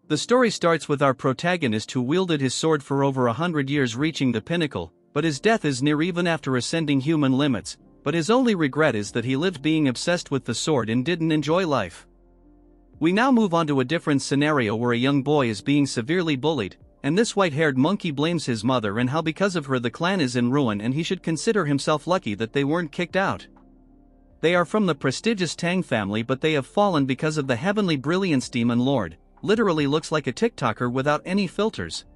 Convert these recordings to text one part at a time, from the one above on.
The story starts with our protagonist who wielded his sword for over 100 years, reaching the pinnacle, but his death is near even after ascending human limits, but his only regret is that he lived being obsessed with the sword and didn't enjoy life. We now move on to a different scenario where a young boy is being severely bullied, and this white-haired monkey blames his mother and how because of her the clan is in ruin and he should consider himself lucky that they weren't kicked out. They are from the prestigious Tang family, but they have fallen because of the heavenly brilliance demon lord. Literally looks like a TikToker without any filters.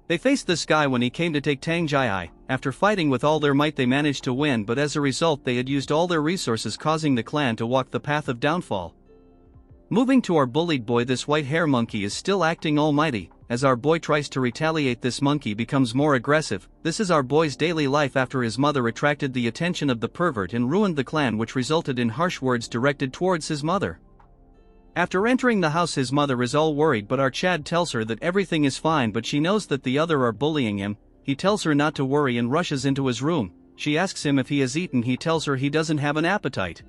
They faced this guy when he came to take Tang Jai. After fighting with all their might they managed to win, but as a result they had used all their resources, causing the clan to walk the path of downfall. Moving to our bullied boy, this white hair monkey is still acting almighty. As our boy tries to retaliate, this monkey becomes more aggressive. This is our boy's daily life after his mother attracted the attention of the pervert and ruined the clan, which resulted in harsh words directed towards his mother. After entering the house his mother is all worried, but our Chad tells her that everything is fine, but she knows that the other are bullying him. He tells her not to worry and rushes into his room. She asks him if he has eaten. He tells her he doesn't have an appetite.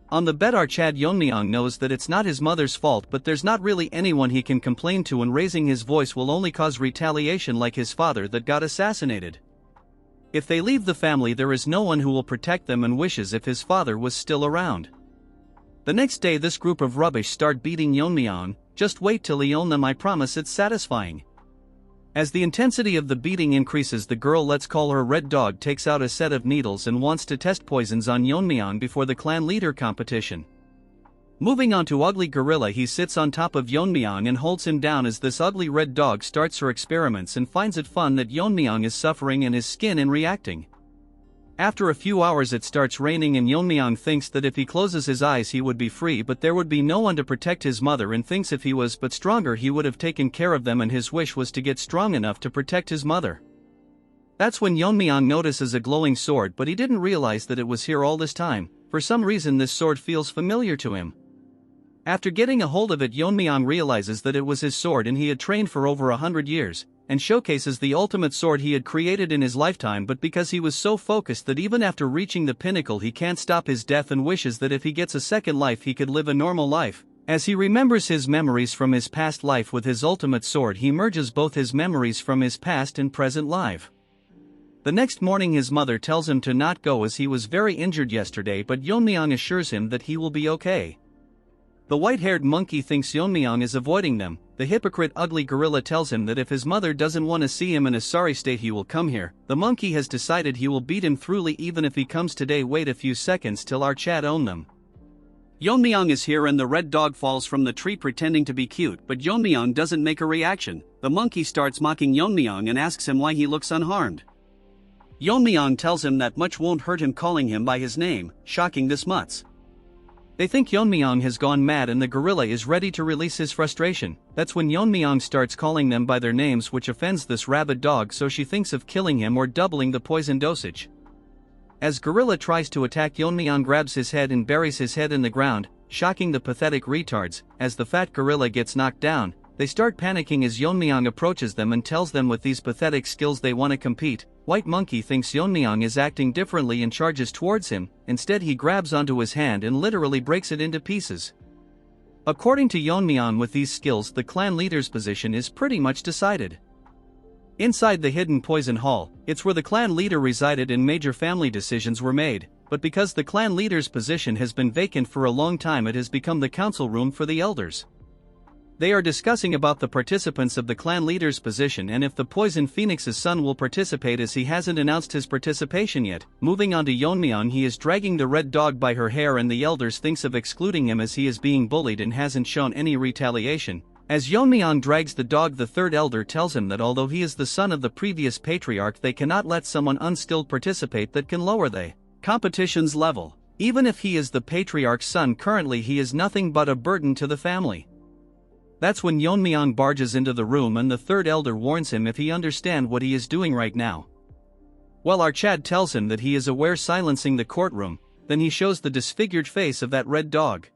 On the bed our Tang Yeon-myeong knows that it's not his mother's fault, but there's not really anyone he can complain to, and raising his voice will only cause retaliation like his father that got assassinated. If they leave the family there is no one who will protect them, and wishes if his father was still around. The next day this group of rubbish start beating Yeon-myeong. Just wait till he own them, I promise it's satisfying. As the intensity of the beating increases, the girl, let's call her Red Dog, takes out a set of needles and wants to test poisons on Yeon-myeong before the clan leader competition. Moving on to Ugly Gorilla, he sits on top of Yeon-myeong and holds him down as this ugly Red Dog starts her experiments and finds it fun that Yeon-myeong is suffering and his skin and reacting. After a few hours it starts raining and Yeon-myeong thinks that if he closes his eyes he would be free, but there would be no one to protect his mother, and thinks if he was but stronger he would have taken care of them, and his wish was to get strong enough to protect his mother. That's when Yeon-myeong notices a glowing sword, but he didn't realize that it was here all this time. For some reason this sword feels familiar to him. After getting a hold of it Yeon-myeong realizes that it was his sword and he had trained for over 100 years. And showcases the ultimate sword he had created in his lifetime, but because he was so focused that even after reaching the pinnacle he can't stop his death, and wishes that if he gets a second life he could live a normal life. As he remembers his memories from his past life with his ultimate sword, he merges both his memories from his past and present life. The next morning his mother tells him to not go as he was very injured yesterday, but Yeon-myeong assures him that he will be okay. The white-haired monkey thinks Yeon-myeong is avoiding them. The hypocrite Ugly Gorilla tells him that if his mother doesn't want to see him in a sorry state he will come here. The monkey has decided he will beat him thoroughly even if he comes today. Wait a few seconds till our Chad own them. Yeon-myeong is here and the Red Dog falls from the tree pretending to be cute, but Yeon-myeong doesn't make a reaction. The monkey starts mocking Yeon-myeong and asks him why he looks unharmed. Yeon-myeong tells him that much won't hurt him, calling him by his name, shocking this mutz. They think Yeon-myeong has gone mad and the gorilla is ready to release his frustration. That's when Yeon-myeong starts calling them by their names, which offends this rabid dog, so she thinks of killing him or doubling the poison dosage. As gorilla tries to attack, Yeon-myeong grabs his head and buries his head in the ground, shocking the pathetic retards. As the fat gorilla gets knocked down, they start panicking as Yeon-myeong approaches them and tells them with these pathetic skills they want to compete. White monkey thinks Yeon-myeong is acting differently and charges towards him. Instead he grabs onto his hand and literally breaks it into pieces. According to Yeon-myeong, with these skills the clan leader's position is pretty much decided. Inside the hidden poison hall, it's where the clan leader resided and major family decisions were made, but because the clan leader's position has been vacant for a long time it has become the council room for the elders. They are discussing about the participants of the clan leader's position and if the Poison Phoenix's son will participate, as he hasn't announced his participation yet. Moving on to Yeon-myeong, he is dragging the Red Dog by her hair and the elders thinks of excluding him as he is being bullied and hasn't shown any retaliation. As Yeon-myeong drags the dog, the third elder tells him that although he is the son of the previous patriarch they cannot let someone unskilled participate that can lower the competition's level. Even if he is the patriarch's son currently he is nothing but a burden to the family. That's when Yeon-myeong barges into the room and the third elder warns him if he understand what he is doing right now. While our Chad tells him that he is aware, silencing the courtroom, then he shows the disfigured face of that Red Dog.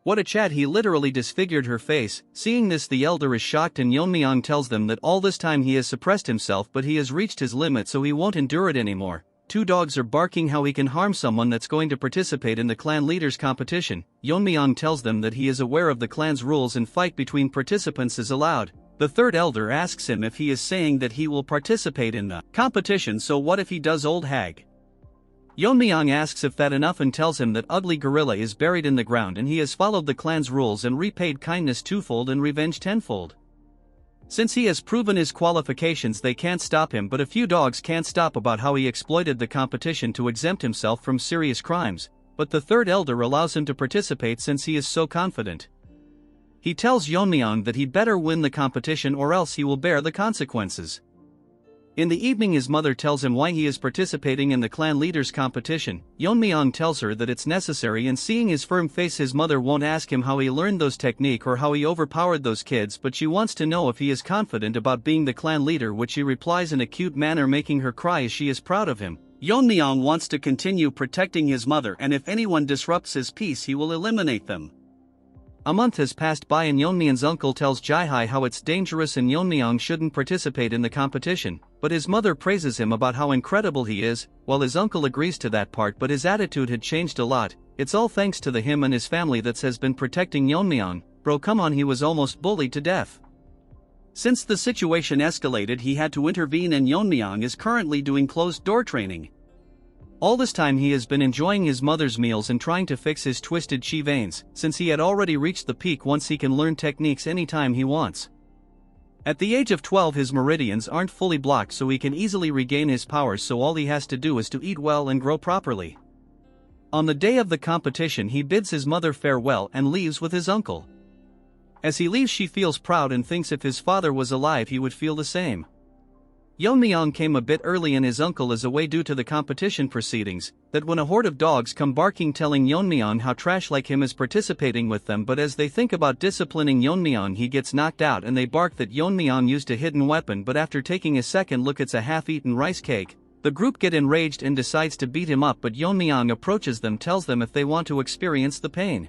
What a Chad, he literally disfigured her face. Seeing this the elder is shocked and Yeon-myeong tells them that all this time he has suppressed himself but he has reached his limit so he won't endure it anymore. two dogs are barking how he can harm someone that's going to participate in the clan leaders competition. Yeon-myeong tells them that he is aware of the clan's rules and fight between participants is allowed. The third elder asks him if he is saying that he will participate in the competition, so what if he does, old hag? Yeon-myeong asks if that enough and tells him that ugly gorilla is buried in the ground and he has followed the clan's rules and repaid kindness twofold and revenge tenfold. Since he has proven his qualifications, they can't stop him, but a few dogs can't stop about how he exploited the competition to exempt himself from serious crimes, but the third elder allows him to participate since he is so confident. He tells Yeon-myeong that he'd better win the competition or else he will bear the consequences. In the evening his mother tells him why he is participating in the clan leaders competition. Yeon-myeong tells her that it's necessary, and seeing his firm face his mother won't ask him how he learned those technique or how he overpowered those kids, but she wants to know if he is confident about being the clan leader, which he replies in a cute manner, making her cry as she is proud of him. Yeon-myeong wants to continue protecting his mother, and if anyone disrupts his peace he will eliminate them. A month has passed by and Yeon-myeong's uncle tells Jae-hae how it's dangerous and Yeon-myeong shouldn't participate in the competition, but his mother praises him about how incredible he is, while his uncle agrees to that part, but his attitude had changed a lot. It's all thanks to him and his family that has been protecting Yeon-myeong. Bro, come on, he was almost bullied to death. Since the situation escalated he had to intervene, and Yeon-myeong is currently doing closed-door training. All this time he has been enjoying his mother's meals and trying to fix his twisted chi veins, since he had already reached the peak once he can learn techniques anytime he wants. At the age of 12 his meridians aren't fully blocked, so he can easily regain his powers, so all he has to do is to eat well and grow properly. On the day of the competition he bids his mother farewell and leaves with his uncle. As he leaves she feels proud and thinks if his father was alive he would feel the same. Yeon-myeong came a bit early and his uncle is away due to the competition proceedings, that when a horde of dogs come barking telling Yeon-myeong how trash like him is participating with them, but as they think about disciplining Yeon-myeong he gets knocked out and they bark that Yeon-myeong used a hidden weapon, but after taking a second look it's a half-eaten rice cake. The group get enraged and decides to beat him up, but Yeon-myeong approaches them, tells them if they want to experience the pain.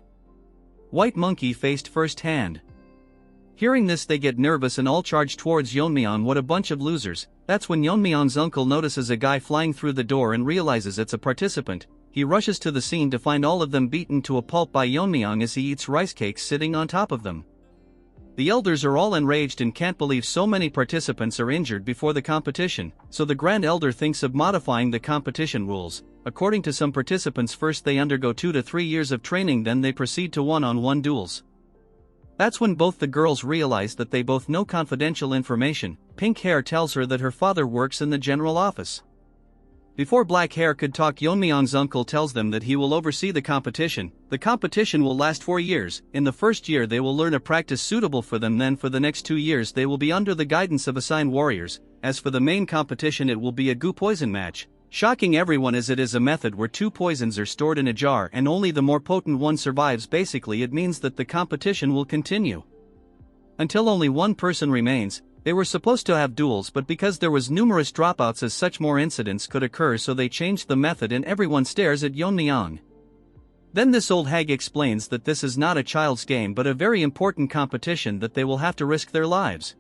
White Monkey faced firsthand. Hearing this they get nervous and all charge towards Yeon-myeong. What a bunch of losers. That's when Yeon-myeong's uncle notices a guy flying through the door and realizes it's a participant. He rushes to the scene to find all of them beaten to a pulp by Yeon-myeong as he eats rice cakes sitting on top of them. The elders are all enraged and can't believe so many participants are injured before the competition, so the Grand Elder thinks of modifying the competition rules. According to some participants, first they undergo 2 to 3 years of training, then they proceed to one-on-one duels. That's when both the girls realize that they both know confidential information. Pink Hair tells her that her father works in the general office. Before Black Hair could talk, Yeon-myeong's uncle tells them that he will oversee the competition. The competition will last 4 years. In the first year they will learn a practice suitable for them, then for the next 2 years they will be under the guidance of assigned warriors. As for the main competition, it will be a goo poison match. Shocking everyone as it is a method where 2 poisons are stored in a jar and only the more potent one survives. Basically it means that the competition will continue until only one person remains. They were supposed to have duels, but because there was numerous dropouts as such more incidents could occur, so they changed the method and everyone stares at Yeon-myeong. Then this old hag explains that this is not a child's game but a very important competition, that they will have to risk their lives.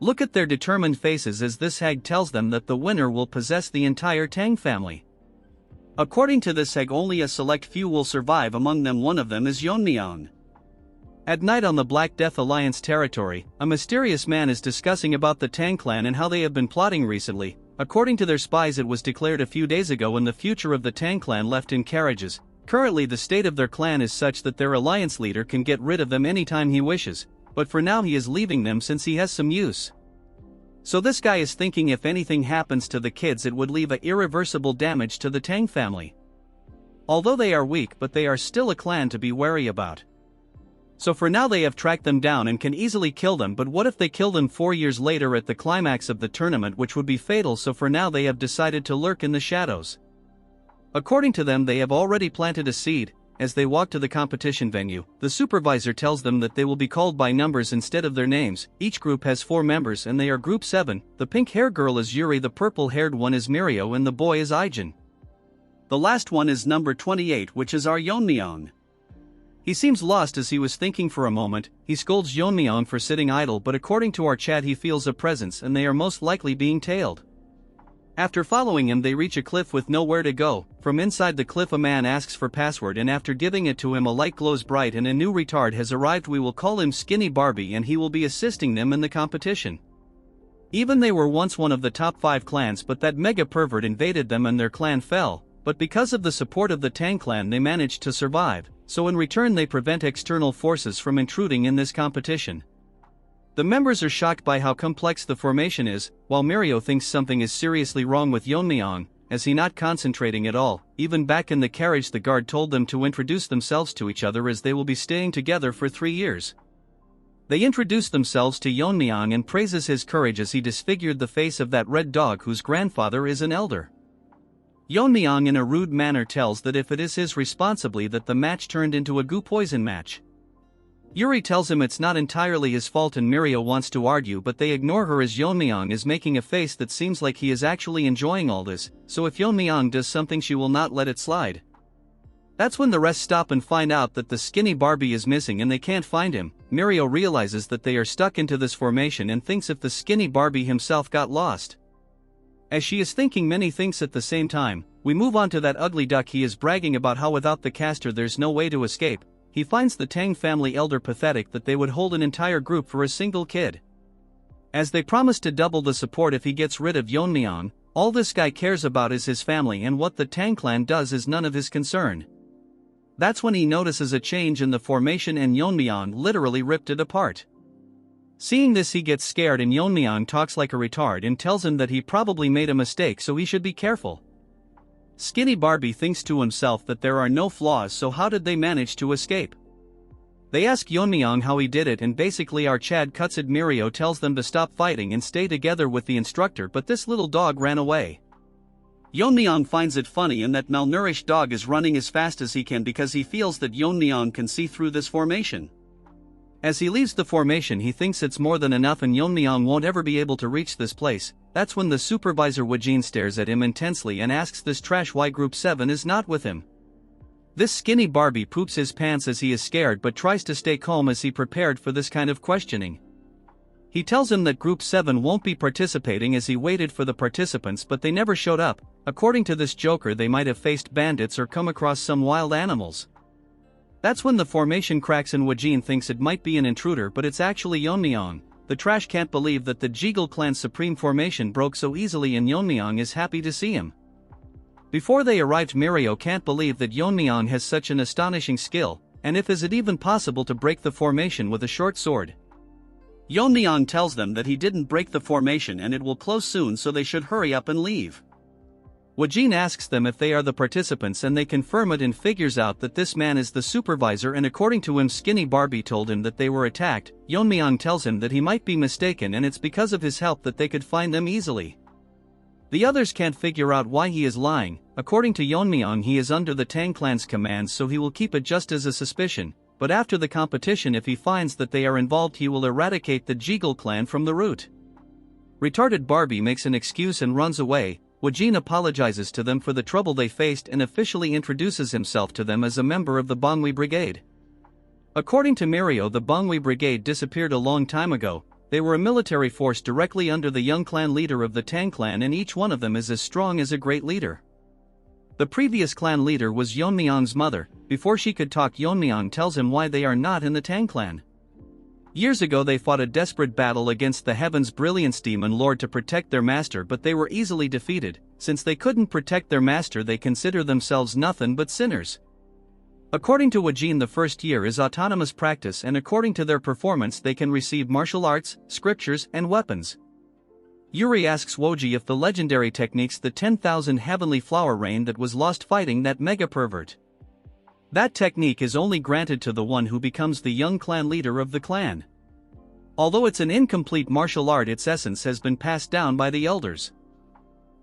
Look at their determined faces as this hag tells them that the winner will possess the entire Tang family. According to this hag, only a select few will survive, among them one of them is Yeon-myeong. At night on the Black Death Alliance territory, a mysterious man is discussing about the Tang clan and how they have been plotting recently. According to their spies, it was declared a few days ago when the future of the Tang clan left in carriages. Currently the state of their clan is such that their alliance leader can get rid of them anytime he wishes, but for now he is leaving them since he has some use. So this guy is thinking if anything happens to the kids it would leave a irreversible damage to the Tang family. Although they are weak, but they are still a clan to be wary about. So for now they have tracked them down and can easily kill them, but what if they kill them 4 years later at the climax of the tournament, which would be fatal, so for now they have decided to lurk in the shadows. According to them they have already planted a seed. As they walk to the competition venue, the supervisor tells them that they will be called by numbers instead of their names. Each group has 4 members and they are Group 7, the pink-hair girl is Yuri, the purple-haired one is Mirio, and the boy is Aijin. The last one is number 28, which is our Yeon-myeong. He seems lost as he was thinking for a moment. He scolds Yeon-myeong for sitting idle, but according to our chat he feels a presence and they are most likely being tailed. After following him they reach a cliff with nowhere to go. From inside the cliff a man asks for password, and after giving it to him a light glows bright and a new retard has arrived. We will call him Skinny Barbie and he will be assisting them in the competition. Even they were once one of the top 5 clans, but that mega pervert invaded them and their clan fell, but because of the support of the Tang clan they managed to survive, so in return they prevent external forces from intruding in this competition. The members are shocked by how complex the formation is, while Mirio thinks something is seriously wrong with Yeon-myeong, as he not concentrating at all. Even back in the carriage the guard told them to introduce themselves to each other as they will be staying together for 3 years. They introduce themselves to Yeon-myeong and praises his courage as he disfigured the face of that red dog whose grandfather is an elder. Yeon-myeong in a rude manner tells that if it is his responsibility that the match turned into a goo poison match. Yuri tells him it's not entirely his fault and Mirio wants to argue, but they ignore her as Yeon-myeong is making a face that seems like he is actually enjoying all this, so if Yeon-myeong does something she will not let it slide. That's when the rest stop and find out that the Skinny Barbie is missing and they can't find him. Mirio realizes that they are stuck into this formation and thinks if the Skinny Barbie himself got lost. As she is thinking many things at the same time, we move on to that ugly duck. He is bragging about how without the caster there's no way to escape. He finds the Tang family elder pathetic that they would hold an entire group for a single kid. As they promise to double the support if he gets rid of Yeon-myeong, all this guy cares about is his family, and what the Tang clan does is none of his concern. That's when he notices a change in the formation and Yeon-myeong literally ripped it apart. Seeing this he gets scared and Yeon-myeong talks like a retard and tells him that he probably made a mistake so he should be careful. Skinny Barbie thinks to himself that there are no flaws, so how did they manage to escape? They ask Yeon-myeong how he did it and basically our Chad cuts it. Mirio tells them to stop fighting and stay together with the instructor, but this little dog ran away. Yeon-myeong finds it funny and that malnourished dog is running as fast as he can because he feels that Yeon-myeong can see through this formation. As he leaves the formation he thinks it's more than enough and Yeon-myeong won't ever be able to reach this place. That's when the supervisor Wojin stares at him intensely and asks this trash why Group 7 is not with him. This Skinny Barbie poops his pants as he is scared but tries to stay calm as he prepared for this kind of questioning. He tells him that Group 7 won't be participating as he waited for the participants but they never showed up. According to this joker they might have faced bandits or come across some wild animals. That's when the formation cracks and Wojin thinks it might be an intruder but it's actually Yeon-myeong. The trash can't believe that the Jegal clan's supreme formation broke so easily and Yeon-myeong is happy to see him. Before they arrived Mirio can't believe that Yeon-myeong has such an astonishing skill, and if is it even possible to break the formation with a short sword. Yeon-myeong tells them that he didn't break the formation and it will close soon so they should hurry up and leave. Wojin asks them if they are the participants and they confirm it and figures out that this man is the supervisor and according to him Skinny Barbie told him that they were attacked. Yeon-myeong tells him that he might be mistaken and it's because of his help that they could find them easily. The others can't figure out why he is lying. According to Yeon-myeong he is under the Tang clan's commands so he will keep it just as a suspicion, but after the competition if he finds that they are involved he will eradicate the Jegal clan from the root. Retarded Barbie makes an excuse and runs away. Wojin apologizes to them for the trouble they faced and officially introduces himself to them as a member of the Manhwa Brigade. According to Mirio the Manhwa Brigade disappeared a long time ago. They were a military force directly under the young clan leader of the Tang clan and each one of them is as strong as a great leader. The previous clan leader was Yeon-myeong's mother. Before she could talk Yeon-myeong tells him why they are not in the Tang clan. Years ago they fought a desperate battle against the Heaven's Brilliance Demon Lord to protect their master but they were easily defeated. Since they couldn't protect their master they consider themselves nothing but sinners. According to Wojin the first year is autonomous practice and according to their performance they can receive martial arts, scriptures and weapons. Yuri asks Woji if the legendary techniques the 10,000 heavenly flower rain that was lost fighting that mega pervert. That technique is only granted to the one who becomes the young clan leader of the clan. Although it's an incomplete martial art its essence has been passed down by the elders.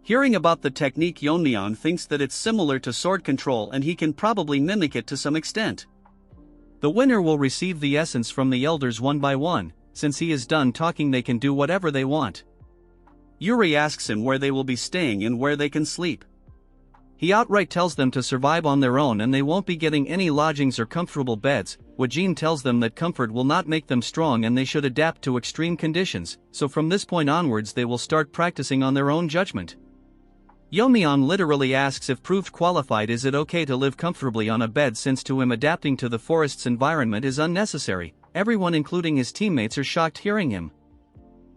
Hearing about the technique Yeon-myeong thinks that it's similar to sword control and he can probably mimic it to some extent. The winner will receive the essence from the elders one by one. Since he is done talking they can do whatever they want. Yuri asks him where they will be staying and where they can sleep. He outright tells them to survive on their own and they won't be getting any lodgings or comfortable beds. Wojin tells them that comfort will not make them strong and they should adapt to extreme conditions, so from this point onwards they will start practicing on their own judgment. Yeon-myeong literally asks if proved qualified is it okay to live comfortably on a bed, since to him adapting to the forest's environment is unnecessary. Everyone including his teammates are shocked hearing him.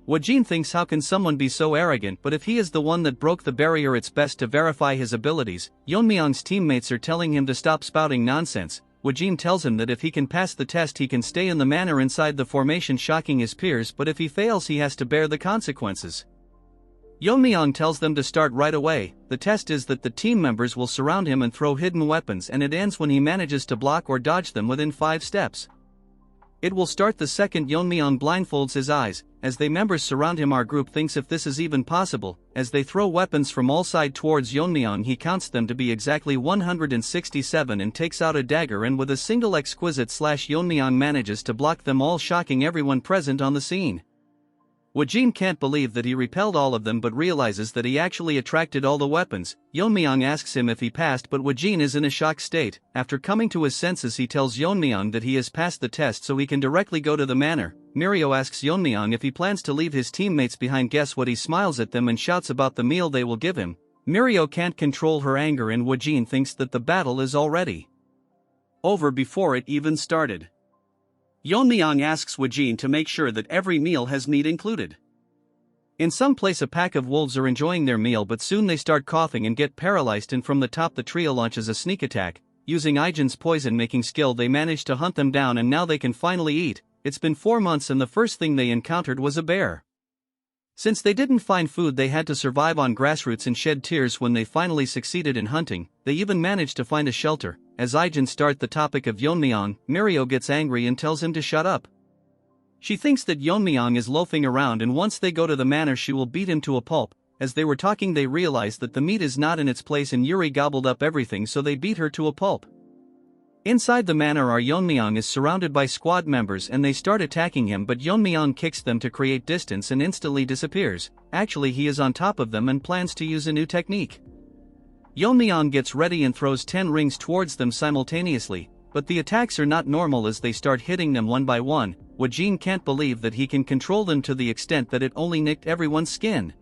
Woo-jin thinks how can someone be so arrogant, but if he is the one that broke the barrier it's best to verify his abilities. Yeon-myeong's teammates are telling him to stop spouting nonsense. Woo-jin tells him that if he can pass the test he can stay in the manor inside the formation, shocking his peers, but if he fails he has to bear the consequences. Yeon-myeong tells them to start right away. The test is that the team members will surround him and throw hidden weapons, and it ends when he manages to block or dodge them within 5 steps. It will start the second Yeon-myeong blindfolds his eyes. As the members surround him, our group thinks if this is even possible. As they throw weapons from all sides towards Yeon-myeong, he counts them to be exactly 167 and takes out a dagger, and with a single exquisite slash Yeon-myeong manages to block them all, shocking everyone present on the scene. Woo-jin can't believe that he repelled all of them but realizes that he actually attracted all the weapons. Yeon-myeong asks him if he passed, but Woo-jin is in a shocked state. After coming to his senses he tells Yeon-myeong that he has passed the test so he can directly go to the manor. Mirio asks Yeon-myeong if he plans to leave his teammates behind. Guess what? He smiles at them and shouts about the meal they will give him. Mirio can't control her anger and Woo-jin thinks that the battle is already over before it even started. Yeon-myeong asks Woo-jin to make sure that every meal has meat included. In some place a pack of wolves are enjoying their meal, but soon they start coughing and get paralyzed, and from the top the trio launches a sneak attack. Using Ijin's poison-making skill they manage to hunt them down, and now they can finally eat. It's been 4 months and the first thing they encountered was a bear. Since they didn't find food they had to survive on grassroots and shed tears when they finally succeeded in hunting. They even managed to find a shelter. As Ijin starts the topic of Yeon-myeong, Mirio gets angry and tells him to shut up. She thinks that Yeon-myeong is loafing around, and once they go to the manor she will beat him to a pulp. As they were talking they realize that the meat is not in its place and Yuri gobbled up everything, so they beat her to a pulp. Inside the manor our Yeon-myeong is surrounded by squad members and they start attacking him, but Yeon-myeong kicks them to create distance and instantly disappears. Actually he is on top of them and plans to use a new technique. Yeon-myeong gets ready and throws 10 rings towards them simultaneously, but the attacks are not normal as they start hitting them one by one. Woo-jin can't believe that he can control them to the extent that it only nicked everyone's skin.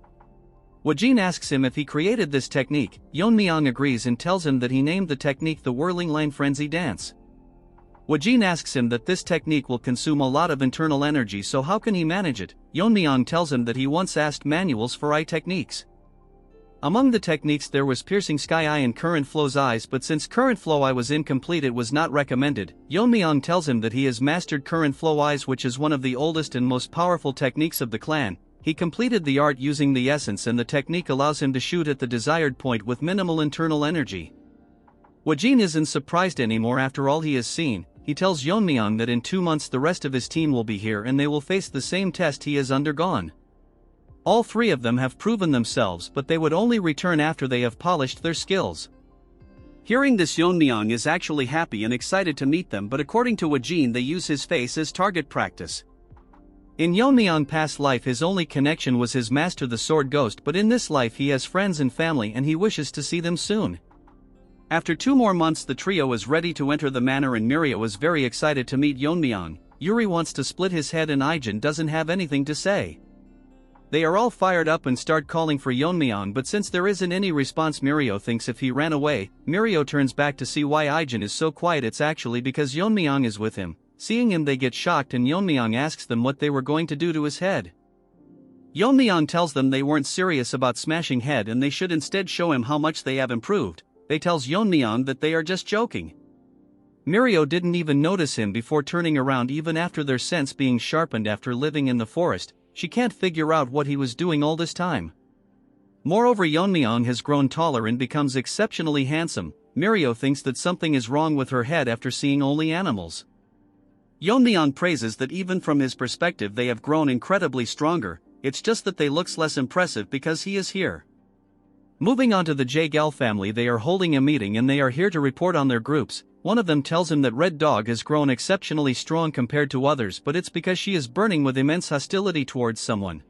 Woo-jin asks him if he created this technique. Yeon-myeong agrees and tells him that he named the technique the Whirling Line Frenzy Dance. Woo-jin asks him that this technique will consume a lot of internal energy, so how can he manage it? Yeon-myeong tells him that he once asked manuals for eye techniques. Among the techniques there was Piercing Sky Eye and Current Flow's Eyes, but since Current Flow Eye was incomplete it was not recommended. Yeon-myeong tells him that he has mastered Current Flow Eyes, which is one of the oldest and most powerful techniques of the clan. He completed the art using the essence, and the technique allows him to shoot at the desired point with minimal internal energy. Woo-jin isn't surprised anymore after all he has seen. He tells Yeon-myeong that in 2 months the rest of his team will be here and they will face the same test he has undergone. All 3 of them have proven themselves, but they would only return after they have polished their skills. Hearing this, Yeon-myeong is actually happy and excited to meet them, but according to Woo-jin they use his face as target practice. In Yeon-myeong's past life his only connection was his master the Sword Ghost, but in this life he has friends and family and he wishes to see them soon. After 2 more months the trio is ready to enter the manor and Mirio is very excited to meet Yeon-myeong. Yuri wants to split his head and Ijin doesn't have anything to say. They are all fired up and start calling for Yeon-myeong, but since there isn't any response Mirio thinks if he ran away. Mirio turns back to see why Ijin is so quiet. It's actually because Yeon-myeong is with him. Seeing him they get shocked and Yeon-myeong asks them what they were going to do to his head. Yeon-myeong tells them they weren't serious about smashing head and they should instead show him how much they have improved. They tells Yeon-myeong that they are just joking. Mirio didn't even notice him before turning around even after their sense being sharpened after living in the forest. She can't figure out what he was doing all this time. Moreover Yeon-myeong has grown taller and becomes exceptionally handsome. Mirio thinks that something is wrong with her head after seeing only animals. Yeon-myeong praises that even from his perspective they have grown incredibly stronger, it's just that they looks less impressive because he is here. Moving on to the Jaegel family, they are holding a meeting and they are here to report on their groups. One of them tells him that Red Dog has grown exceptionally strong compared to others, but it's because she is burning with immense hostility towards someone.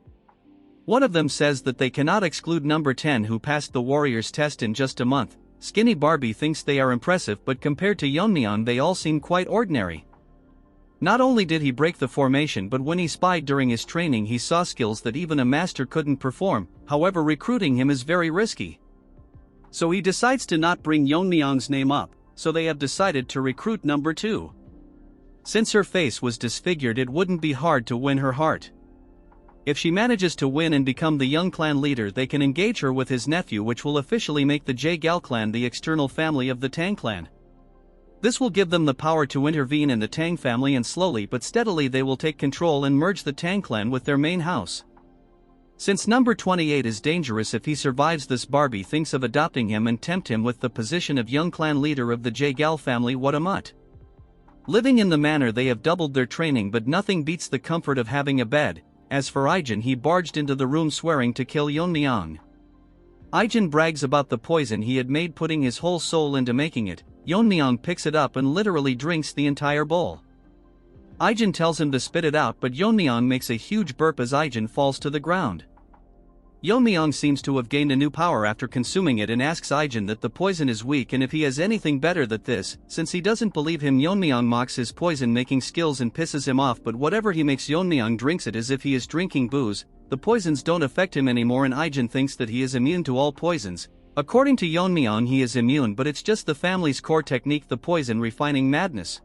One of them says that they cannot exclude number 10 who passed the warrior's test in just a month. Skinny Barbie thinks they are impressive, but compared to Yeon-myeong they all seem quite ordinary. Not only did he break the formation, but when he spied during his training he saw skills that even a master couldn't perform. However, recruiting him is very risky. So he decides to not bring Yeon-myeong's name up, so they have decided to recruit number 2. Since her face was disfigured, it wouldn't be hard to win her heart. If she manages to win and become the young clan leader, they can engage her with his nephew, which will officially make the Jae-gal clan the external family of the Tang clan. This will give them the power to intervene in the Tang family, and slowly but steadily they will take control and merge the Tang clan with their main house. Since number 28 is dangerous if he survives this, Barbie thinks of adopting him and tempt him with the position of young clan leader of the Jae-gal family. What a mutt. Living in the manor, they have doubled their training, but nothing beats the comfort of having a bed. As for Ijin, he barged into the room swearing to kill Yeon-myeong. Ijin brags about the poison he had made, putting his whole soul into making it. Yeon-myeong picks it up and literally drinks the entire bowl. Ijin tells him to spit it out, but Yeon-myeong makes a huge burp as Ijin falls to the ground. Yeon-myeong seems to have gained a new power after consuming it and asks Ijin that the poison is weak and if he has anything better than this. Since he doesn't believe him, Yeon-myeong mocks his poison making skills and pisses him off, but whatever he makes, Yeon-myeong drinks it as if he is drinking booze. The poisons don't affect him anymore and Ijin thinks that he is immune to all poisons. According to Yeon-myeong, he is immune, but it's just the family's core technique, the poison refining madness.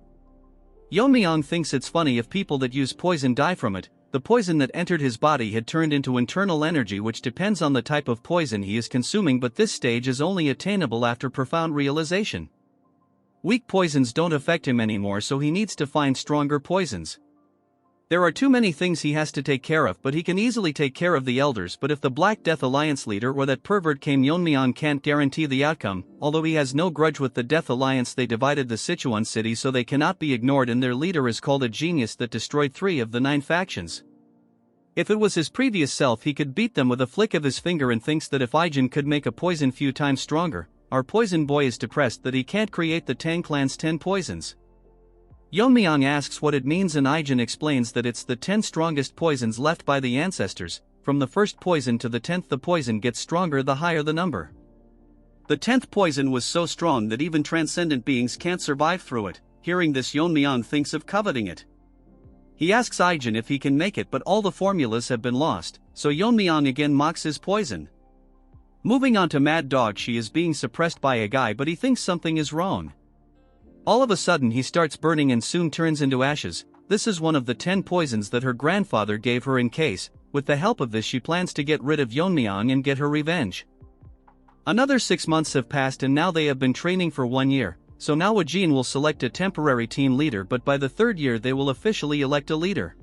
Yeon-myeong thinks it's funny if people that use poison die from it. The poison that entered his body had turned into internal energy, which depends on the type of poison he is consuming, but this stage is only attainable after profound realization. Weak poisons don't affect him anymore, so he needs to find stronger poisons. There are too many things he has to take care of, but he can easily take care of the elders. But if the Black Death Alliance leader or that pervert came, Yeon-myeong can't guarantee the outcome. Although he has no grudge with the Death Alliance, they divided the Sichuan city, so they cannot be ignored, and their leader is called a genius that destroyed 3 of the 9 factions. If it was his previous self, he could beat them with a flick of his finger, and thinks that if Ijin could make a poison few times stronger. Our poison boy is depressed that he can't create the Tang clan's 10 poisons. Yeon-myeong asks what it means, and Ijin explains that it's the 10 strongest poisons left by the ancestors. From the first poison to the 10th, the poison gets stronger the higher the number. The 10th poison was so strong that even transcendent beings can't survive through it. Hearing this, Yeon-myeong thinks of coveting it. He asks Ijin if he can make it, but all the formulas have been lost, so Yeon-myeong again mocks his poison. Moving on to Mad Dog, she is being suppressed by a guy, but he thinks something is wrong. All of a sudden he starts burning and soon turns into ashes. This is one of the 10 poisons that her grandfather gave her in case. With the help of this, she plans to get rid of Yeon-myeong and get her revenge. Another 6 months have passed and now they have been training for 1 year. So now Wajin will select a temporary team leader, but by the 3rd year they will officially elect a leader.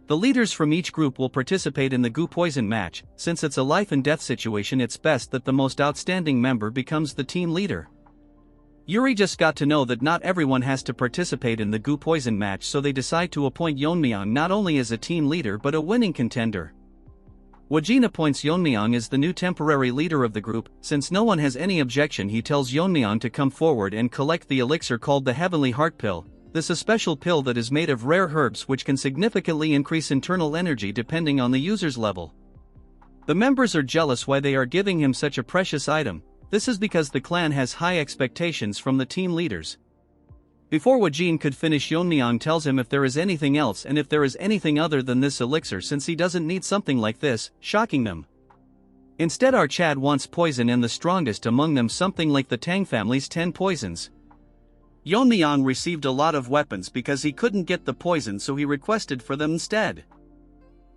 The leaders from each group will participate in the Gu Poison match. Since it's a life and death situation, it's best that the most outstanding member becomes the team leader. Yuri just got to know that not everyone has to participate in the Gu Poison match, so they decide to appoint Yeon-myeong not only as a team leader but a winning contender. Wajin appoints Yeon-myeong as the new temporary leader of the group. Since no one has any objection, he tells Yeon-myeong to come forward and collect the elixir called the Heavenly Heart Pill. This is a special pill that is made of rare herbs which can significantly increase internal energy depending on the user's level. The members are jealous why they are giving him such a precious item. This is because the clan has high expectations from the team leaders. Before Wajin could finish, Yeon-myeong tells him if there is anything else and if there is anything other than this elixir, since he doesn't need something like this, shocking them. Instead, our Chad wants poison, and the strongest among them something like the Tang family's 10 poisons. Yeon-myeong received a lot of weapons because he couldn't get the poison, so he requested for them instead.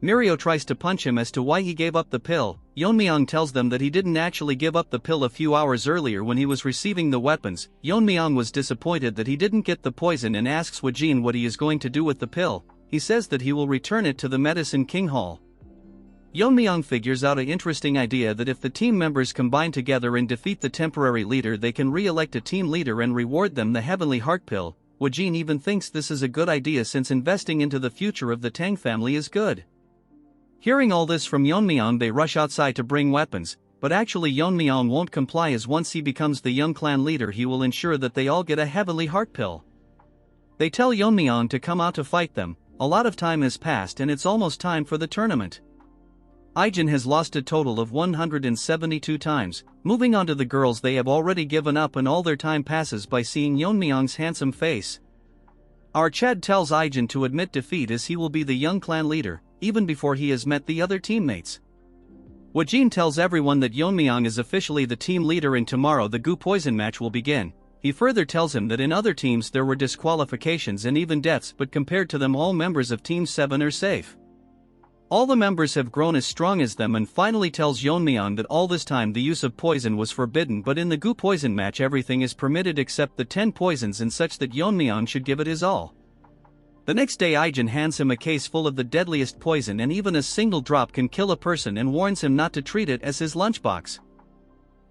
Mirio tries to punch him as to why he gave up the pill. Yeon-myeong tells them that he didn't actually give up the pill a few hours earlier when he was receiving the weapons. Yeon-myeong was disappointed that he didn't get the poison and asks Wajin what he is going to do with the pill. He says that he will return it to the Medicine King Hall. Yeon-myeong figures out an interesting idea that if the team members combine together and defeat the temporary leader, they can re-elect a team leader and reward them the Heavenly Heart Pill. Wajin even thinks this is a good idea since investing into the future of the Tang family is good. Hearing all this from Yeon-myeong, they rush outside to bring weapons, but actually Yeon-myeong won't comply, as once he becomes the young clan leader he will ensure that they all get a Heavenly Heart Pill. They tell Yeon-myeong to come out to fight them. A lot of time has passed and it's almost time for the tournament. Ijin has lost a total of 172 times. Moving on to the girls, they have already given up and all their time passes by seeing Yeon-myeong's handsome face. Our Chad tells Ijin to admit defeat as he will be the young clan leader, even before he has met the other teammates. Wajin tells everyone that Yeon-myeong is officially the team leader and tomorrow the Gu Poison match will begin. He further tells him that in other teams there were disqualifications and even deaths, but compared to them all members of Team 7 are safe. All the members have grown as strong as them, and finally tells Yeon-myeong that all this time the use of poison was forbidden, but in the Gu Poison match everything is permitted except the 10 poisons and such that Yeon-myeong should give it his all. The next day Ijin hands him a case full of the deadliest poison, and even a single drop can kill a person, and warns him not to treat it as his lunchbox.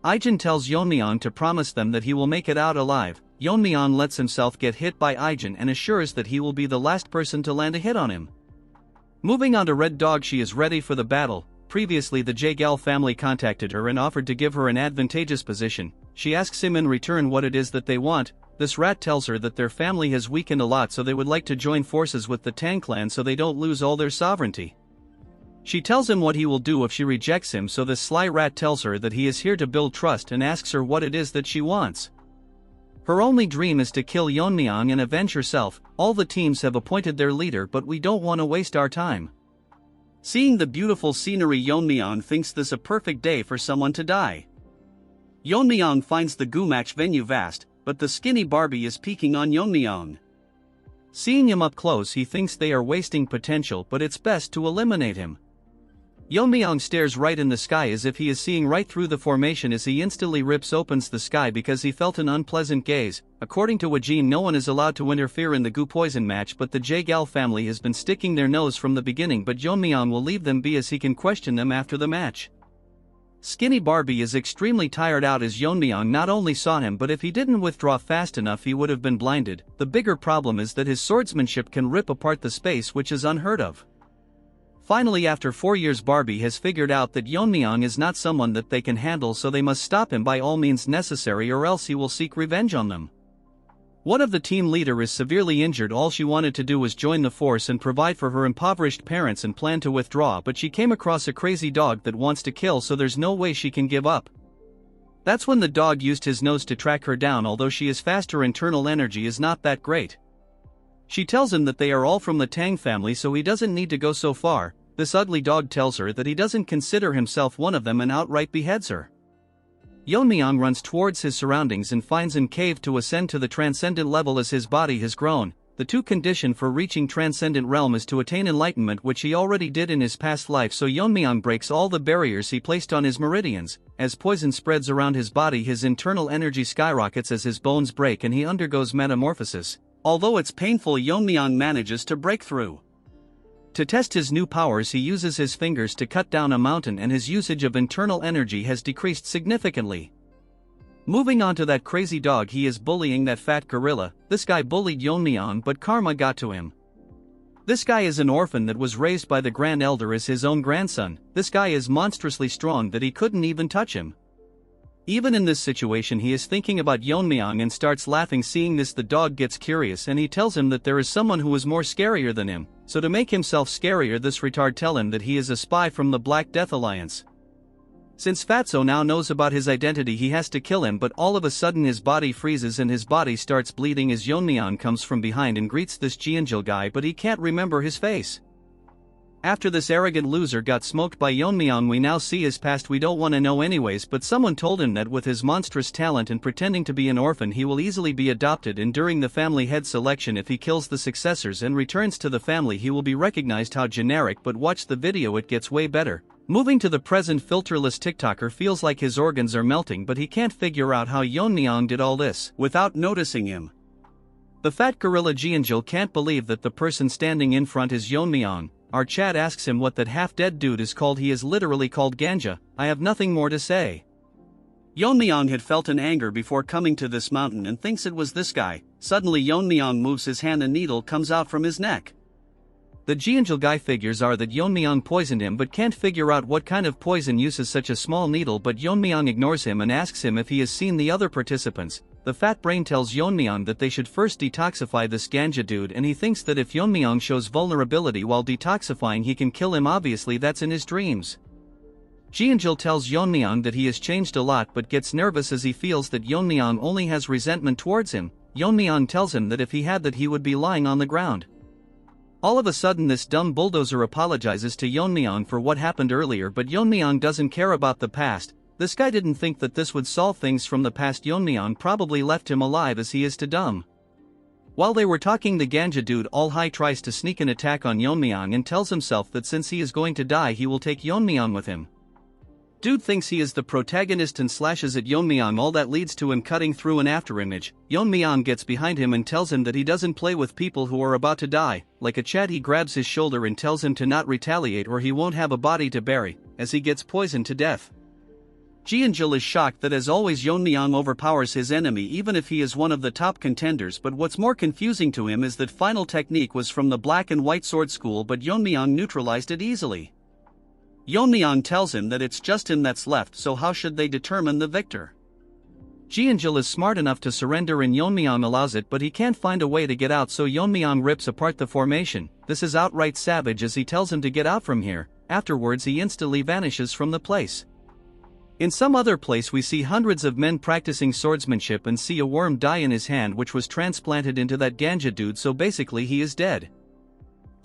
Ijin tells Yeon-myeong to promise them that he will make it out alive. Yeon-myeong lets himself get hit by Ijin and assures that he will be the last person to land a hit on him. Moving on to Red Dog, she is ready for the battle. Previously the Jaegal family contacted her and offered to give her an advantageous position. She asks him in return what it is that they want. This rat tells her that their family has weakened a lot, so they would like to join forces with the Tang clan so they don't lose all their sovereignty. She tells him what he will do if she rejects him, so this sly rat tells her that he is here to build trust and asks her what it is that she wants. Her only dream is to kill Yeon-myeong and avenge herself. All the teams have appointed their leader, but we don't want to waste our time. Seeing the beautiful scenery, Yeon-myeong thinks this a perfect day for someone to die. Yeon-myeong finds the Gu match venue vast, but the skinny Barbie is peeking on Yeon-myeong. Seeing him up close, he thinks they are wasting potential, but it's best to eliminate him. Yeon-myeong stares right in the sky as if he is seeing right through the formation as he instantly opens the sky because he felt an unpleasant gaze. According to Wajin, no one is allowed to interfere in the Gu Poison match, but the Jaegal family has been sticking their nose from the beginning, but Yeon-myeong will leave them be as he can question them after the match. Skinny Barbie is extremely tired out as Yeon-myeong not only saw him, but if he didn't withdraw fast enough he would have been blinded. The bigger problem is that his swordsmanship can rip apart the space, which is unheard of. Finally, after 4 years, Barbie has figured out that Yeon-myeong is not someone that they can handle, so they must stop him by all means necessary or else he will seek revenge on them. One of the team leader is severely injured. All she wanted to do was join the force and provide for her impoverished parents and plan to withdraw, but she came across a crazy dog that wants to kill, so there's no way she can give up. That's when the dog used his nose to track her down. Although she is fast, her internal energy is not that great. She tells him that they are all from the Tang family, so he doesn't need to go so far. This ugly dog tells her that he doesn't consider himself one of them and outright beheads her. Yeon-myeong runs towards his surroundings and finds an cave to ascend to the transcendent level as his body has grown. The two condition for reaching transcendent realm is to attain enlightenment, which he already did in his past life, so Yeon-myeong breaks all the barriers he placed on his meridians. As poison spreads around his body, his internal energy skyrockets as his bones break and he undergoes metamorphosis. Although it's painful, Yeon-myeong manages to break through. To test his new powers, he uses his fingers to cut down a mountain, and his usage of internal energy has decreased significantly. Moving on to that crazy dog, he is bullying that fat gorilla. This guy bullied Yeon-myeong, but karma got to him. This guy is an orphan that was raised by the Grand Elder as his own grandson. This guy is monstrously strong that he couldn't even touch him. Even in this situation, he is thinking about Yeon-myeong and starts laughing. Seeing this, the dog gets curious and he tells him that there is someone who is more scarier than him. So to make himself scarier, this retard tell him that he is a spy from the Black Death Alliance. Since Fatso now knows about his identity, he has to kill him, but all of a sudden his body freezes and his body starts bleeding as Yeon-myeong comes from behind and greets this Jeonjil guy, but he can't remember his face. After this arrogant loser got smoked by Yeon-myeong, we now see his past. We don't want to know anyways, but someone told him that with his monstrous talent and pretending to be an orphan, he will easily be adopted, and during the family head selection, if he kills the successors and returns to the family, he will be recognized. How generic, but watch the video, it gets way better. Moving to the present, filterless TikToker feels like his organs are melting, but he can't figure out how Yeon-myeong did all this without noticing him. The fat gorilla Jeonjil can't believe that the person standing in front is Yeon-myeong. Our chat asks him what that half-dead dude is called. He is literally called Ganja. I have nothing more to say. Yeon-myeong had felt an anger before coming to this mountain and thinks it was this guy. Suddenly Yeon-myeong moves his hand, a needle comes out from his neck. The Jeonjil guy figures are that Yeon-myeong poisoned him, but can't figure out what kind of poison uses such a small needle, but Yeon-myeong ignores him and asks him if he has seen the other participants. The fat brain tells Yeon-myeong that they should first detoxify this Ganja dude, and he thinks that if Yeon-myeong shows vulnerability while detoxifying, he can kill him. Obviously that's in his dreams. Jeonjil tells Yeon-myeong that he has changed a lot, but gets nervous as he feels that Yeon-myeong only has resentment towards him. Yeon-myeong tells him that if he had that, he would be lying on the ground. All of a sudden this dumb bulldozer apologizes to Yeon-myeong for what happened earlier, but Yeon-myeong doesn't care about the past. This guy didn't think that this would solve things from the past. Yeon-myeong probably left him alive as he is to dumb. While they were talking, the ganja dude all high tries to sneak an attack on Yeon-myeong and tells himself that since he is going to die he will take Yeon-myeong with him. Dude thinks he is the protagonist and slashes at Yeon-myeong. All that leads to him cutting through an afterimage. Yeon-myeong gets behind him and tells him that he doesn't play with people who are about to die. Like a Chad, he grabs his shoulder and tells him to not retaliate or he won't have a body to bury, as he gets poisoned to death. Ji-eun-jul is shocked that as always Yeon-myeong overpowers his enemy even if he is one of the top contenders, but what's more confusing to him is that final technique was from the black and white sword school, but Yeon-myeong neutralized it easily. Yeon-myeong tells him that it's just him that's left, so how should they determine the victor? Ji-eun-jul is smart enough to surrender and Yeon-myeong allows it, but he can't find a way to get out, so Yeon-myeong rips apart the formation. This is outright savage as he tells him to get out from here. Afterwards he instantly vanishes from the place. In some other place we see hundreds of men practicing swordsmanship and see a worm die in his hand which was transplanted into that ganja dude, so basically he is dead.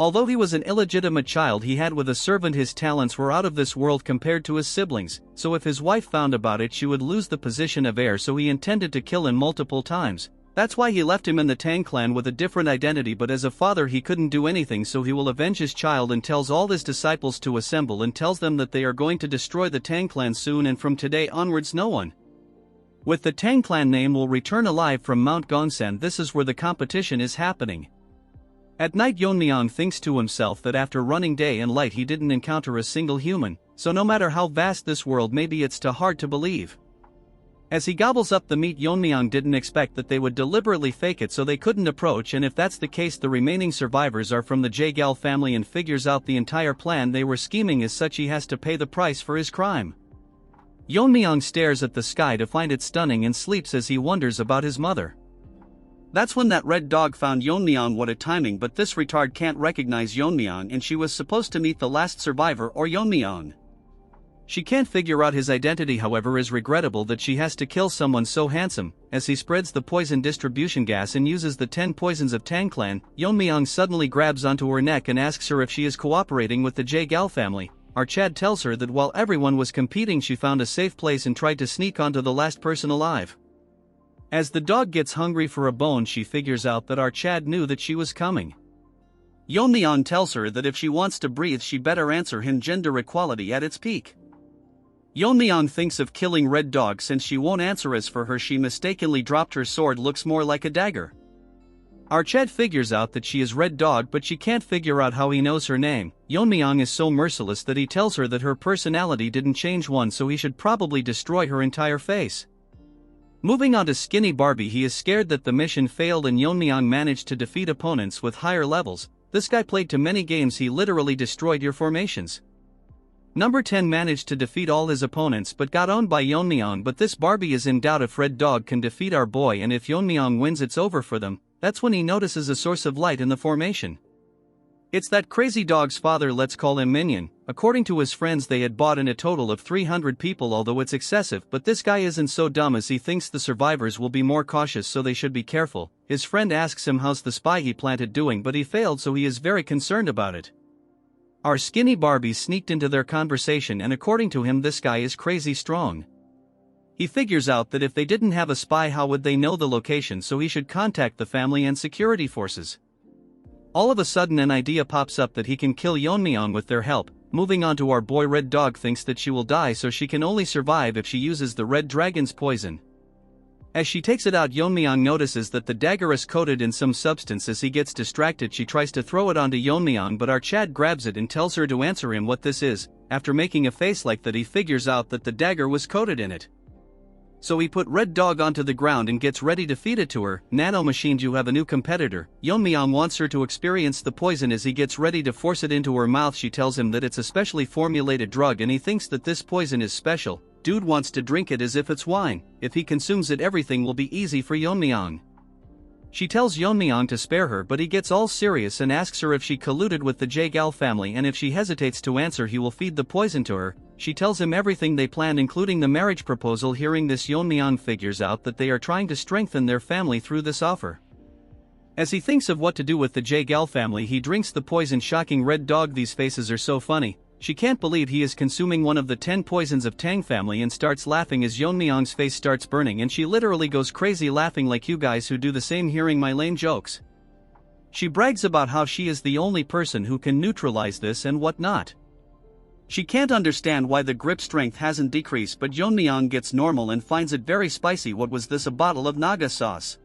Although he was an illegitimate child he had with a servant, his talents were out of this world compared to his siblings, so if his wife found about it she would lose the position of heir, so he intended to kill him multiple times. That's why he left him in the Tang clan with a different identity, but as a father he couldn't do anything, so he will avenge his child and tells all his disciples to assemble and tells them that they are going to destroy the Tang clan soon, and from today onwards no one with the Tang clan name will return alive from Mount Gongsan. This is where the competition is happening. At night Yeon-myeong thinks to himself that after running day and light he didn't encounter a single human, so no matter how vast this world may be it's too hard to believe. As he gobbles up the meat, Yeon-myeong didn't expect that they would deliberately fake it so they couldn't approach, and if that's the case the remaining survivors are from the Jaegal family and figures out the entire plan they were scheming. As such he has to pay the price for his crime. Yeon-myeong stares at the sky to find it stunning and sleeps as he wonders about his mother. That's when that red dog found Yeon-myeong. What a timing, but this retard can't recognize Yeon-myeong and she was supposed to meet the last survivor or Yeon-myeong. She can't figure out his identity, however is regrettable that she has to kill someone so handsome. As he spreads the poison distribution gas and uses the 10 poisons of Tang clan, Yeon-myeong suddenly grabs onto her neck and asks her if she is cooperating with the Jaegal family. Our Chad tells her that while everyone was competing she found a safe place and tried to sneak onto the last person alive. As the dog gets hungry for a bone she figures out that our Chad knew that she was coming. Yeon-myeong tells her that if she wants to breathe she better answer him, gender equality at its peak. Yeon-myeong thinks of killing Red Dog since she won't answer. As for her, she mistakenly dropped her sword, looks more like a dagger. Our Chad figures out that she is Red Dog, but she can't figure out how he knows her name. Yeon-myeong is so merciless that he tells her that her personality didn't change one, so he should probably destroy her entire face. Moving on to Skinny Barbie, he is scared that the mission failed and Yeon-myeong managed to defeat opponents with higher levels. This guy played too many games, he literally destroyed your formations. Number 10 managed to defeat all his opponents but got owned by Yeon-myeong, but this Barbie is in doubt if Red Dog can defeat our boy, and if Yeon-myeong wins it's over for them. That's when he notices a source of light in the formation. It's that crazy dog's father, let's call him Minion. According to his friends they had bought in a total of 300 people, although it's excessive, but this guy isn't so dumb as he thinks the survivors will be more cautious, so they should be careful. His friend asks him how's the spy he planted doing, but he failed, so he is very concerned about it. Our Skinny Barbie sneaked into their conversation and according to him this guy is crazy strong. He figures out that if they didn't have a spy how would they know the location, so he should contact the family and security forces. All of a sudden an idea pops up that he can kill Yeon-myeong with their help. Moving on to our boy, Red Dog thinks that she will die, so she can only survive if she uses the Red Dragon's poison. As she takes it out, Yeon-myeong notices that the dagger is coated in some substance. As he gets distracted she tries to throw it onto Yeon-myeong, but our Chad grabs it and tells her to answer him what this is. After making a face like that he figures out that the dagger was coated in it. So he put Red Dog onto the ground and gets ready to feed it to her. Nanomachines, you have a new competitor. Yeon-myeong wants her to experience the poison. As he gets ready to force it into her mouth she tells him that it's a specially formulated drug and he thinks that this poison is special. Dude wants to drink it as if it's wine. If he consumes it everything will be easy for Yeon-myeong. She tells Yeon-myeong to spare her, but he gets all serious and asks her if she colluded with the Jaegal family, and if she hesitates to answer he will feed the poison to her. She tells him everything they planned including the marriage proposal. Hearing this Yeon-myeong figures out that they are trying to strengthen their family through this offer. As he thinks of what to do with the Jagal family, he drinks the poison. Shocking red dog, these faces are so funny. She can't believe he is consuming one of the 10 poisons of Tang family and starts laughing as Yeon-myeong's face starts burning, and she literally goes crazy laughing like you guys who do the same hearing my lame jokes. She brags about how she is the only person who can neutralize this and whatnot. She can't understand why the grip strength hasn't decreased, but Yeon-myeong gets normal and finds it very spicy. What was this, a bottle of naga sauce?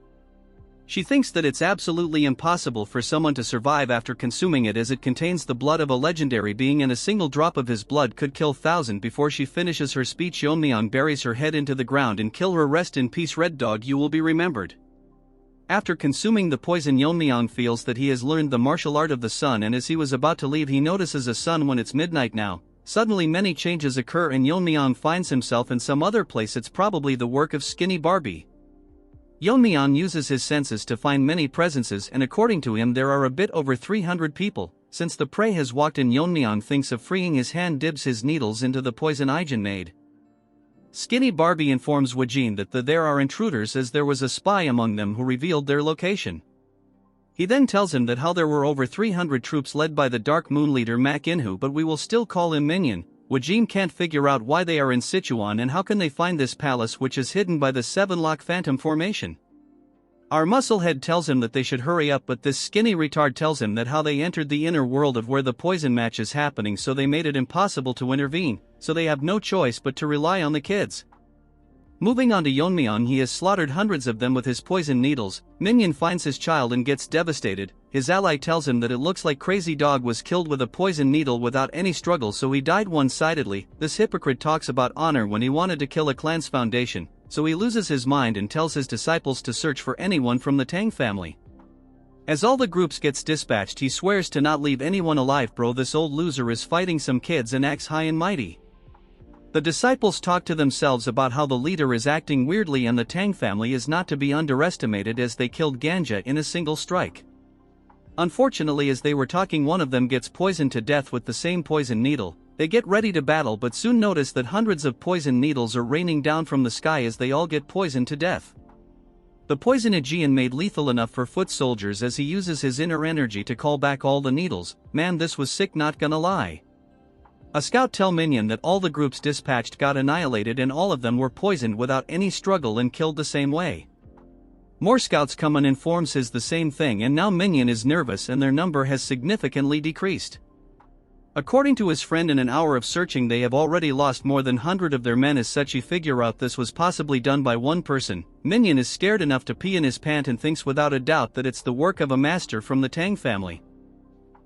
She thinks that it's absolutely impossible for someone to survive after consuming it, as it contains the blood of a legendary being and a single drop of his blood could kill 1,000. Before she finishes her speech, Yeon-myeong buries her head into the ground and kill her. Rest in peace, red dog, you will be remembered. After consuming the poison, Yeon-myeong feels that he has learned the martial art of the sun, and as he was about to leave he notices a sun when it's midnight now. Suddenly many changes occur and Yeon-myeong finds himself in some other place. It's probably the work of Skinny Barbie. Yeon-myeong uses his senses to find many presences, and according to him there are a bit over 300 people. Since the prey has walked in, Yeon-myeong thinks of freeing his hand, dips his needles into the poison Ijin made. Skinny Barbie informs Wajin that there are intruders, as there was a spy among them who revealed their location. He then tells him that how there were over 300 troops led by the Dark Moon leader Mak Inhu, but we will still call him Minion. Wajin can't figure out why they are in Sichuan and how can they find this palace which is hidden by the 7-lock phantom formation. Our musclehead tells him that they should hurry up, but this skinny retard tells him that how they entered the inner world of where the poison match is happening, so they made it impossible to intervene, so they have no choice but to rely on the kids. Moving on to Yeon-myeong, he has slaughtered hundreds of them with his poison needles. Minion finds his child and gets devastated. His ally tells him that it looks like Crazy Dog was killed with a poison needle without any struggle, so he died one-sidedly. This hypocrite talks about honor when he wanted to kill a clan's foundation, so he loses his mind and tells his disciples to search for anyone from the Tang family. As all the groups gets dispatched, he swears to not leave anyone alive. Bro, this old loser is fighting some kids and acts high and mighty. The disciples talk to themselves about how the leader is acting weirdly, and the Tang family is not to be underestimated as they killed Ganja in a single strike. Unfortunately, as they were talking, one of them gets poisoned to death with the same poison needle. They get ready to battle, but soon notice that hundreds of poison needles are raining down from the sky as they all get poisoned to death. The poison Aegean made lethal enough for foot soldiers, as he uses his inner energy to call back all the needles. Man, this was sick, not gonna lie. A scout tell Minion that all the groups dispatched got annihilated and all of them were poisoned without any struggle and killed the same way. More scouts come and informs his the same thing, and now Minion is nervous and their number has significantly decreased. According to his friend, in an hour of searching they have already lost more than 100 of their men. As such, he figure out this was possibly done by one person. Minion is scared enough to pee in his pant and thinks without a doubt that it's the work of a master from the Tang family.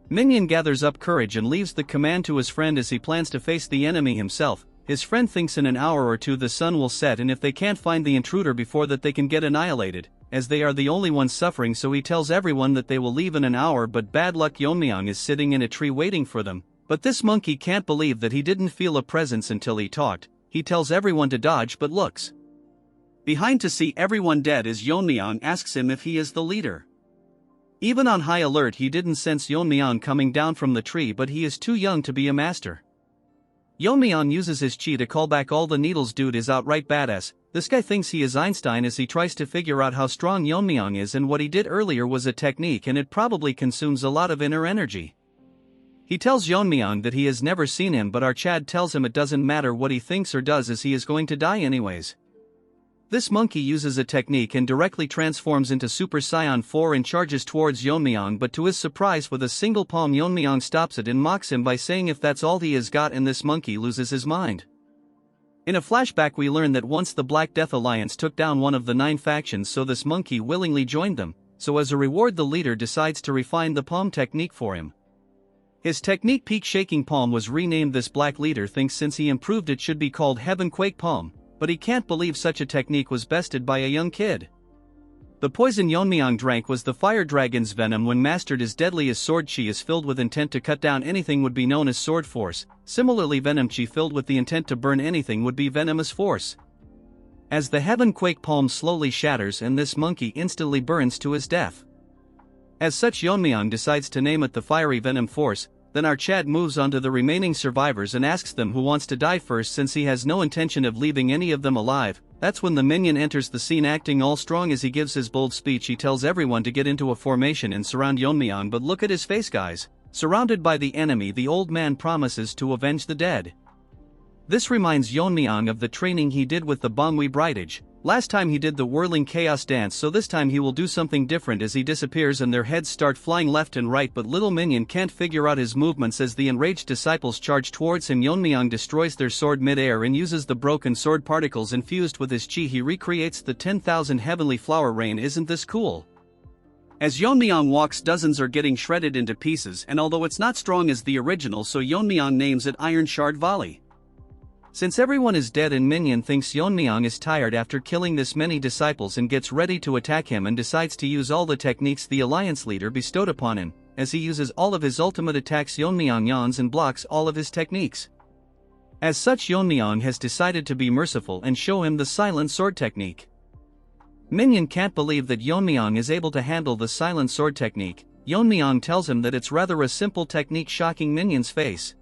Minion gathers up courage and leaves the command to his friend as he plans to face the enemy himself. His friend thinks in an hour or two the sun will set, and if they can't find the intruder before that they can get annihilated, as they are the only ones suffering, so he tells everyone that they will leave in an hour. But bad luck, Yeon-myeong is sitting in a tree waiting for them. But this monkey can't believe that he didn't feel a presence until he talked. He tells everyone to dodge but looks behind to see everyone dead as Yeon-myeong asks him if he is the leader. Even on high alert, he didn't sense Yeon-myeong coming down from the tree, but he is too young to be a master. Yeon-myeong uses his chi to call back all the needles. Dude is outright badass. This guy thinks he is Einstein as he tries to figure out how strong Yeon-myeong is, and what he did earlier was a technique and it probably consumes a lot of inner energy. He tells Yeon-myeong that he has never seen him, but our Chad tells him it doesn't matter what he thinks or does as he is going to die anyways. This monkey uses a technique and directly transforms into Super Saiyan 4 and charges towards Yeon-myeong, but to his surprise with a single palm Yeon-myeong stops it and mocks him by saying if that's all he has got, and this monkey loses his mind. In a flashback we learn that once the Black Death Alliance took down one of the 9 factions, so this monkey willingly joined them, so as a reward the leader decides to refine the palm technique for him. His technique, Peak Shaking Palm, was renamed. This black leader thinks since he improved it should be called Heaven Quake Palm, but he can't believe such a technique was bested by a young kid. The poison Yeon-myeong drank was the fire dragon's venom. When mastered, as deadly as sword chi is filled with intent to cut down anything would be known as sword force. Similarly, venom chi filled with the intent to burn anything would be venomous force. As the Heaven Quake Palm slowly shatters and this monkey instantly burns to his death. As such, Yeon-myeong decides to name it the Fiery Venom Force. Then our Chad moves on to the remaining survivors and asks them who wants to die first, since he has no intention of leaving any of them alive. That's when the minion enters the scene, acting all strong as he gives his bold speech. He tells everyone to get into a formation and surround Yeon-myeong, but look at his face, guys. Surrounded by the enemy, the old man promises to avenge the dead. This reminds Yeon-myeong of the training he did with the Bangui Brightage. Last time he did the whirling chaos dance, so this time he will do something different as he disappears and their heads start flying left and right, but little minion can't figure out his movements as the enraged disciples charge towards him. Yeon-myeong destroys their sword mid-air and uses the broken sword particles infused with his chi. He recreates the 10,000 heavenly flower rain. Isn't this cool? As Yeon-myeong walks, dozens are getting shredded into pieces, and although it's not strong as the original, so Yeon-myeong names it Iron Shard Volley. Since everyone is dead and minion thinks Yeon-myeong is tired after killing this many disciples and gets ready to attack him and decides to use all the techniques the alliance leader bestowed upon him. As he uses all of his ultimate attacks, Yeon-myeong yawns and blocks all of his techniques. As such, Yeon-myeong has decided to be merciful and show him the silent sword technique. Minion can't believe that Yeon-myeong is able to handle the silent sword technique. Yeon-myeong tells him that it's rather a simple technique, shocking Minion's face.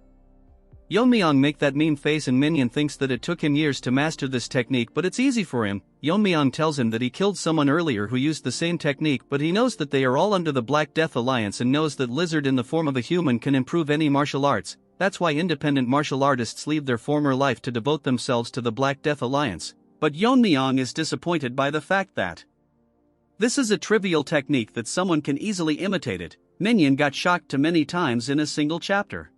Yeon-myeong make that meme face and Minion thinks that it took him years to master this technique, but it's easy for him. Yeon-myeong tells him that he killed someone earlier who used the same technique, but he knows that they are all under the Black Death Alliance and knows that Lizard in the form of a human can improve any martial arts. That's why independent martial artists leave their former life to devote themselves to the Black Death Alliance. But Yeon-myeong is disappointed by the fact that this is a trivial technique that someone can easily imitate it. Minion got shocked too many times in a single chapter.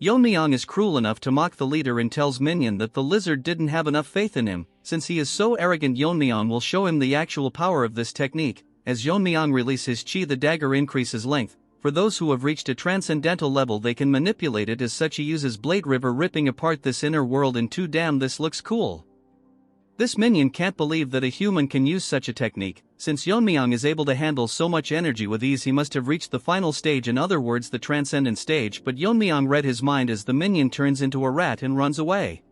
Yeon-myeong is cruel enough to mock the leader and tells Minion that the lizard didn't have enough faith in him. Since he is so arrogant, Yeon-myeong will show him the actual power of this technique. As Yeon-myeong releases his chi, the dagger increases length. For those who have reached a transcendental level, they can manipulate it. As such, he uses Blade River, ripping apart this inner world in two. Damn, this looks cool. This minion can't believe that a human can use such a technique. Since Yeon-myeong is able to handle so much energy with ease, he must have reached the final stage, in other words the transcendent stage, but Yeon-myeong read his mind as the minion turns into a rat and runs away.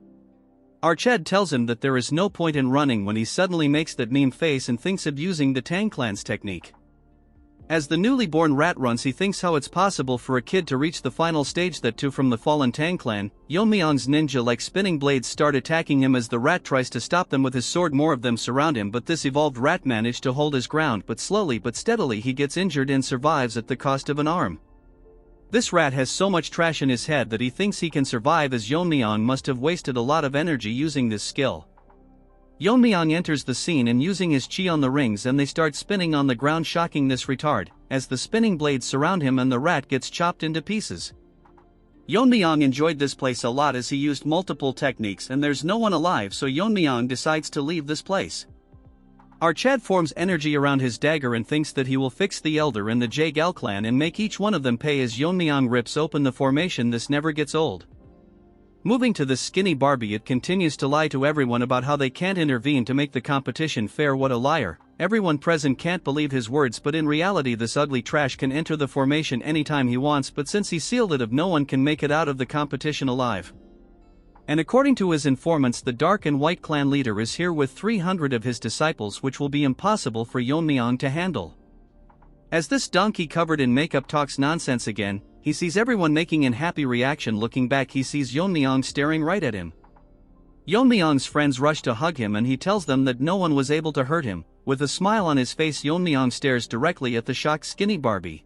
Arched tells him that there is no point in running when he suddenly makes that meme face and thinks of using the Tang clan's technique. As the newly born rat runs, he thinks how it's possible for a kid to reach the final stage, that too from the fallen Tang clan. Yeon-myeong's ninja-like spinning blades start attacking him as the rat tries to stop them with his sword. More of them surround him, but this evolved rat managed to hold his ground, but slowly but steadily he gets injured and survives at the cost of an arm. This rat has so much trash in his head that he thinks he can survive, as Yeon-myeong must have wasted a lot of energy using this skill. Yeon-myeong enters the scene and using his chi on the rings, and they start spinning on the ground, shocking this retard, as the spinning blades surround him and the rat gets chopped into pieces. Yeon-myeong enjoyed this place a lot as he used multiple techniques and there's no one alive, so Yeon-myeong decides to leave this place. Arched forms energy around his dagger and thinks that he will fix the Elder and the Jae-gal clan and make each one of them pay. As Yeon-myeong rips open the formation, this never gets old. Moving to this skinny Barbie, it continues to lie to everyone about how they can't intervene to make the competition fair. What a liar. Everyone present can't believe his words, but in reality this ugly trash can enter the formation anytime he wants, but since he sealed it, no one can make it out of the competition alive. And according to his informants, the Dark and White clan leader is here with 300 of his disciples, which will be impossible for Yeon-myeong to handle. As this donkey covered in makeup talks nonsense again, he sees everyone making an happy reaction. Looking back, he sees Yeon-myeong staring right at him. Yeon-myeong's friends rush to hug him and he tells them that no one was able to hurt him. With a smile on his face, Yeon-myeong stares directly at the shocked skinny Barbie.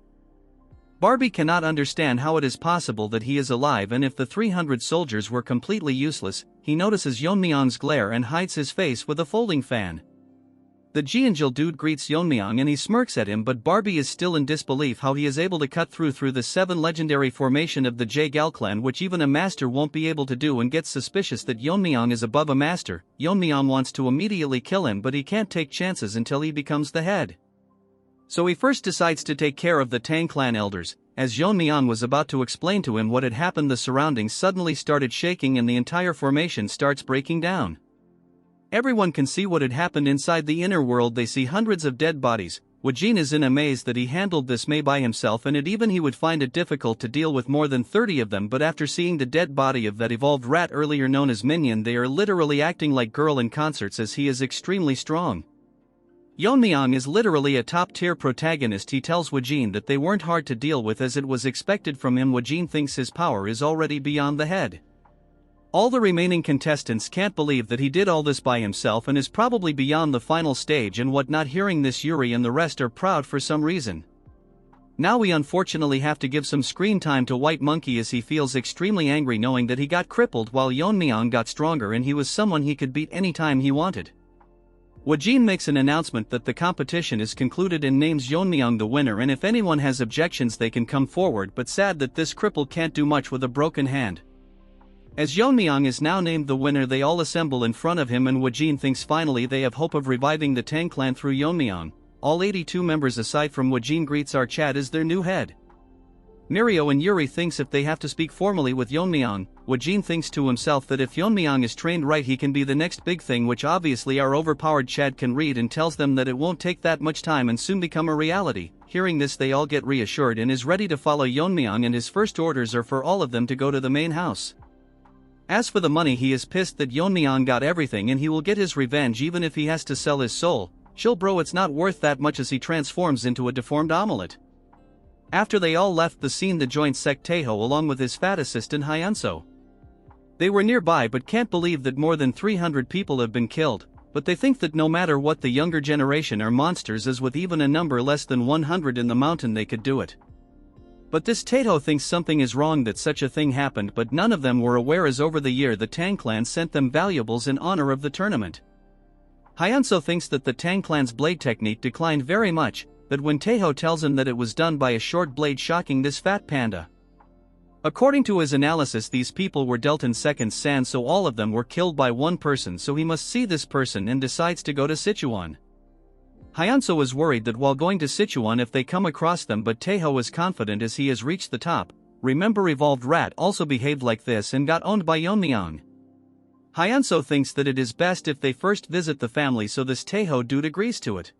Barbie cannot understand how it is possible that he is alive, and if the 300 soldiers were completely useless, he notices Yeon-myeong's glare and hides his face with a folding fan. The Jeonjil dude greets Yeon-myeong and he smirks at him, but Barbie is still in disbelief how he is able to cut through the 7 legendary formation of the Jae-gal clan, which even a master won't be able to do, and gets suspicious that Yeon-myeong is above a master. Yeon-myeong wants to immediately kill him, but he can't take chances until he becomes the head. So he first decides to take care of the Tang clan elders. As Yeon-myeong was about to explain to him what had happened, the surroundings suddenly started shaking and the entire formation starts breaking down. Everyone can see what had happened inside the inner world. They see hundreds of dead bodies. Wajin is in amaze that he handled this May by himself, and he would find it difficult to deal with more than 30 of them, but after seeing the dead body of that evolved rat earlier known as Minion, they are literally acting like girl in concerts as he is extremely strong. Yeon-myeong is literally a top-tier protagonist. He tells Woo-jin that they weren't hard to deal with as it was expected from him. Woo-jin thinks his power is already beyond the head. All the remaining contestants can't believe that he did all this by himself and is probably beyond the final stage and whatnot. Hearing this, Yuri and the rest are proud for some reason. Now we unfortunately have to give some screen time to White Monkey as he feels extremely angry knowing that he got crippled while Yeon-myeong got stronger and he was someone he could beat anytime he wanted. Woo-jin makes an announcement that the competition is concluded and names Yeon-myeong the winner, and if anyone has objections they can come forward, but sad that this cripple can't do much with a broken hand. As Yeon-myeong is now named the winner, they all assemble in front of him and Woo-jin thinks finally they have hope of reviving the Tang clan through Yeon-myeong. All 82 members aside from Woo-jin greets our Chad as their new head. Mirio and Yuri thinks if they have to speak formally with Yeon-myeong, Woo-jin thinks to himself that if Yeon-myeong is trained right he can be the next big thing, which obviously our overpowered Chad can read, and tells them that it won't take that much time and soon become a reality. Hearing this they all get reassured and is ready to follow Yeon-myeong, and his first orders are for all of them to go to the main house. As for the money, he is pissed that Yeon-myeong got everything and he will get his revenge even if he has to sell his soul. Chill bro, it's not worth that much, as he transforms into a deformed omelet. After they all left the scene, the joint sect Taeho along with his fat assistant Hyunso. They were nearby but can't believe that more than 300 people have been killed, but they think that no matter what, the younger generation are monsters, as with even a number less than 100 in the mountain they could do it. But this Taeho thinks something is wrong that such a thing happened, but none of them were aware as over the year the Tang clan sent them valuables in honor of the tournament. Hyunso thinks that the Tang clan's blade technique declined very much, but when Taeho tells him that it was done by a short blade, shocking this fat panda. According to his analysis, these people were dealt in seconds sand, so all of them were killed by one person, so he must see this person and decides to go to Sichuan. Hyunso was worried that while going to Sichuan if they come across them, but Taeho is confident as he has reached the top. Remember, Evolved Rat also behaved like this and got owned by Yeon-myeong. Hyunso thinks that it is best if they first visit the family, so this Taeho dude agrees to it.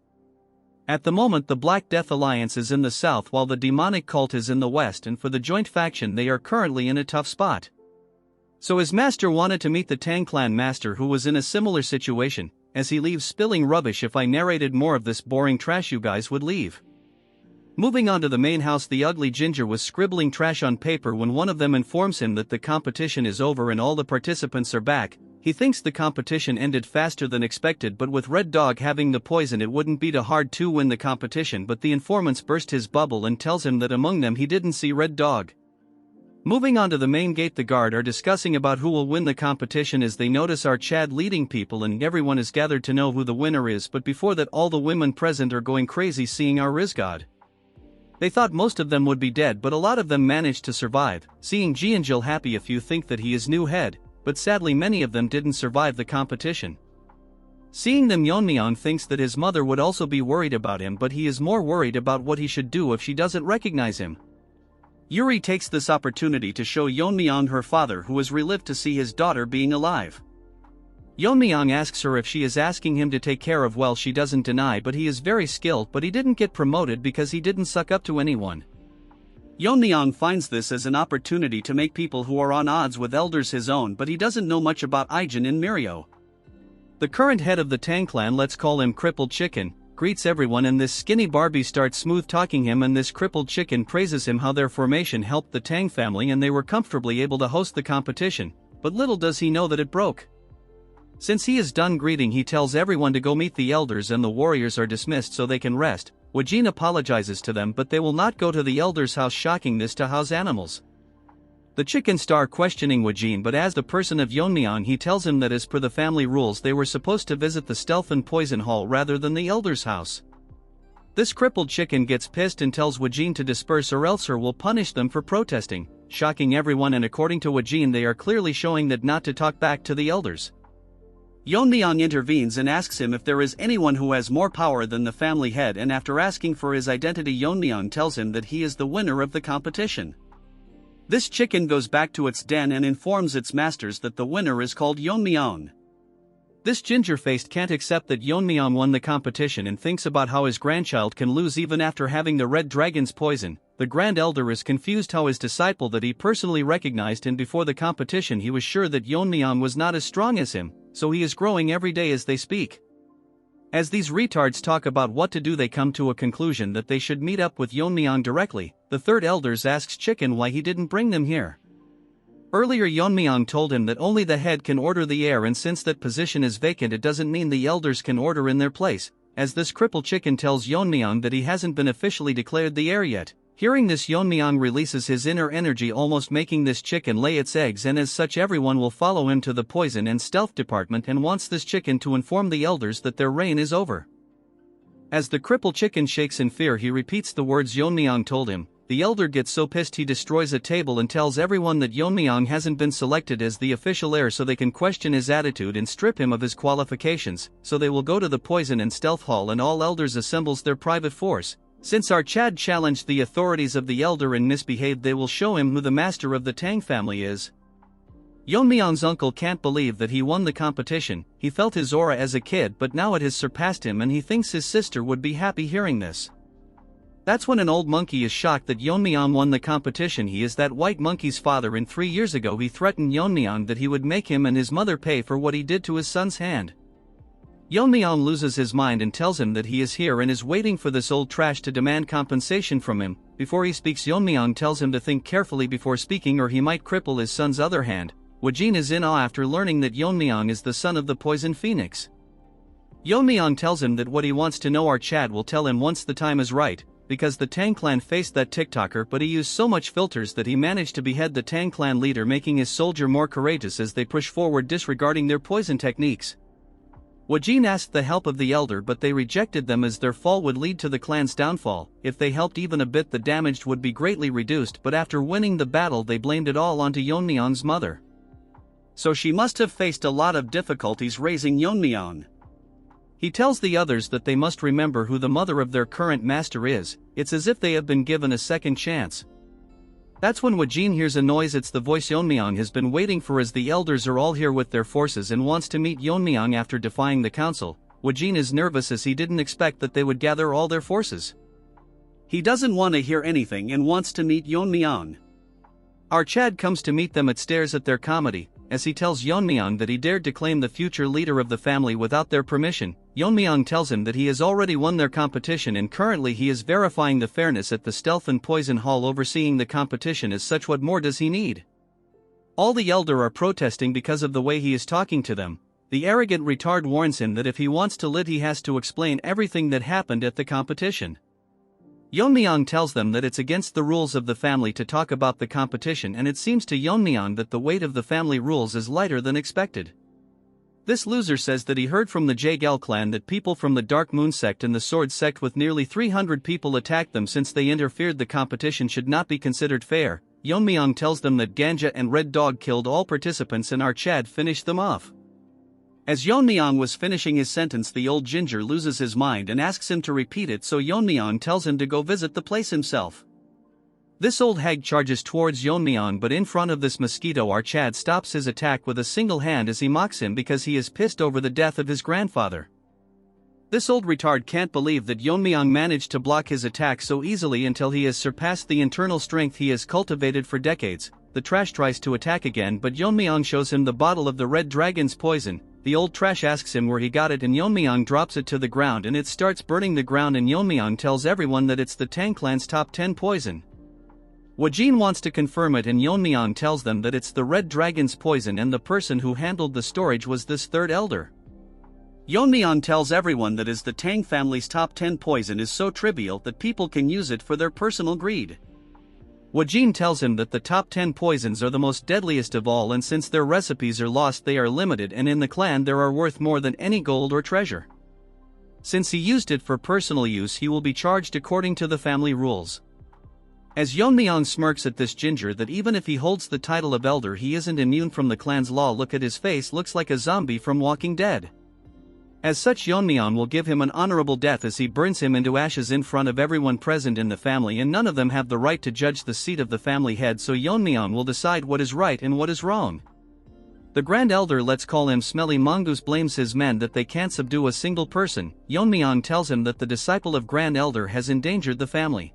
At the moment the Black Death Alliance is in the south while the demonic cult is in the west, and for the joint faction they are currently in a tough spot. So his master wanted to meet the Tang clan master, who was in a similar situation. As he leaves spilling rubbish, if I narrated more of this boring trash you guys would leave. Moving on to the main house, the ugly ginger was scribbling trash on paper when one of them informs him that the competition is over and all the participants are back. He thinks the competition ended faster than expected, but with Red Dog having the poison it wouldn't be too hard to win the competition, but the informants burst his bubble and tells him that among them he didn't see Red Dog. Moving on to the main gate, the guard are discussing about who will win the competition as they notice our Chad leading people, and everyone is gathered to know who the winner is, but before that all the women present are going crazy seeing our Rizgod. They thought most of them would be dead, but a lot of them managed to survive. Seeing Jeonjil happy, a few think that he is new head, but sadly many of them didn't survive the competition. Seeing them, Yeon-myeong thinks that his mother would also be worried about him, but he is more worried about what he should do if she doesn't recognize him. Yuri takes this opportunity to show Yeon-myeong her father, who is relieved to see his daughter being alive. Yeon-myeong asks her if she is asking him to take care of, well, she doesn't deny, but he is very skilled, but he didn't get promoted because he didn't suck up to anyone. Yeon-myeong finds this as an opportunity to make people who are on odds with elders his own, but he doesn't know much about Aijin and Mirio. The current head of the Tang clan, let's call him Crippled Chicken, greets everyone, and this skinny Barbie starts smooth talking him, and this Crippled Chicken praises him how their formation helped the Tang family and they were comfortably able to host the competition, but little does he know that it broke. Since he is done greeting, he tells everyone to go meet the elders and the warriors are dismissed so they can rest. Woo-jin apologizes to them, but they will not go to the elders' house, shocking this to house animals. The chicken star questioning Woo-jin, but as the person of Yeon-myeong he tells him that as per the family rules they were supposed to visit the stealth and poison hall rather than the elders' house. This crippled chicken gets pissed and tells Woo-jin to disperse or else her will punish them for protesting, shocking everyone, and according to Woo-jin they are clearly showing that not to talk back to the elders. Yeon-myeong intervenes and asks him if there is anyone who has more power than the family head, and after asking for his identity Yeon-myeong tells him that he is the winner of the competition. This chicken goes back to its den and informs its masters that the winner is called Yeon-myeong. This ginger-faced can't accept that Yeon-myeong won the competition and thinks about how his grandchild can lose even after having the red dragon's poison. The Grand Elder is confused how his disciple that he personally recognized and before the competition he was sure that Yeon-myeong was not as strong as him, so he is growing every day as they speak. As these retards talk about what to do, they come to a conclusion that they should meet up with Yeon-myeong directly. The third elders asks Chicken why he didn't bring them here. Earlier Yeon-myeong told him that only the head can order the heir, and since that position is vacant it doesn't mean the elders can order in their place, as this crippled Chicken tells Yeon-myeong that he hasn't been officially declared the heir yet. Hearing this, Yeon-myeong releases his inner energy, almost making this chicken lay its eggs, and as such everyone will follow him to the poison and stealth department and wants this chicken to inform the elders that their reign is over. As the crippled chicken shakes in fear, he repeats the words Yeon-myeong told him. The elder gets so pissed he destroys a table and tells everyone that Yeon-myeong hasn't been selected as the official heir, so they can question his attitude and strip him of his qualifications, so they will go to the poison and stealth hall, and all elders assembles their private force. Since our Chad challenged the authorities of the elder and misbehaved, they will show him who the master of the Tang family is. Yeon-myeong's uncle can't believe that he won the competition. He felt his aura as a kid, but now it has surpassed him, and he thinks his sister would be happy hearing this. That's when an old monkey is shocked that Yeon-myeong won the competition. He is that white monkey's father, and 3 years ago he threatened Yeon-myeong that he would make him and his mother pay for what he did to his son's hand. Yeon-myeong loses his mind and tells him that he is here and is waiting for this old trash to demand compensation from him. Before he speaks, Yeon-myeong tells him to think carefully before speaking or he might cripple his son's other hand. Wajin is in awe after learning that Yeon-myeong is the son of the poison phoenix. Yeon-myeong tells him that what he wants to know our Chad will tell him once the time is right, because the Tang clan faced that TikToker, but he used so much filters that he managed to behead the Tang clan leader, making his soldier more courageous as they push forward disregarding their poison techniques. Wajin asked the help of the elder, but they rejected them as their fall would lead to the clan's downfall. If they helped even a bit, the damage would be greatly reduced, but after winning the battle they blamed it all onto Yeon-myeong's mother. So she must have faced a lot of difficulties raising Yeon-myeong. He tells the others that they must remember who the mother of their current master is. It's as if they have been given a second chance. That's when Wajin hears a noise. It's the voice Yeon-myeong has been waiting for, as the elders are all here with their forces and wants to meet Yeon-myeong after defying the council. Wajin is nervous as he didn't expect that they would gather all their forces. He doesn't want to hear anything and wants to meet Yeon-myeong. Our Chad comes to meet them at stairs at their comedy, as he tells Yeon-myeong that he dared to claim the future leader of the family without their permission. Yeon-myeong tells him that he has already won their competition and currently he is verifying the fairness at the stealth and poison hall, overseeing the competition. As such, what more does he need? All the elder are protesting because of the way he is talking to them. The arrogant retard warns him that if he wants to lead he has to explain everything that happened at the competition. Yeon-myeong tells them that it's against the rules of the family to talk about the competition, and it seems to Yeon-myeong that the weight of the family rules is lighter than expected. This loser says that he heard from the Jaegel clan that people from the Dark Moon sect and the Sword sect with nearly 300 people attacked them since they interfered. The competition should not be considered fair. Yeon-myeong tells them that Ganja and Red Dog killed all participants and our Chad finished them off. As Yeon-myeong was finishing his sentence, the old ginger loses his mind and asks him to repeat it, so Yeon-myeong tells him to go visit the place himself. This old hag charges towards Yeon-myeong, but in front of this mosquito our Chad stops his attack with a single hand as he mocks him because he is pissed over the death of his grandfather. This old retard can't believe that Yeon-myeong managed to block his attack so easily until he has surpassed the internal strength he has cultivated for decades. The trash tries to attack again, but Yeon-myeong shows him the bottle of the red dragon's poison. The old trash asks him where he got it and Yeon-myeong drops it to the ground and it starts burning the ground, and Yeon-myeong tells everyone that it's the Tang clan's top 10 poison. Wajin wants to confirm it and Yeon-myeong tells them that it's the red dragon's poison and the person who handled the storage was this third elder. Yeon-myeong tells everyone that is the Tang family's top 10 poison is so trivial that people can use it for their personal greed. Wajin tells him that the top 10 poisons are the most deadliest of all, and since their recipes are lost they are limited, and in the clan there are worth more than any gold or treasure. Since he used it for personal use he will be charged according to the family rules. As Yeon-myeong smirks at this ginger that even if he holds the title of elder he isn't immune from the clan's law. Look at his face, looks like a zombie from Walking Dead. As such, Yeon-myeong will give him an honorable death as he burns him into ashes in front of everyone present in the family, and none of them have the right to judge the seat of the family head, so Yeon-myeong will decide what is right and what is wrong. The Grand Elder, let's call him Smelly Mongoose, blames his men that they can't subdue a single person. Yeon-myeong tells him that the disciple of Grand Elder has endangered the family.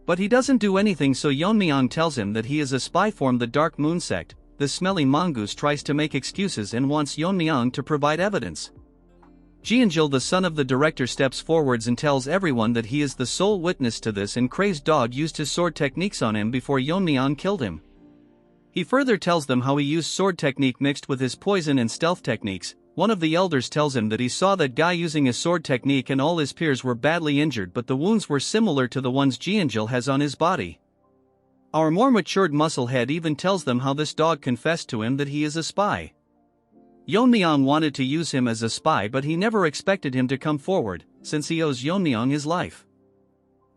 But he doesn't do anything, so Yeon-myeong tells him that he is a spy from the Dark Moon sect. The Smelly Mongoose tries to make excuses and wants Yeon-myeong to provide evidence. Jianjil, the son of the director, steps forwards and tells everyone that he is the sole witness to this, and Crazed Dog used his sword techniques on him before Yeon-myeong killed him. He further tells them how he used sword technique mixed with his poison and stealth techniques. One of the elders tells him that he saw that guy using his sword technique and all his peers were badly injured, but the wounds were similar to the ones Jianjil has on his body. Our more matured musclehead even tells them how this dog confessed to him that he is a spy. Yeon-myeong wanted to use him as a spy, but he never expected him to come forward, since he owes Yeon-myeong his life.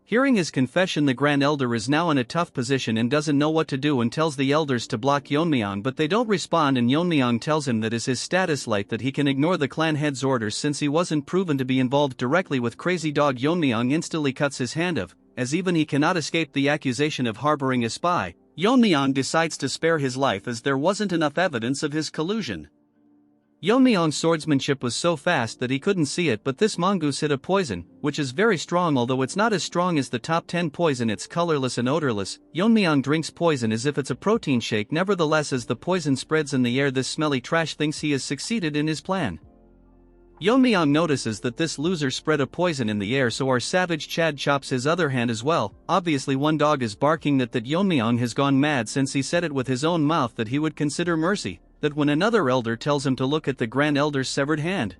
Hearing his confession, the Grand Elder is now in a tough position and doesn't know what to do, and tells the elders to block Yeon-myeong, but they don't respond, and Yeon-myeong tells him that is his status light, that he can ignore the clan head's orders since he wasn't proven to be involved directly with Crazy Dog. Yeon-myeong instantly cuts his hand off, as even he cannot escape the accusation of harboring a spy. Yeon-myeong decides to spare his life as there wasn't enough evidence of his collusion. Yeon-myeong's swordsmanship was so fast that he couldn't see it, but this mongoose hit a poison, which is very strong, although it's not as strong as the top 10 poison. It's colorless and odorless. Yeon-myeong drinks poison as if it's a protein shake. Nevertheless, as the poison spreads in the air, this smelly trash thinks he has succeeded in his plan. Yeon-myeong notices that this loser spread a poison in the air, so our savage Chad chops his other hand as well. Obviously one dog is barking that Yeon-myeong has gone mad, since he said it with his own mouth that he would consider mercy. That when another elder tells him to look at the Grand Elder's severed hand.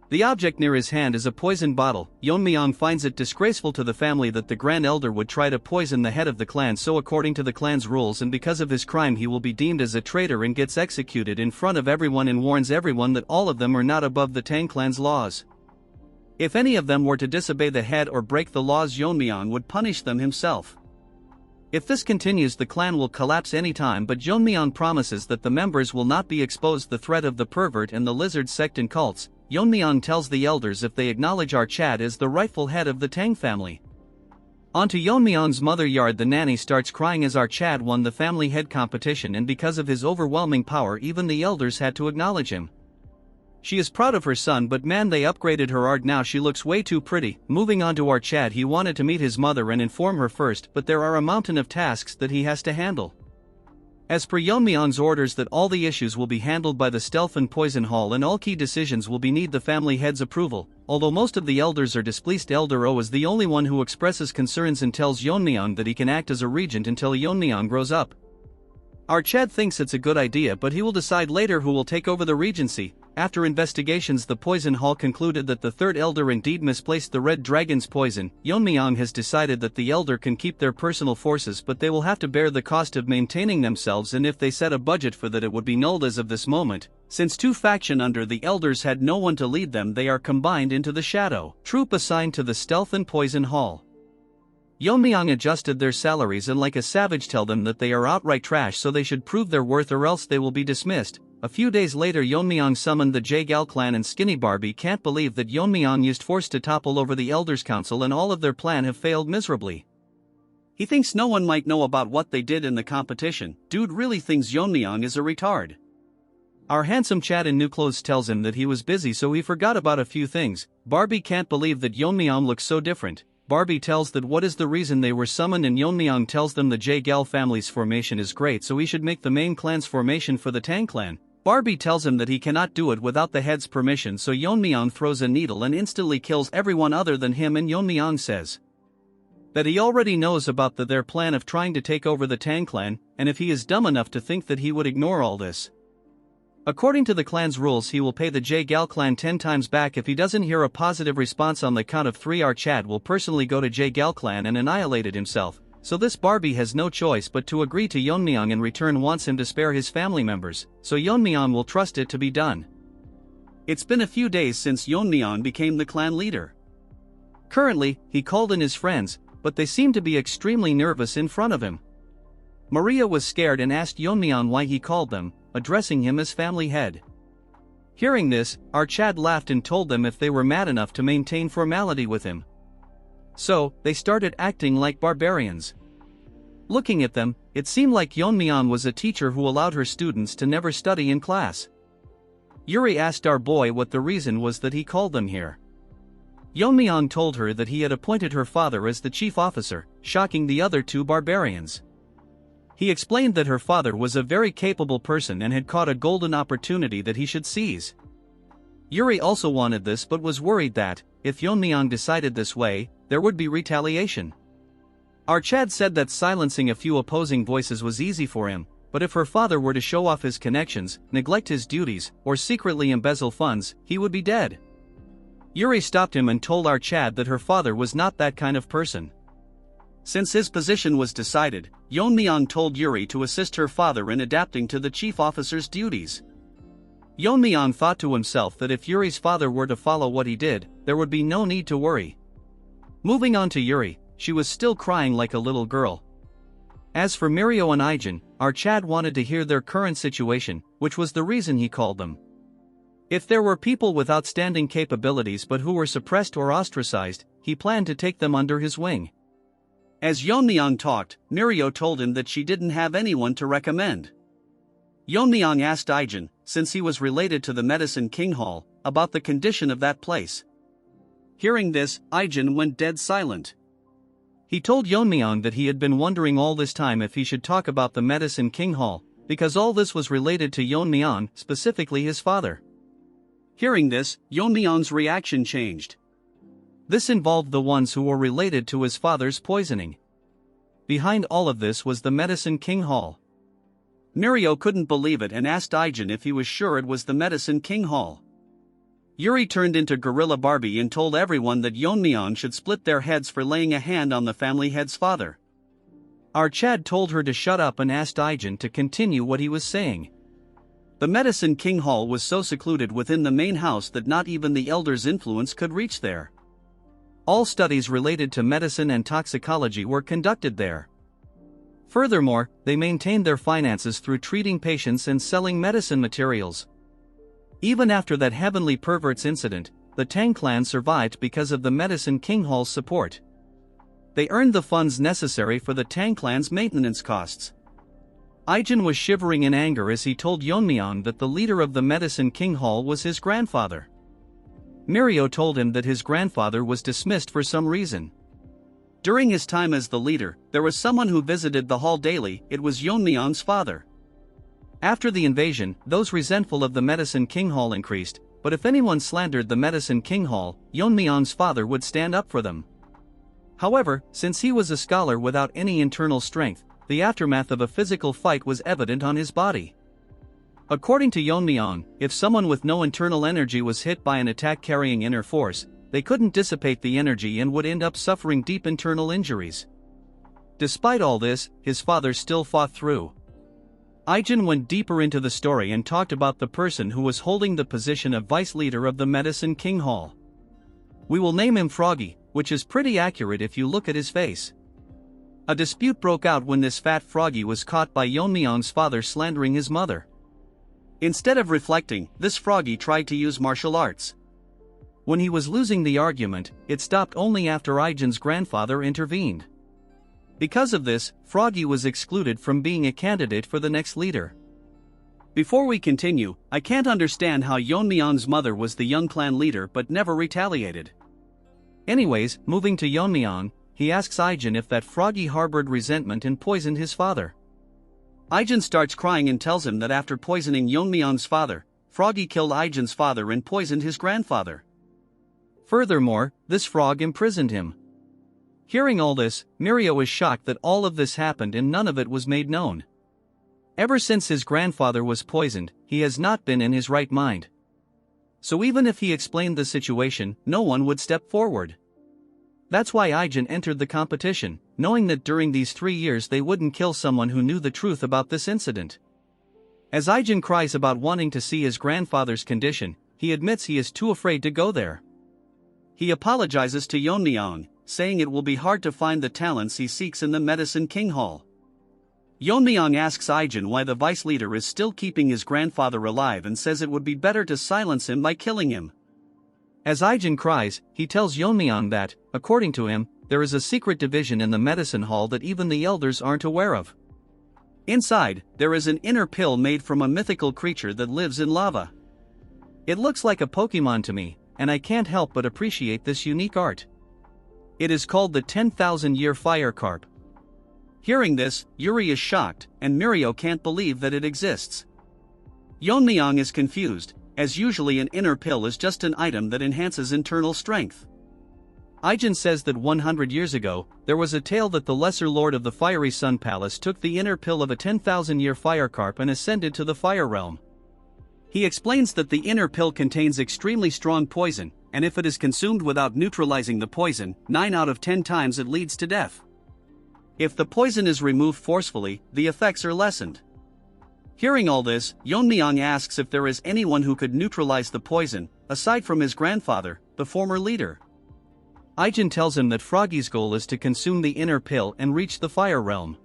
The object near his hand is a poison bottle. Yeon-myeong finds it disgraceful to the family that the Grand Elder would try to poison the head of the clan, so according to the clan's rules and because of his crime he will be deemed as a traitor and gets executed in front of everyone, and warns everyone that all of them are not above the Tang clan's laws. If any of them were to disobey the head or break the laws, Yeon-myeong would punish them himself. If this continues, the clan will collapse anytime, but Yeon-myeong promises that the members will not be exposed to the threat of the pervert and the lizard sect and cults. Yeon-myeong tells the elders if they acknowledge our Chad as the rightful head of the Tang family. Onto Yeon-myeong's mother yard, the nanny starts crying as our Chad won the family head competition, and because of his overwhelming power even the elders had to acknowledge him. She is proud of her son, but man, they upgraded her art, now she looks way too pretty. Moving on to our Chad, he wanted to meet his mother and inform her first, but there are a mountain of tasks that he has to handle. As per Yeon-myeong's orders that all the issues will be handled by the Stealth and Poison Hall, and all key decisions will need the family head's approval. Although most of the elders are displeased, Elder O is the only one who expresses concerns and tells Yeon-myeong that he can act as a regent until Yeon-myeong grows up. Our Chad thinks it's a good idea, but he will decide later who will take over the regency. After investigations, the Poison Hall concluded that the third elder indeed misplaced the Red Dragon's poison. Yeon-myeong has decided that the elder can keep their personal forces, but they will have to bear the cost of maintaining themselves, and if they set a budget for that it would be nulled as of this moment. Since two factions under the elders had no one to lead them, they are combined into the Shadow Troop assigned to the Stealth and Poison Hall. Yeon-myeong adjusted their salaries and like a savage tell them that they are outright trash, so they should prove their worth or else they will be dismissed. A few days later, Yeon-myeong summoned the Jaegal clan, and Skinny Barbie can't believe that Yeon-myeong used force to topple over the Elders' Council and all of their plan have failed miserably. He thinks no one might know about what they did in the competition. Dude really thinks Yeon-myeong is a retard. Our handsome Chad in new clothes tells him that he was busy so he forgot about a few things. Barbie can't believe that Yeon-myeong looks so different. Barbie tells that what is the reason they were summoned, and Yeon-myeong tells them the Jaegal family's formation is great, so he should make the main clan's formation for the Tang clan. Barbie tells him that he cannot do it without the head's permission, so Yeon-myeong throws a needle and instantly kills everyone other than him, and Yeon-myeong says that he already knows about their plan of trying to take over the Tang clan, and if he is dumb enough to think that he would ignore all this. According to the clan's rules, he will pay the Jaegal clan 10 times back if he doesn't hear a positive response on the count of 3. Our Chad will personally go to Jaegal clan and annihilate it himself, so this Barbie has no choice but to agree to Yeon-myeong. In return wants him to spare his family members, so Yeon-myeong will trust it to be done. It's been a few days since Yeon-myeong became the clan leader. Currently, he called in his friends, but they seem to be extremely nervous in front of him. Maria was scared and asked Yeon-myeong why he called them, addressing him as family head. Hearing this, our Chad laughed and told them if they were mad enough to maintain formality with him. So, they started acting like barbarians. Looking at them, it seemed like Yeon-myeong was a teacher who allowed her students to never study in class. Yuri asked our boy what the reason was that he called them here. Yeon-myeong told her that he had appointed her father as the chief officer, shocking the other two barbarians. He explained that her father was a very capable person and had caught a golden opportunity that he should seize. Yuri also wanted this but was worried that, if Yeon-myeong decided this way, there would be retaliation. Archad said that silencing a few opposing voices was easy for him, but if her father were to show off his connections, neglect his duties, or secretly embezzle funds, he would be dead. Yuri stopped him and told Archad that her father was not that kind of person. Since his position was decided, Yeon-myeong told Yuri to assist her father in adapting to the chief officer's duties. Yeon-myeong thought to himself that if Yuri's father were to follow what he did, there would be no need to worry. Moving on to Yuri, she was still crying like a little girl. As for Mirio and Ijin, Archad wanted to hear their current situation, which was the reason he called them. If there were people with outstanding capabilities but who were suppressed or ostracized, he planned to take them under his wing. As Yeon-myeong talked, Mirio told him that she didn't have anyone to recommend. Yeon-myeong asked Ijin, since he was related to the Medicine King Hall, about the condition of that place. Hearing this, Ijin went dead silent. He told Yeon-myeong that he had been wondering all this time if he should talk about the Medicine King Hall, because all this was related to Yeon-myeong, specifically his father. Hearing this, Yeon-myeong's reaction changed. This involved the ones who were related to his father's poisoning. Behind all of this was the Medicine King Hall. Mirio couldn't believe it and asked Ijin if he was sure it was the Medicine King Hall. Yuri turned into Gorilla Barbie and told everyone that Yeon-myeong should split their heads for laying a hand on the family head's father. Archad told her to shut up and asked Ijin to continue what he was saying. The Medicine King Hall was so secluded within the main house that not even the elders' influence could reach there. All studies related to medicine and toxicology were conducted there. Furthermore, they maintained their finances through treating patients and selling medicine materials. Even after that heavenly perverts incident, the Tang clan survived because of the Medicine King Hall's support. They earned the funds necessary for the Tang clan's maintenance costs. Ijin was shivering in anger as he told Yeon-myeong that the leader of the Medicine King Hall was his grandfather. Mirio told him that his grandfather was dismissed for some reason. During his time as the leader, there was someone who visited the hall daily. It was Yeon-myeong's father. After the invasion, those resentful of the Medicine King Hall increased, but if anyone slandered the Medicine King Hall, Yeon-myeong's father would stand up for them. However, since he was a scholar without any internal strength, the aftermath of a physical fight was evident on his body. According to Yeon-myeong, if someone with no internal energy was hit by an attack carrying inner force, they couldn't dissipate the energy and would end up suffering deep internal injuries. Despite all this, his father still fought through. Ijin went deeper into the story and talked about the person who was holding the position of vice leader of the Medicine King Hall. We will name him Froggy, which is pretty accurate if you look at his face. A dispute broke out when this fat Froggy was caught by Yeon-myeong's father slandering his mother. Instead of reflecting, this Froggy tried to use martial arts. When he was losing the argument, it stopped only after Ijin's grandfather intervened. Because of this, Froggy was excluded from being a candidate for the next leader. Before we continue, I can't understand how Yeon-myeong's mother was the young clan leader but never retaliated. Anyways, moving to Yeon-myeong, he asks Ijin if that Froggy harbored resentment and poisoned his father. Ijin starts crying and tells him that after poisoning Yeon-myeong's father, Froggy killed Ijin's father and poisoned his grandfather. Furthermore, this frog imprisoned him. Hearing all this, Mirio is shocked that all of this happened and none of it was made known. Ever since his grandfather was poisoned, he has not been in his right mind. So even if he explained the situation, no one would step forward. That's why Ijin entered the competition, knowing that during these 3 years they wouldn't kill someone who knew the truth about this incident. As Ijin cries about wanting to see his grandfather's condition, he admits he is too afraid to go there. He apologizes to Yeon-myeong, saying it will be hard to find the talents he seeks in the Medicine King Hall. Yeon-myeong asks Ijin why the vice leader is still keeping his grandfather alive and says it would be better to silence him by killing him. As Ijin cries, he tells Yeon-myeong that, according to him, there is a secret division in the medicine hall that even the elders aren't aware of. Inside, there is an inner pill made from a mythical creature that lives in lava. It looks like a Pokemon to me, and I can't help but appreciate this unique art. It is called the 10,000-year fire carp. Hearing this, Yuri is shocked, and Mirio can't believe that it exists. Yeon-myeong is confused, as usually an inner pill is just an item that enhances internal strength. Aijin says that 100 years ago, there was a tale that the lesser lord of the fiery sun palace took the inner pill of a 10,000-year fire carp and ascended to the fire realm. He explains that the inner pill contains extremely strong poison, and if it is consumed without neutralizing the poison, 9 out of 10 times it leads to death. If the poison is removed forcefully, the effects are lessened. Hearing all this, Yeon-myeong asks if there is anyone who could neutralize the poison, aside from his grandfather, the former leader. Aijin tells him that Froggy's goal is to consume the inner pill and reach the fire realm.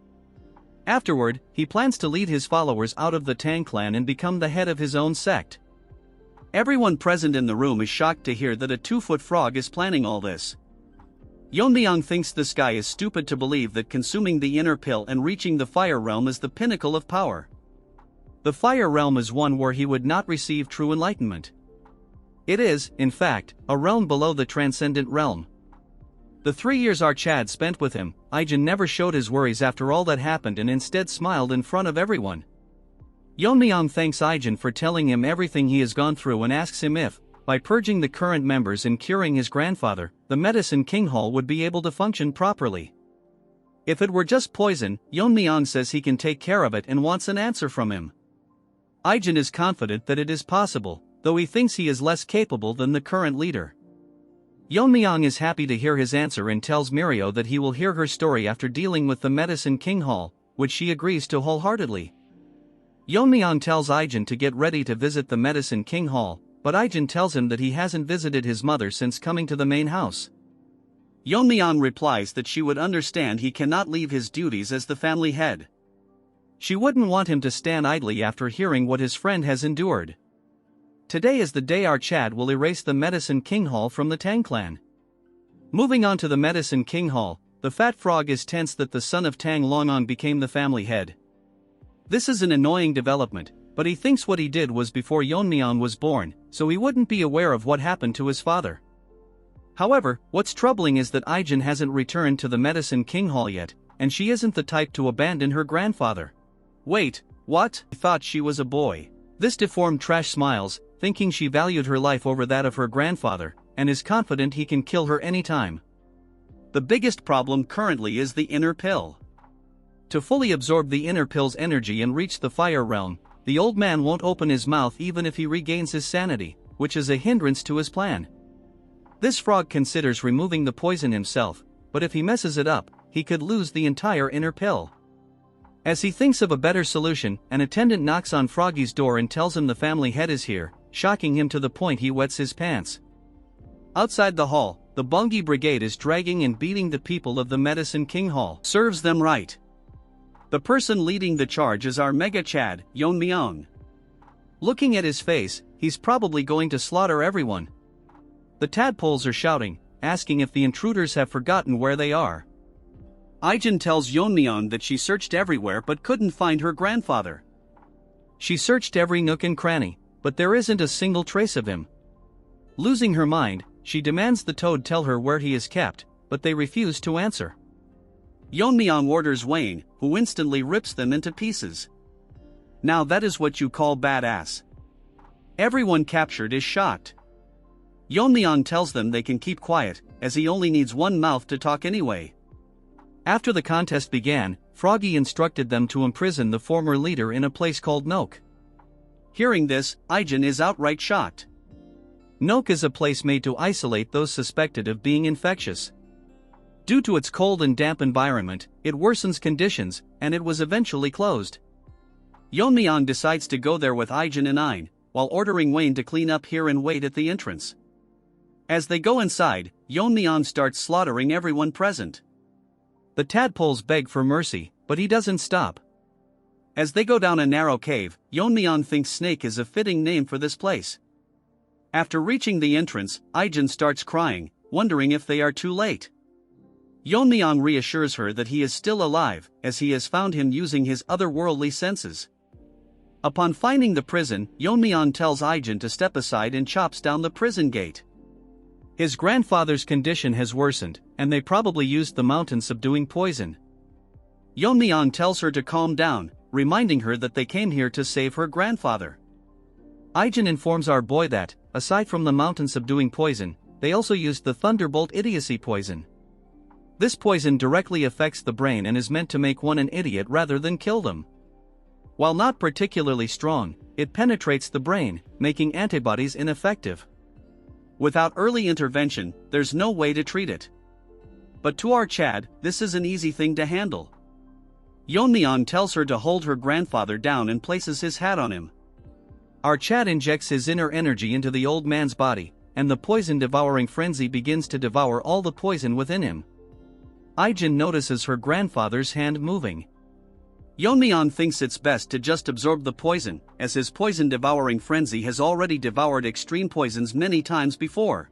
Afterward, he plans to lead his followers out of the Tang clan and become the head of his own sect. Everyone present in the room is shocked to hear that a 2-foot frog is planning all this. Yeon-myeong thinks this guy is stupid to believe that consuming the inner pill and reaching the fire realm is the pinnacle of power. The fire realm is one where he would not receive true enlightenment. It is, in fact, a realm below the transcendent realm. The 3 years Archad spent with him, Aijin never showed his worries after all that happened and instead smiled in front of everyone. Yeon-myeong thanks Aijin for telling him everything he has gone through and asks him if, by purging the current members and curing his grandfather, the Medicine King Hall would be able to function properly. If it were just poison, Yeon-myeong says he can take care of it and wants an answer from him. Aijin is confident that it is possible, though he thinks he is less capable than the current leader. Yeon-myeong is happy to hear his answer and tells Mirio that he will hear her story after dealing with the Medicine King Hall, which she agrees to wholeheartedly. Yeon-myeong tells Aijin to get ready to visit the Medicine King Hall, but Aijin tells him that he hasn't visited his mother since coming to the main house. Yeon-myeong replies that she would understand he cannot leave his duties as the family head. She wouldn't want him to stand idly after hearing what his friend has endured. Today is the day Archad will erase the Medicine King Hall from the Tang clan. Moving on to the Medicine King Hall, the fat frog is tense that the son of Tang Yeon-myeong became the family head. This is an annoying development, but he thinks what he did was before Yeon-myeong was born, so he wouldn't be aware of what happened to his father. However, what's troubling is that Aijin hasn't returned to the Medicine King Hall yet, and she isn't the type to abandon her grandfather. Wait, what? I thought she was a boy. This deformed trash smiles, thinking she valued her life over that of her grandfather, and is confident he can kill her anytime. The biggest problem currently is the inner pill. To fully absorb the inner pill's energy and reach the fire realm, the old man won't open his mouth even if he regains his sanity, which is a hindrance to his plan. This frog considers removing the poison himself, but if he messes it up, he could lose the entire inner pill. As he thinks of a better solution, an attendant knocks on Froggy's door and tells him the family head is here, shocking him to the point he wets his pants. Outside the hall, the Bungi Brigade is dragging and beating the people of the Medicine King Hall. Serves them right. The person leading the charge is our mega Chad, Yeon-myeong. Looking at his face, he's probably going to slaughter everyone. The tadpoles are shouting, asking if the intruders have forgotten where they are. Aijin tells Yeon-myeong that she searched everywhere but couldn't find her grandfather. She searched every nook and cranny, but there isn't a single trace of him. Losing her mind, she demands the toad tell her where he is kept, but they refuse to answer. Yeon-myeong orders Wayne, who instantly rips them into pieces. Now that is what you call badass. Everyone captured is shocked. Yeon-myeong tells them they can keep quiet, as he only needs one mouth to talk anyway. After the contest began, Froggy instructed them to imprison the former leader in a place called Nook. Hearing this, Aijin is outright shocked. Nook is a place made to isolate those suspected of being infectious. Due to its cold and damp environment, it worsens conditions, and it was eventually closed. Yeon-myeong decides to go there with Aijin and Ain, while ordering Wayne to clean up here and wait at the entrance. As they go inside, Yeon-myeong starts slaughtering everyone present. The tadpoles beg for mercy, but he doesn't stop. As they go down a narrow cave, Yeon-myeong thinks Snake is a fitting name for this place. After reaching the entrance, Aijin starts crying, wondering if they are too late. Yeon-myeong reassures her that he is still alive, as he has found him using his otherworldly senses. Upon finding the prison, Yeon-myeong tells Aijin to step aside and chops down the prison gate. His grandfather's condition has worsened, and they probably used the mountain subduing poison. Yeon-myeong tells her to calm down, reminding her that they came here to save her grandfather. Aijin informs our boy that, aside from the mountain subduing poison, they also used the Thunderbolt idiocy poison. This poison directly affects the brain and is meant to make one an idiot rather than kill them. While not particularly strong, it penetrates the brain, making antibodies ineffective. Without early intervention, there's no way to treat it. But to our Chad, this is an easy thing to handle. Yeon-myeong tells her to hold her grandfather down and places his hat on him. Our Chad injects his inner energy into the old man's body, and the poison-devouring frenzy begins to devour all the poison within him. Aijin notices her grandfather's hand moving. Yeon-myeong thinks it's best to just absorb the poison, as his poison-devouring frenzy has already devoured extreme poisons many times before.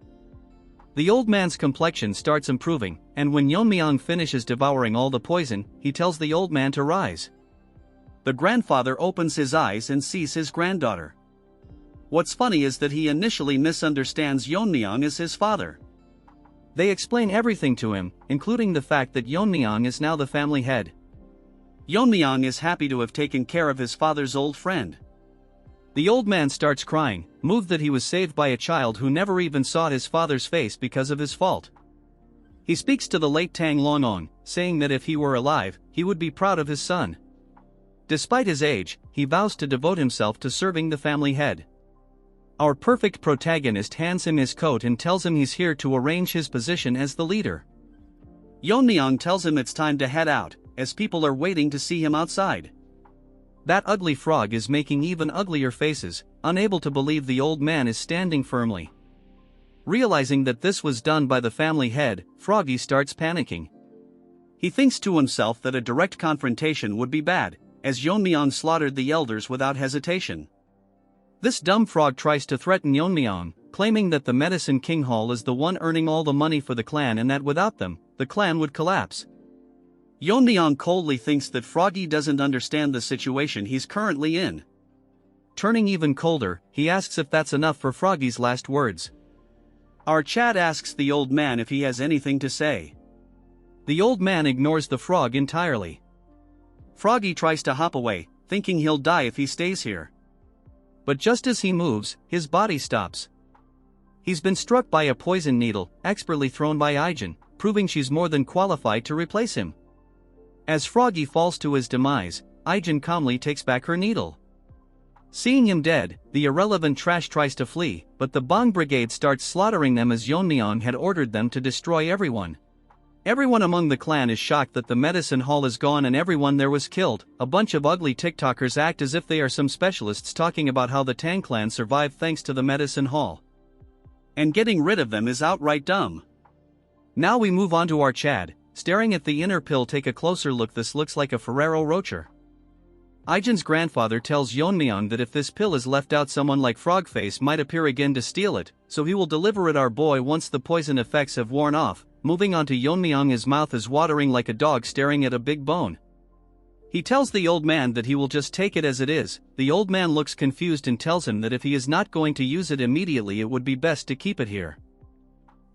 The old man's complexion starts improving, and when Yeon-myeong finishes devouring all the poison, he tells the old man to rise. The grandfather opens his eyes and sees his granddaughter. What's funny is that he initially misunderstands Yeon-myeong as his father. They explain everything to him, including the fact that Yeon-myeong is now the family head. Yeon-myeong is happy to have taken care of his father's old friend. The old man starts crying, moved that he was saved by a child who never even saw his father's face because of his fault. He speaks to the late Tang Yeon-myeong, saying that if he were alive, he would be proud of his son. Despite his age, he vows to devote himself to serving the family head. Our perfect protagonist hands him his coat and tells him he's here to arrange his position as the leader. Yeon-myeong tells him it's time to head out, as people are waiting to see him outside. That ugly frog is making even uglier faces, unable to believe the old man is standing firmly. Realizing that this was done by the family head, Froggy starts panicking. He thinks to himself that a direct confrontation would be bad, as Yeon-myeong slaughtered the elders without hesitation. This dumb frog tries to threaten Yeon-myeong, claiming that the Medicine King Hall is the one earning all the money for the clan and that without them, the clan would collapse. Yeon-myeong coldly thinks that Froggy doesn't understand the situation he's currently in. Turning even colder, he asks if that's enough for Froggy's last words. Our Chad asks the old man if he has anything to say. The old man ignores the frog entirely. Froggy tries to hop away, thinking he'll die if he stays here. But just as he moves, his body stops. He's been struck by a poison needle, expertly thrown by Aijin, proving she's more than qualified to replace him. As Froggy falls to his demise, Aijin calmly takes back her needle. Seeing him dead, the irrelevant trash tries to flee, but the Bong Brigade starts slaughtering them as Yeon-myeong had ordered them to destroy everyone. Everyone among the clan is shocked that the medicine hall is gone and everyone there was killed. A bunch of ugly TikTokers act as if they are some specialists talking about how the Tang clan survived thanks to the medicine hall. And getting rid of them is outright dumb. Now we move on to our Chad, staring at the inner pill. Take a closer look. This looks like a Ferrero Rocher. Aijin's grandfather tells Yeon-myeong that if this pill is left out, someone like Frogface might appear again to steal it, so he will deliver it our boy once the poison effects have worn off. Moving on to Yeon-myeong, his mouth is watering like a dog staring at a big bone. He tells the old man that he will just take it as it is. The old man looks confused and tells him that if he is not going to use it immediately, it would be best to keep it here.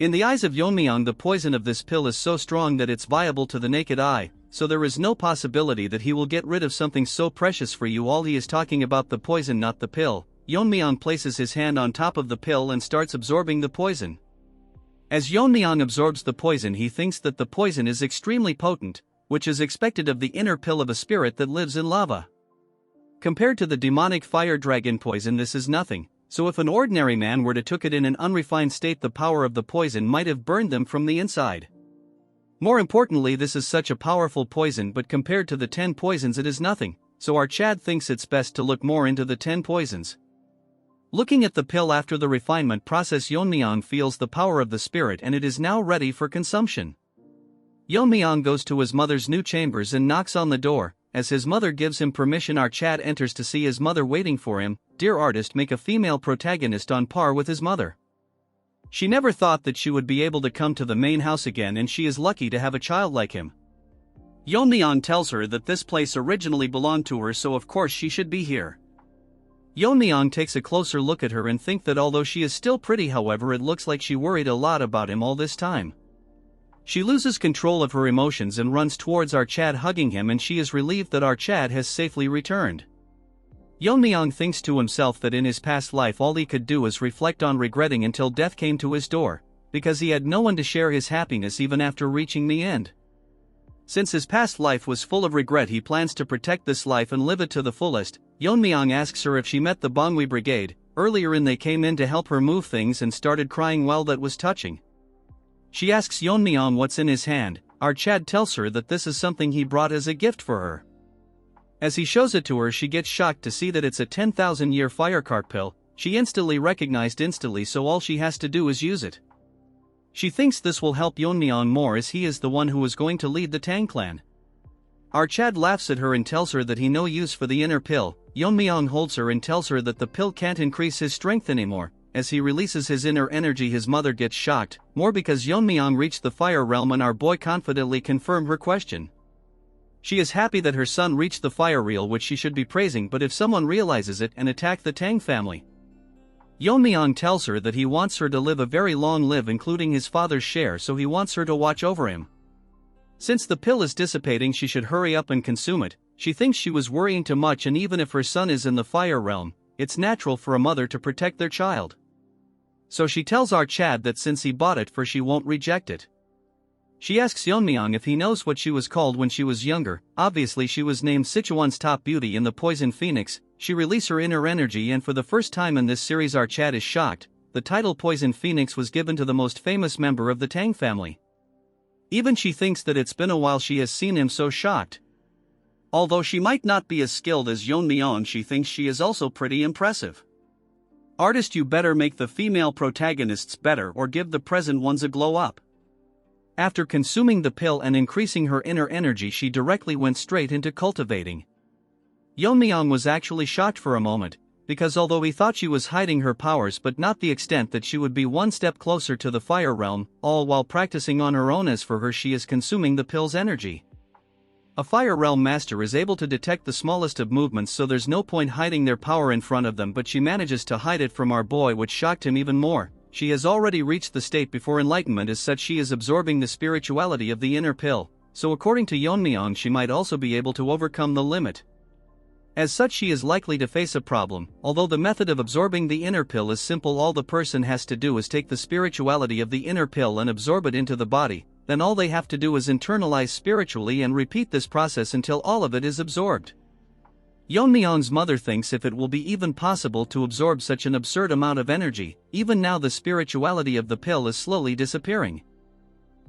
In the eyes of Yeon-myeong, the poison of this pill is so strong that it's viable to the naked eye, so there is no possibility that he will get rid of something so precious for you all. He is talking about the poison, not the pill. Yeon-myeong places his hand on top of the pill and starts absorbing the poison. As Yeon-myeong absorbs the poison, he thinks that the poison is extremely potent, which is expected of the inner pill of a spirit that lives in lava. Compared to the demonic fire dragon poison, this is nothing, so if an ordinary man were to took it in an unrefined state, the power of the poison might have burned them from the inside. More importantly, this is such a powerful poison, but compared to the 10 poisons it is nothing, so our Chad thinks it's best to look more into the 10 poisons. Looking at the pill after the refinement process, Yeon-myeong feels the power of the spirit and it is now ready for consumption. Yeon-myeong goes to his mother's new chambers and knocks on the door. As his mother gives him permission, our Chad enters to see his mother waiting for him. Dear artist, make a female protagonist on par with his mother. She never thought that she would be able to come to the main house again, and she is lucky to have a child like him. Yeon-myeong tells her that this place originally belonged to her, so of course she should be here. Yeon-myeong takes a closer look at her and thinks that although she is still pretty, however, it looks like she worried a lot about him all this time. She loses control of her emotions and runs towards our Chad, hugging him, and she is relieved that our Chad has safely returned. Yeon-myeong thinks to himself that in his past life all he could do is reflect on regretting until death came to his door, because he had no one to share his happiness even after reaching the end. Since his past life was full of regret, he plans to protect this life and live it to the fullest. Yeon-myeong asks her if she met the Bangwi Brigade. Earlier they came in to help her move things and started crying. Well, that was touching. She asks Yeon-myeong what's in his hand. Our Chad tells her that this is something he brought as a gift for her. As he shows it to her, she gets shocked to see that it's a 10,000-year firecart pill. She instantly recognized so all she has to do is use it. She thinks this will help Yeon-myeong more as he is the one who is going to lead the Tang clan. Our Chad laughs at her and tells her that he no use for the inner pill. Yeon-myeong holds her and tells her that the pill can't increase his strength anymore. As he releases his inner energy, his mother gets shocked, more because Yeon-myeong reached the fire realm and our boy confidently confirmed her question. She is happy that her son reached the fire realm, which she should be praising, but if someone realizes it and attack the Tang family. Yeon-myeong tells her that he wants her to live a very long life, including his father's share, so he wants her to watch over him. Since the pill is dissipating, she should hurry up and consume it. She thinks she was worrying too much, and even if her son is in the fire realm, it's natural for a mother to protect their child. So she tells our Chad that since he bought it for, she won't reject it. She asks Yeon-myeong if he knows what she was called when she was younger. Obviously she was named Sichuan's top beauty in the Poison Phoenix. She released her inner energy, and for the first time in this series our Chad is shocked. The title Poison Phoenix was given to the most famous member of the Tang family. Even she thinks that it's been a while she has seen him, so shocked. Although she might not be as skilled as Yeon-myeong, she thinks she is also pretty impressive. Artist, you better make the female protagonists better or give the present ones a glow up. After consuming the pill and increasing her inner energy, she directly went straight into cultivating. Yeon-myeong was actually shocked for a moment, because although he thought she was hiding her powers, but not the extent that she would be one step closer to the fire realm, all while practicing on her own. As for her, she is consuming the pill's energy. A fire realm master is able to detect the smallest of movements, so there's no point hiding their power in front of them, but she manages to hide it from our boy, which shocked him even more. She has already reached the state before enlightenment, as such she is absorbing the spirituality of the inner pill, so according to Yeon-myeong she might also be able to overcome the limit. As such she is likely to face a problem. Although the method of absorbing the inner pill is simple, all the person has to do is take the spirituality of the inner pill and absorb it into the body, then all they have to do is internalize spiritually and repeat this process until all of it is absorbed. Yeon-myeong's mother thinks if it will be even possible to absorb such an absurd amount of energy. Even now the spirituality of the pill is slowly disappearing.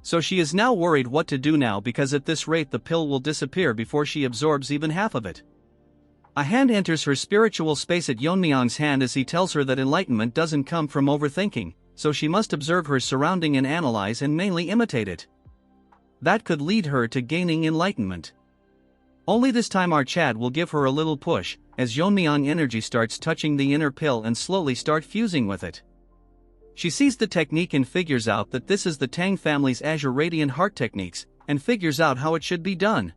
So she is now worried what to do now, because at this rate the pill will disappear before she absorbs even half of it. A hand enters her spiritual space at Yeon-myeong's hand as he tells her that enlightenment doesn't come from overthinking, so she must observe her surrounding and analyze and mainly imitate it. That could lead her to gaining enlightenment. Only this time our Chad will give her a little push, as Yeon-myeong energy starts touching the inner pill and slowly start fusing with it. She sees the technique and figures out that this is the Tang family's Azure Radiant Heart techniques, and figures out how it should be done.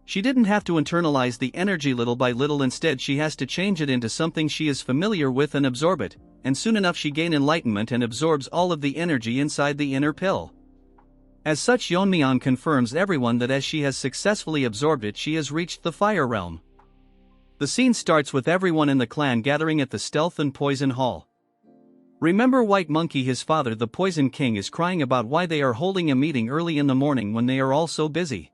She didn't have to internalize the energy little by little, instead she has to change it into something she is familiar with and absorb it, and soon enough she gains enlightenment and absorbs all of the energy inside the inner pill. As such Yeon-myeong confirms everyone that as she has successfully absorbed it, she has reached the fire realm. The scene starts with everyone in the clan gathering at the Stealth and Poison Hall. Remember White Monkey, his father the Poison King, is crying about why they are holding a meeting early in the morning when they are all so busy.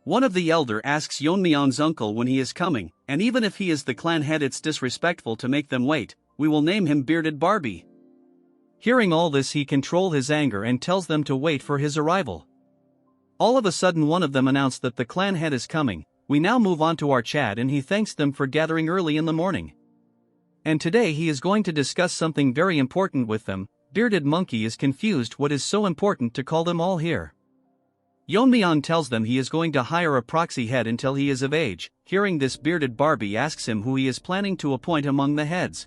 One of the elder asks Yeon-myeong's uncle when he is coming, and even if he is the clan head it's disrespectful to make them wait. We will name him Bearded Barbie. Hearing all this he controls his anger and tells them to wait for his arrival. All of a sudden one of them announced that the clan head is coming. We now move on to our Chad and he thanks them for gathering early in the morning. And today he is going to discuss something very important with them. Bearded Monkey is confused what is so important to call them all here. Yeon-myeong tells them he is going to hire a proxy head until he is of age. Hearing this, Bearded Barbie asks him who he is planning to appoint among the heads.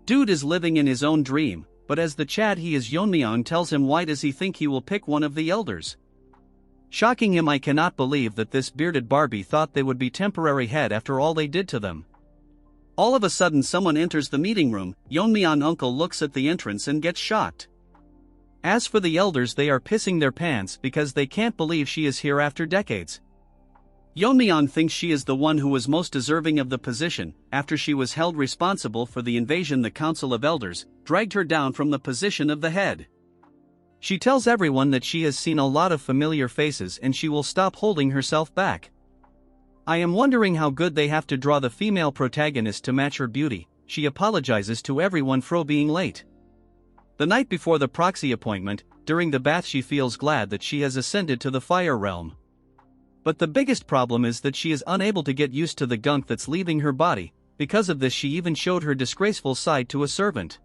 Dude is living in his own dream, but as the Chad he is, Yeon-myeong tells him why does he think he will pick one of the elders. Shocking him, I cannot believe that this Bearded Barbie thought they would be temporary head after all they did to them. All of a sudden someone enters the meeting room. Yeon-myeong uncle looks at the entrance and gets shocked. As for the elders, they are pissing their pants because they can't believe she is here after decades. Yeon-myeong thinks she is the one who was most deserving of the position. After she was held responsible for the invasion, the Council of Elders dragged her down from the position of the head. She tells everyone that she has seen a lot of familiar faces and she will stop holding herself back. I am wondering how good they have to draw the female protagonist to match her beauty. She apologizes to everyone for being late. The night before the proxy appointment, during the bath, she feels glad that she has ascended to the fire realm. But the biggest problem is that she is unable to get used to the gunk that's leaving her body. Because of this, she even showed her disgraceful side to a servant.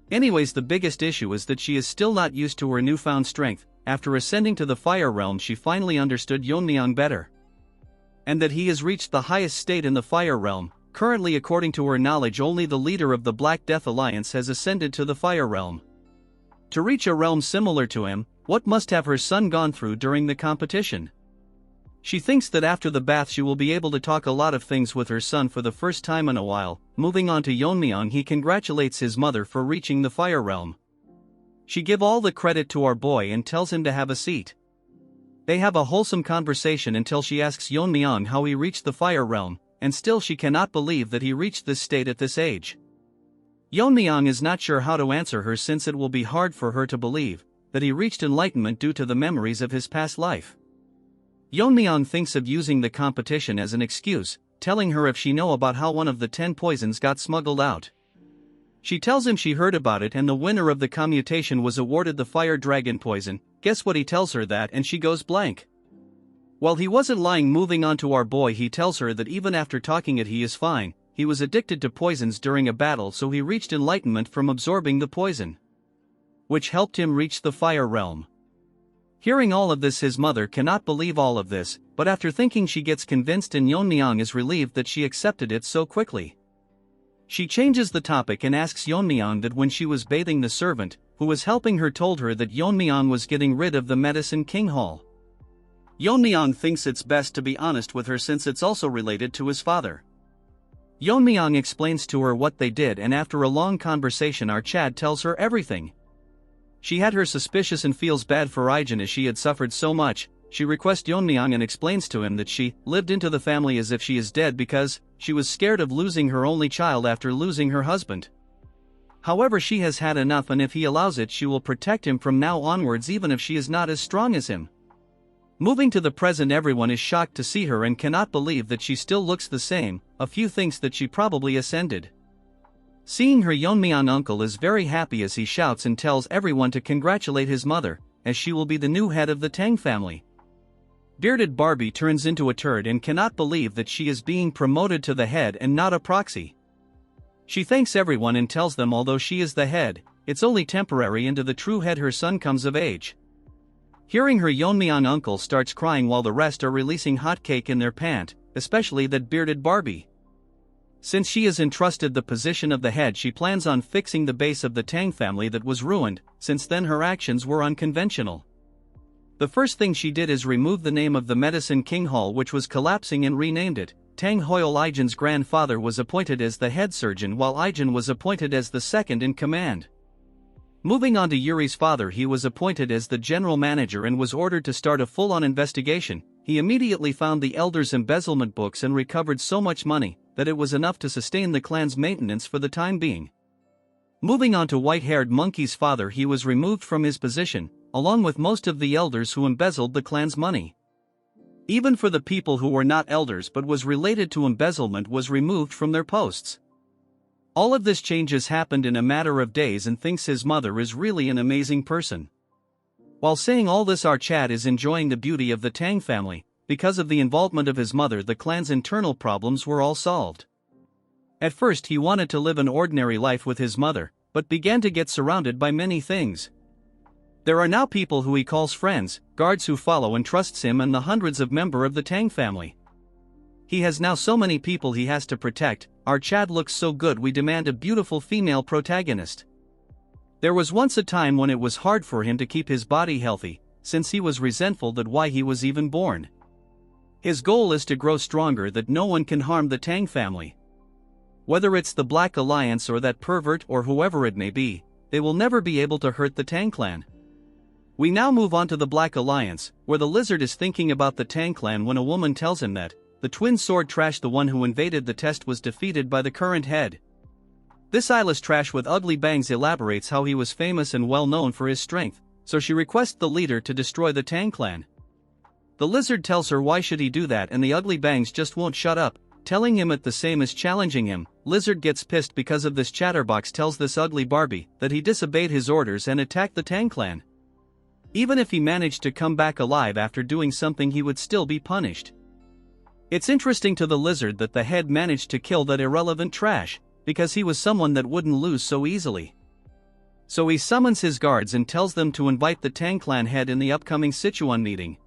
Anyways, the biggest issue is that she is still not used to her newfound strength. After ascending to the fire realm, she finally understood Yeon-myeong better, and that he has reached the highest state in the fire realm. Currently, according to her knowledge, only the leader of the Black Death Alliance has ascended to the fire realm. To reach a realm similar to him, what must have her son gone through during the competition? She thinks that after the bath she will be able to talk a lot of things with her son for the first time in a while. Moving on to Yeon-myeong, he congratulates his mother for reaching the fire realm. She gives all the credit to our boy and tells him to have a seat. They have a wholesome conversation until she asks Yeon-myeong how he reached the fire realm, and still she cannot believe that he reached this state at this age. Yeon-myeong is not sure how to answer her, since it will be hard for her to believe that he reached enlightenment due to the memories of his past life. Yeon-myeong thinks of using the competition as an excuse, telling her if she know about how one of the 10 poisons got smuggled out. She tells him she heard about it and the winner of the commutation was awarded the fire dragon poison. Guess what, he tells her that and she goes blank. While he wasn't lying. Moving on to our boy, he tells her that even after talking it he is fine. He was addicted to poisons during a battle, so he reached enlightenment from absorbing the poison, which helped him reach the fire realm. Hearing all of this, his mother cannot believe all of this, but after thinking she gets convinced, and Yeon-myeong is relieved that she accepted it so quickly. She changes the topic and asks Yeon-myeong that when she was bathing, the servant who was helping her told her that Yeon-myeong was getting rid of the Medicine King Hall. Yeon-myeong thinks it's best to be honest with her since it's also related to his father. Yeon-myeong explains to her what they did, and after a long conversation our Chad tells her everything. She had her suspicious and feels bad for Ijin as she had suffered so much. She requests Yeon-myeong and explains to him that she lived into the family as if she is dead because she was scared of losing her only child after losing her husband. However, she has had enough, and if he allows it she will protect him from now onwards, even if she is not as strong as him. Moving to the present, everyone is shocked to see her and cannot believe that she still looks the same. A few thinks that she probably ascended. Seeing her, Yeon-myeong uncle is very happy as he shouts and tells everyone to congratulate his mother, as she will be the new head of the Tang family. Bearded Barbie turns into a turd and cannot believe that she is being promoted to the head and not a proxy. She thanks everyone and tells them although she is the head, it's only temporary until the true head, her son, comes of age. Hearing her, Yeon-myeong uncle starts crying while the rest are releasing hot cake in their pant, especially that bearded Barbie. Since she is entrusted the position of the head, she plans on fixing the base of the Tang family that was ruined. Since then her actions were unconventional. The first thing she did is remove the name of the Medicine King Hall, which was collapsing, and renamed it. Tang Hoil, Ijin's grandfather, was appointed as the head surgeon while Ijin was appointed as the second in command. Moving on to Yuri's father, he was appointed as the general manager and was ordered to start a full-on investigation. He immediately found the elders' embezzlement books and recovered so much money that it was enough to sustain the clan's maintenance for the time being. Moving on to white-haired Monkey's father, he was removed from his position, along with most of the elders who embezzled the clan's money. Even for the people who were not elders but was related to embezzlement was removed from their posts. All of this changes happened in a matter of days, and thinks his mother is really an amazing person. While saying all this, our Chad is enjoying the beauty of the Tang family. Because of the involvement of his mother, the clan's internal problems were all solved. At first he wanted to live an ordinary life with his mother, but began to get surrounded by many things. There are now people who he calls friends, guards who follow and trusts him, and the hundreds of members of the Tang family. He has now so many people he has to protect. Our Chad looks so good, we demand a beautiful female protagonist. There was once a time when it was hard for him to keep his body healthy, since he was resentful that why he was even born. His goal is to grow stronger, that no one can harm the Tang family. Whether it's the Black Alliance or that pervert or whoever it may be, they will never be able to hurt the Tang clan. We now move on to the Black Alliance, where the lizard is thinking about the Tang clan when a woman tells him that the twin sword trash, the one who invaded the test, was defeated by the current head. This eyeless trash with ugly bangs elaborates how he was famous and well known for his strength, so she requests the leader to destroy the Tang clan. The lizard tells her why should he do that, and the ugly bangs just won't shut up, telling him it the same as challenging him. Lizard gets pissed because of this. Chatterbox tells this ugly Barbie that he disobeyed his orders and attacked the Tang clan. Even if he managed to come back alive after doing something, he would still be punished. It's interesting to the lizard that the head managed to kill that irrelevant trash, because he was someone that wouldn't lose so easily. So he summons his guards and tells them to invite the Tang clan head in the upcoming Sichuan meeting.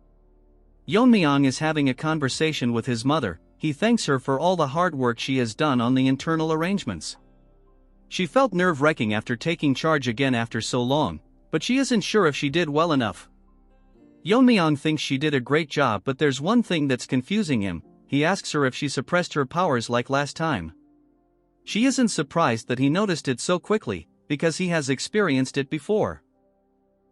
Yeon-myeong is having a conversation with his mother. He thanks her for all the hard work she has done on the internal arrangements. She felt nerve-wracking after taking charge again after so long, but she isn't sure if she did well enough. Yeon-myeong thinks she did a great job, but there's one thing that's confusing him. He asks her if she suppressed her powers like last time. She isn't surprised that he noticed it so quickly, because he has experienced it before.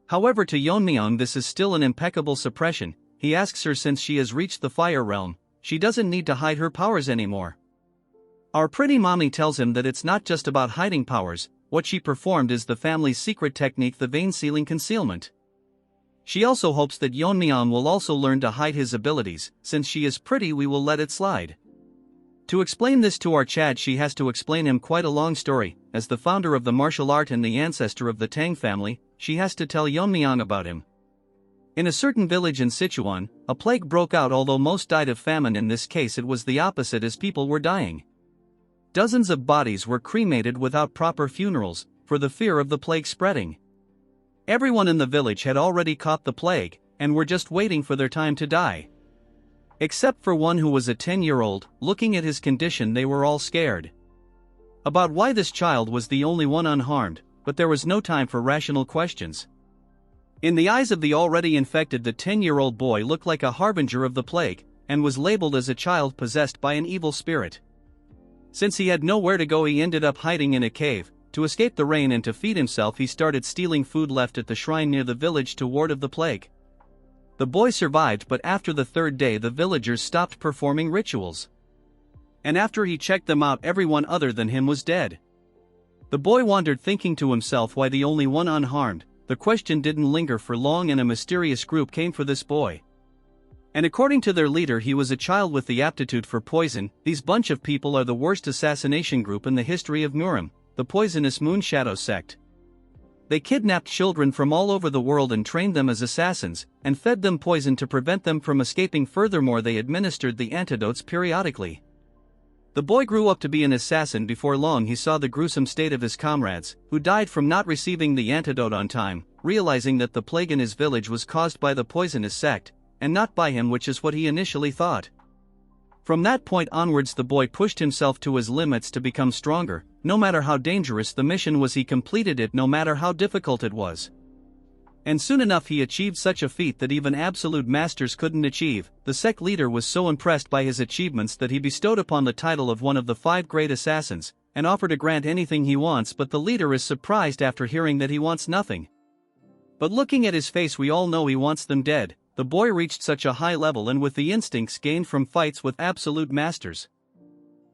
However, to Yeon-myeong this is still an impeccable suppression. He asks her since she has reached the fire realm, she doesn't need to hide her powers anymore. Our pretty mommy tells him that it's not just about hiding powers. What she performed is the family's secret technique, the vein sealing concealment. She also hopes that Yeon-myeong will also learn to hide his abilities. Since she is pretty, we will let it slide. To explain this to our Chad, she has to explain him quite a long story. As the founder of the martial art and the ancestor of the Tang family, she has to tell Yeon-myeong about him. In a certain village in Sichuan, a plague broke out. Although most died of famine, in this case it was the opposite, as people were dying. Dozens of bodies were cremated without proper funerals, for the fear of the plague spreading. Everyone in the village had already caught the plague, and were just waiting for their time to die. Except for one who was a 10-year-old. Looking at his condition, they were all scared about why this child was the only one unharmed, but there was no time for rational questions. In the eyes of the already infected, the 10-year-old boy looked like a harbinger of the plague, and was labeled as a child possessed by an evil spirit. Since he had nowhere to go, he ended up hiding in a cave. To escape the rain and to feed himself, he started stealing food left at the shrine near the village to ward off the plague. The boy survived, but after the third day the villagers stopped performing rituals. And after he checked them out, everyone other than him was dead. The boy wandered, thinking to himself why the only one unharmed. The question didn't linger for long, and a mysterious group came for this boy. And according to their leader, he was a child with the aptitude for poison. These bunch of people are the worst assassination group in the history of Murim, the poisonous Moon Shadow sect. They kidnapped children from all over the world and trained them as assassins, and fed them poison to prevent them from escaping. Furthermore, they administered the antidotes periodically. The boy grew up to be an assassin. Before long he saw the gruesome state of his comrades, who died from not receiving the antidote on time. Realizing that the plague in his village was caused by the poisonous sect, and not by him, which is what he initially thought. From that point onwards the boy pushed himself to his limits to become stronger. No matter how dangerous the mission was, he completed it no matter how difficult it was. And soon enough he achieved such a feat that even absolute masters couldn't achieve. The sect leader was so impressed by his achievements that he bestowed upon the title of one of the 5 great assassins, and offered to grant anything he wants. But the leader is surprised after hearing that he wants nothing. But looking at his face, we all know he wants them dead. The boy reached such a high level, and with the instincts gained from fights with absolute masters,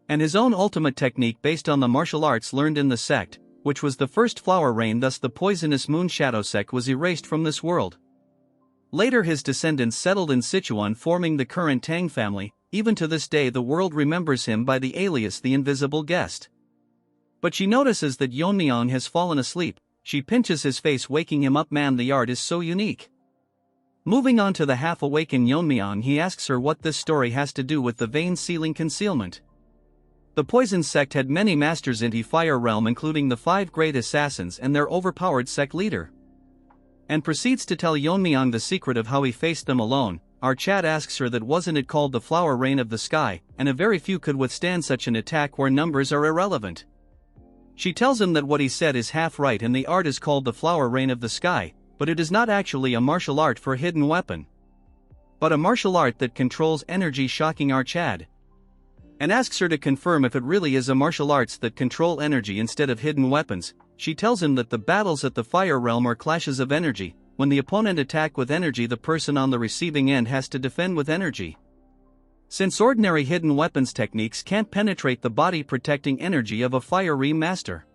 and his own ultimate technique based on the martial arts learned in the sect, which was the first flower rain, thus the poisonous Moon Shadow sect was erased from this world. Later his descendants settled in Sichuan, forming the current Tang family. Even to this day the world remembers him by the alias the Invisible Guest. But she notices that Yeon-myeong has fallen asleep. She pinches his face, waking him up. Man, the art is so unique. Moving on to the half-awakened Yeon-myeong, he asks her what this story has to do with the vein sealing concealment. The poison sect had many masters in the fire realm, including the 5 great assassins and their overpowered sect leader, and proceeds to tell Yeon-myeong the secret of how he faced them alone. Our Chad asks her that wasn't it called the flower rain of the sky, and a very few could withstand such an attack where numbers are irrelevant. She tells him that what he said is half right, and the art is called the flower rain of the sky, but it is not actually a martial art for a hidden weapon, but a martial art that controls energy, shocking our Chad, and asks her to confirm if it really is a martial arts that control energy instead of hidden weapons. She tells him that the battles at the fire realm are clashes of energy, when the opponent attacks with energy, the person on the receiving end has to defend with energy. Since ordinary hidden weapons techniques can't penetrate the body protecting energy of a fiery master,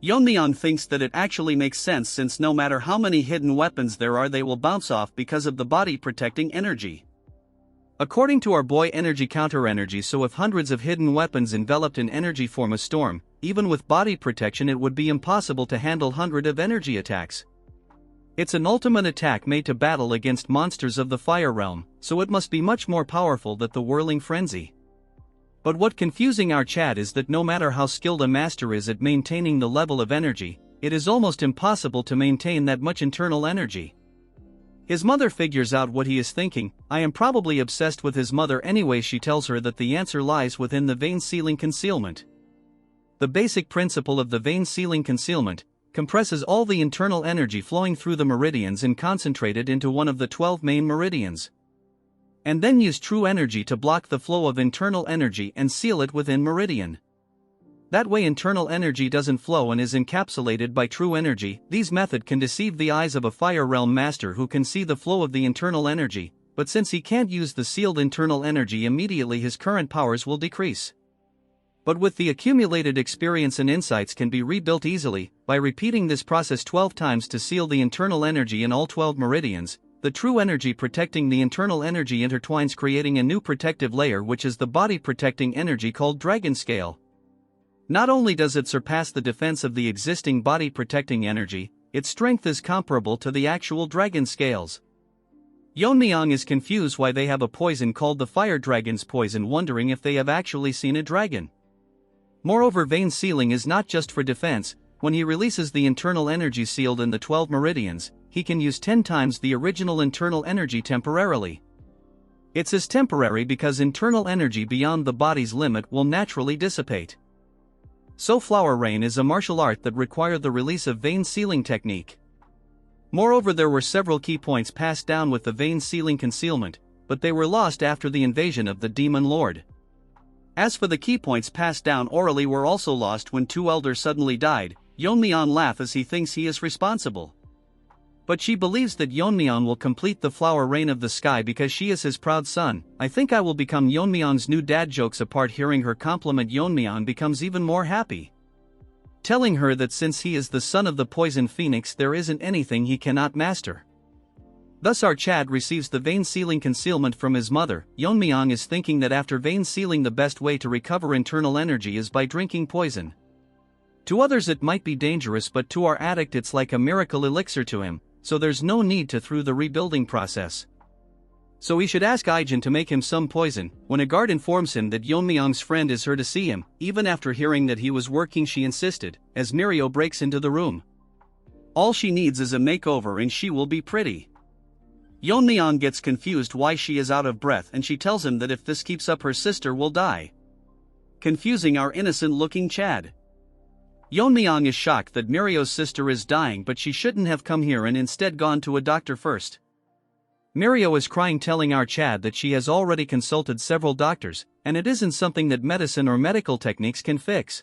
Yeon-myeong thinks that it actually makes sense, since no matter how many hidden weapons there are, they will bounce off because of the body protecting energy. According to our boy energy counter energy, so if hundreds of hidden weapons enveloped in energy form a storm, even with body protection it would be impossible to handle hundreds of energy attacks. It's an ultimate attack made to battle against monsters of the fire realm, so it must be much more powerful than the whirling frenzy. But what confusing our Chad is that no matter how skilled a master is at maintaining the level of energy, it is almost impossible to maintain that much internal energy. His mother figures out what he is thinking. I am probably obsessed with his mother anyway. She tells her that the answer lies within the vein sealing concealment. The basic principle of the vein sealing concealment compresses all the internal energy flowing through the meridians and concentrated into one of the 12 main meridians, and then use true energy to block the flow of internal energy and seal it within meridian. That way internal energy doesn't flow and is encapsulated by true energy. These method can deceive the eyes of a fire realm master who can see the flow of the internal energy, but since he can't use the sealed internal energy immediately, his current powers will decrease. But with the accumulated experience and insights can be rebuilt easily. By repeating this process 12 times to seal the internal energy in all 12 meridians, the true energy protecting the internal energy intertwines, creating a new protective layer, which is the body protecting energy called Dragon Scale. Not only does it surpass the defense of the existing body protecting energy, its strength is comparable to the actual dragon scales. Yeon-myeong is confused why they have a poison called the fire dragon's poison, wondering if they have actually seen a dragon. Moreover, vein sealing is not just for defense. When he releases the internal energy sealed in the 12 meridians, he can use 10 times the original internal energy temporarily. It's as temporary because internal energy beyond the body's limit will naturally dissipate. So flower rain is a martial art that requires the release of vein sealing technique. Moreover, there were several key points passed down with the vein sealing concealment, but they were lost after the invasion of the Demon Lord. As for the key points passed down orally, were also lost when two elders suddenly died. Yeon-myeong laughs as he thinks he is responsible. But she believes that Yeon-myeong will complete the flower rain of the sky because she is his proud son. I think I will become Yeon-myeong's new dad. Jokes apart, hearing her compliment, Yeon-myeong becomes even more happy, telling her that since he is the son of the poison phoenix, there isn't anything he cannot master. Thus our Chad receives the vein sealing concealment from his mother. Yeon-myeong is thinking that after vein sealing, the best way to recover internal energy is by drinking poison. To others it might be dangerous, but to our addict it's like a miracle elixir to him, so there's no need to through the rebuilding process. So he should ask Ijin to make him some poison. When a guard informs him that Yeon-myeong's friend is here to see him, even after hearing that he was working, she insisted, as Mirio breaks into the room. All she needs is a makeover and she will be pretty. Yeon-myeong gets confused why she is out of breath, and she tells him that if this keeps up her sister will die, confusing our innocent-looking Chad. Yeon-myeong is shocked that Mirio's sister is dying, but she shouldn't have come here and instead gone to a doctor first. Mirio is crying, telling our Chad that she has already consulted several doctors, and it isn't something that medicine or medical techniques can fix.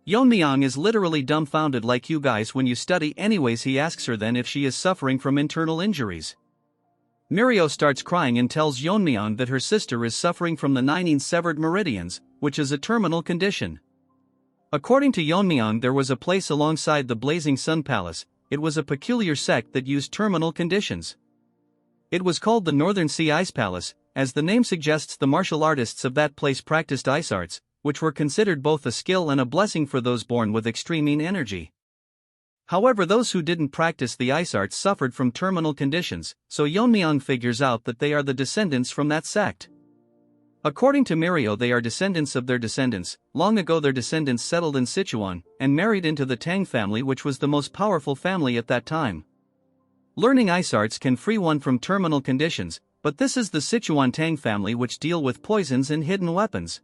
Yeon-myeong is literally dumbfounded, like you guys when you study. Anyways, he asks her then if she is suffering from internal injuries. Mirio starts crying and tells Yeon-myeong that her sister is suffering from the 9 severed meridians, which is a terminal condition. According to Yeon-myeong, there was a place alongside the Blazing Sun Palace. It was a peculiar sect that used terminal conditions. It was called the Northern Sea Ice Palace. As the name suggests, the martial artists of that place practiced ice arts, which were considered both a skill and a blessing for those born with extreme energy. However, those who didn't practice the ice arts suffered from terminal conditions, so Yeon-myeong figures out that they are the descendants from that sect. According to Mirio, they are descendants of their descendants. Long ago their descendants settled in Sichuan, and married into the Tang family, which was the most powerful family at that time. Learning ice arts can free one from terminal conditions, but this is the Sichuan Tang family, which deal with poisons and hidden weapons.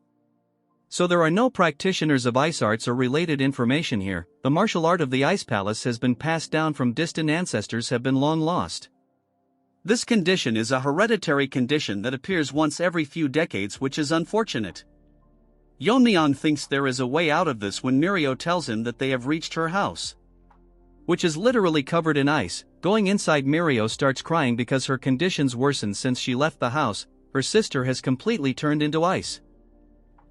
So there are no practitioners of ice arts or related information here. The martial art of the Ice Palace has been passed down from distant ancestors, have been long lost. This condition is a hereditary condition that appears once every few decades, which is unfortunate. Yeon-myeong thinks there is a way out of this when Mirio tells him that they have reached her house, which is literally covered in ice. Going inside, Mirio starts crying because her conditions worsened since she left the house. Her sister has completely turned into ice.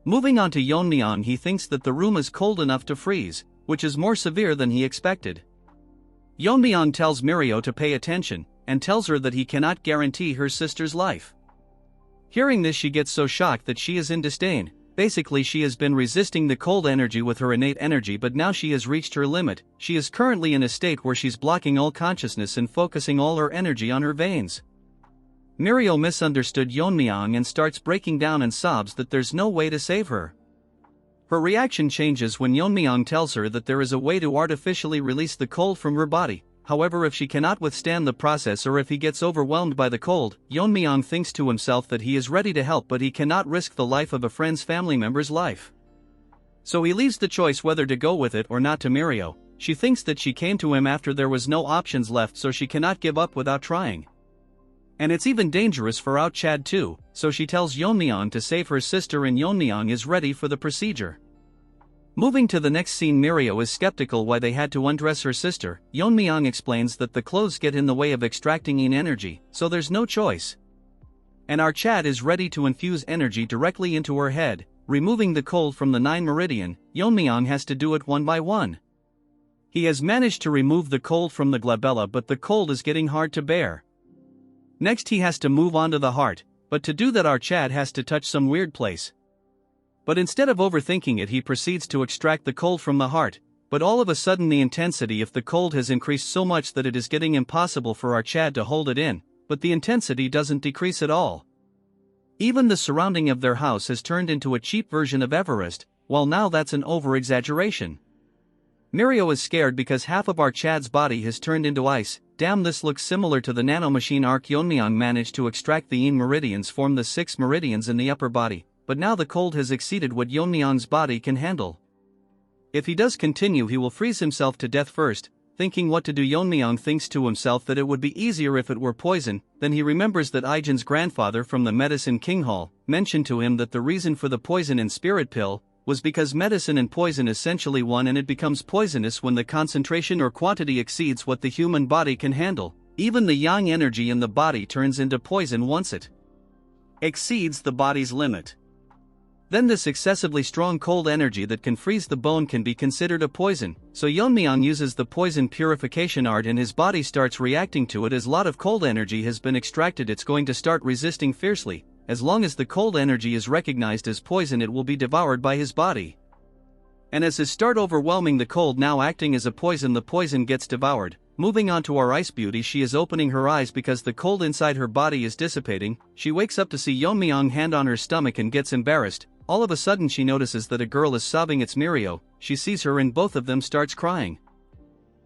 Moving on to Yeon-myeong, he thinks that the room is cold enough to freeze, which is more severe than he expected. Yeon-myeong tells Mirio to pay attention, and tells her that he cannot guarantee her sister's life. Hearing this, she gets so shocked that she is in disdain. Basically, she has been resisting the cold energy with her innate energy, but now she has reached her limit. She is currently in a state where she's blocking all consciousness and focusing all her energy on her veins. Mirio misunderstood Yeon-myeong and starts breaking down and sobs that there's no way to save her. Her reaction changes when Yeon-myeong tells her that there is a way to artificially release the cold from her body. However, if she cannot withstand the process or if he gets overwhelmed by the cold, Yeon-myeong thinks to himself that he is ready to help, but he cannot risk the life of a friend's family member's life. So he leaves the choice whether to go with it or not to Mirio. She thinks that she came to him after there was no options left, so she cannot give up without trying. And it's even dangerous for out Chad too, so she tells Yeon-myeong to save her sister, and Yeon-myeong is ready for the procedure. Moving to the next scene, Mirio is skeptical why they had to undress her sister. Yeon-myeong explains that the clothes get in the way of extracting yin energy, so there's no choice. And our Chad is ready to infuse energy directly into her head, removing the cold from the 9 meridian. Yeon-myeong has to do it one by one. He has managed to remove the cold from the glabella, but the cold is getting hard to bear. Next he has to move on to the heart, but to do that our Chad has to touch some weird place. But instead of overthinking it, he proceeds to extract the cold from the heart, but all of a sudden the intensity of the cold has increased so much that it is getting impossible for our Chad to hold it in, but the intensity doesn't decrease at all. Even the surrounding of their house has turned into a cheap version of Everest, while now that's an over-exaggeration. Mirio is scared because half of our Chad's body has turned into ice. Damn, this looks similar to the nanomachine arc. Yeon-myeong managed to extract the yin meridians, form the 6 meridians in the upper body. But now the cold has exceeded what Yeon-myeong's body can handle. If he does continue, he will freeze himself to death first. Thinking what to do, Yeon-myeong thinks to himself that it would be easier if it were poison. Then he remembers that Ijin's grandfather from the Medicine King Hall mentioned to him that the reason for the poison in spirit pill was because medicine and poison essentially one, and it becomes poisonous when the concentration or quantity exceeds what the human body can handle. Even the yang energy in the body turns into poison once it exceeds the body's limit. Then this excessively strong cold energy that can freeze the bone can be considered a poison, so Yeon-myeong uses the poison purification art and his body starts reacting to it. As a lot of cold energy has been extracted, it's going to start resisting fiercely. As long as the cold energy is recognized as poison, it will be devoured by his body. And as his start overwhelming the cold, now acting as a poison, the poison gets devoured. Moving on to our ice beauty, she is opening her eyes because the cold inside her body is dissipating. She wakes up to see Yeon-myeong hand on her stomach and gets embarrassed. All of a sudden she notices that a girl is sobbing. It's Mirio. She sees her and both of them starts crying.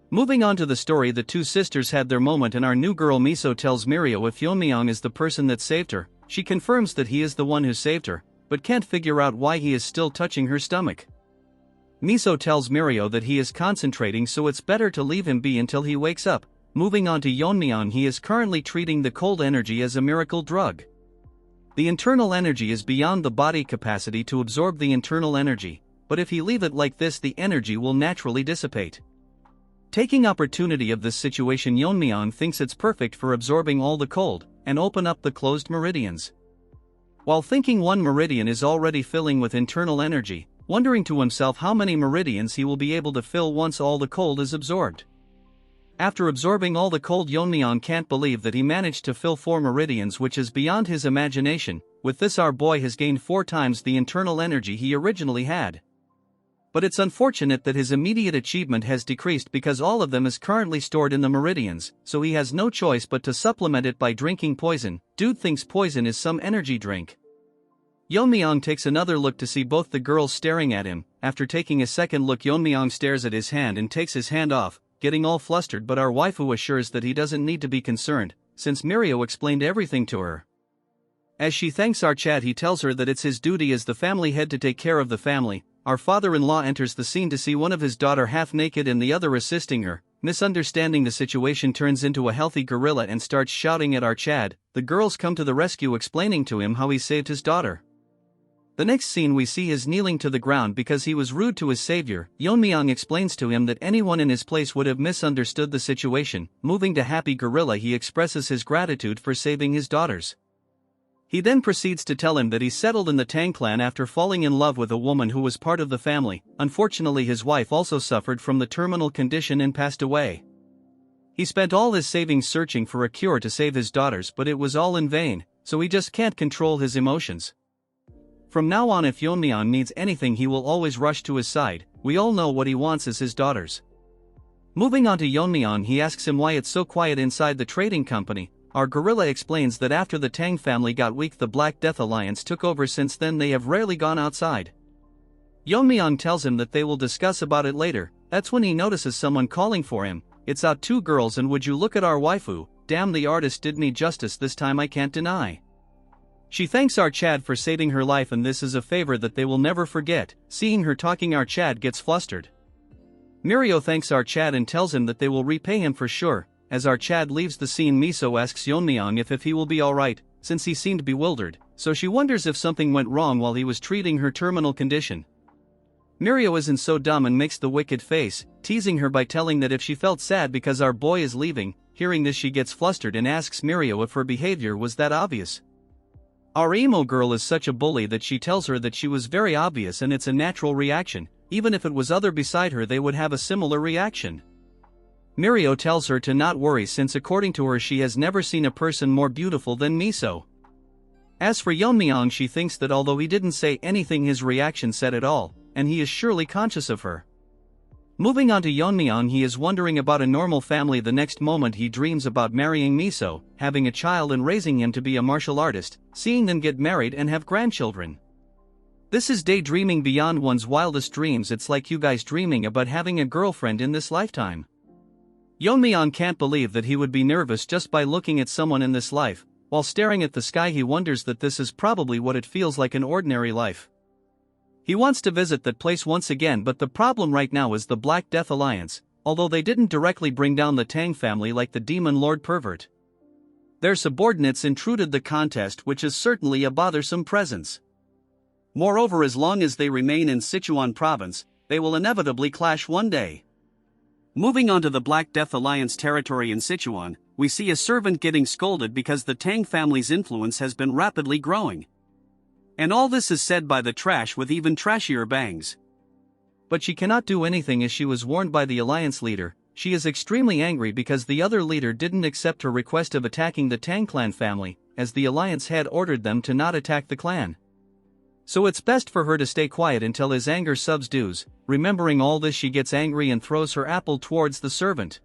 Moving on to the story, the two sisters had their moment and our new girl Miso tells Mirio if Yeon-myeong is the person that saved her. She confirms that he is the one who saved her, but can't figure out why he is still touching her stomach. Miso tells Mirio that he is concentrating, so it's better to leave him be until he wakes up. Moving on to Yeon-myeong, he is currently treating the cold energy as a miracle drug. The internal energy is beyond the body capacity to absorb the internal energy, but if he leave it like this, the energy will naturally dissipate. Taking opportunity of this situation, Yeon-myeong thinks it's perfect for absorbing all the cold, and open up the closed meridians. While thinking one meridian is already filling with internal energy, wondering to himself how many meridians he will be able to fill once all the cold is absorbed. After absorbing all the cold, Yeon-myeong can't believe that he managed to fill 4 meridians, which is beyond his imagination. With this, our boy has gained 4 times the internal energy he originally had. But it's unfortunate that his immediate achievement has decreased because all of them is currently stored in the meridians, so he has no choice but to supplement it by drinking poison. Dude thinks poison is some energy drink. Yeon-myeong takes another look to see both the girls staring at him. After taking a second look, Yeon-myeong stares at his hand and takes his hand off, getting all flustered, but our waifu assures that he doesn't need to be concerned, since Mirio explained everything to her. As she thanks our Chad, he tells her that it's his duty as the family head to take care of the family. Our father-in-law enters the scene to see one of his daughter half naked and the other assisting her. Misunderstanding the situation, turns into a healthy gorilla and starts shouting at our Chad. The girls come to the rescue, explaining to him how he saved his daughter. The next scene we see is kneeling to the ground because he was rude to his savior. Yeon-myeong explains to him that anyone in his place would have misunderstood the situation. Moving to Happy Gorilla, he expresses his gratitude for saving his daughters. He then proceeds to tell him that he settled in the Tang clan after falling in love with a woman who was part of the family. Unfortunately, his wife also suffered from the terminal condition and passed away. He spent all his savings searching for a cure to save his daughters, but it was all in vain, so he just can't control his emotions. From now on, if Yeon-myeong needs anything, he will always rush to his side. We all know what he wants is his daughters. Moving on to Yeon-myeong, he asks him why it's so quiet inside the trading company. Our gorilla explains that after the Tang family got weak, the Black Death Alliance took over. Since then they have rarely gone outside. Yeon-myeong tells him that they will discuss about it later. That's when he notices someone calling for him. It's out, two girls, and would you look at our waifu. Damn, the artist did me justice this time, I can't deny. She thanks our Chad for saving her life, and this is a favor that they will never forget. Seeing her talking, our Chad gets flustered. Mirio thanks our Chad and tells him that they will repay him for sure. As our Chad leaves the scene, Miso asks Yeon-myeong if he will be alright, since he seemed bewildered, so she wonders if something went wrong while he was treating her terminal condition. Mirio isn't so dumb and makes the wicked face, teasing her by telling that if she felt sad because our boy is leaving. Hearing this, she gets flustered and asks Mirio if her behavior was that obvious. Our emo girl is such a bully that she tells her that she was very obvious and it's a natural reaction. Even if it was other beside her, they would have a similar reaction. Mirio tells her to not worry, since according to her she has never seen a person more beautiful than Miso. As for Yeon-myeong, she thinks that although he didn't say anything, his reaction said it all, and he is surely conscious of her. Moving on to Yeon-myeong, he is wondering about a normal family. The next moment he dreams about marrying Miso, having a child and raising him to be a martial artist, seeing them get married and have grandchildren. This is daydreaming beyond one's wildest dreams. It's like you guys dreaming about having a girlfriend in this lifetime. Yeon-myeong can't believe that he would be nervous just by looking at someone in this life. While staring at the sky, he wonders that this is probably what it feels like in ordinary life. He wants to visit that place once again, but the problem right now is the Black Death Alliance, although they didn't directly bring down the Tang family like the Demon Lord pervert. Their subordinates intruded the contest, which is certainly a bothersome presence. Moreover, as long as they remain in Sichuan province, they will inevitably clash one day. Moving on to the Black Death Alliance territory in Sichuan, we see a servant getting scolded because the Tang family's influence has been rapidly growing. And all this is said by the trash with even trashier bangs. But she cannot do anything, as she was warned by the alliance leader. She is extremely angry because the other leader didn't accept her request of attacking the Tang clan family, as the alliance had ordered them to not attack the clan. So it's best for her to stay quiet until his anger subsides. Remembering all this, she gets angry and throws her apple towards the servant.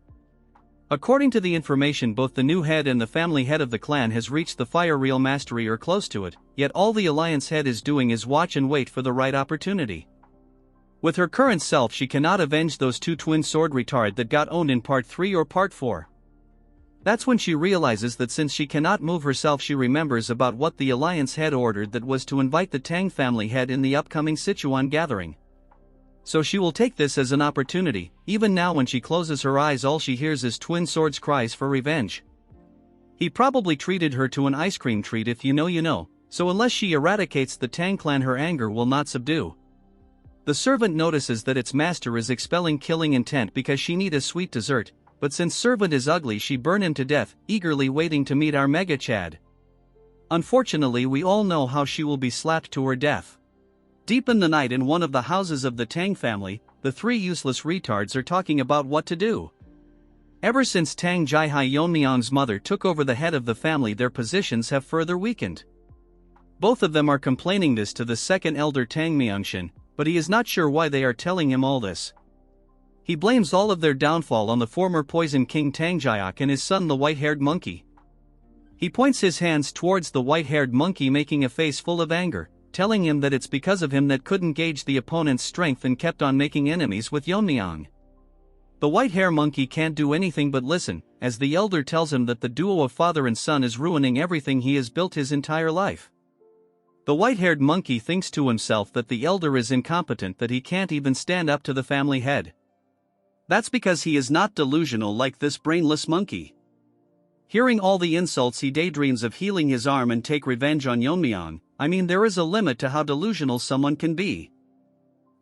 According to the information, both the new head and the family head of the clan has reached the fire real mastery or close to it, yet all the alliance head is doing is watch and wait for the right opportunity. With her current self, she cannot avenge those two twin sword retard that got owned in part 3 or part 4. That's when she realizes that since she cannot move herself, she remembers about what the alliance head ordered, that was to invite the Tang family head in the upcoming Sichuan gathering. So she will take this as an opportunity. Even now, when she closes her eyes, all she hears is Twin Sword's cries for revenge. He probably treated her to an ice cream treat, if you know you know, so unless she eradicates the Tang clan, her anger will not subdue. The servant notices that its master is expelling killing intent because she need a sweet dessert, but since servant is ugly, she burn him to death, eagerly waiting to meet our Mega Chad. Unfortunately, we all know how she will be slapped to her death. Deep in the night, in one of the houses of the Tang family, the three useless retards are talking about what to do. Ever since Tang Jihai, Yeon-myeong's mother, took over the head of the family, their positions have further weakened. Both of them are complaining this to the second elder Tang Myeongshin, but he is not sure why they are telling him all this. He blames all of their downfall on the former Poison King Tang Jiak and his son, the white-haired monkey. He points his hands towards the white-haired monkey, making a face full of anger, telling him that it's because of him that couldn't gauge the opponent's strength and kept on making enemies with Yeon-myeong. The white-hair monkey can't do anything but listen, as the elder tells him that the duo of father and son is ruining everything he has built his entire life. The white-haired monkey thinks to himself that the elder is incompetent, that he can't even stand up to the family head. That's because he is not delusional like this brainless monkey. Hearing all the insults, he daydreams of healing his arm and take revenge on Yeon-myeong. I mean, there is a limit to how delusional someone can be.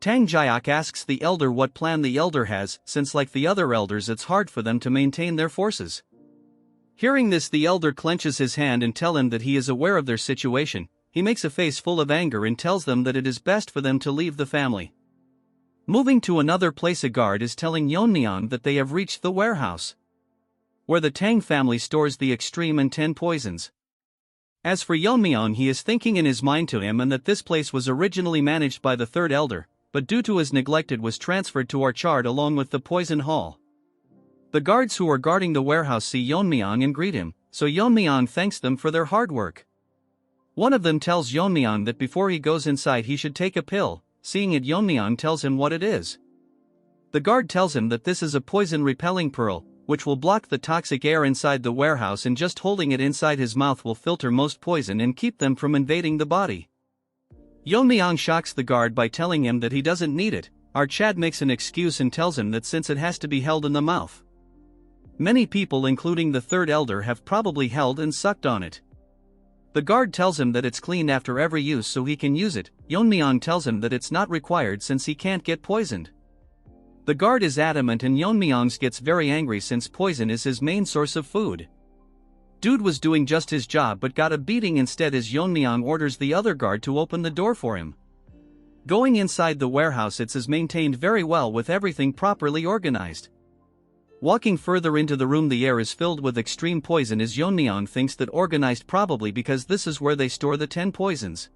Tang Jiak asks the elder what plan the elder has, since like the other elders it's hard for them to maintain their forces. Hearing this, the elder clenches his hand and tells him that he is aware of their situation. He makes a face full of anger and tells them that it is best for them to leave the family. Moving to another place, a guard is telling Yeon-myeong that they have reached the warehouse where the Tang family stores the extreme and 10 poisons. As for Yeon-myeong, he is thinking in his mind to him and that this place was originally managed by the third elder, but due to his neglect it was transferred to Orchard along with the poison hall. The guards who are guarding the warehouse see Yeon-myeong and greet him, so Yeon-myeong thanks them for their hard work. One of them tells Yeon-myeong that before he goes inside he should take a pill. Seeing it, Yeon-myeong tells him what it is. The guard tells him that this is a poison-repelling pearl, which will block the toxic air inside the warehouse, and just holding it inside his mouth will filter most poison and keep them from invading the body. Yeon-myeong shocks the guard by telling him that he doesn't need it. Our Chad makes an excuse and tells him that since it has to be held in the mouth, many people including the third elder have probably held and sucked on it. The guard tells him that it's cleaned after every use so he can use it. Yeon-myeong tells him that it's not required since he can't get poisoned. The guard is adamant and Yeon-myeong gets very angry since poison is his main source of food. Dude was doing just his job but got a beating instead as Yeon-myeong orders the other guard to open the door for him. Going inside the warehouse, it is maintained very well with everything properly organized. Walking further into the room, the air is filled with extreme poison as Yeon-myeong thinks that organized, probably because this is where they store the 10 poisons.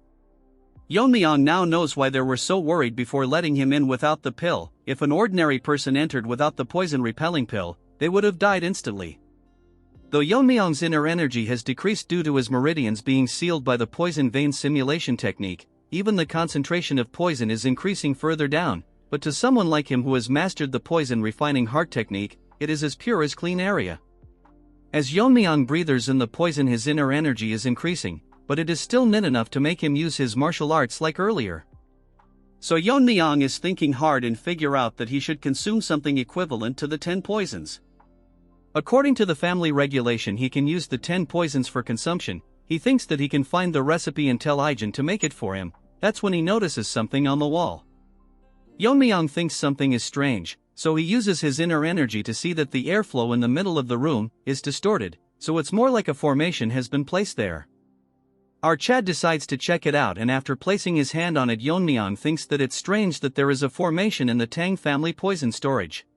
Yeon-myeong now knows why they were so worried before letting him in without the pill. If an ordinary person entered without the poison-repelling pill, they would have died instantly. Though Yeon-myeong's inner energy has decreased due to his meridians being sealed by the poison vein simulation technique, even the concentration of poison is increasing further down, but to someone like him who has mastered the poison refining heart technique, it is as pure as clean area. As Yeon-myeong breathes in the poison, his inner energy is increasing, but it is still not enough to make him use his martial arts like earlier. So Yeon-myeong is thinking hard and figure out that he should consume something equivalent to the 10 poisons. According to the family regulation, he can use the 10 poisons for consumption. He thinks that he can find the recipe and tell Ijin to make it for him. That's when he notices something on the wall. Yeon-myeong thinks something is strange, so he uses his inner energy to see that the airflow in the middle of the room is distorted, so it's more like a formation has been placed there. Our Chad decides to check it out, and after placing his hand on it, Yeon-myeong thinks that it's strange that there is a formation in the Tang family poison storage.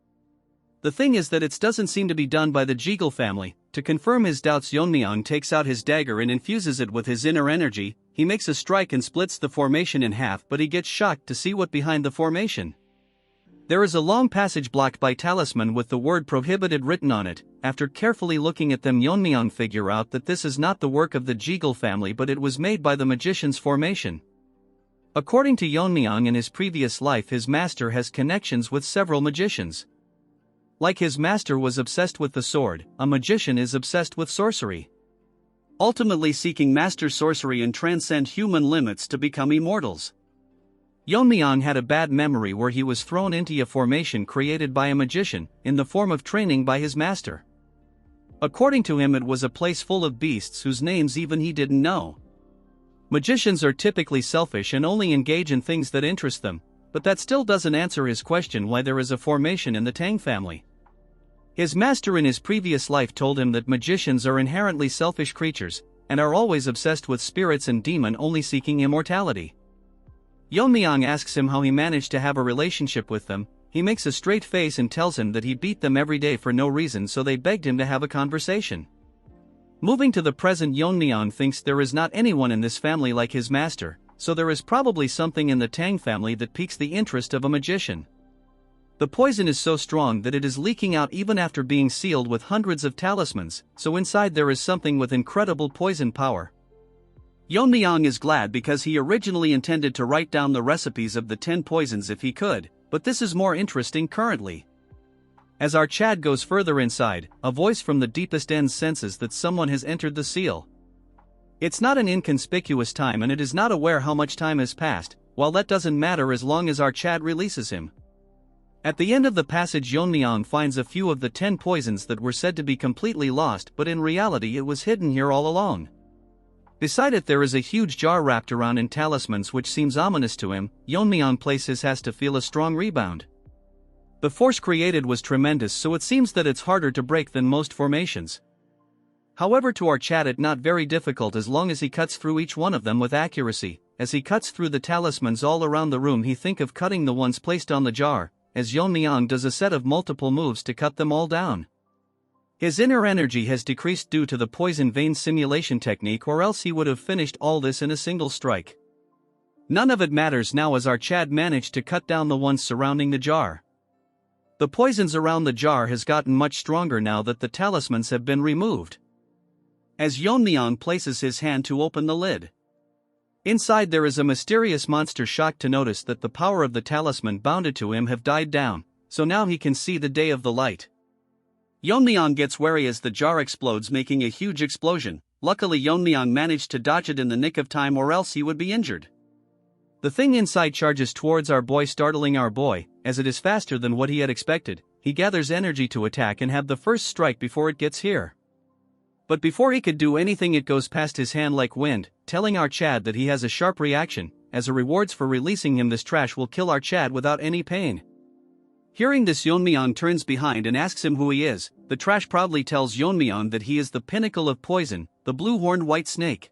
The thing is that it doesn't seem to be done by the Jeagle family. To confirm his doubts, Yeon-myeong takes out his dagger and infuses it with his inner energy. He makes a strike and splits the formation in half, but he gets shocked to see what behind the formation. There is a long passage blocked by talisman with the word prohibited written on it. After carefully looking at them, Yeon-myeong figure out that this is not the work of the Jeagle family, but it was made by the magician's formation. According to Yeon-myeong, in his previous life his master has connections with several magicians. Like his master was obsessed with the sword, a magician is obsessed with sorcery, ultimately seeking master sorcery and transcend human limits to become immortals. Yeon-myeong had a bad memory where he was thrown into a formation created by a magician, in the form of training by his master. According to him, it was a place full of beasts whose names even he didn't know. Magicians are typically selfish and only engage in things that interest them, but that still doesn't answer his question why there is a formation in the Tang family. His master in his previous life told him that magicians are inherently selfish creatures, and are always obsessed with spirits and demon, only seeking immortality. Yeon-myeong asks him how he managed to have a relationship with them. He makes a straight face and tells him that he beat them every day for no reason, so they begged him to have a conversation. Moving to the present, Yeon-myeong thinks there is not anyone in this family like his master, so there is probably something in the Tang family that piques the interest of a magician. The poison is so strong that it is leaking out even after being sealed with hundreds of talismans, so inside there is something with incredible poison power. Yeon-myeong is glad because he originally intended to write down the recipes of the 10 poisons if he could, but this is more interesting currently. As our Chad goes further inside, a voice from the deepest end senses that someone has entered the seal. It's not an inconspicuous time and it is not aware how much time has passed, while that doesn't matter as long as our Chad releases him. At the end of the passage, Yeon-myeong finds a few of the 10 poisons that were said to be completely lost, but in reality it was hidden here all along. Beside it there is a huge jar wrapped around in talismans which seems ominous to him. Yeon-myeong places has to feel a strong rebound. The force created was tremendous, so it seems that it's harder to break than most formations. However, to our Chad it not very difficult as long as he cuts through each one of them with accuracy. As he cuts through the talismans all around the room, he think of cutting the ones placed on the jar, as Yeon-myeong does a set of multiple moves to cut them all down. His inner energy has decreased due to the poison vein simulation technique, or else he would have finished all this in a single strike. None of it matters now as our Chad managed to cut down the ones surrounding the jar. The poisons around the jar has gotten much stronger now that the talismans have been removed. As Yeon-myeong places his hand to open the lid, inside there is a mysterious monster, shocked to notice that the power of the talisman bounded to him have died down, so now he can see the day of the light. Yeon-myeong gets wary as the jar explodes, making a huge explosion. Luckily Yeon-myeong managed to dodge it in the nick of time, or else he would be injured. The thing inside charges towards our boy, startling our boy, as it is faster than what he had expected. He gathers energy to attack and have the first strike before it gets here. But before he could do anything, it goes past his hand like wind, telling our Chad that he has a sharp reaction. As a rewards for releasing him, this trash will kill our Chad without any pain. Hearing this, Yeon-myeong turns behind and asks him who he is. The trash proudly tells Yeon-myeong that he is the pinnacle of poison, the blue-horned white snake.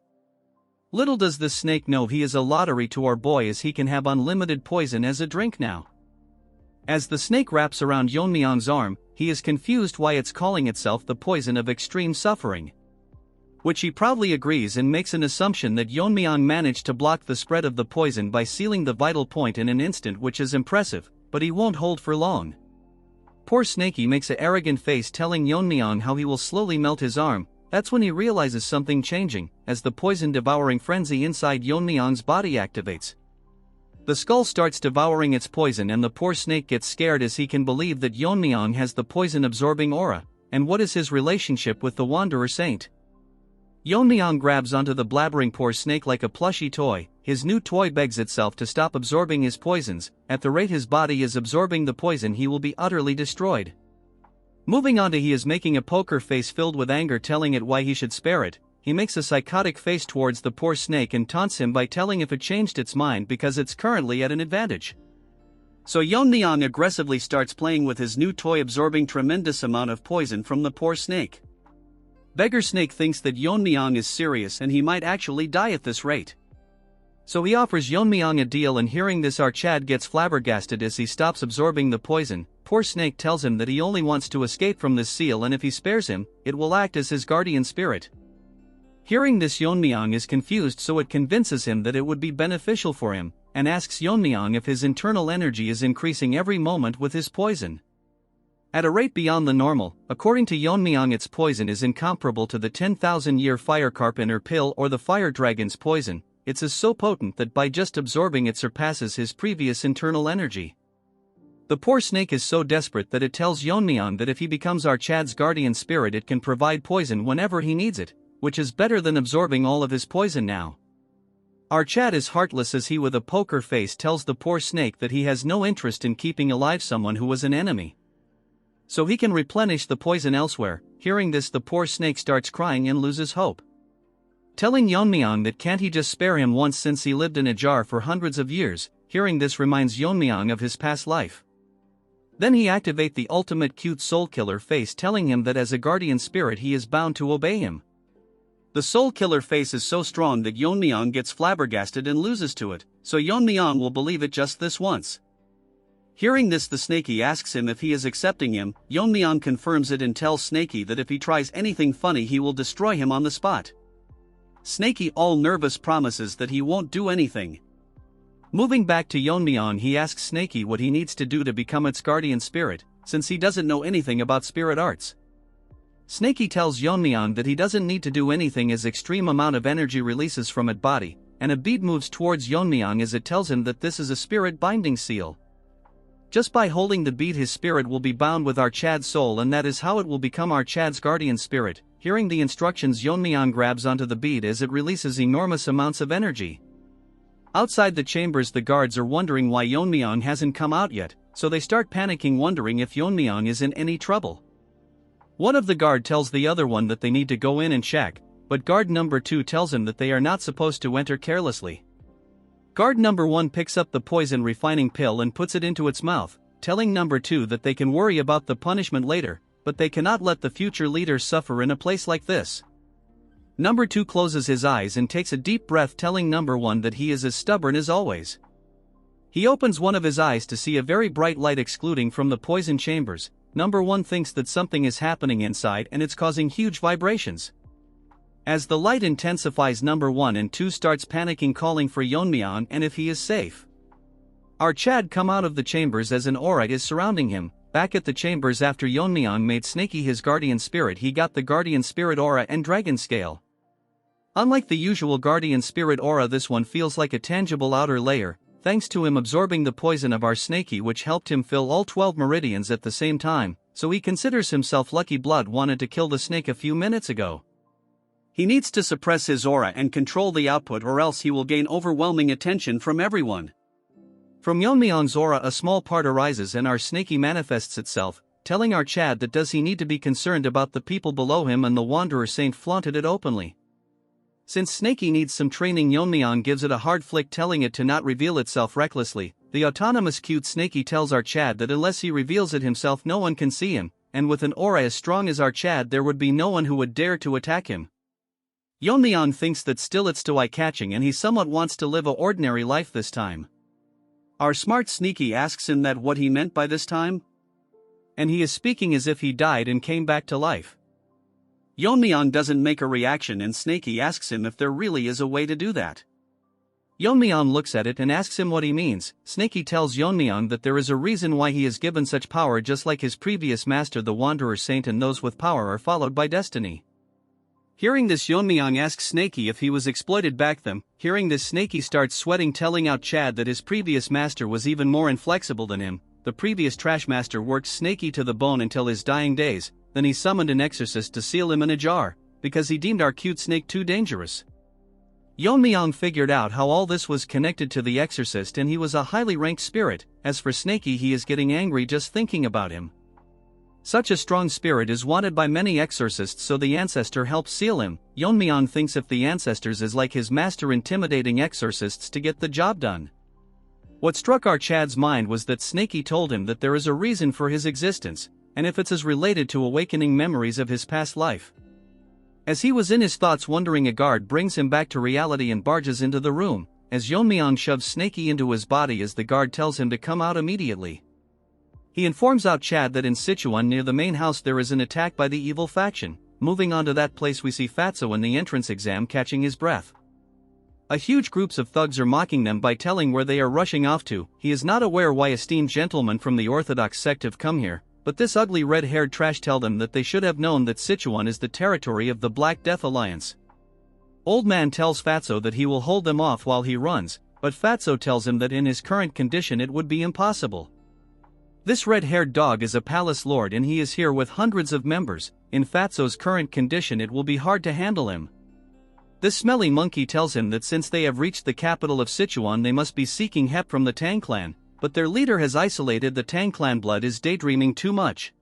Little does this snake know he is a lottery to our boy, as he can have unlimited poison as a drink now. As the snake wraps around Yeon-myeong's arm, he is confused why it's calling itself the poison of extreme suffering, which he proudly agrees and makes an assumption that Yeon-myeong managed to block the spread of the poison by sealing the vital point in an instant, which is impressive, but he won't hold for long. Poor Snakey makes a arrogant face, telling Yeon-myeong how he will slowly melt his arm. That's when he realizes something changing, as the poison-devouring frenzy inside Yeon-myeong's body activates. The skull starts devouring its poison, and the poor snake gets scared as he can believe that Yeon-myeong has the poison-absorbing aura. And what is his relationship with the Wanderer Saint? Yeon-myeong grabs onto the blabbering poor snake like a plushy toy. His new toy begs itself to stop absorbing his poisons. At the rate his body is absorbing the poison, he will be utterly destroyed. Moving on to, he is making a poker face filled with anger, telling it why he should spare it. He makes a psychotic face towards the poor snake and taunts him by telling if it changed its mind because it's currently at an advantage. So Yeon-myeong aggressively starts playing with his new toy, absorbing tremendous amount of poison from the poor snake. Beggar Snake thinks that Yeon-myeong is serious and he might actually die at this rate. So he offers Yeon-myeong a deal, and hearing this, our Chad gets flabbergasted as he stops absorbing the poison. Poor Snake tells him that he only wants to escape from this seal, and if he spares him, it will act as his guardian spirit. Hearing this, Yeon-myeong is confused, so it convinces him that it would be beneficial for him, and asks Yeon-myeong if his internal energy is increasing every moment with his poison. At a rate beyond the normal. According to Yeon-myeong, its poison is incomparable to the 10,000-year fire carpenter pill or the fire dragon's poison. It is so potent that by just absorbing it surpasses his previous internal energy. The poor snake is so desperate that it tells Yeon-myeong that if he becomes our Chad's guardian spirit, it can provide poison whenever he needs it, which is better than absorbing all of his poison now. Our Chad is heartless as he, with a poker face, tells the poor snake that he has no interest in keeping alive someone who was an enemy, so he can replenish the poison elsewhere. Hearing this, the poor snake starts crying and loses hope, telling Yeon-myeong that can't he just spare him once, since he lived in a jar for hundreds of years. Hearing this reminds Yeon-myeong of his past life. Then he activates the ultimate cute soul killer face, telling him that as a guardian spirit he is bound to obey him. The soul killer face is so strong that Yeon-myeong gets flabbergasted and loses to it, so Yeon-myeong will believe it just this once. Hearing this, the Snakey asks him if he is accepting him. Yeon-myeong confirms it and tells Snakey that if he tries anything funny he will destroy him on the spot. Snakey, all nervous, promises that he won't do anything. Moving back to Yeon-myeong, he asks Snakey what he needs to do to become its guardian spirit, since he doesn't know anything about spirit arts. Snakey tells Yeon-myeong that he doesn't need to do anything as extreme amount of energy releases from its body, and a bead moves towards Yeon-myeong as it tells him that this is a spirit binding seal. Just by holding the bead, his spirit will be bound with our Chad's soul, and that is how it will become our Chad's guardian spirit. Hearing the instructions, Yeon-myeong grabs onto the bead as it releases enormous amounts of energy. Outside the chambers, the guards are wondering why Yeon-myeong hasn't come out yet, so they start panicking, wondering if Yeon-myeong is in any trouble. One of the guard tells the other one that they need to go in and check, but guard number 2 tells him that they are not supposed to enter carelessly. Guard number 1 picks up the poison refining pill and puts it into its mouth, telling number 2 that they can worry about the punishment later, but they cannot let the future leaders suffer in a place like this. Number 2 closes his eyes and takes a deep breath, telling number 1 that he is as stubborn as always. He opens one of his eyes to see a very bright light exuding from the poison chambers. Number 1 thinks that something is happening inside and it's causing huge vibrations. As the light intensifies, number 1 and 2 starts panicking, calling for Yeon-myeong and if he is safe. Our Chad come out of the chambers as an aura is surrounding him. Back at the chambers, after Yeon-myeong made Snaky his guardian spirit, he got the guardian spirit aura and dragon scale. Unlike the usual guardian spirit aura, this one feels like a tangible outer layer, thanks to him absorbing the poison of our Snaky, which helped him fill all 12 meridians at the same time, so he considers himself lucky. Blood wanted to kill the snake a few minutes ago. He needs to suppress his aura and control the output, or else he will gain overwhelming attention from everyone. From Yeon-myeong's aura a small part arises and our Snaky manifests itself, telling our Chad that does he need to be concerned about the people below him, and the Wanderer Saint flaunted it openly. Since Snaky needs some training, Yeon-myeong gives it a hard flick, telling it to not reveal itself recklessly. The autonomous cute Snaky tells our Chad that unless he reveals it himself, no one can see him, and with an aura as strong as our Chad, there would be no one who would dare to attack him. Yeon-myeong thinks that still it's too eye-catching and he somewhat wants to live a ordinary life this time. Our smart Sneaky asks him that what he meant by this time? And he is speaking as if he died and came back to life. Yeon-myeong doesn't make a reaction and Snaky asks him if there really is a way to do that. Yeon-myeong looks at it and asks him what he means. Snaky tells Yeon-myeong that there is a reason why he is given such power, just like his previous master the Wanderer Saint, and those with power are followed by destiny. Hearing this, Yeon-myeong asks Snaky if he was exploited back then. Hearing this, Snaky starts sweating, telling out Chad that his previous master was even more inflexible than him. The previous trash master worked Snaky to the bone until his dying days, then he summoned an exorcist to seal him in a jar, because he deemed our cute snake too dangerous. Yeon-myeong figured out how all this was connected to the exorcist, and he was a highly ranked spirit. As for Snaky, he is getting angry just thinking about him. Such a strong spirit is wanted by many exorcists, so the ancestor helps seal him. Yeon-myeong thinks if the ancestors is like his master, intimidating exorcists to get the job done. What struck our Chad's mind was that Snaky told him that there is a reason for his existence, and if it's as related to awakening memories of his past life. As he was in his thoughts wondering, a guard brings him back to reality and barges into the room, as Yeon-myeong shoves Snaky into his body as the guard tells him to come out immediately. He informs out Chad that in Sichuan near the main house there is an attack by the evil faction. Moving on to that place, we see Fatso in the entrance exam catching his breath. A huge groups of thugs are mocking them by telling where they are rushing off to. He is not aware why esteemed gentlemen from the Orthodox sect have come here, but this ugly red-haired trash tell them that they should have known that Sichuan is the territory of the Black Death Alliance. Old man tells Fatso that he will hold them off while he runs, but Fatso tells him that in his current condition it would be impossible. This red-haired dog is a palace lord and he is here with hundreds of members. In Fatso's current condition it will be hard to handle him. This smelly monkey tells him that since they have reached the capital of Sichuan they must be seeking help from the Tang clan, but their leader has isolated the Tang clan. Blood is daydreaming too much.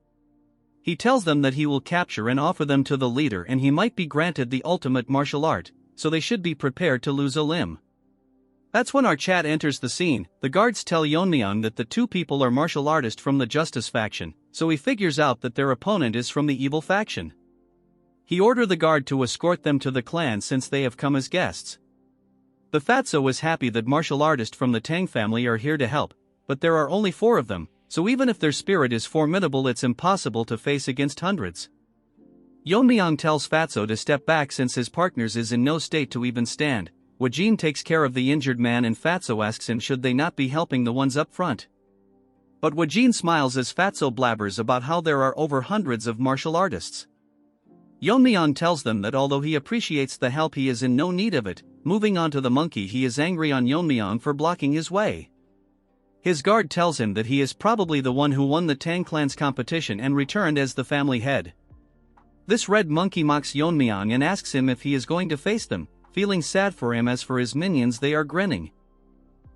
He tells them that he will capture and offer them to the leader and he might be granted the ultimate martial art, so they should be prepared to lose a limb. That's when our Chad enters the scene. The guards tell Yeon-myeong that the two people are martial artists from the Justice faction, so he figures out that their opponent is from the evil faction. He orders the guard to escort them to the clan since they have come as guests. The Fatso is happy that martial artists from the Tang family are here to help, but there are only 4 of them, so even if their spirit is formidable it's impossible to face against hundreds. Yeon-myeong tells Fatso to step back since his partners is in no state to even stand. Wajin takes care of the injured man and Fatso asks him should they not be helping the ones up front. But Wajin smiles as Fatso blabbers about how there are over hundreds of martial artists. Yeon-myeong tells them that although he appreciates the help he is in no need of it. Moving on to the monkey, he is angry on Yeon-myeong for blocking his way. His guard tells him that he is probably the one who won the Tang clan's competition and returned as the family head. This red monkey mocks Yeon-myeong and asks him if he is going to face them. Feeling sad for him. As for his minions, they are grinning.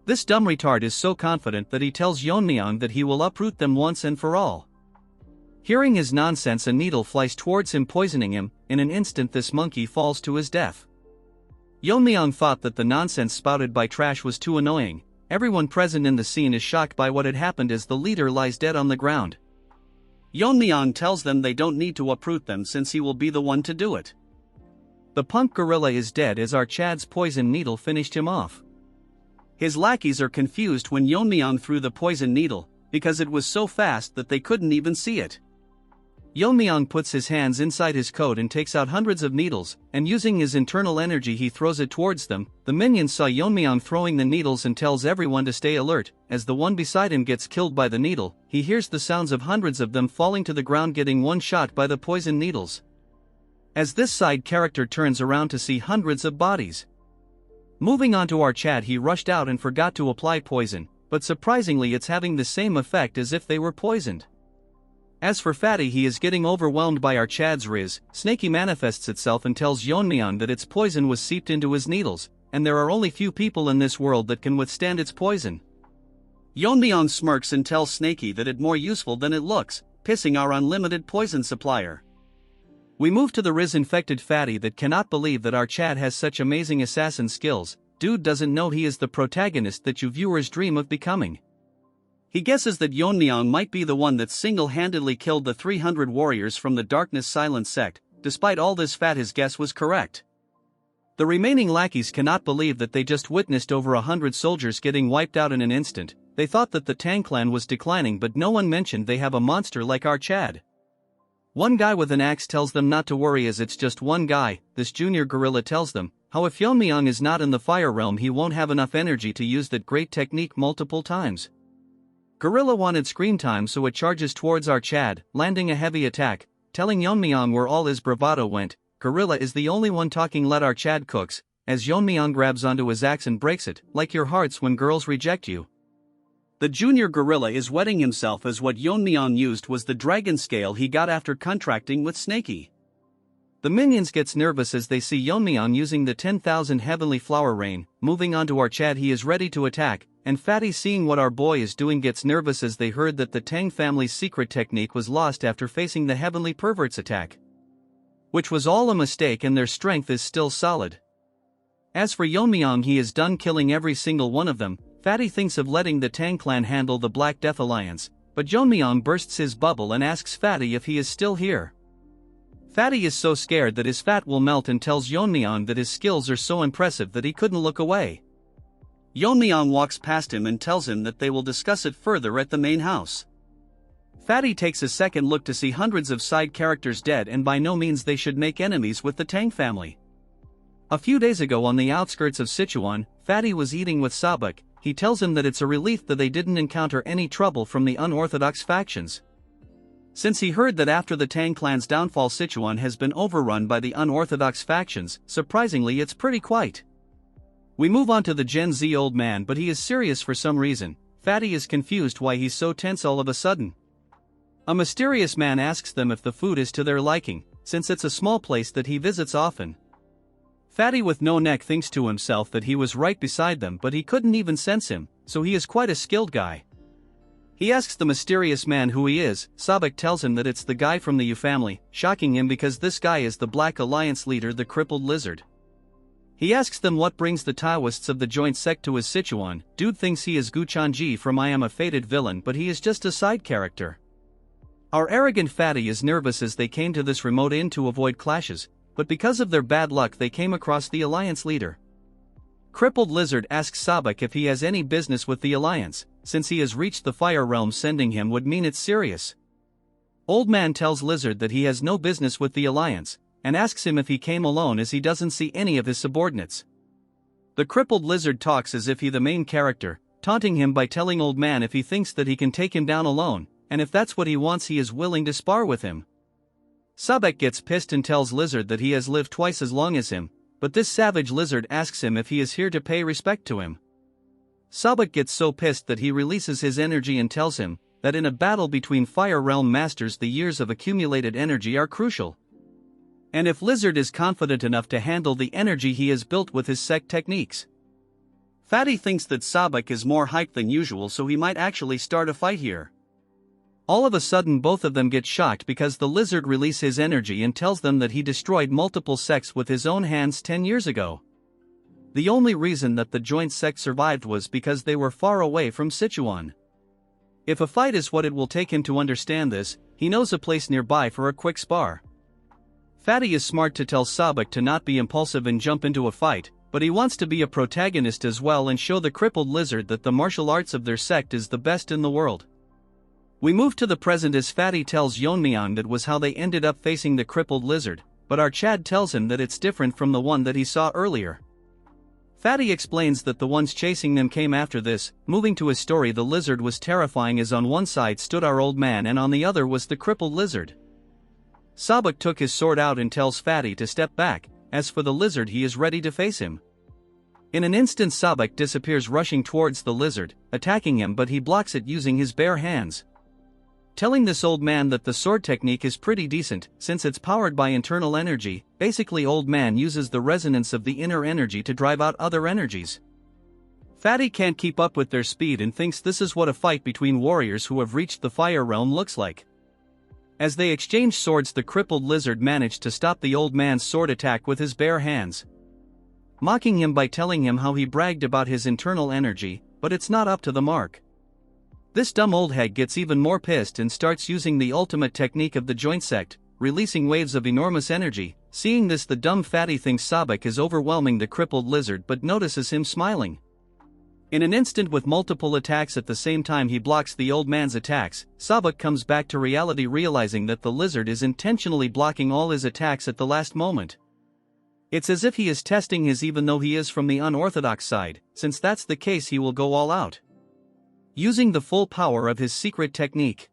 This dumb retard is so confident that he tells Yeon-myeong that he will uproot them once and for all. Hearing his nonsense, a needle flies towards him, poisoning him. In an instant this monkey falls to his death. Yeon-myeong thought that the nonsense spouted by Trash was too annoying. Everyone present in the scene is shocked by what had happened as the leader lies dead on the ground. Yeon-myeong tells them they don't need to uproot them since he will be the one to do it. The punk gorilla is dead as our Chad's poison needle finished him off. His lackeys are confused when Yeon-myeong threw the poison needle, because it was so fast that they couldn't even see it. Yeon-myeong puts his hands inside his coat and takes out hundreds of needles, and using his internal energy he throws it towards them. The minions saw Yeon-myeong throwing the needles and tells everyone to stay alert. As the one beside him gets killed by the needle, he hears the sounds of hundreds of them falling to the ground, getting one shot by the poison needles. As this side character turns around to see hundreds of bodies. Moving on to our Chad, he rushed out and forgot to apply poison, but surprisingly it's having the same effect as if they were poisoned. As for Fatty, he is getting overwhelmed by our Chad's riz. Snaky manifests itself and tells Yeon-myeong that its poison was seeped into his needles, and there are only few people in this world that can withstand its poison. Yeon-myeong smirks and tells Snaky that it's more useful than it looks, pissing our unlimited poison supplier. We move to the riz-infected Fatty that cannot believe that our Chad has such amazing assassin skills. Dude doesn't know he is the protagonist that you viewers dream of becoming. He guesses that Yeon-myeong might be the one that single-handedly killed the 300 warriors from the Darkness Silent sect. Despite all this fat, his guess was correct. The remaining lackeys cannot believe that they just witnessed over 100 soldiers getting wiped out in an instant. They thought that the Tang clan was declining, but no one mentioned they have a monster like our Chad. One guy with an axe tells them not to worry as it's just one guy. This junior gorilla tells them how if Yeon-myeong is not in the fire realm he won't have enough energy to use that great technique multiple times. Gorilla wanted screen time, so it charges towards our Chad, landing a heavy attack, telling Yeon-myeong where all his bravado went. Gorilla is the only one talking. Let our Chad cooks, as Yeon-myeong grabs onto his axe and breaks it, like your hearts when girls reject you. The junior gorilla is wetting himself as what Yeon-myeong used was the dragon scale he got after contracting with Snaky. The minions gets nervous as they see Yeon-myeong using the 10,000 heavenly flower rain. Moving on to our Chad, he is ready to attack, and Fatty, seeing what our boy is doing, gets nervous as they heard that the Tang family's secret technique was lost after facing the heavenly pervert's attack, which was all a mistake, and their strength is still solid. As for Yeon-myeong, he is done killing every single one of them. Fatty thinks of letting the Tang clan handle the Black Death Alliance, but Yeon-myeong bursts his bubble and asks Fatty if he is still here. Fatty is so scared that his fat will melt and tells Yeon-myeong that his skills are so impressive that he couldn't look away. Yeon-myeong walks past him and tells him that they will discuss it further at the main house. Fatty takes a second look to see hundreds of side characters dead, and by no means they should make enemies with the Tang family. A few days ago on the outskirts of Sichuan, Fatty was eating with Sabak. He tells him that it's a relief that they didn't encounter any trouble from the unorthodox factions, since he heard that after the Tang clan's downfall Sichuan has been overrun by the unorthodox factions. Surprisingly, it's pretty quiet. We move on to the Gen Z old man, but he is serious for some reason. Fatty is confused why he's so tense all of a sudden. A mysterious man asks them if the food is to their liking, since it's a small place that he visits often. Fatty with no neck thinks to himself that he was right beside them, but he couldn't even sense him, so he is quite a skilled guy. He asks the mysterious man who he is. Sabak tells him that it's the guy from the Yu family, shocking him because this guy is the Black Alliance leader, the crippled lizard. He asks them what brings the Taoists of the joint sect to his Sichuan. Dude thinks he is Gu Chanji from I Am a Fated Villain, but he is just a side character. Our arrogant Fatty is nervous as they came to this remote inn to avoid clashes, but because of their bad luck they came across the Alliance leader. Crippled Lizard asks Sabak if he has any business with the Alliance, since he has reached the Fire Realm. Sending him would mean it's serious. Old man tells Lizard that he has no business with the Alliance, and asks him if he came alone as he doesn't see any of his subordinates. The crippled Lizard talks as if he the main character, taunting him by telling old man if he thinks that he can take him down alone, and if that's what he wants he is willing to spar with him. Sabak gets pissed and tells Lizard that he has lived twice as long as him, but this savage lizard asks him if he is here to pay respect to him. Sabak gets so pissed that he releases his energy and tells him that in a battle between Fire Realm Masters the years of accumulated energy are crucial. And if Lizard is confident enough to handle the energy he has built with his sect techniques, Fatty thinks that Sabak is more hyped than usual, so he might actually start a fight here. All of a sudden both of them get shocked because the lizard releases his energy and tells them that he destroyed multiple sects with his own hands 10 years ago. The only reason that the joint sect survived was because they were far away from Sichuan. If a fight is what it will take him to understand this, he knows a place nearby for a quick spar. Fatty is smart to tell Sabak to not be impulsive and jump into a fight, but he wants to be a protagonist as well and show the crippled lizard that the martial arts of their sect is the best in the world. We move to the present as Fatty tells Yeon-myeong that was how they ended up facing the crippled lizard, but our Chad tells him that it's different from the one that he saw earlier. Fatty explains that the ones chasing them came after this. Moving to his story, the lizard was terrifying as on one side stood our old man and on the other was the crippled lizard. Sabak took his sword out and tells Fatty to step back. As for the lizard, he is ready to face him. In an instant Sabak disappears rushing towards the lizard, attacking him, but he blocks it using his bare hands. Telling this old man that the sword technique is pretty decent, since it's powered by internal energy. Basically old man uses the resonance of the inner energy to drive out other energies. Fatty can't keep up with their speed and thinks this is what a fight between warriors who have reached the fire realm looks like. As they exchange swords, the crippled lizard managed to stop the old man's sword attack with his bare hands, mocking him by telling him how he bragged about his internal energy, but it's not up to the mark. This dumb old hag gets even more pissed and starts using the ultimate technique of the joint sect, releasing waves of enormous energy. Seeing this, the dumb Fatty thinks Sabak is overwhelming the crippled lizard but notices him smiling. In an instant, with multiple attacks at the same time, he blocks the old man's attacks. Sabak comes back to reality, realizing that the lizard is intentionally blocking all his attacks at the last moment. It's as if he is testing his, even though he is from the unorthodox side. Since that's the case, he will go all out, using the full power of his secret technique.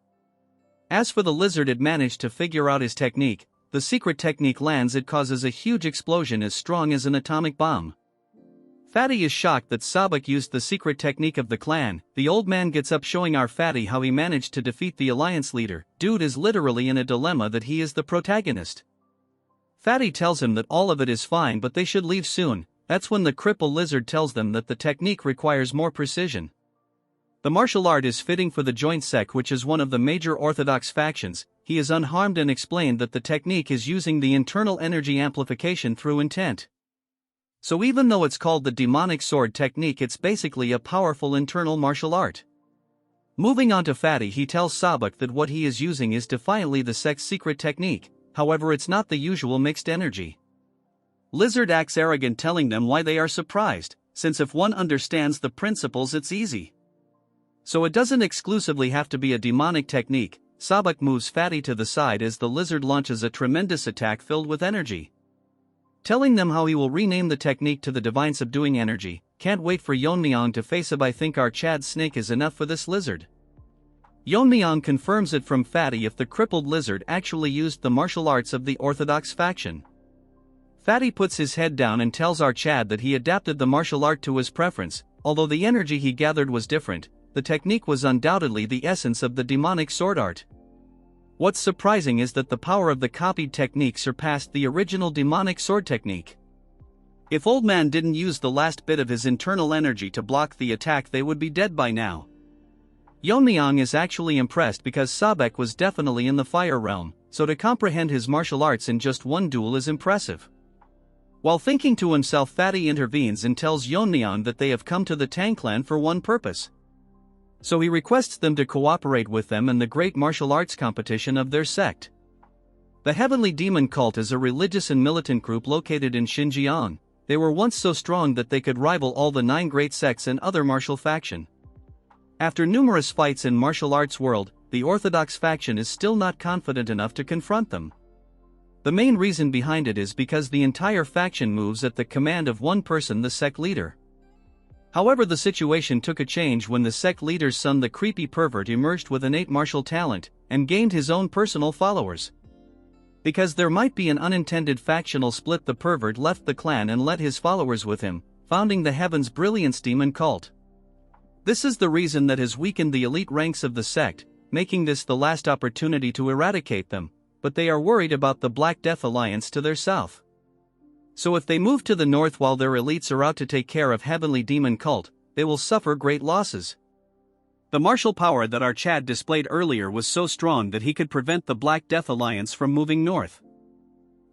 As for the lizard, it managed to figure out his technique. The secret technique lands, it causes a huge explosion as strong as an atomic bomb. Fatty is shocked that Sabak used the secret technique of the clan. The old man gets up, showing our Fatty how he managed to defeat the alliance leader. Dude is literally in a dilemma that he is the protagonist. Fatty tells him that all of it is fine but they should leave soon. That's when the crippled lizard tells them that the technique requires more precision. The martial art is fitting for the joint sect, which is one of the major orthodox factions. He is unharmed and explained that the technique is using the internal energy amplification through intent. So even though it's called the demonic sword technique, it's basically a powerful internal martial art. Moving on to Fatty, he tells Sabak that what he is using is defiantly the sect's secret technique, however it's not the usual mixed energy. Lizard acts arrogant, telling them why they are surprised, since if one understands the principles it's easy. So it doesn't exclusively have to be a demonic technique. Sabak moves Fatty to the side as the lizard launches a tremendous attack filled with energy, telling them how he will rename the technique to the divine subduing energy. Can't wait for Yeon-myeong to face him. I think our Chad snake is enough for this lizard. Yeon-myeong confirms it from Fatty if the crippled lizard actually used the martial arts of the orthodox faction. Fatty puts his head down and tells our Chad that he adapted the martial art to his preference. Although the energy he gathered was different, the technique was undoubtedly the essence of the demonic sword art. What's surprising is that the power of the copied technique surpassed the original demonic sword technique. If old man didn't use the last bit of his internal energy to block the attack, they would be dead by now. Yeon-myeong is actually impressed because Sabak was definitely in the fire realm, so to comprehend his martial arts in just one duel is impressive. While thinking to himself, Fatty intervenes and tells Yeon-myeong that they have come to the Tang clan for one purpose. So he requests them to cooperate with them in the great martial arts competition of their sect. The Heavenly Demon Cult is a religious and militant group located in Xinjiang. They were once so strong that they could rival all the 9 great sects and other martial faction. After numerous fights in martial arts world, the orthodox faction is still not confident enough to confront them. The main reason behind it is because the entire faction moves at the command of one person, the sect leader. However, the situation took a change when the sect leader's son, the creepy pervert, emerged with innate martial talent and gained his own personal followers. Because there might be an unintended factional split, the pervert left the clan and led his followers with him, founding the Heaven's Brilliance Demon Cult. This is the reason that has weakened the elite ranks of the sect, making this the last opportunity to eradicate them, but they are worried about the Black Death Alliance to their south. So if they move to the north while their elites are out to take care of heavenly demon cult, they will suffer great losses. The martial power that our Chad displayed earlier was so strong that he could prevent the Black Death Alliance from moving north.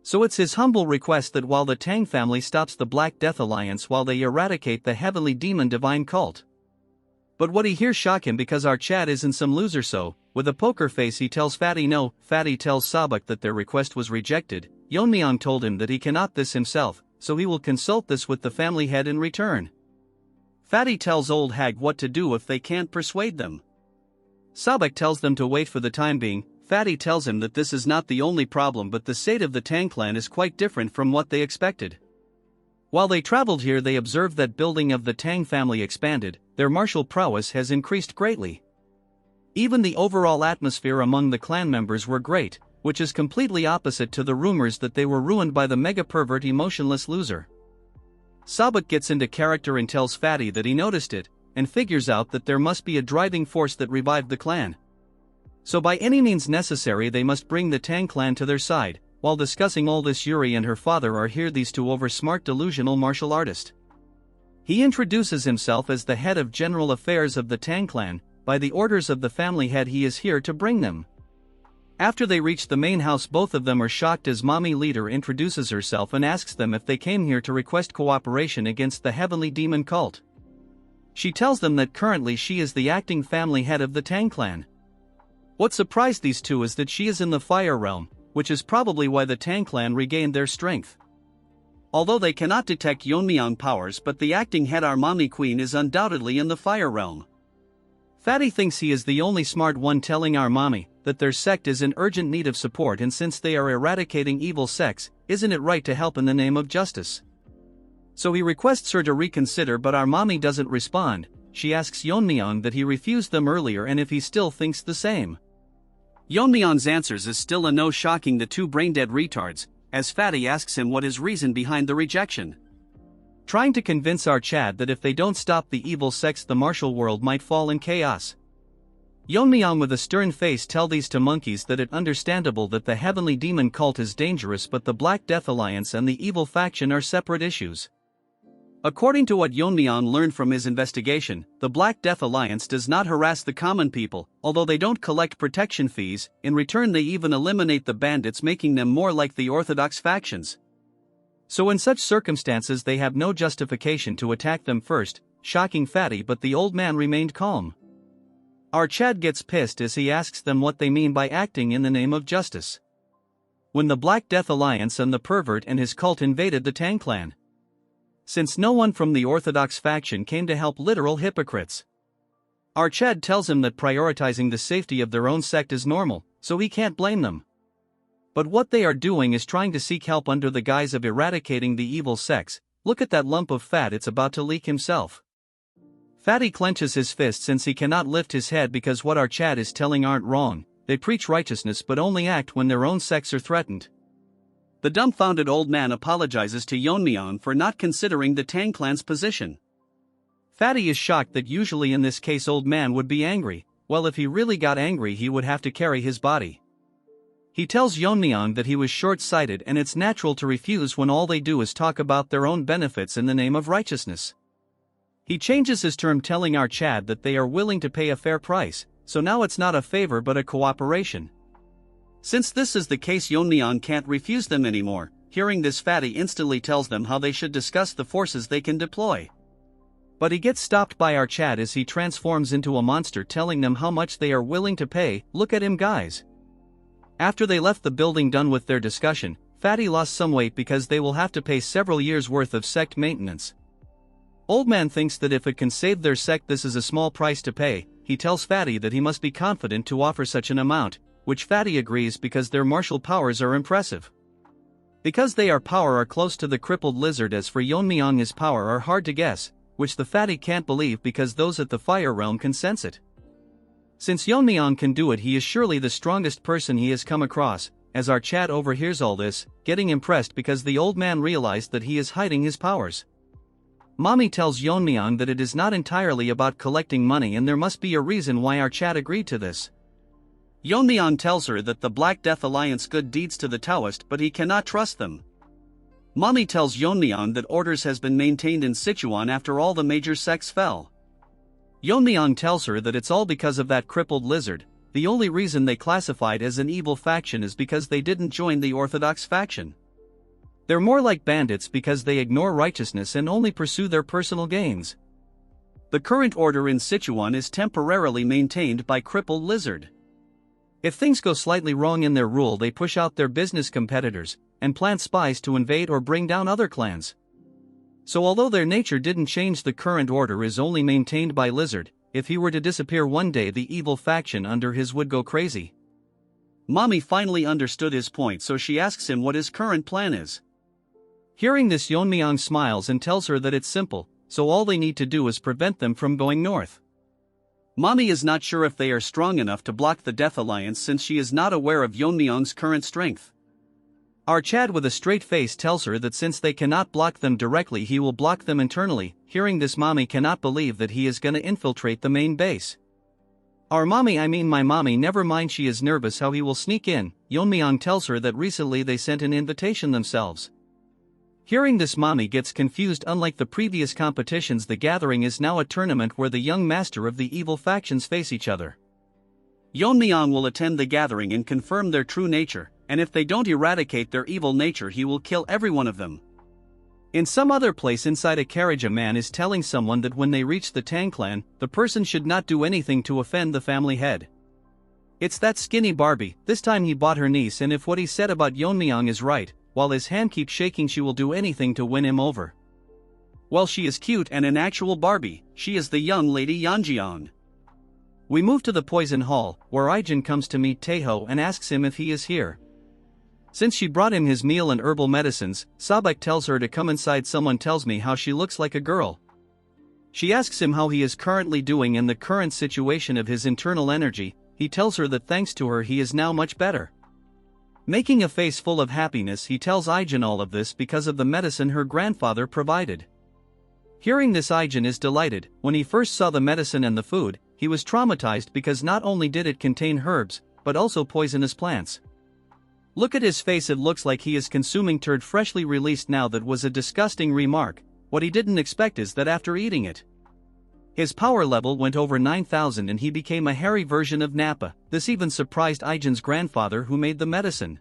So it's his humble request that while the Tang family stops the Black Death Alliance while they eradicate the heavenly demon divine cult. But what he hears shock him because our Chad isn't some loser, so, with a poker face he tells Fatty no. Fatty tells Sabak that their request was rejected. Yeon-myeong told him that he cannot this himself, so he will consult this with the family head in return. Fatty tells Old Hag what to do if they can't persuade them. Sabak tells them to wait for the time being. Fatty tells him that this is not the only problem, but the state of the Tang clan is quite different from what they expected. While they traveled here, they observed that building of the Tang family expanded, their martial prowess has increased greatly. Even the overall atmosphere among the clan members were great, which is completely opposite to the rumors that they were ruined by the mega-pervert emotionless loser. Sabak gets into character and tells Fatty that he noticed it, and figures out that there must be a driving force that revived the clan. So by any means necessary they must bring the Tang clan to their side. While discussing all this, Yuri and her father are here, these two over-smart delusional martial artist. He introduces himself as the head of general affairs of the Tang clan. By the orders of the family head he is here to bring them. After they reach the main house, both of them are shocked as mommy leader introduces herself and asks them if they came here to request cooperation against the heavenly demon cult. She tells them that currently she is the acting family head of the Tang clan. What surprised these two is that she is in the fire realm, which is probably why the Tang clan regained their strength. Although they cannot detect Yeon-myeong powers, but the acting head, our mommy queen, is undoubtedly in the fire realm. Fatty thinks he is the only smart one, telling our mommy that their sect is in urgent need of support, and since they are eradicating evil sects, isn't it right to help in the name of justice? So he requests her to reconsider, but our mommy doesn't respond. She asks Yeon-myeong that he refused them earlier and if he still thinks the same. Yeon-myeong's answers is still a no, shocking the two brain-dead retards, as Fatty asks him what his reason behind the rejection. Trying to convince our Chad that if they don't stop the evil sects the martial world might fall in chaos. Yeon-myeong with a stern face tell these two monkeys that it's understandable that the heavenly demon cult is dangerous, but the Black Death Alliance and the evil faction are separate issues. According to what Yeon-myeong learned from his investigation, the Black Death Alliance does not harass the common people, although they don't collect protection fees. In return they even eliminate the bandits, making them more like the orthodox factions. So in such circumstances they have no justification to attack them first, shocking Fatty, but the old man remained calm. Our Chad gets pissed as he asks them what they mean by acting in the name of justice. When the Black Death Alliance and the pervert and his cult invaded the Tang clan. Since no one from the orthodox faction came to help, literal hypocrites. Our Chad tells him that prioritizing the safety of their own sect is normal, so he can't blame them. But what they are doing is trying to seek help under the guise of eradicating the evil sects. Look at that lump of fat, it's about to leak himself. Fatty clenches his fist since he cannot lift his head because what our Chad is telling aren't wrong. They preach righteousness but only act when their own sects are threatened. The dumbfounded old man apologizes to Yeon-myeong for not considering the Tang clan's position. Fatty is shocked that usually in this case old man would be angry. Well, if he really got angry he would have to carry his body. He tells Yeon-myeong that he was short-sighted and it's natural to refuse when all they do is talk about their own benefits in the name of righteousness. He changes his term, telling our Chad that they are willing to pay a fair price, so now it's not a favor but a cooperation. Since this is the case, Yeon-myeong can't refuse them anymore. Hearing this, Fatty instantly tells them how they should discuss the forces they can deploy. But he gets stopped by our Chad as he transforms into a monster, telling them how much they are willing to pay. Look at him, guys. After they left the building done with their discussion, Fatty lost some weight because they will have to pay several years worth of sect maintenance. Old man thinks that if it can save their sect this is a small price to pay. He tells Fatty that he must be confident to offer such an amount, which Fatty agrees because their martial powers are impressive. Because they are close to the crippled lizard. As for Yeon-myeong, his power are hard to guess, which the Fatty can't believe because those at the fire realm can sense it. Since Yeon-myeong can do it, he is surely the strongest person he has come across. As our Chad overhears all this, getting impressed because the old man realized that he is hiding his powers. Mommy tells Yeon-myeong that it is not entirely about collecting money and there must be a reason why our Chad agreed to this. Yeon-myeong tells her that the Black Death Alliance good deeds to the Taoist, but he cannot trust them. Mommy tells Yeon-myeong that orders has been maintained in Sichuan after all the major sects fell. Yeon-myeong tells her that it's all because of that crippled lizard. The only reason they classified as an evil faction is because they didn't join the orthodox faction. They're more like bandits because they ignore righteousness and only pursue their personal gains. The current order in Sichuan is temporarily maintained by crippled lizard. If things go slightly wrong in their rule, they push out their business competitors and plant spies to invade or bring down other clans. So although their nature didn't change, the current order is only maintained by lizard. If he were to disappear one day, the evil faction under his would go crazy. Mommy finally understood his point, so she asks him what his current plan is. Hearing this, Yeon-myeong smiles and tells her that it's simple, so all they need to do is prevent them from going north. Mommy is not sure if they are strong enough to block the Death Alliance since she is not aware of Yeon-myeong's current strength. Our Chad with a straight face tells her that since they cannot block them directly, he will block them internally. Hearing this, Mommy cannot believe that he is gonna infiltrate the main base. Our mommy, I mean my mommy, never mind, she is nervous how he will sneak in. Yeon-myeong tells her that recently they sent an invitation themselves. Hearing this, Mommy gets confused. Unlike the previous competitions, the gathering is now a tournament where the young master of the evil factions face each other. Yeon-myeong will attend the gathering and confirm their true nature, and if they don't eradicate their evil nature, he will kill every one of them. In some other place inside a carriage, a man is telling someone that when they reach the Tang clan, the person should not do anything to offend the family head. It's that skinny Barbie. This time he bought her niece, and if what he said about Yeon-myeong is right, while his hand keeps shaking, she will do anything to win him over. Well, she is cute and an actual Barbie. She is the young lady Yeon-myeong. We move to the poison hall, where Ijin comes to meet Taeho and asks him if he is here. Since she brought him his meal and herbal medicines, Sabek tells her to come inside. Someone tells me how she looks like a girl. She asks him how he is currently doing and the current situation of his internal energy. He tells her that thanks to her he is now much better. Making a face full of happiness, he tells Ijin all of this because of the medicine her grandfather provided. Hearing this, Ijin is delighted. When he first saw the medicine and the food, he was traumatized because not only did it contain herbs, but also poisonous plants. Look at his face, it looks like he is consuming turd freshly released. Now that was a disgusting remark. What he didn't expect is that after eating it, his power level went over 9,000 and he became a hairy version of Nappa. This even surprised Ijin's grandfather who made the medicine.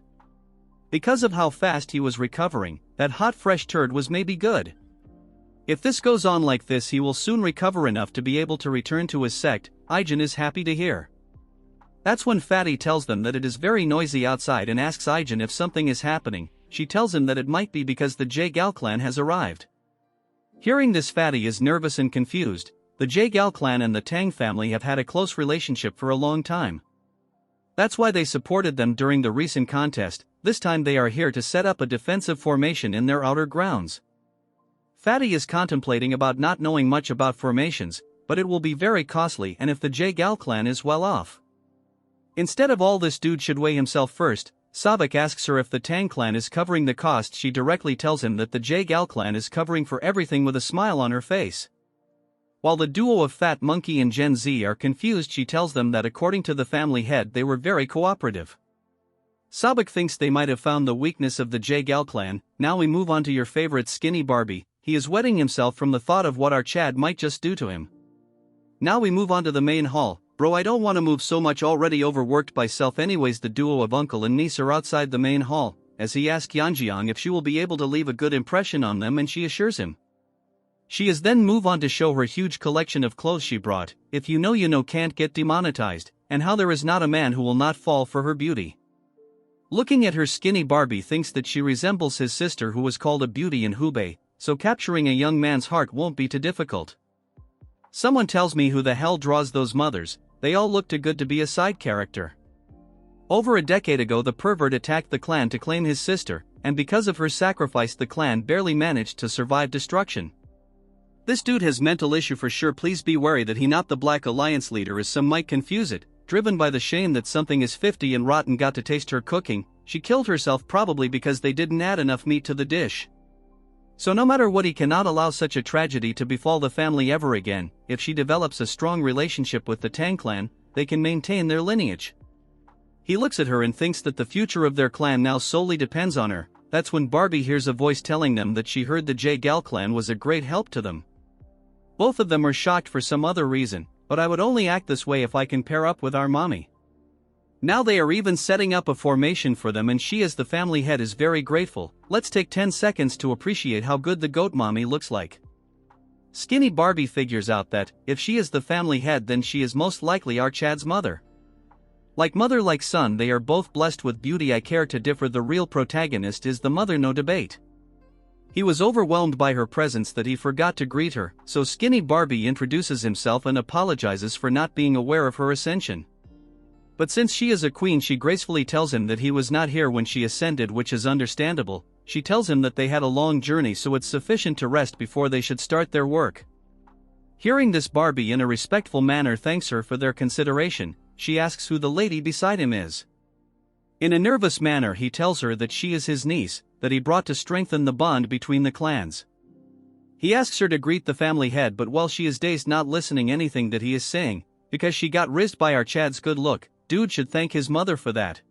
Because of how fast he was recovering, that hot fresh turd was maybe good. If this goes on like this, he will soon recover enough to be able to return to his sect. Ijin is happy to hear. That's when Fatty tells them that it is very noisy outside and asks Ijin if something is happening. She tells him that it might be because the Jae-gal clan has arrived. Hearing this, Fatty is nervous and confused. The Jae-gal clan and the Tang family have had a close relationship for a long time. That's why they supported them during the recent contest. This time they are here to set up a defensive formation in their outer grounds. Fatty is contemplating about not knowing much about formations, but it will be very costly, and if the Jae-gal clan is well off. Instead of all this, dude should weigh himself first. Sabek asks her if the Tang clan is covering the cost. She directly tells him that the Jae-gal clan is covering for everything with a smile on her face. While the duo of Fat Monkey and Gen Z are confused, she tells them that according to the family head they were very cooperative. Sabek thinks they might have found the weakness of the Jae-gal clan. Now we move on to your favorite skinny Barbie. He is wetting himself from the thought of what our Chad might just do to him. Now we move on to the main hall. Bro, I don't want to move so much, already overworked by self. Anyways, the duo of uncle and niece are outside the main hall, as he asks Yeon-myeong if she will be able to leave a good impression on them, and she assures him. She is then move on to show her huge collection of clothes she brought. If you know can't get demonetized, and how there is not a man who will not fall for her beauty. Looking at her skinny, Barbie thinks that she resembles his sister who was called a beauty in Hubei, so capturing a young man's heart won't be too difficult. Someone tells me who the hell draws those mothers. They all look too good to be a side character. Over a decade ago, the pervert attacked the clan to claim his sister, and because of her sacrifice the clan barely managed to survive destruction. This dude has mental issue for sure. Please be wary that he not the Black Alliance leader, as some might confuse it. Driven by the shame that something is 50 and rotten got to taste her cooking, she killed herself probably because they didn't add enough meat to the dish. So no matter what, he cannot allow such a tragedy to befall the family ever again. If she develops a strong relationship with the Tang clan, they can maintain their lineage. He looks at her and thinks that the future of their clan now solely depends on her. That's when Barbie hears a voice telling them that she heard the J-Gal clan was a great help to them. Both of them are shocked for some other reason, but I would only act this way if I can pair up with our mommy. Now they are even setting up a formation for them, and she as the family head is very grateful. Let's take 10 seconds to appreciate how good the goat mommy looks like. Skinny Barbie figures out that, if she is the family head, then she is most likely our Chad's mother. Like mother like son, they are both blessed with beauty. I care to differ, the real protagonist is the mother, no debate. He was overwhelmed by her presence that he forgot to greet her, so Skinny Barbie introduces himself and apologizes for not being aware of her ascension. But since she is a queen, she gracefully tells him that he was not here when she ascended, which is understandable. She tells him that they had a long journey, so it's sufficient to rest before they should start their work. Hearing this, Barbie in a respectful manner thanks her for their consideration. She asks who the lady beside him is. In a nervous manner he tells her that she is his niece, that he brought to strengthen the bond between the clans. He asks her to greet the family head, but while she is dazed, not listening anything that he is saying, because she got rizzed by our Chad's good look. Dude should thank his mother for that.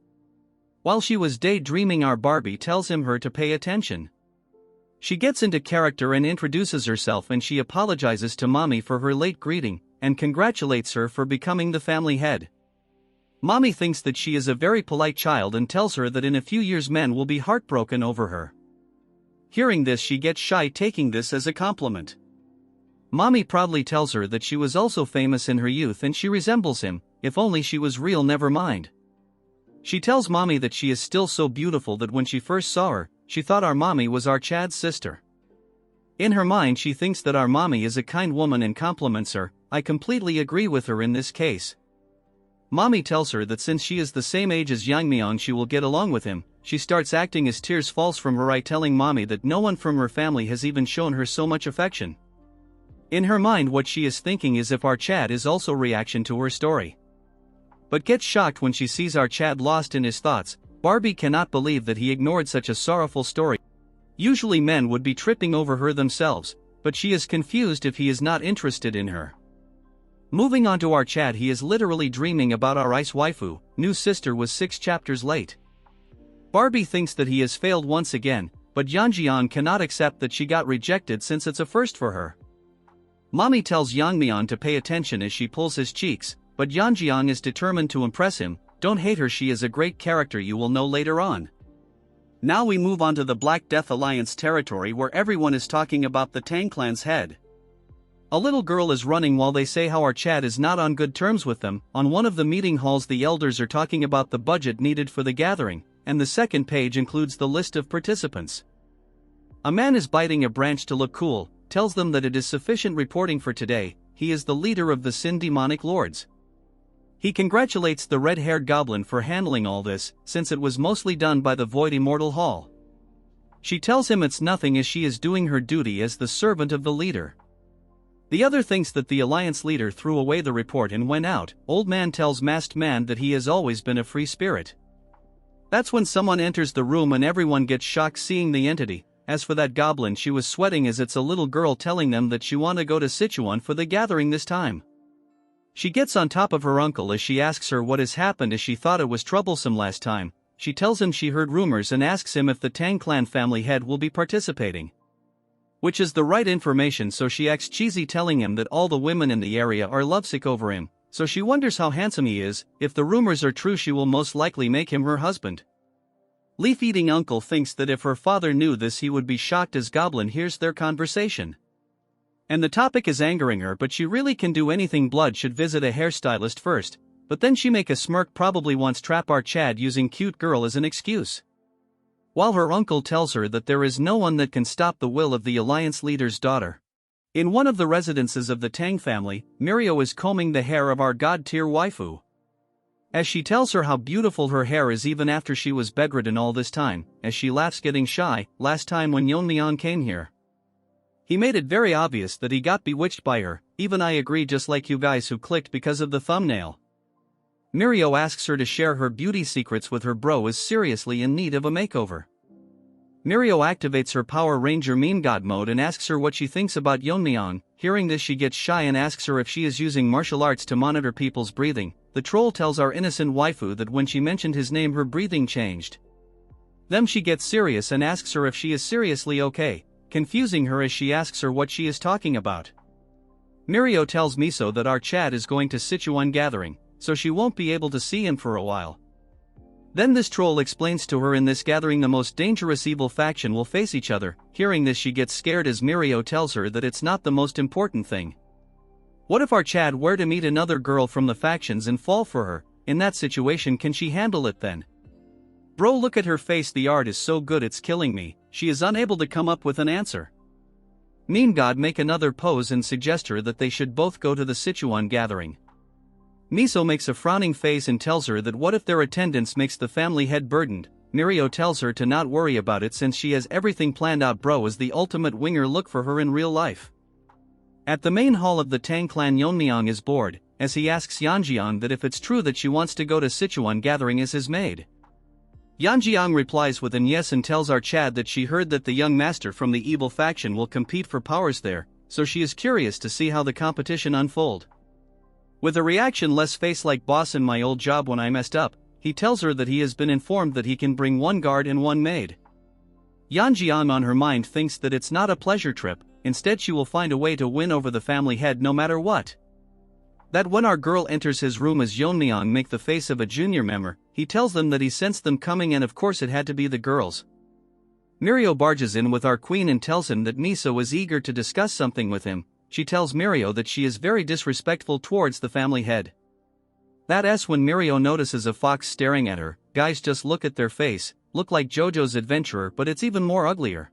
While she was daydreaming, our Barbie tells him her to pay attention. She gets into character and introduces herself, and she apologizes to Mommy for her late greeting, and congratulates her for becoming the family head. Mommy thinks that she is a very polite child and tells her that in a few years men will be heartbroken over her. Hearing this, she gets shy, taking this as a compliment. Mommy proudly tells her that she was also famous in her youth and she resembles him. If only she was real, never mind. She tells Mommy that she is still so beautiful that when she first saw her, she thought our Mommy was our Chad's sister. In her mind she thinks that our Mommy is a kind woman and compliments her. I completely agree with her in this case. Mommy tells her that since she is the same age as Yeon-myeong, she will get along with him. She starts acting as tears falls from her eye, telling Mommy that no one from her family has even shown her so much affection. In her mind, what she is thinking is if our Chad is also reaction to her story. But gets shocked when she sees our Chad lost in his thoughts. Barbie cannot believe that he ignored such a sorrowful story. Usually men would be tripping over her themselves, but she is confused if he is not interested in her. Moving on to our Chad, he is literally dreaming about our ice waifu. New sister was 6 chapters late. Barbie thinks that he has failed once again, but Yeon-myeong cannot accept that she got rejected since it's a first for her. Mommy tells Yeon-myeong to pay attention as she pulls his cheeks, but Yeon-myeong is determined to impress him. Don't hate her, she is a great character, you will know later on. Now we move on to the Black Death Alliance territory, where everyone is talking about the Tang clan's head. A little girl is running while they say how our Chad is not on good terms with them. On one of the meeting halls, the elders are talking about the budget needed for the gathering, and the second page includes the list of participants. A man is biting a branch to look cool, tells them that it is sufficient reporting for today. He is the leader of the Sin demonic lords. He congratulates the red-haired goblin for handling all this, since it was mostly done by the Void Immortal Hall. She tells him it's nothing, as she is doing her duty as the servant of the leader. The other thinks that the alliance leader threw away the report and went out. Old man tells Masked Man that he has always been a free spirit. That's when someone enters the room and everyone gets shocked seeing the entity. As for that goblin, she was sweating as it's a little girl telling them that she want to go to Sichuan for the gathering this time. She gets on top of her uncle as she asks her what has happened, as she thought it was troublesome last time. She tells him she heard rumors and asks him if the Tang clan family head will be participating. Which is the right information, so she acts cheesy, telling him that all the women in the area are lovesick over him, so she wonders how handsome he is. If the rumors are true, she will most likely make him her husband. Leaf-eating uncle thinks that if her father knew this he would be shocked, as goblin hears their conversation. And the topic is angering her, but she really can do anything. Blood should visit a hairstylist first, but then she make a smirk, probably wants trap our Chad using cute girl as an excuse. While her uncle tells her that there is no one that can stop the will of the alliance leader's daughter. In one of the residences of the Tang family, Mirio is combing the hair of our god-tier waifu. As she tells her how beautiful her hair is even after she was bedridden all this time, as she laughs, getting shy. Last time when Yeon-myeong came here, he made it very obvious that he got bewitched by her. Even I agree, just like you guys who clicked because of the thumbnail. Mirio asks her to share her beauty secrets with her bro, is seriously in need of a makeover. Mirio activates her Power Ranger meme god mode and asks her what she thinks about Yeon-myeong. Hearing this, she gets shy and asks her if she is using martial arts to monitor people's breathing. The troll tells our innocent waifu that when she mentioned his name her breathing changed. Then she gets serious and asks her if she is seriously okay, confusing her as she asks her what she is talking about. Mirio tells Miso that our Chad is going to Sichuan gathering, so she won't be able to see him for a while. Then this troll explains to her in this gathering the most dangerous evil faction will face each other. Hearing this she gets scared as Mirio tells her that it's not the most important thing. What if our Chad were to meet another girl from the factions and fall for her? In that situation, can she handle it then? Bro, look at her face, the art is so good it's killing me. She is unable to come up with an answer. Meme God make another pose and suggest her that they should both go to the Sichuan gathering. Miso makes a frowning face and tells her that what if their attendance makes the family head burdened. Mirio tells her to not worry about it since she has everything planned out. Bro is the ultimate winger, look for her in real life. At the main hall of the Tang clan, Yeon-myeong is bored, as he asks Yeon-myeong that if it's true that she wants to go to Sichuan gathering as his maid. Yeon-myeong replies with an yes and tells our Chad that she heard that the young master from the evil faction will compete for powers there, so she is curious to see how the competition unfold. With a reaction-less face like boss in my old job when I messed up, he tells her that he has been informed that he can bring one guard and one maid. Yeon-myeong on her mind thinks that it's not a pleasure trip, instead she will find a way to win over the family head no matter what. That when our girl enters his room as Yeon-myeong make the face of a junior member, he tells them that he sensed them coming and of course it had to be the girls. Mirio barges in with our queen and tells him that Miso is eager to discuss something with him. She tells Mirio that she is very disrespectful towards the family head. That's when Mirio notices a fox staring at her. Guys, just look at their face, look like JoJo's Adventurer, but it's even more uglier.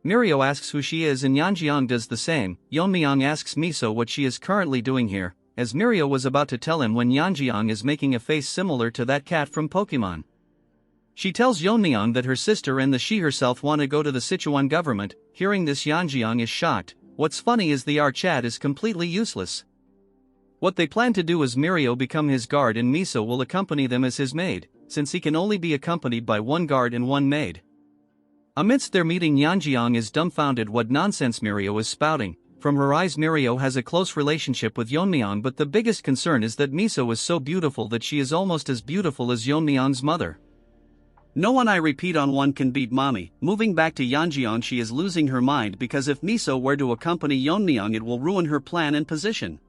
Mirio asks who she is and Yeon-myeong does the same. Yeon-myeong asks Miso what she is currently doing here, as Mirio was about to tell him when Yeon-myeong is making a face similar to that cat from Pokemon. She tells Yeon-myeong that her sister and she herself want to go to the Sichuan government. Hearing this, Yeon-myeong is shocked. What's funny is the Archad is completely useless. What they plan to do is Mirio become his guard and Miso will accompany them as his maid, since he can only be accompanied by one guard and one maid. Amidst their meeting, Yeon-myeong is dumbfounded what nonsense Mirio is spouting. From her eyes, Mirio has a close relationship with Yeon-myeong, but the biggest concern is that Miso is so beautiful that she is almost as beautiful as Yeon-myeong's mother. No one, I repeat, on one can beat mommy. Moving back to Yeon-myeong, she is losing her mind because if Miso were to accompany Yeon-myeong it will ruin her plan and position.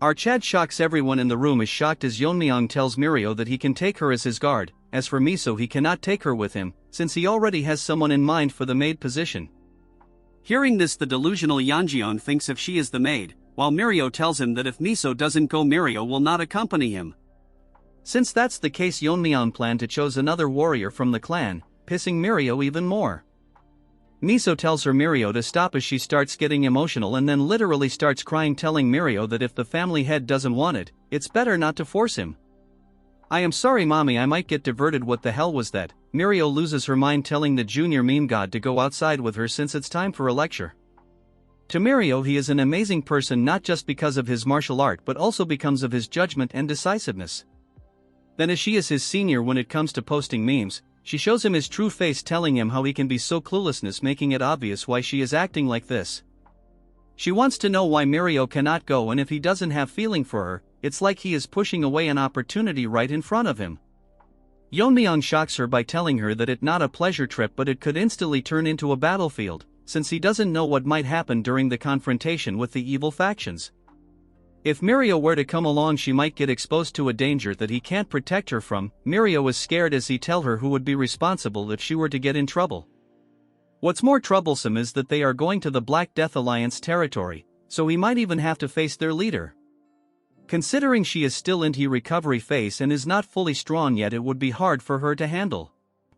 Our Chad shocks everyone in the room, is shocked as Yeon-myeong tells Mirio that he can take her as his guard. As for Miso, he cannot take her with him, since he already has someone in mind for the maid position. Hearing this, the delusional Yeon-myeong thinks if she is the maid, while Mirio tells him that if Miso doesn't go, Mirio will not accompany him. Since that's the case, Yeon-myeong planned to choose another warrior from the clan, pissing Mirio even more. Miso tells her Mirio to stop as she starts getting emotional and then literally starts crying, telling Mirio that if the family head doesn't want it, it's better not to force him. I am sorry mommy, I might get diverted. What the hell was that? Mirio loses her mind, telling the junior meme god to go outside with her since it's time for a lecture. To Mirio, he is an amazing person not just because of his martial art but also because of his judgment and decisiveness. Then as she is his senior when it comes to posting memes, she shows him his true face, telling him how he can be so cluelessness, making it obvious why she is acting like this. She wants to know why Mirio cannot go, and if he doesn't have feeling for her, it's like he is pushing away an opportunity right in front of him. Yeon-myeong shocks her by telling her that it's not a pleasure trip but it could instantly turn into a battlefield, since he doesn't know what might happen during the confrontation with the evil factions. If Mirio were to come along, she might get exposed to a danger that he can't protect her from. Mirio is scared as he tells her who would be responsible if she were to get in trouble. What's more troublesome is that they are going to the Black Death Alliance territory, so he might even have to face their leader. Considering she is still in her recovery phase and is not fully strong yet, it would be hard for her to handle.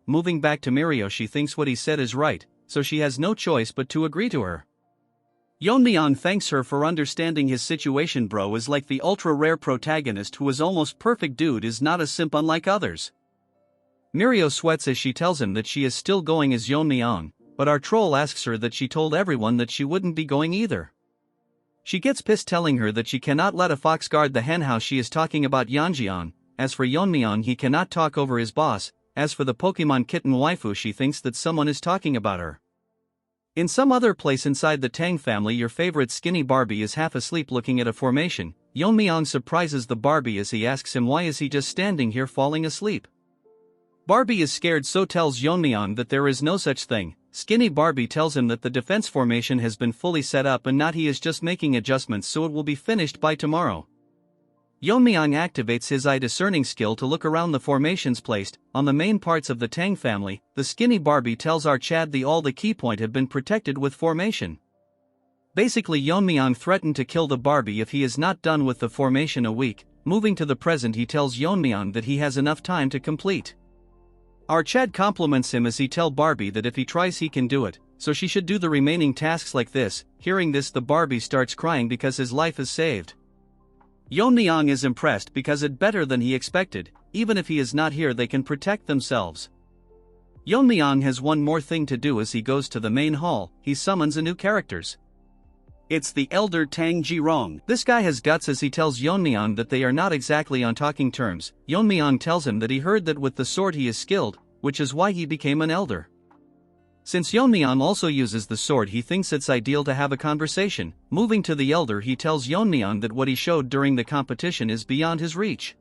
Moving back to Mirio, she thinks what he said is right, so she has no choice but to agree to her. Yeon-myeong thanks her for understanding his situation. Bro is like the ultra-rare protagonist who is almost perfect. Dude is not a simp unlike others. Mirio sweats as she tells him that she is still going as Yeon-myeong, but our troll asks her that she told everyone that she wouldn't be going either. She gets pissed, telling her that she cannot let a fox guard the hen house. She is talking about Yeon-myeong. As for Yeon-myeong, he cannot talk over his boss. As for the Pokemon kitten waifu, she thinks that someone is talking about her. In some other place inside the Tang family, your favorite skinny Barbie is half asleep looking at a formation. Yeon-myeong surprises the Barbie as he asks him why is he just standing here falling asleep. Barbie is scared, so tells Yeon-myeong that there is no such thing. Skinny Barbie tells him that the defense formation has been fully set up and not he is just making adjustments so it will be finished by tomorrow. Yeon-myeong activates his eye discerning skill to look around the formations placed on the main parts of the Tang family. The skinny Barbie tells our Chad all the key point have been protected with formation. Basically, Yeon-myeong threatened to kill the Barbie if he is not done with the formation a week. Moving to the present, he tells Yeon-myeong that he has enough time to complete. Our Chad compliments him as he tells Barbie that if he tries he can do it, so she should do the remaining tasks like this. Hearing this, the Barbie starts crying because his life is saved. Yeon-myeong is impressed because it's better than he expected. Even if he is not here, they can protect themselves. Yeon-myeong has one more thing to do as he goes to the main hall. He summons a new characters. It's the elder Tang Yeon-myeong. This guy has guts as he tells Yeon-myeong that they are not exactly on talking terms. Yeon-myeong tells him that he heard that with the sword he is skilled, which is why he became an elder. Since Yeon-myeong also uses the sword, he thinks it's ideal to have a conversation. Moving to the elder, he tells Yeon-myeong that what he showed during the competition is beyond his reach.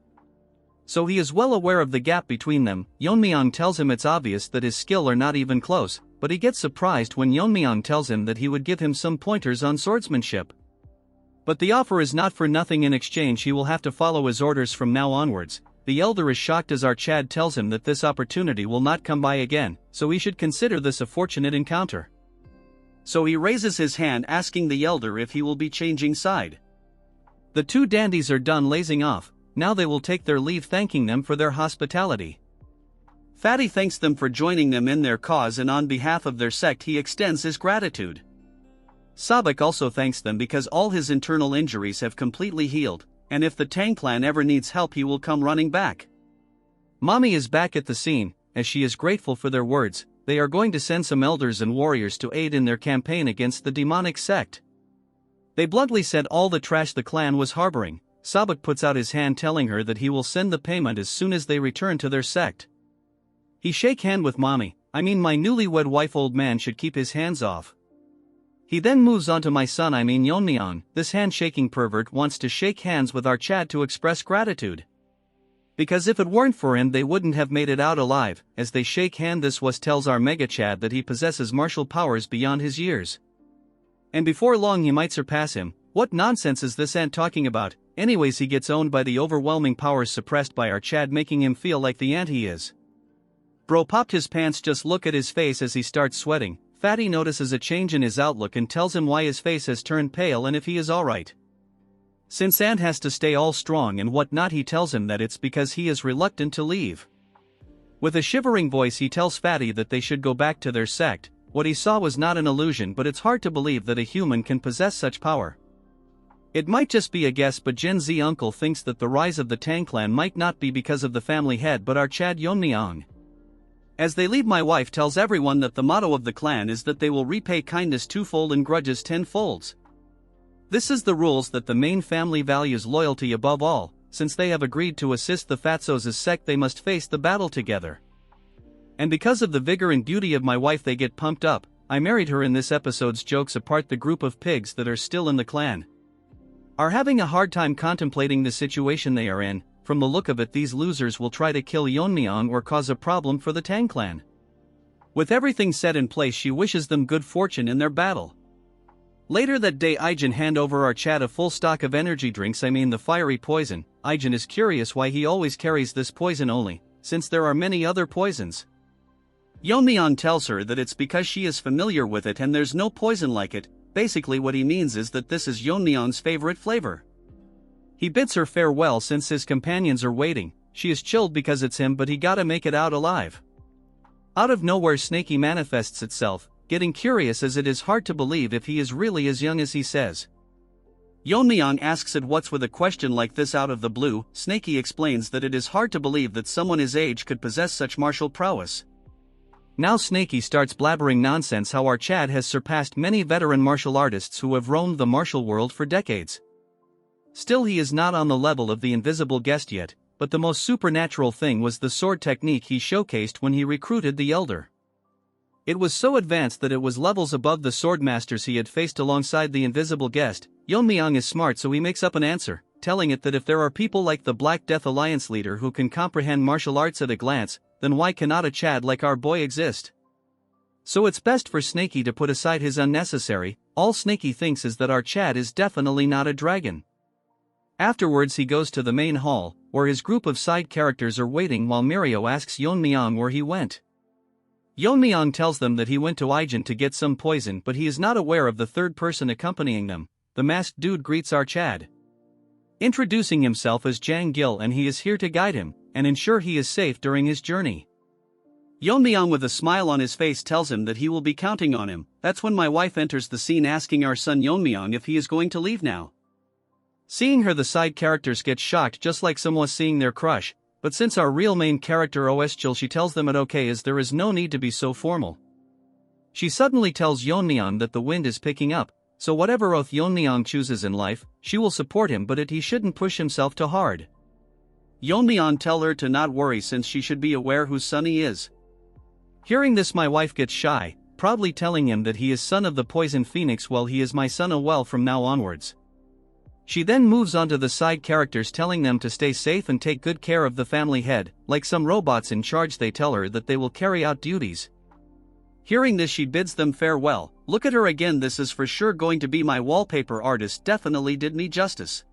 So he is well aware of the gap between them. Yeon-myeong tells him it's obvious that his skill are not even close, but he gets surprised when Yeon-myeong tells him that he would give him some pointers on swordsmanship. But the offer is not for nothing. In exchange, he will have to follow his orders from now onwards. The elder is shocked as our Chad tells him that this opportunity will not come by again, so he should consider this a fortunate encounter. So he raises his hand asking the elder if he will be changing side. The two dandies are done lazing off. Now they will take their leave, thanking them for their hospitality. Fatty thanks them for joining them in their cause, and on behalf of their sect he extends his gratitude. Sabak also thanks them because all his internal injuries have completely healed, and if the Tang clan ever needs help he will come running back. Mommy is back at the scene, as she is grateful for their words. They are going to send some elders and warriors to aid in their campaign against the demonic sect. They bluntly said all the trash the clan was harboring. Sabak puts out his hand telling her that he will send the payment as soon as they return to their sect. He shake hand with mommy. I mean my newlywed wife. Old man should keep his hands off. He then moves on to my son, I mean Yeon-myeong. This hand-shaking pervert wants to shake hands with our Chad to express gratitude. Because if it weren't for him they wouldn't have made it out alive. As they shake hand, this was tells our Mega Chad that he possesses martial powers beyond his years. And before long he might surpass him. What nonsense is this ant talking about? Anyways, he gets owned by the overwhelming powers suppressed by our Chad, making him feel like the ant he is. Bro popped his pants. Just look at his face as he starts sweating. Fatty notices a change in his outlook and tells him why his face has turned pale and if he is alright. Since Ant has to stay all strong and whatnot, he tells him that it's because he is reluctant to leave. With a shivering voice he tells Fatty that they should go back to their sect. What he saw was not an illusion, but it's hard to believe that a human can possess such power. It might just be a guess, but Gen Z uncle thinks that the rise of the Tang clan might not be because of the family head but our Chad Yeon-myeong. As they leave, my wife tells everyone that the motto of the clan is that they will repay kindness twofold and grudges tenfolds. This is the rules that the main family values loyalty above all. Since they have agreed to assist the Fatsos' sect, they must face the battle together. And because of the vigor and beauty of my wife they get pumped up. I married her. In this episode's jokes apart, the group of pigs that are still in the clan are having a hard time contemplating the situation they are in. From the look of it, these losers will try to kill Yeon-myeong or cause a problem for the Tang clan. With everything set in place, she wishes them good fortune in their battle. Later that day, Ijin hand over our Chad a full stock of energy drinks, I mean the fiery poison. Ijin is curious why he always carries this poison only, since there are many other poisons. Yeon-myeong tells her that it's because she is familiar with it and there's no poison like it. Basically what he means is that this is Yeon-myeong's favorite flavor. He bids her farewell since his companions are waiting. She is chilled because it's him, but he gotta make it out alive. Out of nowhere, Snaky manifests itself, getting curious as it is hard to believe if he is really as young as he says. Yeon-myeong asks it what's with a question like this out of the blue. Snaky explains that it is hard to believe that someone his age could possess such martial prowess. Now Snaky starts blabbering nonsense how our Chad has surpassed many veteran martial artists who have roamed the martial world for decades. Still, he is not on the level of the invisible guest yet, but the most supernatural thing was the sword technique he showcased when he recruited the elder. It was so advanced that it was levels above the swordmasters he had faced alongside the invisible guest. Yeon-myeong is smart, so he makes up an answer. telling it that if there are people like the Black Death Alliance leader who can comprehend martial arts at a glance, then why cannot a Chad like our boy exist? So it's best for Snaky to put aside his unnecessary. All Snaky thinks is that our Chad is definitely not a dragon. Afterwards he goes to the main hall, where his group of side characters are waiting while Mirio asks Yeon-myeong where he went. Yeon-myeong tells them that he went to Ijen to get some poison, but he is not aware of the third person accompanying them. The masked dude greets our Chad, introducing himself as Jang Gil, and he is here to guide him and ensure he is safe during his journey. Yeon-myeong with a smile on his face tells him that he will be counting on him. That's when my wife enters the scene asking our son Yeon-myeong if he is going to leave now. Seeing her, the side characters get shocked just like someone seeing their crush, but since our real main character OS chill, she tells them it okay as there is no need to be so formal. She suddenly tells Yeon-myeong that the wind is picking up, so whatever oath Yeon-myeong chooses in life, she will support him, but he shouldn't push himself too hard. Yeon-myeong tell her to not worry since she should be aware whose son he is. Hearing this, my wife gets shy, proudly telling him that he is son of the Poison Phoenix. Well, he is my son from now onwards. She then moves on to the side characters, telling them to stay safe and take good care of the family head. Like some robots in charge, they tell her that they will carry out duties. Hearing this, she bids them farewell. Look at her again, this is for sure going to be my wallpaper artist, definitely did me justice.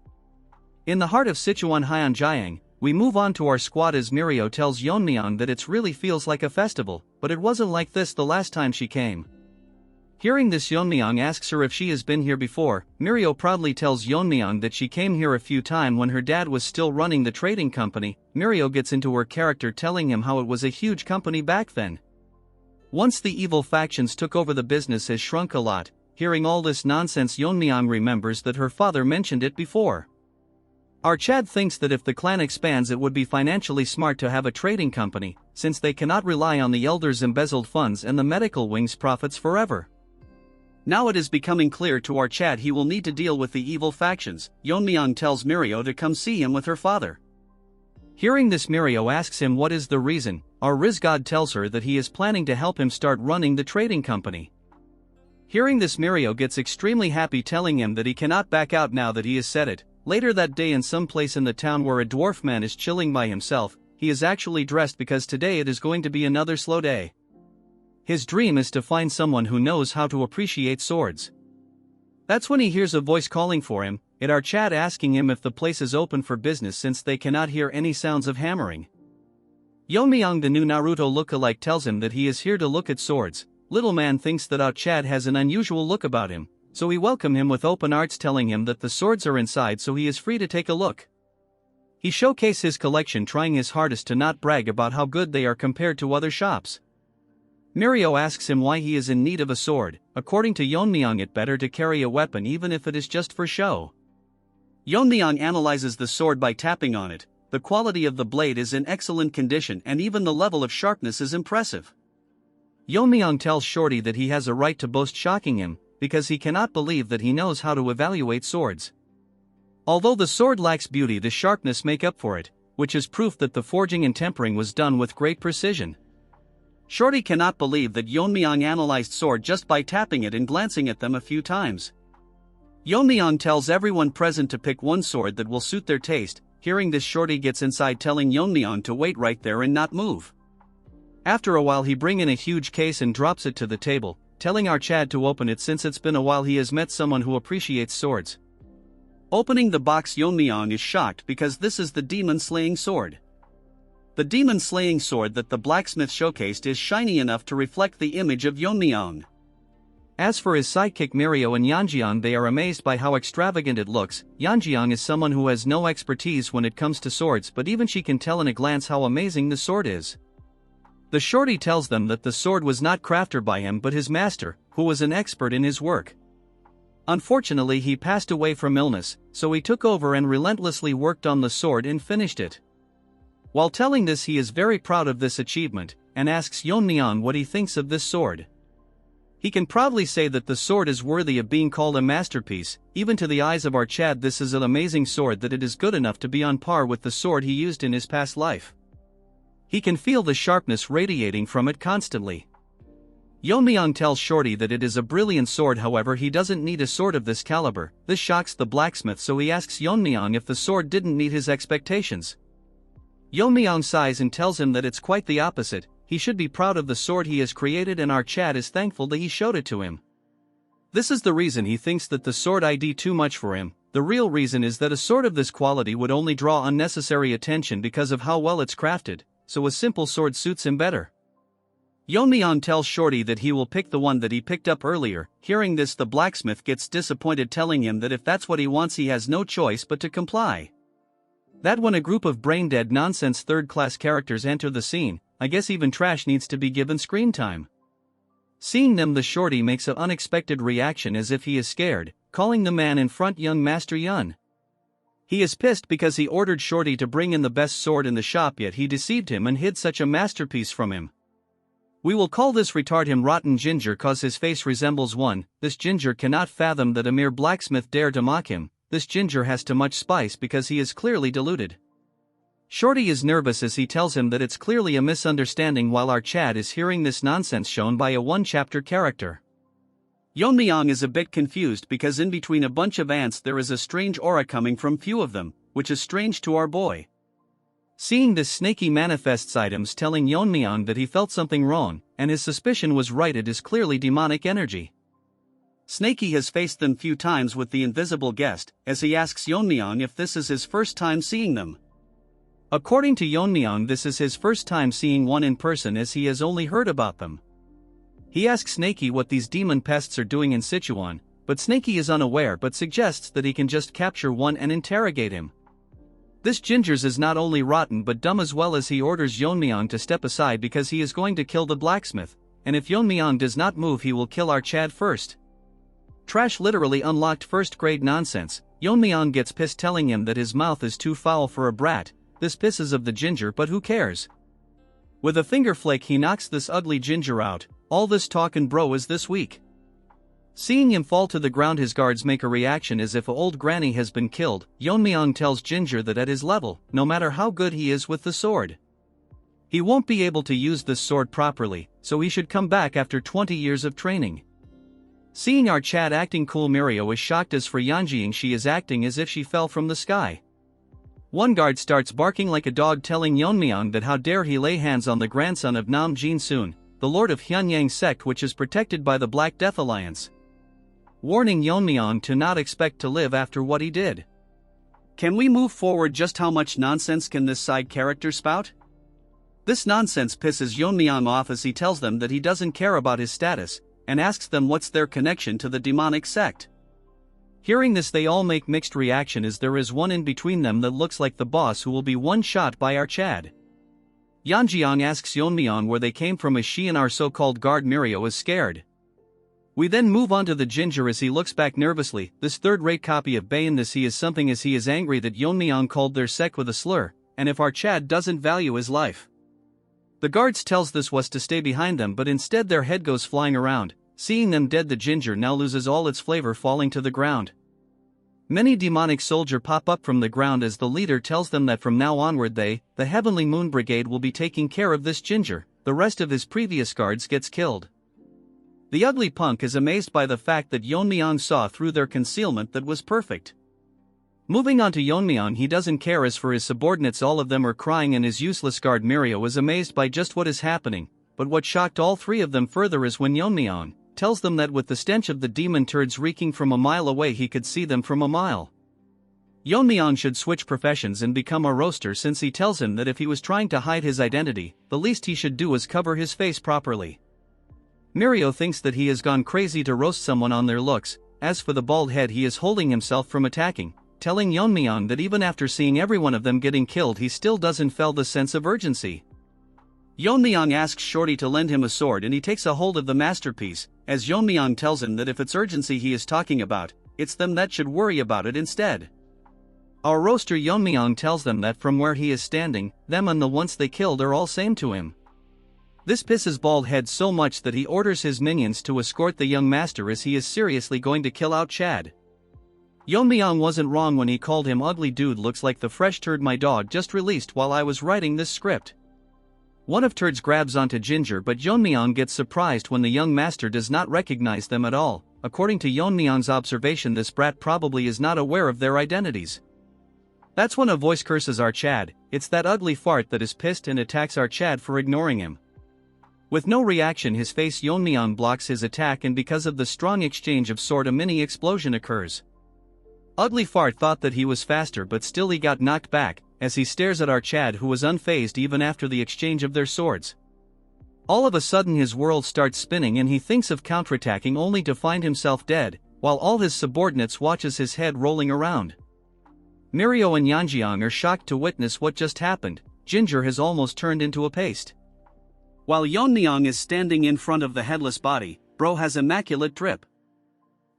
In the heart of Sichuan Tang, we move on to our squad as Mirio tells Yeon-myeong that it really feels like a festival, but it wasn't like this the last time she came. Hearing this, Yeon-myeong asks her if she has been here before. Mirio proudly tells Yeon-myeong that she came here a few times when her dad was still running the trading company. Mirio gets into her character, telling him how it was a huge company back then. Once the evil factions took over, the business has shrunk a lot. Hearing all this nonsense, Yeon-myeong remembers that her father mentioned it before. Our Chad thinks that if the clan expands, it would be financially smart to have a trading company, since they cannot rely on the elders' embezzled funds and the medical wing's profits forever. Now it is becoming clear to our Chad he will need to deal with the evil factions. Yeon-myeong tells Mirio to come see him with her father. Hearing this, Mirio asks him what is the reason. Our Rizgod tells her that he is planning to help him start running the trading company. Hearing this, Mirio gets extremely happy, telling him that he cannot back out now that he has said it. Later that day, in some place in the town where a dwarf man is chilling by himself, he is actually dressed because today it is going to be another slow day. His dream is to find someone who knows how to appreciate swords. That's when he hears a voice calling for him, our Chad asking him if the place is open for business since they cannot hear any sounds of hammering. Yeon-myeong, the new Naruto lookalike, tells him that he is here to look at swords. Little man thinks that our Chad has an unusual look about him, so we welcome him with open arms, telling him that the swords are inside so he is free to take a look. He showcases his collection, trying his hardest to not brag about how good they are compared to other shops. Mirio asks him why he is in need of a sword. According to Yeon-myeong, it better to carry a weapon even if it is just for show. Yeon-myeong analyzes the sword by tapping on it. The quality of the blade is in excellent condition and even the level of sharpness is impressive. Yeon-myeong tells Shorty that he has a right to boast, shocking him, because he cannot believe that he knows how to evaluate swords. Although the sword lacks beauty, the sharpness make up for it, which is proof that the forging and tempering was done with great precision. Shorty cannot believe that Yeon-myeong analyzed sword just by tapping it and glancing at them a few times. Yeon-myeong tells everyone present to pick one sword that will suit their taste. Hearing this, Shorty gets inside, telling Yeon-myeong to wait right there and not move. After a while, he brings in a huge case and drops it to the table, telling our Chad to open it since it's been a while he has met someone who appreciates swords. Opening the box, Yeon-myeong is shocked because this is the demon-slaying sword. The demon-slaying sword that the blacksmith showcased is shiny enough to reflect the image of Yeon-myeong. As for his sidekick Mirio and Yeonjiang, they are amazed by how extravagant it looks. Yeonjiang is someone who has no expertise when it comes to swords, but even she can tell in a glance how amazing the sword is. The Shorty tells them that the sword was not crafted by him but his master, who was an expert in his work. Unfortunately, he passed away from illness, so he took over and relentlessly worked on the sword and finished it. While telling this, he is very proud of this achievement, and asks Yeon-myeong what he thinks of this sword. He can proudly say that the sword is worthy of being called a masterpiece. Even to the eyes of our Chad, this is an amazing sword that it is good enough to be on par with the sword he used in his past life. He can feel the sharpness radiating from it constantly. Yeon-myeong tells Shorty that it is a brilliant sword, however he doesn't need a sword of this caliber. This shocks the blacksmith, so he asks Yeon-myeong if the sword didn't meet his expectations. Yeon-myeong sighs and tells him that it's quite the opposite. He should be proud of the sword he has created, and our Chad is thankful that he showed it to him. This is the reason he thinks that the sword ID too much for him. The real reason is that a sword of this quality would only draw unnecessary attention because of how well it's crafted, so a simple sword suits him better. Yeon-myeong tells Shorty that he will pick the one that he picked up earlier. Hearing this, the blacksmith gets disappointed, telling him that if that's what he wants he has no choice but to comply. That when a group of brain-dead nonsense third-class characters enter the scene, I guess even trash needs to be given screen time. Seeing them, the Shorty makes an unexpected reaction as if he is scared, calling the man in front young Master Yun. He is pissed because he ordered Shorty to bring in the best sword in the shop, yet he deceived him and hid such a masterpiece from him. We will call this retard him Rotten Ginger cause his face resembles one. This ginger cannot fathom that a mere blacksmith dare to mock him. This ginger has too much spice because he is clearly deluded. Shorty is nervous as he tells him that it's clearly a misunderstanding, while our Chad is hearing this nonsense shown by a one-chapter character. Yeon-myeong is a bit confused because in between a bunch of ants there is a strange aura coming from few of them, which is strange to our boy. Seeing this, Snaky manifests items telling Yeon-myeong that he felt something wrong, and his suspicion was right, it is clearly demonic energy. Snaky has faced them few times with the invisible guest, as he asks Yeon-myeong if this is his first time seeing them. According to Yeon-myeong, this is his first time seeing one in person, as he has only heard about them. He asks Snaky what these demon pests are doing in Sichuan, but Snaky is unaware but suggests that he can just capture one and interrogate him. This gingers is not only rotten but dumb as well, as he orders Yeon-myeong to step aside because he is going to kill the blacksmith, and if Yeon-myeong does not move he will kill our Chad first. Trash literally unlocked first-grade nonsense. Yeon-myeong gets pissed, telling him that his mouth is too foul for a brat. This pisses of the ginger, but who cares? With a finger flick he knocks this ugly ginger out. All this talk and bro is this week. Seeing him fall to the ground, his guards make a reaction as if an old granny has been killed. Yeon-myeong tells Ginger that at his level, no matter how good he is with the sword, he won't be able to use this sword properly, so he should come back after 20 years of training. Seeing our Chad acting cool, Mirio is shocked, as for Yeonjing she is acting as if she fell from the sky. One guard starts barking like a dog, telling Yeon-myeong that how dare he lay hands on the grandson of Nam Jin-soon, the lord of Hyunyang sect, which is protected by the Black Death Alliance, warning Yeon-myeong to not expect to live after what he did. Can we move forward? Just how much nonsense can this side character spout? This nonsense pisses Yeon-myeong off as he tells them that he doesn't care about his status, and asks them what's their connection to the demonic sect. Hearing this, they all make mixed reaction, as there is one in between them that looks like the boss who will be one shot by our Chad. Yeonjing asks Yeon-myeong where they came from, as she and our so-called guard Mirio is scared. We then move on to the ginger as he looks back nervously. This third-rate copy of Bayan, this he is something, as he is angry that Yeon-myeong called their sect with a slur, and if our Chad doesn't value his life. The guards tells this was to stay behind them, but instead their head goes flying around. Seeing them dead, the ginger now loses all its flavor, falling to the ground. Many demonic soldiers pop up from the ground as the leader tells them that from now onward they, the Heavenly Moon Brigade, will be taking care of this ginger. The rest of his previous guards gets killed. The ugly punk is amazed by the fact that Yeon-myeong saw through their concealment that was perfect. Moving on to Yeon-myeong, he doesn't care, as for his subordinates all of them are crying, and his useless guard Mirio is amazed by just what is happening, but what shocked all three of them further is when Yeon-myeong tells them that with the stench of the demon turds reeking from a mile away he could see them from a mile. Yeon-myeong should switch professions and become a roaster, since he tells him that if he was trying to hide his identity, the least he should do is cover his face properly. Mirio thinks that he has gone crazy to roast someone on their looks. As for the bald head, he is holding himself from attacking, telling Yeon-myeong that even after seeing every one of them getting killed he still doesn't feel the sense of urgency. Yeon-myeong asks Shorty to lend him a sword, and he takes a hold of the masterpiece, as Yeon-myeong tells him that if it's urgency he is talking about, it's them that should worry about it instead. Our roaster Yeon-myeong tells them that from where he is standing, them and the ones they killed are all same to him. This pisses Bald Head so much that he orders his minions to escort the young master, as he is seriously going to kill out Chad. Yeon-myeong wasn't wrong when he called him ugly dude. Looks like the fresh turd my dog just released while I was writing this script. One of Turds grabs onto Ginger, but Yeon-myeong gets surprised when the young master does not recognize them at all. According to Yeon-myeong's observation, this brat probably is not aware of their identities. That's when a voice curses our Chad. It's that ugly fart that is pissed and attacks our Chad for ignoring him. With no reaction, his face, Yeon-myeong blocks his attack, and because of the strong exchange of sword, a mini explosion occurs. Ugly fart thought that he was faster, but still he got knocked back, as he stares at our Chad, who was unfazed even after the exchange of their swords. All of a sudden his world starts spinning and he thinks of counterattacking, only to find himself dead, while all his subordinates watches his head rolling around. Mirio and Yeonjeong are shocked to witness what just happened. Ginger has almost turned into a paste. While Yeon-myeong is standing in front of the headless body, bro has immaculate drip.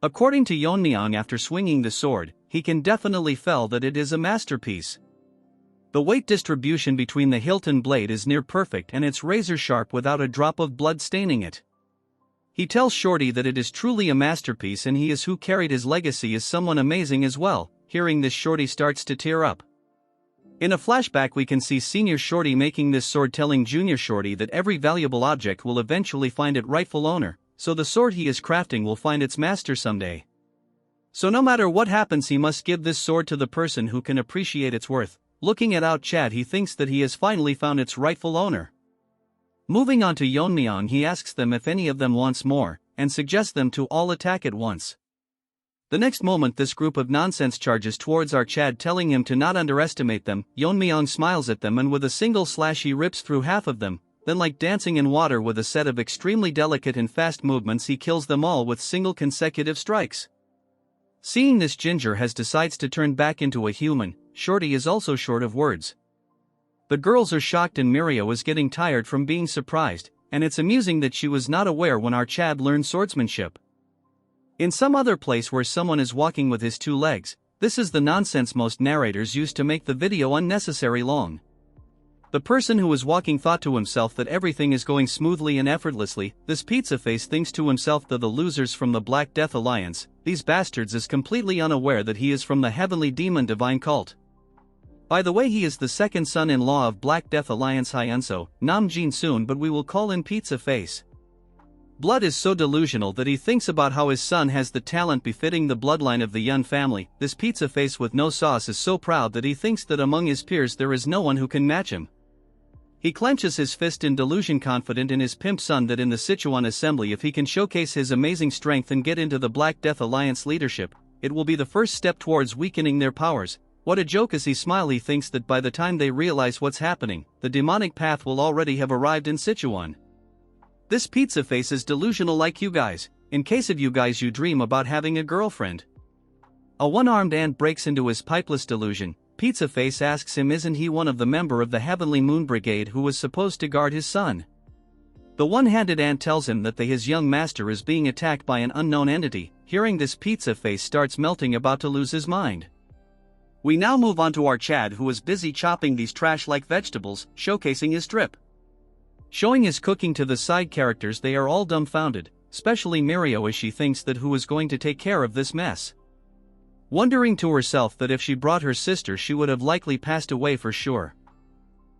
According to Yeon-myeong, after swinging the sword, he can definitely feel that it is a masterpiece. The weight distribution between the hilt and blade is near perfect, and it's razor sharp without a drop of blood staining it. He tells Shorty that it is truly a masterpiece, and he is who carried his legacy as someone amazing as well. Hearing this, Shorty starts to tear up. In a flashback we can see Senior Shorty making this sword, telling Junior Shorty that every valuable object will eventually find its rightful owner, so the sword he is crafting will find its master someday. So no matter what happens, he must give this sword to the person who can appreciate its worth. Looking at out Chad, he thinks that he has finally found its rightful owner. Moving on to Yeon-myeong, he asks them if any of them wants more, and suggests them to all attack at once. The next moment this group of nonsense charges towards our Chad, telling him to not underestimate them. Yeon-myeong smiles at them and with a single slash he rips through half of them, then like dancing in water with a set of extremely delicate and fast movements he kills them all with single consecutive strikes. Seeing this, Ginger has decides to turn back into a human. Shorty is also short of words. The girls are shocked and Mirio is getting tired from being surprised, and it's amusing that she was not aware when our Chad learned swordsmanship. In some other place where someone is walking with his two legs, this is the nonsense most narrators use to make the video unnecessary long. The person who is walking thought to himself that everything is going smoothly and effortlessly. This pizza face thinks to himself that the losers from the Black Death Alliance, these bastards, is completely unaware that he is from the heavenly demon divine cult. By the way, he is the second son-in-law of Black Death Alliance Hyunso, Nam Jin Soon, but we will call him Pizza Face. Blood is so delusional that he thinks about how his son has the talent befitting the bloodline of the Yun family. This Pizza Face with no sauce is so proud that he thinks that among his peers there is no one who can match him. He clenches his fist in delusion, confident in his pimp son that in the Sichuan assembly, if he can showcase his amazing strength and get into the Black Death Alliance leadership, it will be the first step towards weakening their powers. What a joke! As he smiles, he thinks that by the time they realize what's happening, the demonic path will already have arrived in Sichuan. This Pizza Face is delusional like you guys. In case of you guys you dream about having a girlfriend. A one-armed ant breaks into his pipeless delusion. Pizza Face asks him isn't he one of the member of the Heavenly Moon Brigade who was supposed to guard his son. The one-handed ant tells him that his young master is being attacked by an unknown entity. Hearing this, Pizza Face starts melting, about to lose his mind. We now move on to our Chad, who is busy chopping these trash-like vegetables, showcasing his drip. Showing his cooking to the side characters, they are all dumbfounded, especially Mirio, as she thinks that who is going to take care of this mess. Wondering to herself that if she brought her sister she would have likely passed away for sure.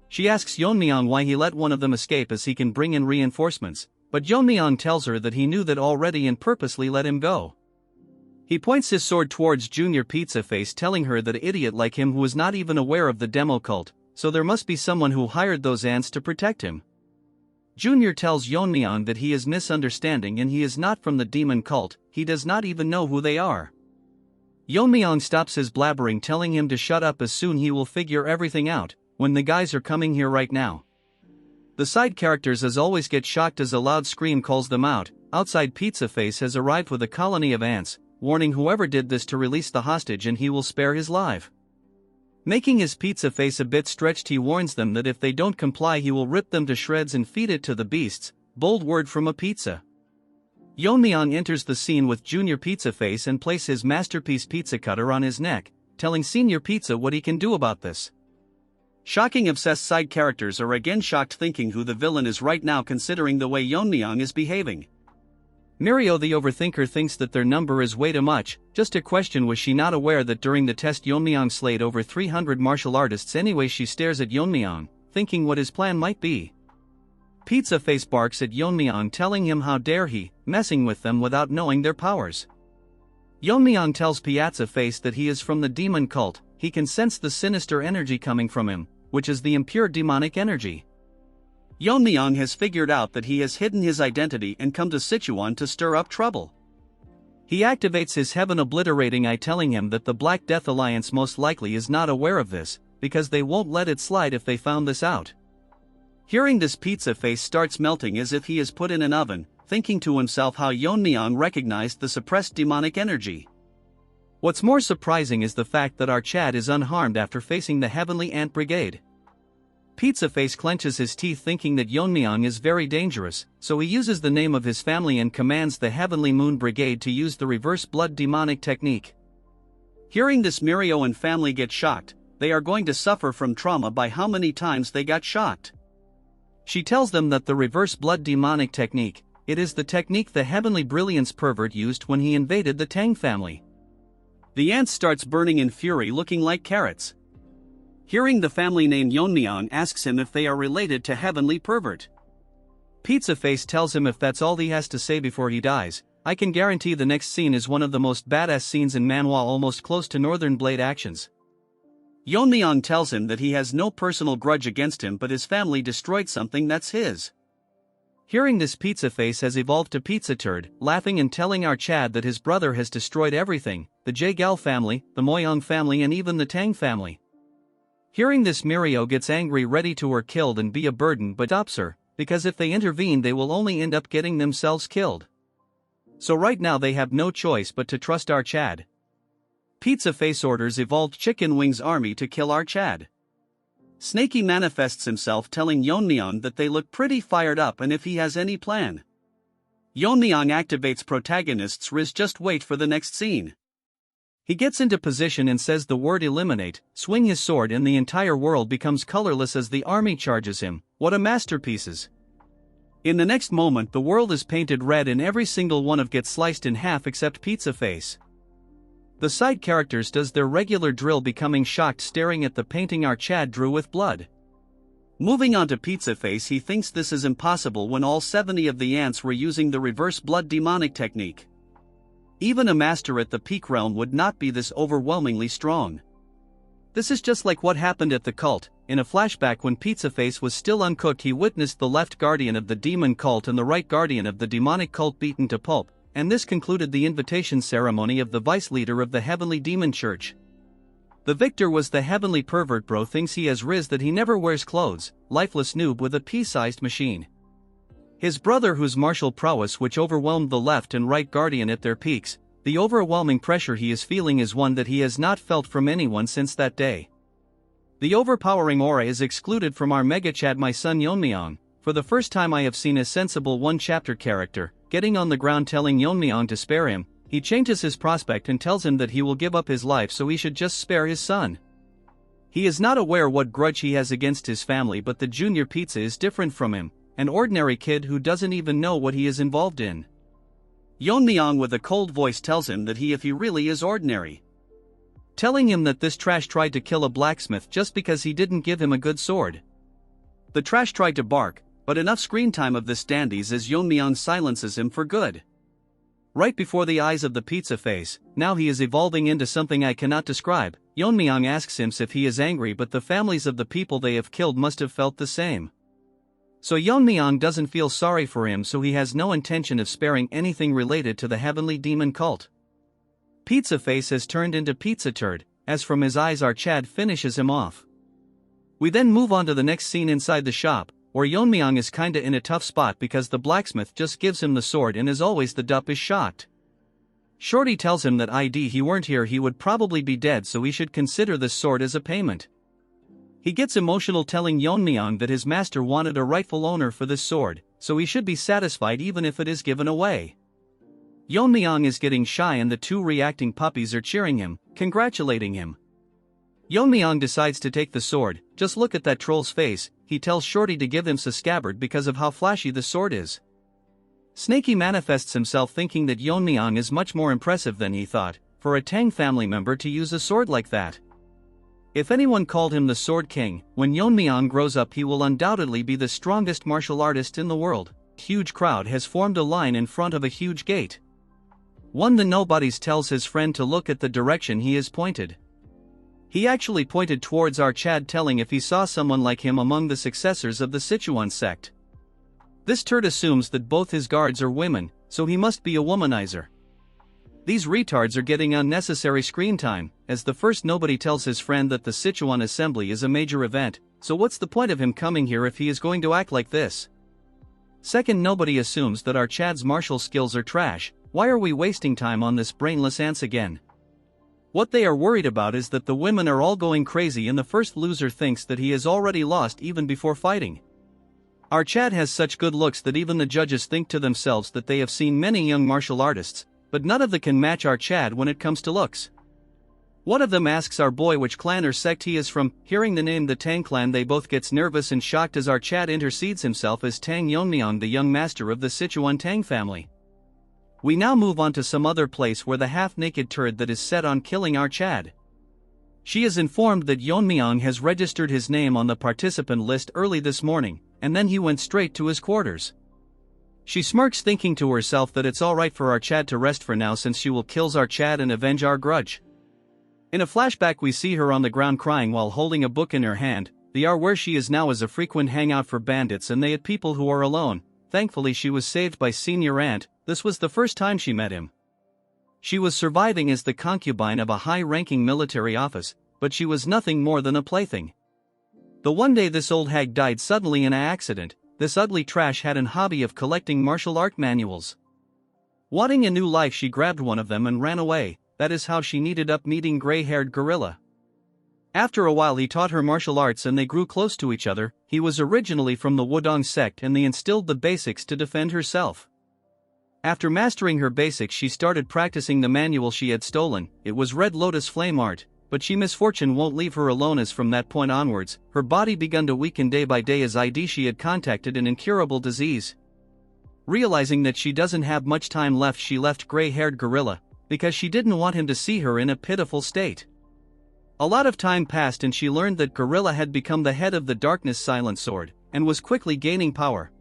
She asks Yeon-myeong why he let one of them escape as he can bring in reinforcements, but Yeon-myeong tells her that he knew that already and purposely let him go. He points his sword towards Junior Pizza Face, telling her that an idiot like him who was not even aware of the demo cult, so there must be someone who hired those ants to protect him. Junior tells Yeon-myeong that he is misunderstanding and he is not from the demon cult, he does not even know who they are. Yeon-myeong stops his blabbering, telling him to shut up as soon he will figure everything out, when the guys are coming here right now. The side characters as always get shocked as a loud scream calls them out. Outside, Pizza Face has arrived with a colony of ants, warning whoever did this to release the hostage and he will spare his life. Making his Pizza Face a bit stretched, he warns them that if they don't comply he will rip them to shreds and feed it to the beasts. Bold word from a pizza. Yeon-myeong enters the scene with Junior Pizza Face and places his masterpiece pizza cutter on his neck, telling Senior Pizza what he can do about this. Shocking obsessed side characters are again shocked, thinking who the villain is right now, considering the way Yeon-myeong is behaving. Mirio the overthinker thinks that their number is way too much. Just a question, was she not aware that during the test Yeon-myeong slayed over 300 martial artists? Anyway, she stares at Yeon-myeong, thinking what his plan might be. Pizza Face barks at Yeon-myeong, telling him how dare he, messing with them without knowing their powers. Yeon-myeong tells Pizza Face that he is from the demon cult. He can sense the sinister energy coming from him, which is the impure demonic energy. Yeon-myeong has figured out that he has hidden his identity and come to Sichuan to stir up trouble. He activates his heaven-obliterating eye, telling him that the Black Death Alliance most likely is not aware of this, because they won't let it slide if they found this out. Hearing this, Pizza Face starts melting as if he is put in an oven, thinking to himself how Yeon-myeong recognized the suppressed demonic energy. What's more surprising is the fact that our Chad is unharmed after facing the Heavenly Ant Brigade. Pizza Face clenches his teeth, thinking that Yeon-myeong is very dangerous, so he uses the name of his family and commands the Heavenly Moon Brigade to use the reverse blood demonic technique. Hearing this, Mirio and family get shocked. They are going to suffer from trauma by how many times they got shocked. She tells them that the reverse blood demonic technique, it is the technique the Heavenly Brilliance pervert used when he invaded the Tang family. The ant starts burning in fury, looking like carrots. Hearing the family name, Yeon-myeong asks him if they are related to Heavenly Pervert. Pizza Face tells him if that's all he has to say before he dies, I can guarantee the next scene is one of the most badass scenes in Manhwa, almost close to Northern Blade actions. Yeon-myeong tells him that he has no personal grudge against him, but his family destroyed something that's his. Hearing this, Pizza Face has evolved to Pizza Turd, laughing and telling our Chad that his brother has destroyed everything, the Jae-gal family, the Myeong family and even the Tang family. Hearing this, Mirio gets angry, ready to her killed and be a burden, but stops her, because if they intervene they will only end up getting themselves killed. So right now they have no choice but to trust our Chad. Pizza Face orders evolved Chicken Wings army to kill our Chad. Snaky manifests himself, telling Yeon-myeong that they look pretty fired up and if he has any plan. Yeon-myeong activates protagonist's Riz. Just wait for the next scene. He gets into position and says the word eliminate, swing his sword and the entire world becomes colorless as the army charges him. What a masterpieces. In the next moment the world is painted red and every single one of gets sliced in half except Pizza Face. The side characters does their regular drill, becoming shocked, staring at the painting our Chad drew with blood. Moving on to Pizza Face, he thinks this is impossible when all 70 of the ants were using the reverse blood demonic technique. Even a master at the peak realm would not be this overwhelmingly strong. This is just like what happened at the cult. In a flashback, when Pizza Face was still uncooked, he witnessed the left guardian of the demon cult and the right guardian of the demonic cult beaten to pulp, and this concluded the invitation ceremony of the vice leader of the Heavenly Demon Church. The victor was the Heavenly Pervert. Bro thinks he has Riz that he never wears clothes, lifeless noob with a pea-sized machine. His brother, whose martial prowess which overwhelmed the left and right guardian at their peaks, the overwhelming pressure he is feeling is one that he has not felt from anyone since that day. The overpowering aura is excluded from our Mega Chad, my son Yeon-myeong. For the first time I have seen a sensible one-chapter character, getting on the ground telling Yeon-myeong to spare him. He changes his prospect and tells him that he will give up his life so he should just spare his son. He is not aware what grudge he has against his family, but the junior Pizza is different from him, an ordinary kid who doesn't even know what he is involved in. Yeon-myeong with a cold voice tells him that if he really is ordinary. Telling him that this trash tried to kill a blacksmith just because he didn't give him a good sword. The trash tried to bark, but enough screen time of this dandies as Yeon-myeong silences him for good. Right before the eyes of the Pizza Face, now he is evolving into something I cannot describe. Yeon-myeong asks him if he is angry, but the families of the people they have killed must have felt the same. So Yeon-myeong doesn't feel sorry for him, so he has no intention of sparing anything related to the Heavenly Demon Cult. Pizza Face has turned into Pizza Turd, as from his eyes our Chad finishes him off. We then move on to the next scene inside the shop, where Yeon-myeong is kinda in a tough spot because the blacksmith just gives him the sword, and as always the dup is shocked. Shorty tells him that he weren't here, he would probably be dead, so he should consider this sword as a payment. He gets emotional, telling Yeon-myeong that his master wanted a rightful owner for this sword, so he should be satisfied even if it is given away. Yeon-myeong is getting shy and the two reacting puppies are cheering him, congratulating him. Yeon-myeong decides to take the sword. Just look at that troll's face. He tells Shorty to give him a scabbard because of how flashy the sword is. Snaky manifests himself, thinking that Yeon-myeong is much more impressive than he thought, for a Tang family member to use a sword like that. If anyone called him the Sword King, when Yeon-myeong grows up he will undoubtedly be the strongest martial artist in the world. Huge crowd has formed a line in front of a huge gate. One the nobodies tells his friend to look at the direction he is pointed. He actually pointed towards our Chad, telling if he saw someone like him among the successors of the Sichuan sect. This turd assumes that both his guards are women, so he must be a womanizer. These retards are getting unnecessary screen time, as the first nobody tells his friend that the Sichuan assembly is a major event, so what's the point of him coming here if he is going to act like this? Second nobody assumes that our Chad's martial skills are trash. Why are we wasting time on this brainless ants again? What they are worried about is that the women are all going crazy and the first loser thinks that he has already lost even before fighting. Our Chad has such good looks that even the judges think to themselves that they have seen many young martial artists, but none of them can match our Chad when it comes to looks. One of them asks our boy which clan or sect he is from. Hearing the name the Tang clan, they both gets nervous and shocked as our Chad intercedes himself as Tang Yeon-myeong, the young master of the Sichuan Tang family. We now move on to some other place where the half-naked turd that is set on killing our Chad. She is informed that Yeon-myeong has registered his name on the participant list early this morning, and then he went straight to his quarters. She smirks, thinking to herself that it's alright for our Chad to rest for now since she will kill our Chad and avenge our grudge. In a flashback we see her on the ground crying while holding a book in her hand. The R where she is now is a frequent hangout for bandits and they at people who are alone. Thankfully she was saved by senior aunt. This was the first time she met him. She was surviving as the concubine of a high-ranking military office, but she was nothing more than a plaything. The one day this old hag died suddenly in an accident, this ugly trash had an hobby of collecting martial art manuals. Wanting a new life she grabbed one of them and ran away. That is how she ended up meeting gray-haired gorilla. After a while he taught her martial arts and they grew close to each other. He was originally from the Wudong sect and they instilled the basics to defend herself. After mastering her basics she started practicing the manual she had stolen. It was Red Lotus Flame Art, but misfortune won't leave her alone as from that point onwards, her body began to weaken day by day as she had contacted an incurable disease. Realizing that she doesn't have much time left she left gray-haired gorilla, because she didn't want him to see her in a pitiful state. A lot of time passed and she learned that gorilla had become the head of the Darkness Silent Sword, and was quickly gaining power.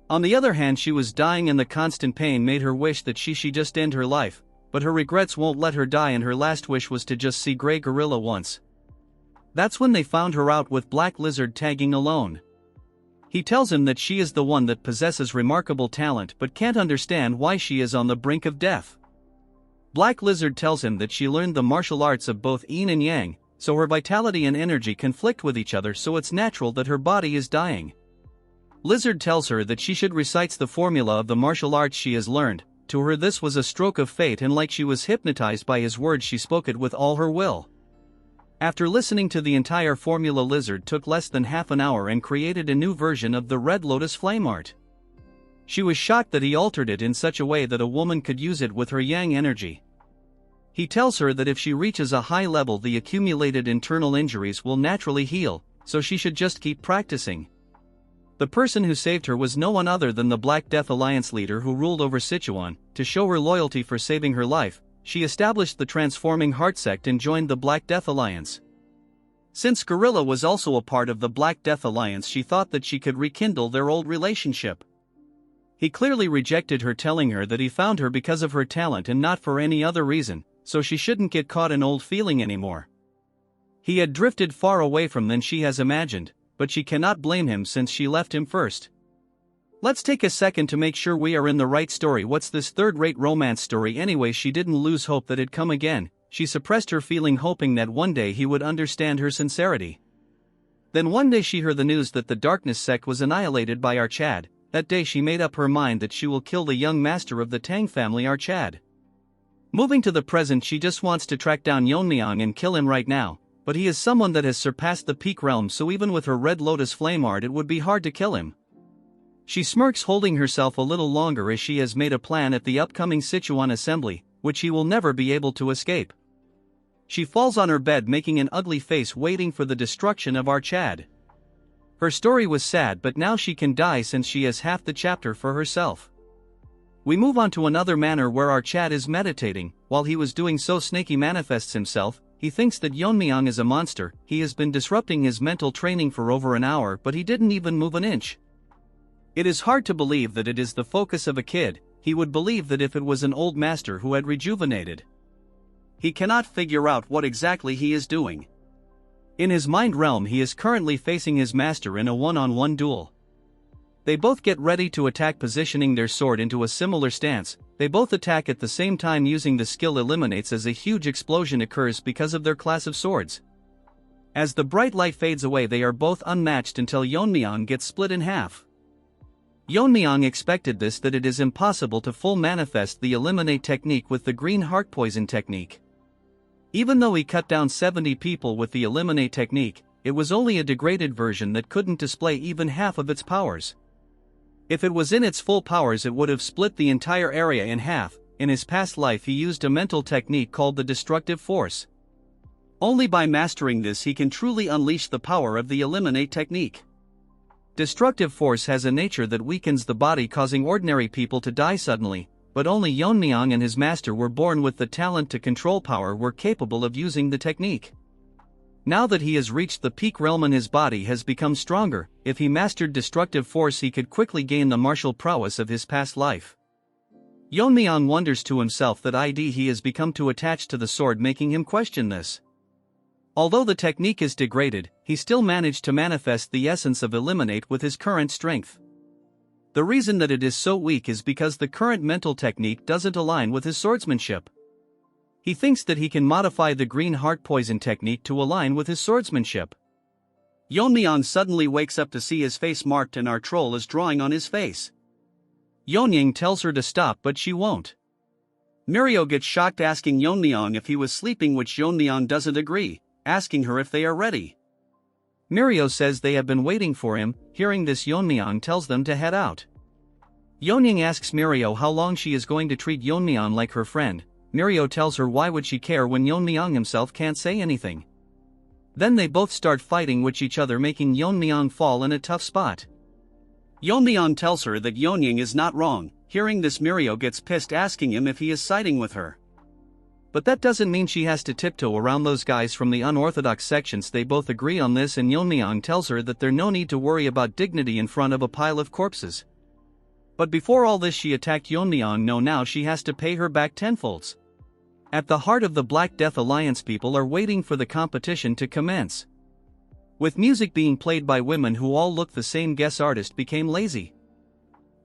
On the other hand she was dying and the constant pain made her wish that she just end her life, but her regrets won't let her die and her last wish was to just see Grey Gorilla once. That's when they found her out with Black Lizard tagging alone. He tells him that she is the one that possesses remarkable talent but can't understand why she is on the brink of death. Black Lizard tells him that she learned the martial arts of both yin and yang, so her vitality and energy conflict with each other, so it's natural that her body is dying. Lizard tells her that she should recite the formula of the martial arts she has learned. To her this was a stroke of fate and like she was hypnotized by his words she spoke it with all her will. After listening to the entire formula Lizard took less than half an hour and created a new version of the Red Lotus Flame Art. She was shocked that he altered it in such a way that a woman could use it with her yang energy. He tells her that if she reaches a high level the accumulated internal injuries will naturally heal, so she should just keep practicing. The person who saved her was no one other than the Black Death Alliance leader who ruled over Sichuan. To show her loyalty for saving her life, she established the Transforming Heart sect and joined the Black Death Alliance. Since Gorilla was also a part of the Black Death Alliance she thought that she could rekindle their old relationship. He clearly rejected her, telling her that he found her because of her talent and not for any other reason, so she shouldn't get caught in old feeling anymore. He had drifted far away from than she has imagined, but she cannot blame him since she left him first. Let's take a second to make sure we are in the right story. What's this third-rate romance story anyway? She didn't lose hope that it'd come again. She suppressed her feeling, hoping that one day he would understand her sincerity. Then one day she heard the news that the Darkness sect was annihilated by our Chad. That day she made up her mind that she will kill the young master of the Tang family, our Chad. Moving to the present, she just wants to track down Yeon-myeong and kill him right now, but he is someone that has surpassed the peak realm, so even with her Red Lotus Flame Art it would be hard to kill him. She smirks, holding herself a little longer as she has made a plan at the upcoming Sichuan assembly, which he will never be able to escape. She falls on her bed making an ugly face, waiting for the destruction of our Chad. Her story was sad, but now she can die since she has half the chapter for herself. We move on to another manner where our Chad is meditating. While he was doing so, Snaky manifests himself. he thinks that Yeon-myeong is a monster. He has been disrupting his mental training for over an hour, but he didn't even move an inch. It is hard to believe that it is the focus of a kid. He would believe that if it was an old master who had rejuvenated. He cannot figure out what exactly he is doing. In his mind realm, he is currently facing his master in a one-on-one duel. They both get ready to attack, positioning their sword into a similar stance. They both attack at the same time using the skill eliminates as a huge explosion occurs because of their class of swords. As the bright light fades away, they are both unmatched until Yeon-myeong gets split in half. Yeon-myeong expected this, that it is impossible to full manifest the eliminate technique with the green heart poison technique. Even though he cut down 70 people with the eliminate technique, it was only a degraded version that couldn't display even half of its powers. If it was in its full powers, it would have split the entire area in half. In his past life, he used a mental technique called the destructive force. Only by mastering this he can truly unleash the power of the eliminate technique. Destructive force has a nature that weakens the body, causing ordinary people to die suddenly, but only Yeon-myeong and his master were born with the talent to control power, were capable of using the technique. Now that he has reached the peak realm and his body has become stronger, if he mastered destructive force he could quickly gain the martial prowess of his past life. Yeon-myeong wonders to himself that he has become too attached to the sword, making him question this. Although the technique is degraded, he still managed to manifest the essence of eliminate with his current strength. The reason that it is so weak is because the current mental technique doesn't align with his swordsmanship. He thinks that he can modify the green heart poison technique to align with his swordsmanship. Yeon-myeong suddenly wakes up to see his face marked and our troll is drawing on his face. Yeon-myeong tells her to stop, but she won't. Mirio gets shocked, asking Yeon-myeong if he was sleeping, which Yeon-myeong doesn't agree, asking her if they are ready. Mirio says they have been waiting for him. Hearing this, Yeon-myeong tells them to head out. Yeon-myeong asks Mirio how long she is going to treat Yeon-myeong like her friend. Mirio tells her why would she care when Yeon-myeong himself can't say anything. Then they both start fighting with each other, making Yeon-myeong fall in a tough spot. Yeon-myeong tells her that Yeon-myeong is not wrong. Hearing this, Mirio gets pissed, asking him if he is siding with her. But that doesn't mean she has to tiptoe around those guys from the unorthodox sections. They both agree on this, and Yeon-myeong tells her that there's no need to worry about dignity in front of a pile of corpses. But before all this, she attacked Yeon-myeong. No, now she has to pay her back tenfolds. At the heart of the Black Death Alliance, people are waiting for the competition to commence. With music being played by women who all look the same, guest artist became lazy.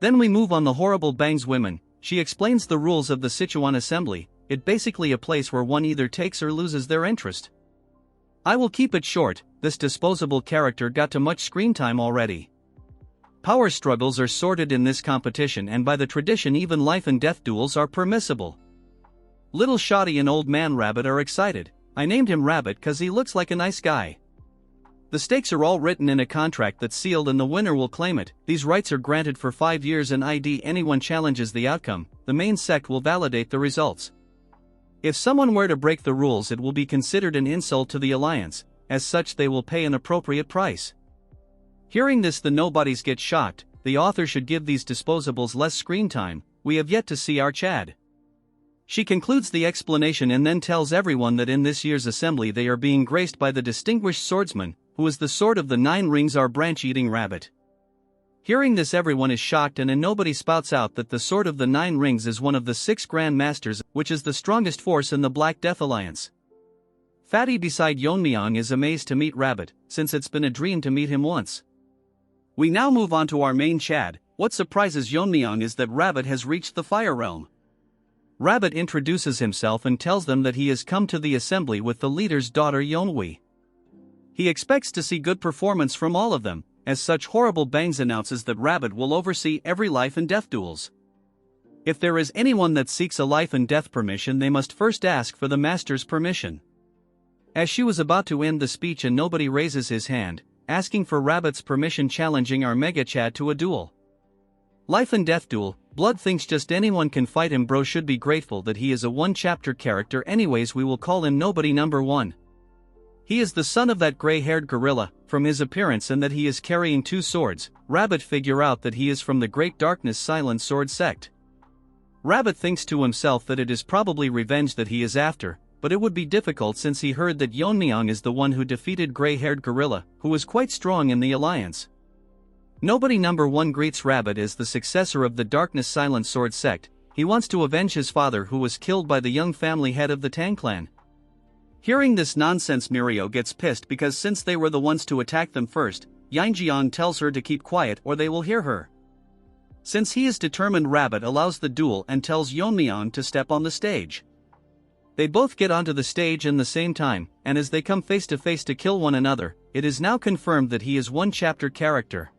Then we move on the horrible bangs women. She explains the rules of the Sichuan Assembly. It's basically a place where one either takes or loses their interest. I will keep it short. This disposable character got too much screen time already. Power struggles are sorted in this competition, and by the tradition even life and death duels are permissible. Little Shoddy and Old Man Rabbit are excited. I named him Rabbit cause he looks like a nice guy. The stakes are all written in a contract that's sealed and the winner will claim it. These rights are granted for 5 years, and anyone challenges the outcome, the main sect will validate the results. If someone were to break the rules, it will be considered an insult to the alliance. As such, they will pay an appropriate price. Hearing this, the nobodies get shocked. The author should give these disposables less screen time. We have yet to see our Chad. She concludes the explanation and then tells everyone that in this year's assembly they are being graced by the distinguished swordsman, who is the sword of the 9 rings, our branch-eating rabbit. Hearing this, everyone is shocked, and nobody spouts out that the sword of the 9 rings is one of the 6 Grand Masters, which is the strongest force in the Black Death Alliance. Fatty beside Yeon-myeong is amazed to meet Rabbit, since it's been a dream to meet him once. We now move on to our main Chad. What surprises Yeon-myeong is that Rabbit has reached the Fire Realm. Rabbit introduces himself and tells them that he has come to the assembly with the leader's daughter Yeon-hui. He expects to see good performance from all of them. As such, Horrible Bangs announces that Rabbit will oversee every life and death duels. If there is anyone that seeks a life and death permission, they must first ask for the master's permission. As she was about to end the speech, and nobody raises his hand, asking for Rabbit's permission, challenging our Mega Chad to a duel. Life and death duel. Blood thinks just anyone can fight him. Bro should be grateful that he is a 1-chapter character. Anyways, we will call him Nobody Number 1. He is the son of that gray-haired gorilla. From his appearance and that he is carrying 2 swords, Rabbit figure out that he is from the Great Darkness Silent Sword sect. Rabbit thinks to himself that it is probably revenge that he is after, but it would be difficult since he heard that Yeon-myeong is the one who defeated gray-haired gorilla, who was quite strong in the alliance. Nobody number 1 greets Rabbit as the successor of the Darkness Silent Sword sect. He wants to avenge his father who was killed by the young family head of the Tang clan. Hearing this nonsense, Mirio gets pissed because since they were the ones to attack them first, Yeon-myeong tells her to keep quiet or they will hear her. Since he is determined, Rabbit allows the duel and tells Yeon-myeong to step on the stage. They both get onto the stage in the same time, and as they come face to face to kill one another, it is now confirmed that he is one chapter character.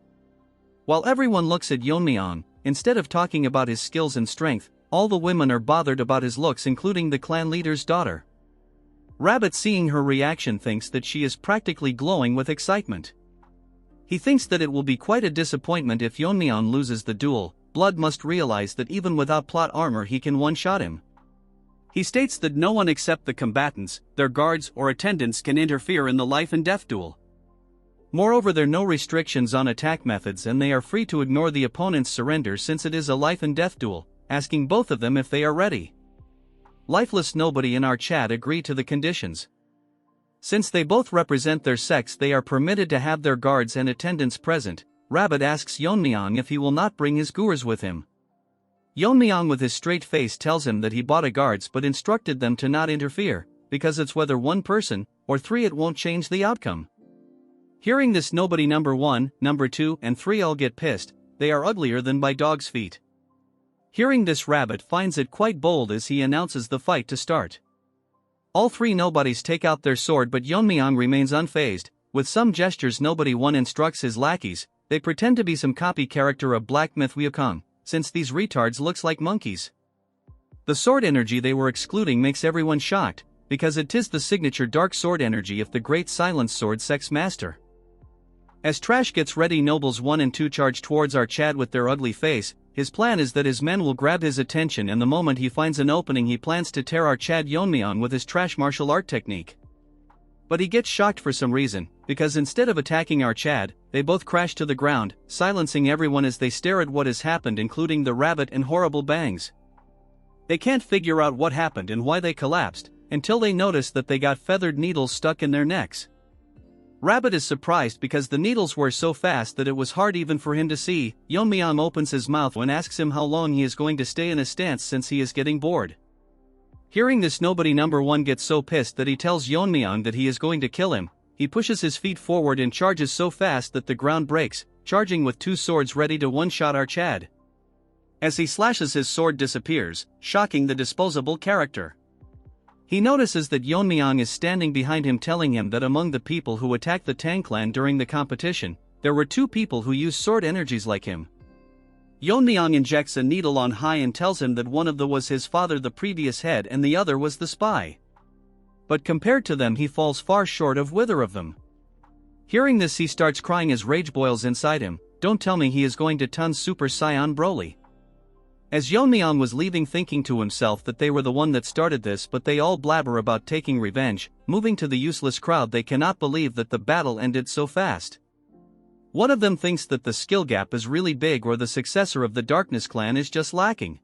While everyone looks at Yeon-myeong, instead of talking about his skills and strength, all the women are bothered about his looks, including the clan leader's daughter. Rabbit, seeing her reaction, thinks that she is practically glowing with excitement. He thinks that it will be quite a disappointment if Yeon-myeong loses the duel. Blood must realize that even without plot armor he can one-shot him. He states that no one except the combatants, their guards or attendants, can interfere in the life and death duel. Moreover, there are no restrictions on attack methods and they are free to ignore the opponent's surrender since it is a life and death duel, asking both of them if they are ready. Lifeless nobody in our chat agree to the conditions. Since they both represent their sex, they are permitted to have their guards and attendants present. Rabbit asks Yeon-myeong if he will not bring his gurs with him. Yeon-myeong with his straight face tells him that he bought a guards but instructed them to not interfere, because it's whether one person or 3 it won't change the outcome. Hearing this, nobody number 1, number 2 and 3 all get pissed. They are uglier than by dog's feet. Hearing this, Rabbit finds it quite bold as he announces the fight to start. All 3 nobodies take out their sword but Yeon-myeong remains unfazed. With some gestures, nobody 1 instructs his lackeys. They pretend to be some copy character of Black Myth Wukong, since these retards looks like monkeys. The sword energy they were excluding makes everyone shocked, because it is the signature dark sword energy of the great silent sword sex master. As Trash gets ready, nobles 1 and 2 charge towards our Chad with their ugly face. His plan is that his men will grab his attention, and the moment he finds an opening he plans to tear our Chad Yeon-myeong with his trash martial art technique. But he gets shocked for some reason, because instead of attacking our Chad, they both crash to the ground, silencing everyone as they stare at what has happened, including the Rabbit and horrible bangs. They can't figure out what happened and why they collapsed, until they notice that they got feathered needles stuck in their necks. Rabbit is surprised because the needles were so fast that it was hard even for him to see. Yeon-myeong opens his mouth and asks him how long he is going to stay in a stance since he is getting bored. Hearing this, nobody number 1 gets so pissed that he tells Yeon-myeong that he is going to kill him. He pushes his feet forward and charges so fast that the ground breaks, charging with 2 swords ready to one-shot our Chad. As he slashes, his sword disappears, shocking the disposable character. He notices that Yeon-myeong is standing behind him, telling him that among the people who attacked the Tang clan during the competition, there were 2 people who used sword energies like him. Yeon-myeong injects a needle on high and tells him that one of them was his father, the previous head, and the other was the spy. But compared to them he falls far short of either of them. Hearing this, he starts crying as rage boils inside him. Don't tell me he is going to turn Super Saiyan Broly. As Yeon-myeong was leaving, thinking to himself that they were the one that started this, but they all blabber about taking revenge. Moving to the useless crowd, they cannot believe that the battle ended so fast. One of them thinks that the skill gap is really big, or the successor of the Darkness clan is just lacking.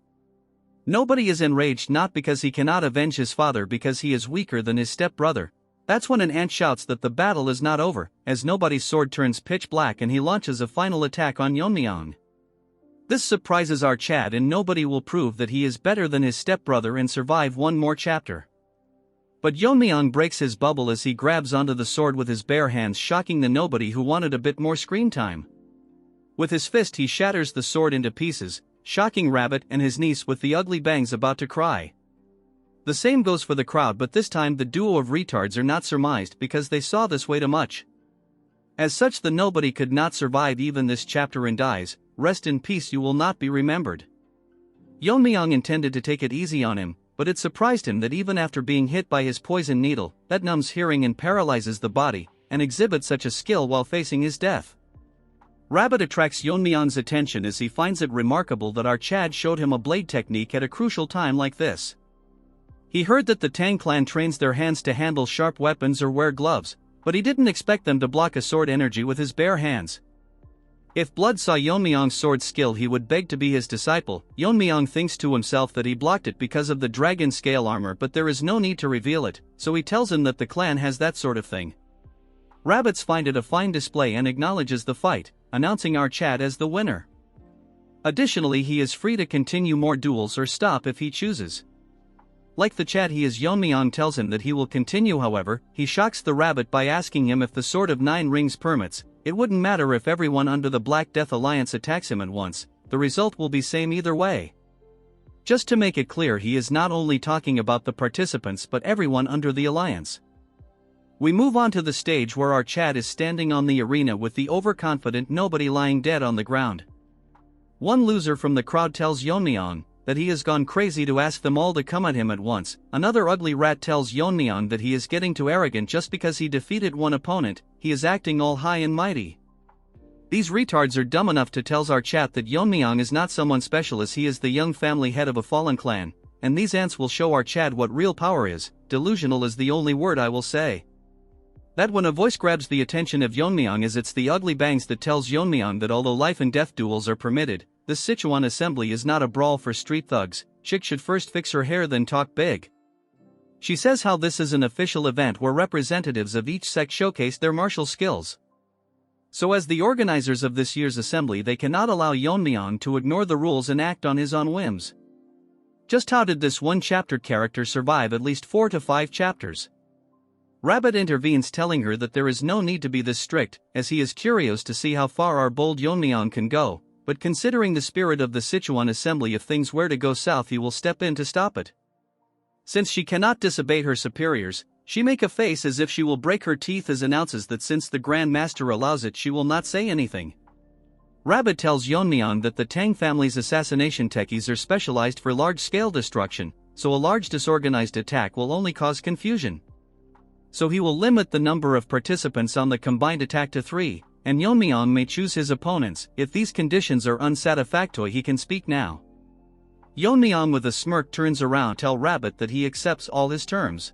Nobody is enraged, not because he cannot avenge his father, because he is weaker than his stepbrother. That's when an ant shouts that the battle is not over, as nobody's sword turns pitch black and he launches a final attack on Yeon-myeong. This surprises our Chad, and nobody will prove that he is better than his stepbrother and survive one more chapter. But Yeon-myeong breaks his bubble as he grabs onto the sword with his bare hands, shocking the nobody who wanted a bit more screen time. With his fist he shatters the sword into pieces, shocking Rabbit and his niece with the ugly bangs about to cry. The same goes for the crowd, but this time the duo of retards are not surmised because they saw this way too much. As such, the nobody could not survive even this chapter and dies. Rest in peace, you will not be remembered. Yeon-myeong intended to take it easy on him, but it surprised him that even after being hit by his poison needle, that numbs hearing and paralyzes the body, and exhibits such a skill while facing his death. Rabbit attracts Yeon-myeong's attention as he finds it remarkable that our Chad showed him a blade technique at a crucial time like this. He heard that the Tang clan trains their hands to handle sharp weapons or wear gloves, but he didn't expect them to block a sword energy with his bare hands. If Blood saw Yeon-myeong's sword skill, he would beg to be his disciple. Yeon-myeong thinks to himself that he blocked it because of the dragon scale armor, but there is no need to reveal it, so he tells him that the clan has that sort of thing. Rabbits find it a fine display and acknowledges the fight, announcing our Chad as the winner. Additionally, he is free to continue more duels or stop if he chooses. Like the Chad he is, Yeon-myeong tells him that he will continue. However, he shocks the rabbit by asking him if the Sword of Nine Rings permits. It wouldn't matter if everyone under the Black Death Alliance attacks him at once, the result will be same either way. Just to make it clear, he is not only talking about the participants but everyone under the alliance. We move on to the stage where our Chad is standing on the arena with the overconfident nobody lying dead on the ground. One loser from the crowd tells Yeon-myeong that he has gone crazy to ask them all to come at him at once. Another ugly rat tells Yeon-myeong that he is getting too arrogant just because he defeated one opponent, he is acting all high and mighty. These retards are dumb enough to tell our chat that Yeon-myeong is not someone special, as he is the young family head of a fallen clan, and these ants will show our Chad what real power is. Delusional is the only word I will say. That when a voice grabs the attention of Yeon-myeong, as it's the ugly bangs that tells Yeon-myeong that although life and death duels are permitted, the Sichuan assembly is not a brawl for street thugs. Chick should first fix her hair then talk big. She says how this is an official event where representatives of each sect showcase their martial skills. So as the organizers of this year's assembly, they cannot allow Yeon-myeong to ignore the rules and act on his own whims. Just how did this one chapter character survive at least 4 to 5 chapters? Rabbit intervenes, telling her that there is no need to be this strict, as he is curious to see how far our bold Yeon-myeong can go, but considering the spirit of the Sichuan assembly, if things were to go south he will step in to stop it. Since she cannot disobey her superiors, she make a face as if she will break her teeth, as announces that since the Grand Master allows it she will not say anything. Rabbit tells Yeon-myeong that the Tang family's assassination techies are specialized for large-scale destruction, so a large disorganized attack will only cause confusion. So he will limit the number of participants on the combined attack to 3, and Yeon-myeong may choose his opponents. If these conditions are unsatisfactory, he can speak now. Yeon-myeong with a smirk turns around to tell Rabbit that he accepts all his terms.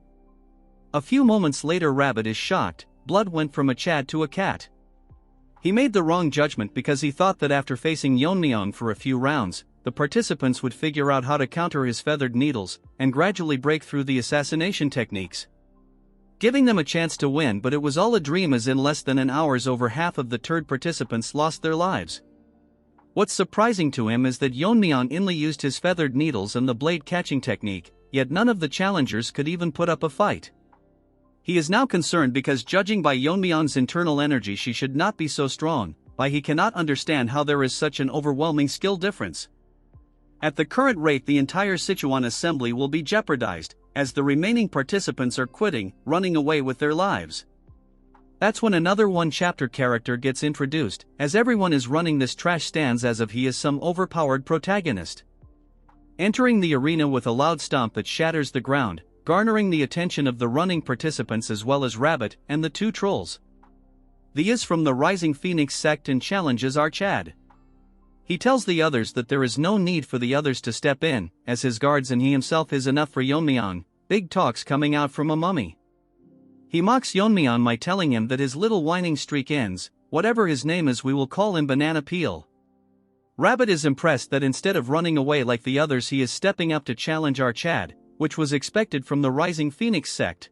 A few moments later, Rabbit is shocked. Blood went from a Chad to a cat. He made the wrong judgment because he thought that after facing Yeon-myeong for a few rounds, the participants would figure out how to counter his feathered needles and gradually break through the assassination techniques, giving them a chance to win. But it was all a dream, as in less than an hour over half of the third participants lost their lives. What's surprising to him is that Yeon-myeong only used his feathered needles and the blade catching technique, yet none of the challengers could even put up a fight. He is now concerned because, judging by Yeon-myeong's internal energy, she should not be so strong, but he cannot understand how there is such an overwhelming skill difference. At the current rate, the entire Sichuan assembly will be jeopardized, as the remaining participants are quitting, running away with their lives. That's when another one-chapter character gets introduced, as everyone is running this trash stands as if he is some overpowered protagonist. Entering the arena with a loud stomp that shatters the ground, garnering the attention of the running participants as well as Rabbit and the 2 trolls. The is from the Rising Phoenix sect and challenges our Chad. He tells the others that there is no need for the others to step in, as his guards and he himself is enough for Yeon-myeong. Big talks coming out from a mummy. He mocks Yeon-myeong by telling him that his little whining streak ends. Whatever his name is, we will call him Banana Peel. Rabbit is impressed that instead of running away like the others, he is stepping up to challenge our Chad, which was expected from the Rising Phoenix sect.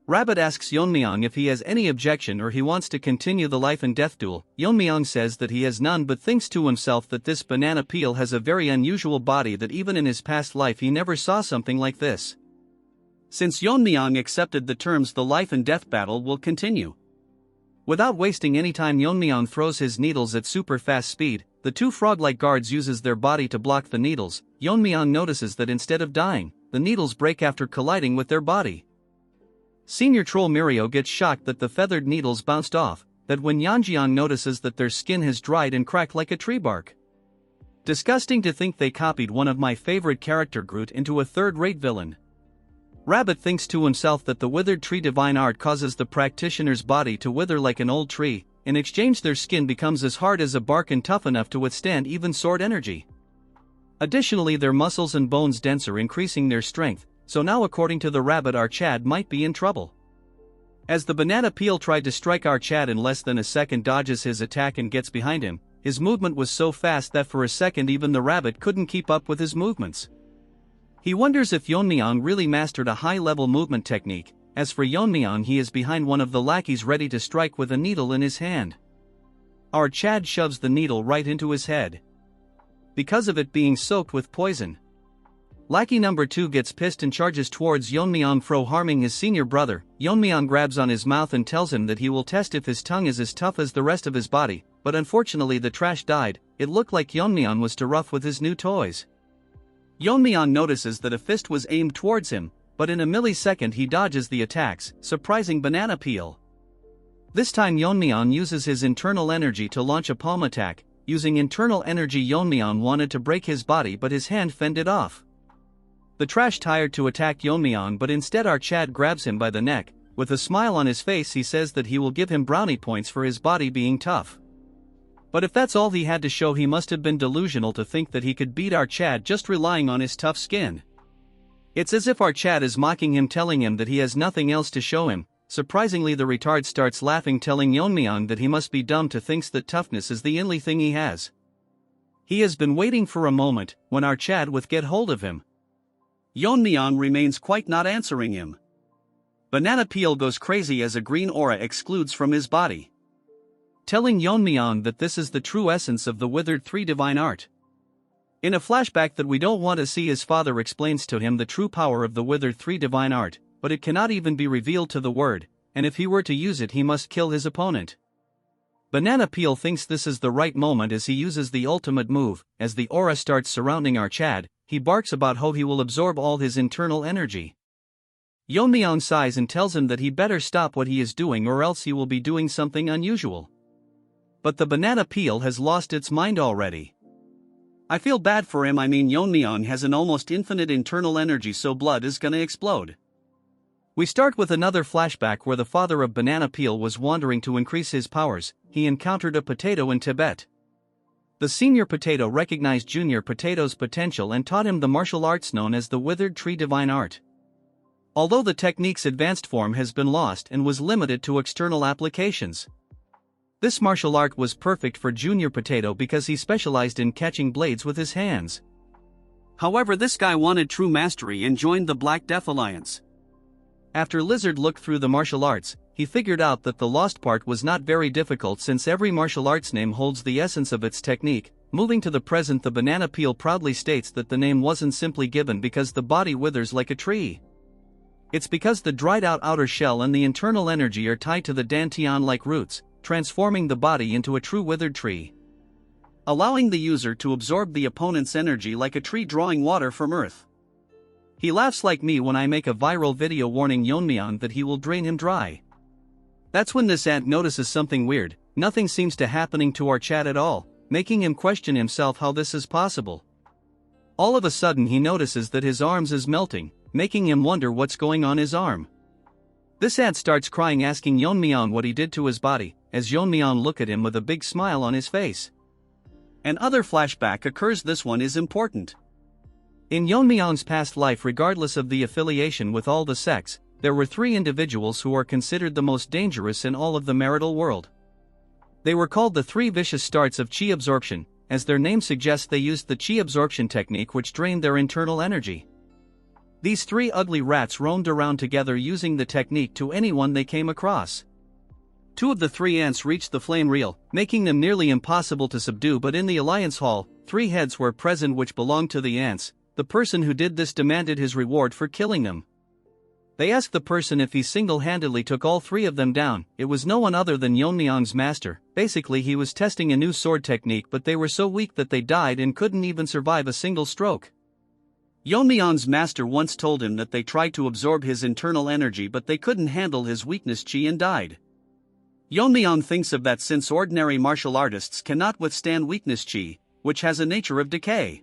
Rabbit asks Yeon-myeong if he has any objection or he wants to continue the life and death duel. Yeon-myeong says that he has none, but thinks to himself that this Banana Peel has a very unusual body, that even in his past life he never saw something like this. Since Yeon-myeong accepted the terms, the life and death battle will continue. Without wasting any time, Yeon-myeong throws his needles at super fast speed. The 2 frog-like guards uses their body to block the needles. Yeon-myeong notices that instead of dying, the needles break after colliding with their body. Senior troll Mirio gets shocked that the feathered needles bounced off, that when Yeon-myeong notices that their skin has dried and cracked like a tree bark. Disgusting to think they copied one of my favorite character, Groot, into a third-rate villain. Rabbit thinks to himself that the withered tree divine art causes the practitioner's body to wither like an old tree. In exchange, their skin becomes as hard as a bark and tough enough to withstand even sword energy. Additionally, their muscles and bones denser, increasing their strength. So now, according to the Rabbit, our Chad might be in trouble. As the banana peel tried to strike our Chad, in less than a second dodges his attack and gets behind him. His movement was so fast that for a second even the rabbit couldn't keep up with his movements. He wonders if Yeon-myeong really mastered a high-level movement technique. As for Yeon-myeong, he is behind one of the lackeys ready to strike with a needle in his hand. Our Chad shoves the needle right into his head, because of it being soaked with poison. Lackey number 2 gets pissed and charges towards Yeon-myeong, harming his senior brother. Yeon-myeong grabs on his mouth and tells him that he will test if his tongue is as tough as the rest of his body, but unfortunately the trash died. It looked like Yeon-myeong was too rough with his new toys. Yeon-myeong notices that a fist was aimed towards him, but in a millisecond he dodges the attacks, surprising banana peel. This time Yeon-myeong uses his internal energy to launch a palm attack. Using internal energy, Yeon-myeong wanted to break his body, but his hand fended off. The trash tired to attack Yeon-myeong, but instead our Chad grabs him by the neck. With a smile on his face he says that he will give him brownie points for his body being tough. But if that's all he had to show, he must have been delusional to think that he could beat our Chad just relying on his tough skin. It's as if our Chad is mocking him, telling him that he has nothing else to show him. Surprisingly, the retard starts laughing, telling Yeon-myeong that he must be dumb to think that toughness is the only thing he has. He has been waiting for a moment when our Chad would get hold of him. Yeon-myeong remains quiet, not answering him. Banana peel goes crazy as a green aura explodes from his body, telling Yeon-myeong that this is the true essence of the withered 3 divine art. In a flashback that we don't want to see, his father explains to him the true power of the withered 3 divine art, but it cannot even be revealed to the word, and if he were to use it he must kill his opponent. Banana peel thinks this is the right moment as he uses the ultimate move. As the aura starts surrounding our Chad, he barks about how he will absorb all his internal energy. Yeon-myeong sighs and tells him that he better stop what he is doing or else he will be doing something unusual. But the banana peel has lost its mind already. I feel bad for him. Yeon-myeong has an almost infinite internal energy, so blood is gonna explode. We start with another flashback where the father of banana peel was wandering to increase his powers. He encountered a potato in Tibet. The senior potato recognized junior potato's potential and taught him the martial arts known as the withered tree divine art. Although the technique's advanced form has been lost and was limited to external applications, this martial art was perfect for Junior Potato because he specialized in catching blades with his hands. However, this guy wanted true mastery and joined the Black Death Alliance. After Lizard looked through the martial arts, he figured out that the lost part was not very difficult since every martial arts name holds the essence of its technique. Moving to the present, the banana peel proudly states that the name wasn't simply given because the body withers like a tree. It's because the dried out outer shell and the internal energy are tied to the dantian-like roots, transforming the body into a true withered tree, allowing the user to absorb the opponent's energy like a tree drawing water from earth. He laughs like me when I make a viral video warning Yeon-myeong that he will drain him dry. That's when this ant notices something weird. Nothing seems to happening to our Chad at all, making him question himself how this is possible. All of a sudden he notices that his arms is melting, making him wonder what's going on his arm. This ant starts crying, asking Yeon-myeong what he did to his body, as Yeon-myeong look at him with a big smile on his face. Another flashback occurs. This one is important. In Yeon-myeong's past life, regardless of the affiliation with all the sects, there were 3 individuals who are considered the most dangerous in all of the marital world. They were called the 3 vicious starts of chi absorption. As their name suggests, they used the chi absorption technique which drained their internal energy. These 3 ugly rats roamed around together using the technique to anyone they came across. 2 of the 3 ants reached the flame reel, making them nearly impossible to subdue, but in the Alliance Hall, 3 heads were present which belonged to the ants. The person who did this demanded his reward for killing them. They asked the person if he single-handedly took all 3 of them down. It was no one other than Yeon-myeong's master. Basically, he was testing a new sword technique, but they were so weak that they died and couldn't even survive a single stroke. Yeon-myeong's master once told him that they tried to absorb his internal energy but they couldn't handle his weakness chi and died. Yeon-myeong thinks of that since ordinary martial artists cannot withstand weakness chi, which has a nature of decay.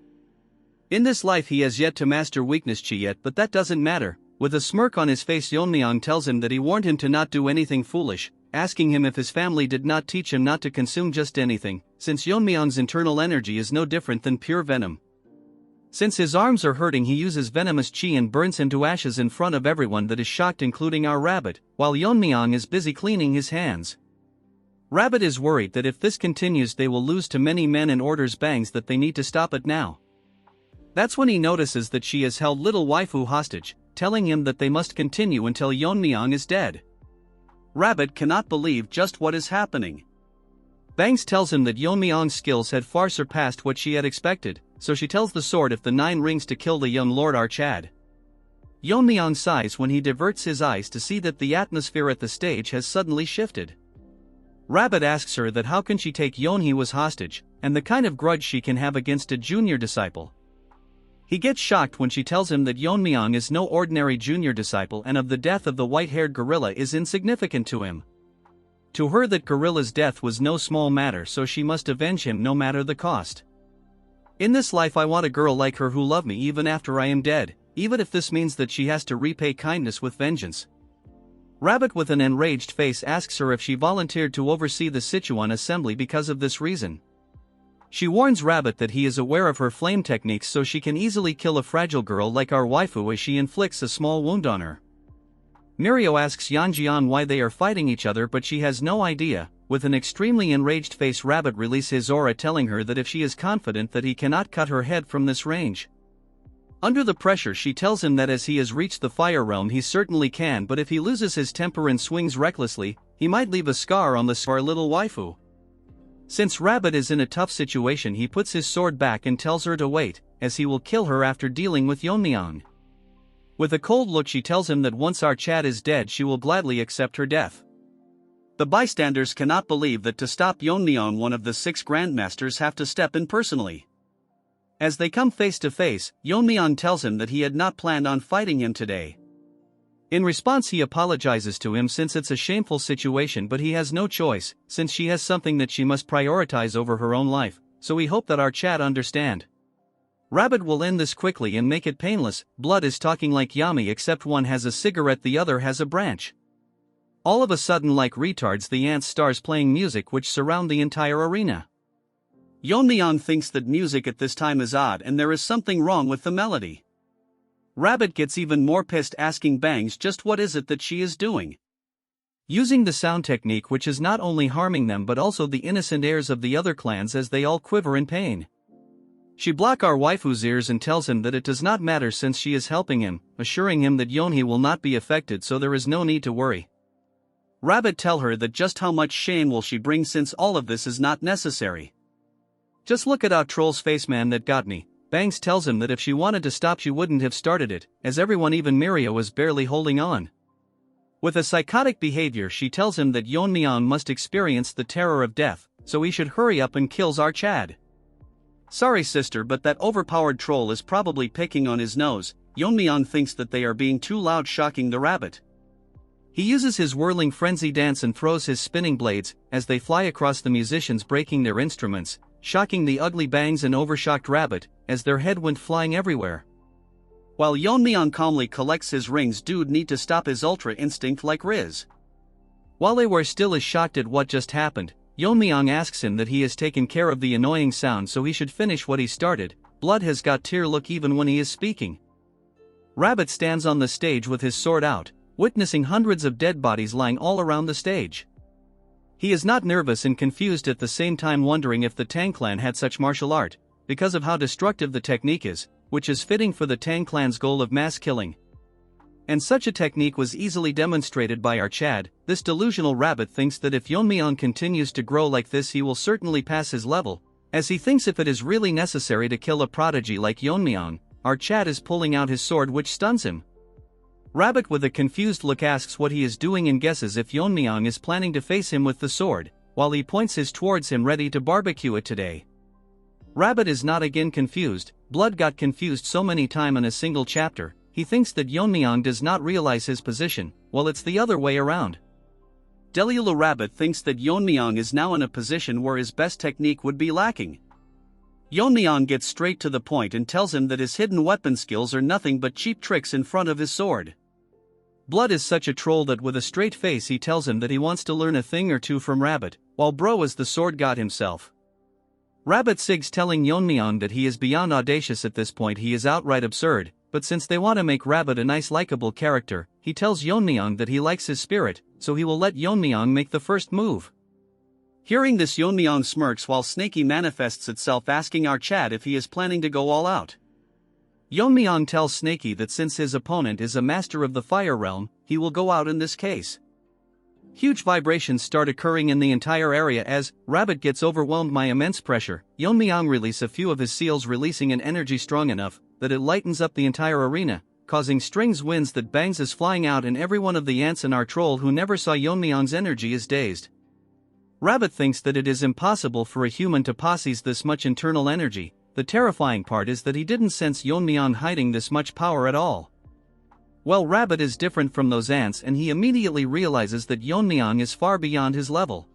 In this life he has yet to master weakness chi yet, but that doesn't matter. With a smirk on his face, Yeon-myeong tells him that he warned him to not do anything foolish, asking him if his family did not teach him not to consume just anything, since Yeon-myeong's internal energy is no different than pure venom. Since his arms are hurting, he uses venomous chi and burns him to ashes in front of everyone that is shocked, including our rabbit, while Yeon-myeong is busy cleaning his hands. Rabbit is worried that if this continues they will lose to many men and orders Bangs that they need to stop it now. That's when he notices that she has held little waifu hostage, telling him that they must continue until Yeon-myeong is dead. Rabbit cannot believe just what is happening. Bangs tells him that Yeon-myeong's skills had far surpassed what she had expected, so she tells the sword if the 9 rings to kill the young Lord Archad. Yeon-myeong sighs when he diverts his eyes to see that the atmosphere at the stage has suddenly shifted. Rabbit asks her that how can she take Yeon-hee as hostage, and the kind of grudge she can have against a junior disciple. He gets shocked when she tells him that Yeon-myeong is no ordinary junior disciple and of the death of the white-haired gorilla is insignificant to him. To her that gorilla's death was no small matter, so she must avenge him no matter the cost. In this life I want a girl like her who love me even after I am dead, even if this means that she has to repay kindness with vengeance. Rabbit with an enraged face asks her if she volunteered to oversee the Sichuan assembly because of this reason. She warns Rabbit that he is aware of her flame techniques so she can easily kill a fragile girl like our waifu as she inflicts a small wound on her. Mirio asks Yeonjian why they are fighting each other, but she has no idea. With an extremely enraged face, Rabbit releases his aura, telling her that if she is confident that he cannot cut her head from this range. Under the pressure she tells him that as he has reached the fire realm he certainly can, but if he loses his temper and swings recklessly, he might leave a scar on the our little waifu. Since Rabbit is in a tough situation he puts his sword back and tells her to wait, as he will kill her after dealing with Yeon-myeong. With a cold look she tells him that once Archad is dead she will gladly accept her death. The bystanders cannot believe that to stop Yeon-myeong one of the 6 grandmasters have to step in personally. As they come face to face, Yeon-myeong tells him that he had not planned on fighting him today. In response he apologizes to him since it's a shameful situation, but he has no choice, since she has something that she must prioritize over her own life, so we hope that Archad understand. Rabbit will end this quickly and make it painless. Blood is talking like Yami, except one has a cigarette, the other has a branch. All of a sudden, like retards, the ants starts playing music which surround the entire arena. Yeon-myeong thinks that music at this time is odd and there is something wrong with the melody. Rabbit gets even more pissed, asking Bangs just what is it that she is doing. Using the sound technique which is not only harming them but also the innocent heirs of the other clans as they all quiver in pain. She blocks our waifu's ears and tells him that it does not matter since she is helping him, assuring him that Yeon-hee will not be affected so there is no need to worry. Rabbit tell her that just how much shame will she bring since all of this is not necessary. Just look at our troll's face, man, that got me. Bangs tells him that if she wanted to stop she wouldn't have started it, as everyone, even Mirio, was barely holding on. With a psychotic behavior she tells him that Yeon-myeong must experience the terror of death, so he should hurry up and kills Archad. Sorry sister, but that overpowered troll is probably picking on his nose. Yeon-myeong thinks that they are being too loud, shocking the rabbit. He uses his whirling frenzy dance and throws his spinning blades, as they fly across the musicians, breaking their instruments, shocking the ugly Bangs and overshocked Rabbit, as their head went flying everywhere. While Yeon-myeong calmly collects his rings, dude need to stop his ultra instinct like Riz. While they were still as shocked at what just happened, Yeon-myeong asks him that he has taken care of the annoying sound so he should finish what he started. Blood has got tear look even when he is speaking. Rabbit stands on the stage with his sword out, witnessing hundreds of dead bodies lying all around the stage. He is not nervous and confused at the same time, wondering if the Tang clan had such martial art, because of how destructive the technique is, which is fitting for the Tang clan's goal of mass killing. And such a technique was easily demonstrated by Archad. This delusional Rabbit thinks that if Yeon-myeong continues to grow like this he will certainly pass his level, as he thinks if it is really necessary to kill a prodigy like Yeon-myeong, Archad is pulling out his sword which stuns him. Rabbit with a confused look asks what he is doing and guesses if Yeon-myeong is planning to face him with the sword, while he points his towards him ready to barbecue it today. Rabbit is not again confused. Blood got confused so many times in a single chapter, he thinks that Yeon-myeong does not realize his position, while it's the other way around. Delulu Rabbit thinks that Yeon-myeong is now in a position where his best technique would be lacking. Yeon-myeong gets straight to the point and tells him that his hidden weapon skills are nothing but cheap tricks in front of his sword. Blood is such a troll that with a straight face he tells him that he wants to learn a thing or two from Rabbit, while Bro is the sword god himself. Rabbit sigs telling Yeon-myeong that he is beyond audacious at this point. He is outright absurd, but since they want to make Rabbit a nice likable character, he tells Yeon-myeong that he likes his spirit, so he will let Yeon-myeong make the first move. Hearing this, Yeon-myeong smirks while Snaky manifests itself asking our Chad if he is planning to go all out. Yeon-myeong tells Snaky that since his opponent is a master of the fire realm, he will go out in this case. Huge vibrations start occurring in the entire area as Rabbit gets overwhelmed by immense pressure. Yeon-myeong releases a few of his seals, releasing an energy strong enough that it lightens up the entire arena, causing strings winds that bangs is flying out, and every one of the ants and our troll who never saw Yeon-myeong's energy is dazed. Rabbit thinks that it is impossible for a human to possess this much internal energy. The terrifying part is that he didn't sense Yeon-myeong hiding this much power at all. Well, Rabbit is different from those ants, and he immediately realizes that Yeon-myeong is far beyond his level.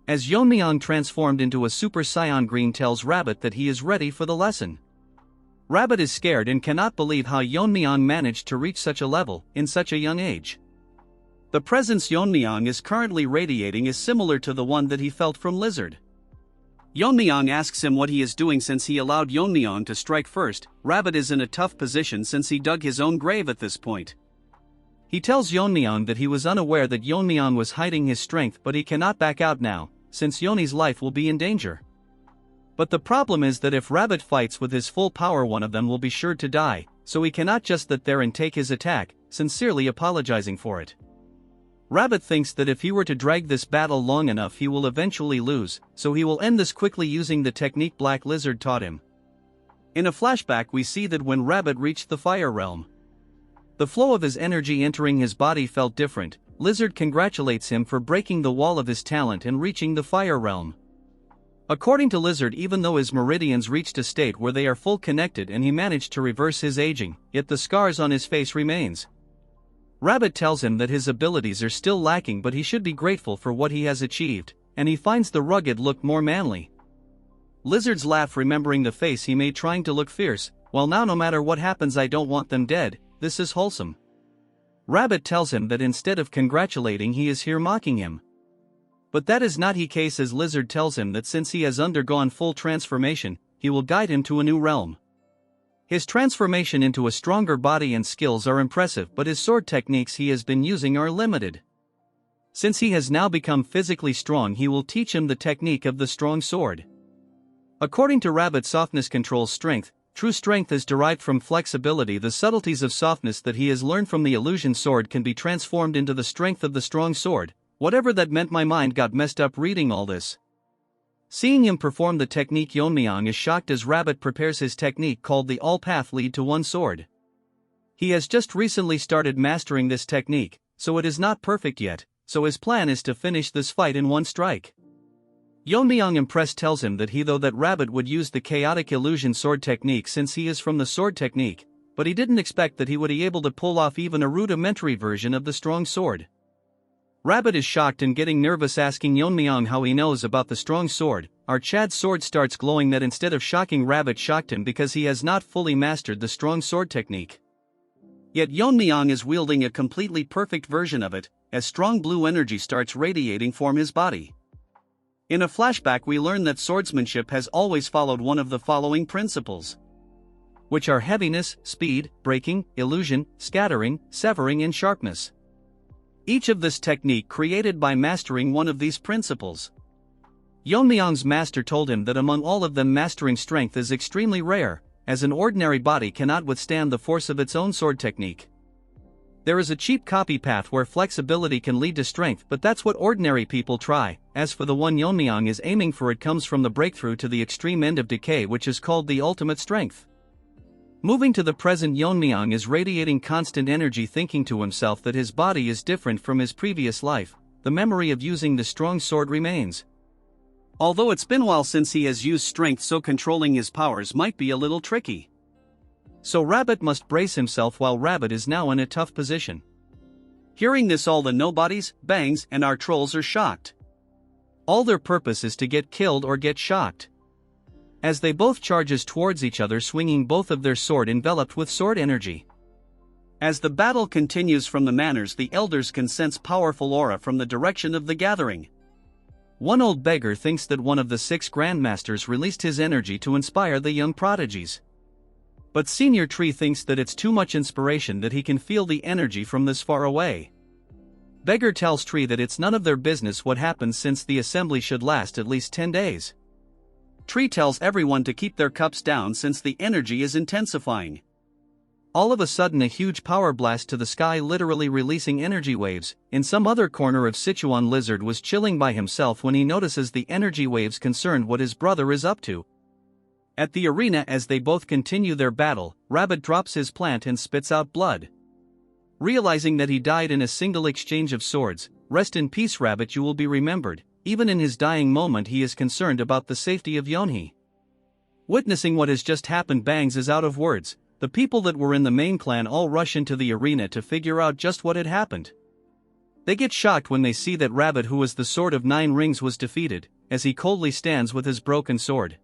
As Yeon-myeong transformed into a Super Saiyan Green tells Rabbit that he is ready for the lesson. Rabbit is scared and cannot believe how Yeon-myeong managed to reach such a level in such a young age. The presence Yeon-myeong is currently radiating is similar to the one that he felt from Lizard. Yeon-myeong asks him what he is doing since he allowed Yeon-myeong to strike first. Rabbit is in a tough position since he dug his own grave at this point. He tells Yeon-myeong that he was unaware that Yeon-myeong was hiding his strength, but he cannot back out now, since Yeoni's life will be in danger. But the problem is that if Rabbit fights with his full power, one of them will be sure to die, so he cannot just sit there and take his attack, sincerely apologizing for it. Rabbit thinks that if he were to drag this battle long enough he will eventually lose, so he will end this quickly using the technique Black Lizard taught him. In a flashback we see that when Rabbit reached the fire realm, the flow of his energy entering his body felt different. Lizard congratulates him for breaking the wall of his talent and reaching the fire realm. According to Lizard, even though his meridians reached a state where they are full connected and he managed to reverse his aging, yet the scars on his face remains. Rabbit tells him that his abilities are still lacking, but he should be grateful for what he has achieved, and he finds the rugged look more manly. Lizard's laugh, remembering the face he made trying to look fierce. Well, now no matter what happens I don't want them dead, this is wholesome. Rabbit tells him that instead of congratulating he is here mocking him. But that is not the case, as Lizard tells him that since he has undergone full transformation, he will guide him to a new realm. His transformation into a stronger body and skills are impressive, but his sword techniques he has been using are limited. Since he has now become physically strong, he will teach him the technique of the strong sword. According to Rabbit, softness controls strength. True strength is derived from flexibility. The subtleties of softness that he has learned from the illusion sword can be transformed into the strength of the strong sword. Whatever that meant, my mind got messed up reading all this. Seeing him perform the technique, Yeon-myeong is shocked as Rabbit prepares his technique called the All Path Lead to One Sword. He has just recently started mastering this technique, so it is not perfect yet, so his plan is to finish this fight in one strike. Yeon-myeong, impressed, tells him that that Rabbit would use the chaotic illusion sword technique since he is from the sword technique, but he didn't expect that he would be able to pull off even a rudimentary version of the strong sword. Rabbit is shocked and getting nervous, asking Yeon-myeong how he knows about the strong sword. Our Chad's sword starts glowing. That instead of shocking Rabbit, shocked him because he has not fully mastered the strong sword technique. Yet Yeon-myeong is wielding a completely perfect version of it, as strong blue energy starts radiating from his body. In a flashback we learn that swordsmanship has always followed one of the following principles, which are heaviness, speed, breaking, illusion, scattering, severing and sharpness. Each of this technique created by mastering one of these principles. Yeon-myeong's master told him that among all of them mastering strength is extremely rare, as an ordinary body cannot withstand the force of its own sword technique. There is a cheap copy path where flexibility can lead to strength, but that's what ordinary people try. As for the one Yeon-myeong is aiming for, it comes from the breakthrough to the extreme end of decay, which is called the ultimate strength. Moving to the present, Yeon-myeong is radiating constant energy, thinking to himself that his body is different from his previous life. The memory of using the strong sword remains. Although it's been a while since he has used strength, so controlling his powers might be a little tricky. So Rabbit must brace himself, while Rabbit is now in a tough position. Hearing this, all the nobodies, bangs, and our trolls are shocked. All their purpose is to get killed or get shocked. As they both charges towards each other, swinging both of their sword enveloped with sword energy. As the battle continues from the manors, the elders can sense powerful aura from the direction of the gathering. One old beggar thinks that one of the 6 grandmasters released his energy to inspire the young prodigies. But Senior Tree thinks that it's too much inspiration, that he can feel the energy from this far away. Beggar tells Tree that it's none of their business what happens, since the assembly should last at least 10 days. Tree tells everyone to keep their cups down since the energy is intensifying. All of a sudden, a huge power blast to the sky, literally releasing energy waves. In some other corner of Sichuan, Lizard was chilling by himself when he notices the energy waves concerned what his brother is up to. At the arena, as they both continue their battle, Rabbit drops his plant and spits out blood. Realizing that he died in a single exchange of swords, rest in peace Rabbit, you will be remembered. Even in his dying moment he is concerned about the safety of Yeon-hee. Witnessing what has just happened, Bangs is out of words. The people that were in the main clan all rush into the arena to figure out just what had happened. They get shocked when they see that Rabbit, who was the Sword of 9 Rings, was defeated, as he coldly stands with his broken sword.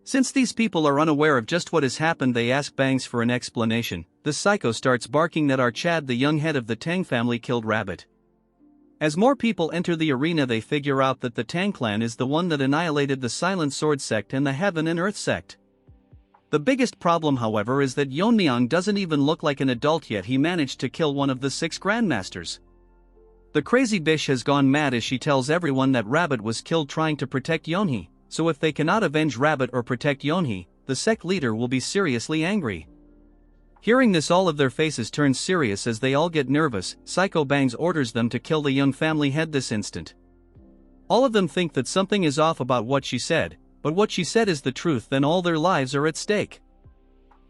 Since these people are unaware of just what has happened, they ask Bangs for an explanation. The psycho starts barking that our Chad, the young head of the Tang family, killed Rabbit. As more people enter the arena, they figure out that the Tang clan is the one that annihilated the Silent Sword sect and the Heaven and Earth sect. The biggest problem, however, is that Yeon-myeong doesn't even look like an adult yet. He managed to kill one of the 6 grandmasters. The crazy bitch has gone mad as she tells everyone that Rabbit was killed trying to protect Yeon-hee, so if they cannot avenge Rabbit or protect Yeon-hee, the sect leader will be seriously angry. Hearing this, all of their faces turn serious as they all get nervous. Psycho Bangs orders them to kill the young family head this instant. All of them think that something is off about what she said, but what she said is the truth, then all their lives are at stake.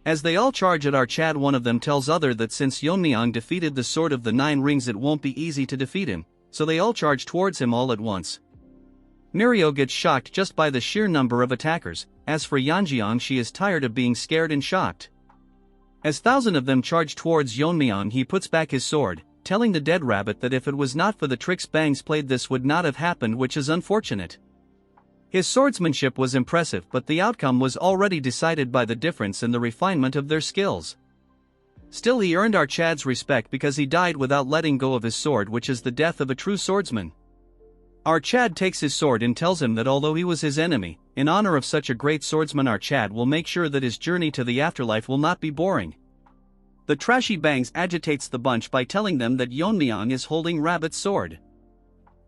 As they all charge at our Chad, one of them tells other that since Yeon-myeong defeated the Sword of the 9 Rings, it won't be easy to defeat him, so they all charge towards him all at once. Mirio gets shocked just by the sheer number of attackers. As for Yeon-myeong, she is tired of being scared and shocked. As thousands of them charge towards Yeon-myeong, he puts back his sword, telling the dead Rabbit that if it was not for the tricks Bangs played, this would not have happened, which is unfortunate. His swordsmanship was impressive, but the outcome was already decided by the difference in the refinement of their skills. Still, he earned our Chad's respect because he died without letting go of his sword, which is the death of a true swordsman. Our Chad takes his sword and tells him that although he was his enemy, in honor of such a great swordsman, our Chad will make sure that his journey to the afterlife will not be boring. The trashy Bangs agitates the bunch by telling them that Yeon-myeong is holding Rabbit's sword.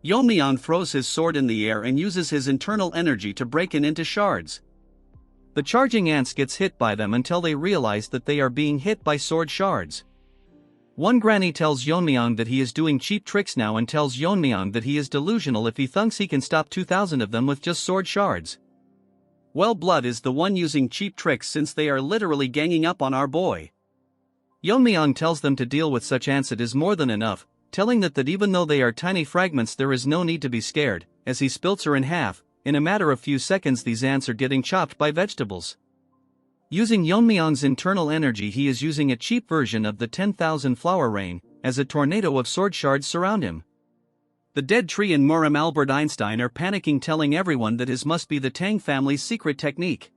Yeon-myeong throws his sword in the air and uses his internal energy to break it into shards. The charging ants gets hit by them until they realize that they are being hit by sword shards. One granny tells Yeon-myeong that he is doing cheap tricks now and tells Yeon-myeong that he is delusional if he thinks he can stop 2,000 of them with just sword shards. Well, Blood is the one using cheap tricks since they are literally ganging up on our boy. Yeon-myeong tells them to deal with such ants, it is more than enough, telling that even though they are tiny fragments there is no need to be scared. As he splits her in half, in a matter of few seconds these ants are getting chopped by vegetables. Using Yeon-myeong's internal energy, he is using a cheap version of the 10,000 flower rain, as a tornado of sword shards surround him. The dead Tree and Muram Albert Einstein are panicking, telling everyone that his must be the Tang family's secret technique.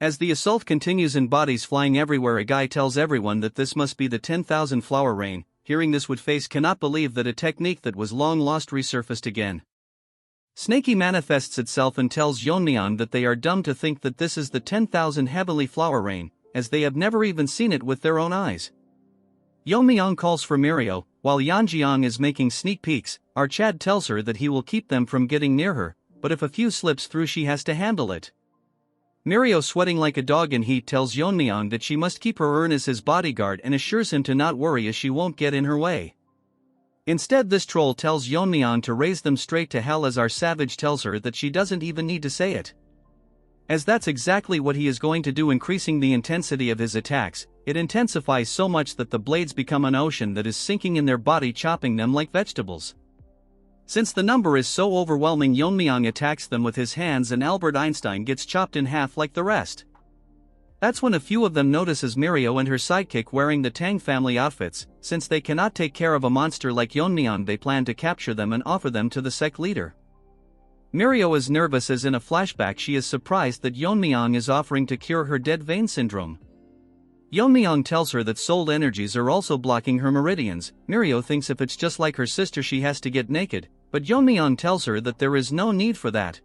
As the assault continues and bodies flying everywhere, a guy tells everyone that this must be the 10,000 flower rain. Hearing this, Woodface cannot believe that a technique that was long lost resurfaced again. Snakey manifests itself and tells Yeon-myeong that they are dumb to think that this is the 10,000 heavenly flower rain, as they have never even seen it with their own eyes. Yeon-myeong calls for Mirio, while Yeon-myeong is making sneak peeks. Our Chad tells her that he will keep them from getting near her, but if a few slips through she has to handle it. Mirio, sweating like a dog in heat, tells Yeon-myeong that she must keep her urn as his bodyguard and assures him to not worry as she won't get in her way. Instead, this troll tells Yeon-myeong to raise them straight to hell, as our savage tells her that she doesn't even need to say it, as that's exactly what he is going to do, increasing the intensity of his attacks. It intensifies so much that the blades become an ocean that is sinking in their body, chopping them like vegetables. Since the number is so overwhelming, Yeon-myeong attacks them with his hands and Albert Einstein gets chopped in half like the rest. That's when a few of them notices Mirio and her sidekick wearing the Tang family outfits. Since they cannot take care of a monster like Yeon-myeong, they plan to capture them and offer them to the sect leader. Mirio is nervous as in a flashback she is surprised that Yeon-myeong is offering to cure her dead vein syndrome. Yeon-myeong tells her that soul energies are also blocking her meridians. Mirio thinks if it's just like her sister she has to get naked, but Yeon-myeong tells her that there is no need for that.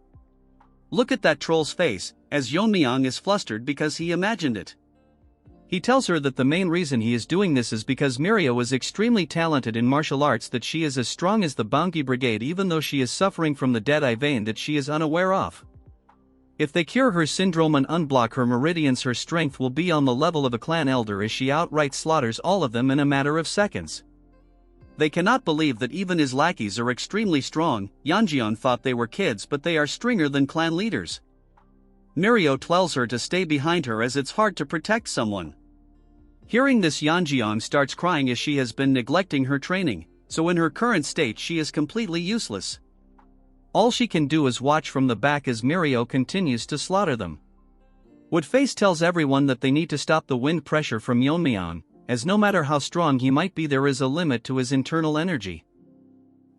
Look at that troll's face, as Yeon-myeong is flustered because he imagined it. He tells her that the main reason he is doing this is because Mirio is extremely talented in martial arts, that she is as strong as the Banggi Brigade even though she is suffering from the dead-eye vein that she is unaware of. If they cure her syndrome and unblock her meridians, her strength will be on the level of a clan elder as she outright slaughters all of them in a matter of seconds. They cannot believe that even his lackeys are extremely strong. Yeonjeon thought they were kids, but they are stronger than clan leaders. Mirio tells her to stay behind her as it's hard to protect someone. Hearing this, Yeonjeon starts crying as she has been neglecting her training, so in her current state she is completely useless. All she can do is watch from the back as Mirio continues to slaughter them. Woodface tells everyone that they need to stop the wind pressure from Yeon-myeong, as no matter how strong he might be, there is a limit to his internal energy.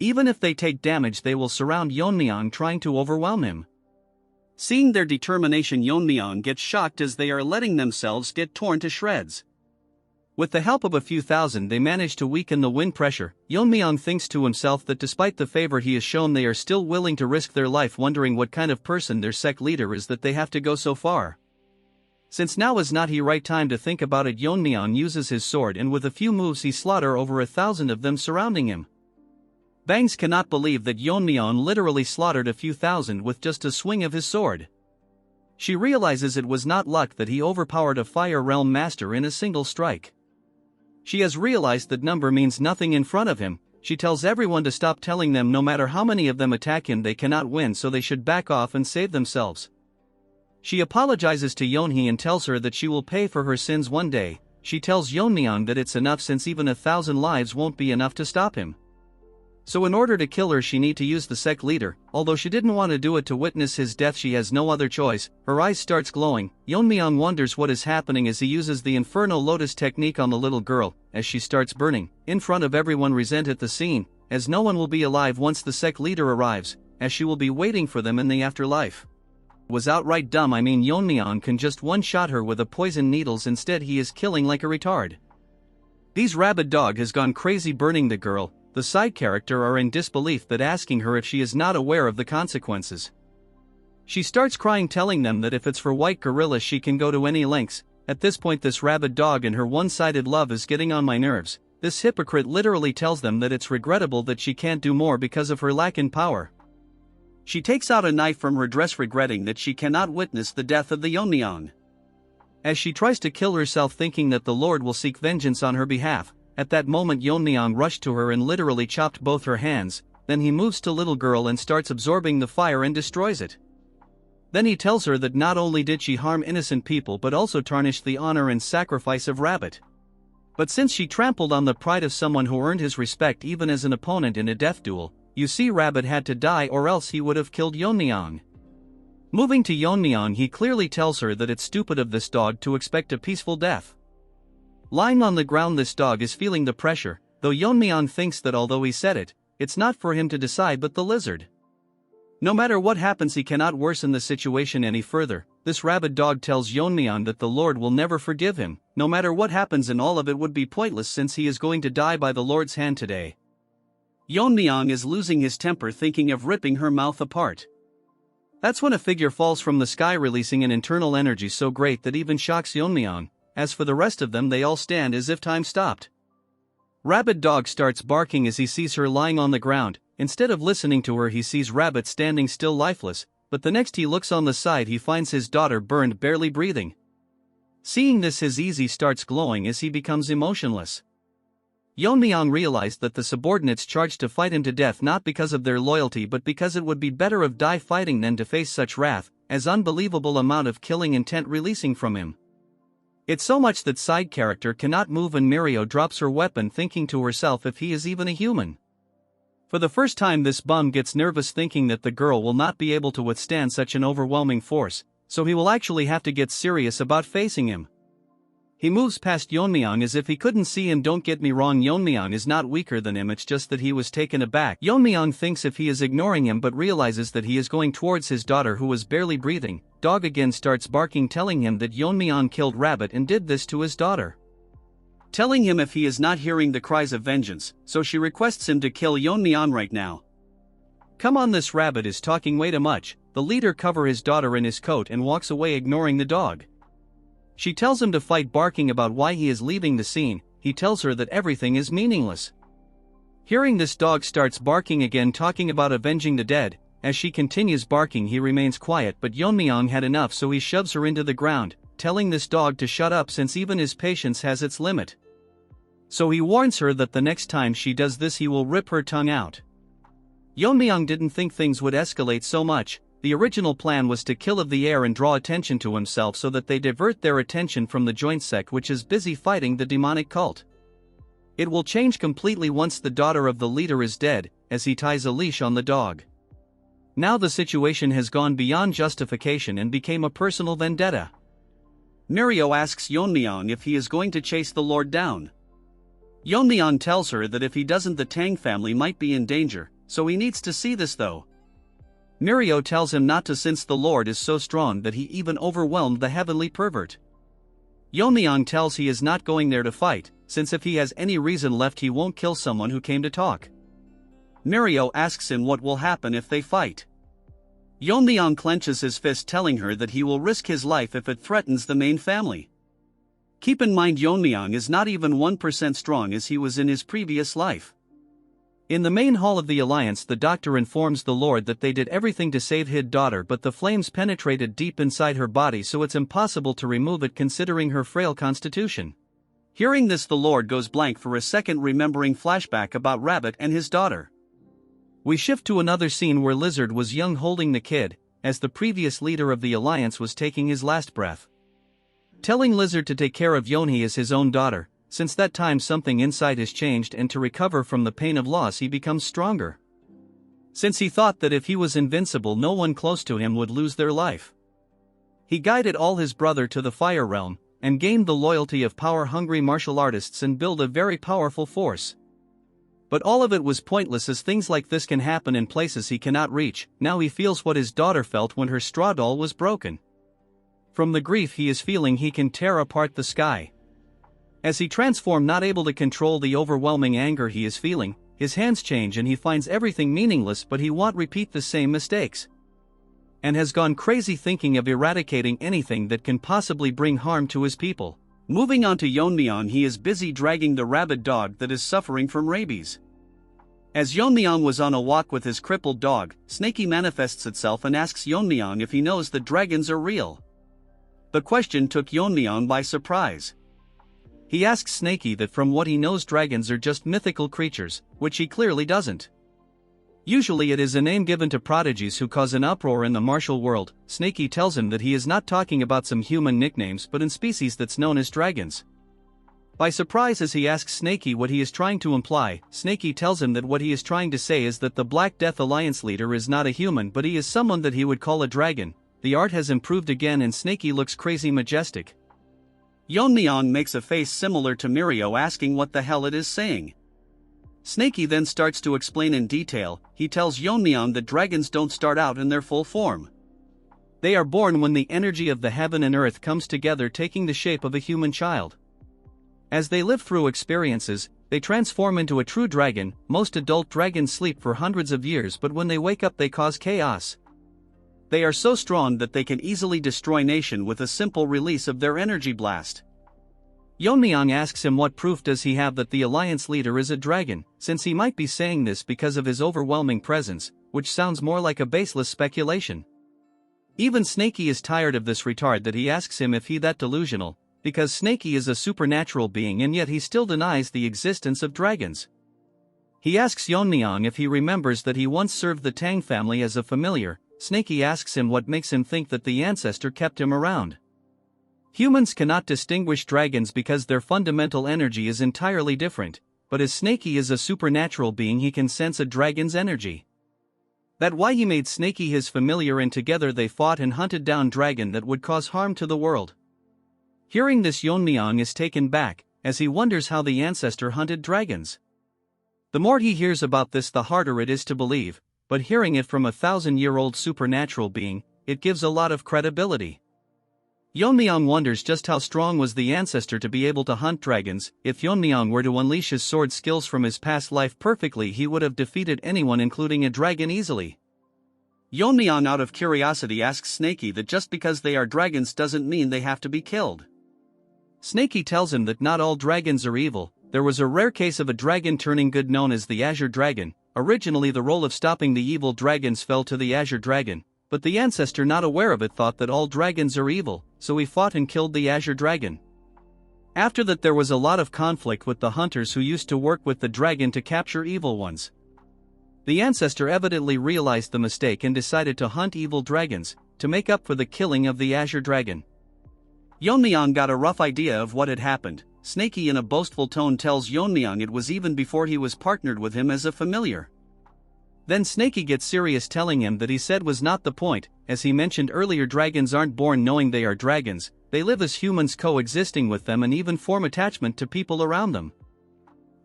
Even if they take damage, they will surround Yeon-myeong trying to overwhelm him. Seeing their determination, Yeon-myeong gets shocked as they are letting themselves get torn to shreds. With the help of a few thousand, they manage to weaken the wind pressure. Yeon-myeong thinks to himself that despite the favor he has shown, they are still willing to risk their life, wondering what kind of person their sect leader is that they have to go so far. Since now is not the right time to think about it, Yeon-myeong uses his sword, and with a few moves he slaughter over 1,000 of them surrounding him. Bangs cannot believe that Yeon-myeong literally slaughtered a few thousand with just a swing of his sword. She realizes it was not luck that he overpowered a Fire Realm Master in a single strike. She has realized that number means nothing in front of him. She tells everyone to stop telling them no matter how many of them attack him they cannot win, so they should back off and save themselves. She apologizes to Yeonhee and tells her that she will pay for her sins one day. She tells Yeon-myeong that it's enough since even 1,000 lives won't be enough to stop him. So in order to kill her she need to use the sect leader. Although she didn't want to do it to witness his death, she has no other choice. Her eyes starts glowing. Yeon-myeong wonders what is happening as he uses the Inferno Lotus technique on the little girl, as she starts burning. In front of everyone, resent at the scene, as no one will be alive once the sect leader arrives, as she will be waiting for them in the afterlife. Was outright dumb. I mean, Yeon-myeong can just one-shot her with a poison needles, instead he is killing like a retard. These rabid dog has gone crazy burning the girl. The side character are in disbelief but asking her if she is not aware of the consequences. She starts crying, telling them that if it's for white gorilla she can go to any lengths. At this point, this rabid dog and her one-sided love is getting on my nerves. This hypocrite literally tells them that it's regrettable that she can't do more because of her lack in power. She takes out a knife from her dress, regretting that she cannot witness the death of the Yeon-myeong. As she tries to kill herself, thinking that the Lord will seek vengeance on her behalf, at that moment Yeon-myeong rushed to her and literally chopped both her hands. Then he moves to little girl and starts absorbing the fire and destroys it. Then he tells her that not only did she harm innocent people but also tarnished the honor and sacrifice of Rabbit. But since she trampled on the pride of someone who earned his respect even as an opponent in a death duel, you see, Rabbit had to die or else he would have killed Yeon-myeong. Moving to Yeon-myeong, he clearly tells her that it's stupid of this dog to expect a peaceful death. Lying on the ground, this dog is feeling the pressure, though Yeon-myeong thinks that although he said it, it's not for him to decide but the lizard. No matter what happens, he cannot worsen the situation any further. This rabid dog tells Yeon-myeong that the Lord will never forgive him. No matter what happens, and all of it would be pointless since he is going to die by the Lord's hand today. Yeon-myeong is losing his temper, thinking of ripping her mouth apart. That's when a figure falls from the sky, releasing an internal energy so great that even shocks Yeon-myeong. As for the rest of them, they all stand as if time stopped. Rabid dog starts barking as he sees her lying on the ground. Instead of listening to her, he sees Rabbit standing still lifeless, but the next he looks on the side he finds his daughter burned, barely breathing. Seeing this, his easy starts glowing as he becomes emotionless. Yeon-myeong realized that the subordinates charged to fight him to death not because of their loyalty but because it would be better of die fighting than to face such wrath, as unbelievable amount of killing intent releasing from him. It's so much that side character cannot move and Mirio drops her weapon, thinking to herself if he is even a human. For the first time this bum gets nervous, thinking that the girl will not be able to withstand such an overwhelming force, so he will actually have to get serious about facing him. He moves past Yeon-myeong as if he couldn't see him. Don't get me wrong, Yeon-myeong is not weaker than him, it's just that he was taken aback. Yeon-myeong thinks if he is ignoring him but realizes that he is going towards his daughter who was barely breathing. Dog again starts barking, telling him that Yeon-myeong killed Rabbit and did this to his daughter. Telling him if he is not hearing the cries of vengeance, so she requests him to kill Yeon-myeong right now. "Come on, this rabbit is talking way too much." The leader covers his daughter in his coat and walks away, ignoring the dog. She tells him to fight, barking about why he is leaving the scene. He tells her that everything is meaningless. Hearing this, dog starts barking again, talking about avenging the dead. As she continues barking, he remains quiet, but Yeon-myeong had enough, so he shoves her into the ground, telling this dog to shut up since even his patience has its limit. So he warns her that the next time she does this he will rip her tongue out. Yeon-myeong didn't think things would escalate so much. The original plan was to kill of the air and draw attention to himself so that they divert their attention from the joint sect, which is busy fighting the demonic cult. It will change completely once the daughter of the leader is dead, as he ties a leash on the dog. Now the situation has gone beyond justification and became a personal vendetta. Mirio asks Yeon-myeong if he is going to chase the Lord down. Yeon-myeong tells her that if he doesn't, the Tang family might be in danger, so he needs to see this though. Mirio tells him not to, since the Lord is so strong that he even overwhelmed the heavenly pervert. Yeon-myeong tells he is not going there to fight, since if he has any reason left he won't kill someone who came to talk. Mirio asks him what will happen if they fight. Yeon-myeong clenches his fist, telling her that he will risk his life if it threatens the main family. Keep in mind, Yeon-myeong is not even 1% strong as he was in his previous life. In the main hall of the Alliance, the doctor informs the Lord that they did everything to save his daughter, but the flames penetrated deep inside her body, so it's impossible to remove it considering her frail constitution. Hearing this, the Lord goes blank for a second, remembering flashback about Rabbit and his daughter. We shift to another scene where Lizard was young, holding the kid, as the previous leader of the Alliance was taking his last breath. Telling Lizard to take care of Yeonhee as his own daughter. Since that time something inside has changed, and to recover from the pain of loss he becomes stronger. Since he thought that if he was invincible no one close to him would lose their life. He guided all his brother to the fire realm, and gained the loyalty of power-hungry martial artists and build a very powerful force. But all of it was pointless, as things like this can happen in places he cannot reach. Now he feels what his daughter felt when her straw doll was broken. From the grief he is feeling, he can tear apart the sky. As he transforms, not able to control the overwhelming anger he is feeling, his hands change and he finds everything meaningless, but he won't repeat the same mistakes. And has gone crazy thinking of eradicating anything that can possibly bring harm to his people. Moving on to Yeon-myeong, he is busy dragging the rabid dog that is suffering from rabies. As Yeon-myeong was on a walk with his crippled dog, Snakey manifests itself and asks Yeon-myeong if he knows that dragons are real. The question took Yeon-myeong by surprise. He asks Snakey that from what he knows dragons are just mythical creatures, which he clearly doesn't. Usually it is a name given to prodigies who cause an uproar in the martial world. Snakey tells him that he is not talking about some human nicknames but in species that's known as dragons. By surprise, as he asks Snakey what he is trying to imply, Snakey tells him that what he is trying to say is that the Black Death Alliance leader is not a human, but he is someone that he would call a dragon. The art has improved again and Snakey looks crazy majestic. Yeon-myeong makes a face similar to Mirio, asking what the hell it is saying. Snakey then starts to explain in detail. He tells Yeon-myeong that dragons don't start out in their full form. They are born when the energy of the heaven and earth comes together, taking the shape of a human child. As they live through experiences, they transform into a true dragon. Most adult dragons sleep for hundreds of years, but when they wake up they cause chaos. They are so strong that they can easily destroy nation with a simple release of their energy blast. Yeon-myeong asks him what proof does he have that the Alliance leader is a dragon, since he might be saying this because of his overwhelming presence, which sounds more like a baseless speculation. Even Snakey is tired of this retard that he asks him if he that delusional, because Snakey is a supernatural being and yet he still denies the existence of dragons. He asks Yeon-myeong if he remembers that he once served the Tang family as a familiar. Snakey asks him what makes him think that the ancestor kept him around. Humans cannot distinguish dragons because their fundamental energy is entirely different, but as Snakey is a supernatural being he can sense a dragon's energy. That's why he made Snakey his familiar and together they fought and hunted down dragon that would cause harm to the world. Hearing this, Yeon-myeong is taken back, as he wonders how the ancestor hunted dragons. The more he hears about this the harder it is to believe, but hearing it from a 1,000-year-old supernatural being, it gives a lot of credibility. Yeon-myeong wonders just how strong was the ancestor to be able to hunt dragons. If Yeon-myeong were to unleash his sword skills from his past life perfectly, he would have defeated anyone including a dragon easily. Yeon-myeong out of curiosity asks Snaky that just because they are dragons doesn't mean they have to be killed. Snaky tells him that not all dragons are evil. There was a rare case of a dragon turning good known as the Azure Dragon. Originally the role of stopping the evil dragons fell to the Azure Dragon, but the ancestor, not aware of it, thought that all dragons are evil, so he fought and killed the Azure Dragon. After that there was a lot of conflict with the hunters who used to work with the dragon to capture evil ones. The ancestor evidently realized the mistake and decided to hunt evil dragons, to make up for the killing of the Azure Dragon. Yeon-myeong got a rough idea of what had happened. Snaky in a boastful tone tells Yeon-myeong it was even before he was partnered with him as a familiar. Then Snaky gets serious, telling him that he said was not the point. As he mentioned earlier, dragons aren't born knowing they are dragons, they live as humans, coexisting with them and even form attachment to people around them.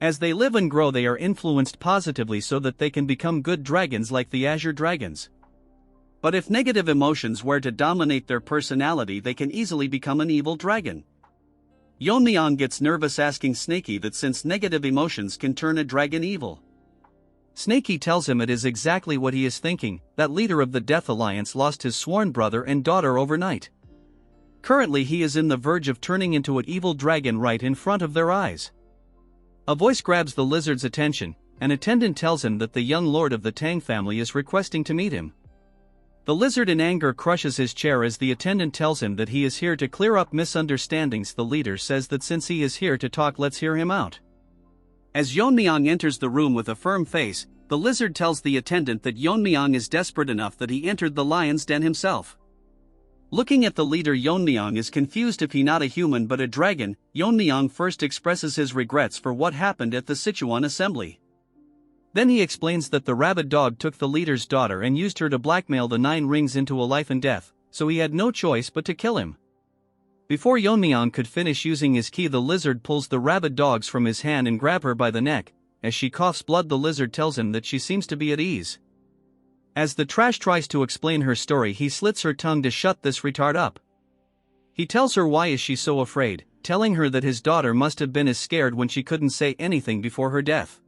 As they live and grow they are influenced positively so that they can become good dragons like the Azure Dragons. But if negative emotions were to dominate their personality they can easily become an evil dragon. Yeon-myeong gets nervous, asking Snaky that since negative emotions can turn a dragon evil. Snaky tells him it is exactly what he is thinking. That leader of the Death Alliance lost his sworn brother and daughter overnight. Currently he is in the verge of turning into an evil dragon right in front of their eyes. A voice grabs the lizard's attention. An attendant tells him that the young lord of the Tang family is requesting to meet him. The lizard in anger crushes his chair as the attendant tells him that he is here to clear up misunderstandings. The leader says that since he is here to talk, let's hear him out. As Yeon-myeong enters the room with a firm face, the lizard tells the attendant that Yeon-myeong is desperate enough that he entered the lion's den himself. Looking at the leader, Yeon-myeong is confused if he not a human but a dragon. Yeon-myeong first expresses his regrets for what happened at the Sichuan assembly. Then he explains that the rabid dog took the leader's daughter and used her to blackmail the 9 rings into a life and death, so he had no choice but to kill him. Before Yeon-myeong could finish using his ki, the lizard pulls the rabid dogs from his hand and grab her by the neck. As she coughs blood, the lizard tells him that she seems to be at ease. As the trash tries to explain her story, he slits her tongue to shut this retard up. He tells her why is she so afraid, telling her that his daughter must have been as scared when she couldn't say anything before her death.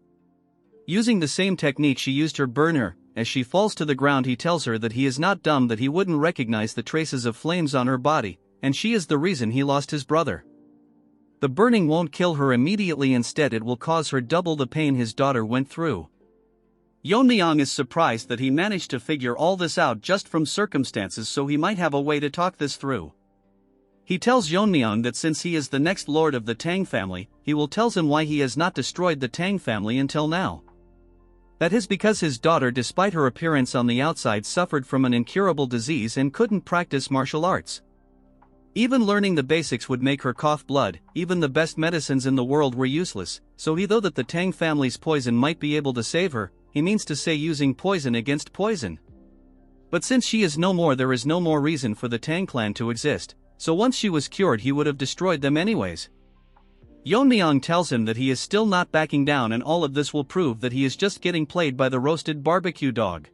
Using the same technique she used her burn her. As she falls to the ground, he tells her that he is not dumb, that he wouldn't recognize the traces of flames on her body, and she is the reason he lost his brother. The burning won't kill her immediately, instead it will cause her double the pain his daughter went through. Yeon-myeong is surprised that he managed to figure all this out just from circumstances, so he might have a way to talk this through. He tells Yeon-myeong that since he is the next lord of the Tang family, he will tell him why he has not destroyed the Tang family until now. That is because his daughter, despite her appearance on the outside, suffered from an incurable disease and couldn't practice martial arts. Even learning the basics would make her cough blood. Even the best medicines in the world were useless, so he, though that the Tang family's poison might be able to save her, he means to say using poison against poison. But since she is no more, there is no more reason for the Tang clan to exist, so once she was cured he would have destroyed them anyways. Yeon-myeong tells him that he is still not backing down, and all of this will prove that he is just getting played by the roasted barbecue dog.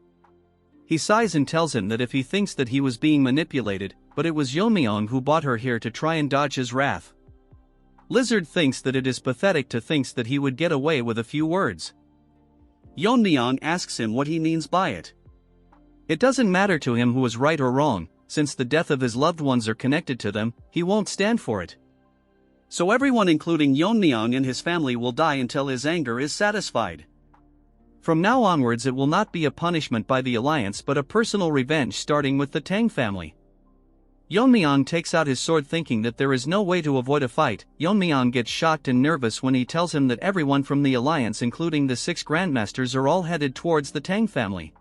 He sighs and tells him that if he thinks that he was being manipulated, but it was Yeon-myeong who brought her here to try and dodge his wrath. Lizard thinks that it is pathetic to think that he would get away with a few words. Yeon-myeong asks him what he means by it. It doesn't matter to him who is right or wrong, since the death of his loved ones are connected to them, he won't stand for it. So everyone including Yeon-myeong and his family will die until his anger is satisfied. From now onwards it will not be a punishment by the alliance but a personal revenge, starting with the Tang family. Yeon-myeong takes out his sword thinking that there is no way to avoid a fight. Yeon-myeong gets shocked and nervous when he tells him that everyone from the alliance, including the 6 grandmasters, are all headed towards the Tang family.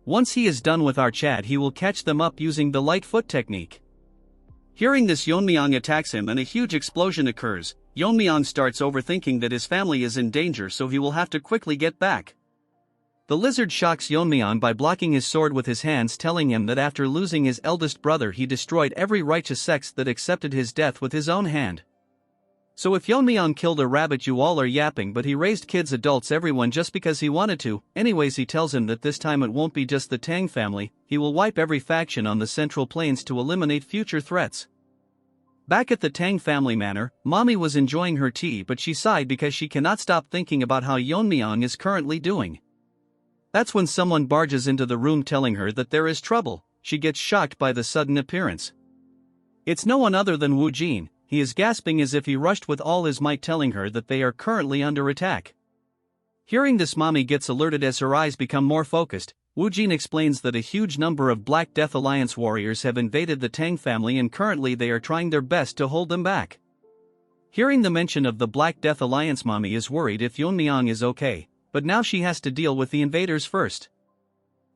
Once he is done with our chat he will catch them up using the light foot technique. Hearing this, Yeon-myeong attacks him and a huge explosion occurs. Yeon-myeong starts overthinking that his family is in danger, so he will have to quickly get back. The lizard shocks Yeon-myeong by blocking his sword with his hands, telling him that after losing his eldest brother he destroyed every righteous sect that accepted his death with his own hand. So if Yeon-myeong killed a rabbit, you all are yapping, but he raised kids, adults, everyone just because he wanted to. Anyways, he tells him that this time it won't be just the Tang family, he will wipe every faction on the Central Plains to eliminate future threats. Back at the Tang family manor, Mommy was enjoying her tea, but she sighed because she cannot stop thinking about how Yeon-myeong is currently doing. That's when someone barges into the room telling her that there is trouble. She gets shocked by the sudden appearance. It's no one other than Woo Jin. He is gasping as if he rushed with all his might, telling her that they are currently under attack. Hearing this, Mommy gets alerted as her eyes become more focused. Woo Jin explains that a huge number of Black Death Alliance warriors have invaded the Tang family and currently they are trying their best to hold them back. Hearing the mention of the Black Death Alliance, Mommy is worried if Yeon-myeong is okay, but now she has to deal with the invaders first.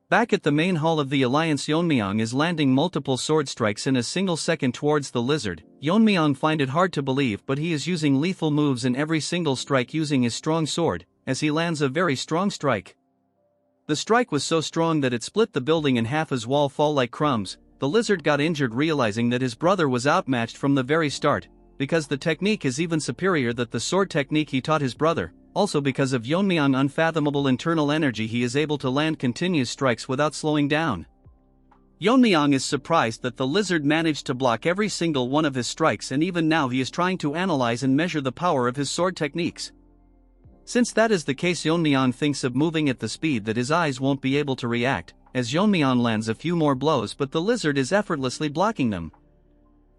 Back at the main hall of the Alliance, Yeon-myeong is landing multiple sword strikes in a single second towards the lizard. Yeon-myeong finds it hard to believe, but he is using lethal moves in every single strike using his strong sword, as he lands a very strong strike. The strike was so strong that it split the building in half as wall fall like crumbs. The lizard got injured, realizing that his brother was outmatched from the very start, because the technique is even superior than the sword technique he taught his brother. Also because of Yeon-myeong's unfathomable internal energy, he is able to land continuous strikes without slowing down. Yeon-myeong is surprised that the lizard managed to block every single one of his strikes, and even now he is trying to analyze and measure the power of his sword techniques. Since that is the case, Yeon-myeong thinks of moving at the speed that his eyes won't be able to react, as Yeon-myeong lands a few more blows, but the lizard is effortlessly blocking them.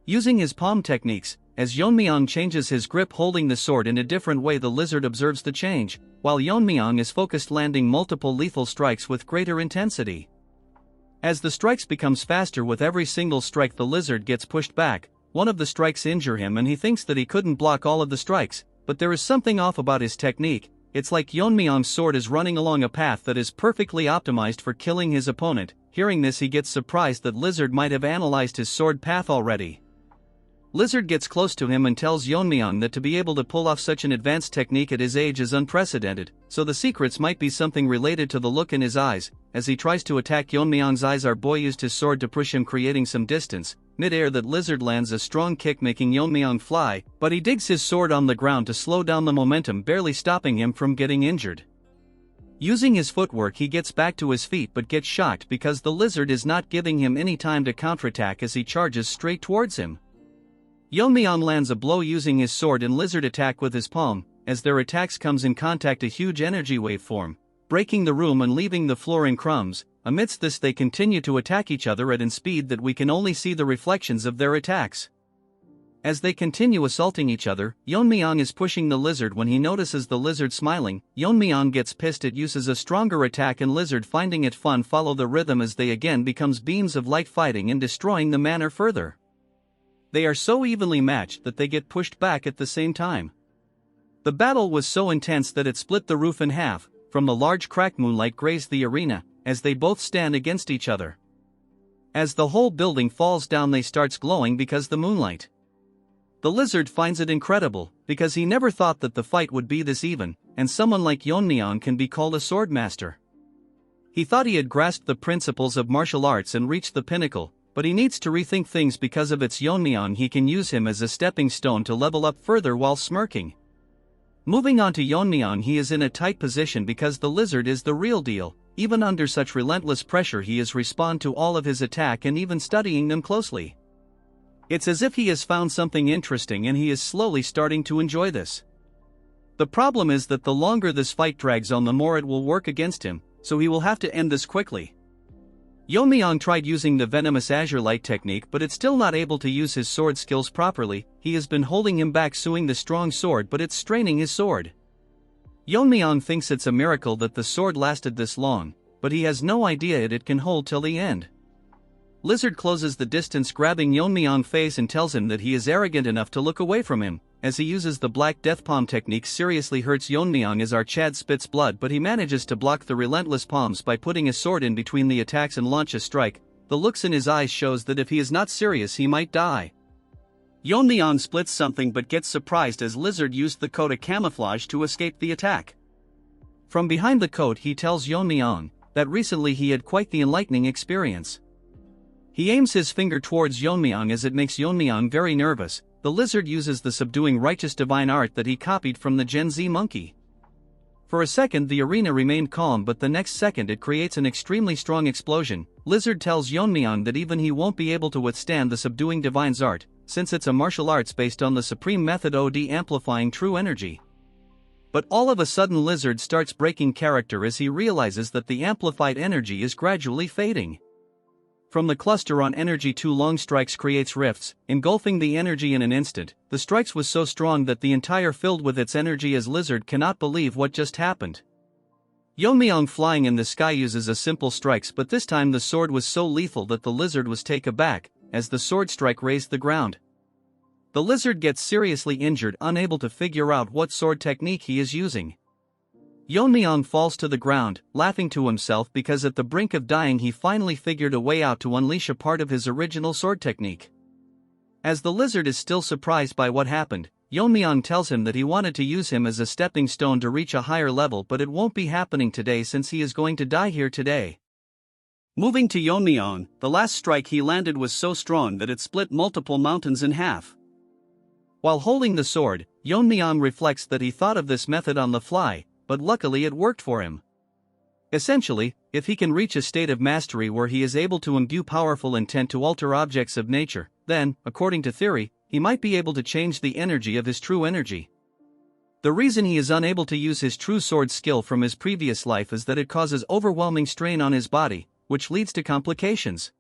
Using his palm techniques, as Yeon-myeong changes his grip holding the sword in a different way, the lizard observes the change, while Yeon-myeong is focused, landing multiple lethal strikes with greater intensity. As the strikes becomes faster with every single strike, the lizard gets pushed back. One of the strikes injure him and he thinks that he couldn't block all of the strikes, but there is something off about his technique. It's like Yeon-myeong's sword is running along a path that is perfectly optimized for killing his opponent. Hearing this, he gets surprised that lizard might have analyzed his sword path already. Lizard gets close to him and tells Yeon-myeong that to be able to pull off such an advanced technique at his age is unprecedented, so the secrets might be something related to the look in his eyes. As he tries to attack Yeon-myeong's eyes, our boy used his sword to push him, creating some distance. Mid-air, that lizard lands a strong kick, making Yeon-myeong fly, but he digs his sword on the ground to slow down the momentum, barely stopping him from getting injured. Using his footwork, he gets back to his feet but gets shocked because the lizard is not giving him any time to counterattack as he charges straight towards him. Yeon-myeong lands a blow using his sword and lizard attack with his palm. As their attacks comes in contact, a huge energy wave form, breaking the room and leaving the floor in crumbs. Amidst this, they continue to attack each other at a speed that we can only see the reflections of their attacks. As they continue assaulting each other, Yeon-myeong is pushing the lizard. When he notices the lizard smiling, Yeon-myeong gets pissed. It uses a stronger attack and lizard, finding it fun, follow the rhythm as they again becomes beams of light, fighting and destroying the manor further. They are so evenly matched that they get pushed back at the same time. The battle was so intense that it split the roof in half. From the large crack, moonlight grazed the arena, as they both stand against each other. As the whole building falls down, they starts glowing because the moonlight. The lizard finds it incredible, because he never thought that the fight would be this even, and someone like Yeon-myeong can be called a swordmaster. He thought he had grasped the principles of martial arts and reached the pinnacle, but he needs to rethink things because of its Yeon-myeong. He can use him as a stepping stone to level up further while smirking. Moving on to Yeon-myeong, he is in a tight position because the lizard is the real deal. Even under such relentless pressure, he is respond to all of his attack and even studying them closely. It's as if he has found something interesting and he is slowly starting to enjoy this. The problem is that the longer this fight drags on, the more it will work against him, so he will have to end this quickly. Yeon-myeong tried using the venomous azure light technique, but it's still not able to use his sword skills properly. He has been holding him back, suing the strong sword, but it's straining his sword. Yeon-myeong thinks it's a miracle that the sword lasted this long, but he has no idea it can hold till the end. Lizard closes the distance, grabbing Yeon-myeong's face and tells him that he is arrogant enough to look away from him. As he uses the Black Death Palm technique, seriously hurts Yeon-myeong as our Chad spits blood, but he manages to block the relentless palms by putting his sword in between the attacks and launch a strike. The looks in his eyes shows that if he is not serious, he might die. Yeon-myeong splits something but gets surprised as Lizard used the coat of camouflage to escape the attack. From behind the coat, he tells Yeon-myeong that recently he had quite the enlightening experience. He aims his finger towards Yeon-myeong as it makes Yeon-myeong very nervous. The lizard uses the subduing righteous divine art that he copied from the Gen Z monkey. For a second the arena remained calm, but the next second it creates an extremely strong explosion. Lizard tells Yeon-myeong that even he won't be able to withstand the subduing divine's art, since it's a martial arts based on the supreme method of amplifying true energy. But all of a sudden Lizard starts breaking character as he realizes that the amplified energy is gradually fading. From the cluster on energy, 2 long strikes creates rifts, engulfing the energy in an instant. The strikes was so strong that the entire filled with its energy as Lizard cannot believe what just happened. Yeon-myeong flying in the sky uses a simple strikes, but this time the sword was so lethal that the Lizard was taken aback, as the sword strike razed the ground. The Lizard gets seriously injured, unable to figure out what sword technique he is using. Yeon-myeong falls to the ground, laughing to himself because at the brink of dying he finally figured a way out to unleash a part of his original sword technique. As the Lizard is still surprised by what happened, Yeon-myeong tells him that he wanted to use him as a stepping stone to reach a higher level, but it won't be happening today since he is going to die here today. Moving to Yeon-myeong, the last strike he landed was so strong that it split multiple mountains in half. While holding the sword, Yeon-myeong reflects that he thought of this method on the fly, but luckily it worked for him. Essentially, if he can reach a state of mastery where he is able to imbue powerful intent to alter objects of nature, then, according to theory, he might be able to change the energy of his true energy. The reason he is unable to use his true sword skill from his previous life is that it causes overwhelming strain on his body, which leads to complications.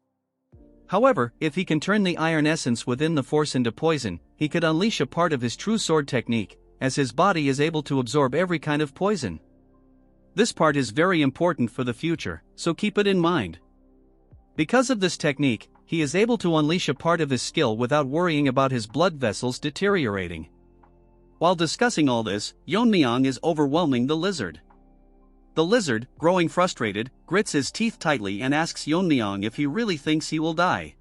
However, if he can turn the iron essence within the force into poison, he could unleash a part of his true sword technique, as his body is able to absorb every kind of poison. This part is very important for the future, so keep it in mind. Because of this technique, he is able to unleash a part of his skill without worrying about his blood vessels deteriorating. While discussing all this, Yeon-myeong is overwhelming the Lizard. The Lizard, growing frustrated, grits his teeth tightly and asks Yeon-myeong if he really thinks he will die.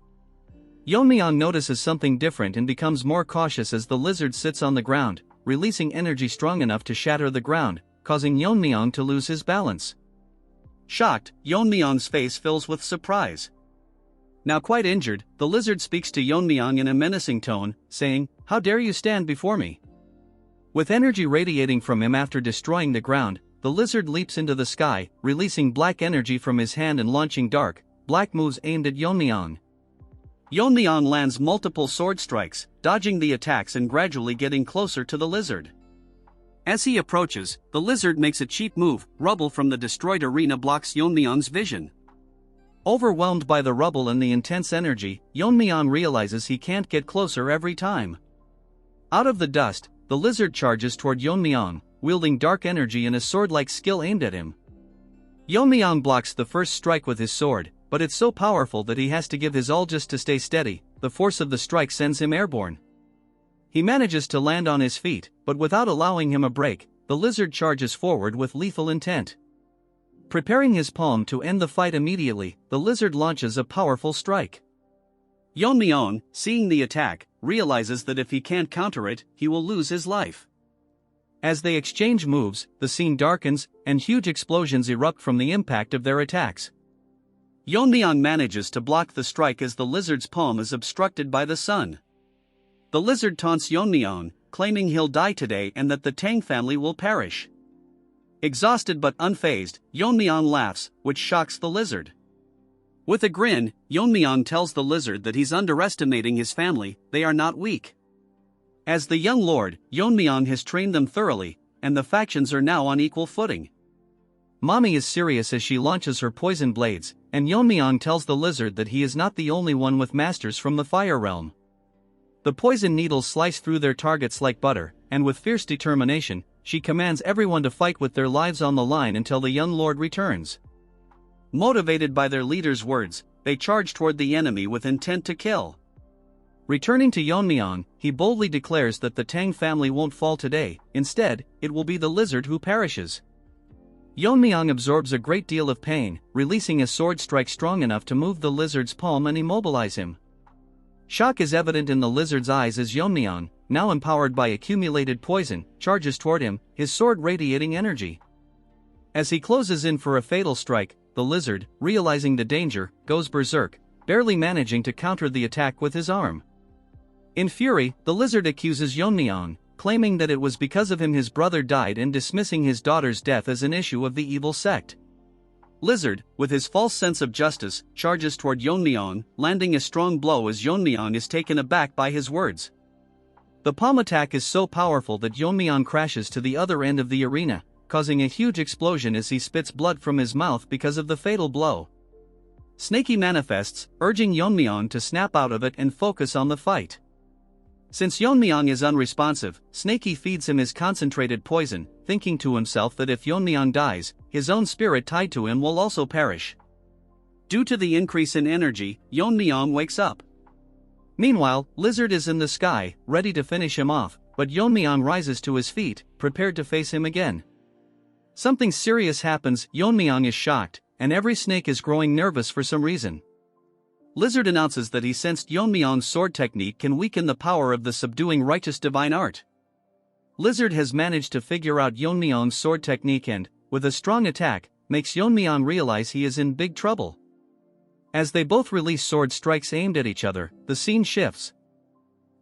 Yeon-myeong notices something different and becomes more cautious as the Lizard sits on the ground, releasing energy strong enough to shatter the ground, causing Yeon-myeong to lose his balance. Shocked, Yeon-myeong's face fills with surprise. Now quite injured, the Lizard speaks to Yeon-myeong in a menacing tone, saying, "How dare you stand before me?" With energy radiating from him after destroying the ground, the Lizard leaps into the sky, releasing black energy from his hand and launching dark, black moves aimed at Yeon-myeong. Yeon-myeong lands multiple sword strikes, dodging the attacks and gradually getting closer to the Lizard. As he approaches, the Lizard makes a cheap move. Rubble from the destroyed arena blocks Yeon-myeong's vision. Overwhelmed by the rubble and the intense energy, Yeon-myeong realizes he can't get closer every time. Out of the dust, the Lizard charges toward Yeon-myeong, wielding dark energy and a sword-like skill aimed at him. Yeon-myeong blocks the first strike with his sword, but it's so powerful that he has to give his all just to stay steady. The force of the strike sends him airborne. He manages to land on his feet, but without allowing him a break, the Lizard charges forward with lethal intent. Preparing his palm to end the fight immediately, the Lizard launches a powerful strike. Yeon-myeong, seeing the attack, realizes that if he can't counter it, he will lose his life. As they exchange moves, the scene darkens, and huge explosions erupt from the impact of their attacks. Yeon-myeong manages to block the strike as the Lizard's palm is obstructed by the sun. The Lizard taunts Yeon-myeong, claiming he'll die today and that the Tang family will perish. Exhausted but unfazed, Yeon-myeong laughs, which shocks the Lizard. With a grin, Yeon-myeong tells the Lizard that he's underestimating his family. They are not weak. As the young lord, Yeon-myeong has trained them thoroughly, and the factions are now on equal footing. Mommy is serious as she launches her poison blades, and Yeon-myeong tells the Lizard that he is not the only one with masters from the fire realm. The poison needles slice through their targets like butter, and with fierce determination, she commands everyone to fight with their lives on the line until the young lord returns. Motivated by their leader's words, they charge toward the enemy with intent to kill. Returning to Yeon-myeong, he boldly declares that the Tang family won't fall today. Instead, it will be the Lizard who perishes. Yeon-myeong absorbs a great deal of pain, releasing a sword strike strong enough to move the Lizard's palm and immobilize him. Shock is evident in the Lizard's eyes as Yeon-myeong, now empowered by accumulated poison, charges toward him, his sword radiating energy. As he closes in for a fatal strike, the Lizard, realizing the danger, goes berserk, barely managing to counter the attack with his arm. In fury, the Lizard accuses Yeon-myeong, claiming that it was because of him his brother died and dismissing his daughter's death as an issue of the evil sect. Lizard, with his false sense of justice, charges toward Yeon-myeong, landing a strong blow as Yeon-myeong is taken aback by his words. The palm attack is so powerful that Yeon-myeong crashes to the other end of the arena, causing a huge explosion as he spits blood from his mouth because of the fatal blow. Snaky manifests, urging Yeon-myeong to snap out of it and focus on the fight. Since Yeon-myeong is unresponsive, Snaky feeds him his concentrated poison, thinking to himself that if Yeon-myeong dies, his own spirit tied to him will also perish. Due to the increase in energy, Yeon-myeong wakes up. Meanwhile, Lizard is in the sky, ready to finish him off, but Yeon-myeong rises to his feet, prepared to face him again. Something serious happens. Yeon-myeong is shocked, and every snake is growing nervous for some reason. Lizard announces that he sensed Yeon-myeong's sword technique can weaken the power of the subduing righteous divine art. Lizard has managed to figure out Yeon-myeong's sword technique and, with a strong attack, makes Yeon-myeong realize he is in big trouble. As they both release sword strikes aimed at each other, the scene shifts.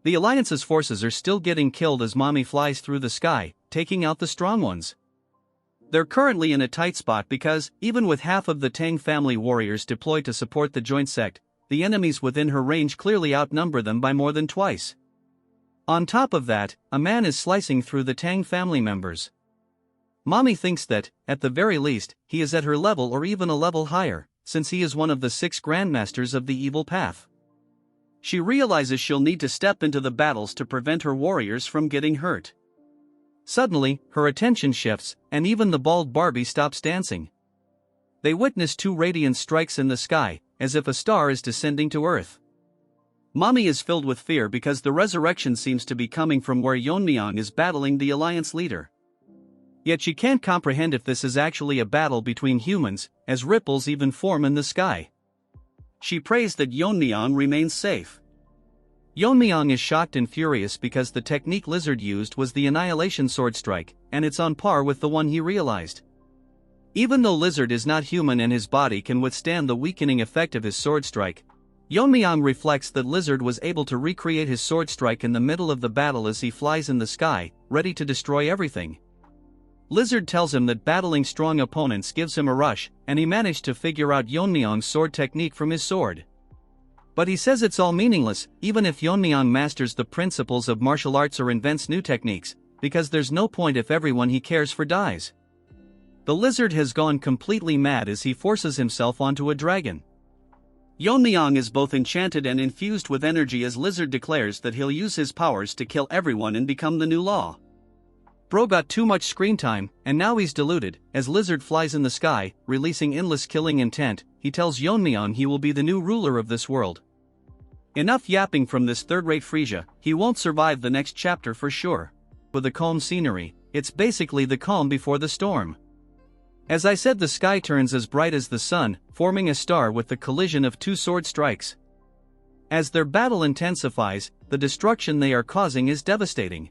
The Alliance's forces are still getting killed as Mommy flies through the sky, taking out the strong ones. They're currently in a tight spot because, even with half of the Tang family warriors deployed to support the joint sect, the enemies within her range clearly outnumber them by more than twice. On top of that, a man is slicing through the Tang family members. Mommy thinks that, at the very least, he is at her level or even a level higher, since he is one of the 6 grandmasters of the evil path. She realizes she'll need to step into the battles to prevent her warriors from getting hurt. Suddenly, her attention shifts, and even the bald Barbie stops dancing. They witness 2 radiant strikes in the sky, as if a star is descending to Earth. Mommy is filled with fear because the resurrection seems to be coming from where Yeon-myeong is battling the Alliance leader. Yet she can't comprehend if this is actually a battle between humans, as ripples even form in the sky. She prays that Yeon-myeong remains safe. Yeon-myeong is shocked and furious because the technique Lizard used was the Annihilation Sword Strike, and it's on par with the one he realized. Even though Lizard is not human and his body can withstand the weakening effect of his sword strike, Yeon-myeong reflects that Lizard was able to recreate his sword strike in the middle of the battle as he flies in the sky, ready to destroy everything. Lizard tells him that battling strong opponents gives him a rush, and he managed to figure out Yeon-myeong's sword technique from his sword. But he says it's all meaningless, even if Yeon-myeong masters the principles of martial arts or invents new techniques, because there's no point if everyone he cares for dies. The Lizard has gone completely mad as he forces himself onto a dragon. Yeon-myeong is both enchanted and infused with energy as Lizard declares that he'll use his powers to kill everyone and become the new law. Bro got too much screen time, and now he's deluded. As Lizard flies in the sky, releasing endless killing intent, he tells Yeon-myeong he will be the new ruler of this world. Enough yapping from this third-rate Frisia, he won't survive the next chapter for sure. With the calm scenery, it's basically the calm before the storm. As I said, the sky turns as bright as the sun, forming a star with the collision of 2 sword strikes. As their battle intensifies, the destruction they are causing is devastating.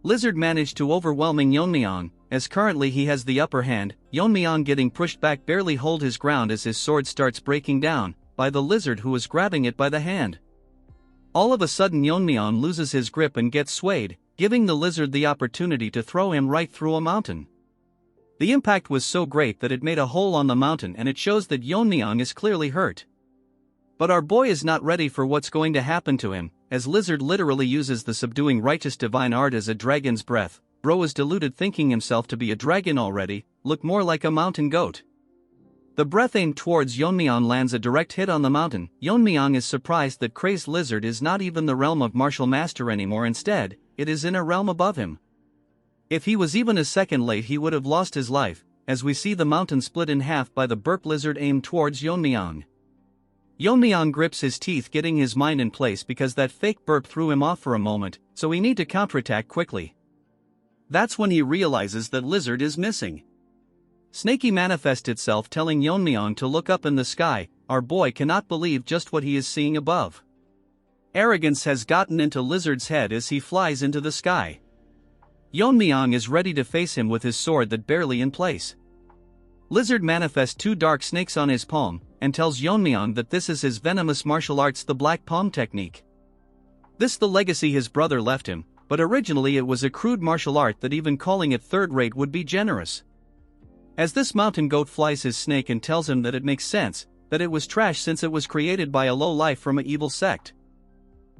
Lizard managed to overwhelming Yeon-myeong, as currently he has the upper hand. Yeon-myeong getting pushed back barely hold his ground as his sword starts breaking down, by the Lizard who is grabbing it by the hand. All of a sudden Yeon-myeong loses his grip and gets swayed, giving the Lizard the opportunity to throw him right through a mountain. The impact was so great that it made a hole on the mountain, and it shows that Yeon-myeong is clearly hurt. But our boy is not ready for what's going to happen to him, as Lizard literally uses the subduing righteous divine art as a dragon's breath. Bro is deluded thinking himself to be a dragon already, look more like a mountain goat. The breath aimed towards Yeon-myeong lands a direct hit on the mountain. Yeon-myeong is surprised that crazed Lizard is not even the realm of martial master anymore, instead, it is in a realm above him. If he was even a second late he would have lost his life, as we see the mountain split in half by the burp Lizard aimed towards Yeon-myeong. Yeon-myeong grips his teeth, getting his mind in place because that fake burp threw him off for a moment, so he need to counterattack quickly. That's when he realizes that Lizard is missing. Snaky manifests itself telling Yeon-myeong to look up in the sky. Our boy cannot believe just what he is seeing above. Arrogance has gotten into Lizard's head as he flies into the sky. Yeon-myeong is ready to face him with his sword that barely in place. Lizard manifests 2 dark snakes on his palm, and tells Yeon-myeong that this is his venomous martial arts, the Black Palm technique. This the legacy his brother left him, but originally it was a crude martial art that even calling it third-rate would be generous. As this mountain goat flies his snake and tells him that it makes sense, that it was trash since it was created by a low life from an evil sect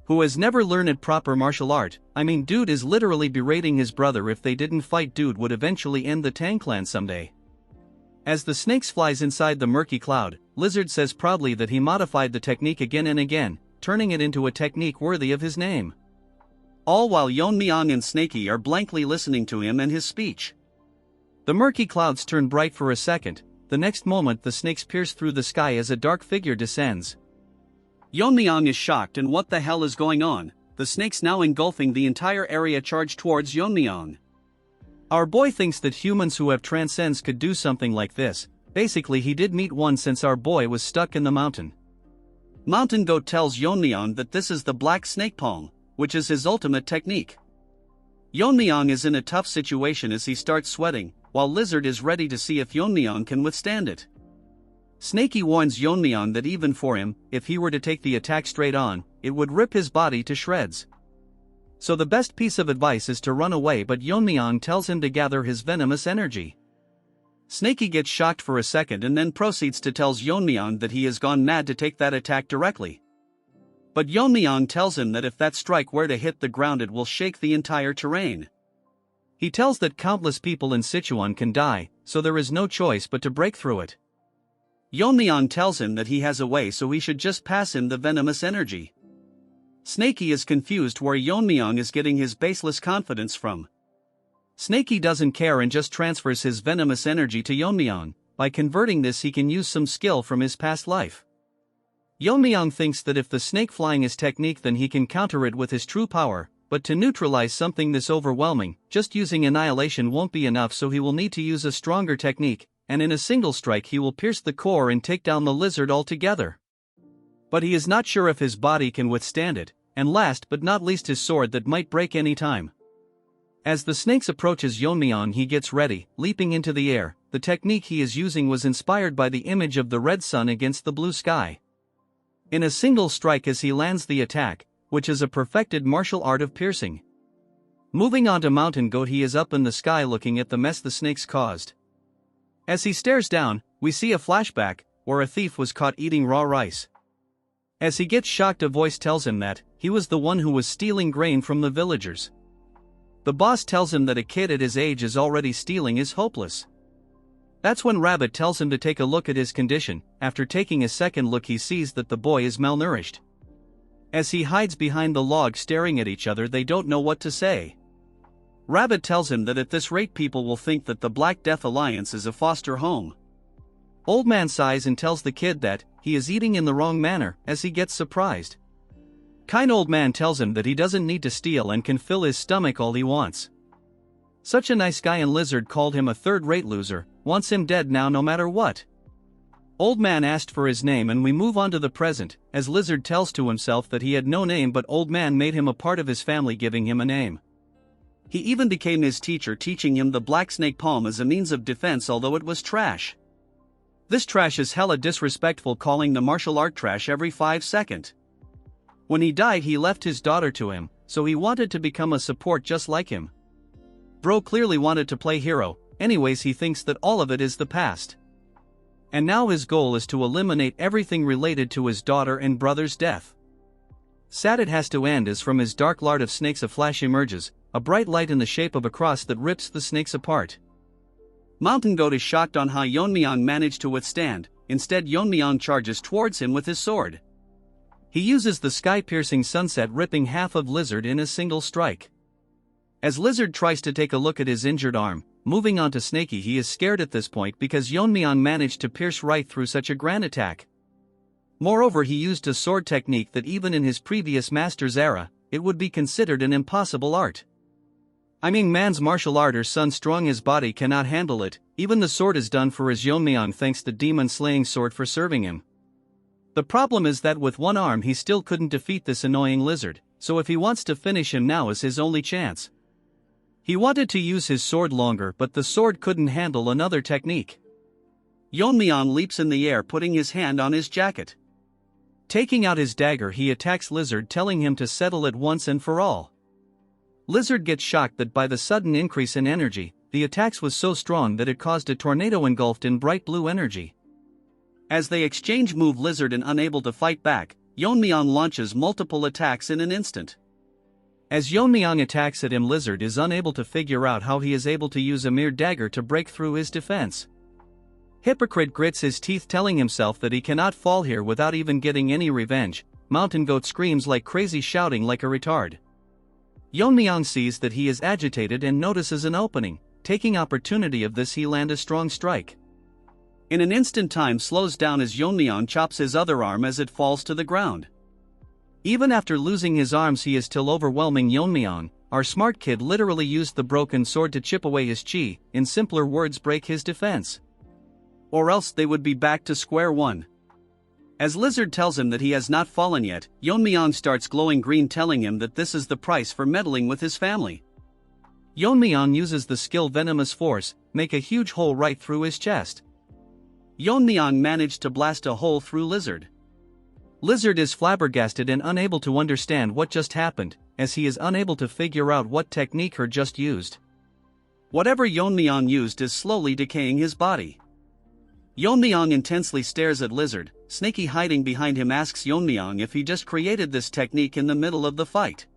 who has never learned proper martial art. I mean, dude is literally berating his brother. If they didn't fight, dude would eventually end the Tang clan someday. As the snakes flies inside the murky cloud, Lizard says proudly that he modified the technique again and again, turning it into a technique worthy of his name. All while Yeon-myeong and Snakey are blankly listening to him and his speech. The murky clouds turn bright for a second. The next moment the snakes pierce through the sky as a dark figure descends. Yeon-myeong is shocked and what the hell is going on? The snakes now engulfing the entire area charge towards Yeon-myeong. Our boy thinks that humans who have transcends could do something like this. Basically he did meet one since our boy was stuck in the mountain. Mountain Goat tells Yeon-myeong that this is the Black Snake Palm, which is his ultimate technique. Yeon-myeong is in a tough situation as he starts sweating, while Lizard is ready to see if Yeon-myeong can withstand it. Snakey warns Yeon-myeong that even for him, if he were to take the attack straight on, it would rip his body to shreds. So the best piece of advice is to run away, but Yeon-myeong tells him to gather his venomous energy. Snakey gets shocked for a second and then proceeds to tell Yeon-myeong that he has gone mad to take that attack directly. But Yeon-myeong tells him that if that strike were to hit the ground it will shake the entire terrain. He tells that countless people in Sichuan can die, so there is no choice but to break through it. Yeon-myeong tells him that he has a way, so he should just pass him the venomous energy. Snakey is confused where Yeon-myeong is getting his baseless confidence from. Snakey doesn't care and just transfers his venomous energy to Yeon-myeong. By converting this he can use some skill from his past life. Yeon-myeong thinks that if the snake flying is technique then he can counter it with his true power, but to neutralize something this overwhelming, just using annihilation won't be enough, so he will need to use a stronger technique, and in a single strike he will pierce the core and take down the lizard altogether. But he is not sure if his body can withstand it, and last but not least his sword that might break any time. As the snakes approaches Yeon-myeong he gets ready, leaping into the air. The technique he is using was inspired by the image of the red sun against the blue sky. In a single strike as he lands the attack, which is a perfected martial art of piercing. Moving on to Mountain Goat, he is up in the sky looking at the mess the snakes caused. As he stares down, we see a flashback, where a thief was caught eating raw rice. As he gets shocked, a voice tells him that he was the one who was stealing grain from the villagers. The boss tells him that a kid at his age is already stealing is hopeless. That's when Rabbit tells him to take a look at his condition. After taking a second look he sees that the boy is malnourished. As he hides behind the log staring at each other, they don't know what to say. Rabbit tells him that at this rate people will think that the Black Death Alliance is a foster home. Old Man sighs and tells the kid that he is eating in the wrong manner, as he gets surprised. Kind Old Man tells him that he doesn't need to steal and can fill his stomach all he wants. Such a nice guy, and Lizard called him a third-rate loser, wants him dead now no matter what. Old Man asked for his name and we move on to the present, as Lizard tells to himself that he had no name, but Old Man made him a part of his family, giving him a name. He even became his teacher, teaching him the Black Snake Palm as a means of defense, although it was trash. This trash is hella disrespectful, calling the martial art trash every 5 seconds. When he died he left his daughter to him, so he wanted to become a support just like him. Bro clearly wanted to play hero, anyways he thinks that all of it is the past. And now his goal is to eliminate everything related to his daughter and brother's death. Sad it has to end, as from his dark lard of snakes a flash emerges, a bright light in the shape of a cross that rips the snakes apart. Mountain Goat is shocked on how Yeon-myeong managed to withstand. Instead Yeon-myeong charges towards him with his sword. He uses the sky-piercing sunset, ripping half of Lizard in a single strike. As Lizard tries to take a look at his injured arm, moving on to Snakey, he is scared at this point because Yeon-myeong managed to pierce right through such a grand attack. Moreover, he used a sword technique that even in his previous master's era, it would be considered an impossible art. I mean, man's martial art or son strong, his body cannot handle it. Even the sword is done for his Yeon-myeong thanks the demon slaying sword for serving him. The problem is that with one arm he still couldn't defeat this annoying Lizard, so if he wants to finish him, now is his only chance. He wanted to use his sword longer, but the sword couldn't handle another technique. Yeon-myeong leaps in the air, putting his hand on his jacket. Taking out his dagger he attacks Lizard, telling him to settle it once and for all. Lizard gets shocked that by the sudden increase in energy, the attacks was so strong that it caused a tornado engulfed in bright blue energy. As they exchange move Lizard and unable to fight back, Yeon-myeong launches multiple attacks in an instant. As Yeon-myeong attacks at him, Lizard is unable to figure out how he is able to use a mere dagger to break through his defense. Hypocrite grits his teeth, telling himself that he cannot fall here without even getting any revenge. Mountain Goat screams like crazy, shouting like a retard. Yeon-myeong sees that he is agitated and notices an opening. Taking opportunity of this, he lands a strong strike. In an instant, time slows down as Yeon-myeong chops his other arm as it falls to the ground. Even after losing his arms, he is still overwhelming Yeon-myeong. Our smart kid literally used the broken sword to chip away his chi, in simpler words, break his defense. Or else they would be back to square one. As Lizard tells him that he has not fallen yet, Yeon-myeong starts glowing green, telling him that this is the price for meddling with his family. Yeon-myeong uses the skill Venomous Force, make a huge hole right through his chest. Yeon-myeong managed to blast a hole through Lizard. Lizard is flabbergasted and unable to understand what just happened, as he is unable to figure out what technique her just used. Whatever Yeon-myeong used is slowly decaying his body. Yeon-myeong intensely stares at Lizard. Snaky, hiding behind him, asks Yeon-myeong if he just created this technique in the middle of the fight.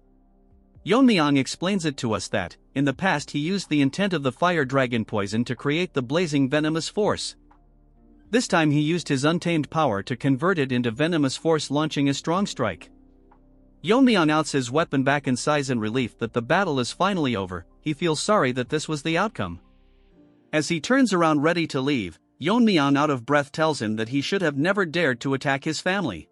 Yeon-myeong explains it to us that, in the past, he used the intent of the fire dragon poison to create the blazing venomous force. This time he used his untamed power to convert it into venomous force, launching a strong strike. Yeon-myeong outs his weapon back in sighs in relief that the battle is finally over. He feels sorry that this was the outcome. As he turns around ready to leave, Yeon-myeong, out of breath, tells him that he should have never dared to attack his family.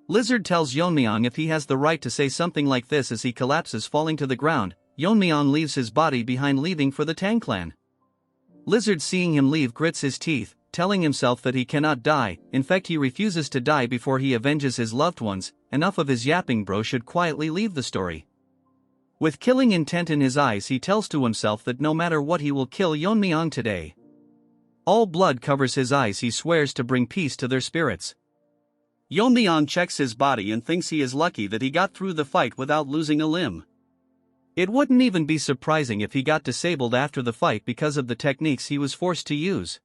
Lizard tells Yeon-myeong if he has the right to say something like this as he collapses, falling to the ground. Yeon-myeong leaves his body behind, leaving for the Tang clan. Lizard, seeing him leave, grits his teeth, telling himself that he cannot die. In fact, he refuses to die before he avenges his loved ones. Enough of his yapping, bro should quietly leave the story. With killing intent in his eyes, he tells to himself that no matter what, he will kill Yeon-myeong today. All blood covers his eyes. He swears to bring peace to their spirits. Yeon-myeong checks his body and thinks he is lucky that he got through the fight without losing a limb. It wouldn't even be surprising if he got disabled after the fight because of the techniques he was forced to use.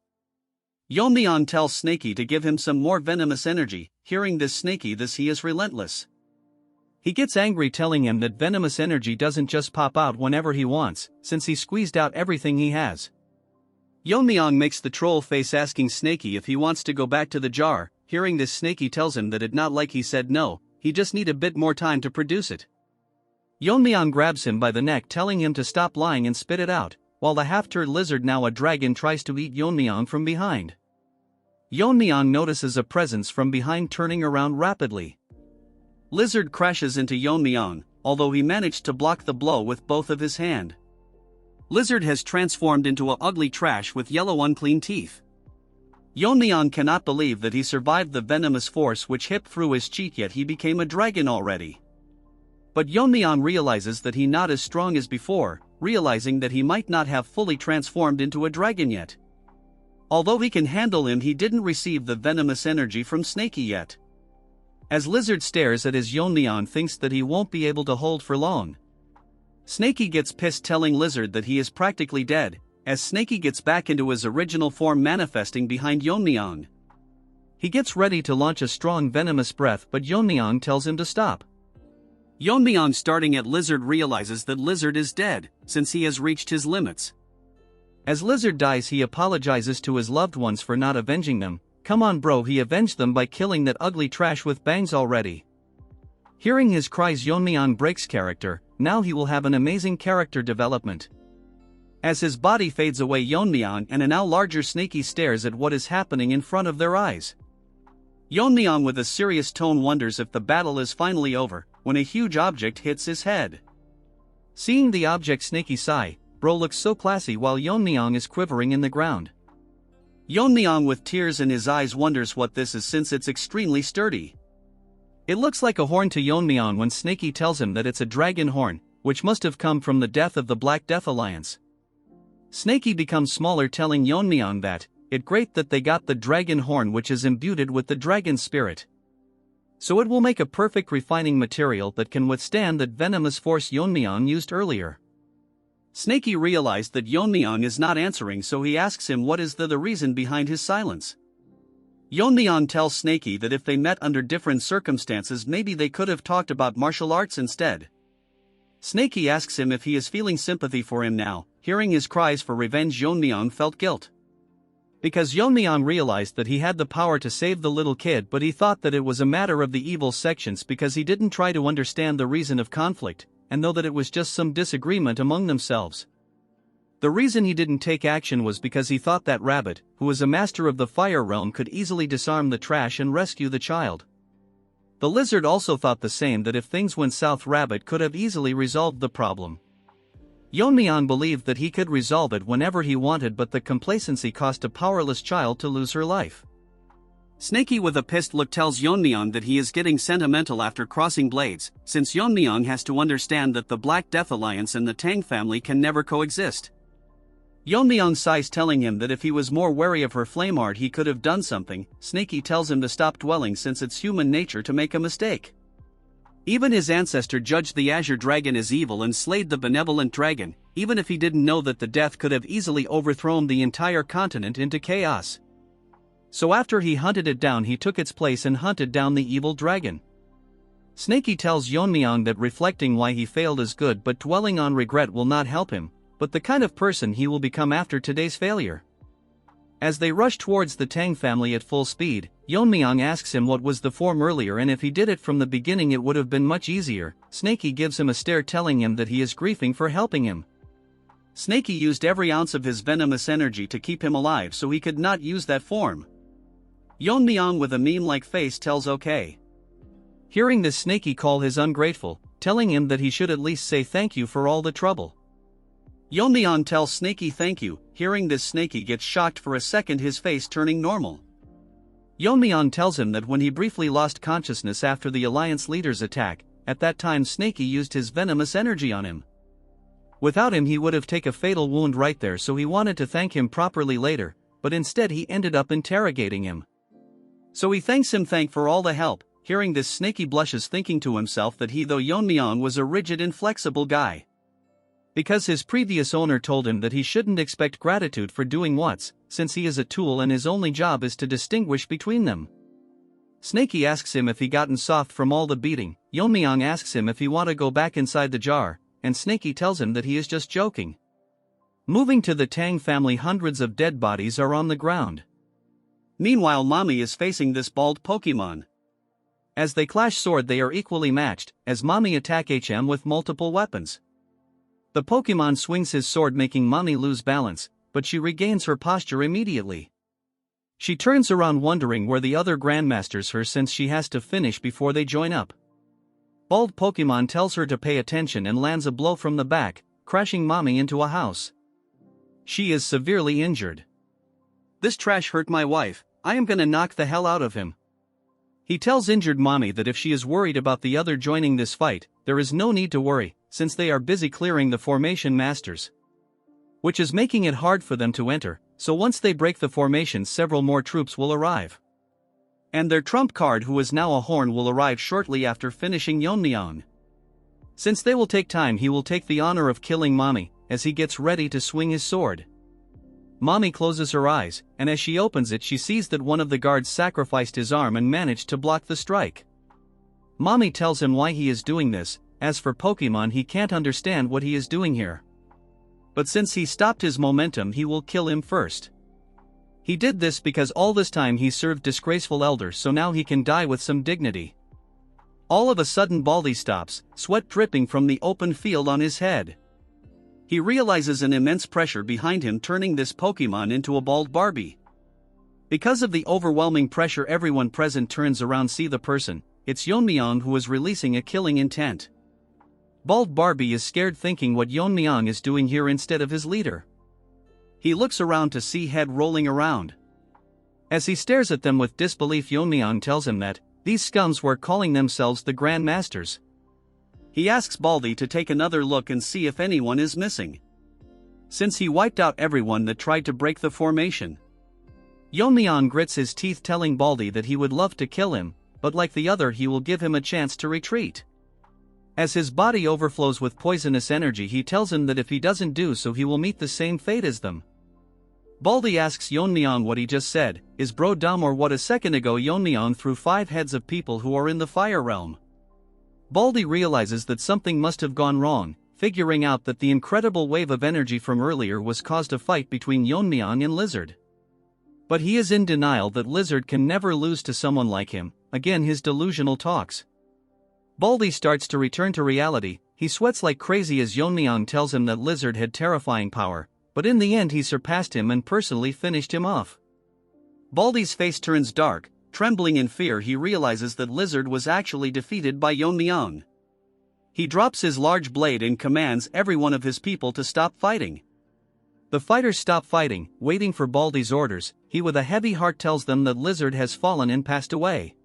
Yeon-myeong tells Snaky to give him some more venomous energy. Hearing this, Snaky, he is relentless. He gets angry, telling him that venomous energy doesn't just pop out whenever he wants, since he squeezed out everything he has. Yeon-myeong makes the troll face, asking Snaky if he wants to go back to the jar. Hearing this, Snaky tells him that it not like he said no, he just need a bit more time to produce it. Yeon-myeong grabs him by the neck, telling him to stop lying and spit it out, while the half-turd lizard, now a dragon, tries to eat Yeon-myeong from behind. Yeon-myeong notices a presence from behind, turning around rapidly. Lizard crashes into Yeon-myeong, although he managed to block the blow with both of his hand. Lizard has transformed into a ugly trash with yellow unclean teeth. Yeon-myeong cannot believe that he survived the venomous force which hit through his cheek, yet he became a dragon already. But Yeon-myeong realizes that he not as strong as before, realizing that he might not have fully transformed into a dragon yet. Although he can handle him, he didn't receive the venomous energy from Snaky yet. As Lizard stares at his, Yeon-myeong thinks that he won't be able to hold for long. Snaky gets pissed, telling Lizard that he is practically dead, as Snaky gets back into his original form, manifesting behind Yeon-myeong. He gets ready to launch a strong venomous breath, but Yeon-myeong tells him to stop. Yeon-myeong, starting at Lizard, realizes that Lizard is dead, since he has reached his limits. As Lizard dies, he apologizes to his loved ones for not avenging them. Come on, bro, he avenged them by killing that ugly trash with bangs already. Hearing his cries, Yeon-myeong breaks character. Now he will have an amazing character development. As his body fades away, Yeon-myeong and a now larger Snaky stares at what is happening in front of their eyes. Yeon-myeong, with a serious tone, wonders if the battle is finally over, when a huge object hits his head. Seeing the object, Snaky sigh. Bro looks so classy while Yeon-myeong is quivering in the ground. Yeon-myeong, with tears in his eyes, wonders what this is, since it's extremely sturdy. It looks like a horn to Yeon-myeong when Snaky tells him that it's a dragon horn, which must have come from the death of the Black Death Alliance. Snaky becomes smaller, telling Yeon-myeong that it's great that they got the dragon horn, which is imbued with the dragon spirit. So it will make a perfect refining material that can withstand that venomous force Yeon-myeong used earlier. Snakey realized that Yeon-myeong is not answering, so he asks him what is the reason behind his silence. Yeon-myeong tells Snakey that if they met under different circumstances, maybe they could have talked about martial arts instead. Snakey asks him if he is feeling sympathy for him now. Hearing his cries for revenge, Yeon-myeong felt guilt. Because Yeon-myeong realized that he had the power to save the little kid, but he thought that it was a matter of the evil sections because he didn't try to understand the reason of conflict, and know that it was just some disagreement among themselves. The reason he didn't take action was because he thought that Rabbit, who was a master of the fire realm, could easily disarm the trash and rescue the child. The lizard also thought the same, that if things went south, Rabbit could have easily resolved the problem. Yeon-myeong believed that he could resolve it whenever he wanted, but the complacency caused a powerless child to lose her life. Snakey with a pissed look tells Yeon-myeong that he is getting sentimental after crossing blades, since Yeon-myeong has to understand that the Black Death Alliance and the Tang family can never coexist. Yeon-myeong sighs, telling him that if he was more wary of her flame art he could have done something. Snakey tells him to stop dwelling since it's human nature to make a mistake. Even his ancestor judged the Azure Dragon as evil and slayed the benevolent dragon, even if he didn't know that the death could have easily overthrown the entire continent into chaos. So after he hunted it down, he took its place and hunted down the evil dragon. Snakey tells Yeon-myeong that reflecting why he failed is good, but dwelling on regret will not help him, but the kind of person he will become after today's failure. As they rush towards the Tang family at full speed, Yeon-myeong asks him what was the form earlier and if he did it from the beginning it would have been much easier. Snakey gives him a stare, telling him that he is grieving for helping him. Snakey used every ounce of his venomous energy to keep him alive, so he could not use that form. Yeon-myeong with a meme-like face tells okay. Hearing this, Snakey call his ungrateful, telling him that he should at least say thank you for all the trouble. Yeon-myeong tells Snakey thank you. Hearing this, Snakey gets shocked for a second, his face turning normal. Yeon-myeong tells him that when he briefly lost consciousness after the Alliance leader's attack, at that time Snakey used his venomous energy on him. Without him he would have taken a fatal wound right there, so he wanted to thank him properly later, but instead he ended up interrogating him. So he thanks him for all the help. Hearing this, Snakey blushes, thinking to himself that though Yeon-myeong was a rigid, inflexible guy. Because his previous owner told him that he shouldn't expect gratitude for doing what's, since he is a tool and his only job is to distinguish between them. Snakey asks him if he gotten soft from all the beating. Yeon-myeong asks him if he want to go back inside the jar, and Snakey tells him that he is just joking. Moving to the Tang family, hundreds of dead bodies are on the ground. Meanwhile, Mommy is facing this bald Pokemon. As they clash sword, they are equally matched, as Mommy attack HM with multiple weapons. The Pokemon swings his sword, making Mommy lose balance, but she regains her posture immediately. She turns around wondering where the other Grandmasters are, since she has to finish before they join up. Bald Pokemon tells her to pay attention and lands a blow from the back, crashing Mommy into a house. She is severely injured. "This trash hurt my wife, I am gonna knock the hell out of him." He tells injured Mommy that if she is worried about the other joining this fight, there is no need to worry, since they are busy clearing the formation masters. Which is making it hard for them to enter, so once they break the formation, several more troops will arrive. And their trump card, who is now a horn, will arrive shortly after finishing Yeon-myeong. Since they will take time, he will take the honor of killing Mommy, as he gets ready to swing his sword. Mommy closes her eyes, and as she opens it she sees that one of the guards sacrificed his arm and managed to block the strike. Mommy tells him why he is doing this. As for Pokemon, he can't understand what he is doing here. But since he stopped his momentum, he will kill him first. He did this because all this time he served disgraceful elders, so now he can die with some dignity. All of a sudden Baldy stops, sweat dripping from the open field on his head. He realizes an immense pressure behind him, turning this Pokemon into a bald Barbie. Because of the overwhelming pressure, everyone present turns around, see the person. It's Yeon-myeong, who is releasing a killing intent. Bald Barbie is scared, thinking what Yeon-myeong is doing here instead of his leader. He looks around to see head rolling around. As he stares at them with disbelief, Yeon-myeong tells him that these scums were calling themselves the Grand Masters. He asks Baldy to take another look and see if anyone is missing, since he wiped out everyone that tried to break the formation. Yeon-myeong grits his teeth, telling Baldy that he would love to kill him, but like the other, he will give him a chance to retreat. As his body overflows with poisonous energy, he tells him that if he doesn't do so he will meet the same fate as them. Baldy asks Yeon-myeong what he just said, is bro dumb or what? A second ago Yeon-myeong threw 5 heads of people who are in the fire realm. Baldy realizes that something must have gone wrong, figuring out that the incredible wave of energy from earlier was caused a fight between Yeon-myeong and Lizard. But he is in denial that Lizard can never lose to someone like him, again his delusional talks. Baldy starts to return to reality, he sweats like crazy as Yeon-myeong tells him that Lizard had terrifying power, but in the end he surpassed him and personally finished him off. Baldy's face turns dark, trembling in fear he realizes that Lizard was actually defeated by Yeon-myeong. He drops his large blade and commands every one of his people to stop fighting. The fighters stop fighting, waiting for Baldy's orders. He with a heavy heart tells them that Lizard has fallen and passed away.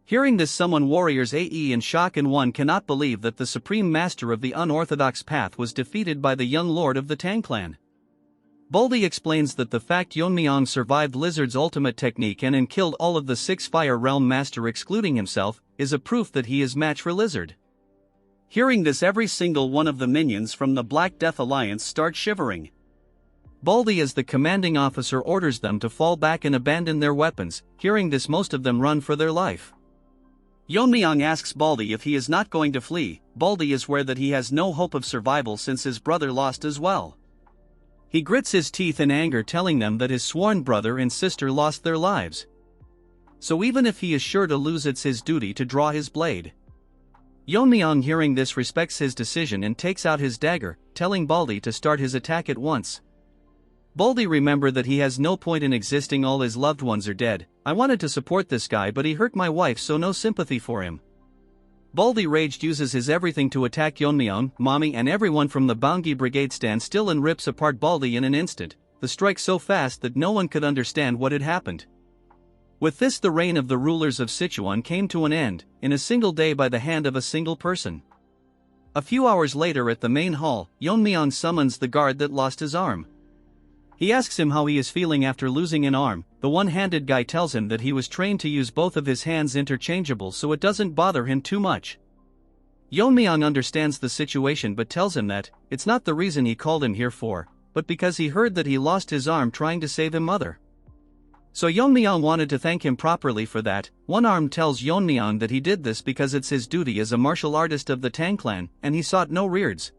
Hearing this, summon warriors AE in shock, and one cannot believe that the supreme master of the unorthodox path was defeated by the young lord of the Tang clan. Baldy explains that the fact Yeon-myeong survived Lizard's ultimate technique and killed all of the 6 Fire Realm Master excluding himself, is a proof that he is match for Lizard. Hearing this, every single one of the minions from the Black Death Alliance start shivering. Baldy as the commanding officer orders them to fall back and abandon their weapons. Hearing this, most of them run for their life. Yeon-myeong asks Baldy if he is not going to flee. Baldy is aware that he has no hope of survival since his brother lost as well. He grits his teeth in anger, telling them that his sworn brother and sister lost their lives. So even if he is sure to lose, it's his duty to draw his blade. Yeon-myeong hearing this respects his decision and takes out his dagger, telling Baldy to start his attack at once. Baldy remember that he has no point in existing, all his loved ones are dead. I wanted to support this guy but he hurt my wife, so no sympathy for him. Baldy raged uses his everything to attack Yeon-myeong, Mommy and everyone from the Baongi brigade stand still and rips apart Baldy in an instant, the strike so fast that no one could understand what had happened. With this, the reign of the rulers of Sichuan came to an end, in a single day by the hand of a single person. A few hours later at the main hall, Yeon-myeong summons the guard that lost his arm. He asks him how he is feeling after losing an arm. The one-handed guy tells him that he was trained to use both of his hands interchangeable, so it doesn't bother him too much. Yeon-myeong understands the situation but tells him that it's not the reason he called him here for, but because he heard that he lost his arm trying to save his mother. So Yeon-myeong wanted to thank him properly for that. One arm tells Yeon-myeong that he did this because it's his duty as a martial artist of the Tang clan, and he sought no rewards.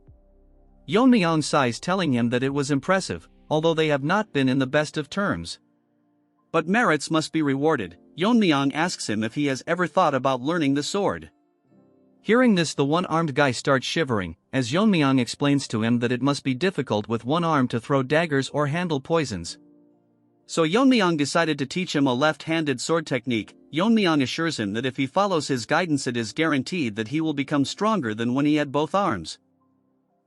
Yeon-myeong sighs, telling him that it was impressive, although they have not been in the best of terms. But merits must be rewarded. Yeon-myeong asks him if he has ever thought about learning the sword. Hearing this, the one-armed guy starts shivering, as Yeon-myeong explains to him that it must be difficult with one arm to throw daggers or handle poisons. So Yeon-myeong decided to teach him a left-handed sword technique. Yeon-myeong assures him that if he follows his guidance it is guaranteed that he will become stronger than when he had both arms.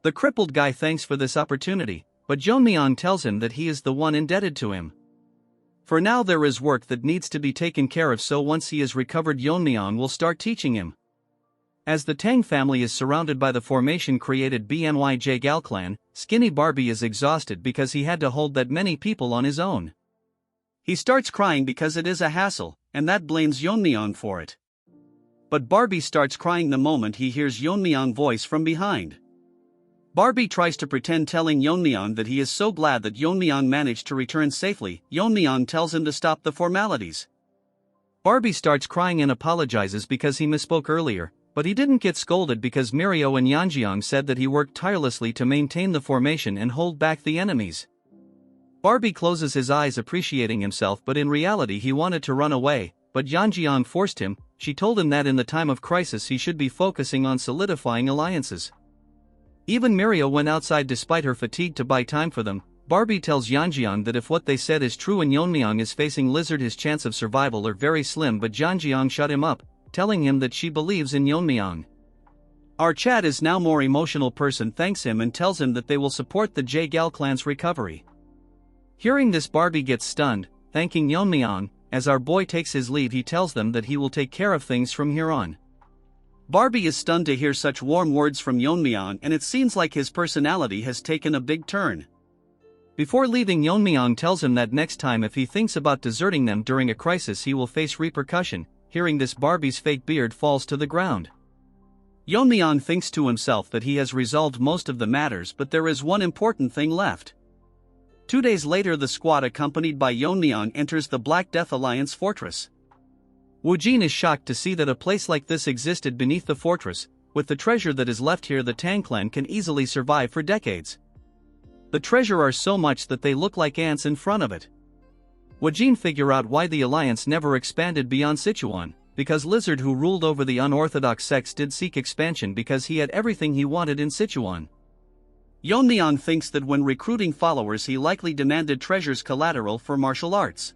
The crippled guy thanks for this opportunity, but Yeon-myeong tells him that he is the one indebted to him. For now there is work that needs to be taken care of, so once he is recovered Yeon-myeong will start teaching him. As the Tang family is surrounded by the formation created Manhwa Gal clan, Skinny Barbie is exhausted because he had to hold that many people on his own. He starts crying because it is a hassle, and that blames Yeon-myeong for it. But Barbie starts crying the moment he hears Yeon-myeong's voice from behind. Barbie tries to pretend, telling Yeon-myeong that he is so glad that Yeon-myeong managed to return safely. Yeon-myeong tells him to stop the formalities. Barbie starts crying and apologizes because he misspoke earlier, but he didn't get scolded because Mirio and Yeonjeong said that he worked tirelessly to maintain the formation and hold back the enemies. Barbie closes his eyes appreciating himself, but in reality he wanted to run away, but Yeonjeong forced him. She told him that in the time of crisis he should be focusing on solidifying alliances. Even Mirio went outside despite her fatigue to buy time for them. Barbie tells Yeonjeong that if what they said is true and Yeon-myeong is facing Lizard, his chance of survival are very slim, but Yeonjeong shut him up, telling him that she believes in Yeon-myeong. Our Chad is now more emotional person thanks him and tells him that they will support the Gal clan's recovery. Hearing this, Barbie gets stunned, thanking Yeon-myeong. As our boy takes his leave he tells them that he will take care of things from here on. Barbie is stunned to hear such warm words from Yeon-myeong, and it seems like his personality has taken a big turn. Before leaving, Yeon-myeong tells him that next time if he thinks about deserting them during a crisis he will face repercussion. Hearing this, Barbie's fake beard falls to the ground. Yeon-myeong thinks to himself that he has resolved most of the matters, but there is one important thing left. 2 days later, the squad accompanied by Yeon-myeong enters the Black Death Alliance fortress. Woo-jin is shocked to see that a place like this existed beneath the fortress. With the treasure that is left here, the Tang clan can easily survive for decades. The treasure are so much that they look like ants in front of it. Woo-jin figure out why the alliance never expanded beyond Sichuan, because Lizard, who ruled over the unorthodox sects, did seek expansion because he had everything he wanted in Sichuan. Yeon-myeong thinks that when recruiting followers he likely demanded treasures collateral for martial arts.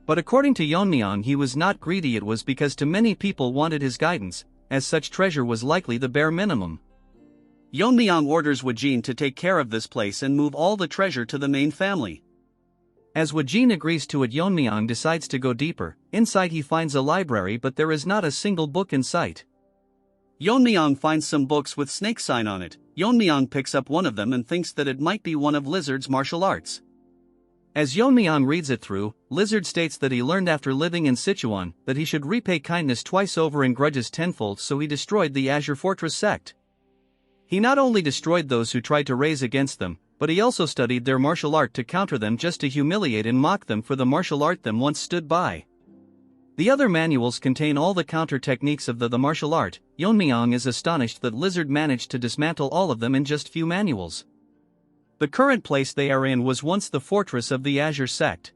But according to Yeon-myeong, he was not greedy, it was because too many people wanted his guidance, as such treasure was likely the bare minimum. Yeon-myeong orders Woo-jin to take care of this place and move all the treasure to the main family. As Woo-jin agrees to it, Yeon-myeong decides to go deeper. Inside he finds a library, but there is not a single book in sight. Yeon-myeong finds some books with snake sign on it. Yeon-myeong picks up one of them and thinks that it might be one of Lizard's martial arts. As Yeon-myeong reads it through, Lizard states that he learned after living in Sichuan that he should repay kindness twice over and grudges tenfold, so he destroyed the Azure Fortress sect. He not only destroyed those who tried to raise against them, but he also studied their martial art to counter them, just to humiliate and mock them for the martial art them once stood by. The other manuals contain all the counter techniques of the martial art. Yeon-myeong is astonished that Lizard managed to dismantle all of them in just few manuals. The current place they are in was once the fortress of the Azure sect.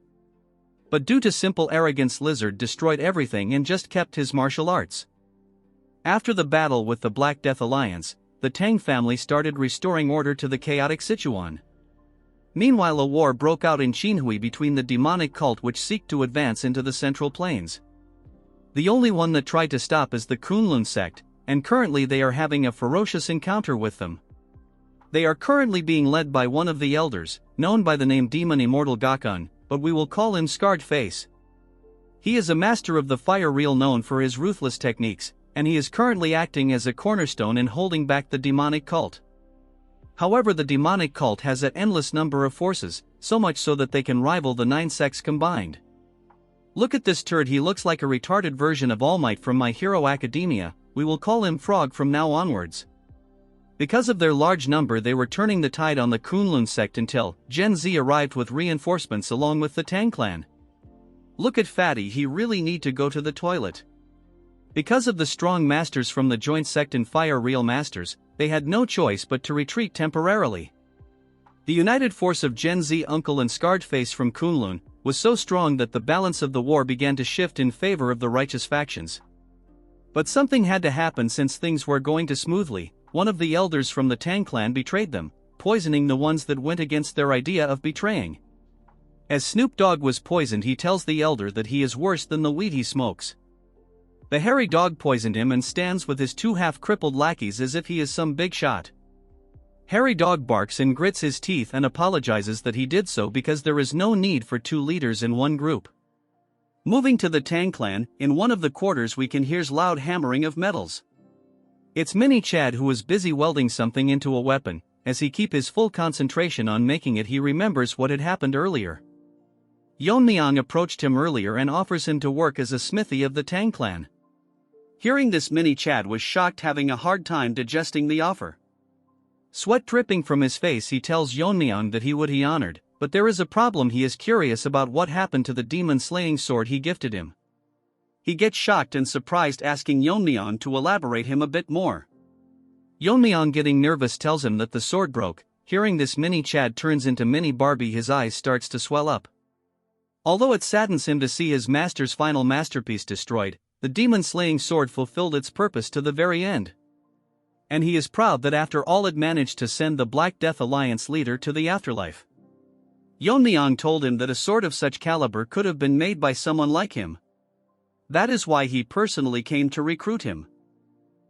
But due to simple arrogance, Lizard destroyed everything and just kept his martial arts. After the battle with the Black Death Alliance, the Tang family started restoring order to the chaotic Sichuan. Meanwhile, a war broke out in Qinhui between the demonic cult which seek to advance into the Central Plains. The only one that tried to stop is the Kunlun sect, and currently they are having a ferocious encounter with them. They are currently being led by one of the elders, known by the name Demon Immortal Gakun, but we will call him Scarred Face. He is a master of the fire reel, known for his ruthless techniques, and he is currently acting as a cornerstone in holding back the demonic cult. However, the demonic cult has an endless number of forces, so much so that they can rival the 9 sects combined. Look at this turd, he looks like a retarded version of All Might from My Hero Academia. We will call him Frog from now onwards. Because of their large number, they were turning the tide on the Kunlun sect until Gen Z arrived with reinforcements along with the Tang clan. Look at Fatty, he really need to go to the toilet. Because of the strong masters from the joint sect and fire reel masters, they had no choice but to retreat temporarily. The united force of Gen Z, Uncle and Scarred Face from Kunlun was so strong that the balance of the war began to shift in favor of the righteous factions. But something had to happen since things were going too smoothly. One of the elders from the Tang clan betrayed them, poisoning the ones that went against their idea of betraying. As Snoop Dogg was poisoned, he tells the elder that he is worse than the weed he smokes. The hairy dog poisoned him and stands with his 2 half-crippled lackeys as if he is some big shot. Hairy Dog barks and grits his teeth and apologizes that he did so because there is no need for 2 leaders in one group. Moving to the Tang clan, in one of the quarters we can hear loud hammering of metals. It's Mini Chad, who is busy welding something into a weapon. As he keeps his full concentration on making it, he remembers what had happened earlier. Yeon-myeong approached him earlier and offers him to work as a smithy of the Tang clan. Hearing this, Mini Chad was shocked, having a hard time digesting the offer. Sweat dripping from his face, he tells Yeon-myeong that he would be honored, but there is a problem. He is curious about what happened to the demon-slaying sword he gifted him. He gets shocked and surprised, asking Yeon-myeong to elaborate him a bit more. Yeon-myeong, getting nervous, tells him that the sword broke. Hearing this, Mini Chad turns into Mini Barbie. His eyes starts to swell up. Although it saddens him to see his master's final masterpiece destroyed, the demon-slaying sword fulfilled its purpose to the very end. And he is proud that after all it managed to send the Black Death Alliance leader to the afterlife. Yeon-myeong told him that a sword of such caliber could have been made by someone like him. That is why he personally came to recruit him.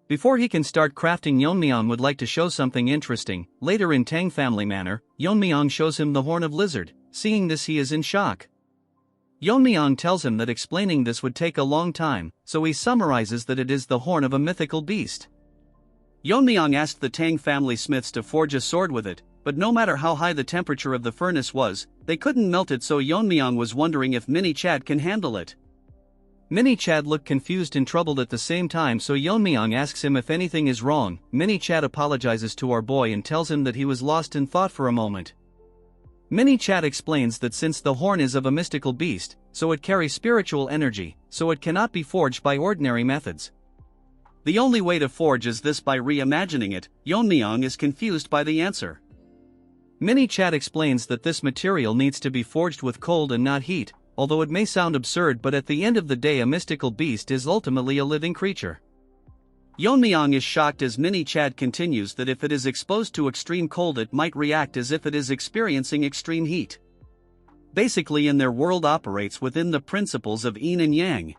Before he can start crafting, Yeon-myeong would like to show something interesting. Later, in Tang family manner, Yeon-myeong shows him the horn of Lizard. Seeing this, he is in shock. Yeon-myeong tells him that explaining this would take a long time, so he summarizes that it is the horn of a mythical beast. Yeon-myeong asked the Tang family smiths to forge a sword with it, but no matter how high the temperature of the furnace was, they couldn't melt it, so Yeon-myeong was wondering if Mini Chad can handle it. Mini-Chad look confused and troubled at the same time, so Yeon-myeong asks him if anything is wrong. Mini-Chad apologizes to our boy and tells him that he was lost in thought for a moment. Mini-Chad explains that since the horn is of a mystical beast, so it carries spiritual energy, so it cannot be forged by ordinary methods. The only way to forge is this by reimagining it. Yeon-myeong is confused by the answer. Mini-Chad explains that this material needs to be forged with cold and not heat, although it may sound absurd, but at the end of the day a mystical beast is ultimately a living creature. Yeon-myeong is shocked as Mini-Chad continues that if it is exposed to extreme cold it might react as if it is experiencing extreme heat. Basically in their world operates within the principles of yin and yang.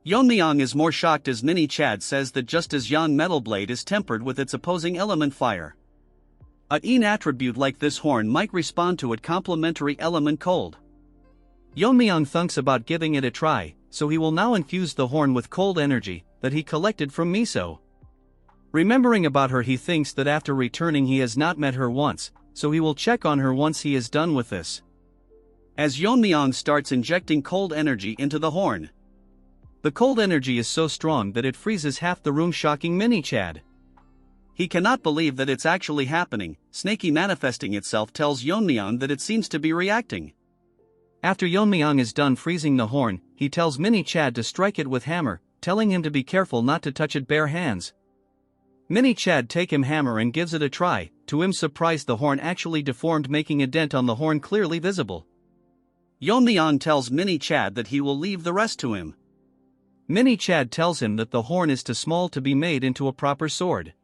Yeon-myeong is more shocked as Mini-Chad says that just as Yang metal blade is tempered with its opposing element fire, a yin attribute like this horn might respond to its complementary element cold. Yeon-myeong thinks about giving it a try, so he will now infuse the horn with cold energy that he collected from Miso. Remembering about her, he thinks that after returning he has not met her once, so he will check on her once he is done with this. As Yeon-myeong starts injecting cold energy into the horn, the cold energy is so strong that it freezes half the room, shocking Mini-Chad. He cannot believe that it's actually happening. Snaky manifesting itself tells Yeon-myeong that it seems to be reacting. After Yeon-myeong is done freezing the horn, he tells Mini-Chad to strike it with hammer, telling him to be careful not to touch it bare hands. Mini-Chad take him hammer and gives it a try. To him surprise, the horn actually deformed, making a dent on the horn clearly visible. Yeon-myeong tells Mini-Chad that he will leave the rest to him. Mini-Chad tells him that the horn is too small to be made into a proper sword.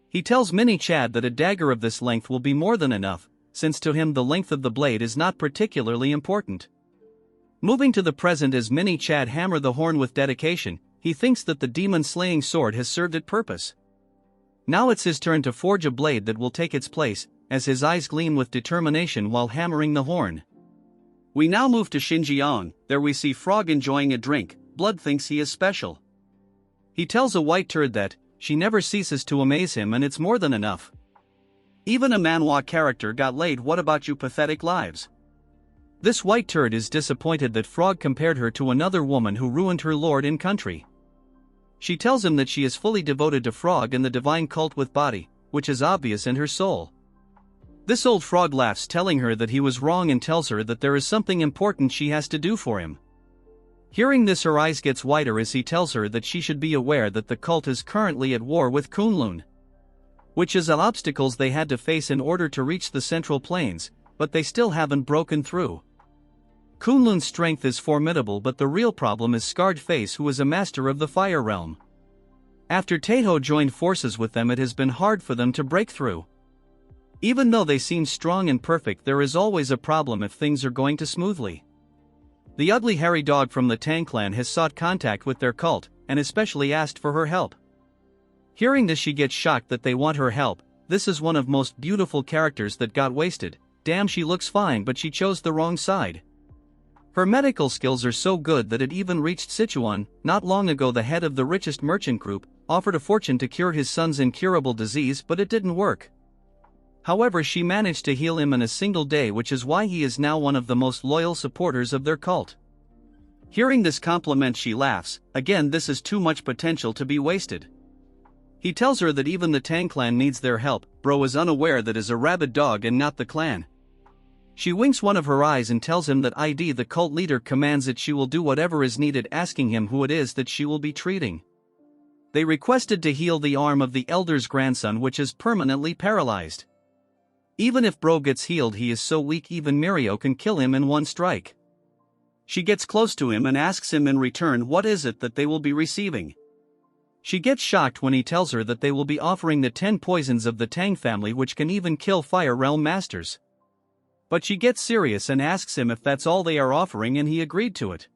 He tells Mini-Chad that a dagger of this length will be more than enough, since to him the length of the blade is not particularly important. Moving to the present as Mini-Chad hammer the horn with dedication, he thinks that the demon-slaying sword has served its purpose. Now it's his turn to forge a blade that will take its place, as his eyes gleam with determination while hammering the horn. We now move to Xinjiang. There we see Frog enjoying a drink. Blood thinks he is special. He tells a white turd that she never ceases to amaze him and it's more than enough. Even a Manhwa character got laid. What about you pathetic lives? This white turd is disappointed that Frog compared her to another woman who ruined her lord and country. She tells him that she is fully devoted to Frog and the divine cult with body, which is obvious in her soul. This old frog laughs, telling her that he was wrong and tells her that there is something important she has to do for him. Hearing this, her eyes gets wider as he tells her that she should be aware that the cult is currently at war with Kunlun, which is the obstacles they had to face in order to reach the Central Plains, but they still haven't broken through. Kunlun's strength is formidable, but the real problem is Scarred Face, who is a master of the Fire Realm. After Taeho joined forces with them, it has been hard for them to break through. Even though they seem strong and perfect, there is always a problem if things are going too smoothly. The ugly hairy dog from the Tang clan has sought contact with their cult, and especially asked for her help. Hearing this, she gets shocked that they want her help. This is one of most beautiful characters that got wasted. Damn, she looks fine, but she chose the wrong side. Her medical skills are so good that it even reached Sichuan. Not long ago, the head of the richest merchant group offered a fortune to cure his son's incurable disease, but it didn't work. However, she managed to heal him in a single day, which is why he is now one of the most loyal supporters of their cult. Hearing this compliment, she laughs. Again, this is too much potential to be wasted. He tells her that even the Tang clan needs their help. Bro is unaware that is a rabid dog and not the clan. She winks one of her eyes and tells him that the cult leader commands that she will do whatever is needed, asking him who it is that she will be treating. They requested to heal the arm of the elder's grandson, which is permanently paralyzed. Even if Bro gets healed, he is so weak even Mirio can kill him in one strike. She gets close to him and asks him in return what is it that they will be receiving. She gets shocked when he tells her that they will be offering the 10 poisons of the Tang family, which can even kill Fire Realm masters. But she gets serious and asks him if that's all they are offering, and he agreed to it.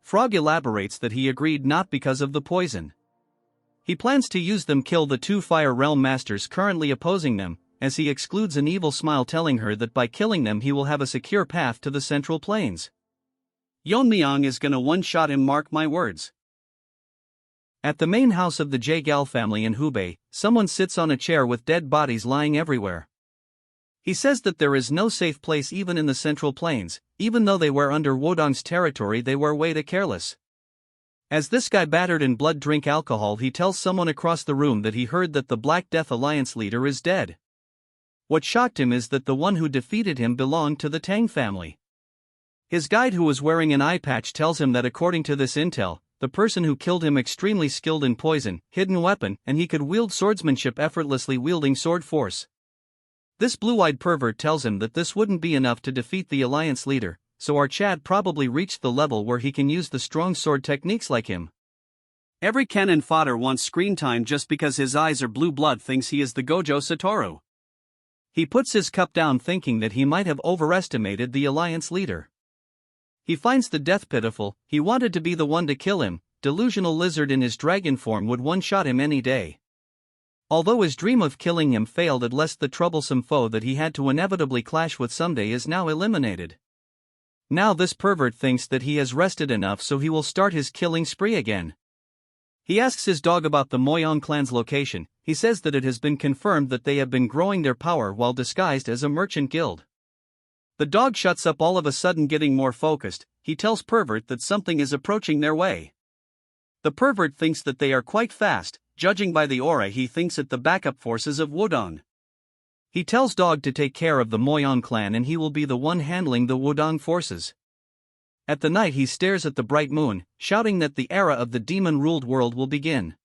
Frog elaborates that he agreed not because of the poison. He plans to use them kill the 2 Fire Realm masters currently opposing them, as he excludes an evil smile, telling her that by killing them he will have a secure path to the Central Plains. Yeon-myeong is gonna one-shot him, mark my words. At the main house of the Jaegal family in Hubei, someone sits on a chair with dead bodies lying everywhere. He says that there is no safe place even in the Central Plains, even though they were under Wodong's territory they were way too careless. As this guy battered in blood drink alcohol, he tells someone across the room that he heard that the Black Death Alliance leader is dead. What shocked him is that the one who defeated him belonged to the Tang family. His guide, who was wearing an eye patch, tells him that according to this intel, the person who killed him extremely skilled in poison, hidden weapon, and he could wield swordsmanship effortlessly wielding sword force. This blue-eyed pervert tells him that this wouldn't be enough to defeat the alliance leader, so our Chad probably reached the level where he can use the strong sword techniques like him. Every cannon fodder wants screen time just because his eyes are blue blood thinks he is the Gojo Satoru. He puts his cup down thinking that he might have overestimated the alliance leader. He finds the death pitiful. He wanted to be the one to kill him. Delusional lizard in his dragon form would one-shot him any day. Although his dream of killing him failed, at least the troublesome foe that he had to inevitably clash with someday is now eliminated. Now this pervert thinks that he has rested enough, so he will start his killing spree again. He asks his dog about the Myeong clan's location. He says that it has been confirmed that they have been growing their power while disguised as a merchant guild. The dog shuts up all of a sudden, getting more focused. He tells pervert that something is approaching their way. The pervert thinks that they are quite fast. Judging by the aura, he thinks it the backup forces of Wodong. He tells dog to take care of the Myeong clan and he will be the one handling the Wodong forces. At the night he stares at the bright moon, shouting that the era of the demon-ruled world will begin.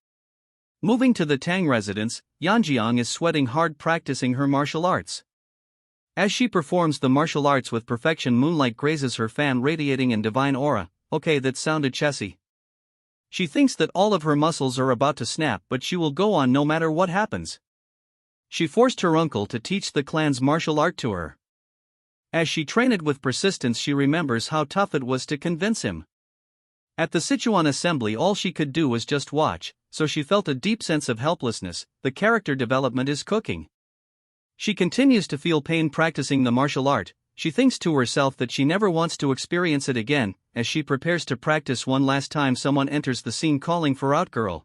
Moving to the Tang residence, Yeon-myeong is sweating hard practicing her martial arts. As she performs the martial arts with perfection, moonlight grazes her fan, radiating in divine aura. Okay, that sounded chessy. She thinks that all of her muscles are about to snap, but she will go on no matter what happens. She forced her uncle to teach the clan's martial art to her. As she trained with persistence, she remembers how tough it was to convince him. At the Sichuan assembly, all she could do was just watch, so she felt a deep sense of helplessness. The character development is cooking. She continues to feel pain practicing the martial art. She thinks to herself that she never wants to experience it again. As she prepares to practice one last time, someone enters the scene calling for out girl.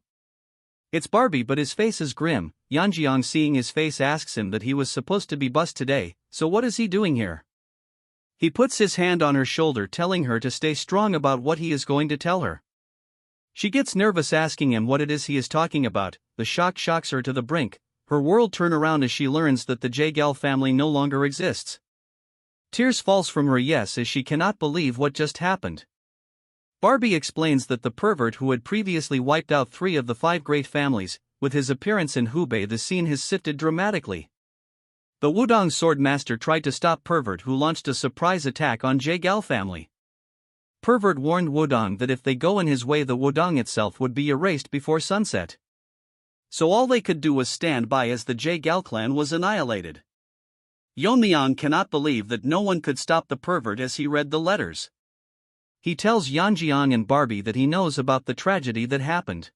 It's Barbie, but his face is grim. Yeon-myeong, seeing his face, asks him that he was supposed to be bussed today, so what is he doing here? He puts his hand on her shoulder, telling her to stay strong about what he is going to tell her. She gets nervous, asking him what it is he is talking about. The shock shocks her to the brink. Her world turns around as she learns that the Jaegal family no longer exists. Tears falls from her eyes as she cannot believe what just happened. Barbie explains that the pervert who had previously wiped out 3 of the 5 great families, with his appearance in Hubei, the scene has shifted dramatically. The Wudong Swordmaster tried to stop pervert, who launched a surprise attack on Jaegal family. Pervert warned Wudong that if they go in his way, the Wudong itself would be erased before sunset. So all they could do was stand by as the Jaegal clan was annihilated. Yeon-myeong cannot believe that no one could stop the pervert as he read the letters. He tells Yeon-myeong and Barbie that he knows about the tragedy that happened.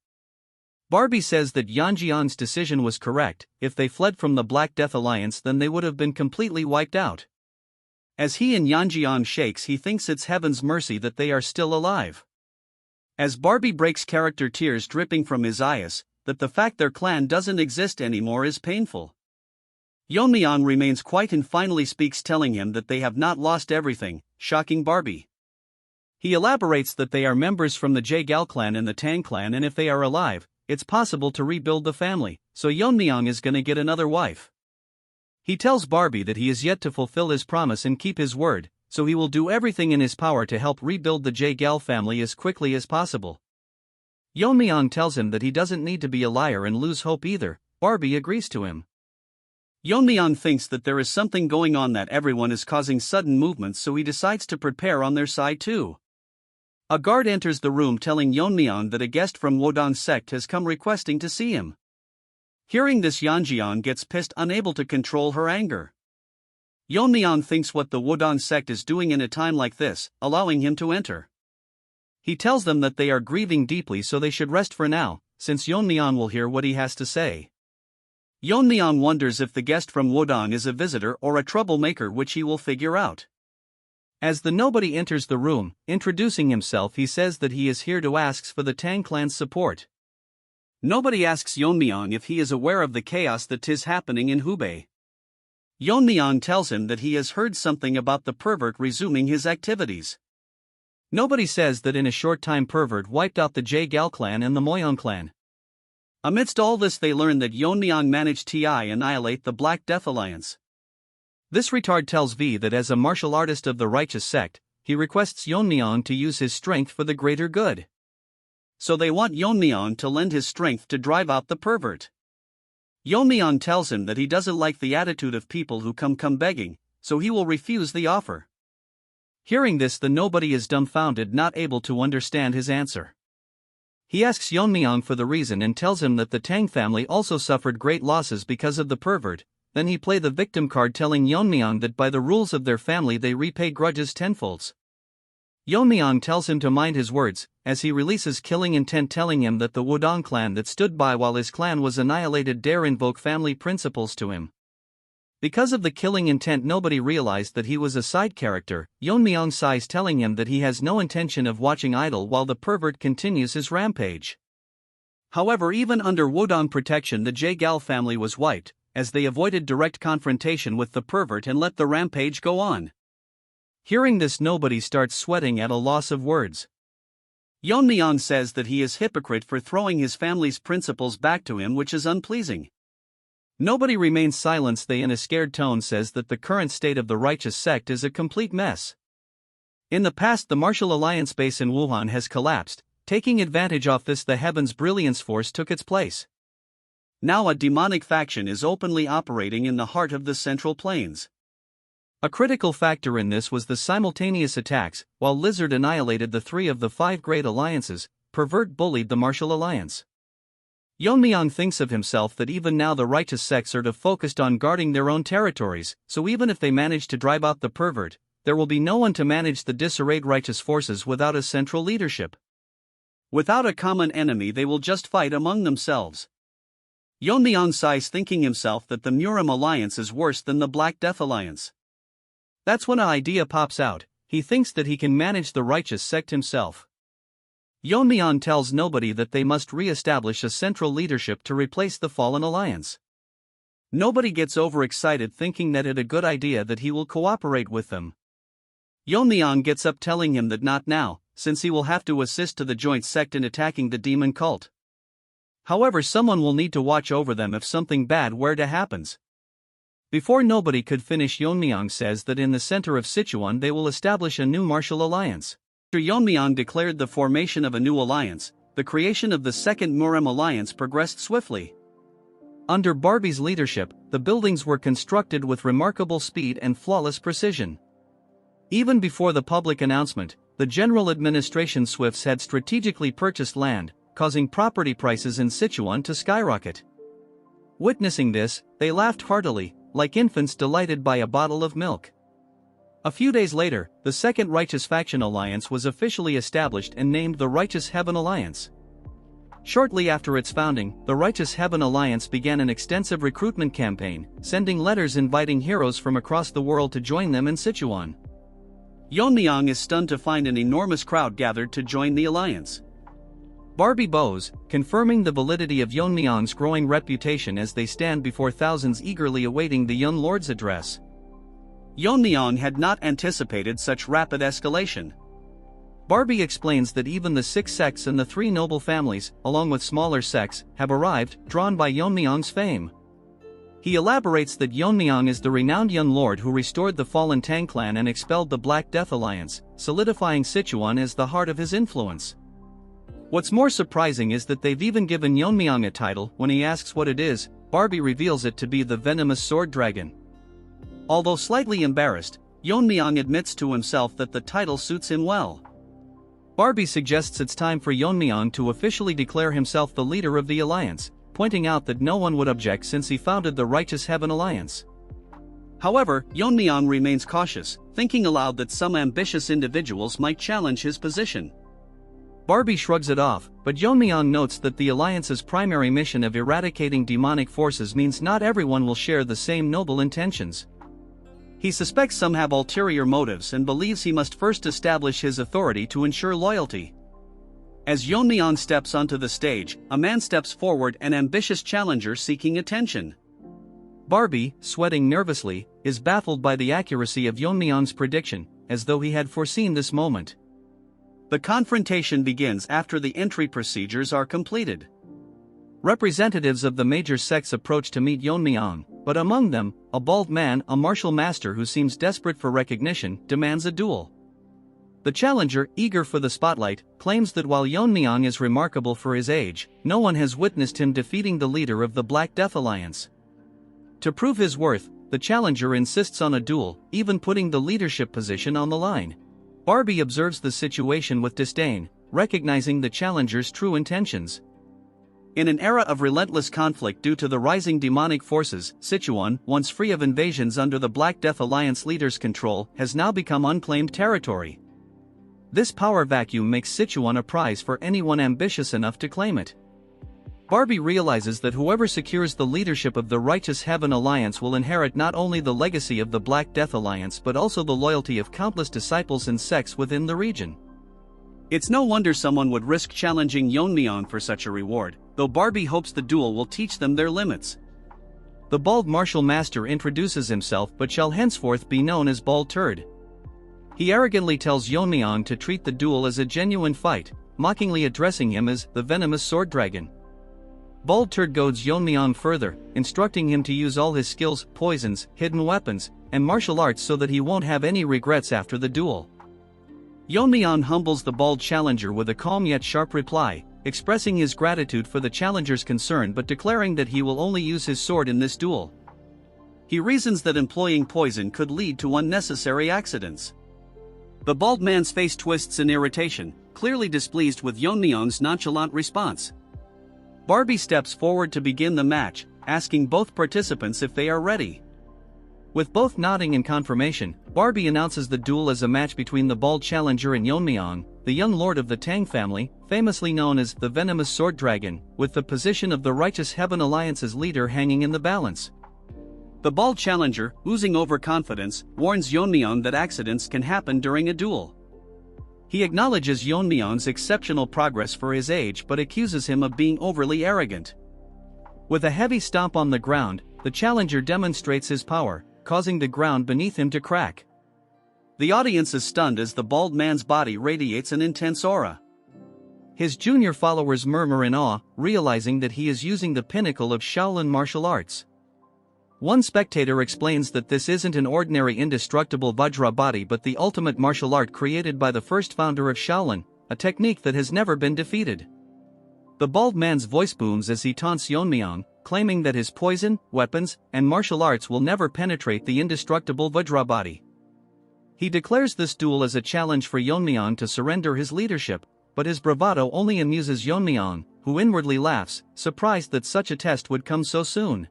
Barbie says that Yeon-myeong's decision was correct. If they fled from the Black Death Alliance, then they would have been completely wiped out. As he and Yeon-myeong shakes, he thinks it's heaven's mercy that they are still alive. As Barbie breaks character, tears dripping from his eyes, that the fact their clan doesn't exist anymore is painful. Yeon-myeong remains quiet and finally speaks, telling him that they have not lost everything, shocking Barbie. He elaborates that they are members from the Jaegal clan and the Tang clan, and if they are alive, it's possible to rebuild the family, so Yeon-myeong is gonna get another wife. He tells Barbie that he is yet to fulfill his promise and keep his word, so he will do everything in his power to help rebuild the Jaegal family as quickly as possible. Yeon-myeong tells him that he doesn't need to be a liar and lose hope either. Barbie agrees to him. Yeon-myeong thinks that there is something going on, that everyone is causing sudden movements, so he decides to prepare on their side too. A guard enters the room, telling Yeon-myeong that a guest from Wodong's sect has come requesting to see him. Hearing this, Yeon-myeong gets pissed, unable to control her anger. Yeon-myeong thinks what the Wodong sect is doing in a time like this, allowing him to enter. He tells them that they are grieving deeply, so they should rest for now, since Yeon-myeong will hear what he has to say. Yeon-myeong wonders if the guest from Wodong is a visitor or a troublemaker, which he will figure out. As the nobody enters the room, introducing himself, he says that he is here to ask for the Tang clan's support. Nobody asks Yeon-myeong if he is aware of the chaos that is happening in Hubei. Yeon-myeong tells him that he has heard something about the pervert resuming his activities. Nobody says that in a short time pervert wiped out the Jae-gal clan and the Myeong clan. Amidst all this they learn that Yeon-myeong managed to annihilate the Black Death Alliance. This retard tells V that as a martial artist of the righteous sect, he requests Yeon-myeong to use his strength for the greater good. So they want Yeon-myeong to lend his strength to drive out the pervert. Yeon-myeong tells him that he doesn't like the attitude of people who come begging, so he will refuse the offer. Hearing this, the nobody is dumbfounded, not able to understand his answer. He asks Yeon-myeong for the reason and tells him that the Tang family also suffered great losses because of the pervert. Then he play the victim card, telling Yeon-myeong that by the rules of their family they repay grudges tenfolds. Yeon-myeong tells him to mind his words, as he releases killing intent, telling him that the Wudong clan that stood by while his clan was annihilated dare invoke family principles to him. Because of the killing intent, nobody realized that he was a side character. Yeon-myeong sighs, telling him that he has no intention of watching idle while the pervert continues his rampage. However, even under Wudong protection, the Jae-gal family was wiped, as they avoided direct confrontation with the pervert and let the rampage go on. Hearing this, nobody starts sweating at a loss of words. Yeon-myeong says that he is hypocrite for throwing his family's principles back to him, which is unpleasing. Nobody remains silent. They in a scared tone says that the current state of the righteous sect is a complete mess. In the past, the martial alliance base in Wuhan has collapsed. Taking advantage of this, the Heaven's Brilliance Force took its place. Now a demonic faction is openly operating in the heart of the Central Plains. A critical factor in this was the simultaneous attacks. While Lizard annihilated the 3 of the 5 great alliances, pervert bullied the martial alliance. Yeon-myeong thinks of himself that even now the righteous sects are focused on guarding their own territories, so even if they manage to drive out the pervert, there will be no one to manage the disarrayed righteous forces without a central leadership. Without a common enemy, they will just fight among themselves. Yeon-myeong sighs, thinking himself that the Murim alliance is worse than the Black Death Alliance. That's when an idea pops out. He thinks that he can manage the righteous sect himself. Yeon-myeong tells nobody that they must re-establish a central leadership to replace the fallen alliance. Nobody gets overexcited, thinking that it's a good idea that he will cooperate with them. Yeon-myeong gets up, telling him that not now, since he will have to assist to the joint sect in attacking the demon cult. However, someone will need to watch over them if something bad were to happen. Before nobody could finish, Yeon-myeong says that in the center of Sichuan they will establish a new martial alliance. After Yeon-myeong declared the formation of a new alliance, the creation of the second Murim alliance progressed swiftly. Under Barbie's leadership, the buildings were constructed with remarkable speed and flawless precision. Even before the public announcement, the general administration Swifts had strategically purchased land, causing property prices in Sichuan to skyrocket. Witnessing this, they laughed heartily, like infants delighted by a bottle of milk. A few days later, the Second Righteous Faction Alliance was officially established and named the Righteous Heaven Alliance. Shortly after its founding, the Righteous Heaven Alliance began an extensive recruitment campaign, sending letters inviting heroes from across the world to join them in Sichuan. Yeon-myeong is stunned to find an enormous crowd gathered to join the alliance. Barbie bows, confirming the validity of Yeon-myeong's growing reputation as they stand before thousands eagerly awaiting the young lord's address. Yeon-myeong had not anticipated such rapid escalation. Barbie explains that even the 6 sects and the 3 noble families, along with smaller sects, have arrived, drawn by Yeon-myeong's fame. He elaborates that Yeon-myeong is the renowned young lord who restored the fallen Tang clan and expelled the Black Death Alliance, solidifying Sichuan as the heart of his influence. What's more surprising is that they've even given Yeon-myeong a title. When he asks what it is, Barbie reveals it to be the Venomous Sword Dragon. Although slightly embarrassed, Yeon-myeong admits to himself that the title suits him well. Barbie suggests it's time for Yeon-myeong to officially declare himself the leader of the alliance, pointing out that no one would object since he founded the Righteous Heaven Alliance. However, Yeon-myeong remains cautious, thinking aloud that some ambitious individuals might challenge his position. Barbie shrugs it off, but Yeon-myeong notes that the alliance's primary mission of eradicating demonic forces means not everyone will share the same noble intentions. He suspects some have ulterior motives and believes he must first establish his authority to ensure loyalty. As Yeon-myeong steps onto the stage, a man steps forward, an ambitious challenger seeking attention. Barbie, sweating nervously, is baffled by the accuracy of Yeon-myeong's prediction, as though he had foreseen this moment. The confrontation begins after the entry procedures are completed. Representatives of the major sects approach to meet Yeon-myeong, but among them, a bald man, a martial master who seems desperate for recognition, demands a duel. The challenger, eager for the spotlight, claims that while Yeon-myeong is remarkable for his age, no one has witnessed him defeating the leader of the Black Death Alliance. To prove his worth, the challenger insists on a duel, even putting the leadership position on the line. Barbie observes the situation with disdain, recognizing the challenger's true intentions. In an era of relentless conflict due to the rising demonic forces, Sichuan, once free of invasions under the Black Death Alliance leader's control, has now become unclaimed territory. This power vacuum makes Sichuan a prize for anyone ambitious enough to claim it. Barbie realizes that whoever secures the leadership of the Righteous Heaven Alliance will inherit not only the legacy of the Black Death Alliance but also the loyalty of countless disciples and sects within the region. It's no wonder someone would risk challenging Yeon-myeong for such a reward, though Barbie hopes the duel will teach them their limits. The bald martial master introduces himself but shall henceforth be known as Bald Turd. He arrogantly tells Yeon-myeong to treat the duel as a genuine fight, mockingly addressing him as the venomous sword dragon. Bald Turd goads Yeon-myeong further, instructing him to use all his skills, poisons, hidden weapons, and martial arts so that he won't have any regrets after the duel. Yeon-myeong humbles the bald challenger with a calm yet sharp reply, expressing his gratitude for the challenger's concern but declaring that he will only use his sword in this duel. He reasons that employing poison could lead to unnecessary accidents. The bald man's face twists in irritation, clearly displeased with Yeon-myeong's nonchalant response. Barbie steps forward to begin the match, asking both participants if they are ready. With both nodding in confirmation, Barbie announces the duel as a match between the bald challenger and Yeon-myeong, the young lord of the Tang family, famously known as the venomous sword dragon, with the position of the Righteous Heaven Alliance's leader hanging in the balance. The bald challenger, oozing overconfidence, warns Yeon-myeong that accidents can happen during a duel. He acknowledges Yeon-myeong's exceptional progress for his age but accuses him of being overly arrogant. With a heavy stomp on the ground, the challenger demonstrates his power, causing the ground beneath him to crack. The audience is stunned as the bald man's body radiates an intense aura. His junior followers murmur in awe, realizing that he is using the pinnacle of Shaolin martial arts. One spectator explains that this isn't an ordinary indestructible Vajra body but the ultimate martial art created by the first founder of Shaolin, a technique that has never been defeated. The bald man's voice booms as he taunts Yeon-myeong, claiming that his poison, weapons, and martial arts will never penetrate the indestructible Vajra body. He declares this duel as a challenge for Yeon-myeong to surrender his leadership, but his bravado only amuses Yeon-myeong, who inwardly laughs, surprised that such a test would come so soon.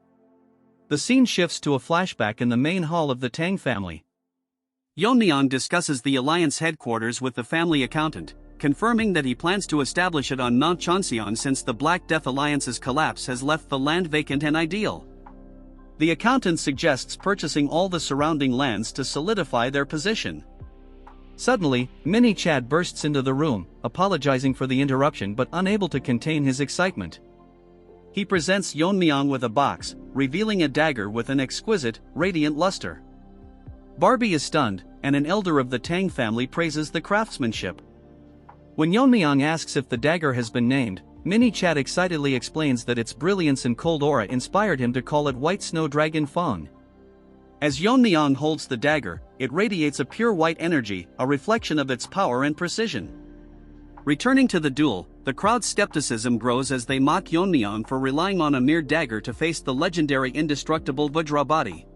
The scene shifts to a flashback in the main hall of the Tang family. Yeon-myeong discusses the alliance headquarters with the family accountant, confirming that he plans to establish it on Mount Chonseon since the Black Death Alliance's collapse has left the land vacant and ideal. The accountant suggests purchasing all the surrounding lands to solidify their position. Suddenly, Mini Chad bursts into the room, apologizing for the interruption but unable to contain his excitement. He presents Yeon-myeong with a box, revealing a dagger with an exquisite, radiant luster. Barbie is stunned, and an elder of the Tang family praises the craftsmanship. When Yeon-myeong asks if the dagger has been named, Mini Chad excitedly explains that its brilliance and cold aura inspired him to call it White Snow Dragon Fong. As Yeon-myeong holds the dagger, it radiates a pure white energy, a reflection of its power and precision. Returning to the duel, the crowd's skepticism grows as they mock Yeon-myeong for relying on a mere dagger to face the legendary indestructible Vajra body.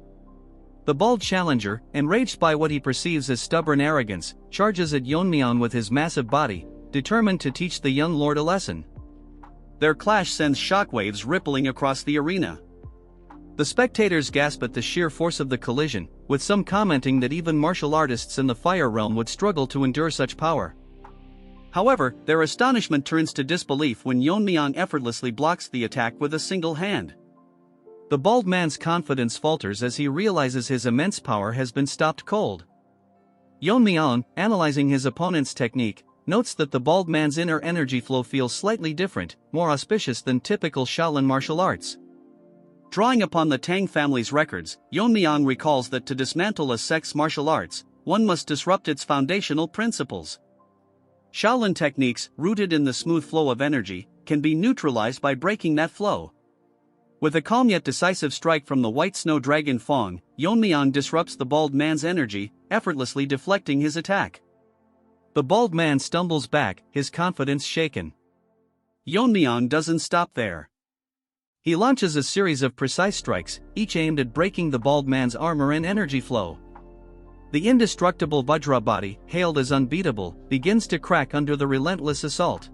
The bald challenger, enraged by what he perceives as stubborn arrogance, charges at Yeon-myeong with his massive body, determined to teach the young lord a lesson. Their clash sends shockwaves rippling across the arena. The spectators gasp at the sheer force of the collision, with some commenting that even martial artists in the fire realm would struggle to endure such power. However, their astonishment turns to disbelief when Yeon-myeong effortlessly blocks the attack with a single hand. The bald man's confidence falters as he realizes his immense power has been stopped cold. Yeon-myeong, analyzing his opponent's technique, notes that the bald man's inner energy flow feels slightly different, more auspicious than typical Shaolin martial arts. Drawing upon the Tang family's records, Yeon-myeong recalls that to dismantle a sect's martial arts, one must disrupt its foundational principles. Shaolin techniques, rooted in the smooth flow of energy, can be neutralized by breaking that flow. With a calm yet decisive strike from the white snow dragon Fong, Yeon-myeong disrupts the bald man's energy, effortlessly deflecting his attack. The bald man stumbles back, his confidence shaken. Yeon-myeong doesn't stop there. He launches a series of precise strikes, each aimed at breaking the bald man's armor and energy flow. The indestructible Vajra body, hailed as unbeatable, begins to crack under the relentless assault.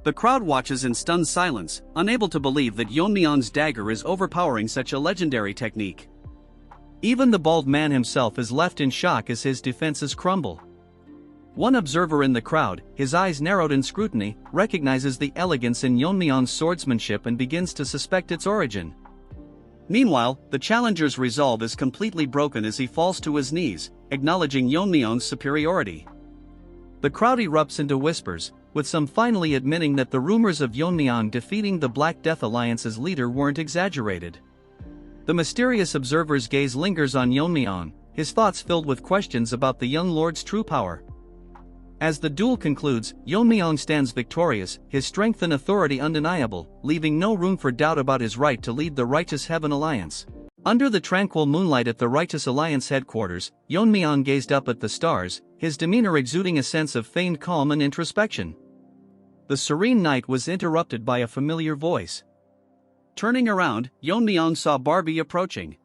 The crowd watches in stunned silence, unable to believe that Yeon-myeong's dagger is overpowering such a legendary technique. Even the bald man himself is left in shock as his defenses crumble. One observer in the crowd, his eyes narrowed in scrutiny, recognizes the elegance in Yeon-myeong's swordsmanship and begins to suspect its origin. Meanwhile, the challenger's resolve is completely broken as he falls to his knees, acknowledging Yeon-myeong's superiority. The crowd erupts into whispers, with some finally admitting that the rumors of Yeon-myeong defeating the Black Death Alliance's leader weren't exaggerated. The mysterious observer's gaze lingers on Yeon-myeong, his thoughts filled with questions about the young lord's true power. As the duel concludes, Yeon-myeong stands victorious, his strength and authority undeniable, leaving no room for doubt about his right to lead the Righteous Heaven Alliance. Under the tranquil moonlight at the Righteous Alliance headquarters, Yeon-myeong gazed up at the stars, his demeanor exuding a sense of feigned calm and introspection. The serene night was interrupted by a familiar voice. Turning around, Yeon-myeong saw Barbie approaching.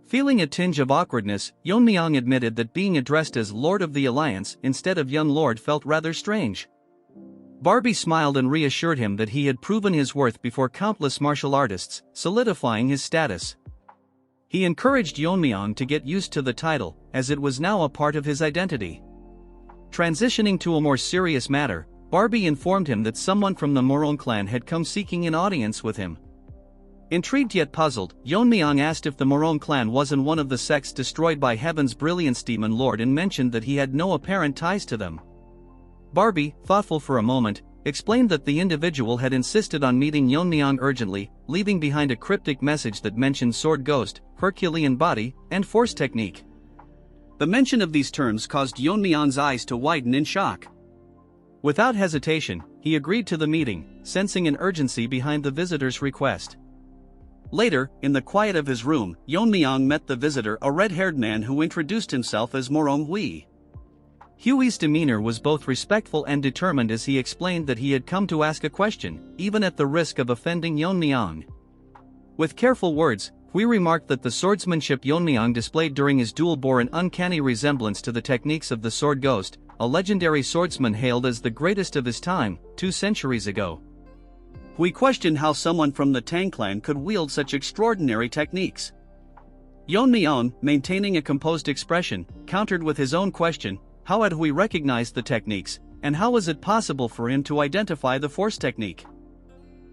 Feeling a tinge of awkwardness, Yeon-myeong admitted that being addressed as Lord of the Alliance instead of Young Lord felt rather strange. Barbie smiled and reassured him that he had proven his worth before countless martial artists, solidifying his status. He encouraged Yeon-myeong to get used to the title, as it was now a part of his identity. Transitioning to a more serious matter, Barbie informed him that someone from the Morong clan had come seeking an audience with him. Intrigued yet puzzled, Yeon-myeong asked if the Morong clan wasn't one of the sects destroyed by Heaven's Brilliance Demon Lord and mentioned that he had no apparent ties to them. Barbie, thoughtful for a moment, explained that the individual had insisted on meeting Yeon-myeong urgently, leaving behind a cryptic message that mentioned sword ghost, Herculean body, and force technique. The mention of these terms caused Yeon-myeong's eyes to widen in shock. Without hesitation, he agreed to the meeting, sensing an urgency behind the visitor's request. Later, in the quiet of his room, Yeon-myeong met the visitor, a red-haired man who introduced himself as Morong Hui. Hui's demeanor was both respectful and determined as he explained that he had come to ask a question, even at the risk of offending Yeon-myeong. With careful words, Hui remarked that the swordsmanship Yeon-myeong displayed during his duel bore an uncanny resemblance to the techniques of the Sword Ghost, a legendary swordsman hailed as the greatest of his time, 2 centuries ago. Hui questioned how someone from the Tang clan could wield such extraordinary techniques. Yeon-myeong, maintaining a composed expression, countered with his own question: how had Hui recognized the techniques, and how was it possible for him to identify the force technique?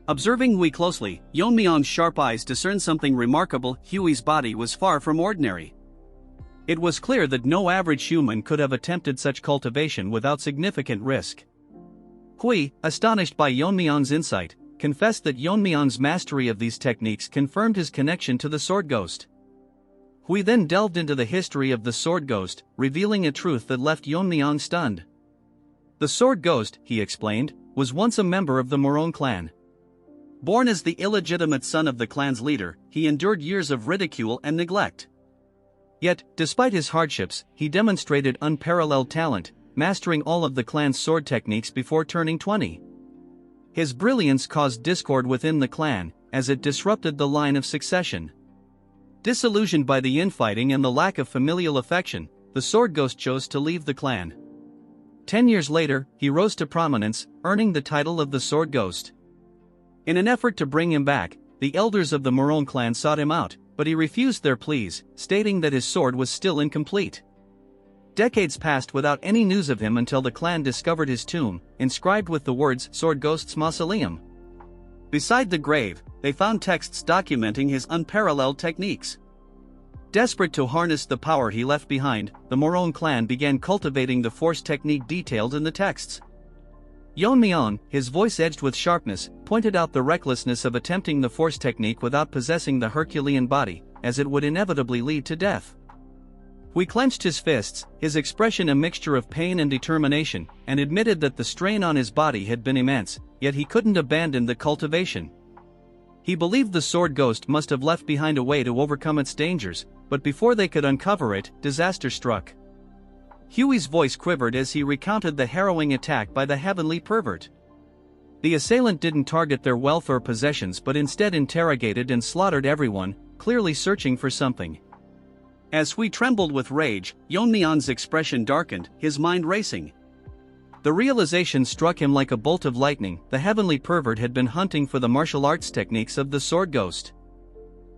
Observing Hui closely, Yeon-myeong's sharp eyes discerned something remarkable. Hui's body was far from ordinary. It was clear that no average human could have attempted such cultivation without significant risk. Hui, astonished by Yeon-myeong's insight, confessed that Yeon-myeong's mastery of these techniques confirmed his connection to the Sword Ghost. Hui then delved into the history of the Sword Ghost, revealing a truth that left Yeon-myeong stunned. The Sword Ghost, he explained, was once a member of the Morong clan. Born as the illegitimate son of the clan's leader, he endured years of ridicule and neglect. Yet, despite his hardships, he demonstrated unparalleled talent, mastering all of the clan's sword techniques before turning 20. His brilliance caused discord within the clan, as it disrupted the line of succession. Disillusioned by the infighting and the lack of familial affection, the Sword Ghost chose to leave the clan. 10 years later, he rose to prominence, earning the title of the Sword Ghost. In an effort to bring him back, the elders of the Morong clan sought him out, but he refused their pleas, stating that his sword was still incomplete. Decades passed without any news of him until the clan discovered his tomb, inscribed with the words Sword Ghost's Mausoleum. Beside the grave, they found texts documenting his unparalleled techniques. Desperate to harness the power he left behind, the Morong clan began cultivating the force technique detailed in the texts. Yeon-myeong, his voice edged with sharpness, pointed out the recklessness of attempting the force technique without possessing the Herculean body, as it would inevitably lead to death. Hui clenched his fists, his expression a mixture of pain and determination, and admitted that the strain on his body had been immense, yet he couldn't abandon the cultivation. He believed the sword ghost must have left behind a way to overcome its dangers, but before they could uncover it, disaster struck. Huey's voice quivered as he recounted the harrowing attack by the heavenly pervert. The assailant didn't target their wealth or possessions but instead interrogated and slaughtered everyone, clearly searching for something. As Hui trembled with rage, Yeon-myeong's expression darkened, his mind racing. The realization struck him like a bolt of lightning: the heavenly pervert had been hunting for the martial arts techniques of the sword ghost.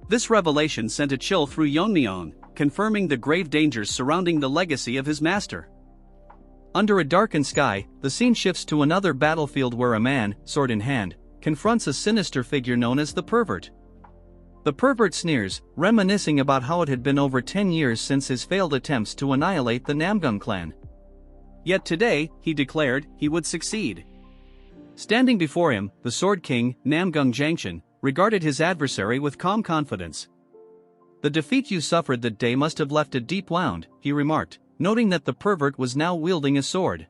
This revelation sent a chill through Yeon-myeong, confirming the grave dangers surrounding the legacy of his master. Under a darkened sky, the scene shifts to another battlefield where a man, sword in hand, confronts a sinister figure known as the pervert. The pervert sneers, reminiscing about how it had been over 10 years since his failed attempts to annihilate the Namgung clan. Yet today, he declared, he would succeed. Standing before him, the Sword King, Namgung Jangshan, regarded his adversary with calm confidence. "The defeat you suffered that day must have left a deep wound," he remarked, noting that the pervert was now wielding a sword.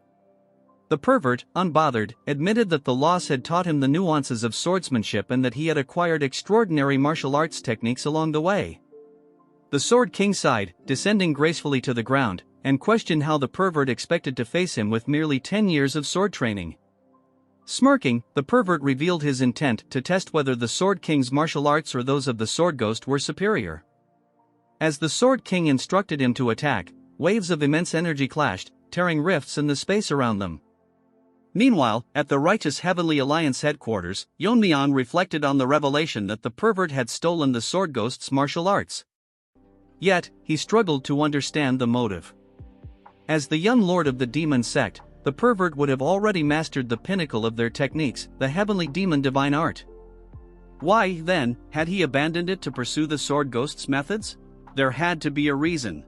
The pervert, unbothered, admitted that the loss had taught him the nuances of swordsmanship and that he had acquired extraordinary martial arts techniques along the way. The Sword King sighed, descending gracefully to the ground, and questioned how the pervert expected to face him with merely 10 years of sword training. Smirking, the pervert revealed his intent to test whether the Sword King's martial arts or those of the Sword Ghost were superior. As the Sword King instructed him to attack, waves of immense energy clashed, tearing rifts in the space around them. Meanwhile, at the Righteous Heavenly Alliance headquarters, Yeon-myeong reflected on the revelation that the pervert had stolen the Sword Ghost's martial arts. Yet, he struggled to understand the motive. As the young lord of the demon sect, the pervert would have already mastered the pinnacle of their techniques, the heavenly demon divine art. Why, then, had he abandoned it to pursue the Sword Ghost's methods? There had to be a reason.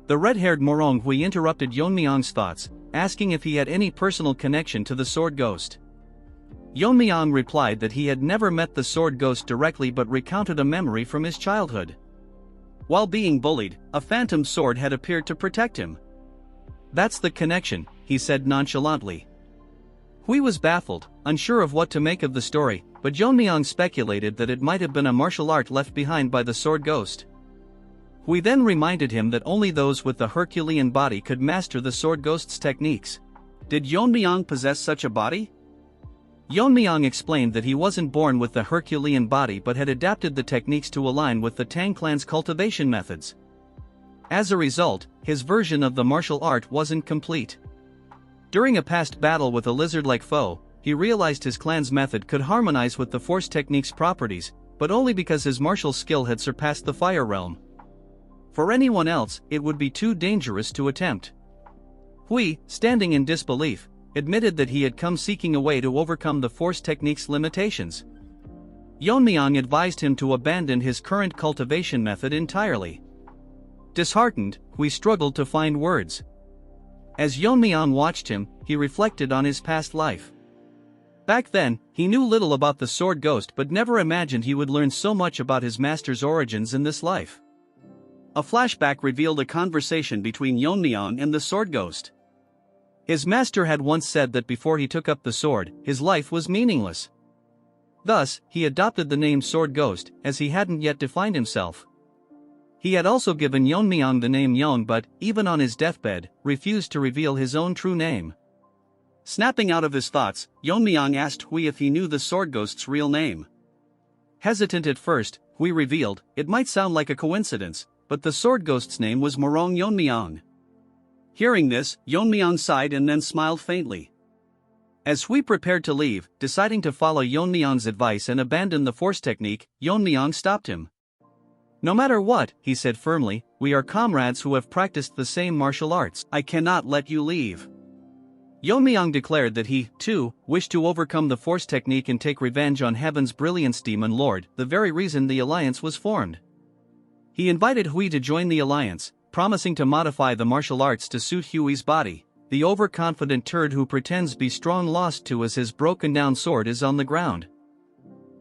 The red-haired Morong Hui interrupted Yeon-myeong's thoughts, asking if he had any personal connection to the Sword Ghost. Yeon-myeong replied that he had never met the Sword Ghost directly but recounted a memory from his childhood. While being bullied, a phantom sword had appeared to protect him. "That's the connection," he said nonchalantly. Hui was baffled, unsure of what to make of the story, but Yeon-myeong speculated that it might have been a martial art left behind by the Sword Ghost. Hui then reminded him that only those with the Herculean body could master the Sword Ghost's techniques. Did Yeon-myeong possess such a body? Yeon-myeong explained that he wasn't born with the Herculean body but had adapted the techniques to align with the Tang clan's cultivation methods. As a result, his version of the martial art wasn't complete. During a past battle with a lizard-like foe, he realized his clan's method could harmonize with the force technique's properties, but only because his martial skill had surpassed the fire realm. For anyone else, it would be too dangerous to attempt. Hui, standing in disbelief, admitted that he had come seeking a way to overcome the force technique's limitations. Yeon-myeong advised him to abandon his current cultivation method entirely. Disheartened, Hui struggled to find words. As Yeon-myeong watched him, he reflected on his past life. Back then, he knew little about the Sword Ghost but never imagined he would learn so much about his master's origins in this life. A flashback revealed a conversation between Yeon-myeong and the Sword Ghost. His master had once said that before he took up the sword, his life was meaningless. Thus, he adopted the name Sword Ghost, as he hadn't yet defined himself. He had also given Yeon-myeong the name Yeong but, even on his deathbed, refused to reveal his own true name. Snapping out of his thoughts, Yeon-myeong asked Hui if he knew the Sword Ghost's real name. Hesitant at first, Hui revealed, it might sound like a coincidence, but the Sword Ghost's name was Morong Yeon-myeong. Hearing this, Yeon-myeong sighed and then smiled faintly. As Hui prepared to leave, deciding to follow Yeon-myeong's advice and abandon the force technique, Yeon-myeong stopped him. "No matter what," he said firmly, "we are comrades who have practiced the same martial arts. I cannot let you leave." Yeon-myeong declared that he, too, wished to overcome the force technique and take revenge on Heaven's Brilliance Demon Lord, the very reason the alliance was formed. He invited Hui to join the alliance, promising to modify the martial arts to suit Hui's body. the overconfident turd who pretends be strong lost to as his broken down sword is on the ground.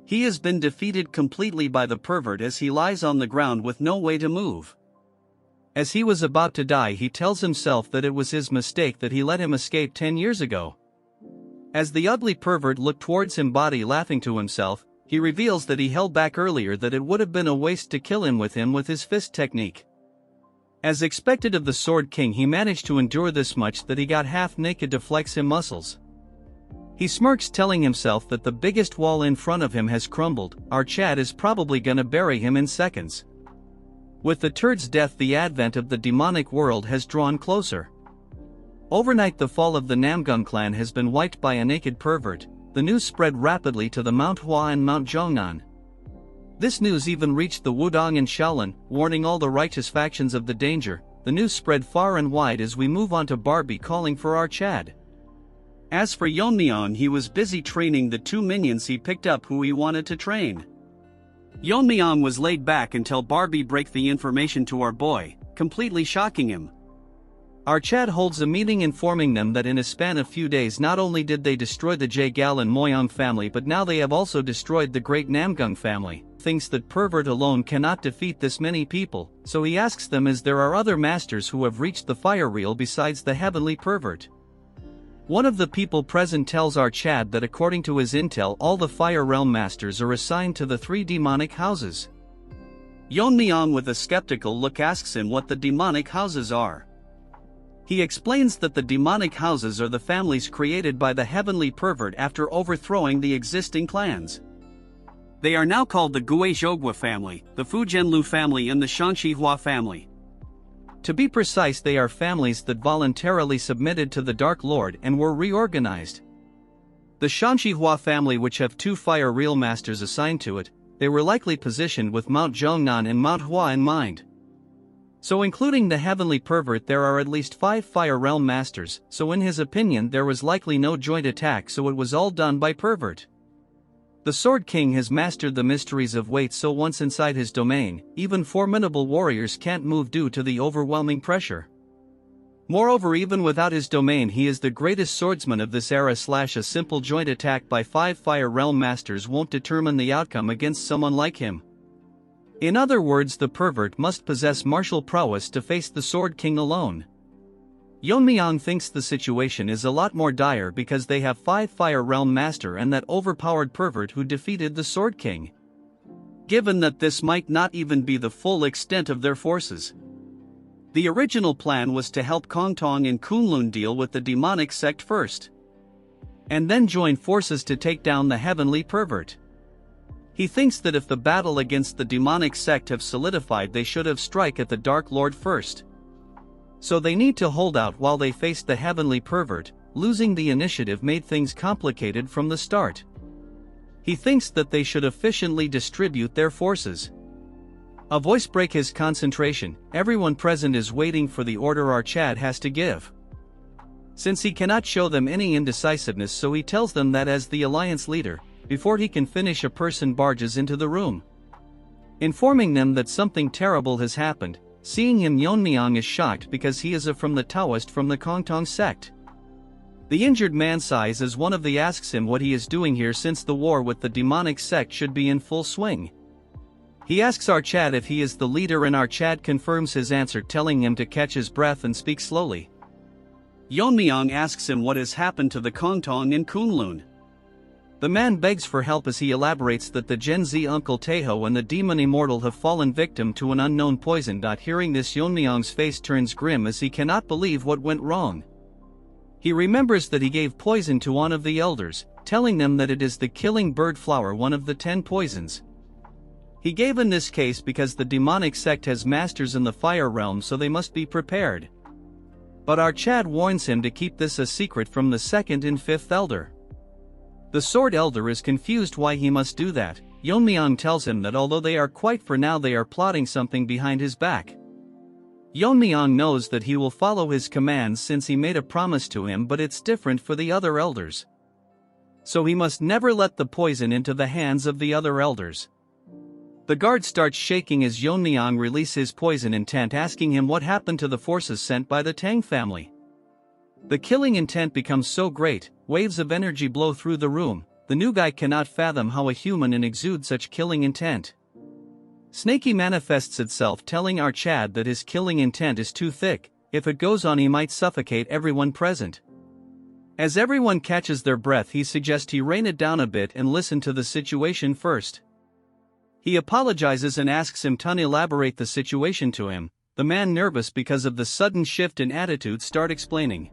He has been defeated completely by the pervert as he lies on the ground with no way to move. As he was about to die, he tells himself that it was his mistake that he let him escape 10 years ago. As the ugly pervert looked towards him, body laughing to himself, he reveals that he held back earlier, that it would have been a waste to kill him with his fist technique. As expected of the Sword King, he managed to endure this much that he got half naked to flex him muscles. He smirks, telling himself that the biggest wall in front of him has crumbled. Our Chad is probably gonna bury him in seconds. With the turd's death, the advent of the demonic world has drawn closer. Overnight, the fall of the Namgung clan has been wiped by a naked pervert. The news spread rapidly to the Manhwa and Mount Zhongnan. This news even reached the Wudong and Shaolin, warning all the righteous factions of the danger. The news spread far and wide as we move on to Barbie calling for our Chad. As for Yeon-myeong, he was busy training the 2 minions he picked up who he wanted to train. Yeon-myeong was laid back until Barbie break the information to our boy, completely shocking him. Our Chad holds a meeting informing them that in a span of few days not only did they destroy the Yeon-myeong family, but now they have also destroyed the great Namgung family. Thinks that pervert alone cannot defeat this many people, so he asks them as there are other masters who have reached the fire reel besides the heavenly pervert. One of the people present tells our Chad that according to his intel, all the Fire Realm Masters are assigned to the 3 demonic houses. Yeon-myeong with a skeptical look asks him what the demonic houses are. He explains that the demonic houses are the families created by the heavenly pervert after overthrowing the existing clans. They are now called the Guizhogwa family, the Fujianlu family and the Shanxihua family. To be precise, they are families that voluntarily submitted to the Dark Lord and were reorganized. The Shanxihua family, which have 2 Fire Real Masters assigned to it, they were likely positioned with Mount Zhongnan and Manhwa in mind. So including the heavenly pervert, there are at least 5 Fire Realm Masters, so in his opinion there was likely no joint attack, so it was all done by pervert. The Sword King has mastered the mysteries of weight, so once inside his domain, even formidable warriors can't move due to the overwhelming pressure. Moreover, even without his domain, he is the greatest swordsman of this era. A simple joint attack by 5 Fire Realm Masters won't determine the outcome against someone like him. In other words, the pervert must possess martial prowess to face the Sword King alone. Yeon-myeong thinks the situation is a lot more dire because they have 5 Fire Realm Master and that overpowered pervert who defeated the Sword King. Given that this might not even be the full extent of their forces. The original plan was to help Kongtong and Kunlun deal with the demonic sect first, and then join forces to take down the heavenly pervert. He thinks that if the battle against the demonic sect have solidified, they should have strike at the Dark Lord first. So they need to hold out while they faced the heavenly pervert. Losing the initiative made things complicated from the start. He thinks that they should efficiently distribute their forces. A voice breaks his concentration. Everyone present is waiting for the order our Chad has to give. Since he cannot show them any indecisiveness, so he tells them that as the alliance leader, before he can finish, a person barges into the room, informing them that something terrible has happened. Seeing him, Yeon-myeong is shocked because he is from the Taoist from the Kongtong sect. The injured man sighs as one of the asks him what he is doing here since the war with the demonic sect should be in full swing. He asks our Chad if he is the leader, and our Chad confirms his answer, telling him to catch his breath and speak slowly. Yeon-myeong asks him what has happened to the Kongtong and Kunlun. The man begs for help as he elaborates that the Gen Z Uncle Taeho and the demon immortal have fallen victim to an unknown poison. Hearing this, Yeon-myeong's face turns grim as he cannot believe what went wrong. He remembers that he gave poison to one of the elders, telling them that it is the killing bird flower, one of the 10 poisons. He gave in this case because the demonic sect has masters in the fire realm, so they must be prepared. But our Chad warns him to keep this a secret from the 2nd and 5th elder. The Sword Elder is confused why he must do that. Yeon-myeong tells him that although they are quiet for now, they are plotting something behind his back. Yeon-myeong knows that he will follow his commands since he made a promise to him, but it's different for the other elders. So he must never let the poison into the hands of the other elders. The guard starts shaking as Yeon-myeong releases his poison intent, asking him what happened to the forces sent by the Tang family. The killing intent becomes so great, waves of energy blow through the room. The new guy cannot fathom how a human can exude such killing intent. Snaky manifests itself, telling our Chad that his killing intent is too thick. If it goes on, he might suffocate everyone present. As everyone catches their breath, he suggests he rein it down a bit and listen to the situation first. He apologizes and asks him to elaborate the situation to him. The man, nervous because of the sudden shift in attitude, starts explaining.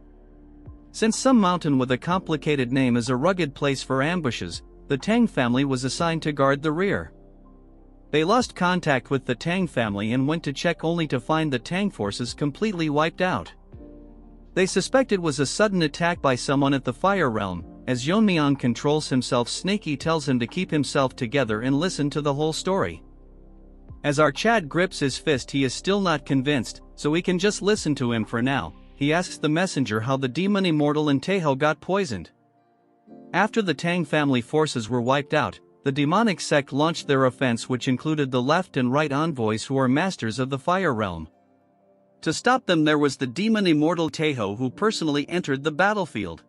Since some mountain with a complicated name is a rugged place for ambushes, the Tang family was assigned to guard the rear. They lost contact with the Tang family and went to check, only to find the Tang forces completely wiped out. They suspect it was a sudden attack by someone at the Fire Realm. As Yeon-myeong controls himself, Snaky tells him to keep himself together and listen to the whole story. As our Chad grips his fist, he is still not convinced, so we can just listen to him for now. He asks the messenger how the demon immortal and Taeho got poisoned. After the Tang family forces were wiped out, the demonic sect launched their offense, which included the left and right envoys who are masters of the Fire Realm. To stop them, there was the demon immortal Taeho, who personally entered the battlefield.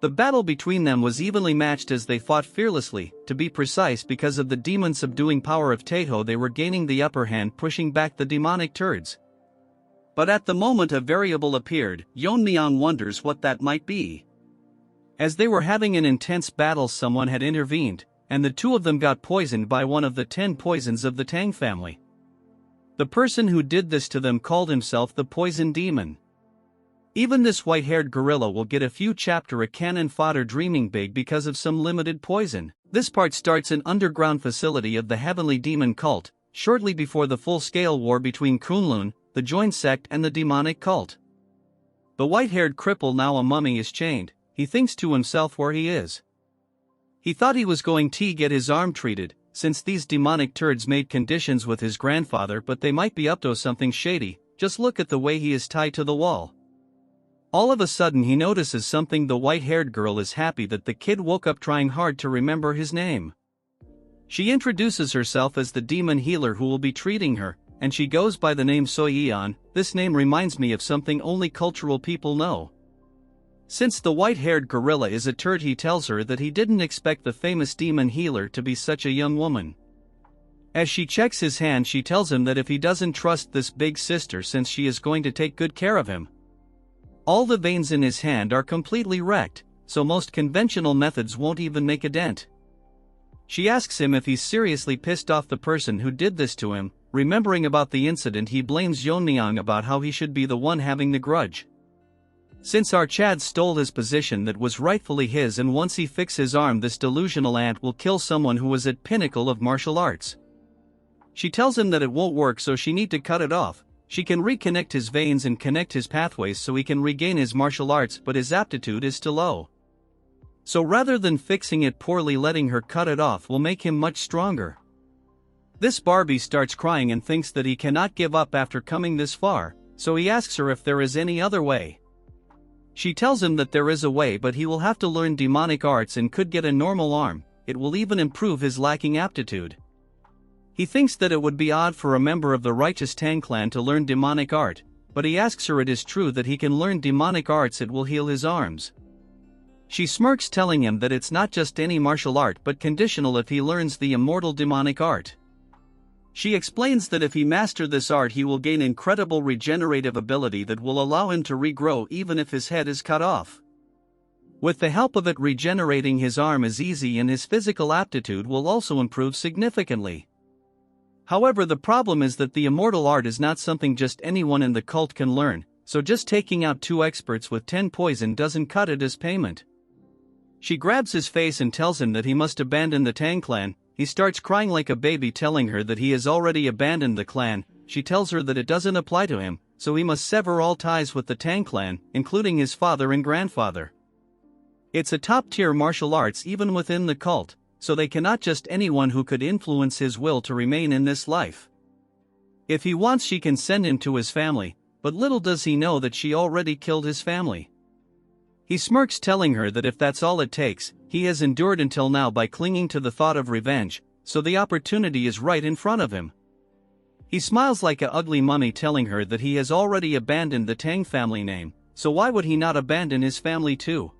The battle between them was evenly matched as they fought fearlessly. To be precise, because of the demon subduing power of Taeho, they were gaining the upper hand, pushing back the demonic turds. But at the moment a variable appeared. Yeon-myeong wonders what that might be. As they were having an intense battle, someone had intervened, and the two of them got poisoned by one of the 10 poisons of the Tang family. The person who did this to them called himself the Poison Demon. Even this white-haired gorilla will get a few chapter a cannon fodder, dreaming big because of some limited poison. This part starts an underground facility of the Heavenly Demon Cult, shortly before the full-scale war between Kunlun, the joined sect, and the demonic cult. The white-haired cripple, now a mummy, is chained. He thinks to himself where he is. He thought he was going to get his arm treated, since these demonic turds made conditions with his grandfather, but they might be up to something shady. Just look at the way he is tied to the wall. All of a sudden he notices something. The white-haired girl is happy that the kid woke up, trying hard to remember his name. She introduces herself as the demon healer who will be treating her, and she goes by the name Soyeon. This name reminds me of something only cultural people know. Since the white-haired gorilla is a turd, he tells her that he didn't expect the famous demon healer to be such a young woman. As she checks his hand, she tells him that if he doesn't trust this big sister, since she is going to take good care of him. All the veins in his hand are completely wrecked, so most conventional methods won't even make a dent. She asks him if he's seriously pissed off the person who did this to him. Remembering about the incident, he blames Yeon-myeong about how he should be the one having the grudge. Since our Chad stole his position that was rightfully his, and once he fixes his arm, this delusional ant will kill someone who was at pinnacle of martial arts. She tells him that it won't work, so she need to cut it off. She can reconnect his veins and connect his pathways so he can regain his martial arts, but his aptitude is too low. So rather than fixing it poorly, letting her cut it off will make him much stronger. This Barbie starts crying and thinks that he cannot give up after coming this far, so he asks her if there is any other way. She tells him that there is a way, but he will have to learn demonic arts and could get a normal arm. It will even improve his lacking aptitude. He thinks that it would be odd for a member of the righteous Tang clan to learn demonic art, but he asks her it is true that he can learn demonic arts, it will heal his arms. She smirks, telling him that it's not just any martial art but conditional if he learns the immortal demonic art. She explains that if he masters this art, he will gain incredible regenerative ability that will allow him to regrow even if his head is cut off. With the help of it, regenerating his arm is easy, and his physical aptitude will also improve significantly. However, the problem is that the immortal art is not something just anyone in the cult can learn, so just taking out 2 experts with 10 poison doesn't cut it as payment. She grabs his face and tells him that he must abandon the Tang clan. He starts crying like a baby, telling her that he has already abandoned the clan. She tells her that it doesn't apply to him, so he must sever all ties with the Tang clan, including his father and grandfather. It's a top-tier martial arts even within the cult, so they cannot just anyone who could influence his will to remain in this life. If he wants, she can send him to his family, but little does he know that she already killed his family. He smirks, telling her that if that's all it takes, he has endured until now by clinging to the thought of revenge, so the opportunity is right in front of him. He smiles like an ugly mummy, telling her that he has already abandoned the Tang family name, so why would he not abandon his family too?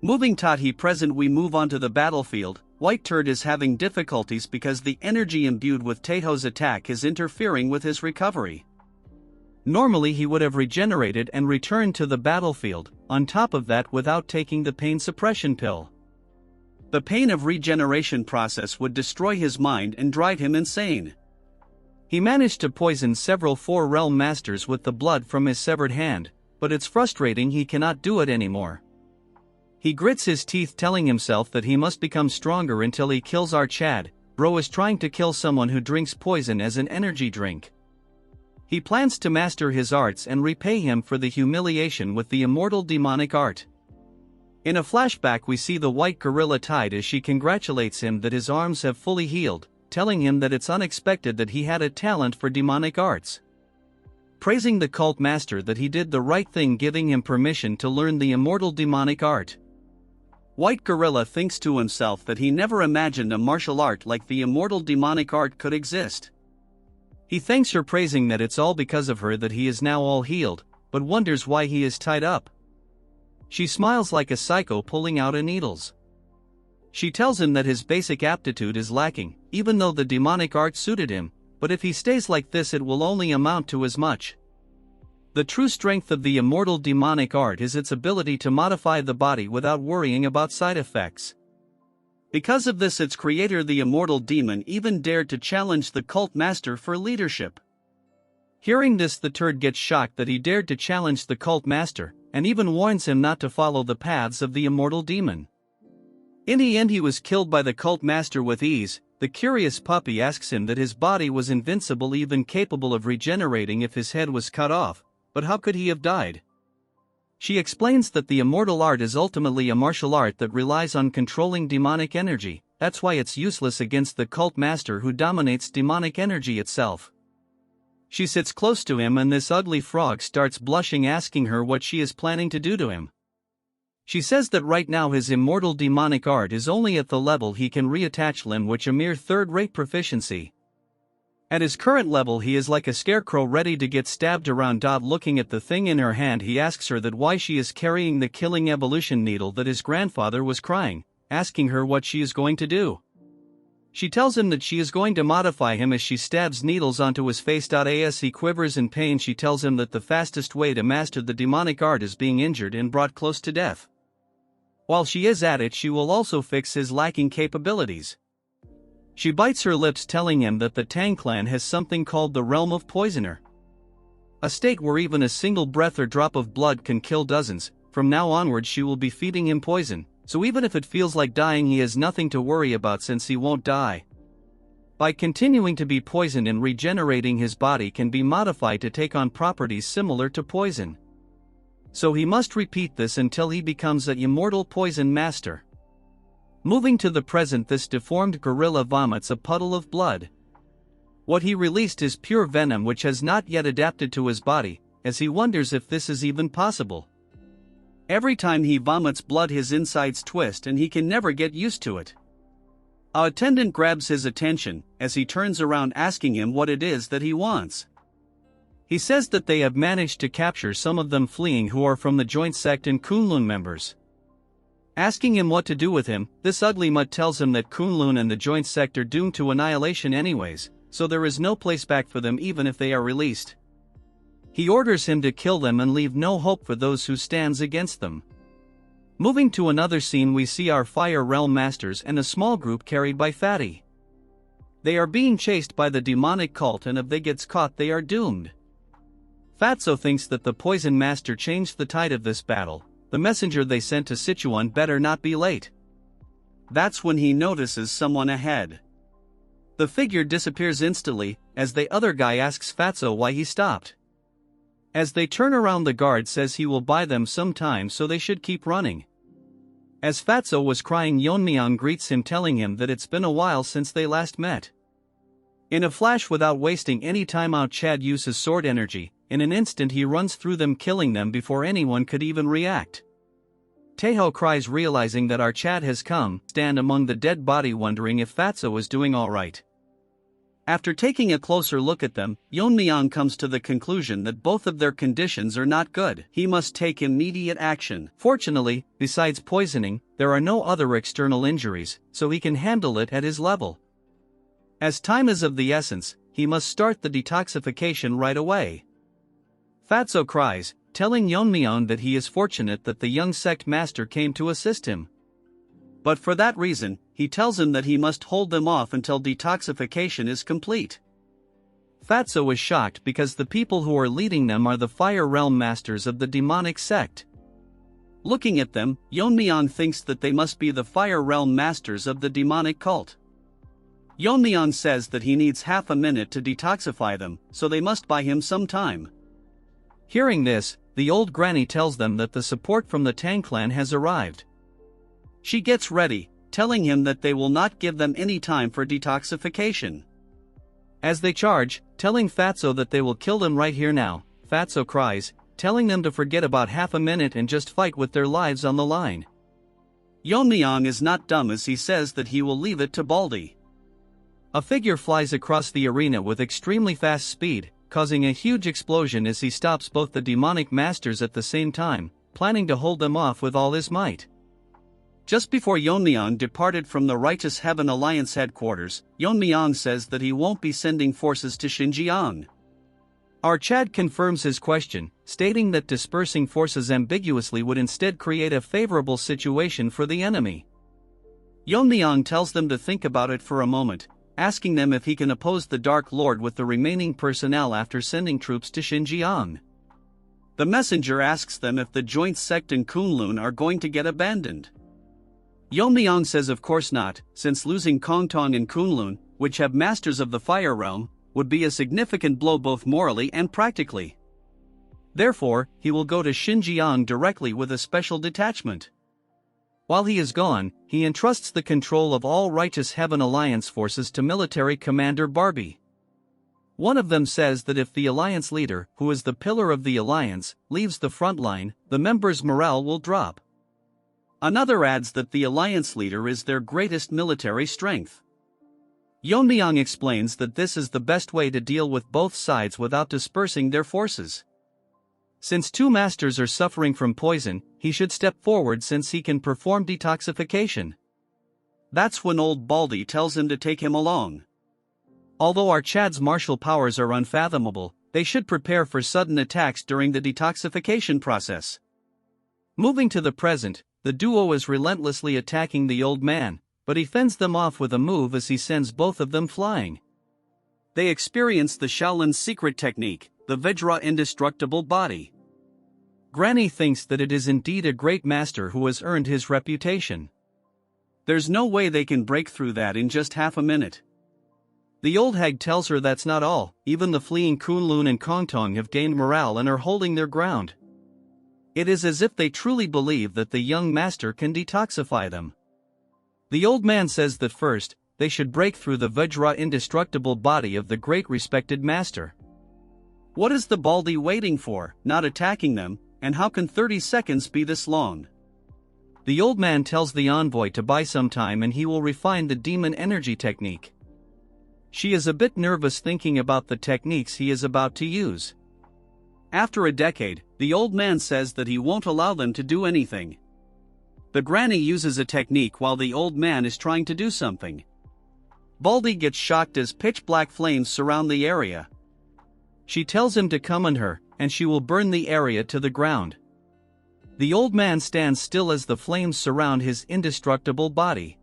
Moving Tahi present, we move on to the battlefield. White Turd is having difficulties because the energy imbued with Taeho's attack is interfering with his recovery. Normally he would have regenerated and returned to the battlefield, on top of that without taking the pain suppression pill. The pain of regeneration process would destroy his mind and drive him insane. He managed to poison several Four Realm Masters with the blood from his severed hand, but it's frustrating he cannot do it anymore. He grits his teeth, telling himself that he must become stronger until he kills our Chad. Bro is trying to kill someone who drinks poison as an energy drink. He plans to master his arts and repay him for the humiliation with the immortal demonic art. In a flashback we see the white gorilla tied as she congratulates him that his arms have fully healed, telling him that it's unexpected that he had a talent for demonic arts. Praising the cult master that he did the right thing, giving him permission to learn the immortal demonic art. White Gorilla thinks to himself that he never imagined a martial art like the immortal demonic art could exist. He thanks her, praising that it's all because of her that he is now all healed, but wonders why he is tied up. She smiles like a psycho, pulling out her needles. She tells him that his basic aptitude is lacking, even though the demonic art suited him, but if he stays like this it will only amount to as much. The true strength of the immortal demonic art is its ability to modify the body without worrying about side effects. Because of this, its creator, the immortal demon, even dared to challenge the cult master for leadership. Hearing this, the turd gets shocked that he dared to challenge the cult master, and even warns him not to follow the paths of the immortal demon. In the end he was killed by the cult master with ease. The curious puppy asks him that his body was invincible, even capable of regenerating if his head was cut off. But how could he have died? She explains that the immortal art is ultimately a martial art that relies on controlling demonic energy. That's why it's useless against the cult master who dominates demonic energy itself. She sits close to him and this ugly frog starts blushing, asking her what she is planning to do to him. She says that right now his immortal demonic art is only at the level he can reattach limb, which a mere third-rate proficiency. At his current level he is like a scarecrow ready to get stabbed around. Looking at the thing in her hand, he asks her that why she is carrying the killing evolution needle that his grandfather was crying, asking her what she is going to do. She tells him that she is going to modify him as she stabs needles onto his face. As he quivers in pain, she tells him that the fastest way to master the demonic art is being injured and brought close to death. While she is at it, she will also fix his lacking capabilities. She bites her lips, telling him that the Tang clan has something called the Realm of Poisoner. A state where even a single breath or drop of blood can kill dozens. From now onward she will be feeding him poison, so even if it feels like dying he has nothing to worry about since he won't die. By continuing to be poisoned and regenerating, his body can be modified to take on properties similar to poison. So he must repeat this until he becomes an immortal poison master. Moving to the present, this deformed gorilla vomits a puddle of blood. What he released is pure venom which has not yet adapted to his body, as he wonders if this is even possible. Every time he vomits blood his insides twist and he can never get used to it. A attendant grabs his attention as he turns around, asking him what it is that he wants. He says that they have managed to capture some of them fleeing who are from the joint sect and Kunlun members. Asking him what to do with him, this ugly mutt tells him that Kunlun and the joint sect are doomed to annihilation anyways, so there is no place back for them even if they are released. He orders him to kill them and leave no hope for those who stands against them. Moving to another scene, we see our Fire Realm Masters and a small group carried by Fatty. They are being chased by the demonic cult, and if they gets caught they are doomed. Fatso thinks that the Poison Master changed the tide of this battle. The messenger they sent to Sichuan better not be late. That's when he notices someone ahead. The figure disappears instantly, as the other guy asks Fatso why he stopped. As they turn around, the guard says he will buy them some time, so they should keep running. As Fatso was crying, Yeon-myeong greets him, telling him that it's been a while since they last met. In a flash, without wasting any time out, Chad uses sword energy. In an instant he runs through them, killing them before anyone could even react. Taeho cries, realizing that our Chad has come, stand among the dead body, wondering if Fatso is doing alright. After taking a closer look at them, Yeon-myeong comes to the conclusion that both of their conditions are not good. He must take immediate action. Fortunately, besides poisoning, there are no other external injuries, so he can handle it at his level. As time is of the essence, he must start the detoxification right away. Fatso cries, telling Yeon-myeong that he is fortunate that the young sect master came to assist him. But for that reason, he tells him that he must hold them off until detoxification is complete. Fatso is shocked because the people who are leading them are the Fire Realm Masters of the demonic sect. Looking at them, Yeon-myeong thinks that they must be the Fire Realm Masters of the demonic cult. Yeon-myeong says that he needs half a minute to detoxify them, so they must buy him some time. Hearing this, the old granny tells them that the support from the Tang clan has arrived. She gets ready, telling him that they will not give them any time for detoxification. As they charge, telling Fatso that they will kill them right here now, Fatso cries, telling them to forget about half a minute and just fight with their lives on the line. Yeon-myeong is not dumb as he says that he will leave it to Baldy. A figure flies across the arena with extremely fast speed, causing a huge explosion as he stops both the demonic masters at the same time, planning to hold them off with all his might. Just before Yeon-myeong departed from the Righteous Heaven Alliance headquarters, Yeon-myeong says that he won't be sending forces to Xinjiang. Our Chad confirms his question, stating that dispersing forces ambiguously would instead create a favorable situation for the enemy. Yeon-myeong tells them to think about it for a moment, asking them if he can oppose the Dark Lord with the remaining personnel after sending troops to Xinjiang. The messenger asks them if the joint sect and Kunlun are going to get abandoned. Yeon-myeong says of course not, since losing Kongtong and Kunlun, which have masters of the Fire Realm, would be a significant blow both morally and practically. Therefore, he will go to Xinjiang directly with a special detachment. While he is gone, he entrusts the control of all Righteous Heaven Alliance forces to military commander Barbie. One of them says that if the Alliance leader, who is the pillar of the Alliance, leaves the front line, the members' morale will drop. Another adds that the Alliance leader is their greatest military strength. Yeon-myeong explains that this is the best way to deal with both sides without dispersing their forces. Since two masters are suffering from poison, he should step forward since he can perform detoxification. That's when old Baldy tells him to take him along. Although our Chad's martial powers are unfathomable, they should prepare for sudden attacks during the detoxification process. Moving to the present, the duo is relentlessly attacking the old man, but he fends them off with a move as he sends both of them flying. They experience the Shaolin's secret technique, the Vajra indestructible body. Granny thinks that it is indeed a great master who has earned his reputation. There's no way they can break through that in just half a minute. The old hag tells her that's not all, even the fleeing Kunlun and Kongtong have gained morale and are holding their ground. It is as if they truly believe that the young master can detoxify them. The old man says that first, they should break through the Vajra indestructible body of the great respected master. What is the Baldy waiting for, not attacking them, and how can 30 seconds be this long? The old man tells the envoy to buy some time and he will refine the demon energy technique. She is a bit nervous thinking about the techniques he is about to use. After a decade, the old man says that he won't allow them to do anything. The granny uses a technique while the old man is trying to do something. Baldy gets shocked as pitch-black flames surround the area. She tells him to come on her, and she will burn the area to the ground. The old man stands still as the flames surround his indestructible body.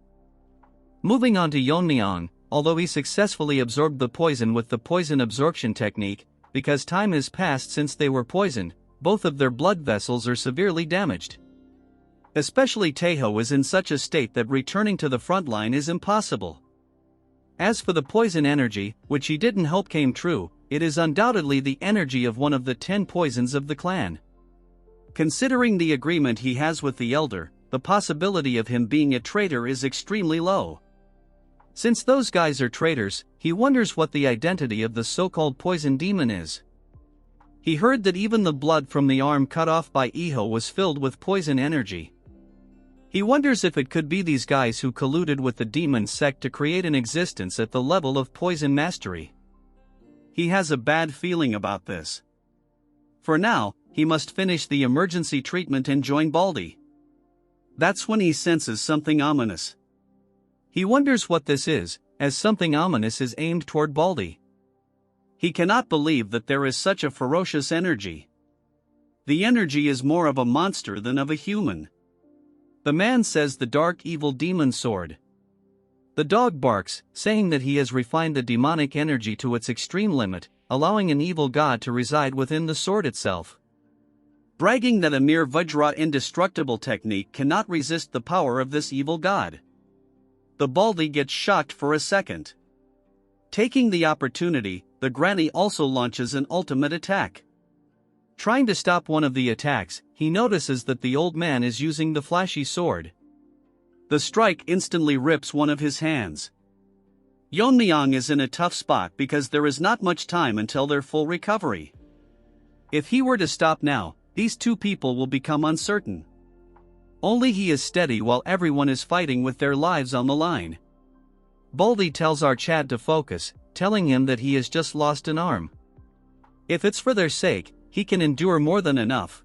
Moving on to Yeon-myeong, although he successfully absorbed the poison with the poison absorption technique, because time has passed since they were poisoned, both of their blood vessels are severely damaged. Especially Taeho is in such a state that returning to the front line is impossible. As for the poison energy, which he didn't hope came true, it is undoubtedly the energy of one of the 10 poisons of the clan. Considering the agreement he has with the elder, the possibility of him being a traitor is extremely low. Since those guys are traitors, he wonders what the identity of the so-called poison demon is. He heard that even the blood from the arm cut off by Iho was filled with poison energy. He wonders if it could be these guys who colluded with the demon sect to create an existence at the level of poison mastery. He has a bad feeling about this. For now, he must finish the emergency treatment and join Baldy. That's when he senses something ominous. He wonders what this is, as something ominous is aimed toward Baldy. He cannot believe that there is such a ferocious energy. The energy is more of a monster than of a human. The man says the dark evil demon sword. The dog barks, saying that he has refined the demonic energy to its extreme limit, allowing an evil god to reside within the sword itself. Bragging that a mere Vajra indestructible technique cannot resist the power of this evil god. The Baldy gets shocked for a second. Taking the opportunity, the granny also launches an ultimate attack. Trying to stop one of the attacks, he notices that the old man is using the flashy sword. The strike instantly rips one of his hands. Yeon-myeong is in a tough spot because there is not much time until their full recovery. If he were to stop now, these two people will become uncertain. Only he is steady while everyone is fighting with their lives on the line. Baldy tells our Chad to focus, telling him that he has just lost an arm. If it's for their sake, he can endure more than enough.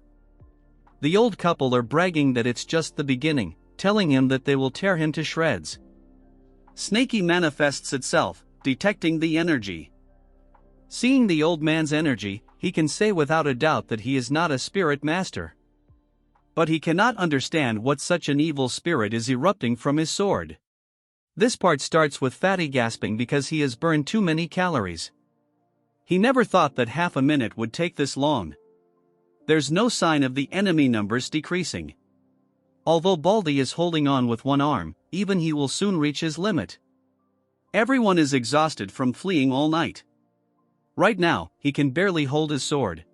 The old couple are bragging that it's just the beginning, telling him that they will tear him to shreds. Snaky manifests itself, detecting the energy. Seeing the old man's energy, he can say without a doubt that he is not a spirit master. But he cannot understand what such an evil spirit is erupting from his sword. This part starts with Fatty gasping because he has burned too many calories. He never thought that half a minute would take this long. There's no sign of the enemy numbers decreasing. Although Baldy is holding on with one arm, even he will soon reach his limit. Everyone is exhausted from fleeing all night. Right now, he can barely hold his sword.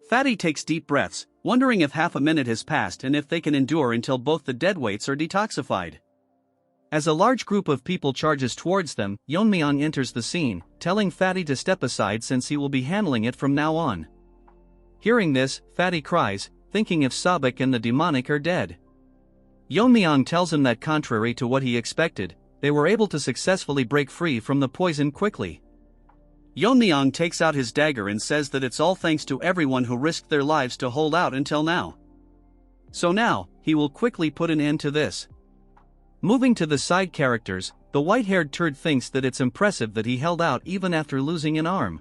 Fatty takes deep breaths, wondering if half a minute has passed and if they can endure until both the deadweights are detoxified. As a large group of people charges towards them, Yeon-myeong enters the scene, telling Fatty to step aside since he will be handling it from now on. Hearing this, Fatty cries, thinking if Sabak and the demonic are dead. Yeon-myeong tells him that contrary to what he expected, they were able to successfully break free from the poison quickly. Yeon-myeong takes out his dagger and says that it's all thanks to everyone who risked their lives to hold out until now. So now, he will quickly put an end to this. Moving to the side characters, the white-haired turd thinks that it's impressive that he held out even after losing an arm.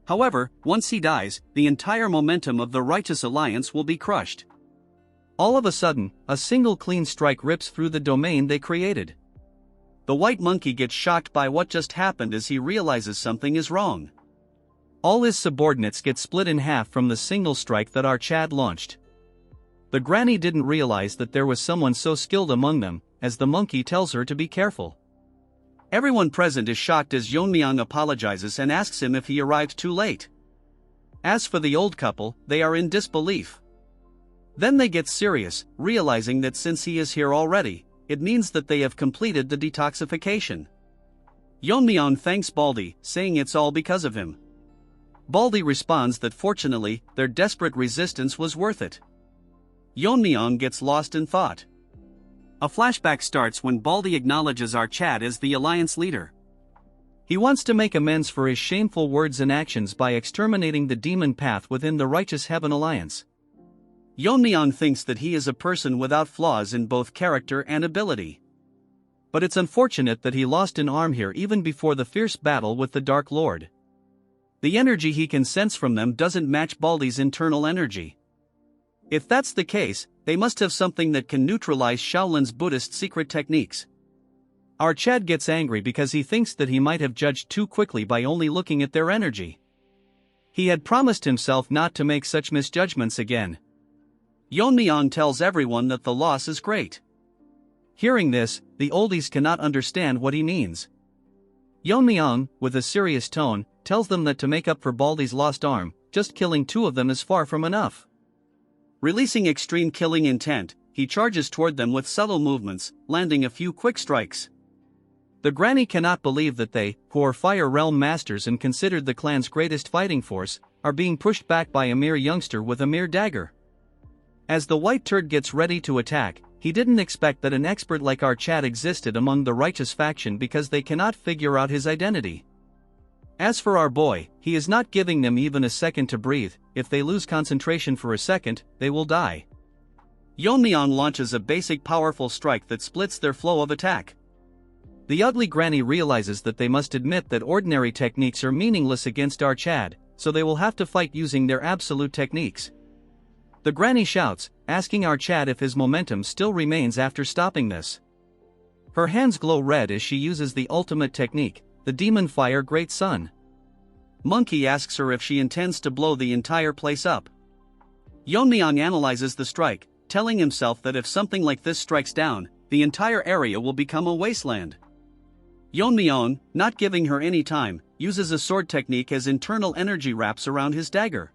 However, once he dies, the entire momentum of the Righteous Alliance will be crushed. All of a sudden, a single clean strike rips through the domain they created. The white monkey gets shocked by what just happened as he realizes something is wrong. All his subordinates get split in half from the single strike that our Chad launched. The granny didn't realize that there was someone so skilled among them, as the monkey tells her to be careful. Everyone present is shocked as Yeon-myeong apologizes and asks him if he arrived too late. As for the old couple, they are in disbelief. Then they get serious, realizing that since he is here already, it means that they have completed the detoxification. Yeon-myeong thanks Baldy, saying it's all because of him. Baldy responds that fortunately, their desperate resistance was worth it. Yeon-myeong gets lost in thought. A flashback starts when Baldy acknowledges our Chad as the alliance leader. He wants to make amends for his shameful words and actions by exterminating the demon path within the Righteous Heaven Alliance. Yeon-myeong thinks that he is a person without flaws in both character and ability. But it's unfortunate that he lost an arm here even before the fierce battle with the Dark Lord. The energy he can sense from them doesn't match Baldy's internal energy. If that's the case, they must have something that can neutralize Shaolin's Buddhist secret techniques. Our Chad gets angry because he thinks that he might have judged too quickly by only looking at their energy. He had promised himself not to make such misjudgments again. Yeon-myeong tells everyone that the loss is great. Hearing this, the oldies cannot understand what he means. Yeon-myeong, with a serious tone, tells them that to make up for Baldy's lost arm, just killing two of them is far from enough. Releasing extreme killing intent, he charges toward them with subtle movements, landing a few quick strikes. The granny cannot believe that they, who are Fire Realm masters and considered the clan's greatest fighting force, are being pushed back by a mere youngster with a mere dagger. As the white turd gets ready to attack, he didn't expect that an expert like our Chad existed among the righteous faction because they cannot figure out his identity. As for our boy, he is not giving them even a second to breathe. If they lose concentration for a second, they will die. Yeon-myeong launches a basic powerful strike that splits their flow of attack. The ugly granny realizes that they must admit that ordinary techniques are meaningless against our Chad, so they will have to fight using their absolute techniques. The granny shouts, asking our Chad if his momentum still remains after stopping this. Her hands glow red as she uses the ultimate technique, the Demon Fire Great Sun. Monkey asks her if she intends to blow the entire place up. Yeon-myeong analyzes the strike, telling himself that if something like this strikes down, the entire area will become a wasteland. Yeon-myeong, not giving her any time, uses a sword technique as internal energy wraps around his dagger.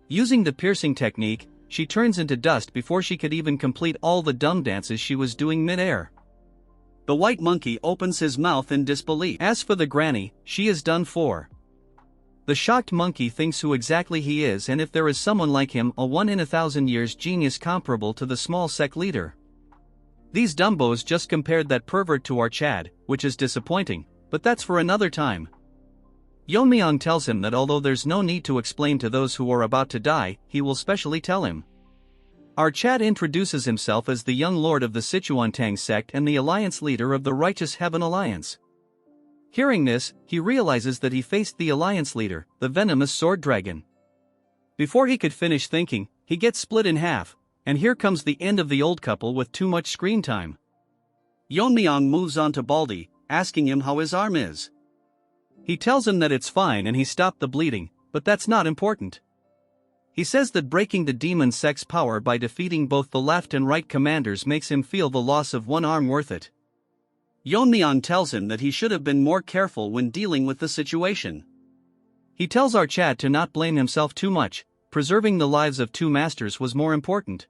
Using the piercing technique, she turns into dust before she could even complete all the dumb dances she was doing mid-air. The white monkey opens his mouth in disbelief. As for the granny, she is done for. The shocked monkey thinks who exactly he is and if there is someone like him, a 1 in 1,000 years genius comparable to the small sect leader. These dumbos just compared that pervert to our Chad, which is disappointing, but that's for another time. Yeon-myeong tells him that although there's no need to explain to those who are about to die, he will specially tell him. Our Chad introduces himself as the young lord of the Sichuan Tang sect and the alliance leader of the Righteous Heaven Alliance. Hearing this, he realizes that he faced the alliance leader, the venomous sword dragon. Before he could finish thinking, he gets split in half, and here comes the end of the old couple with too much screen time. Yeon-myeong moves on to Baldy, asking him how his arm is. He tells him that it's fine and he stopped the bleeding, but that's not important. He says that breaking the demon sect's power by defeating both the left and right commanders makes him feel the loss of one arm worth it. Yeon-myeong tells him that he should have been more careful when dealing with the situation. He tells our Chad to not blame himself too much, preserving the lives of two masters was more important.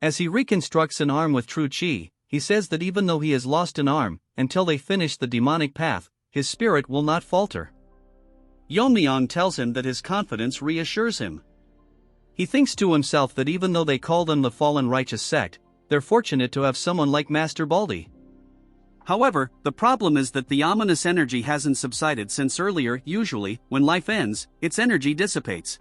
As he reconstructs an arm with true chi, he says that even though he has lost an arm, until they finish the demonic path, his spirit will not falter. Yeon-myeong tells him that his confidence reassures him. He thinks to himself that even though they call them the fallen righteous sect, they're fortunate to have someone like Master Baldy. However, the problem is that the ominous energy hasn't subsided since earlier. Usually, when life ends, its energy dissipates.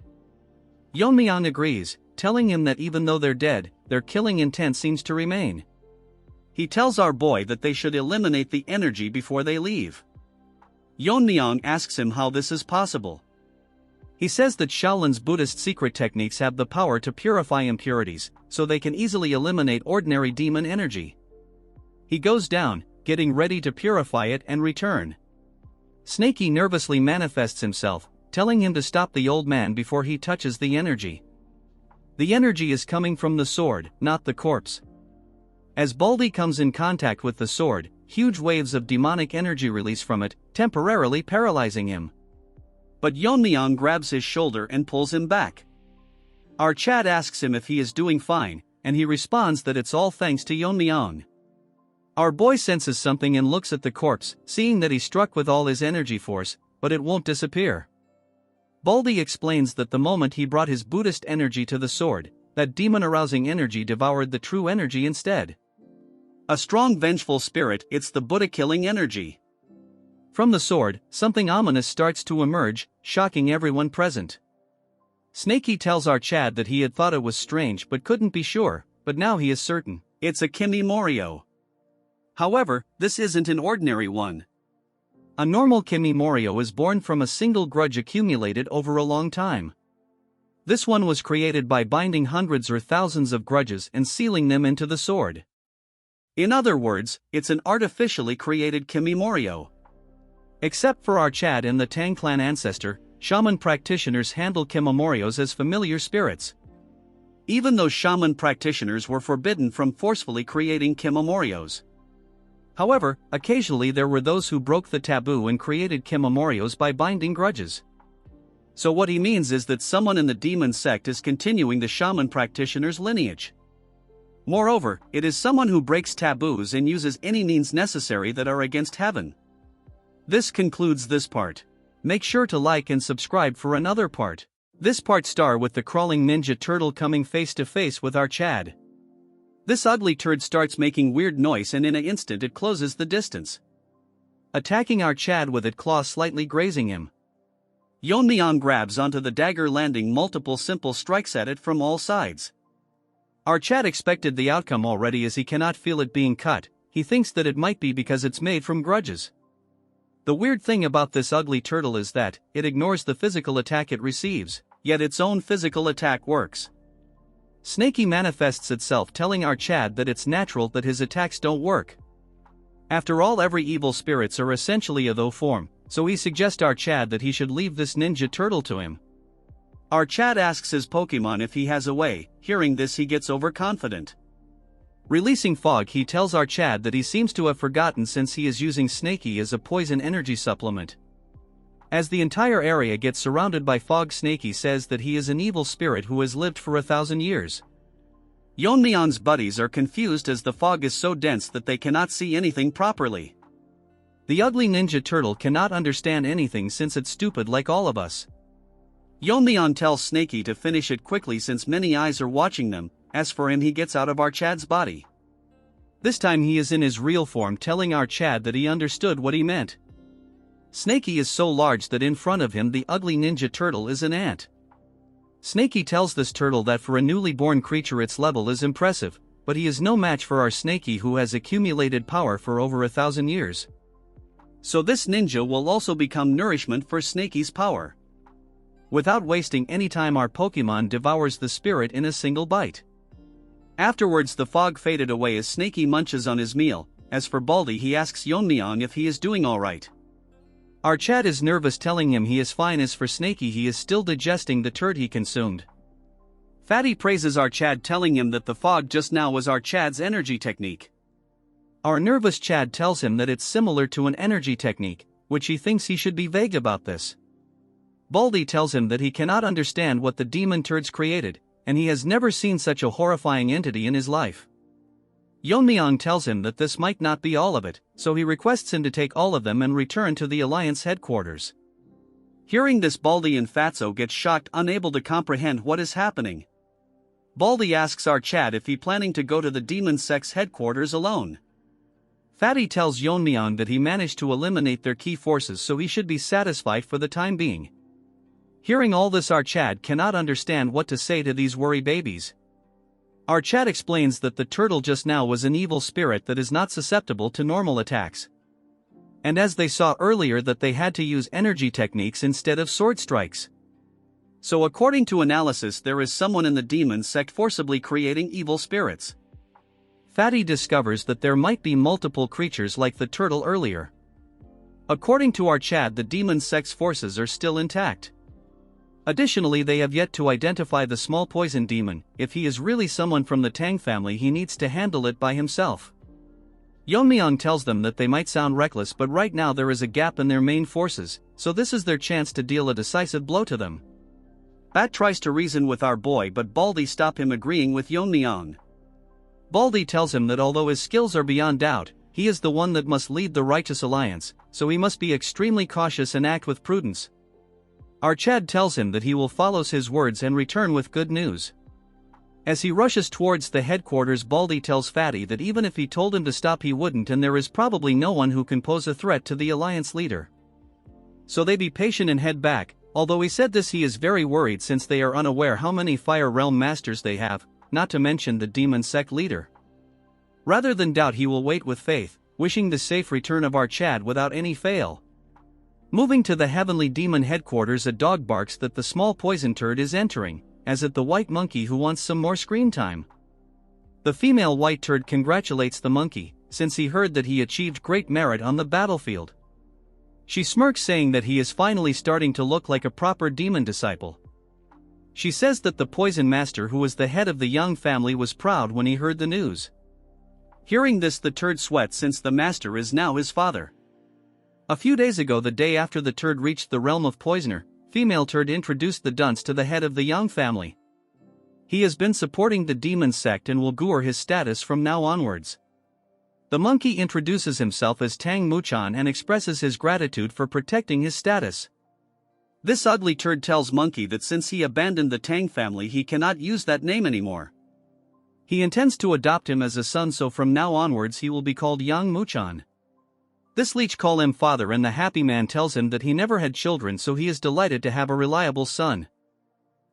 Yeon-myeong agrees, telling him that even though they're dead, their killing intent seems to remain. He tells our boy that they should eliminate the energy before they leave. Yeon-myeong asks him how this is possible. He says that Shaolin's Buddhist secret techniques have the power to purify impurities, so they can easily eliminate ordinary demon energy. He goes down, getting ready to purify it and return. Snakey nervously manifests himself, telling him to stop the old man before he touches the energy. The energy is coming from the sword, not the corpse. As Baldy comes in contact with the sword, huge waves of demonic energy release from it, temporarily paralyzing him. But Yeon-myeong grabs his shoulder and pulls him back. Our Chad asks him if he is doing fine, and he responds that it's all thanks to Yeon-myeong. Our boy senses something and looks at the corpse, seeing that he's struck with all his energy force, but it won't disappear. Baldy explains that the moment he brought his Buddhist energy to the sword, that demon-arousing energy devoured the true energy instead. A strong vengeful spirit, it's the Buddha-killing energy. From the sword, something ominous starts to emerge, shocking everyone present. Snakey tells our Chad that he had thought it was strange but couldn't be sure, but now he is certain. It's a Kimimorio. However, this isn't an ordinary one. A normal Kimimorio is born from a single grudge accumulated over a long time. This one was created by binding hundreds or thousands of grudges and sealing them into the sword. In other words, it's an artificially created Kimimorio. Except for our Chad and the Tang clan ancestor, shaman practitioners handle Kimimorios as familiar spirits. Even though shaman practitioners were forbidden from forcefully creating Kimimorios. However, occasionally there were those who broke the taboo and created Kimimorios by binding grudges. So what he means is that someone in the demon sect is continuing the shaman practitioner's lineage. Moreover, it is someone who breaks taboos and uses any means necessary that are against heaven. This concludes this part. Make sure to like and subscribe for another part. This part starts with the crawling ninja turtle coming face to face with our Chad. This ugly turd starts making weird noise and in an instant it closes the distance, attacking our Chad with its claws slightly grazing him. Yeon-myeong grabs onto the dagger, landing multiple simple strikes at it from all sides. Our Chad expected the outcome already as he cannot feel it being cut. He thinks that it might be because it's made from grudges. The weird thing about this ugly turtle is that it ignores the physical attack it receives, yet its own physical attack works. Snaky manifests itself, telling our Chad that it's natural that his attacks don't work. After all, every evil spirits are essentially a though form, so he suggests our Chad that he should leave this ninja turtle to him. Our Chad asks his Pokemon if he has a way. Hearing this, he gets overconfident. Releasing fog, he tells our Chad that he seems to have forgotten since he is using Snaky as a poison energy supplement. As the entire area gets surrounded by fog, Snaky says that he is an evil spirit who has lived for 1,000 years. Yeon-myeong's buddies are confused as the fog is so dense that they cannot see anything properly. The ugly ninja turtle cannot understand anything since it's stupid like all of us. Yeon-myeong tells Snaky to finish it quickly since many eyes are watching them. As for him, he gets out of our Chad's body. This time he is in his real form, telling our Chad that he understood what he meant. Snaky is so large that in front of him the ugly ninja turtle is an ant. Snaky tells this turtle that for a newly born creature its level is impressive, but he is no match for our Snaky who has accumulated power for over 1,000 years. So this ninja will also become nourishment for Snaky's power. Without wasting any time, our Pokemon devours the spirit in a single bite. Afterwards the fog faded away as Snaky munches on his meal. As for Baldy, he asks Yeon-myeong if he is doing alright. Our Chad is nervous, telling him he is fine. As for Snaky, he is still digesting the turd he consumed. Fatty praises our Chad, telling him that the fog just now was our Chad's energy technique. Our nervous Chad tells him that it's similar to an energy technique, which he thinks he should be vague about this. Baldy tells him that he cannot understand what the demon turds created, and he has never seen such a horrifying entity in his life. Yeon-myeong tells him that this might not be all of it, so he requests him to take all of them and return to the Alliance headquarters. Hearing this, Baldy and Fatso get shocked, unable to comprehend what is happening. Baldy asks our Chad if he planning to go to the demon sect's headquarters alone. Fatty tells Yeon-myeong that he managed to eliminate their key forces, so he should be satisfied for the time being. Hearing all this, our Chad cannot understand what to say to these worry babies. Our Chad explains that the turtle just now was an evil spirit that is not susceptible to normal attacks. And as they saw earlier, that they had to use energy techniques instead of sword strikes. So according to analysis, there is someone in the demon sect forcibly creating evil spirits. Fatty discovers that there might be multiple creatures like the turtle earlier. According to our Chad, the demon sect's forces are still intact. Additionally, they have yet to identify the small poison demon. If he is really someone from the Tang family, he needs to handle it by himself. Yeon-myeong tells them that they might sound reckless, but right now there is a gap in their main forces, so this is their chance to deal a decisive blow to them. Bat tries to reason with our boy, but Baldy stops him, agreeing with Yeon-myeong. Baldy tells him that although his skills are beyond doubt, he is the one that must lead the righteous alliance, so he must be extremely cautious and act with prudence. Our Chad tells him that he will follow his words and return with good news. As he rushes towards the headquarters, Baldy tells Fatty that even if he told him to stop, he wouldn't, and there is probably no one who can pose a threat to the alliance leader. So they be patient and head back. Although he said this, he is very worried since they are unaware how many Fire Realm Masters they have, not to mention the demon sect leader. Rather than doubt, he will wait with faith, wishing the safe return of our Chad without any fail. Moving to the heavenly demon headquarters, a dog barks that the small poison turd is entering, as it the white monkey who wants some more screen time. The female white turd congratulates the monkey, since he heard that he achieved great merit on the battlefield. She smirks, saying that he is finally starting to look like a proper demon disciple. She says that the poison master, who was the head of the Young family, was proud when he heard the news. Hearing this, the turd sweats since the master is now his father. A few days ago, the day after the turd reached the realm of Poisoner, female turd introduced the dunce to the head of the Young family. He has been supporting the demon sect and will guer his status from now onwards. The monkey introduces himself as Tang Muchan and expresses his gratitude for protecting his status. This ugly turd tells monkey that since he abandoned the Tang family, he cannot use that name anymore. He intends to adopt him as a son, so from now onwards he will be called Yang Muchan. This leech calls him father, and the happy man tells him that he never had children, so he is delighted to have a reliable son.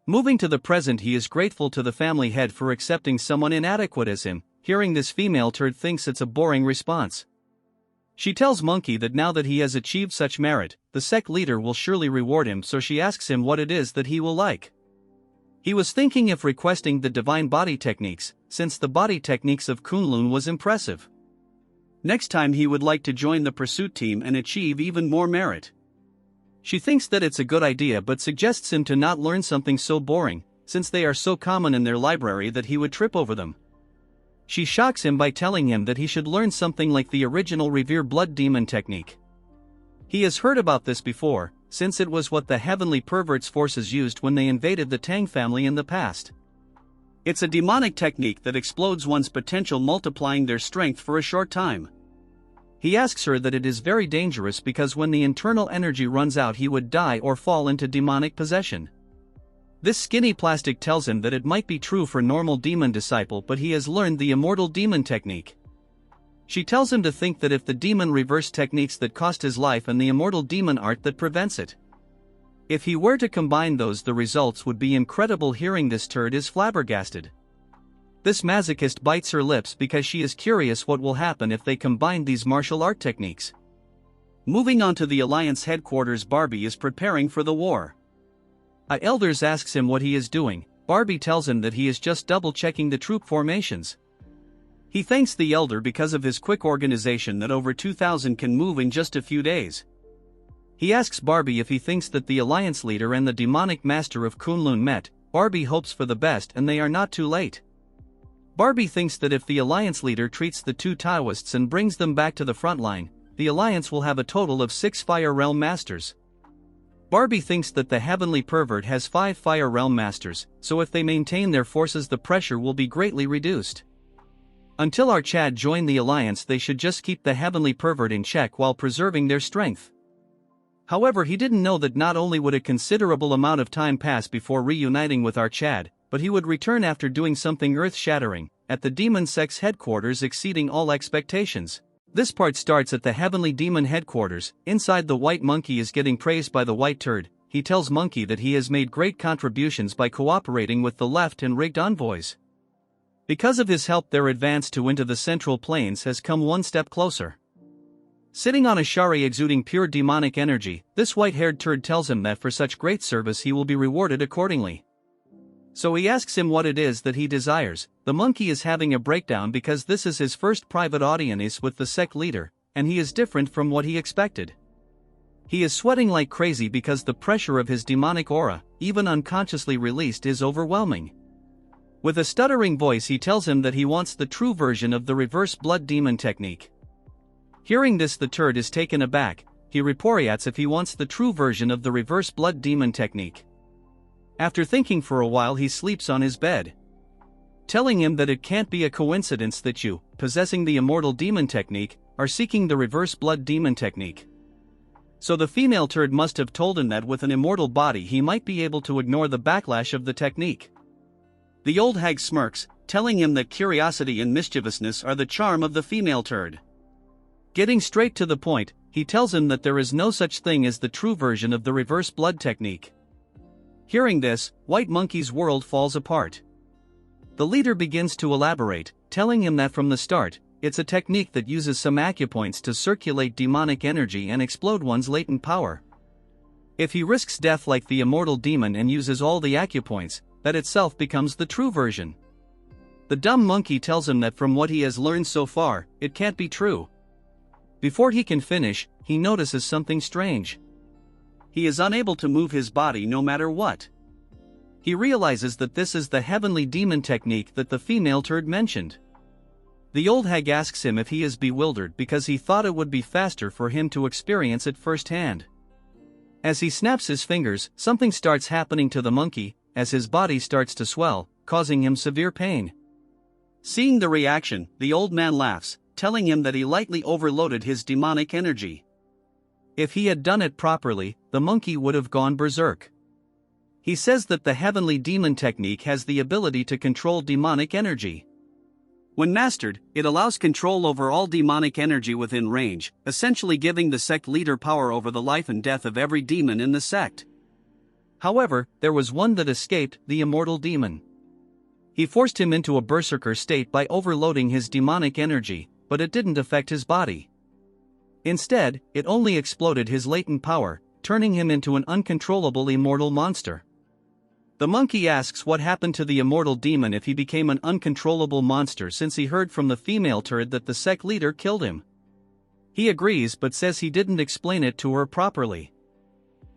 Moving to the present, he is grateful to the family head for accepting someone inadequate as him. Hearing this, female turd thinks it's a boring response. She tells Monkey that now that he has achieved such merit, the sect leader will surely reward him, so she asks him what it is that he will like. He was thinking of requesting the divine body techniques, since the body techniques of Kunlun was impressive. Next time he would like to join the pursuit team and achieve even more merit. She thinks that it's a good idea but suggests him to not learn something so boring, since they are so common in their library that he would trip over them. She shocks him by telling him that he should learn something like the original Revere Blood Demon technique. He has heard about this before, since it was what the Heavenly Perverts forces used when they invaded the Tang family in the past. It's a demonic technique that explodes one's potential, multiplying their strength for a short time. He asks her that it is very dangerous because when the internal energy runs out he would die or fall into demonic possession. This skinny plastic tells him that it might be true for normal demon disciple, but he has learned the immortal demon technique. She tells him to think that if the demon reverse techniques that cost his life and the immortal demon art that prevents it. If he were to combine those, the results would be incredible. Hearing this, turd is flabbergasted. This masochist bites her lips because she is curious what will happen if they combine these martial art techniques. Moving on to the Alliance headquarters, Barbie is preparing for the war. A elders asks him what he is doing. Barbie tells him that he is just double-checking the troop formations. He thanks the elder because of his quick organization that over 2,000 can move in just a few days. He asks Barbie if he thinks that the Alliance leader and the demonic master of Kunlun met. Barbie hopes for the best and they are not too late. Barbie thinks that if the Alliance leader treats the two Taoists and brings them back to the front line, the Alliance will have a total of 6 Fire Realm Masters. Barbie thinks that the Heavenly Pervert has 5 Fire Realm Masters, so if they maintain their forces the pressure will be greatly reduced. Until our Chad join the Alliance, they should just keep the Heavenly Pervert in check while preserving their strength. However, he didn't know that not only would a considerable amount of time pass before reuniting with our Chad, but he would return after doing something earth-shattering, at the Demon Sect's headquarters, exceeding all expectations. This part starts at the Heavenly Demon headquarters. Inside, the White Monkey is getting praised by the White Turd. He tells Monkey that he has made great contributions by cooperating with the left and rigged envoys. Because of his help, their advance into the Central Plains has come one step closer. Sitting on a shari exuding pure demonic energy, this white-haired turd tells him that for such great service he will be rewarded accordingly. So he asks him what it is that he desires. The monkey is having a breakdown because this is his first private audience with the sect leader, and he is different from what he expected. He is sweating like crazy because the pressure of his demonic aura, even unconsciously released, is overwhelming. With a stuttering voice he tells him that he wants the true version of the reverse blood demon technique. Hearing this, the turd is taken aback. He reports if he wants the true version of the reverse blood demon technique. After thinking for a while, he sleeps on his bed, telling him that it can't be a coincidence that you, possessing the immortal demon technique, are seeking the reverse blood demon technique. So the female turd must have told him that with an immortal body he might be able to ignore the backlash of the technique. The old hag smirks, telling him that curiosity and mischievousness are the charm of the female turd. Getting straight to the point, he tells him that there is no such thing as the true version of the reverse blood technique. Hearing this, White Monkey's world falls apart. The leader begins to elaborate, telling him that from the start, it's a technique that uses some acupoints to circulate demonic energy and explode one's latent power. If he risks death like the immortal demon and uses all the acupoints, that itself becomes the true version. The dumb monkey tells him that from what he has learned so far, it can't be true. Before he can finish, he notices something strange. He is unable to move his body no matter what. He realizes that this is the heavenly demon technique that the female turd mentioned. The old hag asks him if he is bewildered because he thought it would be faster for him to experience it firsthand. As he snaps his fingers, something starts happening to the monkey, as his body starts to swell, causing him severe pain. Seeing the reaction, the old man laughs, telling him that he lightly overloaded his demonic energy. If he had done it properly, the monkey would have gone berserk. He says that the heavenly demon technique has the ability to control demonic energy. When mastered, it allows control over all demonic energy within range, essentially giving the sect leader power over the life and death of every demon in the sect. However, there was one that escaped, the immortal demon. He forced him into a berserker state by overloading his demonic energy, but it didn't affect his body. Instead, it only exploded his latent power, turning him into an uncontrollable immortal monster. The monkey asks what happened to the immortal demon if he became an uncontrollable monster, since he heard from the female turd that the sect leader killed him. He agrees but says he didn't explain it to her properly.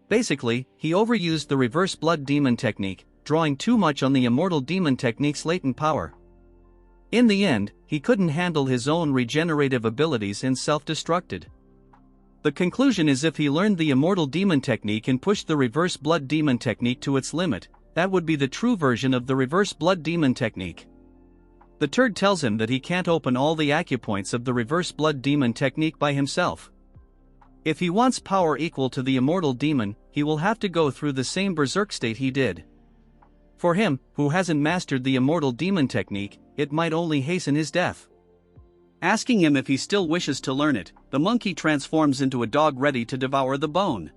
Basically, he overused the reverse blood demon technique, drawing too much on the immortal demon technique's latent power. In the end, he couldn't handle his own regenerative abilities and self-destructed. The conclusion is if he learned the immortal demon technique and pushed the reverse blood demon technique to its limit, that would be the true version of the reverse blood demon technique. The turd tells him that he can't open all the acupoints of the reverse blood demon technique by himself. If he wants power equal to the immortal demon, he will have to go through the same berserk state he did. For him, who hasn't mastered the immortal demon technique, it might only hasten his death. Asking him if he still wishes to learn it, the monkey transforms into a dog ready to devour the bone.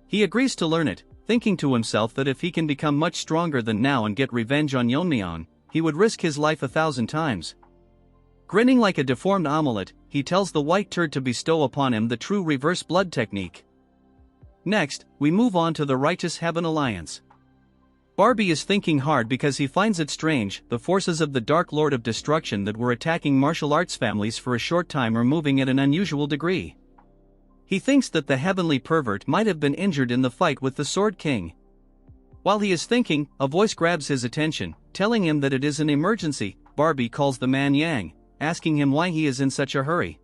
He agrees to learn it, thinking to himself that if he can become much stronger than now and get revenge on Yeon-myeong, he would risk his life 1,000 times. Grinning like a deformed omelet, he tells the white turd to bestow upon him the true reverse blood technique. Next, we move on to the Righteous Heaven Alliance. Barbie is thinking hard because he finds it strange, the forces of the Dark Lord of Destruction that were attacking martial arts families for a short time are moving at an unusual degree. He thinks that the heavenly pervert might have been injured in the fight with the Sword King. While he is thinking, a voice grabs his attention, telling him that it is an emergency. Barbie calls the man Yang, asking him why he is in such a hurry.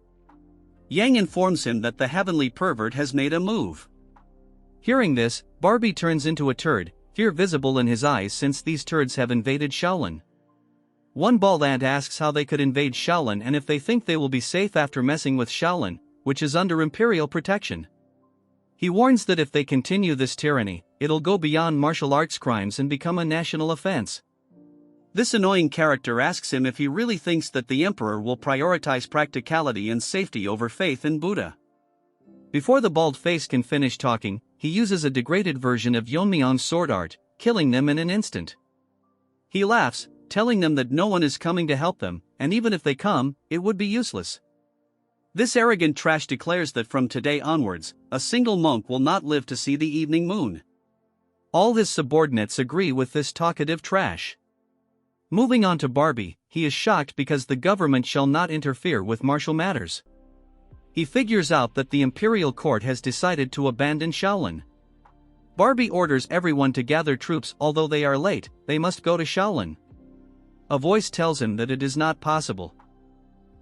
Yang informs him that the heavenly pervert has made a move. Hearing this, Barbie turns into a turd, fear visible in his eyes since these turds have invaded Shaolin. One bald ant asks how they could invade Shaolin and if they think they will be safe after messing with Shaolin, which is under imperial protection. He warns that if they continue this tyranny, it'll go beyond martial arts crimes and become a national offense. This annoying character asks him if he really thinks that the emperor will prioritize practicality and safety over faith in Buddha. Before the bald face can finish talking, he uses a degraded version of Yeon-myeong's sword art, killing them in an instant. He laughs, telling them that no one is coming to help them, and even if they come, it would be useless. This arrogant trash declares that from today onwards, a single monk will not live to see the evening moon. All his subordinates agree with this talkative trash. Moving on to Barbie, he is shocked because the government shall not interfere with martial matters. He figures out that the imperial court has decided to abandon Shaolin. Barbie orders everyone to gather troops. Although they are late, they must go to Shaolin. A voice tells him that it is not possible.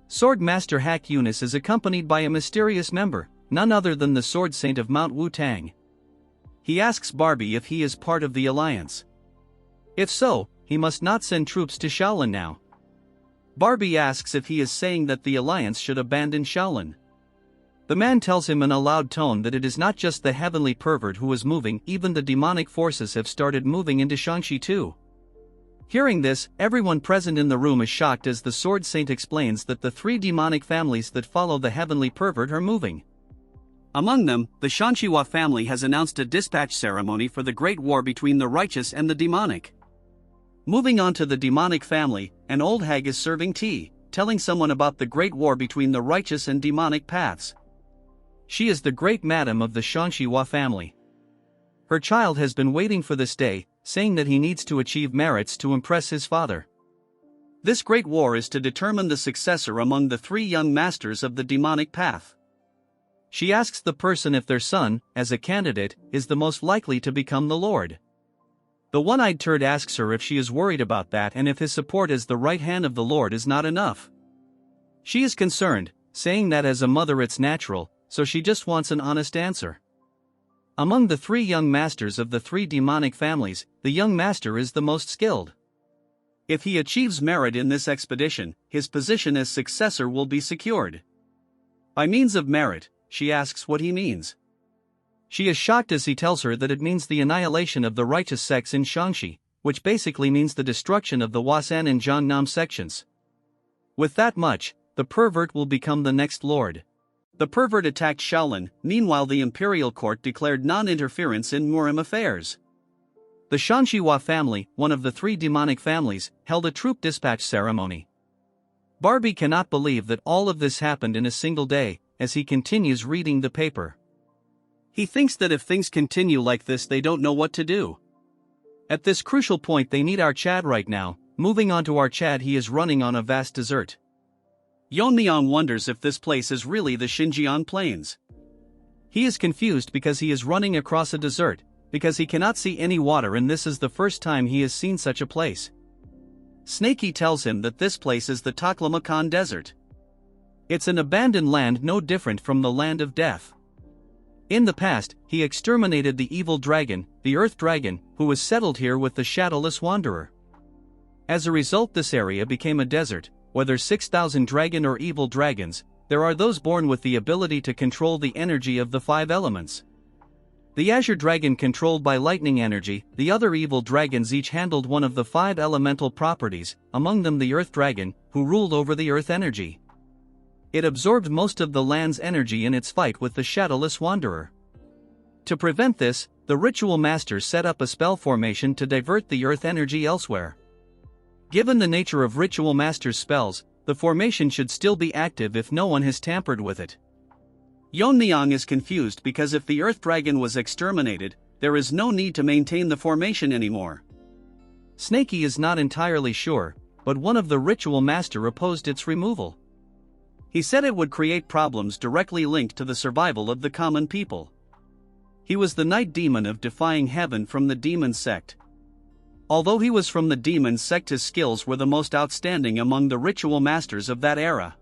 Swordmaster Hack Eunice is accompanied by a mysterious member, none other than the Sword Saint of Mount Wu-Tang. He asks Barbie if he is part of the alliance. If so, he must not send troops to Shaolin now. Barbie asks if he is saying that the alliance should abandon Shaolin. The man tells him in a loud tone that it is not just the heavenly pervert who is moving, even the demonic forces have started moving into Shaanxi too. Hearing this, everyone present in the room is shocked as the Sword Saint explains that the 3 demonic families that follow the heavenly pervert are moving. Among them, the Manhwa family has announced a dispatch ceremony for the great war between the righteous and the demonic. Moving on to the demonic family, an old hag is serving tea, telling someone about the great war between the righteous and demonic paths. She is the great madam of the Manhwa family. Her child has been waiting for this day, saying that he needs to achieve merits to impress his father. This great war is to determine the successor among the 3 young masters of the demonic path. She asks the person if their son, as a candidate, is the most likely to become the Lord. The one-eyed turd asks her if she is worried about that and if his support as the right hand of the Lord is not enough. She is concerned, saying that as a mother it's natural, so she just wants an honest answer. Among the 3 young masters of the 3 demonic families, the young master is the most skilled. If he achieves merit in this expedition, his position as successor will be secured. By means of merit, she asks what he means. She is shocked as he tells her that it means the annihilation of the righteous sects in Shaanxi, which basically means the destruction of the Wasan and Jiangnam sections. With that much, the pervert will become the next lord. The pervert attacked Shaolin. Meanwhile, the imperial court declared non-interference in Murim affairs. The Shanxihua family, one of the 3 demonic families, held a troop dispatch ceremony. Barbie cannot believe that all of this happened in a single day, as he continues reading the paper. He thinks that if things continue like this, they don't know what to do. At this crucial point, they need our Chad right now. Moving on to our Chad, he is running on a vast desert. Yeon-myeong wonders if this place is really the Xinjiang Plains. He is confused because he is running across a desert, because he cannot see any water, and this is the first time he has seen such a place. Snakey tells him that this place is the Taklamakan Desert. It's an abandoned land, no different from the land of death. In the past, he exterminated the evil dragon, the Earth Dragon, who was settled here with the shadowless wanderer. As a result, this area became a desert. Whether 6,000 dragon or evil dragons, there are those born with the ability to control the energy of the 5 elements. The Azure Dragon controlled by lightning energy, the other evil dragons each handled one of the 5 elemental properties, among them the Earth Dragon, who ruled over the earth energy. It absorbed most of the land's energy in its fight with the shadowless wanderer. To prevent this, the ritual master set up a spell formation to divert the earth energy elsewhere. Given the nature of ritual master's spells, the formation should still be active if no one has tampered with it. Yeon-myeong is confused because if the Earth Dragon was exterminated, there is no need to maintain the formation anymore. Snakey is not entirely sure, but one of the ritual master opposed its removal. He said it would create problems directly linked to the survival of the common people. He was the night demon of defying heaven from the demon sect. Although he was from the demon sect, his skills were the most outstanding among the ritual masters of that era.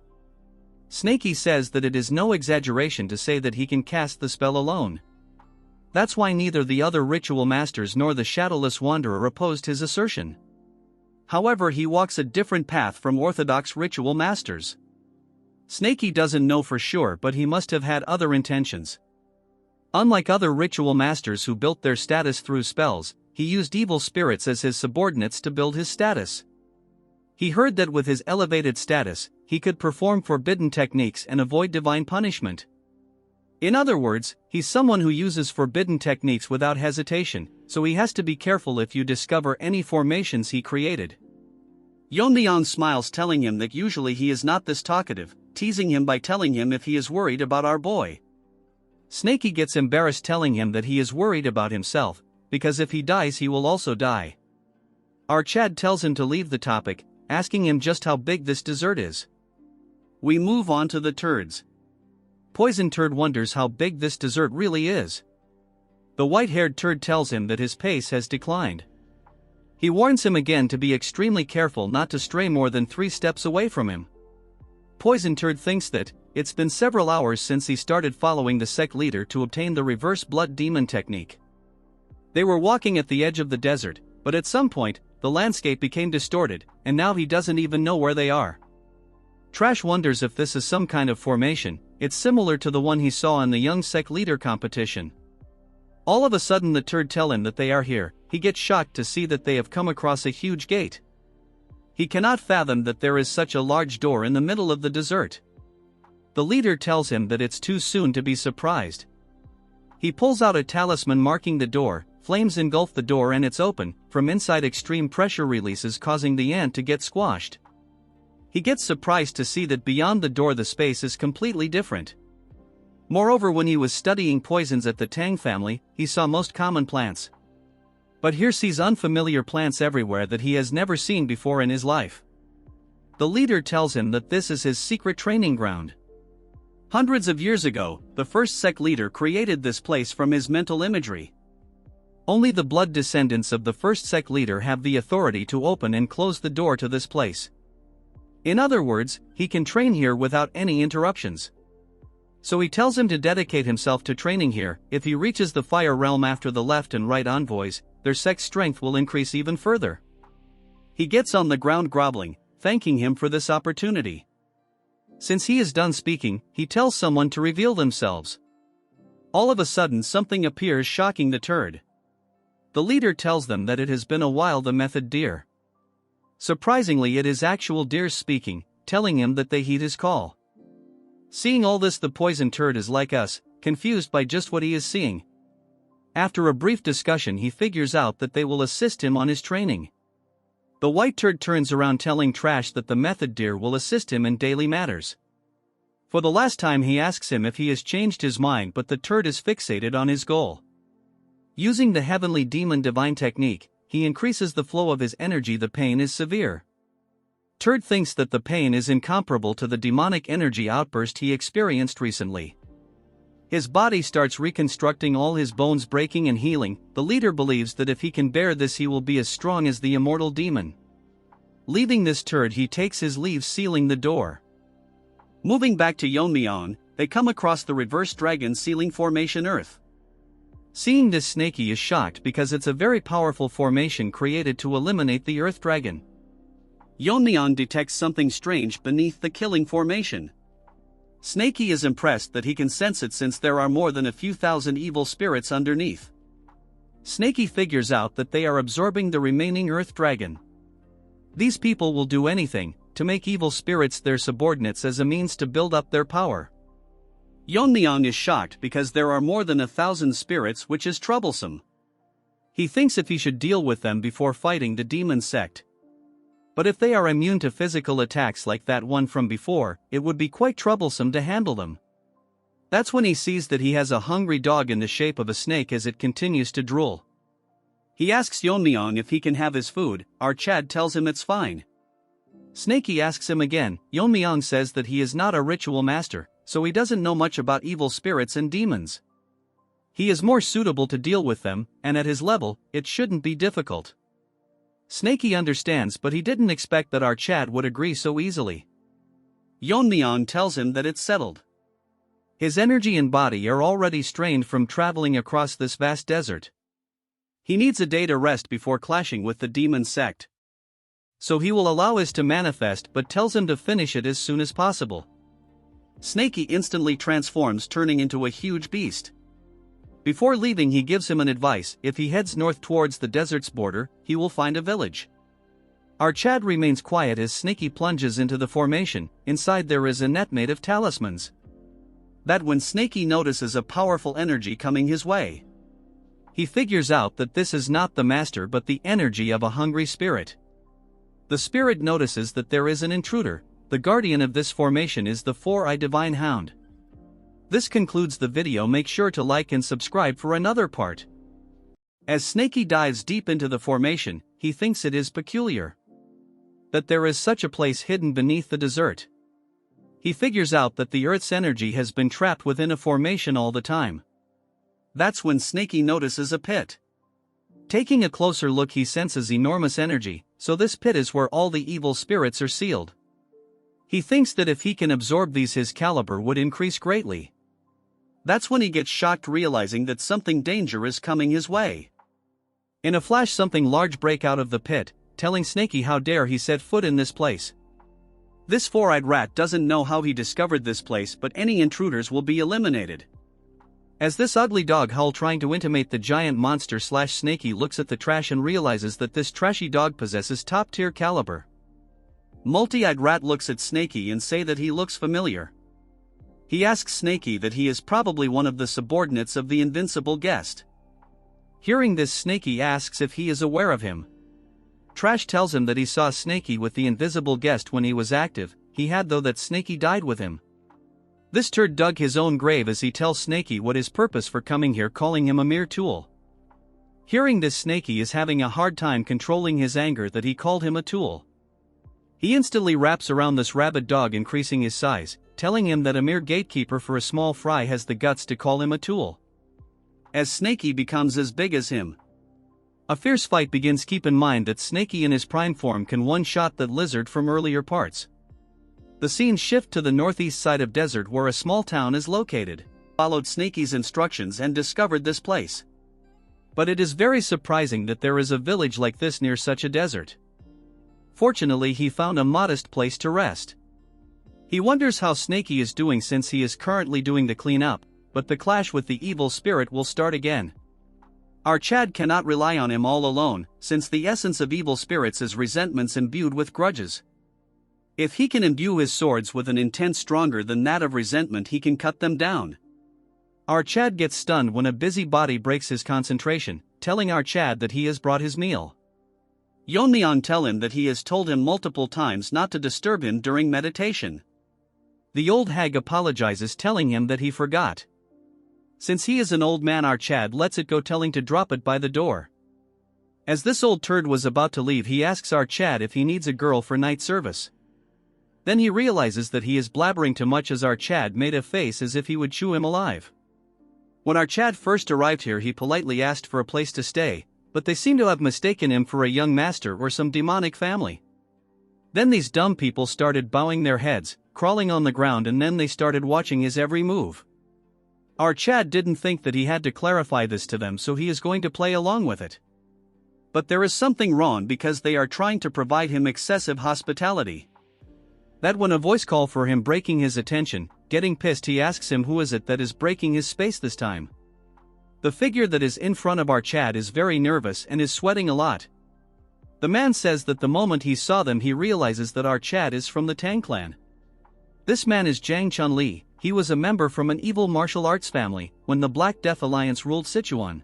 Snakey says that it is no exaggeration to say that he can cast the spell alone. That's why neither the other ritual masters nor the shadowless wanderer opposed his assertion. However, he walks a different path from orthodox ritual masters. Snakey doesn't know for sure, but he must have had other intentions. Unlike other ritual masters who built their status through spells, he used evil spirits as his subordinates to build his status. He heard that with his elevated status, he could perform forbidden techniques and avoid divine punishment. In other words, he's someone who uses forbidden techniques without hesitation, so he has to be careful if you discover any formations he created. Yeon-myeong smiles, telling him that usually he is not this talkative, teasing him by telling him if he is worried about our boy. Snakey gets embarrassed, telling him that he is worried about himself, because if he dies he will also die. Our Chad tells him to leave the topic, asking him just how big this desert is. We move on to the turds. Poison Turd wonders how big this desert really is. The white-haired turd tells him that his pace has declined. He warns him again to be extremely careful not to stray more than 3 steps away from him. Poison Turd thinks that it's been several hours since he started following the sect leader to obtain the reverse blood demon technique. They were walking at the edge of the desert, but at some point, the landscape became distorted, and now he doesn't even know where they are. Trash wonders if this is some kind of formation. It's similar to the one he saw in the young sect leader competition. All of a sudden the turd tell him that they are here. He gets shocked to see that they have come across a huge gate. He cannot fathom that there is such a large door in the middle of the desert. The leader tells him that it's too soon to be surprised. He pulls out a talisman marking the door. Flames engulf the door and it's open. From inside, extreme pressure releases, causing the ant to get squashed. He gets surprised to see that beyond the door the space is completely different. Moreover, when he was studying poisons at the Tang family, he saw most common plants. But here sees unfamiliar plants everywhere that he has never seen before in his life. The leader tells him that this is his secret training ground. Hundreds of years ago, the first sect leader created this place from his mental imagery. Only the blood descendants of the first sect leader have the authority to open and close the door to this place. In other words, he can train here without any interruptions. So he tells him to dedicate himself to training here. If he reaches the fire realm after the left and right envoys, their sect's strength will increase even further. He gets on the ground groveling, thanking him for this opportunity. Since he is done speaking, he tells someone to reveal themselves. All of a sudden something appears, shocking the turd. The leader tells them that it has been a while. The method deer. Surprisingly, it is actual deers speaking. telling him that they heed his call. Seeing all this, the poison turd is like us, confused by just what he is seeing. After a brief discussion, he figures out that they will assist him on his training. The white turd turns around telling Trash that the method deer will assist him in daily matters. For the last time he asks him if he has changed his mind, but the turd is fixated on his goal. Using the heavenly demon divine technique, he increases the flow of his energy. The pain is severe. Turd thinks that the pain is incomparable to the demonic energy outburst he experienced recently. His body starts reconstructing, all his bones breaking and healing. The leader believes that if he can bear this, he will be as strong as the immortal demon. Leaving this turd, he takes his leave, sealing the door. Moving back to Yeon-myeong, they come across the reverse dragon sealing formation Earth. Seeing this, Snakey is shocked because it's a very powerful formation created to eliminate the Earth Dragon. Yeon-myeong detects something strange beneath the killing formation. Snakey is impressed that he can sense it since there are more than a few thousand evil spirits underneath. Snakey figures out that they are absorbing the remaining Earth Dragon. These people will do anything to make evil spirits their subordinates as a means to build up their power. Yeon-myeong is shocked because there are more than 1,000 spirits, which is troublesome. He thinks if he should deal with them before fighting the demon sect. But if they are immune to physical attacks like that one from before, it would be quite troublesome to handle them. That's when he sees that he has a hungry dog in the shape of a snake as it continues to drool. He asks Yeon-myeong if he can have his food. Chad tells him it's fine. Snakey asks him again. Yeon-myeong says that he is not a ritual master, so he doesn't know much about evil spirits and demons. He is more suitable to deal with them, and at his level, it shouldn't be difficult. Snakey understands, but he didn't expect that Chad would agree so easily. Yeon-myeong tells him that it's settled. His energy and body are already strained from traveling across this vast desert. He needs a day to rest before clashing with the demon sect. So he will allow his to manifest, but tells him to finish it as soon as possible. Snakey instantly transforms, turning into a huge beast. Before leaving, he gives him an advice: if he heads north towards the desert's border, he will find a village. Chad remains quiet as Snakey plunges into the formation. Inside there is a net made of talismans. That when Snakey notices a powerful energy coming his way. He figures out that this is not the master but the energy of a hungry spirit. The spirit notices that there is an intruder. The guardian of this formation is the four-eyed divine hound. This concludes the video. Make sure to like and subscribe for another part. As Snakey dives deep into the formation, he thinks it is peculiar that there is such a place hidden beneath the desert. He figures out that the Earth's energy has been trapped within a formation all the time. That's when Snakey notices a pit. Taking a closer look, he senses enormous energy, so this pit is where all the evil spirits are sealed. He thinks that if he can absorb these, his caliber would increase greatly. That's when he gets shocked, realizing that something dangerous is coming his way. In a flash, something large break out of the pit, telling Snakey how dare he set foot in this place. This four-eyed rat doesn't know how he discovered this place, but any intruders will be eliminated. As this ugly dog howl trying to intimidate the giant monster, Snakey looks at the trash and realizes that this trashy dog possesses top-tier caliber. Multi-eyed rat looks at Snakey and say that he looks familiar. He asks Snakey that he is probably one of the subordinates of the invincible guest. Hearing this, Snakey asks if he is aware of him. Trash tells him that he saw Snakey with the invisible guest when he was active. He had, though, that Snakey died with him. This turd dug his own grave as he tells Snakey what his purpose for coming here, calling him a mere tool. Hearing this, Snakey is having a hard time controlling his anger that he called him a tool. He instantly wraps around this rabid dog, increasing his size, telling him that a mere gatekeeper for a small fry has the guts to call him a tool. As Snakey becomes as big as him, a fierce fight begins. Keep in mind that Snakey in his prime form can one-shot that lizard from earlier parts. The scene shift to the northeast side of desert where a small town is located. Followed Snakey's instructions and discovered this place. But it is very surprising that there is a village like this near such a desert. Fortunately, he found a modest place to rest. He wonders how Snakey is doing since he is currently doing the cleanup, but the clash with the evil spirit will start again. Chad cannot rely on him all alone, since the essence of evil spirits is resentments imbued with grudges. If he can imbue his swords with an intent stronger than that of resentment, he can cut them down. Archad gets stunned when a busybody breaks his concentration, telling Archad that he has brought his meal. Yeon-myeong tell him that he has told him multiple times not to disturb him during meditation. The old hag apologizes, telling him that he forgot. Since he is an old man, Archad lets it go, telling to drop it by the door. As this old turd was about to leave, he asks Archad if he needs a girl for night service. Then he realizes that he is blabbering too much, as Archad made a face as if he would chew him alive. When Archad first arrived here, he politely asked for a place to stay, but they seem to have mistaken him for a young master or some demonic family. Then these dumb people started bowing their heads, crawling on the ground, and then they started watching his every move. Archad didn't think that he had to clarify this to them, so he is going to play along with it. But there is something wrong, because they are trying to provide him excessive hospitality. That when a voice call for him, breaking his attention, getting pissed, he asks him who is it that is breaking his space this time. The figure that is in front of Archad is very nervous and is sweating a lot. The man says that the moment he saw them, he realizes that Archad is from the Tang clan. This man is Jang Chun-li. He was a member from an evil martial arts family when the Black Death Alliance ruled Sichuan.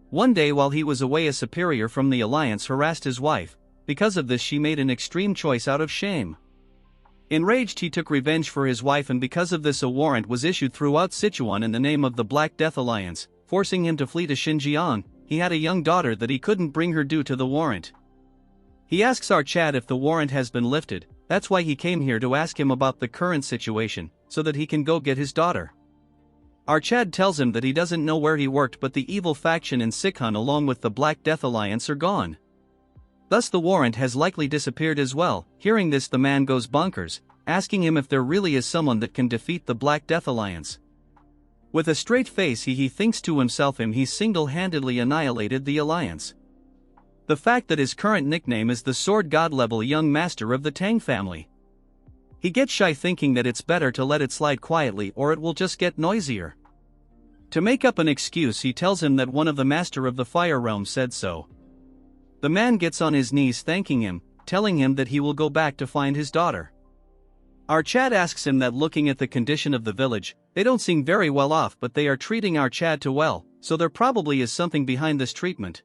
One day while he was away, a superior from the alliance harassed his wife. Because of this, she made an extreme choice out of shame. Enraged, he took revenge for his wife, and because of this a warrant was issued throughout Sichuan in the name of the Black Death Alliance, forcing him to flee to Xinjiang. He had a young daughter that he couldn't bring her due to the warrant. He asks Archad if the warrant has been lifted. That's why he came here, to ask him about the current situation, so that he can go get his daughter. Archad tells him that he doesn't know where he worked, but the evil faction in Sichuan along with the Black Death Alliance are gone. Thus the warrant has likely disappeared as well. Hearing this, the man goes bonkers, asking him if there really is someone that can defeat the Black Death Alliance. With a straight face he thinks to himself he single-handedly annihilated the alliance. The fact that his current nickname is the Sword God level young master of the Tang family. He gets shy, thinking that it's better to let it slide quietly or it will just get noisier. To make up an excuse, he tells him that one of the master of the fire realm said so. The man gets on his knees thanking him, telling him that he will go back to find his daughter. Archad asks him that looking at the condition of the village, they don't seem very well off, but they are treating Archad too well, so there probably is something behind this treatment.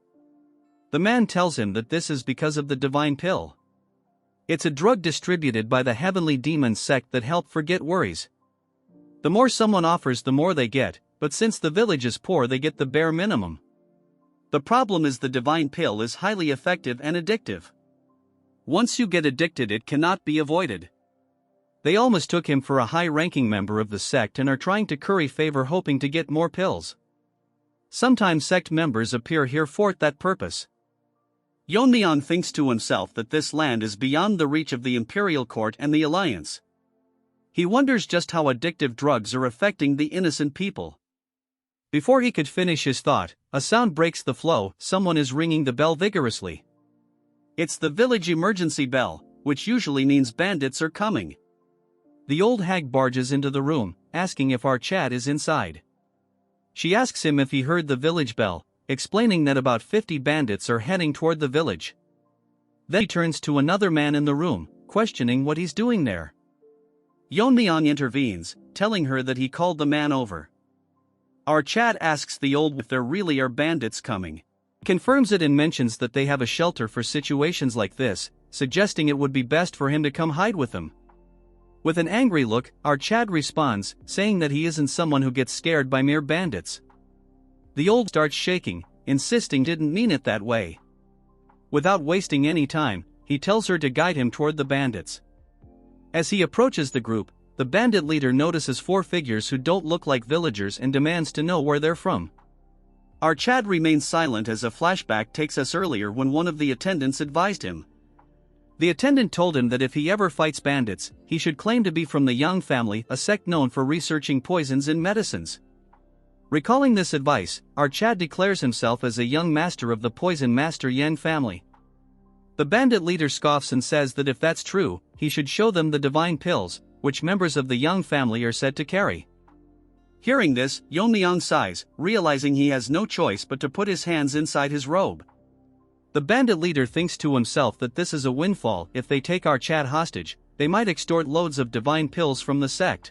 The man tells him that this is because of the divine pill. It's a drug distributed by the heavenly demon sect that help forget worries. The more someone offers, the more they get, but since the village is poor, they get the bare minimum. The problem is the divine pill is highly effective and addictive. Once you get addicted, it cannot be avoided. They all mistook him for a high-ranking member of the sect and are trying to curry favor, hoping to get more pills. Sometimes sect members appear here for that purpose. Yeon-myeong thinks to himself that this land is beyond the reach of the Imperial Court and the Alliance. He wonders just how addictive drugs are affecting the innocent people. Before he could finish his thought, a sound breaks the flow. Someone is ringing the bell vigorously. It's the village emergency bell, which usually means bandits are coming. The old hag barges into the room, asking if Archad is inside. She asks him if he heard the village bell, explaining that about 50 bandits are heading toward the village. Then he turns to another man in the room, questioning what he's doing there. Yeon-myeong intervenes, telling her that he called the man over. Archad asks the old if there really are bandits coming. He confirms it and mentions that they have a shelter for situations like this, suggesting it would be best for him to come hide with them. With an angry look, Archad responds, saying that he isn't someone who gets scared by mere bandits. The old starts shaking, insisting didn't mean it that way. Without wasting any time, he tells her to guide him toward the bandits. As he approaches the group, the bandit leader notices 4 figures who don't look like villagers and demands to know where they're from. Archad remains silent as a flashback takes us earlier when one of the attendants advised him. The attendant told him that if he ever fights bandits, he should claim to be from the Yang family, a sect known for researching poisons in medicines. Recalling this advice, Archad declares himself as a young master of the poison master Yang family. The bandit leader scoffs and says that if that's true, he should show them the divine pills, which members of the Yang family are said to carry. Hearing this, Yeon-myeong sighs, realizing he has no choice but to put his hands inside his robe. The bandit leader thinks to himself that this is a windfall. If they take Archad hostage, they might extort loads of divine pills from the sect.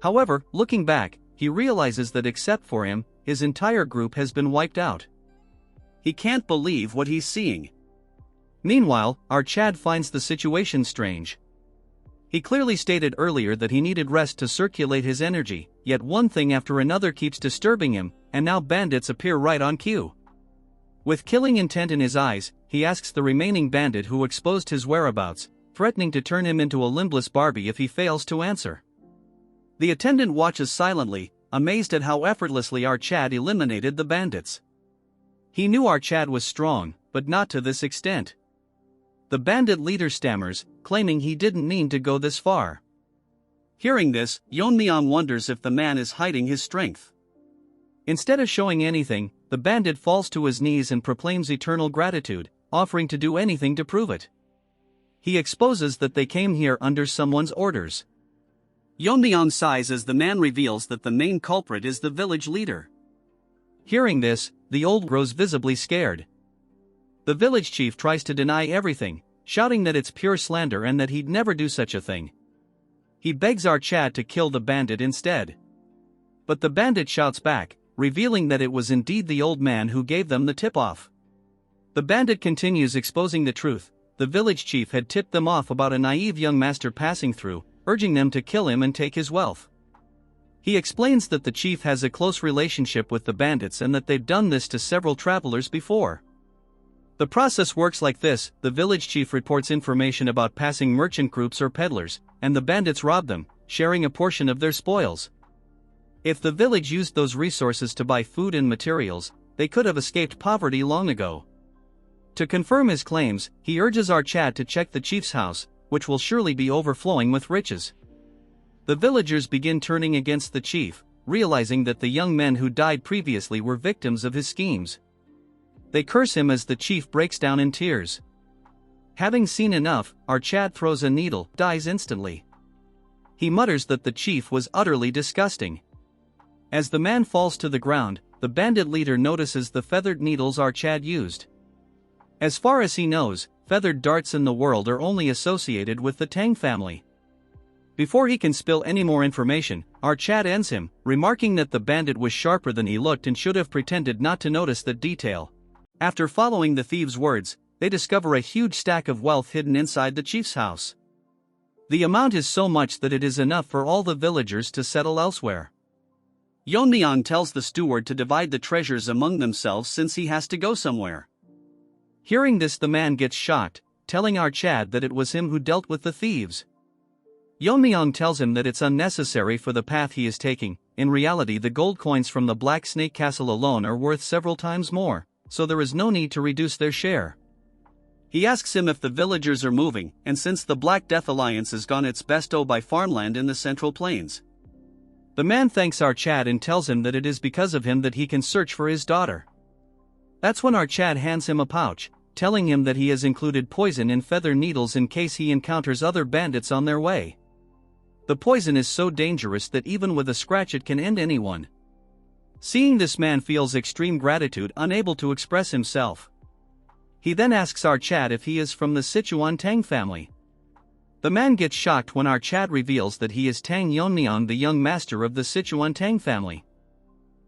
However, looking back, he realizes that except for him, his entire group has been wiped out. He can't believe what he's seeing. Meanwhile, our Chad finds the situation strange. He clearly stated earlier that he needed rest to circulate his energy, yet one thing after another keeps disturbing him, and now bandits appear right on cue. With killing intent in his eyes, he asks the remaining bandit who exposed his whereabouts, threatening to turn him into a limbless Barbie if he fails to answer. The attendant watches silently, amazed at how effortlessly our Chad eliminated the bandits. He knew our Chad was strong, but not to this extent. The bandit leader stammers, claiming he didn't mean to go this far. Hearing this, Yeon-myeong wonders if the man is hiding his strength. Instead of showing anything, the bandit falls to his knees and proclaims eternal gratitude, offering to do anything to prove it. He exposes that they came here under someone's orders. Yeon-myeong sighs as the man reveals that the main culprit is the village leader. Hearing this, the old grows visibly scared. The village chief tries to deny everything, shouting that it's pure slander and that he'd never do such a thing. He begs our Chad to kill the bandit instead. But the bandit shouts back, revealing that it was indeed the old man who gave them the tip-off. The bandit continues exposing the truth. The village chief had tipped them off about a naive young master passing through, urging them to kill him and take his wealth. He explains that the chief has a close relationship with the bandits and that they've done this to several travelers before. The process works like this: the village chief reports information about passing merchant groups or peddlers, and the bandits rob them, sharing a portion of their spoils. If the village used those resources to buy food and materials, they could have escaped poverty long ago. To confirm his claims, he urges our Chad to check the chief's house, which will surely be overflowing with riches. The villagers begin turning against the chief, realizing that the young men who died previously were victims of his schemes. They curse him as the chief breaks down in tears. Having seen enough, our Chad throws a needle, dies instantly. He mutters that the chief was utterly disgusting. As the man falls to the ground, the bandit leader notices the feathered needles our Chad used. As far as he knows, feathered darts in the world are only associated with the Tang family. Before he can spill any more information, our Chad ends him, remarking that the bandit was sharper than he looked and should have pretended not to notice that detail. After following the thieves' words, they discover a huge stack of wealth hidden inside the chief's house. The amount is so much that it is enough for all the villagers to settle elsewhere. Yeon-myeong tells the steward to divide the treasures among themselves since he has to go somewhere. Hearing this, the man gets shocked, telling our Chad that it was him who dealt with the thieves. Yeon-myeong tells him that it's unnecessary for the path he is taking. In reality, the gold coins from the Black Snake Castle alone are worth several times more, so there is no need to reduce their share. He asks him if the villagers are moving, and since the Black Death Alliance has gone its best to buy farmland in the Central Plains. The man thanks our Chad and tells him that it is because of him that he can search for his daughter. That's when our Chad hands him a pouch, telling him that he has included poison in feather needles in case he encounters other bandits on their way. The poison is so dangerous that even with a scratch it can end anyone. Seeing this, man feels extreme gratitude, unable to express himself. He then asks our Chad if he is from the Sichuan Tang Family. The man gets shocked when our Chad reveals that he is Tang Yeon-myeong, the young master of the Sichuan Tang Family.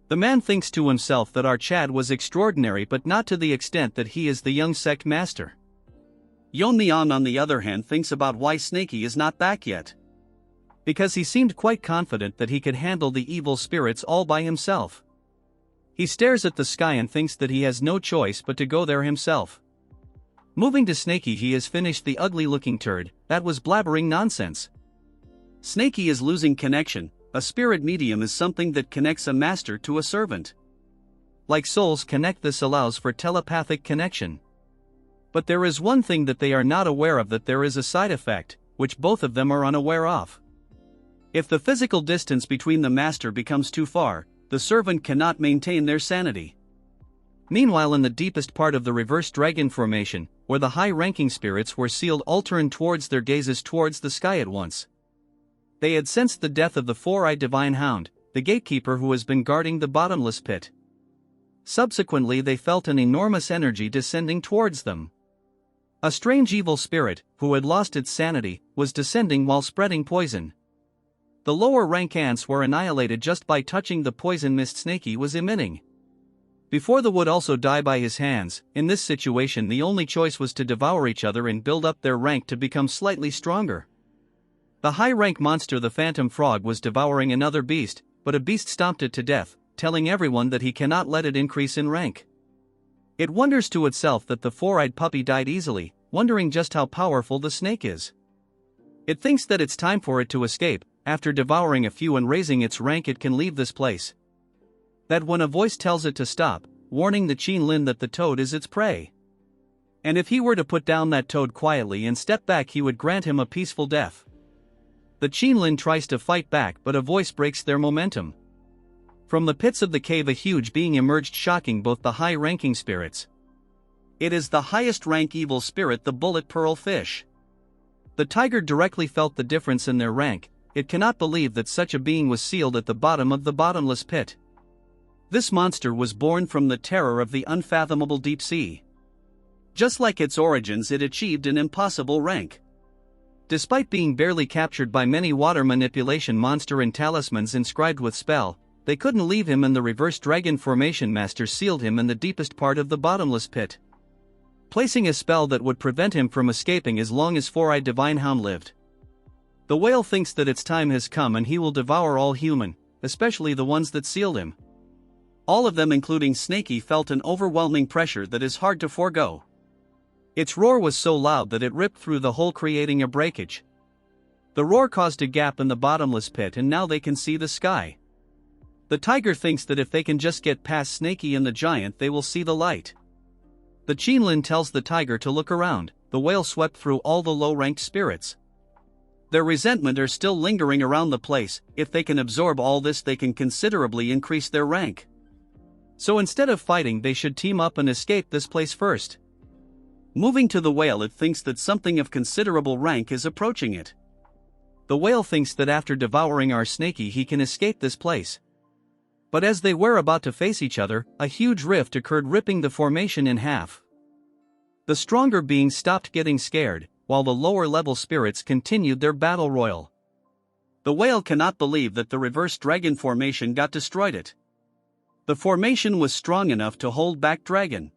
The man thinks to himself that our Chad was extraordinary, but not to the extent that he is the young sect master. Yeon-myeong, on the other hand, thinks about why Snakey is not back yet. Because he seemed quite confident that he could handle the evil spirits all by himself. He stares at the sky and thinks that he has no choice but to go there himself. Moving to Snakey, he has finished the ugly-looking turd that was blabbering nonsense. Snakey is losing connection. A spirit medium is something that connects a master to a servant. Like souls connect, this allows for telepathic connection. But there is one thing that they are not aware of, that there is a side effect, which both of them are unaware of. If the physical distance between the master becomes too far, the servant cannot maintain their sanity. Meanwhile, in the deepest part of the reverse dragon formation, where the high-ranking spirits were sealed, all turned towards their gazes towards the sky at once. They had sensed the death of the four-eyed divine hound, the gatekeeper who has been guarding the bottomless pit. Subsequently, they felt an enormous energy descending towards them. A strange evil spirit, who had lost its sanity, was descending while spreading poison. The lower rank ants were annihilated just by touching the poison mist Snakey was emitting. Before the would also die by his hands. In this situation the only choice was to devour each other and build up their rank to become slightly stronger. The high-rank monster the phantom frog was devouring another beast, but a beast stomped it to death, telling everyone that he cannot let it increase in rank. It wonders to itself that the four-eyed puppy died easily, wondering just how powerful the snake is. It thinks that it's time for it to escape. After devouring a few and raising its rank it can leave this place. That when a voice tells it to stop, warning the Qin Lin that the toad is its prey. And if he were to put down that toad quietly and step back he would grant him a peaceful death. The Qin Lin tries to fight back but a voice breaks their momentum. From the pits of the cave a huge being emerged, shocking both the high-ranking spirits. It is the highest-rank evil spirit, the bullet pearl fish. The tiger directly felt the difference in their rank. It cannot believe that such a being was sealed at the bottom of the bottomless pit. This monster was born from the terror of the unfathomable deep sea. Just like its origins, it achieved an impossible rank. Despite being barely captured by many water manipulation monster and talismans inscribed with spell, they couldn't leave him, and the reverse dragon formation master sealed him in the deepest part of the bottomless pit, placing a spell that would prevent him from escaping as long as four-eyed divine hound lived. The whale thinks that its time has come and he will devour all human, especially the ones that sealed him. All of them, including Snakey, felt an overwhelming pressure that is hard to forego. Its roar was so loud that it ripped through the hole, creating a breakage. The roar caused a gap in the bottomless pit and now they can see the sky. The tiger thinks that if they can just get past Snakey and the giant they will see the light. The Qin Lin tells the tiger to look around. The whale swept through all the low-ranked spirits. Their resentment are still lingering around the place. If they can absorb all this they can considerably increase their rank. So instead of fighting they should team up and escape this place first. Moving to the whale, it thinks that something of considerable rank is approaching it. The whale thinks that after devouring our Snakey he can escape this place. But as they were about to face each other, a huge rift occurred, ripping the formation in half. The stronger beings stopped getting scared, while the lower-level spirits continued their battle royal. The whale cannot believe that the reverse dragon formation got destroyed. The formation was strong enough to hold back dragon.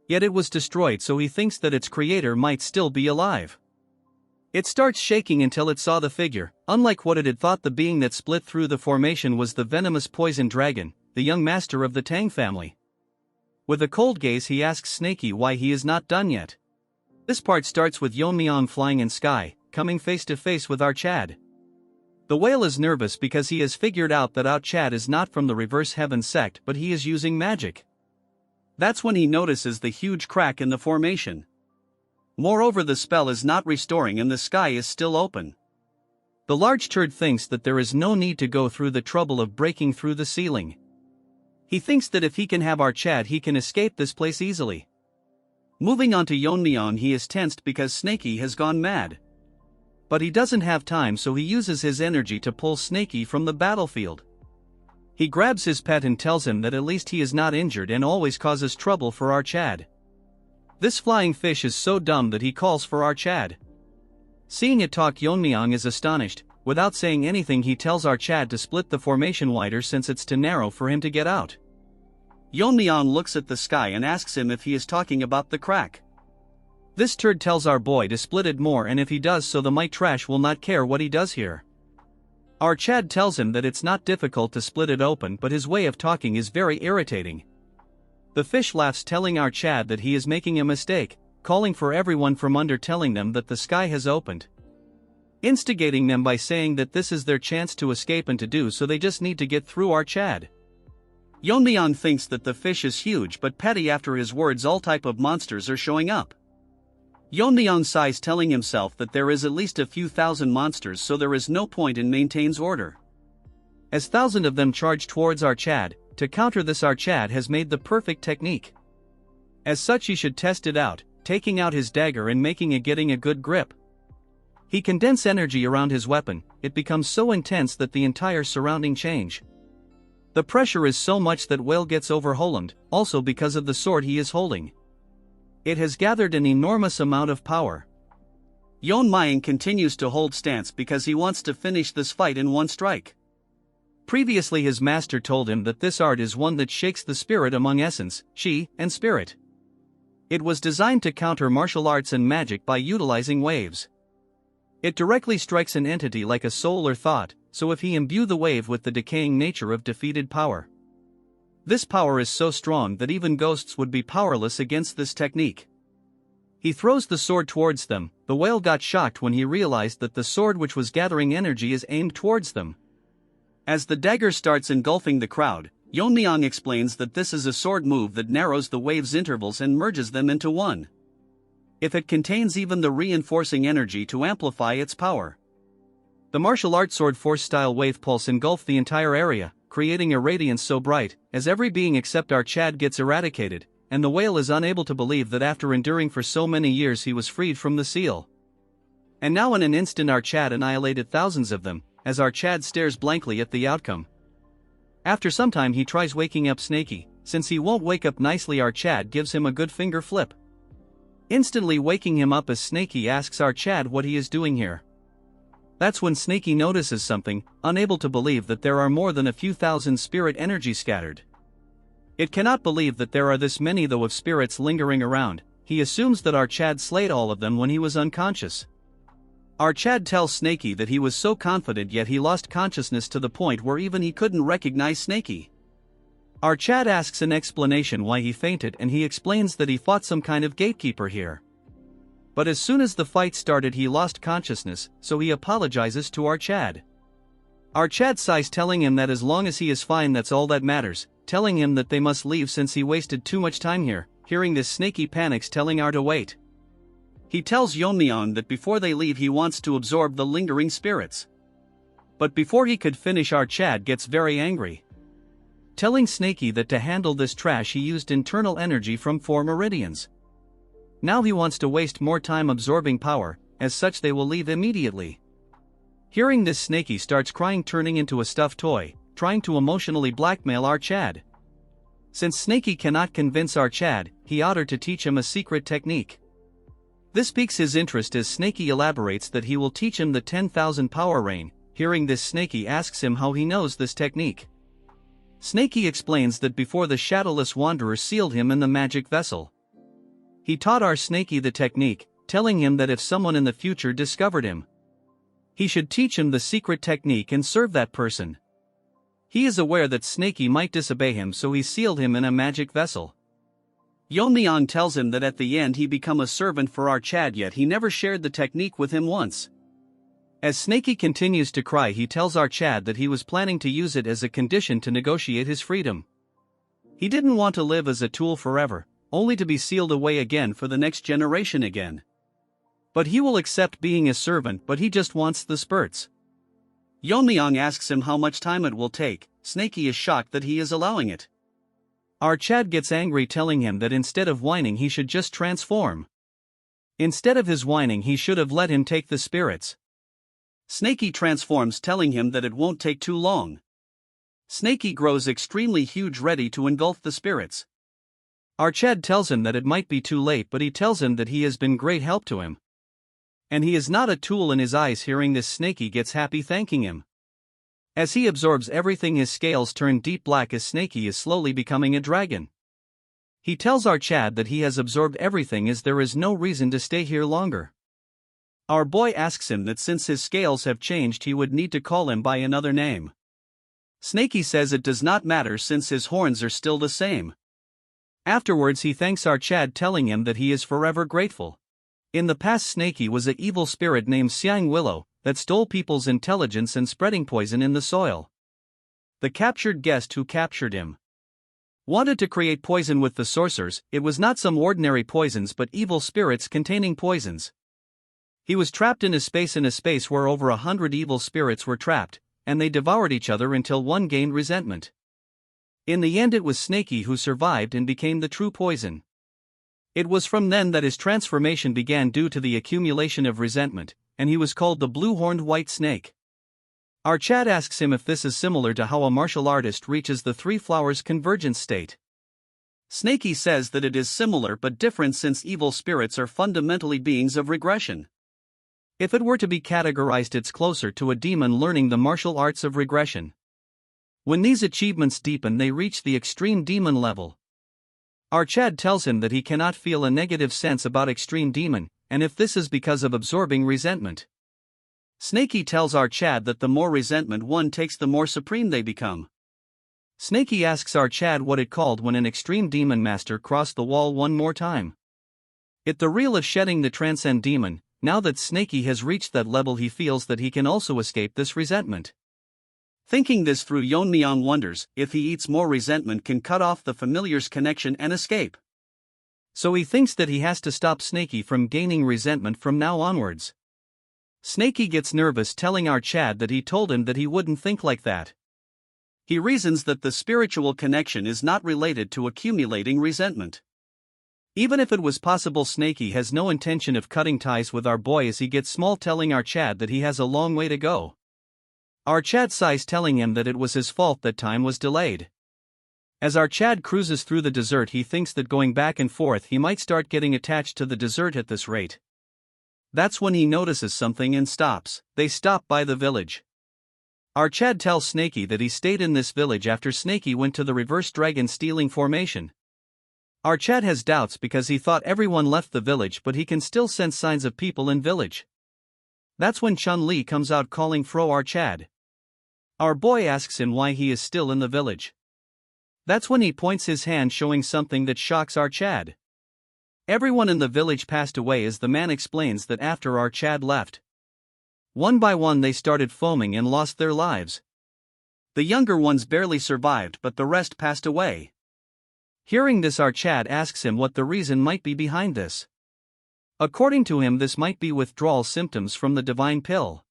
Yet it was destroyed, so he thinks that its creator might still be alive. It starts shaking until it saw the figure. Unlike what it had thought, the being that split through the formation was the venomous poison dragon, the young master of the Tang family. With a cold gaze he asks Snakey why he is not done yet. This part starts with Yeon-myeong flying in sky, coming face to face with our Chad. The whale is nervous because he has figured out that our Chad is not from the reverse heaven sect but he is using magic. That's when he notices the huge crack in the formation. Moreover, the spell is not restoring and the sky is still open. The large turd thinks that there is no need to go through the trouble of breaking through the ceiling. He thinks that if he can have our Chad he can escape this place easily. Moving on to Yeon-myeong, he is tensed because Snakey has gone mad. But he doesn't have time, so he uses his energy to pull Snakey from the battlefield. He grabs his pet and tells him that at least he is not injured and always causes trouble for our Chad. This flying fish is so dumb that he calls for our Chad. Seeing it talk, Yeon-myeong is astonished. Without saying anything he tells our Chad to split the formation wider since it's too narrow for him to get out. Yeon-myeong looks at the sky and asks him if he is talking about the crack. This turd tells our boy to split it more, and if he does so the might trash will not care what he does here. Our Chad tells him that it's not difficult to split it open, but his way of talking is very irritating. The fish laughs, telling our Chad that he is making a mistake, calling for everyone from under, telling them that the sky has opened. Instigating them by saying that this is their chance to escape, and to do so they just need to get through our Chad. Yeon-myeong thinks that the fish is huge but petty. After his words all type of monsters are showing up. Yeon-myeong sighs, telling himself that there is at least a few thousand monsters, so there is no point in maintains order. As thousands of them charge towards our Chad, to counter this our Chad has made the perfect technique. As such he should test it out, taking out his dagger and getting a good grip. He condenses energy around his weapon, it becomes so intense that the entire surrounding change. The pressure is so much that whale gets overwhelmed, also because of the sword he is holding. It has gathered an enormous amount of power. Yeon-myeong continues to hold stance because he wants to finish this fight in one strike. Previously his master told him that this art is one that shakes the spirit among essence, chi, and spirit. It was designed to counter martial arts and magic by utilizing waves. It directly strikes an entity like a soul or thought, so if he imbue the wave with the decaying nature of defeated power. This power is so strong that even ghosts would be powerless against this technique. He throws the sword towards them. The whale got shocked when he realized that the sword which was gathering energy is aimed towards them. As the dagger starts engulfing the crowd, Yeon-myeong explains that this is a sword move that narrows the wave's intervals and merges them into one. If it contains even the reinforcing energy to amplify its power. The martial art sword force style wave pulse engulfed the entire area, creating a radiance so bright, as every being except our Chad gets eradicated, and the whale is unable to believe that after enduring for so many years he was freed from the seal. And now in an instant our Chad annihilated thousands of them, as our Chad stares blankly at the outcome. After some time he tries waking up Snaky. Since he won't wake up nicely, our Chad gives him a good finger flip. Instantly waking him up as Snaky asks our Chad what he is doing here. That's when Snaky notices something, unable to believe that there are more than a few thousand spirit energy scattered. It cannot believe that there are this many though of spirits lingering around. He assumes that our Chad slayed all of them when he was unconscious. Our Chad tells Snaky that he was so confident yet he lost consciousness to the point where even he couldn't recognize Snaky. Our Chad asks an explanation why he fainted and he explains that he fought some kind of gatekeeper here. But as soon as the fight started he lost consciousness, so he apologizes to our Chad. Our Chad sighs, telling him that as long as he is fine that's all that matters, telling him that they must leave since he wasted too much time here. Hearing this, Snaky panics, telling our to wait. He tells Yeon-myeong that before they leave he wants to absorb the lingering spirits. But before he could finish our Chad gets very angry. Telling Snaky that to handle this trash he used internal energy from 4 meridians. Now he wants to waste more time absorbing power, as such they will leave immediately. Hearing this, Snaky starts crying, turning into a stuffed toy, trying to emotionally blackmail our Chad. Since Snaky cannot convince our Chad, he ordered to teach him a secret technique. This piques his interest as Snaky elaborates that he will teach him the 10,000 power rain. Hearing this, Snaky asks him how he knows this technique. Snaky explains that before the Shadowless Wanderer sealed him in the magic vessel. He taught our Snaky the technique, telling him that if someone in the future discovered him, he should teach him the secret technique and serve that person. He is aware that Snaky might disobey him, so he sealed him in a magic vessel. Yeon-myeong tells him that at the end he become a servant for our Chad, yet he never shared the technique with him once. As Snaky continues to cry, he tells our Chad that he was planning to use it as a condition to negotiate his freedom. He didn't want to live as a tool forever, only to be sealed away again for the next generation again. But he will accept being a servant, but he just wants the spurts. Yeon-myeong asks him how much time it will take. Snaky is shocked that he is allowing it. Our Chad gets angry, telling him that instead of whining he should just transform. Instead of his whining he should have let him take the spirits. Snaky transforms, telling him that it won't take too long. Snaky grows extremely huge, ready to engulf the spirits. Our Chad tells him that it might be too late, but he tells him that he has been great help to him. And he is not a tool in his eyes. Hearing this, Snaky gets happy, thanking him. As he absorbs everything his scales turn deep black as Snaky is slowly becoming a dragon. He tells our Chad that he has absorbed everything as there is no reason to stay here longer. Our boy asks him that since his scales have changed he would need to call him by another name. Snaky says it does not matter since his horns are still the same. Afterwards he thanks our Chad, telling him that he is forever grateful. In the past, Snaky was an evil spirit named Siang Willow that stole people's intelligence and spreading poison in the soil. The captured guest who captured him wanted to create poison with the sorcerers. It was not some ordinary poisons but evil spirits containing poisons. He was trapped in a space where over 100 evil spirits were trapped, and they devoured each other until one gained resentment. In the end it was Snaky who survived and became the true poison. It was from then that his transformation began due to the accumulation of resentment, and he was called the blue-horned white snake. Our Chad asks him if this is similar to how a martial artist reaches the 3 flowers convergence state. Snaky says that it is similar but different since evil spirits are fundamentally beings of regression. If it were to be categorized, it's closer to a demon learning the martial arts of regression. When these achievements deepen, they reach the extreme demon level. Our Chad tells him that he cannot feel a negative sense about extreme demon, and if this is because of absorbing resentment. Snaky tells our Chad that the more resentment one takes, the more supreme they become. Snaky asks our Chad what it called when an extreme demon master crossed the wall one more time. It the real of shedding the transcend demon. Now that Snaky has reached that level, he feels that he can also escape this resentment. Thinking this through, Yeon-myeong wonders if he eats more resentment can cut off the familiar's connection and escape. So he thinks that he has to stop Snaky from gaining resentment from now onwards. Snaky gets nervous, telling our Chad that he told him that he wouldn't think like that. He reasons that the spiritual connection is not related to accumulating resentment. Even if it was possible, Snaky has no intention of cutting ties with our boy as he gets small, telling our Chad that he has a long way to go. Our Chad sighs, telling him that it was his fault that time was delayed. As our Chad cruises through the desert, he thinks that going back and forth he might start getting attached to the desert at this rate. That's when he notices something and stops. They stop by the village. Our Chad tells Snaky that he stayed in this village after Snaky went to the reverse dragon stealing formation. Our Chad has doubts because he thought everyone left the village, but he can still sense signs of people in village. That's when Chun-Li comes out calling Fro our Chad. Our boy asks him why he is still in the village. That's when he points his hand, showing something that shocks our Chad. Everyone in the village passed away, as the man explains that after our Chad left. One by one they started foaming and lost their lives. The younger ones barely survived, but the rest passed away. Hearing this, our Chad asks him what the reason might be behind this. According to him, this might be withdrawal symptoms from the divine pill.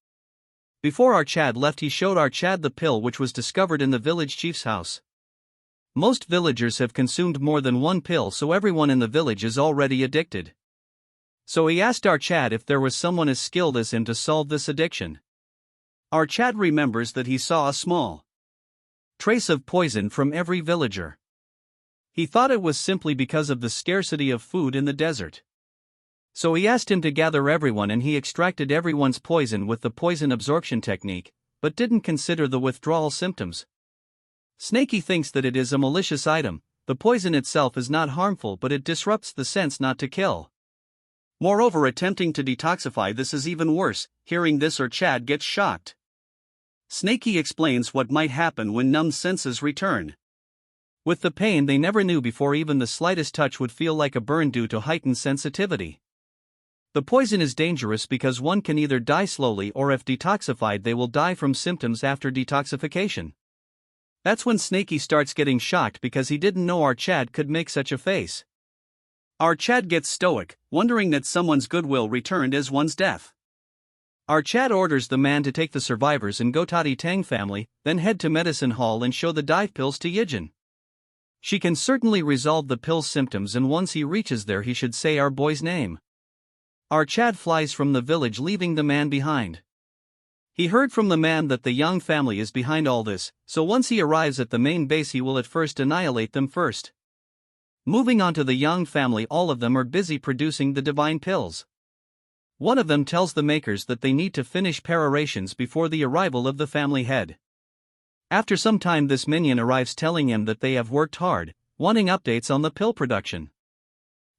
Before our Chad left, he showed our Chad the pill, which was discovered in the village chief's house. Most villagers have consumed more than one pill, so everyone in the village is already addicted. So he asked our Chad if there was someone as skilled as him to solve this addiction. Our Chad remembers that he saw a small trace of poison from every villager. He thought it was simply because of the scarcity of food in the desert. So he asked him to gather everyone, and he extracted everyone's poison with the poison absorption technique, but didn't consider the withdrawal symptoms. Snaky thinks that it is a malicious item. The poison itself is not harmful, but it disrupts the sense not to kill. Moreover, attempting to detoxify this is even worse. Hearing this, our Chad gets shocked. Snaky explains what might happen when numb senses return. With the pain they never knew before, even the slightest touch would feel like a burn due to heightened sensitivity. The poison is dangerous because one can either die slowly, or if detoxified they will die from symptoms after detoxification. That's when Snaky starts getting shocked because he didn't know our Chad could make such a face. Our Chad gets stoic, wondering that someone's goodwill returned as one's death. Our Chad orders the man to take the survivors and go to the Tang family, then head to medicine hall and show the dive pills to Yijin. She can certainly resolve the pill's symptoms, and once he reaches there he should say our boy's name. Our Chad flies from the village, leaving the man behind. He heard from the man that the Yang family is behind all this, so once he arrives at the main base he will at first annihilate them first. Moving on to the Yang family, all of them are busy producing the divine pills. One of them tells the makers that they need to finish preparations before the arrival of the family head. After some time this minion arrives, telling him that they have worked hard, wanting updates on the pill production.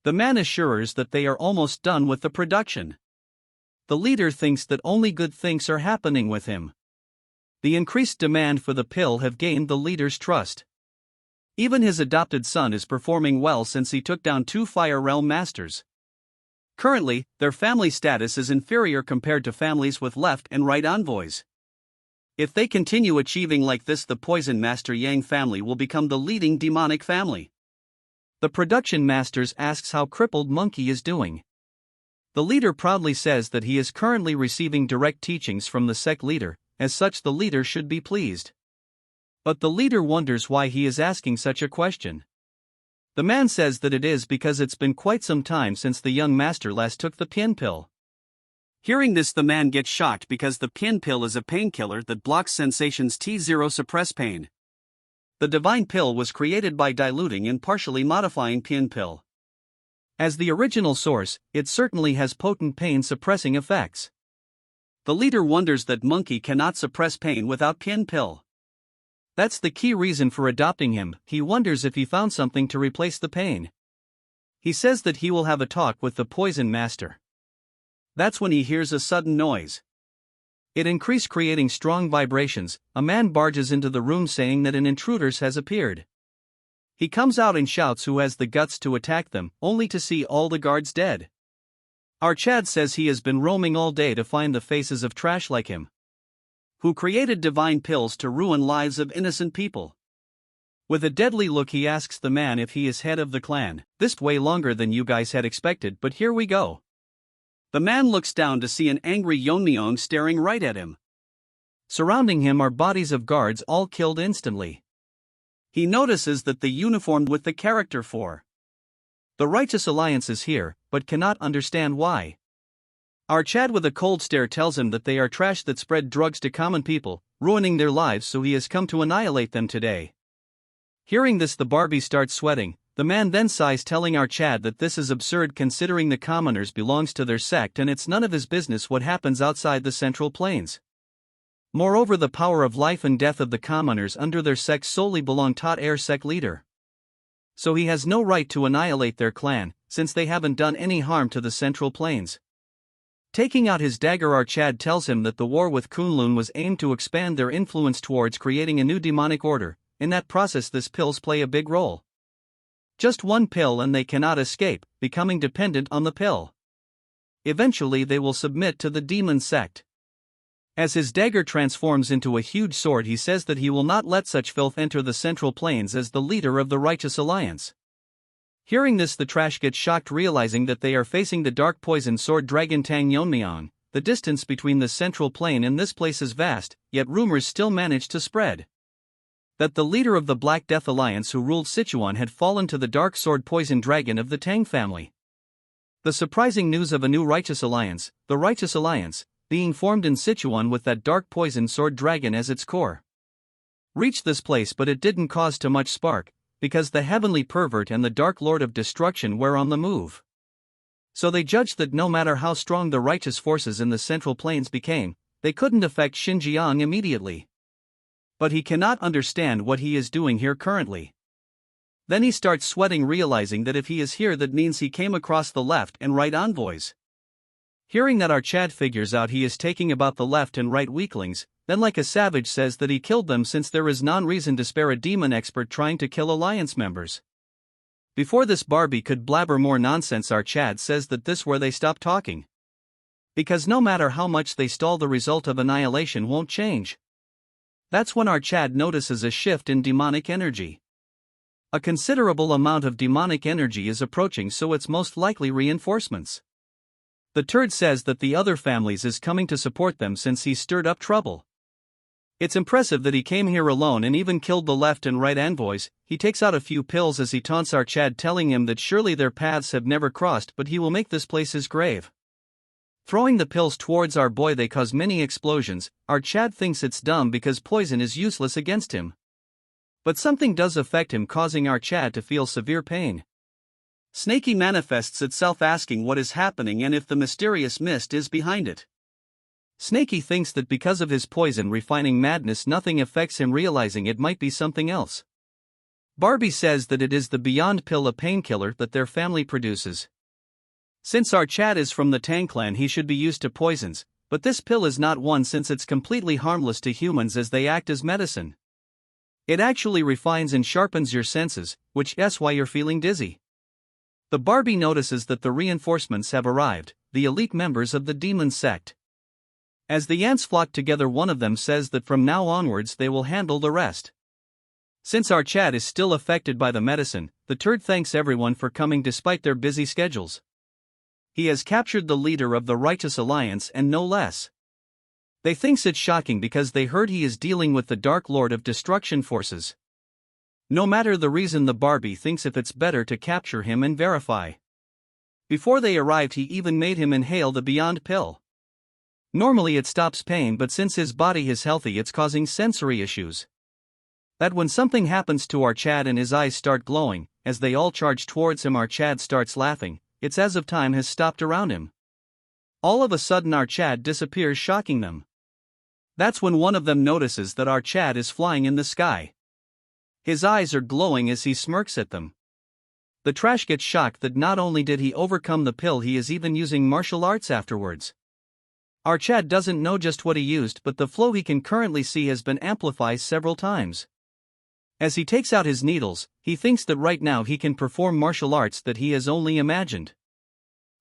The man assures that they are almost done with the production. The leader thinks that only good things are happening with him. The increased demand for the pill have gained the leader's trust. Even his adopted son is performing well since he took down 2 Fire Realm masters. Currently, their family status is inferior compared to families with left and right envoys. If they continue achieving like this, the Poison Master Yang family will become the leading demonic family. The production masters asks how crippled Monkey is doing. The leader proudly says that he is currently receiving direct teachings from the sect leader, as such the leader should be pleased. But the leader wonders why he is asking such a question. The man says that it is because it's been quite some time since the young master last took the Pian pill. Hearing this, the man gets shocked because the Pian pill is a painkiller that blocks sensations T0 suppress pain. The divine pill was created by diluting and partially modifying Pin pill. As the original source, it certainly has potent pain-suppressing effects. The leader wonders that monkey cannot suppress pain without Pin pill. That's the key reason for adopting him. He wonders if he found something to replace the pain. He says that he will have a talk with the poison master. That's when he hears a sudden noise. It increased, creating strong vibrations. A man barges into the room saying that an intruder has appeared. He comes out and shouts who has the guts to attack them, only to see all the guards dead. Our Chad says he has been roaming all day to find the faces of trash like him, who created divine pills to ruin lives of innocent people. With a deadly look he asks the man if he is head of the clan. This way longer than you guys had expected, but here we go. The man looks down to see an angry Yeon-myeong staring right at him. Surrounding him are bodies of guards all killed instantly. He notices that the uniform with the character for the Righteous Alliance is here, but cannot understand why. Our Chad with a cold stare tells him that they are trash that spread drugs to common people, ruining their lives, so he has come to annihilate them today. Hearing this, the Barbie starts sweating. The man then sighs, telling our Chad that this is absurd considering the commoners belongs to their sect and it's none of his business what happens outside the Central Plains. Moreover, the power of life and death of the commoners under their sect solely belong to their sect leader. So he has no right to annihilate their clan, since they haven't done any harm to the Central Plains. Taking out his dagger, our Chad tells him that the war with Kunlun was aimed to expand their influence towards creating a new demonic order. In that process, these pills play a big role. Just one pill and they cannot escape, becoming dependent on the pill. Eventually they will submit to the demon sect. As his dagger transforms into a huge sword, he says that he will not let such filth enter the Central Plains as the leader of the Righteous Alliance. Hearing this, the trash gets shocked, realizing that they are facing the dark poison sword dragon Tang Yeon-myeong. The distance between the Central Plain and this place is vast, yet rumors still manage to spread that the leader of the Black Death Alliance who ruled Sichuan had fallen to the dark sword poison dragon of the Tang family. The surprising news of a new Righteous Alliance, the Righteous Alliance, being formed in Sichuan with that dark poison sword dragon as its core, reached this place, but it didn't cause too much spark, because the heavenly pervert and the dark lord of destruction were on the move. So they judged that no matter how strong the righteous forces in the Central Plains became, they couldn't affect Xinjiang immediately. But he cannot understand what he is doing here currently. Then he starts sweating, realizing that if he is here, that means he came across the left and right envoys. Hearing that, our Chad figures out he is taking about the left and right weaklings, then like a savage says that he killed them since there is none reason to spare a demon expert trying to kill alliance members. Before this Barbie could blabber more nonsense, our Chad says that this where they stop talking. Because no matter how much they stall, the result of annihilation won't change. That's when our Chad notices a shift in demonic energy. A considerable amount of demonic energy is approaching, so it's most likely reinforcements. The turd says that the other families is coming to support them since he stirred up trouble. It's impressive that he came here alone and even killed the left and right envoys. He takes out a few pills as he taunts our Chad, telling him that surely their paths have never crossed, but he will make this place his grave. Throwing the pills towards our boy, they cause many explosions. Our Chad thinks it's dumb because poison is useless against him. But something does affect him, causing our Chad to feel severe pain. Snaky manifests itself, asking what is happening and if the mysterious mist is behind it. Snaky thinks that because of his poison refining madness nothing affects him, realizing it might be something else. Barbie says that it is the Beyond Pill, a painkiller that their family produces. Since our Chad is from the Tang clan, he should be used to poisons, but this pill is not one, since it's completely harmless to humans as they act as medicine. It actually refines and sharpens your senses, which is why you're feeling dizzy. The Barbie notices that the reinforcements have arrived, the elite members of the demon sect. As the ants flock together, one of them says that from now onwards they will handle the rest. Since our Chad is still affected by the medicine, the turd thanks everyone for coming despite their busy schedules. He has captured the leader of the Righteous Alliance and no less. They thinks it shocking because they heard he is dealing with the Dark Lord of Destruction forces. No matter the reason, the Barbie thinks if it's better to capture him and verify. Before they arrived, he even made him inhale the Beyond Pill. Normally it stops pain, but since his body is healthy, it's causing sensory issues. That when something happens to our Chad and his eyes start glowing, as they all charge towards him, our Chad starts laughing. It's as if time has stopped around him. All of a sudden our Chad disappears, shocking them. That's when one of them notices that our Chad is flying in the sky. His eyes are glowing as he smirks at them. The trash gets shocked that not only did he overcome the pill, he is even using martial arts afterwards. Our Chad doesn't know just what he used, but the flow he can currently see has been amplified several times. As he takes out his needles, he thinks that right now he can perform martial arts that he has only imagined.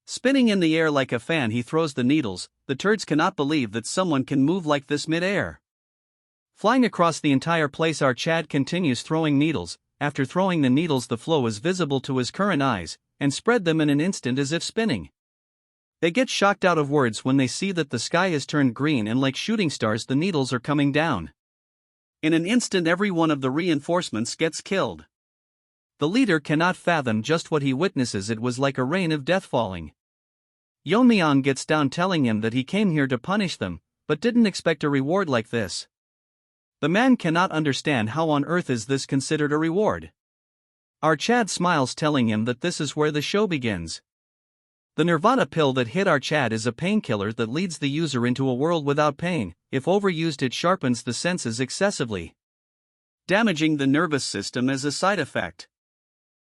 Spinning in the air like a fan, he throws the needles. The turds cannot believe that someone can move like this mid-air. Flying across the entire place, our Chad continues throwing needles. After throwing the needles, the flow is visible to his current eyes, and spread them in an instant as if spinning. They get shocked out of words when they see that the sky has turned green and like shooting stars the needles are coming down. In an instant every one of the reinforcements gets killed. The leader cannot fathom just what he witnesses. It was like a rain of death falling. Yeon-myeong gets down, telling him that he came here to punish them, but didn't expect a reward like this. The man cannot understand how on earth is this considered a reward. Our Chad smiles, telling him that this is where the show begins. The Nirvana pill that hit our Chad is a painkiller that leads the user into a world without pain. If overused, it sharpens the senses excessively, damaging the nervous system as a side effect.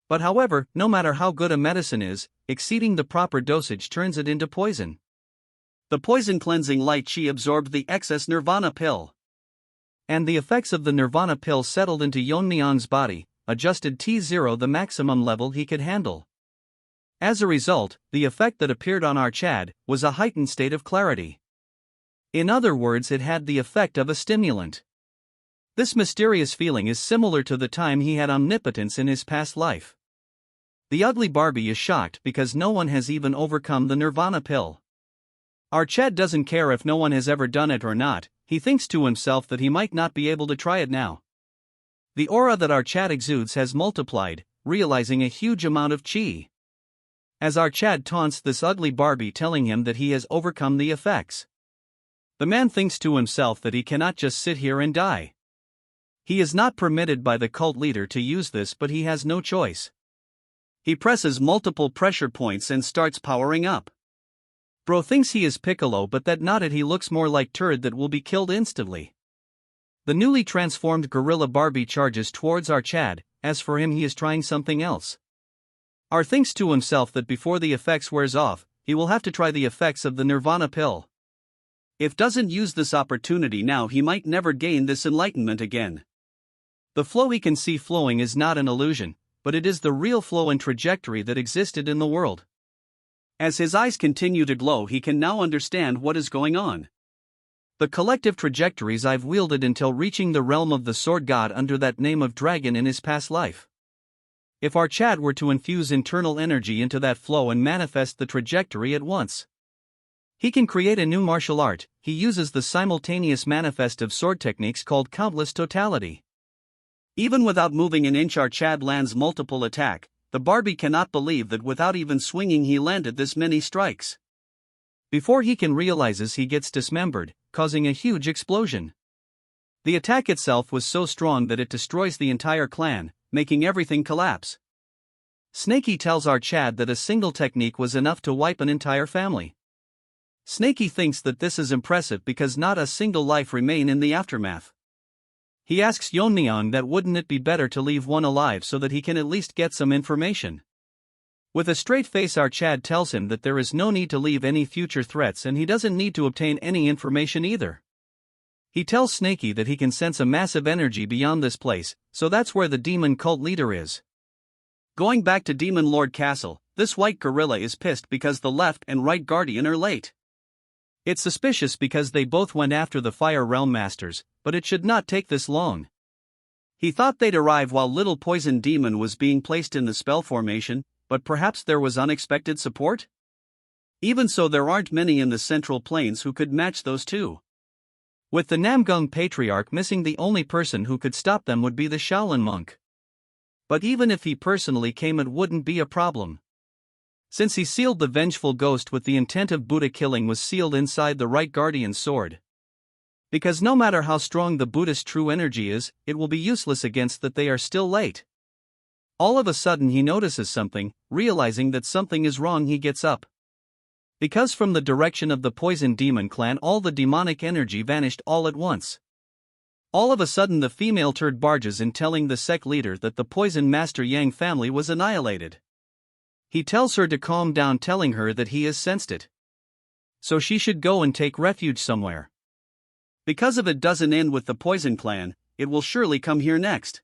But however, no matter how good a medicine is, exceeding the proper dosage turns it into poison. The poison cleansing light chi absorbed the excess Nirvana pill, and the effects of the Nirvana pill settled into Yeon-myeong's body, adjusted T0 the maximum level he could handle. As a result, the effect that appeared on our Chad was a heightened state of clarity. In other words, it had the effect of a stimulant. This mysterious feeling is similar to the time he had omnipotence in his past life. The ugly Barbie is shocked because no one has even overcome the Nirvana pill. Our Chad doesn't care if no one has ever done it or not. He thinks to himself that he might not be able to try it now. The aura that our Chad exudes has multiplied, realizing a huge amount of chi. As our Chad taunts this ugly Barbie, telling him that he has overcome the effects, the man thinks to himself that he cannot just sit here and die. He is not permitted by the cult leader to use this, but he has no choice. He presses multiple pressure points and starts powering up. Bro thinks he is Piccolo, but that not it. He looks more like turd that will be killed instantly. The newly transformed gorilla Barbie charges towards our Chad. As for him, he is trying something else. R thinks to himself that before the effects wears off, he will have to try the effects of the Nirvana pill. If doesn't use this opportunity now, he might never gain this enlightenment again. The flow he can see flowing is not an illusion, but it is the real flow and trajectory that existed in the world. As his eyes continue to glow, he can now understand what is going on. The collective trajectories I've wielded until reaching the realm of the sword god under that name of dragon in his past life. If our Chad were to infuse internal energy into that flow and manifest the trajectory at once, he can create a new martial art. He uses the simultaneous manifest of sword techniques called countless totality. Even without moving an inch, our Chad lands multiple attack. The Barbie cannot believe that without even swinging he landed this many strikes. Before he can realizes, he gets dismembered, causing a huge explosion. The attack itself was so strong that it destroys the entire clan, making everything collapse. Snakey tells our Chad that a single technique was enough to wipe an entire family. Snakey thinks that this is impressive because not a single life remain in the aftermath. He asks Yeon-myeong that wouldn't it be better to leave one alive so that he can at least get some information. With a straight face, our Chad tells him that there is no need to leave any future threats and he doesn't need to obtain any information either. He tells Snakey that he can sense a massive energy beyond this place, so that's where the demon cult leader is. Going back to Demon Lord Castle, this white gorilla is pissed because the left and right guardian are late. It's suspicious because they both went after the Fire Realm Masters, but it should not take this long. He thought they'd arrive while Little Poison Demon was being placed in the spell formation, but perhaps there was unexpected support? Even so, there aren't many in the Central Plains who could match those two. With the Namgung Patriarch missing, the only person who could stop them would be the Shaolin monk. But even if he personally came, it wouldn't be a problem. Since he sealed the vengeful ghost with the intent of Buddha killing was sealed inside the right guardian's sword. Because no matter how strong the Buddhist true energy is, it will be useless against that they are still late. All of a sudden he notices something, realizing that something is wrong he gets up. Because from the direction of the poison demon clan all the demonic energy vanished all at once. All of a sudden the female turd barges in telling the sect leader that the poison master Yang family was annihilated. He tells her to calm down, telling her that he has sensed it. So she should go and take refuge somewhere. Because if it doesn't end with the poison clan, it will surely come here next.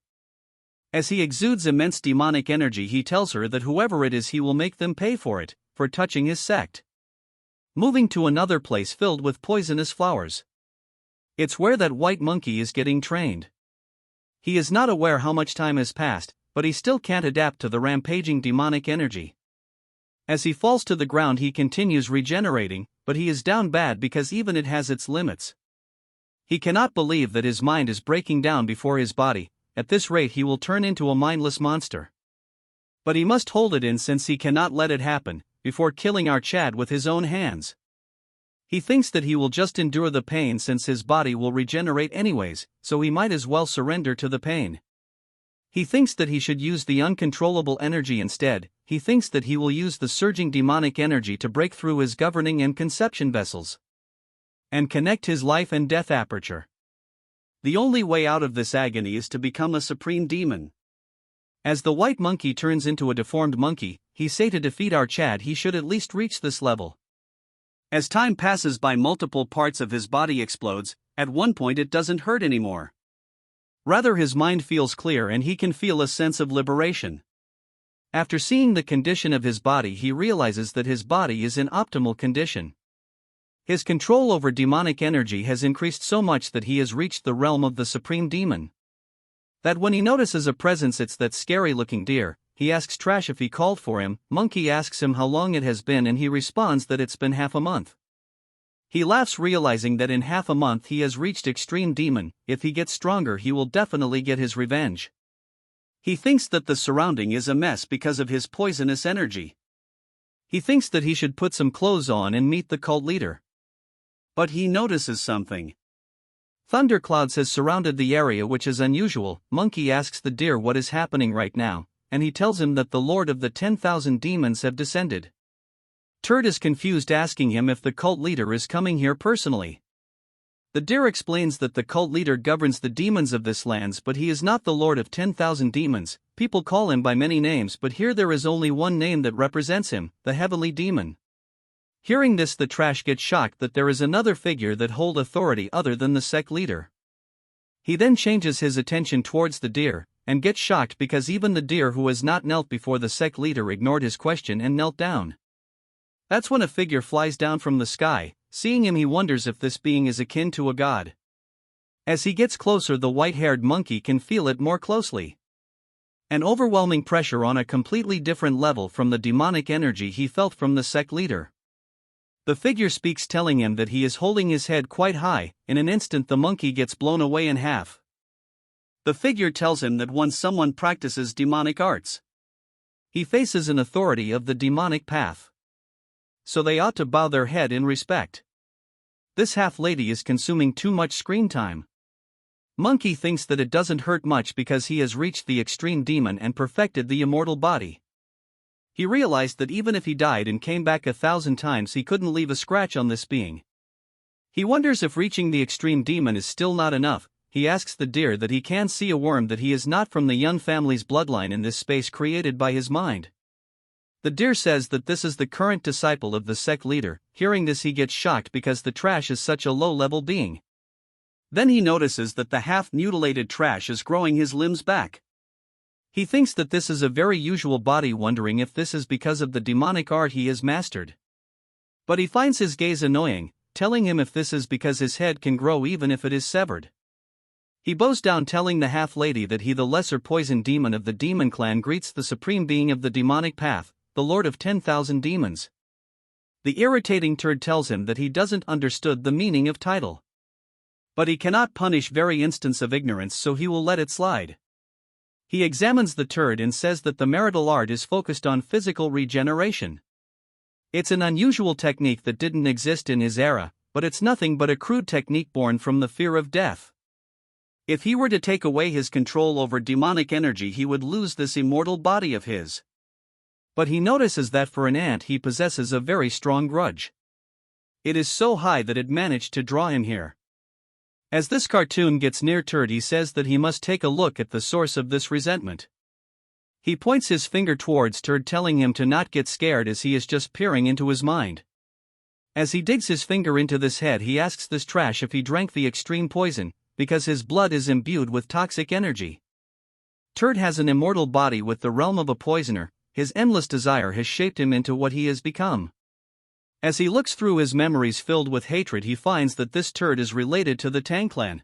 As he exudes immense demonic energy, he tells her that whoever it is he will make them pay for it, for touching his sect. Moving to another place filled with poisonous flowers. It's where that white monkey is getting trained. He is not aware how much time has passed, but he still can't adapt to the rampaging demonic energy. As he falls to the ground he continues regenerating, but he is down bad because even it has its limits. He cannot believe that his mind is breaking down before his body. At this rate he will turn into a mindless monster. But he must hold it in since he cannot let it happen, before killing our Chad with his own hands. He thinks that he will just endure the pain since his body will regenerate anyways, so he might as well surrender to the pain. He thinks that he should use the uncontrollable energy instead. He thinks that he will use the surging demonic energy to break through his governing and conception vessels and connect his life and death aperture. The only way out of this agony is to become a supreme demon. As the white monkey turns into a deformed monkey, he say to defeat our Chad he should at least reach this level. As time passes by, multiple parts of his body explodes. At one point it doesn't hurt anymore. Rather his mind feels clear and he can feel a sense of liberation. After seeing the condition of his body he realizes that his body is in optimal condition. His control over demonic energy has increased so much that he has reached the realm of the supreme demon. That when he notices a presence, it's that scary-looking deer, he asks Trash if he called for him. Monkey asks him how long it has been and he responds that it's been half a month. He laughs, realizing that in half a month he has reached extreme demon. If he gets stronger he will definitely get his revenge. He thinks that the surrounding is a mess because of his poisonous energy. He thinks that he should put some clothes on and meet the cult leader. But he notices something. Thunderclouds has surrounded the area, which is unusual. Monkey asks the deer what is happening right now, and he tells him that the Lord of the 10,000 demons have descended. Turd is confused, asking him if the cult leader is coming here personally. The deer explains that the cult leader governs the demons of this lands, but he is not the Lord of 10,000 demons. People call him by many names, but here there is only one name that represents him, the Heavenly Demon. Hearing this, the Trash gets shocked that there is another figure that hold authority other than the sect leader. He then changes his attention towards the deer, and gets shocked because even the deer who has not knelt before the sect leader ignored his question and knelt down. That's when a figure flies down from the sky. Seeing him he wonders if this being is akin to a god. As he gets closer the white-haired monkey can feel it more closely. An overwhelming pressure on a completely different level from the demonic energy he felt from the sect leader. The figure speaks, telling him that he is holding his head quite high. In an instant the monkey gets blown away in half. The figure tells him that once someone practices demonic arts, he faces an authority of the demonic path. So they ought to bow their head in respect. This half-lady is consuming too much screen time. Monkey thinks that it doesn't hurt much because he has reached the extreme demon and perfected the immortal body. He realized that even if he died and came back 1,000 times he couldn't leave a scratch on this being. He wonders if reaching the extreme demon is still not enough. He asks the deer that he can see a worm, that he is not from the Yun family's bloodline in this space created by his mind. The deer says that this is the current disciple of the sect leader. Hearing this he gets shocked because the Trash is such a low-level being. Then he notices that the half-mutilated Trash is growing his limbs back. He thinks that this is a very usual body, wondering if this is because of the demonic art he has mastered. But he finds his gaze annoying, telling him if this is because his head can grow even if it is severed. He bows down, telling the half-lady that he, the lesser poison demon of the demon clan, greets the supreme being of the demonic path, the Lord of 10,000 demons. The irritating turd tells him that he doesn't understood the meaning of title. But he cannot punish very instance of ignorance, so he will let it slide. He examines the turd and says that the marital art is focused on physical regeneration. It's an unusual technique that didn't exist in his era, but it's nothing but a crude technique born from the fear of death. If he were to take away his control over demonic energy, he would lose this immortal body of his. But he notices that for an ant he possesses a very strong grudge. It is so high that it managed to draw him here. As this cartoon gets near Turd, he says that he must take a look at the source of this resentment. He points his finger towards Turd, telling him to not get scared as he is just peering into his mind. As he digs his finger into this head, he asks this trash if he drank the extreme poison, because his blood is imbued with toxic energy. Turd has an immortal body with the realm of a poisoner. His endless desire has shaped him into what he has become. As he looks through his memories filled with hatred, he finds that this Turd is related to the Tang clan.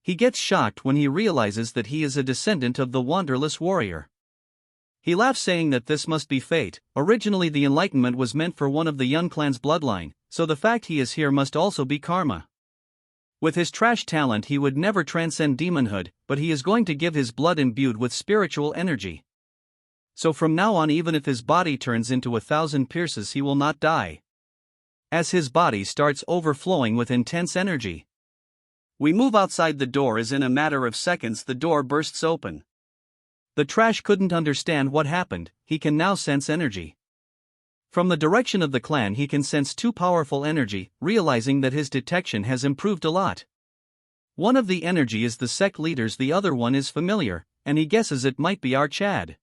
He gets shocked when he realizes that he is a descendant of the Wanderless warrior. He laughs, saying that this must be fate. Originally the enlightenment was meant for one of the Yun clan's bloodline, so the fact he is here must also be karma. With his trash talent he would never transcend demonhood, but he is going to give his blood imbued with spiritual energy. So from now on, even if his body turns into 1,000 pierces, he will not die. As his body starts overflowing with intense energy. We move outside the door as in a matter of seconds the door bursts open. The trash couldn't understand what happened, he can now sense energy. From the direction of the clan he can sense too powerful energy, realizing that his detection has improved a lot. One of the energy is the sect leader's, the other one is familiar, and he guesses it might be our Chad.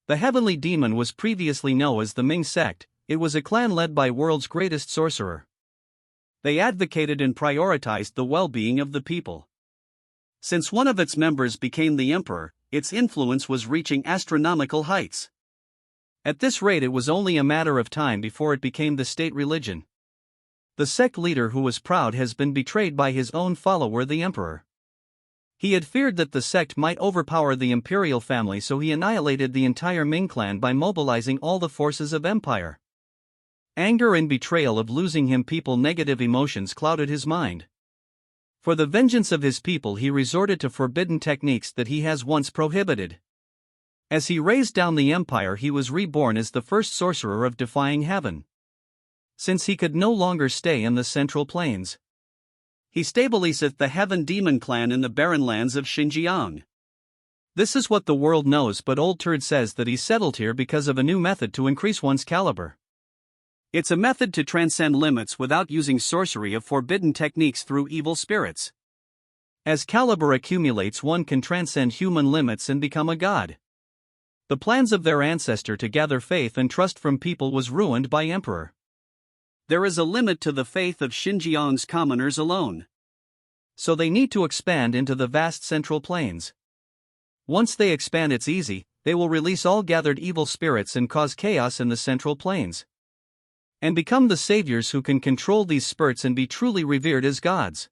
The heavenly demon was previously known as the Ming sect. It was a clan led by world's greatest sorcerer. They advocated and prioritized the well-being of the people. Since one of its members became the emperor, its influence was reaching astronomical heights. At this rate, it was only a matter of time before it became the state religion. The sect leader, who was proud, has been betrayed by his own follower, the emperor. He had feared that the sect might overpower the imperial family, so he annihilated the entire Ming clan by mobilizing all the forces of empire. Anger and betrayal of losing him people, negative emotions clouded his mind. For the vengeance of his people he resorted to forbidden techniques that he has once prohibited. As he raised down the empire, he was reborn as the first sorcerer of defying heaven. Since he could no longer stay in the Central Plains, he stabilized the Heaven Demon clan in the barren lands of Xinjiang. This is what the world knows, but old Turd says that he settled here because of a new method to increase one's caliber. It's a method to transcend limits without using sorcery of forbidden techniques through evil spirits. As caliber accumulates, one can transcend human limits and become a god. The plans of their ancestor to gather faith and trust from people was ruined by emperor. There is a limit to the faith of Xinjiang's commoners alone. So they need to expand into the vast Central Plains. Once they expand, it's easy, they will release all gathered evil spirits and cause chaos in the Central Plains. And become the saviors who can control these spirits and be truly revered as gods.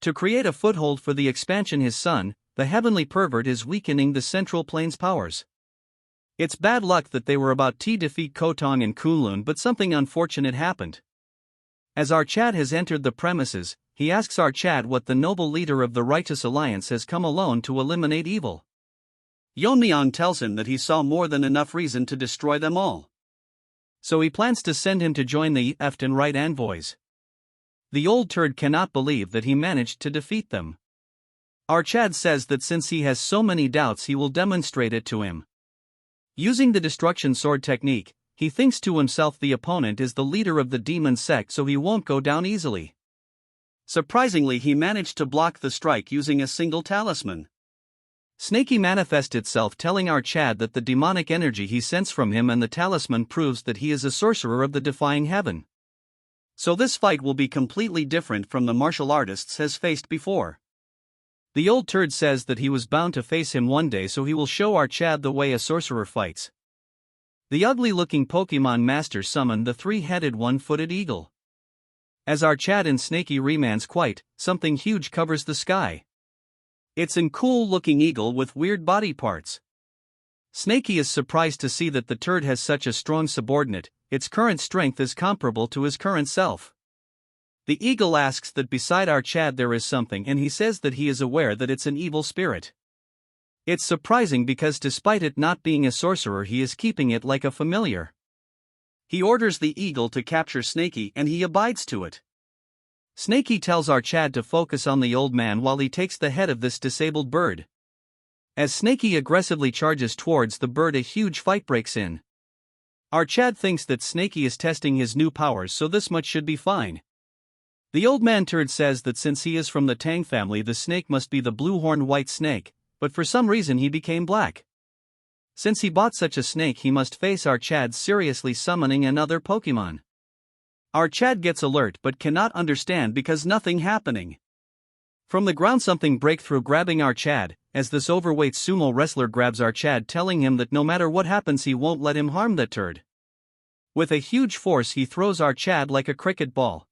To create a foothold for the expansion, his son, the heavenly pervert, is weakening the Central Plains powers. It's bad luck that they were about to defeat Kotong and Kunlun, but something unfortunate happened. As our Chad has entered the premises, he asks our Chad what the noble leader of the Righteous Alliance has come alone to eliminate evil. Yeon-myeong tells him that he saw more than enough reason to destroy them all. So he plans to send him to join the left and right envoys. The old Turd cannot believe that he managed to defeat them. Our Chad says that since he has so many doubts, he will demonstrate it to him. Using the destruction sword technique, he thinks to himself the opponent is the leader of the demon sect, so he won't go down easily. Surprisingly, he managed to block the strike using a single talisman. Snaky manifests itself, telling our Chad that the demonic energy he sensed from him and the talisman proves that he is a sorcerer of the defying heaven. So this fight will be completely different from the martial artists has faced before. The old Turd says that he was bound to face him one day, so he will show our Chad the way a sorcerer fights. The ugly-looking Pokemon master summoned the three-headed one-footed eagle. As our Chad and Snaky remands quite, something huge covers the sky. It's an cool-looking eagle with weird body parts. Snaky is surprised to see that the Turd has such a strong subordinate. Its current strength is comparable to his current self. The eagle asks that beside our Chad there is something, and he says that he is aware that it's an evil spirit. It's surprising because despite it not being a sorcerer, he is keeping it like a familiar. He orders the eagle to capture Snaky and he abides to it. Snakey tells our Chad to focus on the old man while he takes the head of this disabled bird. As Snakey aggressively charges towards the bird, a huge fight breaks in. Our Chad thinks that Snakey is testing his new powers, so this much should be fine. The old man turd says that since he is from the Tang family, the snake must be the blue-horned white snake, but for some reason he became black. Since he bought such a snake, he must face our Chad seriously summoning another Pokemon. Our Chad gets alert but cannot understand because nothing happening. From the ground something break through, grabbing our Chad, as this overweight sumo wrestler grabs our Chad, telling him that no matter what happens he won't let him harm that turd. With a huge force he throws our Chad like a cricket ball.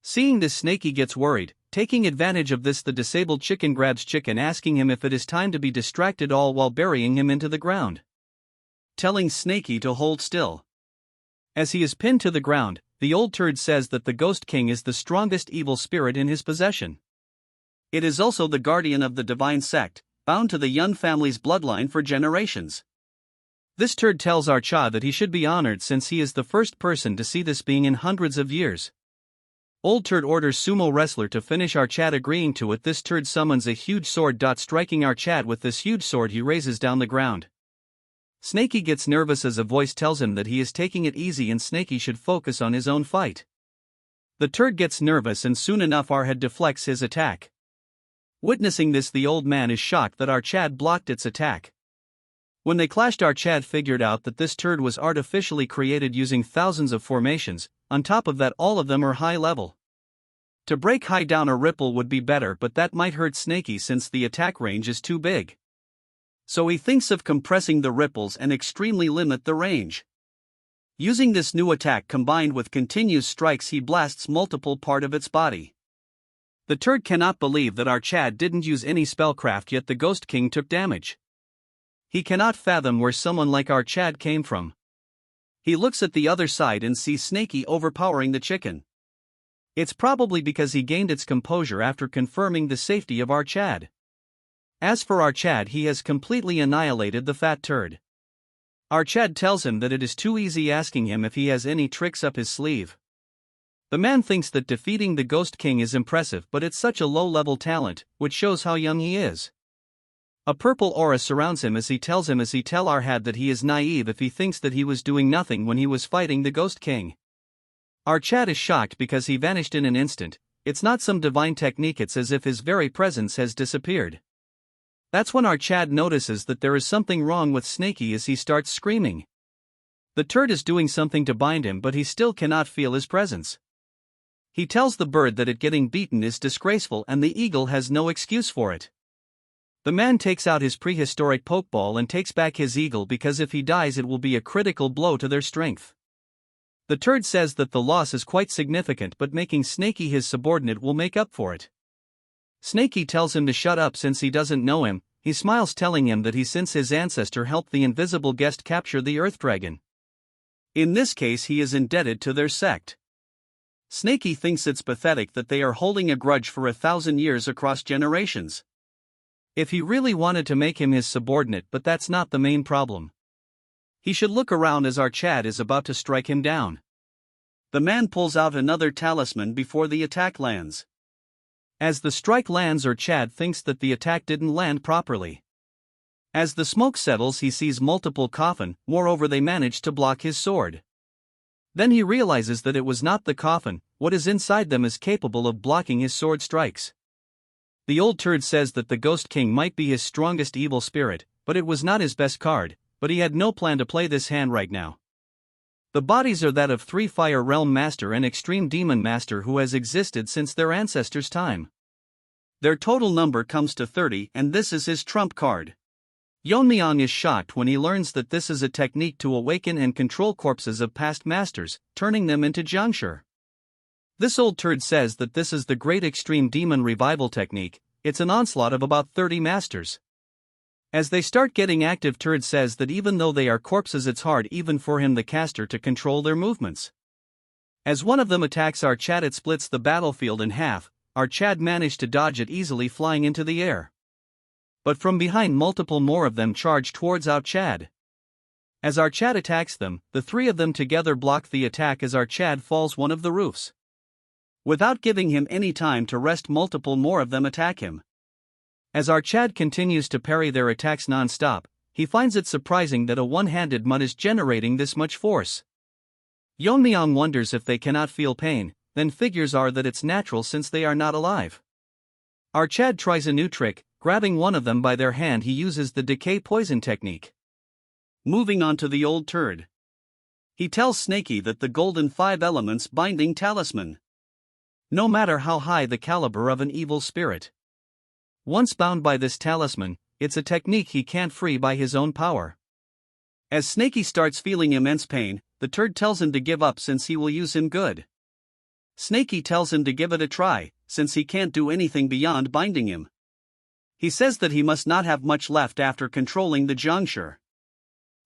Seeing this, Snakey gets worried. Taking advantage of this, the disabled chicken grabs Chicken, asking him if it is time to be distracted, all while burying him into the ground. Telling Snakey to hold still. As he is pinned to the ground, the old turd says that the Ghost King is the strongest evil spirit in his possession. It is also the guardian of the divine sect, bound to the Yun family's bloodline for generations. This turd tells our Cha that he should be honored since he is the first person to see this being in hundreds of years. Old turd orders sumo wrestler to finish our Chad, agreeing to it. This turd summons a huge sword, striking our Chad with this huge sword he raises down the ground. Snakey gets nervous as a voice tells him that he is taking it easy and Snakey should focus on his own fight. The turd gets nervous and soon enough our head deflects his attack. Witnessing this, the old man is shocked that our Chad blocked its attack. When they clashed, our Chad figured out that this turd was artificially created using thousands of formations. On top of that, all of them are high level. To break high down a ripple would be better, but that might hurt Snakey since the attack range is too big. So he thinks of compressing the ripples and extremely limit the range. Using this new attack combined with continuous strikes, he blasts multiple part of its body. The turd cannot believe that our Chad didn't use any spellcraft, yet the Ghost King took damage. He cannot fathom where someone like our Chad came from. He looks at the other side and sees Snakey overpowering the chicken. It's probably because he gained its composure after confirming the safety of our Chad. As for our Chad, he has completely annihilated the fat turd. Our Chad tells him that it is too easy, asking him if he has any tricks up his sleeve. The man thinks that defeating the Ghost King is impressive, but it's such a low-level talent, which shows how young he is. A purple aura surrounds him as he tell our Had that he is naive if he thinks that he was doing nothing when he was fighting the Ghost King. Our Chad is shocked because he vanished in an instant. It's not some divine technique, it's as if his very presence has disappeared. That's when our Chad notices that there is something wrong with Snakey as he starts screaming. The turd is doing something to bind him, but he still cannot feel his presence. He tells the bird that it getting beaten is disgraceful and the eagle has no excuse for it. The man takes out his prehistoric pokeball and takes back his eagle because if he dies it will be a critical blow to their strength. The turd says that the loss is quite significant, but making Snakey his subordinate will make up for it. Snakey tells him to shut up since he doesn't know him. He smiles, telling him that since his ancestor helped the invisible guest capture the Earth Dragon. In this case he is indebted to their sect. Snakey thinks it's pathetic that they are holding a grudge for 1,000 years across generations. If he really wanted to make him his subordinate, but that's not the main problem. He should look around as our Chad is about to strike him down. The man pulls out another talisman before the attack lands. As the strike lands, our Chad thinks that the attack didn't land properly. As the smoke settles, he sees multiple coffin, moreover they managed to block his sword. Then he realizes that it was not the coffin, what is inside them is capable of blocking his sword strikes. The old turd says that the Ghost King might be his strongest evil spirit, but it was not his best card, but he had no plan to play this hand right now. The bodies are that of 3 Fire Realm Master and Extreme Demon Master who has existed since their ancestors' time. Their total number comes to 30 and this is his trump card. Yeon-myeong is shocked when he learns that this is a technique to awaken and control corpses of past masters, turning them into Jiangshi. This old turd says that this is the Great Extreme Demon Revival technique. It's an onslaught of about 30 masters. As they start getting active, turd says that even though they are corpses it's hard even for him the caster to control their movements. As one of them attacks our Chad, it splits the battlefield in half. Our Chad managed to dodge it easily, flying into the air. But from behind multiple more of them charge towards our Chad. As our Chad attacks them, the 3 of them together block the attack as our Chad falls one of the roofs. Without giving him any time to rest, multiple more of them attack him. As our Chad continues to parry their attacks non-stop, he finds it surprising that a one-handed mud is generating this much force. Yeon-myeong wonders if they cannot feel pain, then figures are that it's natural since they are not alive. Our Chad tries a new trick, grabbing one of them by their hand. He uses the decay poison technique. Moving on to the old turd. He tells Snaky that the golden 5 elements binding talisman. No matter how high the caliber of an evil spirit, once bound by this talisman, it's a technique he can't free by his own power. As Snaky starts feeling immense pain, the turd tells him to give up since he will use him good. Snaky tells him to give it a try, since he can't do anything beyond binding him. He says that he must not have much left after controlling the Jiangshi.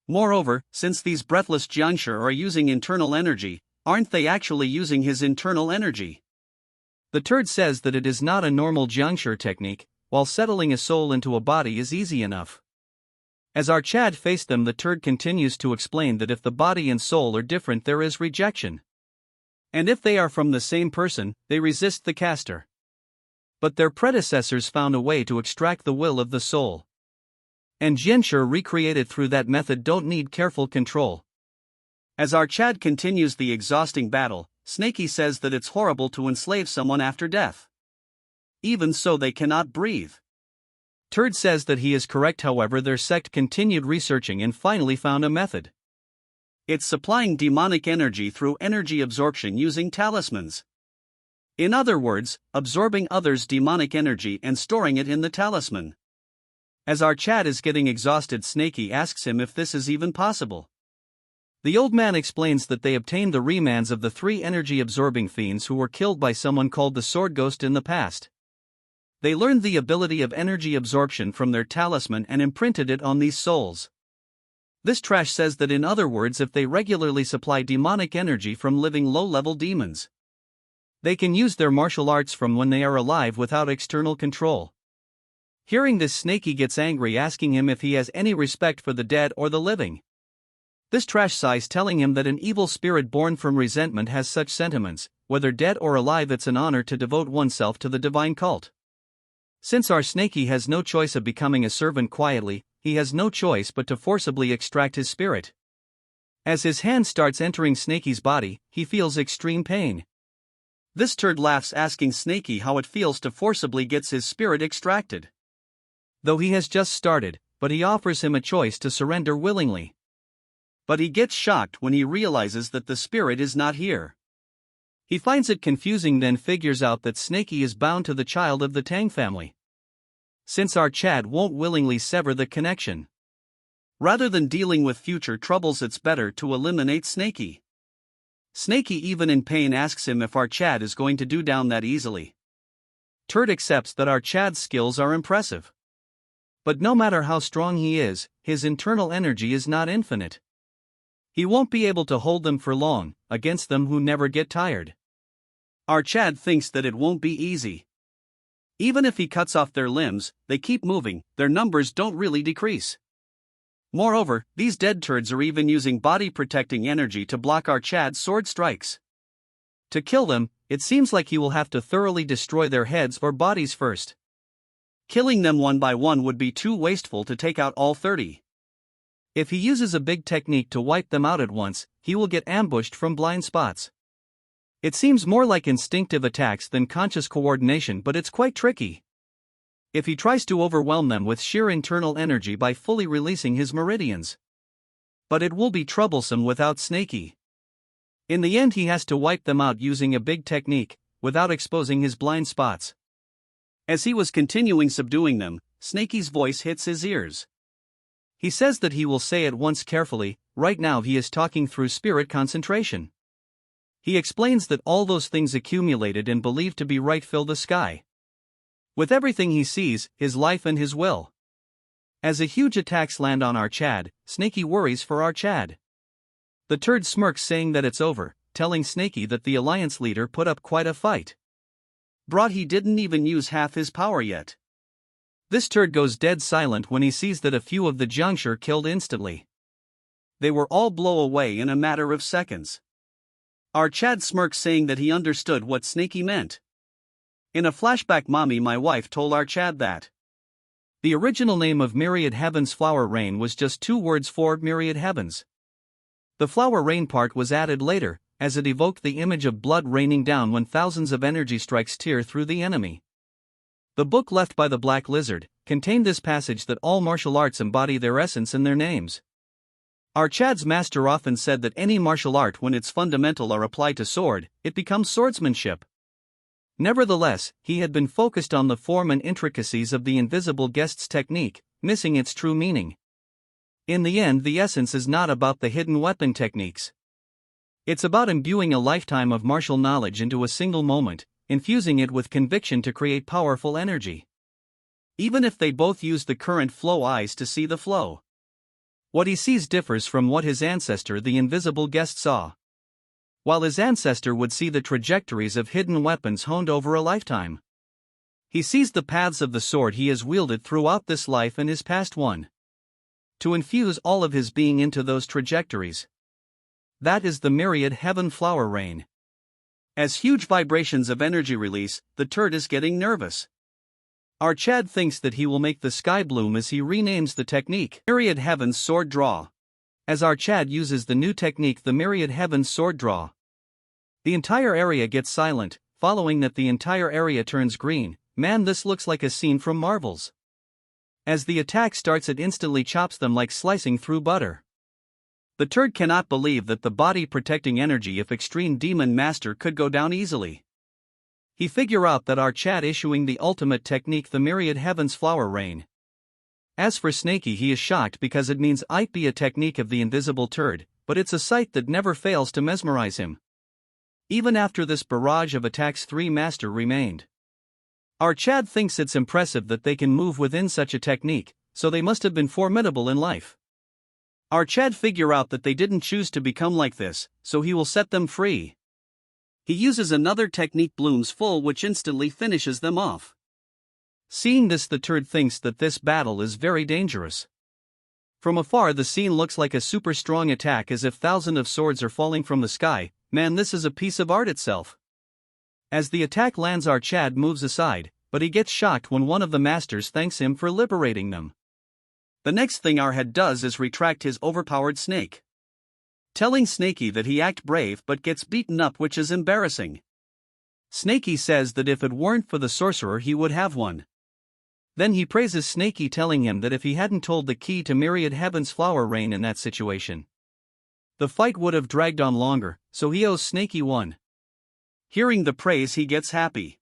Moreover, since these breathless Jiangshi are using internal energy, aren't they actually using his internal energy? The turd says that it is not a normal Jiangshi technique, while settling a soul into a body is easy enough. As our Chad faced them, the turd continues to explain that if the body and soul are different, there is rejection. And if they are from the same person, they resist the caster. But their predecessors found a way to extract the will of the soul. And Jianshi recreated through that method don't need careful control. As our Chad continues the exhausting battle, Snaky says that it's horrible to enslave someone after death. Even so, they cannot breathe. Turd says that he is correct, however, their sect continued researching and finally found a method. It's supplying demonic energy through energy absorption using talismans. In other words, absorbing others' demonic energy and storing it in the talisman. As our Chad is getting exhausted, Snaky asks him if this is even possible. The old man explains that they obtained the remans of the 3 energy-absorbing fiends who were killed by someone called the Sword Ghost in the past. They learned the ability of energy absorption from their talisman and imprinted it on these souls. This trash says that, in other words, if they regularly supply demonic energy from living low-level demons, they can use their martial arts from when they are alive without external control. Hearing this, Snaky gets angry, asking him if he has any respect for the dead or the living. This trash sighs, telling him that an evil spirit born from resentment has such sentiments. Whether dead or alive, it's an honor to devote oneself to the divine cult. Since our Snaky has no choice of becoming a servant quietly, he has no choice but to forcibly extract his spirit. As his hand starts entering Snaky's body, he feels extreme pain. This turd laughs, asking Snaky how it feels to forcibly get his spirit extracted. Though he has just started, but he offers him a choice to surrender willingly. But he gets shocked when he realizes that the spirit is not here. He finds it confusing, then figures out that Snaky is bound to the child of the Tang family. Since our Chad won't willingly sever the connection. Rather than dealing with future troubles, it's better to eliminate Snaky. Snaky, even in pain, asks him if our Chad is going to do down that easily. Turd accepts that our Chad's skills are impressive. But no matter how strong he is, his internal energy is not infinite. He won't be able to hold them for long, against them who never get tired. Our Chad thinks that it won't be easy. Even if he cuts off their limbs, they keep moving, their numbers don't really decrease. Moreover, these dead turds are even using body-protecting energy to block our Chad's sword strikes. To kill them, it seems like he will have to thoroughly destroy their heads or bodies first. Killing them one by one would be too wasteful to take out all 30. If he uses a big technique to wipe them out at once, he will get ambushed from blind spots. It seems more like instinctive attacks than conscious coordination, but it's quite tricky. If he tries to overwhelm them with sheer internal energy by fully releasing his meridians. But it will be troublesome without Snaky. In the end, he has to wipe them out using a big technique, without exposing his blind spots. As he was continuing subduing them, Snaky's voice hits his ears. He says that he will say it once carefully. Right now he is talking through spirit concentration. He explains that all those things accumulated and believed to be right fill the sky with everything he sees, his life and his will. As a huge attacks land on our Chad, Snaky worries for our Chad. The turd smirks, saying that it's over, telling Snaky that the alliance leader put up quite a fight. Brought, he didn't even use half his power yet. This turd goes dead silent when he sees that a few of the Jiangshi killed instantly. They were all blow away in a matter of seconds. Our Chad smirks, saying that he understood what Snaky meant. In a flashback, Mommy, my wife, told our Chad that the original name of Myriad Heaven's flower rain was just 2 words for myriad heavens. The flower rain part was added later, as it evoked the image of blood raining down when thousands of energy strikes tear through the enemy. The book Left by the Black Lizard contained this passage that all martial arts embody their essence in their names. Our Chad's master often said that any martial art, when its fundamental are applied to sword, it becomes swordsmanship. Nevertheless, he had been focused on the form and intricacies of the invisible guest's technique, missing its true meaning. In the end, the essence is not about the hidden weapon techniques. It's about imbuing a lifetime of martial knowledge into a single moment, infusing it with conviction to create powerful energy. Even if they both use the current flow eyes to see the flow. What he sees differs from what his ancestor, the invisible guest, saw. While his ancestor would see the trajectories of hidden weapons honed over a lifetime, he sees the paths of the sword he has wielded throughout this life and his past one. To infuse all of his being into those trajectories. That is the myriad heaven flower rain. As huge vibrations of energy release, the turd is getting nervous. Our Chad thinks that he will make the sky bloom as he renames the technique Myriad Heaven's Sword Draw. As our Chad uses the new technique, the Myriad Heaven's Sword Draw, the entire area gets silent. Following that, the entire area turns green. Man, this looks like a scene from Marvel's. As the attack starts, it instantly chops them like slicing through butter. The turd cannot believe that the body protecting energy of Extreme Demon Master could go down easily. He figure out that our Chad issuing the ultimate technique, the Myriad Heaven's Flower Rain. As for Snaky, he is shocked because it means it be a technique of the invisible turd, but it's a sight that never fails to mesmerize him. Even after this barrage of attacks, 3 master remained. Our Chad thinks it's impressive that they can move within such a technique, so they must have been formidable in life. Our Chad figure out that they didn't choose to become like this, so he will set them free. He uses another technique, Bloom's Full, which instantly finishes them off. Seeing this, the turd thinks that this battle is very dangerous. From afar, the scene looks like a super strong attack, as if thousands of swords are falling from the sky. Man, this is a piece of art itself. As the attack lands, our Chad moves aside, but he gets shocked when one of the masters thanks him for liberating them. The next thing our head does is retract his overpowered snake, telling Snaky that he act brave but gets beaten up, which is embarrassing. Snaky says that if it weren't for the sorcerer, he would have won. Then he praises Snaky, telling him that if he hadn't told the key to Myriad Heaven's Flower Rain in that situation, the fight would have dragged on longer, so he owes Snaky one. Hearing the praise, he gets happy.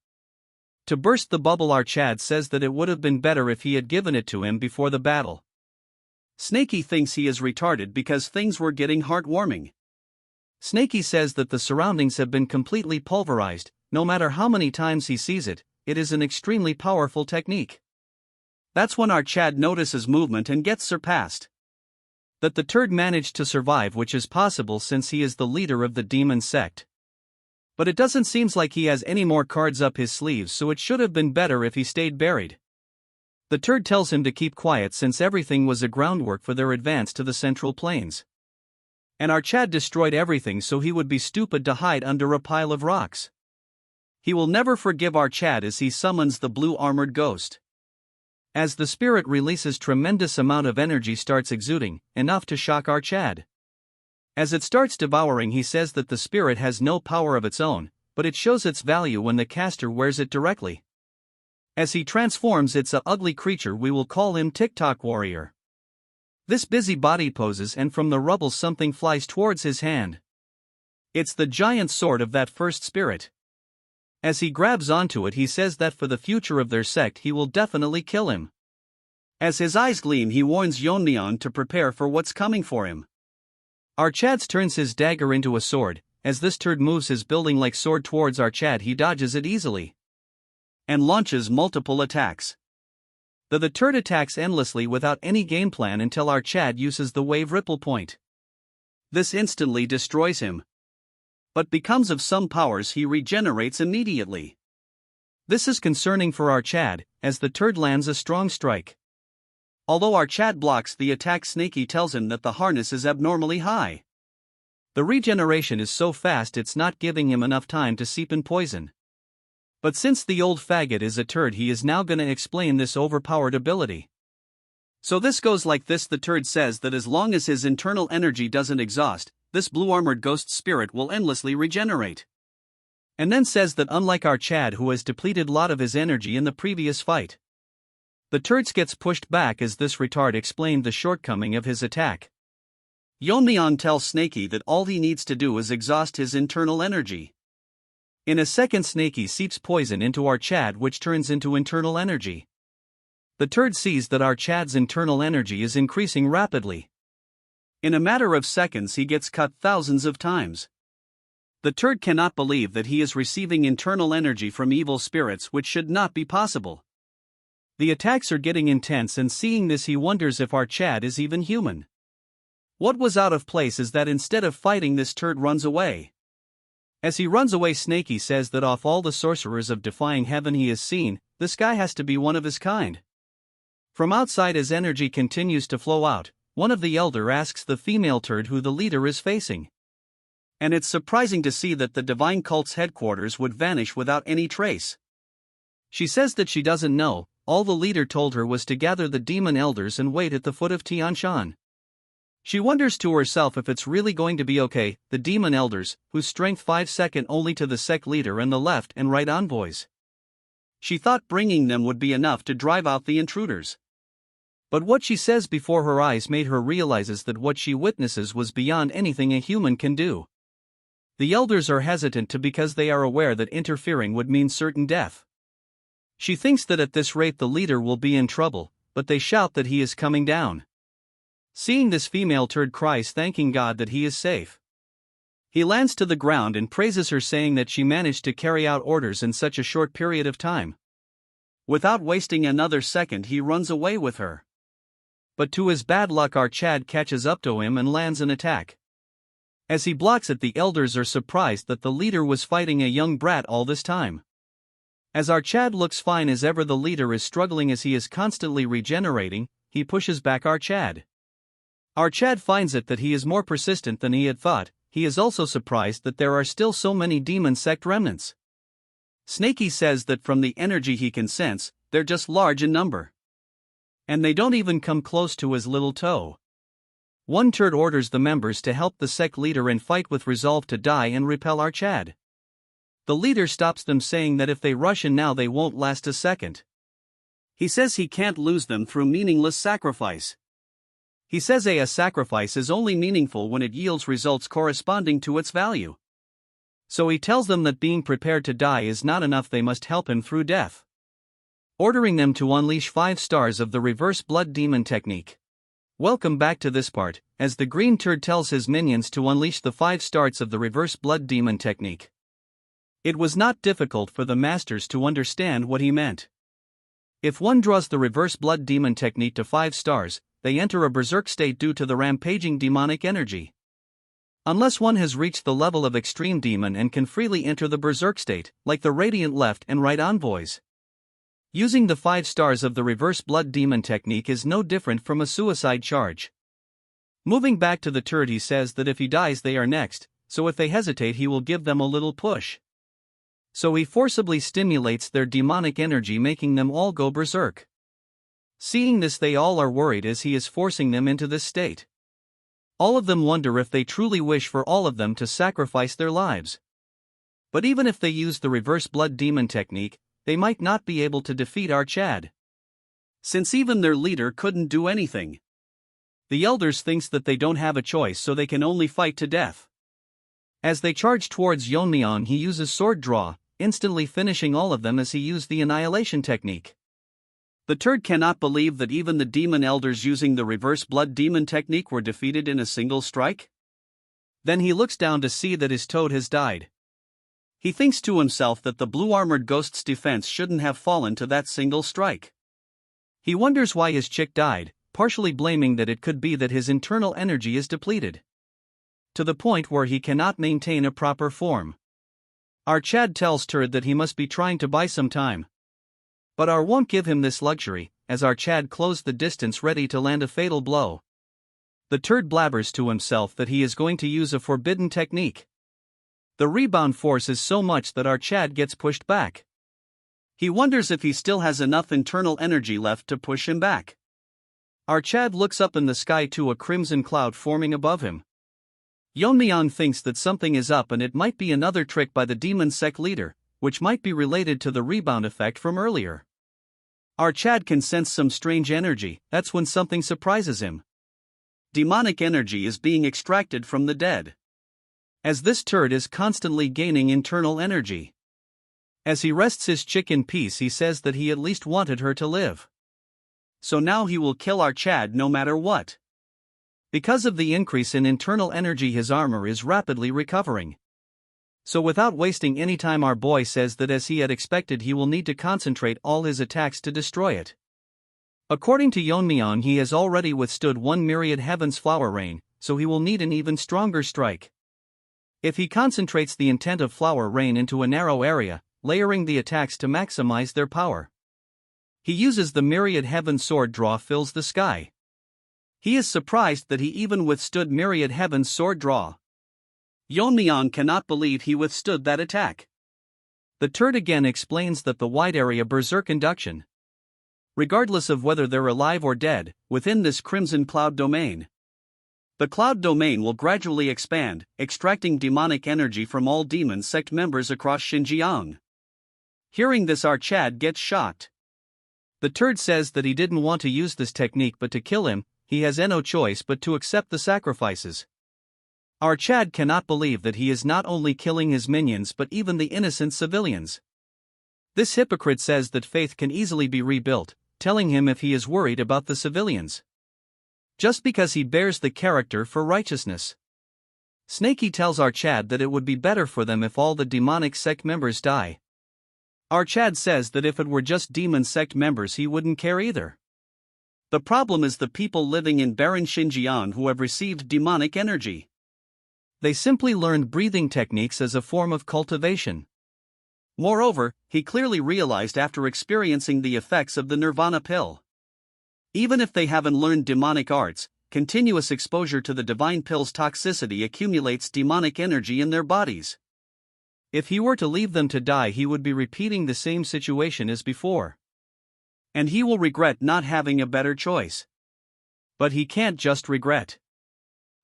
To burst the bubble, our Chad says that it would have been better if he had given it to him before the battle. Snaky thinks he is retarded because things were getting heartwarming. Snaky says that the surroundings have been completely pulverized. No matter how many times he sees it, it is an extremely powerful technique. That's when our Chad notices movement and gets surpassed. That the turd managed to survive, which is possible since he is the leader of the demon sect. But it doesn't seem like he has any more cards up his sleeves, so it should have been better if he stayed buried. The turd tells him to keep quiet since everything was a groundwork for their advance to the Central Plains. And our Chad destroyed everything, so he would be stupid to hide under a pile of rocks. He will never forgive our Chad as he summons the blue armored ghost. As the spirit releases, tremendous amount of energy starts exuding, enough to shock our Chad. As it starts devouring, he says that the spirit has no power of its own, but it shows its value when the caster wears it directly. As he transforms, it's a ugly creature. We will call him TikTok Warrior. This busy body poses, and from the rubble something flies towards his hand. It's the giant sword of that first spirit. As he grabs onto it, he says that for the future of their sect he will definitely kill him. As his eyes gleam, he warns Yeon-myeong to prepare for what's coming for him. Our Chad turns his dagger into a sword. As this turd moves his building-like sword towards our Chad, he dodges it easily and launches multiple attacks. The turd attacks endlessly without any game plan until our Chad uses the wave ripple point. This instantly destroys him. But because of some powers, he regenerates immediately. This is concerning for our Chad, as the turd lands a strong strike. Although our Chad blocks the attack, Snaky tells him that the harness is abnormally high. The regeneration is so fast it's not giving him enough time to seep in poison. But since the old faggot is a turd, he is now gonna explain this overpowered ability. So this goes like this: the turd says that as long as his internal energy doesn't exhaust, this blue-armored ghost spirit will endlessly regenerate. And then says that unlike our Chad, who has depleted a lot of his energy in the previous fight, the turds gets pushed back as this retard explained the shortcoming of his attack. Yeon-myeong tells Snaky that all he needs to do is exhaust his internal energy. In a second, Snaky seeps poison into our Chad, which turns into internal energy. The turd sees that our Chad's internal energy is increasing rapidly. In a matter of seconds he gets cut thousands of times. The turd cannot believe that he is receiving internal energy from evil spirits, which should not be possible. The attacks are getting intense, and seeing this he wonders if our Chad is even human. What was out of place is that instead of fighting, this turd runs away. As he runs away, Snaky says that of all the sorcerers of defying heaven he has seen, this guy has to be one of his kind. From outside, as energy continues to flow out, one of the elder asks the female turd who the leader is facing. And it's surprising to see that the divine cult's headquarters would vanish without any trace. She says that she doesn't know, all the leader told her was to gather the demon elders and wait at the foot of Tianshan. She wonders to herself if it's really going to be okay, the demon elders, whose strength 5 second only to the sect leader and the left and right envoys. She thought bringing them would be enough to drive out the intruders. But what she says before her eyes made her realizes that what she witnesses was beyond anything a human can do. The elders are hesitant to because they are aware that interfering would mean certain death. She thinks that at this rate the leader will be in trouble, but they shout that he is coming down. Seeing this, female turd cries, thanking God that he is safe. He lands to the ground and praises her, saying that she managed to carry out orders in such a short period of time. Without wasting another second he runs away with her. But to his bad luck our Chad catches up to him and lands an attack. As he blocks it, the elders are surprised that the leader was fighting a young brat all this time. As our Chad looks fine as ever, the leader is struggling as he is constantly regenerating. He pushes back our Chad. Our Chad finds it that he is more persistent than he had thought. He is also surprised that there are still so many demon sect remnants. Snaky says that from the energy he can sense, they're just large in number. And they don't even come close to his little toe. One turd orders the members to help the sect leader and fight with resolve to die and repel our Chad. The leader stops them, saying that if they rush in now they won't last a second. He says he can't lose them through meaningless sacrifice. He says a sacrifice is only meaningful when it yields results corresponding to its value. So he tells them that being prepared to die is not enough, they must help him through death. Ordering them to unleash 5 stars of the reverse blood demon technique. Welcome back to this part, as the green turd tells his minions to unleash the 5 stars of the reverse blood demon technique. It was not difficult for the masters to understand what he meant. If one draws the reverse blood demon technique to 5 stars, they enter a berserk state due to the rampaging demonic energy. Unless one has reached the level of extreme demon and can freely enter the berserk state, like the radiant left and right envoys. Using the 5 stars of the reverse blood demon technique is no different from a suicide charge. Moving back to the turd, he says that if he dies they are next, so if they hesitate he will give them a little push. So he forcibly stimulates their demonic energy, making them all go berserk. Seeing this, they all are worried as he is forcing them into this state. All of them wonder if they truly wish for all of them to sacrifice their lives. But even if they use the reverse blood demon technique, they might not be able to defeat our Chad, since even their leader couldn't do anything. The elders thinks that they don't have a choice, so they can only fight to death. As they charge towards Yeon-myeong, he uses sword draw, instantly finishing all of them as he used the annihilation technique. The turd cannot believe that even the demon elders using the reverse blood demon technique were defeated in a single strike. Then he looks down to see that his toad has died. He thinks to himself that the blue-armored ghost's defense shouldn't have fallen to that single strike. He wonders why his chick died, partially blaming that it could be that his internal energy is depleted, to the point where he cannot maintain a proper form. Our Chad tells Turd that he must be trying to buy some time. But our won't give him this luxury, as our Chad closed the distance ready to land a fatal blow. The turd blabbers to himself that he is going to use a forbidden technique. The rebound force is so much that our Chad gets pushed back. He wonders if he still has enough internal energy left to push him back. Our Chad looks up in the sky to a crimson cloud forming above him. Yeon-myeong thinks that something is up and it might be another trick by the demon sect leader, which might be related to the rebound effect from earlier. Our Chad can sense some strange energy. That's when something surprises him. Demonic energy is being extracted from the dead. As this turd is constantly gaining internal energy. As he rests his chick in peace, he says that he at least wanted her to live. So now he will kill our Chad no matter what. Because of the increase in internal energy, his armor is rapidly recovering. So without wasting any time, our boy says that as he had expected, he will need to concentrate all his attacks to destroy it. According to Yeon-myeong, he has already withstood 1 myriad heaven's flower rain, so he will need an even stronger strike. If he concentrates the intent of flower rain into a narrow area, layering the attacks to maximize their power. He uses the myriad heaven sword draw fills the sky. He is surprised that he even withstood myriad heaven's sword draw. Yeon-myeong cannot believe he withstood that attack. The turd again explains that the wide area berserk induction. Regardless of whether they're alive or dead, within this crimson cloud domain. The cloud domain will gradually expand, extracting demonic energy from all demon sect members across Xinjiang. Hearing this, our Chad gets shocked. The turd says that he didn't want to use this technique but to kill him, he has no choice but to accept the sacrifices. Our Chad cannot believe that he is not only killing his minions but even the innocent civilians. This hypocrite says that faith can easily be rebuilt, telling him if he is worried about the civilians. Just because he bears the character for righteousness. Snaky tells our Chad that it would be better for them if all the demonic sect members die. Our Chad says that if it were just demon sect members he wouldn't care either. The problem is the people living in barren Xinjiang who have received demonic energy. They simply learned breathing techniques as a form of cultivation. Moreover, he clearly realized after experiencing the effects of the Nirvana pill. Even if they haven't learned demonic arts, continuous exposure to the divine pill's toxicity accumulates demonic energy in their bodies. If he were to leave them to die, he would be repeating the same situation as before. And he will regret not having a better choice. But he can't just regret.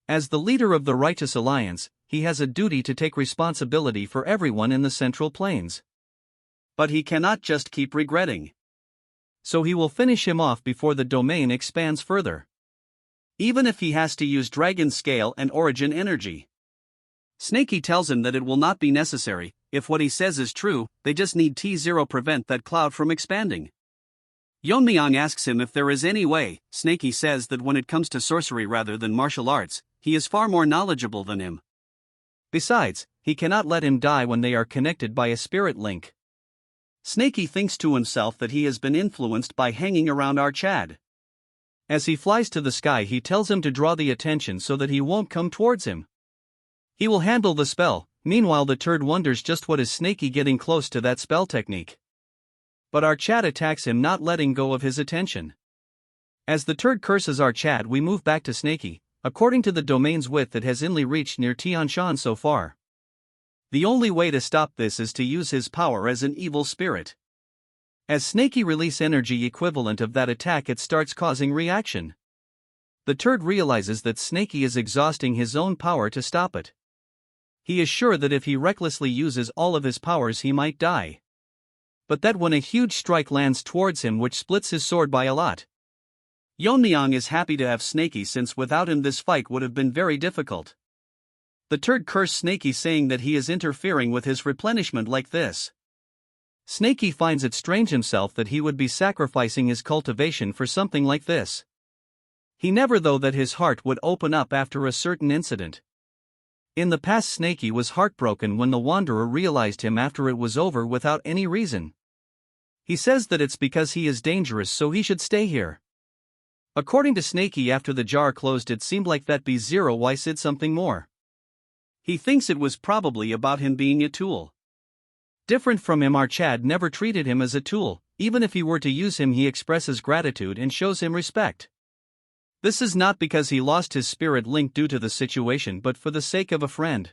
As the leader of the Righteous Alliance, he has a duty to take responsibility for everyone in the Central Plains. But he cannot just keep regretting. So he will finish him off before the domain expands further. Even if he has to use dragon scale and origin energy. Snaky tells him that it will not be necessary. If what he says is true, they just need T0 prevent that cloud from expanding. Yeon-myeong asks him if there is any way. Snaky says that when it comes to sorcery rather than martial arts, he is far more knowledgeable than him. Besides, he cannot let him die when they are connected by a spirit link. Snaky thinks to himself that he has been influenced by hanging around our Chad. As he flies to the sky, he tells him to draw the attention so that he won't come towards him. He will handle the spell. Meanwhile, the turd wonders just what is Snaky getting close to that spell technique. But our Chad attacks him, not letting go of his attention. As the turd curses our Chad, we move back to Snaky. According to the domain's width, it has only reached near Tianshan so far. The only way to stop this is to use his power as an evil spirit. As Snaky release energy equivalent of that attack, it starts causing reaction. The turd realizes that Snaky is exhausting his own power to stop it. He is sure that if he recklessly uses all of his powers he might die. But that when a huge strike lands towards him which splits his sword by a lot. Yeon-myeong is happy to have Snaky, since without him this fight would have been very difficult. The turd cursed Snaky, saying that he is interfering with his replenishment like this. Snaky finds it strange himself that he would be sacrificing his cultivation for something like this. He never thought that his heart would open up after a certain incident. In the past, Snaky was heartbroken when the Wanderer realized him after it was over without any reason. He says that it's because he is dangerous, so he should stay here. According to Snaky, after the jar closed, it seemed like that B0Y said something more. He thinks it was probably about him being a tool. Different from him, our Chad never treated him as a tool. Even if he were to use him, he expresses gratitude and shows him respect. This is not because he lost his spirit link due to the situation but for the sake of a friend.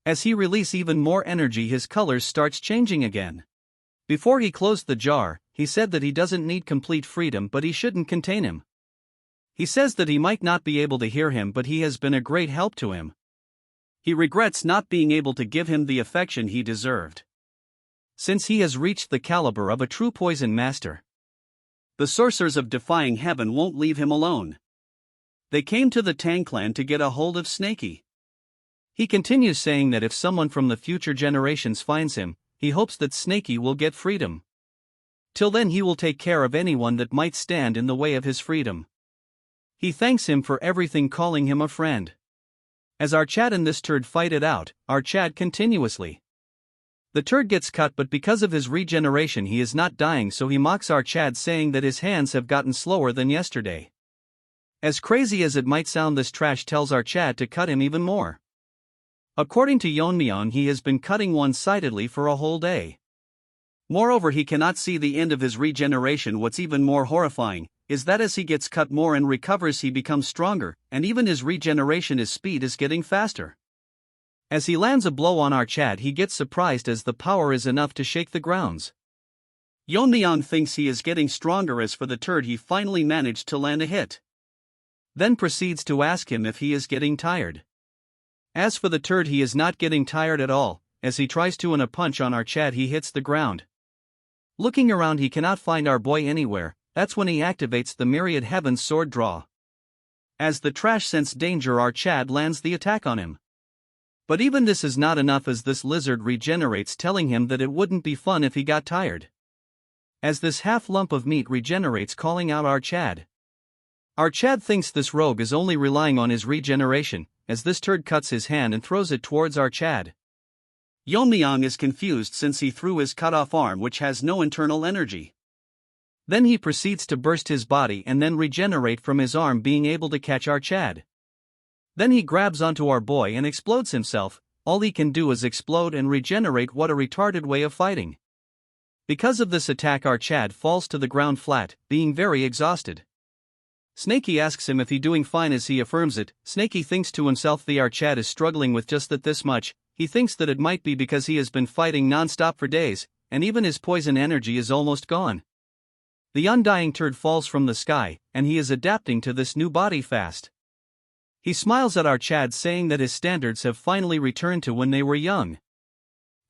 As he releases even more energy, his colors starts changing again. Before he closed the jar, he said that he doesn't need complete freedom but he shouldn't contain him. He says that he might not be able to hear him but he has been a great help to him. He regrets not being able to give him the affection he deserved, since he has reached the caliber of a true poison master. The sorcerers of Defying Heaven won't leave him alone. They came to the Tang clan to get a hold of Snaky. He continues saying that if someone from the future generations finds him, he hopes that Snaky will get freedom. Till then he will take care of anyone that might stand in the way of his freedom. He thanks him for everything, calling him a friend. As our Chad and this turd fight it out, our Chad continuously. The turd gets cut but because of his regeneration he is not dying, so he mocks our Chad saying that his hands have gotten slower than yesterday. As crazy as it might sound, this trash tells our Chad to cut him even more. According to Yeon-myeong, he has been cutting one-sidedly for a whole day. Moreover, he cannot see the end of his regeneration. What's even more horrifying is that as he gets cut more and recovers he becomes stronger, and even his regeneration, his speed is getting faster. As he lands a blow on our Chad, he gets surprised as the power is enough to shake the grounds. Yeon-myeong thinks he is getting stronger. As for the turd, he finally managed to land a hit. Then proceeds to ask him if he is getting tired. As for the turd, he is not getting tired at all. As he tries to a punch on our Chad, he hits the ground. Looking around, he cannot find our boy anywhere. That's when he activates the Myriad Heaven's sword draw. As the trash sense danger, our Chad lands the attack on him. But even this is not enough, as this lizard regenerates, telling him that it wouldn't be fun if he got tired. As this half lump of meat regenerates, calling out our Chad. Our Chad thinks this rogue is only relying on his regeneration, as this turd cuts his hand and throws it towards our Chad. Yeon-myeong is confused since he threw his cut-off arm, which has no internal energy. Then he proceeds to burst his body and then regenerate from his arm, being able to catch our Chad. Then he grabs onto our boy and explodes himself. All he can do is explode and regenerate. What a retarded way of fighting. Because of this attack, our Chad falls to the ground flat, being very exhausted. Snaky asks him if he doing fine. As he affirms it, Snaky thinks to himself the our Chad is struggling with just this much. He thinks that it might be because he has been fighting non-stop for days, and even his poison energy is almost gone. The undying turd falls from the sky, and he is adapting to this new body fast. He smiles at our Chad, saying that his standards have finally returned to when they were young.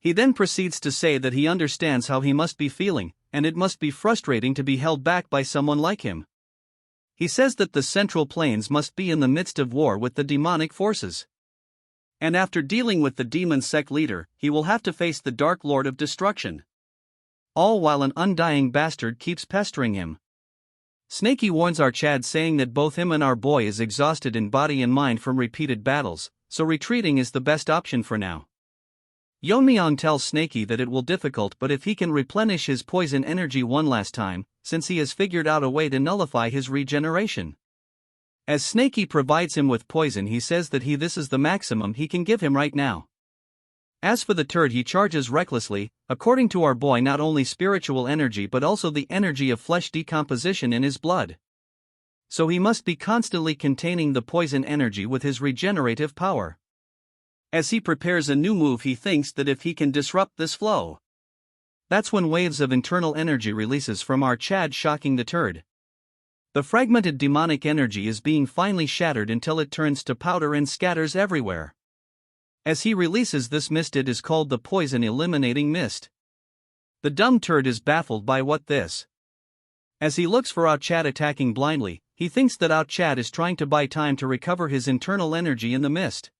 He then proceeds to say that he understands how he must be feeling, and it must be frustrating to be held back by someone like him. He says that the Central Plains must be in the midst of war with the demonic forces. And after dealing with the demon sect leader, he will have to face the Dark Lord of Destruction. All while an undying bastard keeps pestering him. Snaky warns our Chad, saying that both him and our boy is exhausted in body and mind from repeated battles, so retreating is the best option for now. Yeon-myeong tells Snaky that it will be difficult, but if he can replenish his poison energy one last time, since he has figured out a way to nullify his regeneration. As Snaky provides him with poison, he says that this is the maximum he can give him right now. As for the turd, he charges recklessly. According to our boy, not only spiritual energy but also the energy of flesh decomposition in his blood. So he must be constantly containing the poison energy with his regenerative power. As he prepares a new move, he thinks that if he can disrupt this flow, that's when waves of internal energy releases from our Chad, shocking the turd. The fragmented demonic energy is being finally shattered until it turns to powder and scatters everywhere. As he releases this mist, it is called the poison eliminating mist. The dumb turd is baffled by what this. As he looks for our Chad attacking blindly, he thinks that our Chad is trying to buy time to recover his internal energy in the mist.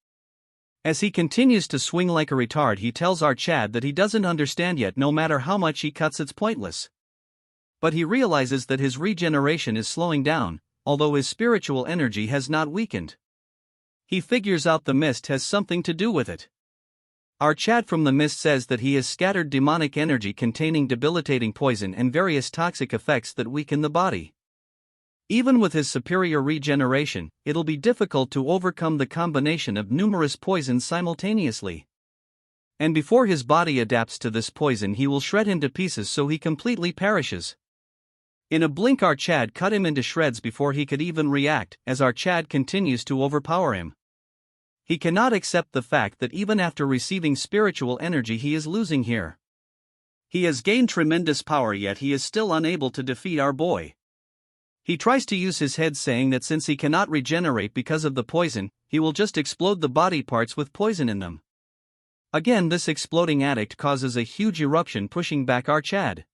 As he continues to swing like a retard, he tells our Chad that he doesn't understand yet. No matter how much he cuts, it's pointless. But he realizes that his regeneration is slowing down, although his spiritual energy has not weakened. He figures out the mist has something to do with it. Our Chad from the mist says that he has scattered demonic energy containing debilitating poison and various toxic effects that weaken the body. Even with his superior regeneration, it'll be difficult to overcome the combination of numerous poisons simultaneously. And before his body adapts to this poison, he will shred him to pieces so he completely perishes. In a blink our Chad cut him into shreds before he could even react, as our Chad continues to overpower him. He cannot accept the fact that even after receiving spiritual energy he is losing here. He has gained tremendous power, yet he is still unable to defeat our boy. He tries to use his head, saying that since he cannot regenerate because of the poison, he will just explode the body parts with poison in them. Again, this exploding addict causes a huge eruption, pushing back our Chad.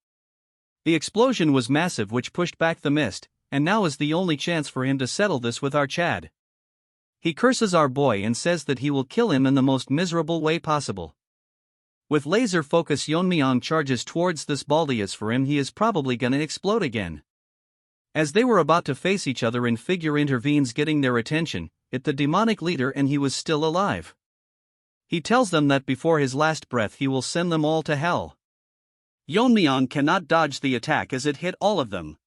The explosion was massive, which pushed back the mist, and now is the only chance for him to settle this with our Chad. He curses our boy and says that he will kill him in the most miserable way possible. With laser focus, Yeon-myeong charges towards this baldy, as for him he is probably gonna explode again. As they were about to face each other, and Figure intervenes, getting their attention, the demonic leader, and he was still alive. He tells them that before his last breath he will send them all to hell. Yeon-myeong cannot dodge the attack as it hit all of them.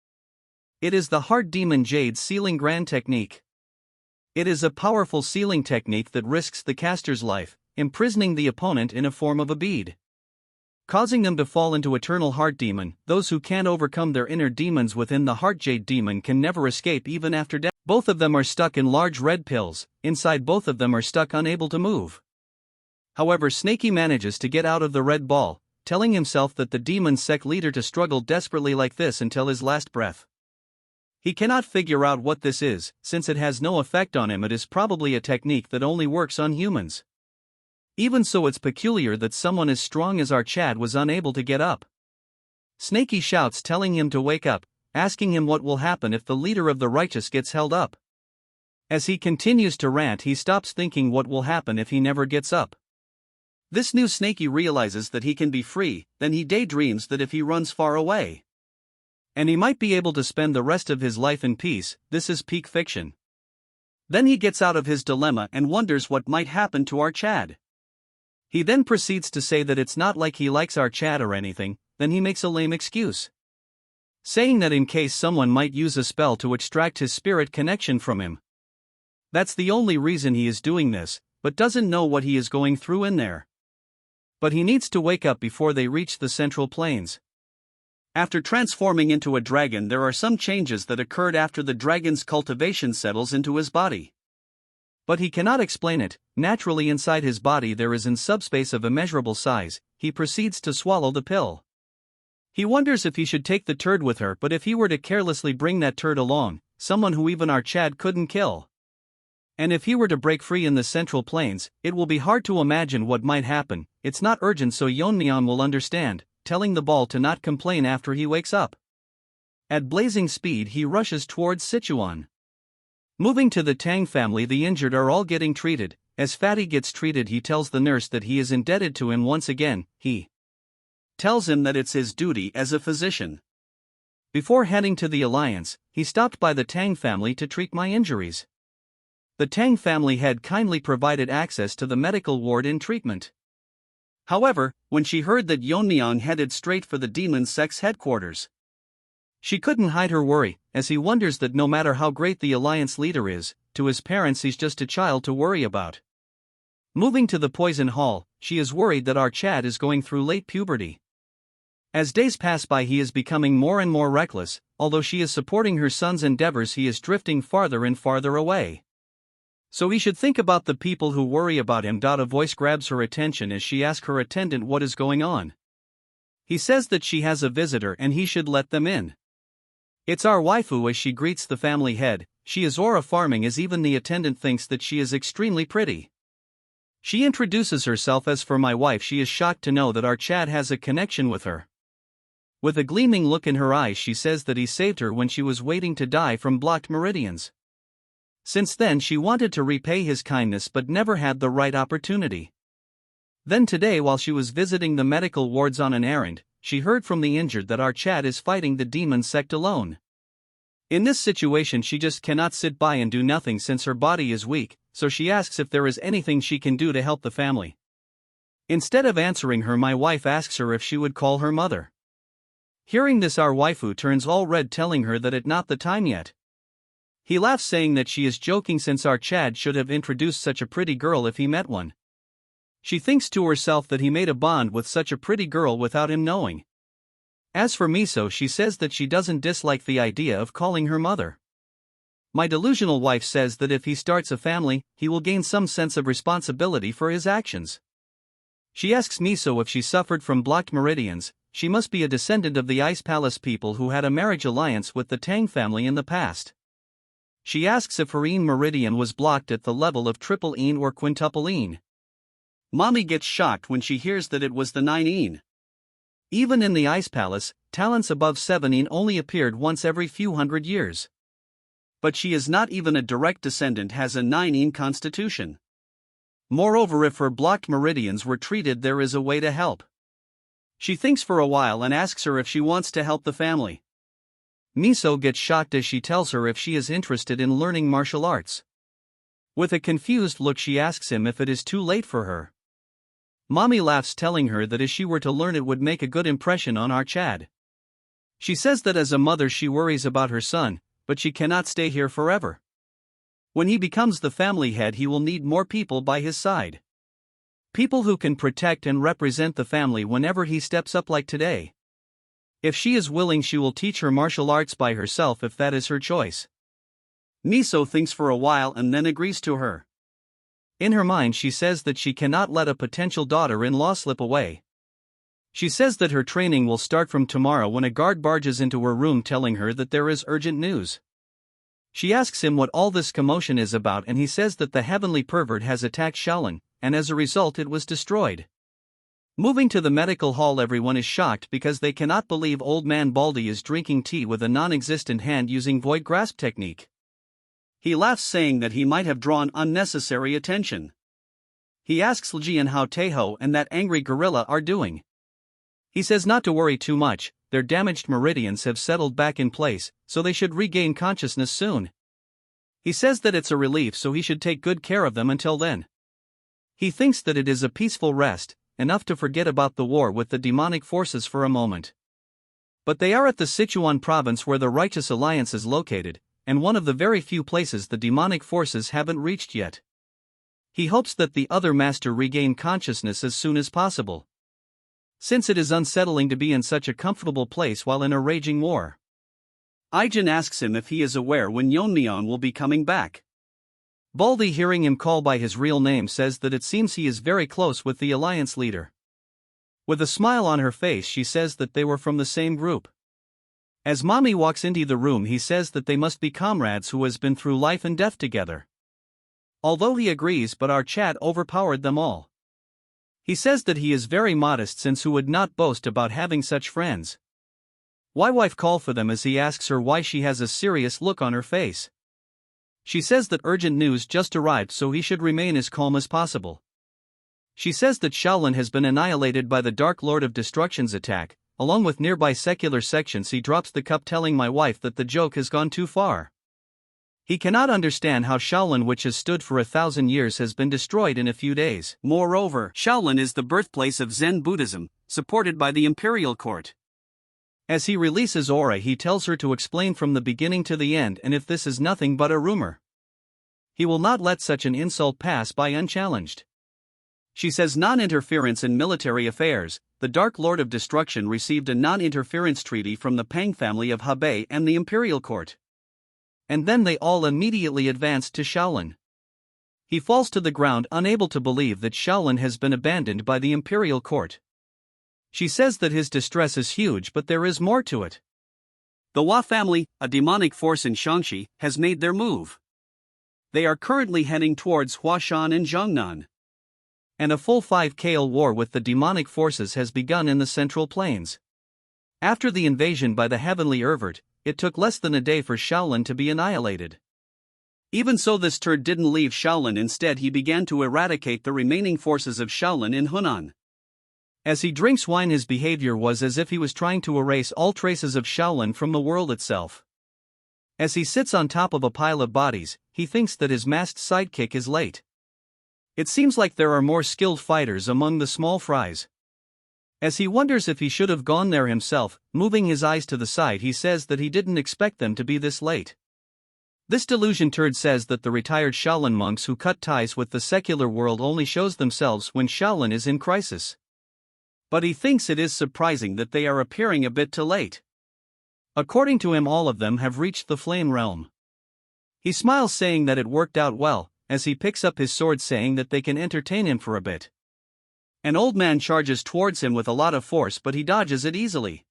It is the Heart Demon Jade Sealing Grand Technique. It is a powerful sealing technique that risks the caster's life, imprisoning the opponent in a form of a bead, causing them to fall into eternal heart demon. Those who can't overcome their inner demons within the heart jade demon can never escape even after death. Both of them are stuck in large red pills, inside both of them are stuck, unable to move. However, Snaky manages to get out of the red ball, telling himself that the demon sect leader to struggle desperately like this until his last breath. He cannot figure out what this is, since it has no effect on him. It is probably a technique that only works on humans. Even so, it's peculiar that someone as strong as our Chad was unable to get up. Snaky shouts, telling him to wake up, asking him what will happen if the leader of the righteous gets held up. As he continues to rant, he stops thinking what will happen if he never gets up. This new Snaky realizes that he can be free, then he daydreams that if he runs far away, and he might be able to spend the rest of his life in peace. This is peak fiction. Then he gets out of his dilemma and wonders what might happen to our Chad. He then proceeds to say that it's not like he likes our Chad or anything. Then he makes a lame excuse, saying that in case someone might use a spell to extract his spirit connection from him. That's the only reason he is doing this, but doesn't know what he is going through in there. But he needs to wake up before they reach the central plains. After transforming into a dragon, there are some changes that occurred after the dragon's cultivation settles into his body. But he cannot explain it. Naturally, inside his body there is an subspace of immeasurable size. He proceeds to swallow the pill. He wonders if he should take the turd with her, but if he were to carelessly bring that turd along, someone who even our Chad couldn't kill, and if he were to break free in the central plains, it will be hard to imagine what might happen. It's not urgent, so Yeon-myeong will understand, telling the ball to not complain after he wakes up. At blazing speed he rushes towards Sichuan. Moving to the Tang family, the injured are all getting treated. As Fatty gets treated, he tells the nurse that he is indebted to him once again. He tells him that it's his duty as a physician. Before heading to the Alliance, he stopped by the Tang family to treat my injuries. The Tang family had kindly provided access to the medical ward in treatment. However, when she heard that Yeon-myeong headed straight for the demon sect's headquarters, she couldn't hide her worry, as he wonders that no matter how great the Alliance leader is, to his parents he's just a child to worry about. Moving to the poison hall, she is worried that our Chad is going through late puberty. As days pass by, he is becoming more and more reckless. Although she is supporting her son's endeavors, he is drifting farther and farther away. So he should think about the people who worry about him. A voice grabs her attention as she asks her attendant what is going on. He says that she has a visitor and he should let them in. It's our waifu, as she greets the family head. She is aura farming, as even the attendant thinks that she is extremely pretty. She introduces herself as for my wife. She is shocked to know that our Chad has a connection with her. With a gleaming look in her eyes, she says that he saved her when she was waiting to die from blocked meridians. Since then she wanted to repay his kindness but never had the right opportunity. Then today, while she was visiting the medical wards on an errand, she heard from the injured that our Chad is fighting the demon sect alone. In this situation she just cannot sit by and do nothing since her body is weak, so she asks if there is anything she can do to help the family. Instead of answering her, my wife asks her if she would call her mother. Hearing this, our waifu turns all red, telling her that it's not the time yet. He laughs, saying that she is joking since our Chad should have introduced such a pretty girl if he met one. She thinks to herself that he made a bond with such a pretty girl without him knowing. As for Miso, she says that she doesn't dislike the idea of calling her mother. My delusional wife says that if he starts a family, he will gain some sense of responsibility for his actions. She asks Miso if she suffered from blocked meridians. She must be a descendant of the Ice Palace people who had a marriage alliance with the Tang family in the past. She asks if her meridian was blocked at the level of triple or quintuple. Mommy gets shocked when she hears that it was the 9. Even in the Ice Palace, talents above 7 only appeared once every few hundred years. But she is not even a direct descendant, has a 9 constitution. Moreover, if her blocked meridians were treated, there is a way to help. She thinks for a while and asks her if she wants to help the family. Miso gets shocked as she tells her if she is interested in learning martial arts. With a confused look, she asks him if it is too late for her. Mommy laughs, telling her that if she were to learn it would make a good impression on our Chad. She says that as a mother she worries about her son, but she cannot stay here forever. When he becomes the family head, he will need more people by his side. People who can protect and represent the family whenever he steps up, like today. If she is willing, she will teach her martial arts by herself if that is her choice. Miso thinks for a while and then agrees to her. In her mind, she says that she cannot let a potential daughter-in-law slip away. She says that her training will start from tomorrow when a guard barges into her room telling her that there is urgent news. She asks him what all this commotion is about, and he says that the heavenly pervert has attacked Shaolin, and as a result it was destroyed. Moving to the medical hall, everyone is shocked because they cannot believe old man Baldy is drinking tea with a non-existent hand using void grasp technique. He laughs, saying that he might have drawn unnecessary attention. He asks Ljian how Taeho and that angry gorilla are doing. He says not to worry too much, their damaged meridians have settled back in place, so they should regain consciousness soon. He says that it's a relief, so he should take good care of them until then. He thinks that it is a peaceful rest, enough to forget about the war with the demonic forces for a moment. But they are at the Sichuan province where the Righteous Alliance is located, and one of the very few places the demonic forces haven't reached yet. He hopes that the other master regain consciousness as soon as possible, since it is unsettling to be in such a comfortable place while in a raging war. Aijin asks him if he is aware when Yeon-myeong will be coming back. Baldy, hearing him call by his real name, says that it seems he is very close with the alliance leader. With a smile on her face, she says that they were from the same group. As Mommy walks into the room, he says that they must be comrades who has been through life and death together. Although he agrees, but our Chad overpowered them all. He says that he is very modest, since who would not boast about having such friends. Why wife call for them, as he asks her why she has a serious look on her face. She says that urgent news just arrived, so he should remain as calm as possible. She says that Shaolin has been annihilated by the Dark Lord of Destruction's attack, along with nearby secular sections. He drops the cup, telling my wife that the joke has gone too far. He cannot understand how Shaolin, which has stood for 1,000 years, has been destroyed in a few days. Moreover, Shaolin is the birthplace of Zen Buddhism, supported by the imperial court. As he releases aura, he tells her to explain from the beginning to the end, and if this is nothing but a rumor, he will not let such an insult pass by unchallenged. She says non-interference in military affairs. The Dark Lord of Destruction received a non-interference treaty from the Pang family of Hebei and the imperial court. And then they all immediately advanced to Shaolin. He falls to the ground, unable to believe that Shaolin has been abandoned by the imperial court. She says that his distress is huge, but there is more to it. The Hua family, a demonic force in Shaanxi, has made their move. They are currently heading towards Huashan and Zhongnan. And a full 5-KL war with the demonic forces has begun in the Central Plains. After the invasion by the Heavenly Ervert, it took less than a day for Shaolin to be annihilated. Even so, this turd didn't leave Shaolin. Instead, he began to eradicate the remaining forces of Shaolin in Hunan. As he drinks wine, his behavior was as if he was trying to erase all traces of Shaolin from the world itself. As he sits on top of a pile of bodies, he thinks that his masked sidekick is late. It seems like there are more skilled fighters among the small fries. As he wonders if he should have gone there himself, moving his eyes to the side, he says that he didn't expect them to be this late. This delusion turd says that the retired Shaolin monks who cut ties with the secular world only shows themselves when Shaolin is in crisis. But he thinks it is surprising that they are appearing a bit too late. According to him, all of them have reached the flame realm. He smiles, saying that it worked out well, as he picks up his sword, saying that they can entertain him for a bit. An old man charges towards him with a lot of force, but he dodges it easily,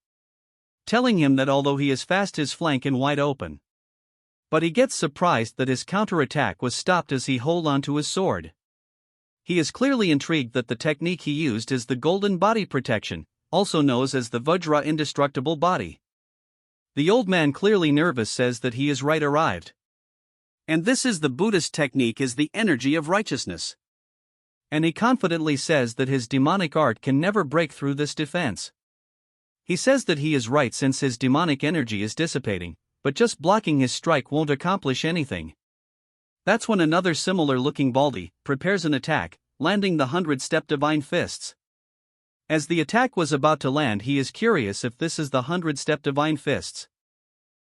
telling him that although he is fast, his flank and wide open. But he gets surprised that his counterattack was stopped as he holds onto his sword. He is clearly intrigued that the technique he used is the golden body protection, also known as the Vajra indestructible body. The old man, clearly nervous, says that he is right arrived. And this is the Buddhist technique, is the energy of righteousness. And he confidently says that his demonic art can never break through this defense. He says that he is right since his demonic energy is dissipating, but just blocking his strike won't accomplish anything. That's when another similar looking baldy prepares an attack, landing the 100-step divine fists. As the attack was about to land, he is curious if this is the 100-step divine fists.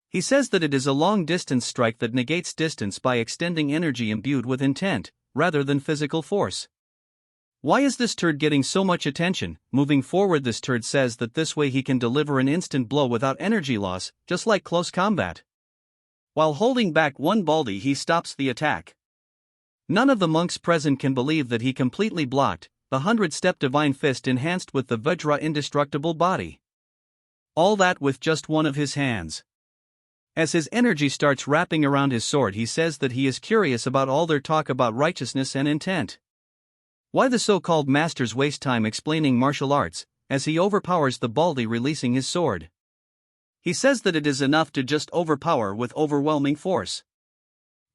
He says that it is a long-distance strike that negates distance by extending energy imbued with intent, rather than physical force. Why is this turd getting so much attention? Moving forward, this turd says that this way he can deliver an instant blow without energy loss, just like close combat. While holding back one baldy, he stops the attack. None of the monks present can believe that he completely blocked the 100-step divine fist enhanced with the Vajra indestructible body. All that with just one of his hands. As his energy starts wrapping around his sword, he says that he is curious about all their talk about righteousness and intent. Why the so-called masters waste time explaining martial arts, as he overpowers the baldy, releasing his sword. He says that it is enough to just overpower with overwhelming force.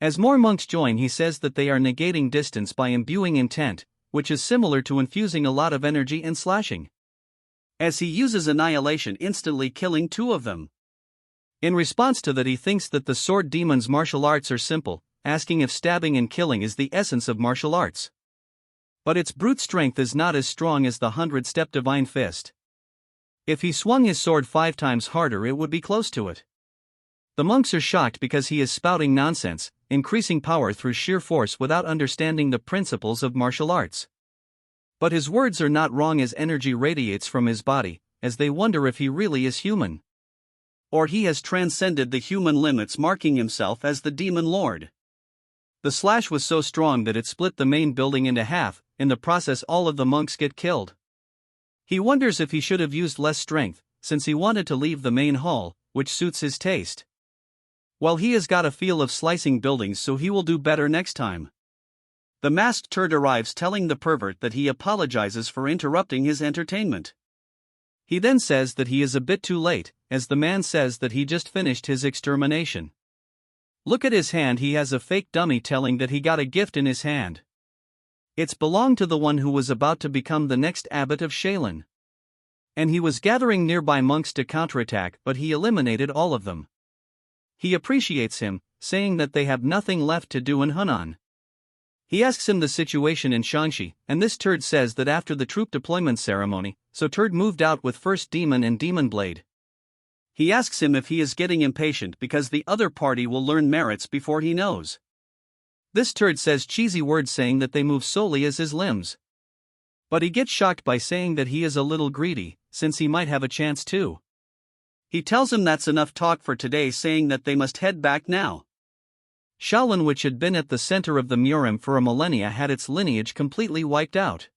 As more monks join, he says that they are negating distance by imbuing intent, which is similar to infusing a lot of energy and slashing. As he uses annihilation, instantly killing two of them. In response to that, he thinks that the sword demon's martial arts are simple, asking if stabbing and killing is the essence of martial arts. But its brute strength is not as strong as the 100-step divine fist. If he swung his sword 5 times harder, it would be close to it. The monks are shocked because he is spouting nonsense, increasing power through sheer force without understanding the principles of martial arts. But his words are not wrong, as energy radiates from his body, as they wonder if he really is human. Or he has transcended the human limits, marking himself as the demon lord. The slash was so strong that it split the main building into half. In the process, all of the monks get killed. He wonders if he should have used less strength, since he wanted to leave the main hall, which suits his taste. Well, he has got a feel of slicing buildings, so he will do better next time. The masked turd arrives, telling the pervert that he apologizes for interrupting his entertainment. He then says that he is a bit too late, as the man says that he just finished his extermination. Look at his hand, he has a fake dummy, telling that he got a gift in his hand. It's belonged to the one who was about to become the next abbot of Shaolin. And he was gathering nearby monks to counterattack, but he eliminated all of them. He appreciates him, saying that they have nothing left to do in Hunan. He asks him the situation in Shaanxi, and this turd says that after the troop deployment ceremony, so turd moved out with first demon and demon blade. He asks him if he is getting impatient because the other party will learn merits before he knows. This turd says cheesy words, saying that they move solely as his limbs. But he gets shocked by saying that he is a little greedy, since he might have a chance too. He tells him that's enough talk for today, saying that they must head back now. Shaolin, which had been at the center of the Murim for a millennia, had its lineage completely wiped out.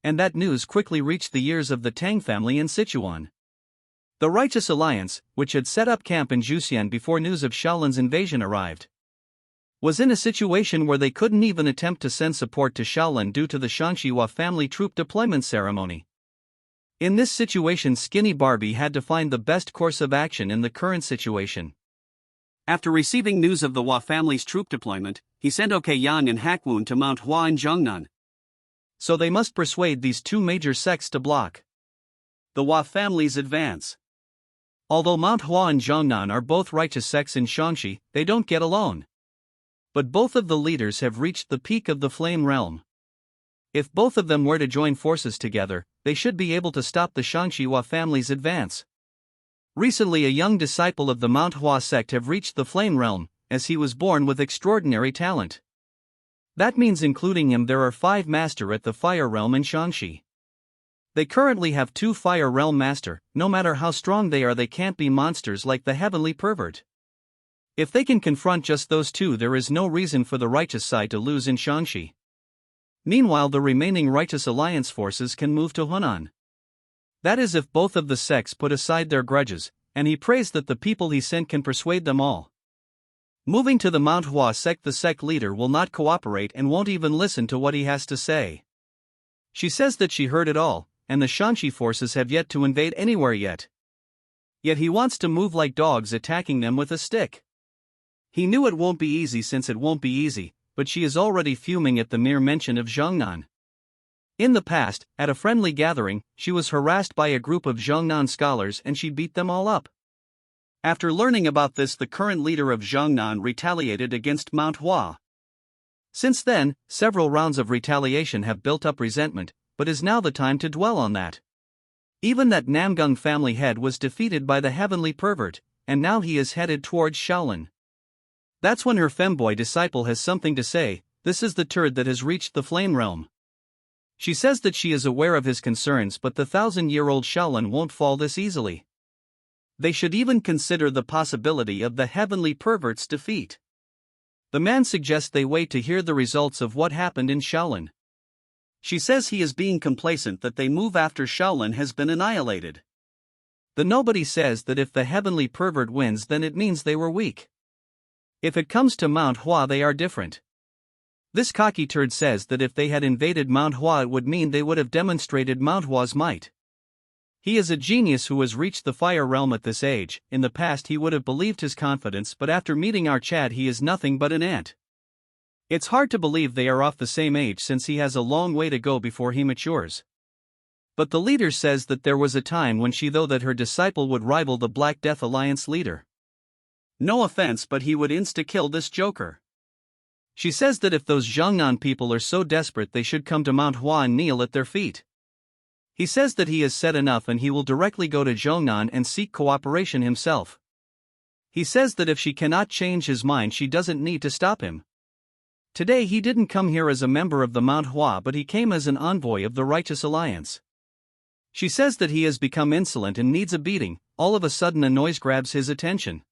And that news quickly reached the ears of the Tang family in Sichuan. The Righteous Alliance, which had set up camp in Juxian before news of Shaolin's invasion arrived, was in a situation where they couldn't even attempt to send support to Shaolin due to the Manhwa family troop deployment ceremony. In this situation, Skinny Barbie had to find the best course of action in the current situation. After receiving news of the Hua family's troop deployment, he sent Okayan and Hakwun to Manhwa in Zhongnan. So they must persuade these two major sects to block the Hua family's advance. Although Manhwa and Zhongnan are both righteous sects in Shaanxi, they don't get along. But both of the leaders have reached the peak of the flame realm. If both of them were to join forces together, they should be able to stop the Shaanxi family's advance. Recently, a young disciple of the Manhwa sect have reached the flame realm, as he was born with extraordinary talent. That means including him there are 5 master at the fire realm in Shaanxi. They currently have 2 Fire Realm Master. No matter how strong they are, they can't be monsters like the Heavenly Pervert. If they can confront just those 2, there is no reason for the righteous side to lose in Shaanxi. Meanwhile, the remaining Righteous Alliance forces can move to Hunan. That is if both of the sects put aside their grudges, and he prays that the people he sent can persuade them all. Moving to the Manhwa sect, the sect leader will not cooperate and won't even listen to what he has to say. She says that she heard it all, and the Shaanxi forces have yet to invade anywhere yet. Yet he wants to move like dogs, attacking them with a stick. He knew it won't be easy since it won't be easy, but she is already fuming at the mere mention of Zhongnan. In the past, at a friendly gathering, she was harassed by a group of Zhongnan scholars and she beat them all up. After learning about this, the current leader of Zhongnan retaliated against Manhwa. Since then, several rounds of retaliation have built up resentment, but is now the time to dwell on that. Even that Namgung family head was defeated by the Heavenly Pervert, and now he is headed towards Shaolin. That's when her femboy disciple has something to say. This is the turd that has reached the flame realm. She says that she is aware of his concerns, but the 1,000-year-old Shaolin won't fall this easily. They should even consider the possibility of the Heavenly Pervert's defeat. The man suggests they wait to hear the results of what happened in Shaolin. She says he is being complacent, that they move after Shaolin has been annihilated. The nobody says that if the Heavenly Pervert wins, then it means they were weak. If it comes to Mount Hua, they are different. This cocky turd says that if they had invaded Mount Hua, it would mean they would have demonstrated Mount Hua's might. He is a genius who has reached the fire realm at this age. In the past he would have believed his confidence, but after meeting our Chad he is nothing but an ant. It's hard to believe they are off the same age since he has a long way to go before he matures. But the leader says that there was a time when she thought that her disciple would rival the Black Death Alliance leader. No offense, but he would insta-kill this joker. She says that if those Zhongnan people are so desperate, they should come to Mount Hua and kneel at their feet. He says that he has said enough and he will directly go to Zhongnan and seek cooperation himself. He says that if she cannot change his mind, she doesn't need to stop him. Today he didn't come here as a member of the Mount Hua, but he came as an envoy of the Righteous Alliance. She says that he has become insolent and needs a beating. All of a sudden a noise grabs his attention.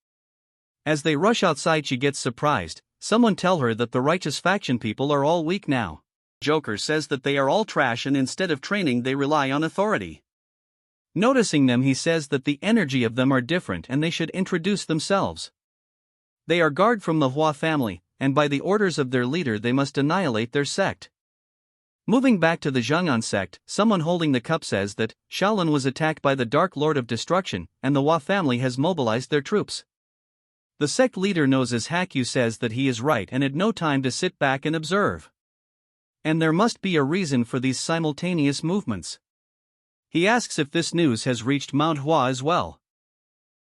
As they rush outside, she gets surprised. Someone tell her that the Righteous faction people are all weak now. Joker says that they are all trash and instead of training they rely on authority. Noticing them, he says that the energy of them are different and they should introduce themselves. They are guard from the Hua family, and by the orders of their leader they must annihilate their sect. Moving back to the Zhongnan sect, someone holding the cup says that Shaolin was attacked by the Dark Lord of Destruction and the Hua family has mobilized their troops. The sect leader knows as Hakyu says that he is right and had no time to sit back and observe. And there must be a reason for these simultaneous movements. He asks if this news has reached Mount Hua as well.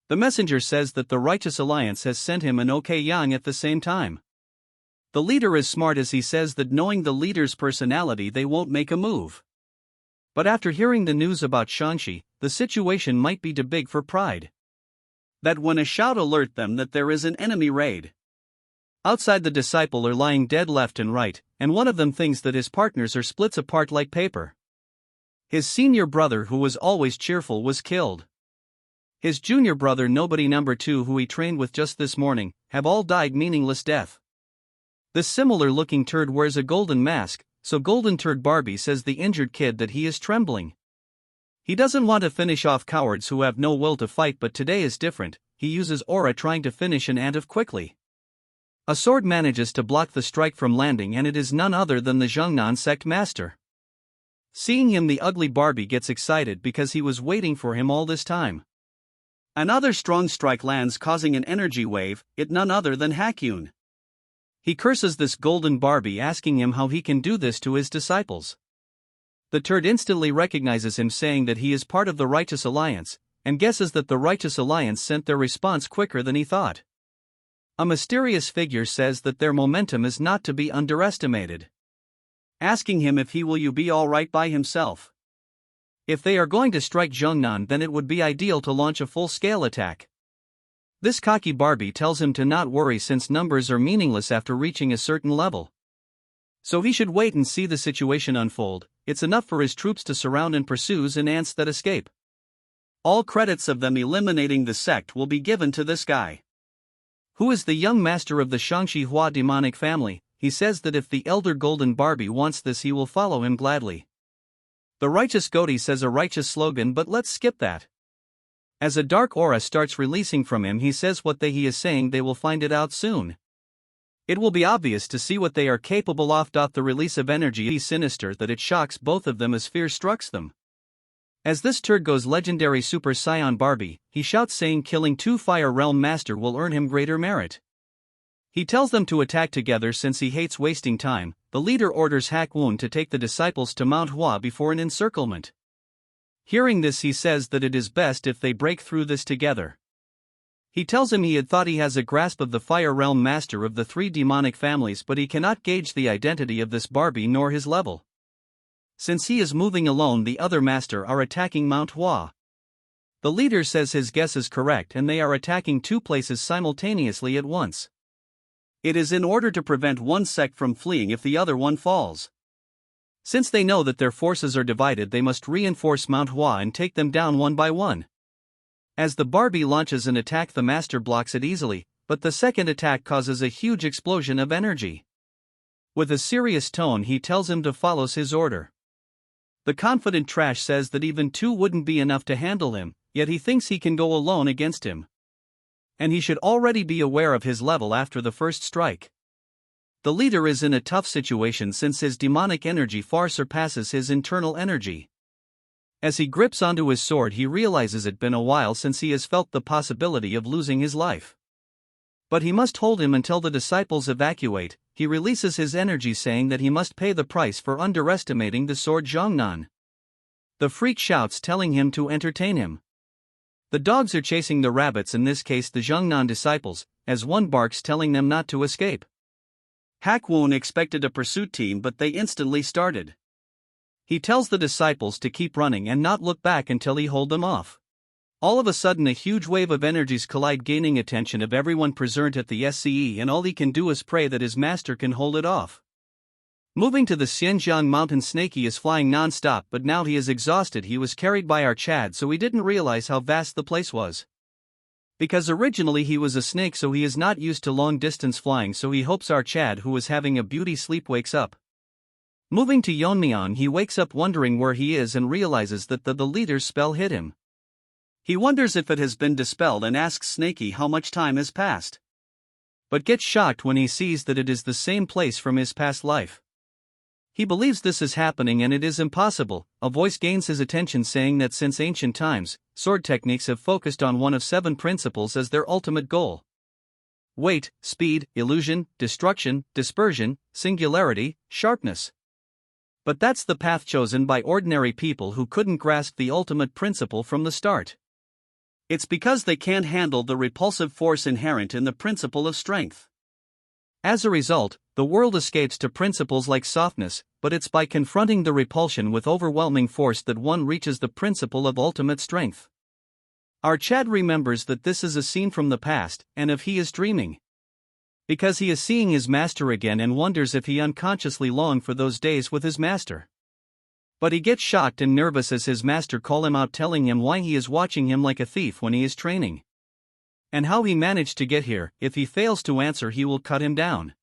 The messenger says that the Righteous Alliance has sent him an OK Yang at the same time. The leader is smart as he says that knowing the leader's personality they won't make a move. But after hearing the news about Shaanxi, the situation might be too big for pride. That when a shout alert them that there is an enemy raid. Outside, the disciple are lying dead left and right, and one of them thinks that his partners are splits apart like paper. His senior brother, who was always cheerful, was killed. His junior brother, nobody number 2, who he trained with just this morning, have all died meaningless death. This similar looking turd wears a golden mask, so Golden Turd Barbie says the injured kid that he is trembling. He doesn't want to finish off cowards who have no will to fight, but today is different. He uses aura trying to finish an ant of quickly. A sword manages to block the strike from landing, and it is none other than the Zhongnan sect master. Seeing him, the ugly Barbie gets excited because he was waiting for him all this time. Another strong strike lands, causing an energy wave, it none other than Hakyun. He curses this golden Barbie, asking him how he can do this to his disciples. The turd instantly recognizes him, saying that he is part of the Righteous Alliance, and guesses that the Righteous Alliance sent their response quicker than he thought. A mysterious figure says that their momentum is not to be underestimated. Asking him if he will be alright by himself. If they are going to strike Zhongnan, then it would be ideal to launch a full-scale attack. This cocky Barbie tells him to not worry since numbers are meaningless after reaching a certain level. So he should wait and see the situation unfold. It's enough for his troops to surround and pursue and ants that escape. All credits of them eliminating the sect will be given to this guy, who is the young master of the Shangxihua demonic family. He says that if the elder Golden Barbie wants this, he will follow him gladly. The righteous goatee says a righteous slogan, but let's skip that. As a dark aura starts releasing from him, he says what he is saying, they will find it out soon. It will be obvious to see what they are capable of. The release of energy is sinister that it shocks both of them as fear strikes them. As this turd goes legendary Super Saiyan Barbie, he shouts saying killing 2 Fire Realm Master will earn him greater merit. He tells them to attack together since he hates wasting time. The leader orders Hakwun to take the disciples to Manhwa before an encirclement. Hearing this, he says that it is best if they break through this together. He tells him he had thought he has a grasp of the Fire Realm Master of the 3 demonic families, but he cannot gauge the identity of this Barbie nor his level. Since he is moving alone, the other master are attacking Manhwa. The leader says his guess is correct and they are attacking 2 places simultaneously at once. It is in order to prevent one sect from fleeing if the other one falls. Since they know that their forces are divided, they must reinforce Manhwa and take them down one by one. As the Barbie launches an attack, the master blocks it easily, but the second attack causes a huge explosion of energy. With a serious tone, he tells him to follow his order. The confident trash says that even 2 wouldn't be enough to handle him, yet he thinks he can go alone against him. And he should already be aware of his level after the first strike. The leader is in a tough situation since his demonic energy far surpasses his internal energy. As he grips onto his sword, he realizes it's been a while since he has felt the possibility of losing his life. But he must hold him until the disciples evacuate. He releases his energy saying that he must pay the price for underestimating the sword Zhongnan. The freak shouts telling him to entertain him. The dogs are chasing the rabbits, in this case the Zhongnan disciples, as one barks telling them not to escape. Hakwun expected a pursuit team, but they instantly started. He tells the disciples to keep running and not look back until he hold them off. All of a sudden a huge wave of energies collide, gaining attention of everyone present at the SCE, and all he can do is pray that his master can hold it off. Moving to the Xinjiang mountain, Snakey is flying non-stop, but now he is exhausted. He was carried by our Chad, so he didn't realize how vast the place was. Because originally he was a snake, so he is not used to long-distance flying, so he hopes our Chad, who was having a beauty sleep, wakes up. Moving to Yeon-myeong, he wakes up wondering where he is and realizes that the leader's spell hit him. He wonders if it has been dispelled and asks Snakey how much time has passed. But gets shocked when he sees that it is the same place from his past life. He believes this is happening and it is impossible. A voice gains his attention saying that since ancient times, sword techniques have focused on one of 7 principles as their ultimate goal. Weight, speed, illusion, destruction, dispersion, singularity, sharpness. But that's the path chosen by ordinary people who couldn't grasp the ultimate principle from the start. It's because they can't handle the repulsive force inherent in the principle of strength. As a result, the world escapes to principles like softness, but it's by confronting the repulsion with overwhelming force that one reaches the principle of ultimate strength. Our Chad remembers that this is a scene from the past, and if he is dreaming. Because he is seeing his master again and wonders if he unconsciously longed for those days with his master. But he gets shocked and nervous as his master calls him out, telling him why he is watching him like a thief when he is training. And how he managed to get here. If he fails to answer, he will cut him down.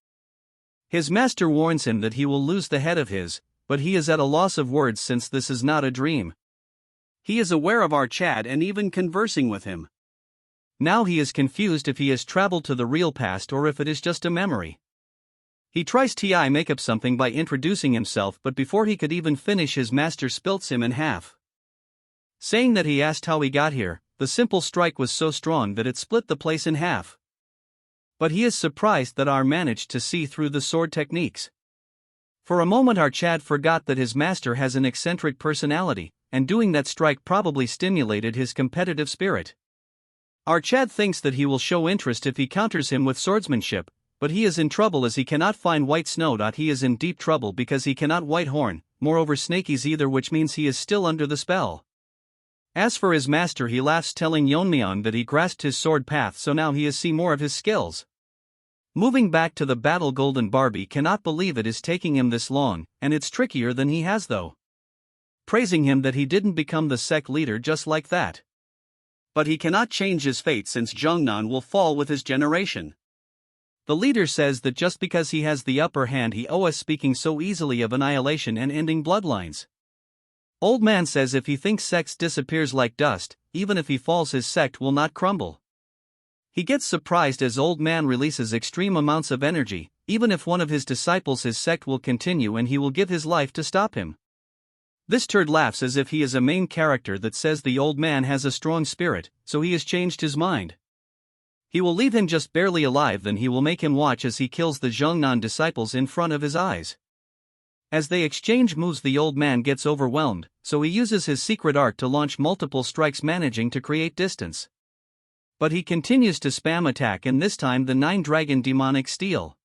His master warns him that he will lose the head of his, but he is at a loss of words since this is not a dream. He is aware of our Chad and even conversing with him. Now he is confused if he has traveled to the real past or if it is just a memory. He tries to make up something by introducing himself, but before he could even finish, his master splits him in half. Saying that he asked how he got here, the simple strike was so strong that it split the place in half. But he is surprised that our managed to see through the sword techniques. For a moment our Chad forgot that his master has an eccentric personality, and doing that strike probably stimulated his competitive spirit. Our Chad thinks that he will show interest if he counters him with swordsmanship, but he is in trouble as he cannot find white snow. He is in deep trouble because he cannot white horn, moreover Snakey's either, which means he is still under the spell. As for his master, he laughs, telling Yeon-myeong that he grasped his sword path, so now he has seen more of his skills. Moving back to the battle, Golden Barbie cannot believe it is taking him this long, and it's trickier than he has though. Praising him that he didn't become the sect leader just like that. But he cannot change his fate since Jeongnan will fall with his generation. The leader says that just because he has the upper hand he owes speaking so easily of annihilation and ending bloodlines. Old man says if he thinks sects disappears like dust, even if he falls his sect will not crumble. He gets surprised as old man releases extreme amounts of energy, even if one of his disciples his sect will continue and he will give his life to stop him. This turd laughs as if he is a main character that says the old man has a strong spirit, so he has changed his mind. He will leave him just barely alive, then he will make him watch as he kills the Jeongnan disciples in front of his eyes. As they exchange moves the old man gets overwhelmed, so he uses his secret art to launch multiple strikes managing to create distance. But he continues to spam attack and this time the 9-dragon demonic steel.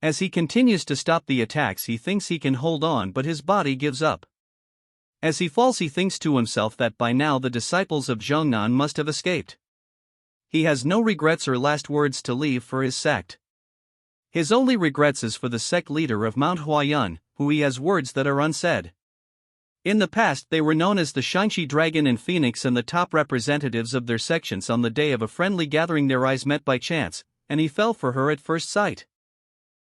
As he continues to stop the attacks he thinks he can hold on but his body gives up. As he falls he thinks to himself that by now the disciples of Jeongnan must have escaped. He has no regrets or last words to leave for his sect. His only regrets is for the sect leader of Manhwa, who he has words that are unsaid. In the past they were known as the Shinchi Dragon and Phoenix and the top representatives of their sections. On the day of a friendly gathering their eyes met by chance, and he fell for her at first sight.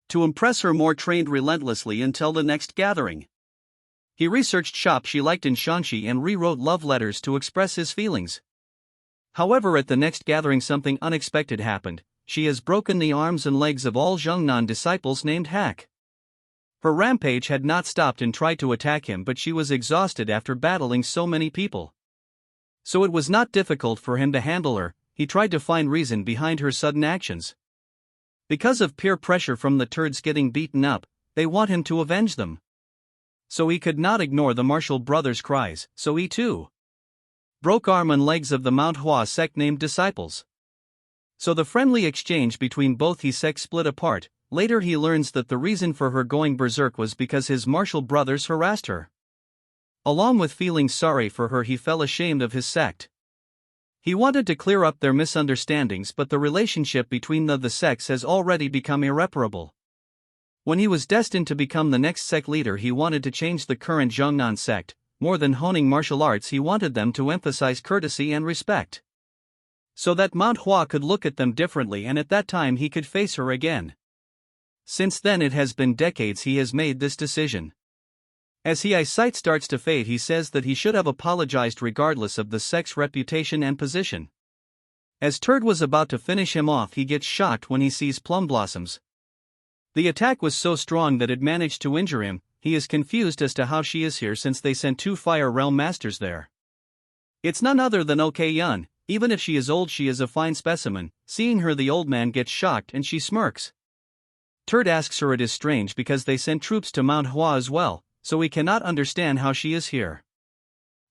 To impress her more trained relentlessly until the next gathering. He researched shops she liked in Shanxi and rewrote love letters to express his feelings. However, at the next gathering something unexpected happened. She has broken the arms and legs of all Jeongnan disciples named Hack. Her rampage had not stopped and tried to attack him, but she was exhausted after battling so many people. So it was not difficult for him to handle her. He tried to find reason behind her sudden actions. Because of peer pressure from the turds getting beaten up, they want him to avenge them. So he could not ignore the martial brothers' cries, so he too broke arm and legs of the Manhwa sect named disciples. So the friendly exchange between both his sects split apart. Later he learns that the reason for her going berserk was because his martial brothers harassed her. Along with feeling sorry for her he felt ashamed of his sect. He wanted to clear up their misunderstandings, but the relationship between the sects has already become irreparable. When he was destined to become the next sect leader he wanted to change the current Jeongnan sect. More than honing martial arts he wanted them to emphasize courtesy and respect. So that Manhwa could look at them differently and at that time he could face her again. Since then it has been decades he has made this decision. As his eyesight starts to fade he says that he should have apologized regardless of the sect's reputation and position. As Turd was about to finish him off he gets shocked when he sees Plum Blossoms. The attack was so strong that it managed to injure him. He is confused as to how she is here since they sent 2 Fire Realm Masters there. It's none other than Ok-yun. Even if she is old she is a fine specimen. Seeing her the old man gets shocked and she smirks. Turd asks her it is strange because they sent troops to Mount Hua as well, so he cannot understand how she is here.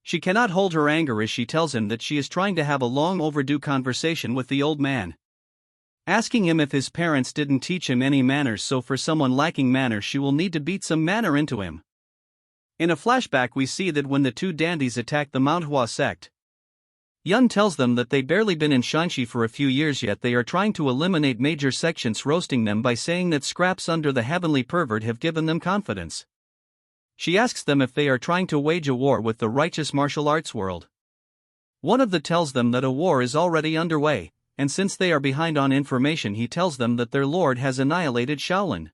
She cannot hold her anger as she tells him that she is trying to have a long overdue conversation with the old man. Asking him if his parents didn't teach him any manners, so for someone lacking manners she will need to beat some manner into him. In a flashback we see that when the 2 dandies attack the Manhwa sect, Yun tells them that they barely been in Shanxi for a few years yet they are trying to eliminate major sections, roasting them by saying that scraps under the heavenly pervert have given them confidence. She asks them if they are trying to wage a war with the righteous martial arts world. One of them tells them that a war is already underway, and since they are behind on information he tells them that their lord has annihilated Shaolin.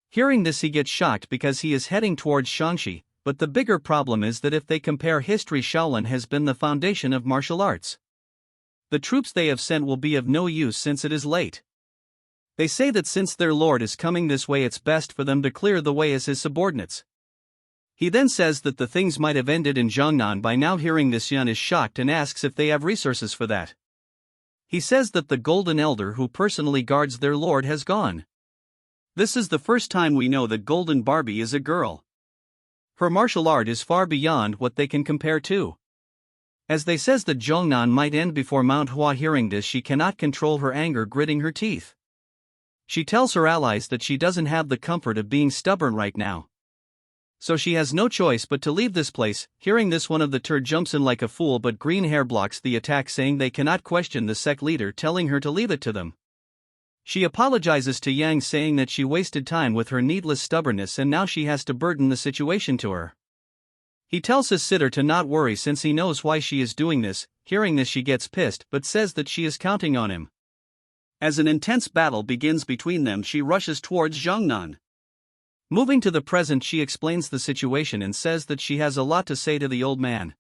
Hearing this he gets shocked because he is heading towards Shanxi, but the bigger problem is that if they compare history Shaolin has been the foundation of martial arts. The troops they have sent will be of no use since it is late. They say that since their lord is coming this way it's best for them to clear the way as his subordinates. He then says that the things might have ended in Jeongnan by now. Hearing this Yun is shocked and asks if they have resources for that. He says that the Golden Elder who personally guards their lord has gone. This is the first time we know that Golden Barbie is a girl. Her martial art is far beyond what they can compare to. As they says that Jeongnan might end before Mount Hua. Hearing this she cannot control her anger, gritting her teeth. She tells her allies that she doesn't have the comfort of being stubborn right now. So she has no choice but to leave this place. Hearing this one of the turd jumps in like a fool, but green hair blocks the attack saying they cannot question the sect leader, telling her to leave it to them. She apologizes to Yang, saying that she wasted time with her needless stubbornness and now she has to burden the situation to her. He tells his sitter to not worry since he knows why she is doing this. Hearing this, she gets pissed but says that she is counting on him. As an intense battle begins between them, she rushes towards Zhongnan. Moving to the present, she explains the situation and says that she has a lot to say to the old man.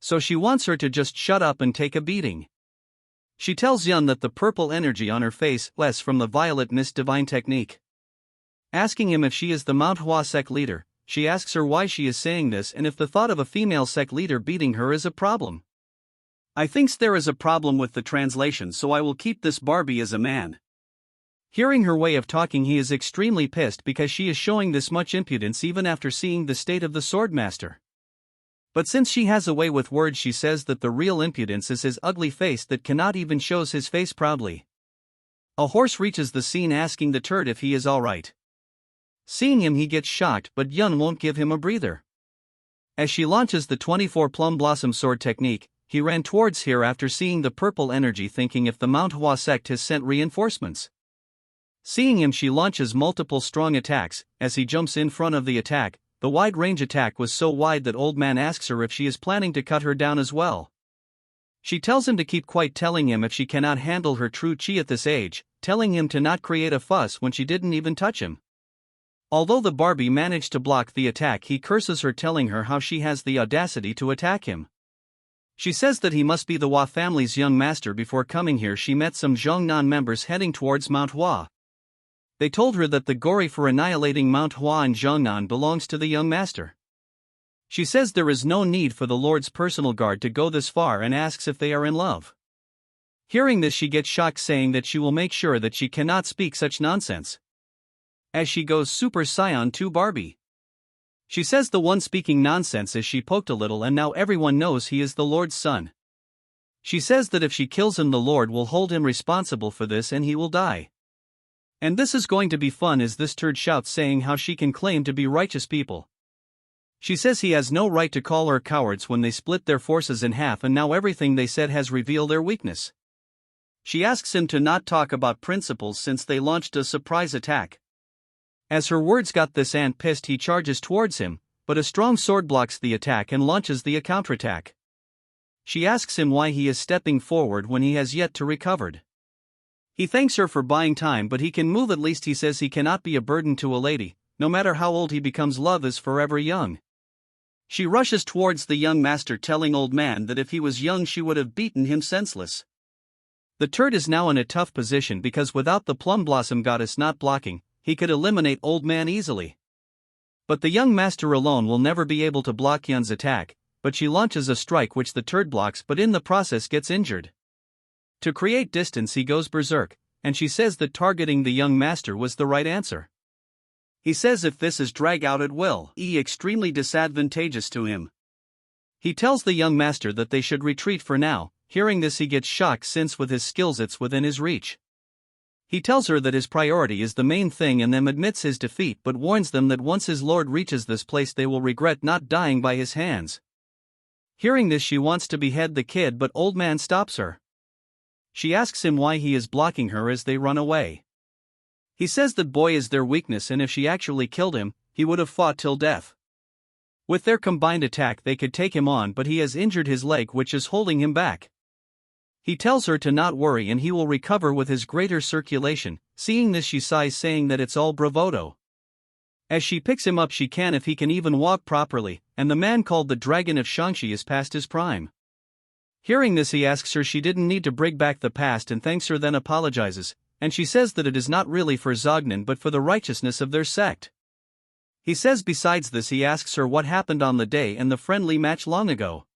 So she wants her to just shut up and take a beating. She tells Yun that the purple energy on her face less from the violet mist divine technique. Asking him if she is the Manhwa sect leader, she asks her why she is saying this and if the thought of a female sect leader beating her is a problem. I thinks there is a problem with the translation, so I will keep this Barbie as a man. Hearing her way of talking, he is extremely pissed because she is showing this much impudence even after seeing the state of the Swordmaster. But since she has a way with words, she says that the real impudence is his ugly face that cannot even shows his face proudly. A horse reaches the scene asking the turd if he is alright. Seeing him, he gets shocked, but Yun won't give him a breather. As she launches the 24 plum blossom sword technique, he ran towards her after seeing the purple energy, thinking if the Manhwa sect has sent reinforcements. Seeing him, she launches multiple strong attacks. As he jumps in front of the attack, the wide range attack was so wide that old man asks her if she is planning to cut her down as well. She tells him to keep quiet, telling him if she cannot handle her true chi at this age, telling him to not create a fuss when she didn't even touch him. Although the Barbie managed to block the attack, he curses her, telling her how she has the audacity to attack him. She says that he must be the Hua family's young master. Before coming here, she met some Zhongnan members heading towards Mount Hua. They told her that the glory for annihilating Mount Hua and Zhongnan belongs to the young master. She says there is no need for the Lord's personal guard to go this far and asks if they are in love. Hearing this, she gets shocked, saying that she will make sure that she cannot speak such nonsense. As she goes Super Saiyan 2 Barbie. She says the one speaking nonsense is she poked a little and now everyone knows he is the Lord's son. She says that if she kills him, the Lord will hold him responsible for this and he will die. And this is going to be fun, as this turd shouts, saying how she can claim to be righteous people. She says he has no right to call her cowards when they split their forces in half and now everything they said has revealed their weakness. She asks him to not talk about principles since they launched a surprise attack. As her words got this ant pissed, he charges towards him, but a strong sword blocks the attack and launches the counterattack. She asks him why he is stepping forward when he has yet to recovered. He thanks her for buying time, but he can move at least. He says he cannot be a burden to a lady, no matter how old he becomes, love is forever young. She rushes towards the young master, telling old man that if he was young she would have beaten him senseless. The turd is now in a tough position because without the plum blossom goddess not blocking, he could eliminate old man easily. But the young master alone will never be able to block Yun's attack, but she launches a strike which the turd blocks, but in the process gets injured. To create distance, he goes berserk, and she says that targeting the young master was the right answer. He says if this is drag out it will be extremely disadvantageous to him. He tells the young master that they should retreat for now. Hearing this, he gets shocked since with his skills it's within his reach. He tells her that his priority is the main thing and then admits his defeat, but warns them that once his lord reaches this place they will regret not dying by his hands. Hearing this, she wants to behead the kid, but old man stops her. She asks him why he is blocking her as they run away. He says that boy is their weakness and if she actually killed him, he would have fought till death. With their combined attack they could take him on, but he has injured his leg which is holding him back. He tells her to not worry and he will recover with his greater circulation. Seeing this, she sighs, saying that it's all bravado. As she picks him up, she can if he can even walk properly, and the man called the Dragon of Shangxi is past his prime. Hearing this, he asks her she didn't need to bring back the past and thanks her, then apologizes, and she says that it is not really for Zognan but for the righteousness of their sect. He says besides this, he asks her what happened on the day and the friendly match long ago.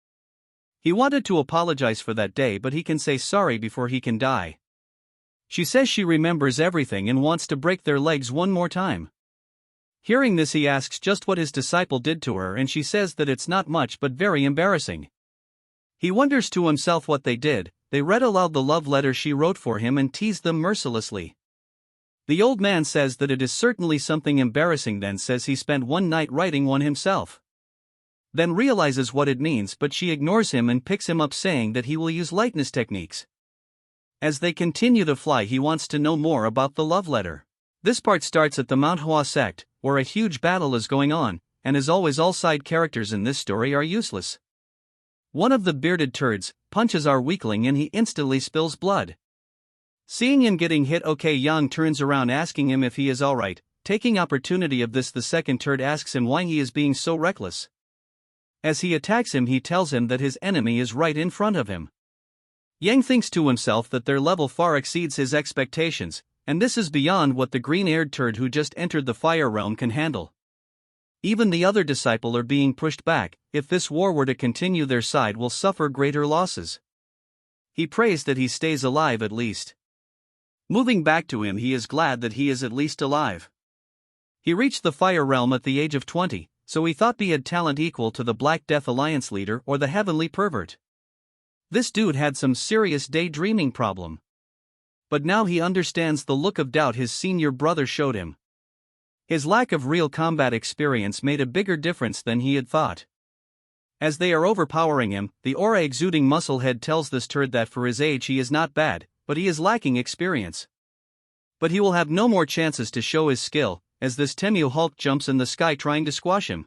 He wanted to apologize for that day, but he can say sorry before he can die. She says she remembers everything and wants to break their legs one more time. Hearing this, he asks just what his disciple did to her and she says that it's not much but very embarrassing. He wonders to himself what they did. They read aloud the love letter she wrote for him and teased them mercilessly. The old man says that it is certainly something embarrassing, then says he spent one night writing one himself. Then realizes what it means, but she ignores him and picks him up, saying that he will use lightness techniques. As they continue to fly, he wants to know more about the love letter. This part starts at the Manhwa sect, where a huge battle is going on, and as always all side characters in this story are useless. One of the bearded turds punches our weakling and he instantly spills blood. Seeing him getting hit, Yang turns around asking him if he is alright. Taking opportunity of this, the second turd asks him why he is being so reckless. As he attacks him, he tells him that his enemy is right in front of him. Yang thinks to himself that their level far exceeds his expectations, and this is beyond what the green-haired turd who just entered the fire realm can handle. Even the other disciple are being pushed back. If this war were to continue, their side will suffer greater losses. He prays that he stays alive at least. Moving back to him, he is glad that he is at least alive. He reached the fire realm at the age of 20, so he thought he had talent equal to the Black Death Alliance leader or the Heavenly Pervert. This dude had some serious daydreaming problem. But now he understands the look of doubt his senior brother showed him. His lack of real combat experience made a bigger difference than he had thought. As they are overpowering him, the aura exuding musclehead tells this turd that for his age he is not bad, but he is lacking experience. But he will have no more chances to show his skill, as this Temu Hulk jumps in the sky trying to squash him.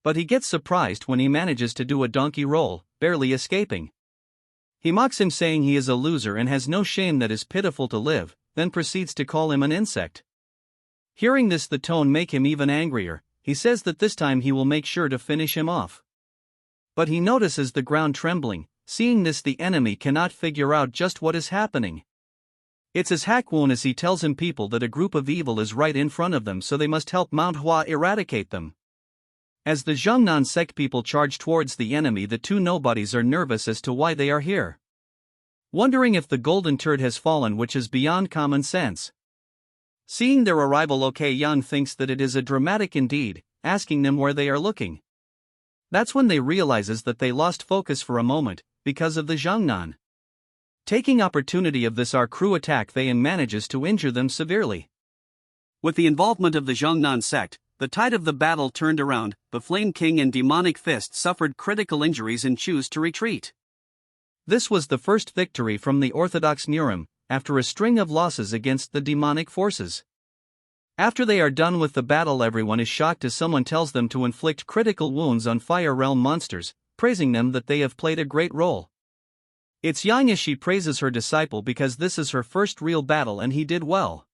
But he gets surprised when he manages to do a donkey roll, barely escaping. He mocks him, saying he is a loser and has no shame, that is pitiful to live, then proceeds to call him an insect. Hearing this, the tone make him even angrier. He says that this time he will make sure to finish him off. But he notices the ground trembling. Seeing this, the enemy cannot figure out just what is happening. It's as Hakwon as he tells him people that a group of evil is right in front of them, so they must help Manhwa eradicate them. As the Zhongnan sect people charge towards the enemy, the two nobodies are nervous as to why they are here. Wondering if the golden turd has fallen, which is beyond common sense. Seeing their arrival, Yang thinks that it is a dramatic indeed, asking them where they are looking. That's when they realizes that they lost focus for a moment, because of the Zhongnan. Taking opportunity of this, our crew attack they and manages to injure them severely. With the involvement of the Zhongnan sect, the tide of the battle turned around. The Flame King and Demonic Fist suffered critical injuries and choose to retreat. This was the first victory from the Orthodox Murim, after a string of losses against the demonic forces. After they are done with the battle, everyone is shocked as someone tells them to inflict critical wounds on Fire Realm monsters, praising them that they have played a great role. It's Yang as she praises her disciple because this is her first real battle and he did well.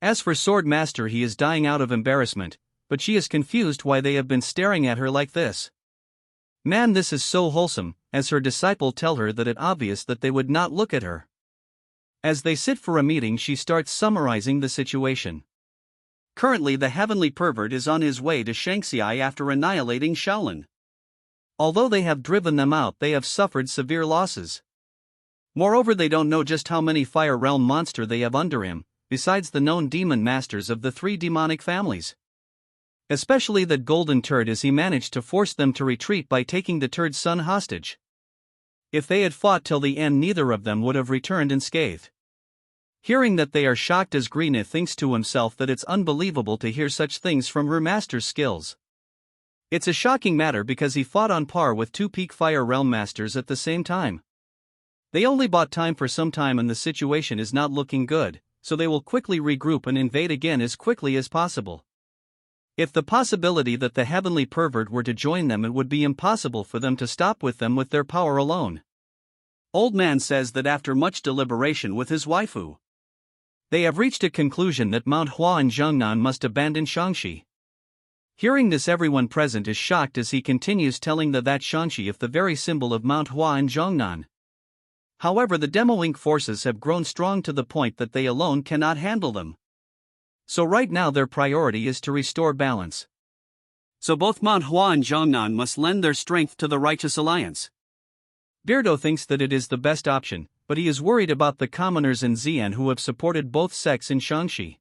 As for Swordmaster, he is dying out of embarrassment, but she is confused why they have been staring at her like this. Man, this is so wholesome, as her disciple tell her that it's obvious that they would not look at her. As they sit for a meeting, she starts summarizing the situation. Currently, the Heavenly Pervert is on his way to Shanxi after annihilating Shaolin. Although they have driven them out, they have suffered severe losses. Moreover, they don't know just how many Fire Realm monster they have under him, besides the known demon masters of the three demonic families. Especially that golden turd, as he managed to force them to retreat by taking the turd's son hostage. If they had fought till the end, neither of them would have returned unscathed. Hearing that, they are shocked as Greena thinks to himself that it's unbelievable to hear such things from her master's skills. It's a shocking matter because he fought on par with two peak Fire Realm masters at the same time. They only bought time for some time and the situation is not looking good, so they will quickly regroup and invade again as quickly as possible. If the possibility that the Heavenly Pervert were to join them, it would be impossible for them to stop with them with their power alone. Old Man says that after much deliberation with his waifu, they have reached a conclusion that Manhwa and Zhongnan must abandon Shangxi. Hearing this, everyone present is shocked as he continues telling that Shangxi is the very symbol of Manhwa and Zhongnan. However, the Demo Inc. forces have grown strong to the point that they alone cannot handle them. So right now their priority is to restore balance. So both Manhwa and Zhongnan must lend their strength to the Righteous Alliance. Beardo thinks that it is the best option, but he is worried about the commoners in Xi'an who have supported both sects in Shangxi.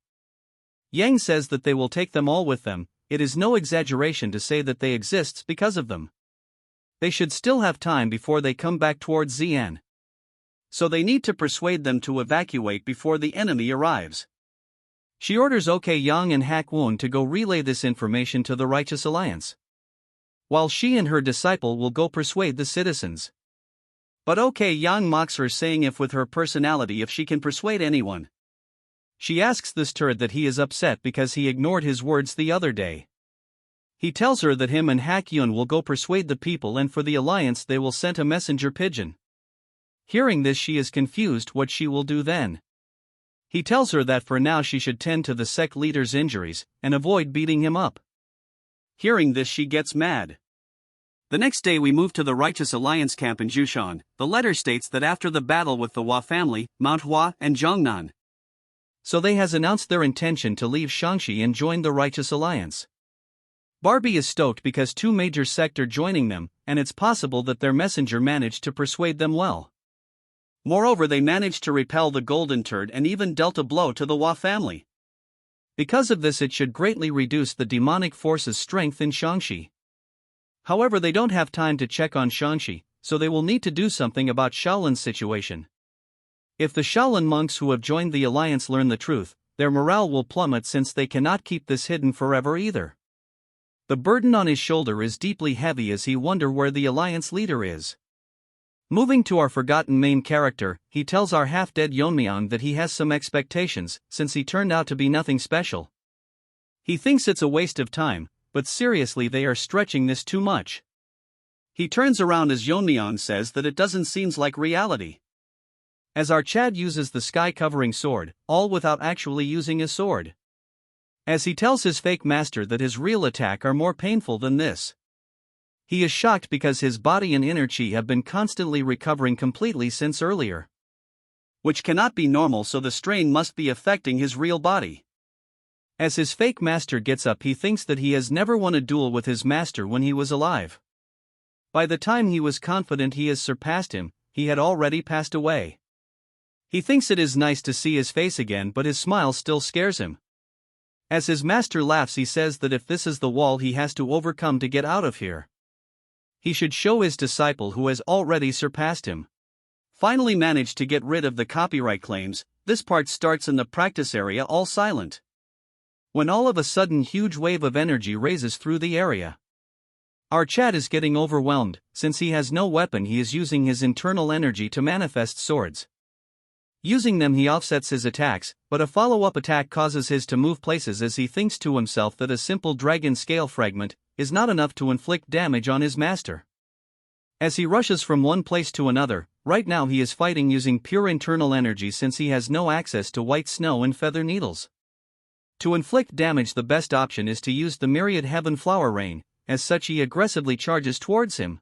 Yang says that they will take them all with them. It is no exaggeration to say that they exist because of them. They should still have time before they come back towards Xi'an. So they need to persuade them to evacuate before the enemy arrives. She orders Yang and Hakwon to go relay this information to the Righteous Alliance, while she and her disciple will go persuade the citizens. But okay, Yang mocks her, saying if with her personality if she can persuade anyone. She asks this turd that he is upset because he ignored his words the other day. He tells her that him and Hakyun will go persuade the people, and for the alliance they will send a messenger pigeon. Hearing this, she is confused what she will do then. He tells her that for now she should tend to the sect leader's injuries and avoid beating him up. Hearing this, she gets mad. The next day we move to the Righteous Alliance camp in Jushan. The letter states that after the battle with the Hua family, Manhwa and Zhongnan, so they has announced their intention to leave Shangxi and join the Righteous Alliance. Barbie is stoked because two major sects are joining them, and it's possible that their messenger managed to persuade them well. Moreover, they managed to repel the Golden Turd and even dealt a blow to the Hua family. Because of this, it should greatly reduce the demonic force's strength in Shangxi. However, they don't have time to check on Shangxi, so they will need to do something about Shaolin's situation. If the Shaolin monks who have joined the alliance learn the truth, their morale will plummet, since they cannot keep this hidden forever either. The burden on his shoulder is deeply heavy as he wonders where the alliance leader is. Moving to our forgotten main character, he tells our half-dead Yeon-myeong that he has some expectations, since he turned out to be nothing special. He thinks it's a waste of time, but seriously they are stretching this too much. He turns around as Yeon-myeong says that it doesn't seem like reality. As our Chad uses the sky-covering sword, all without actually using a sword. As he tells his fake master that his real attack are more painful than this. He is shocked because his body and inner chi have been constantly recovering completely since earlier. Which cannot be normal, so the strain must be affecting his real body. As his fake master gets up, he thinks that he has never won a duel with his master when he was alive. By the time he was confident he has surpassed him, he had already passed away. He thinks it is nice to see his face again, but his smile still scares him. As his master laughs, he says that if this is the wall he has to overcome to get out of here, he should show his disciple who has already surpassed him. Finally managed to get rid of the copyright claims, this part starts in the practice area all silent. When all of a sudden huge wave of energy raises through the area. Our Chad is getting overwhelmed. Since he has no weapon, he is using his internal energy to manifest swords. Using them he offsets his attacks, but a follow-up attack causes his to move places as he thinks to himself that a simple dragon scale fragment is not enough to inflict damage on his master. As he rushes from one place to another, right now he is fighting using pure internal energy since he has no access to white snow and feather needles. To inflict damage, the best option is to use the myriad heaven flower rain. As such, he aggressively charges towards him.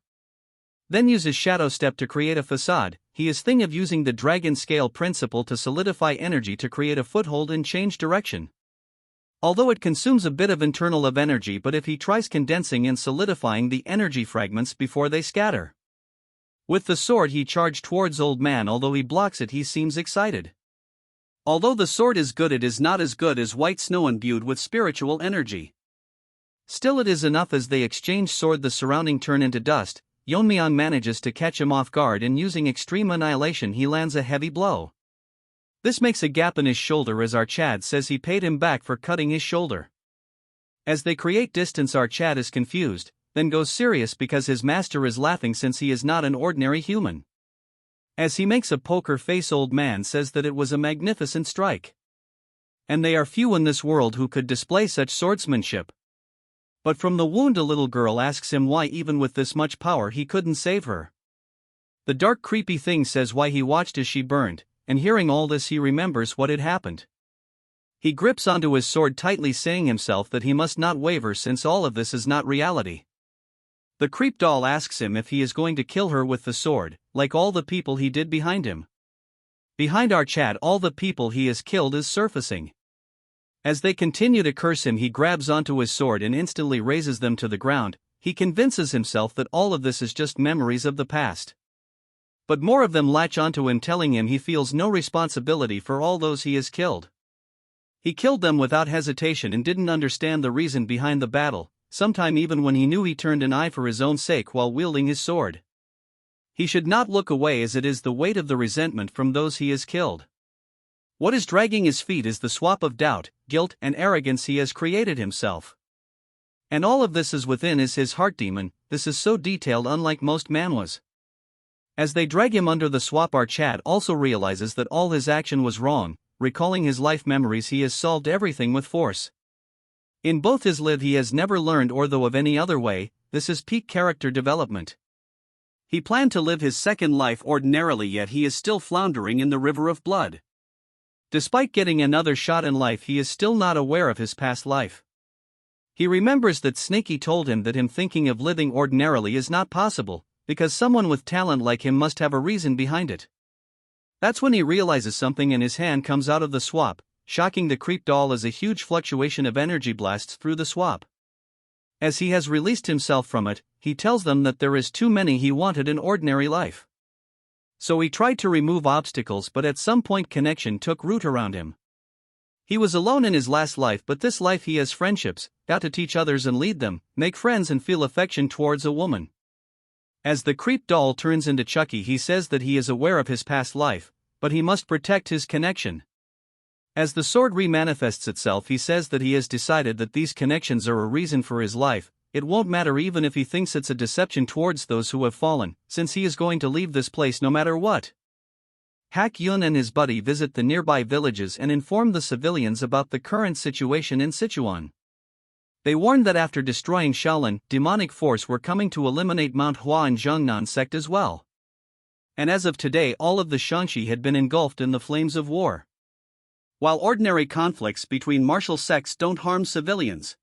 Then uses shadow step to create a facade. He is thinking of using the dragon scale principle to solidify energy to create a foothold and change direction. Although it consumes a bit of internal energy, but if he tries condensing and solidifying the energy fragments before they scatter. With the sword he charged towards old man. Although he blocks it, he seems excited. Although the sword is good, it is not as good as white snow imbued with spiritual energy. Still, it is enough. As they exchange sword, the surrounding turn into dust. Yeon-myeong manages to catch him off guard, and using extreme annihilation he lands a heavy blow. This makes a gap in his shoulder as our Chad says he paid him back for cutting his shoulder. As they create distance, our Chad is confused, then goes serious because his master is laughing since he is not an ordinary human. As he makes a poker face, old man says that it was a magnificent strike. And they are few in this world who could display such swordsmanship. But from the wound, a little girl asks him why even with this much power he couldn't save her. The dark creepy thing says why he watched as she burned, and hearing all this he remembers what had happened. He grips onto his sword tightly, saying himself that he must not waver since all of this is not reality. The creep doll asks him if he is going to kill her with the sword, like all the people he did behind him. Behind our Chad, all the people he has killed is surfacing. As they continue to curse him, he grabs onto his sword and instantly raises them to the ground. He convinces himself that all of this is just memories of the past. But more of them latch onto him, telling him he feels no responsibility for all those he has killed. He killed them without hesitation and didn't understand the reason behind the battle, sometime even when he knew he turned an eye for his own sake while wielding his sword. He should not look away, as it is the weight of the resentment from those he has killed. What is dragging his feet is the swap of doubt, guilt, and arrogance he has created himself. And all of this is within his heart demon. This is so detailed, unlike most manhwas. As they drag him under the swap, our Chad also realizes that all his action was wrong. Recalling his life memories, he has solved everything with force. In both his live he has never learned or though of any other way. This is peak character development. He planned to live his second life ordinarily, yet he is still floundering in the river of blood. Despite getting another shot in life, he is still not aware of his past life. He remembers that Snaky told him that him thinking of living ordinarily is not possible, because someone with talent like him must have a reason behind it. That's when he realizes something and his hand comes out of the swap, shocking the creep doll as a huge fluctuation of energy blasts through the swap. As he has released himself from it, he tells them that there is too many he wanted in ordinary life. So he tried to remove obstacles, but at some point connection took root around him. He was alone in his last life, but this life he has friendships, got to teach others and lead them, make friends and feel affection towards a woman. As the creep doll turns into Chucky, he says that he is aware of his past life, but he must protect his connection. As the sword remanifests itself, he says that he has decided that these connections are a reason for his life. It won't matter even if he thinks it's a deception towards those who have fallen, since he is going to leave this place no matter what. Hak Yun and his buddy visit the nearby villages and inform the civilians about the current situation in Sichuan. They warn that after destroying Shaolin, demonic force were coming to eliminate Manhwa and Zhongnan sect as well. And as of today, all of the Shanxi had been engulfed in the flames of war. While ordinary conflicts between martial sects don't harm civilians,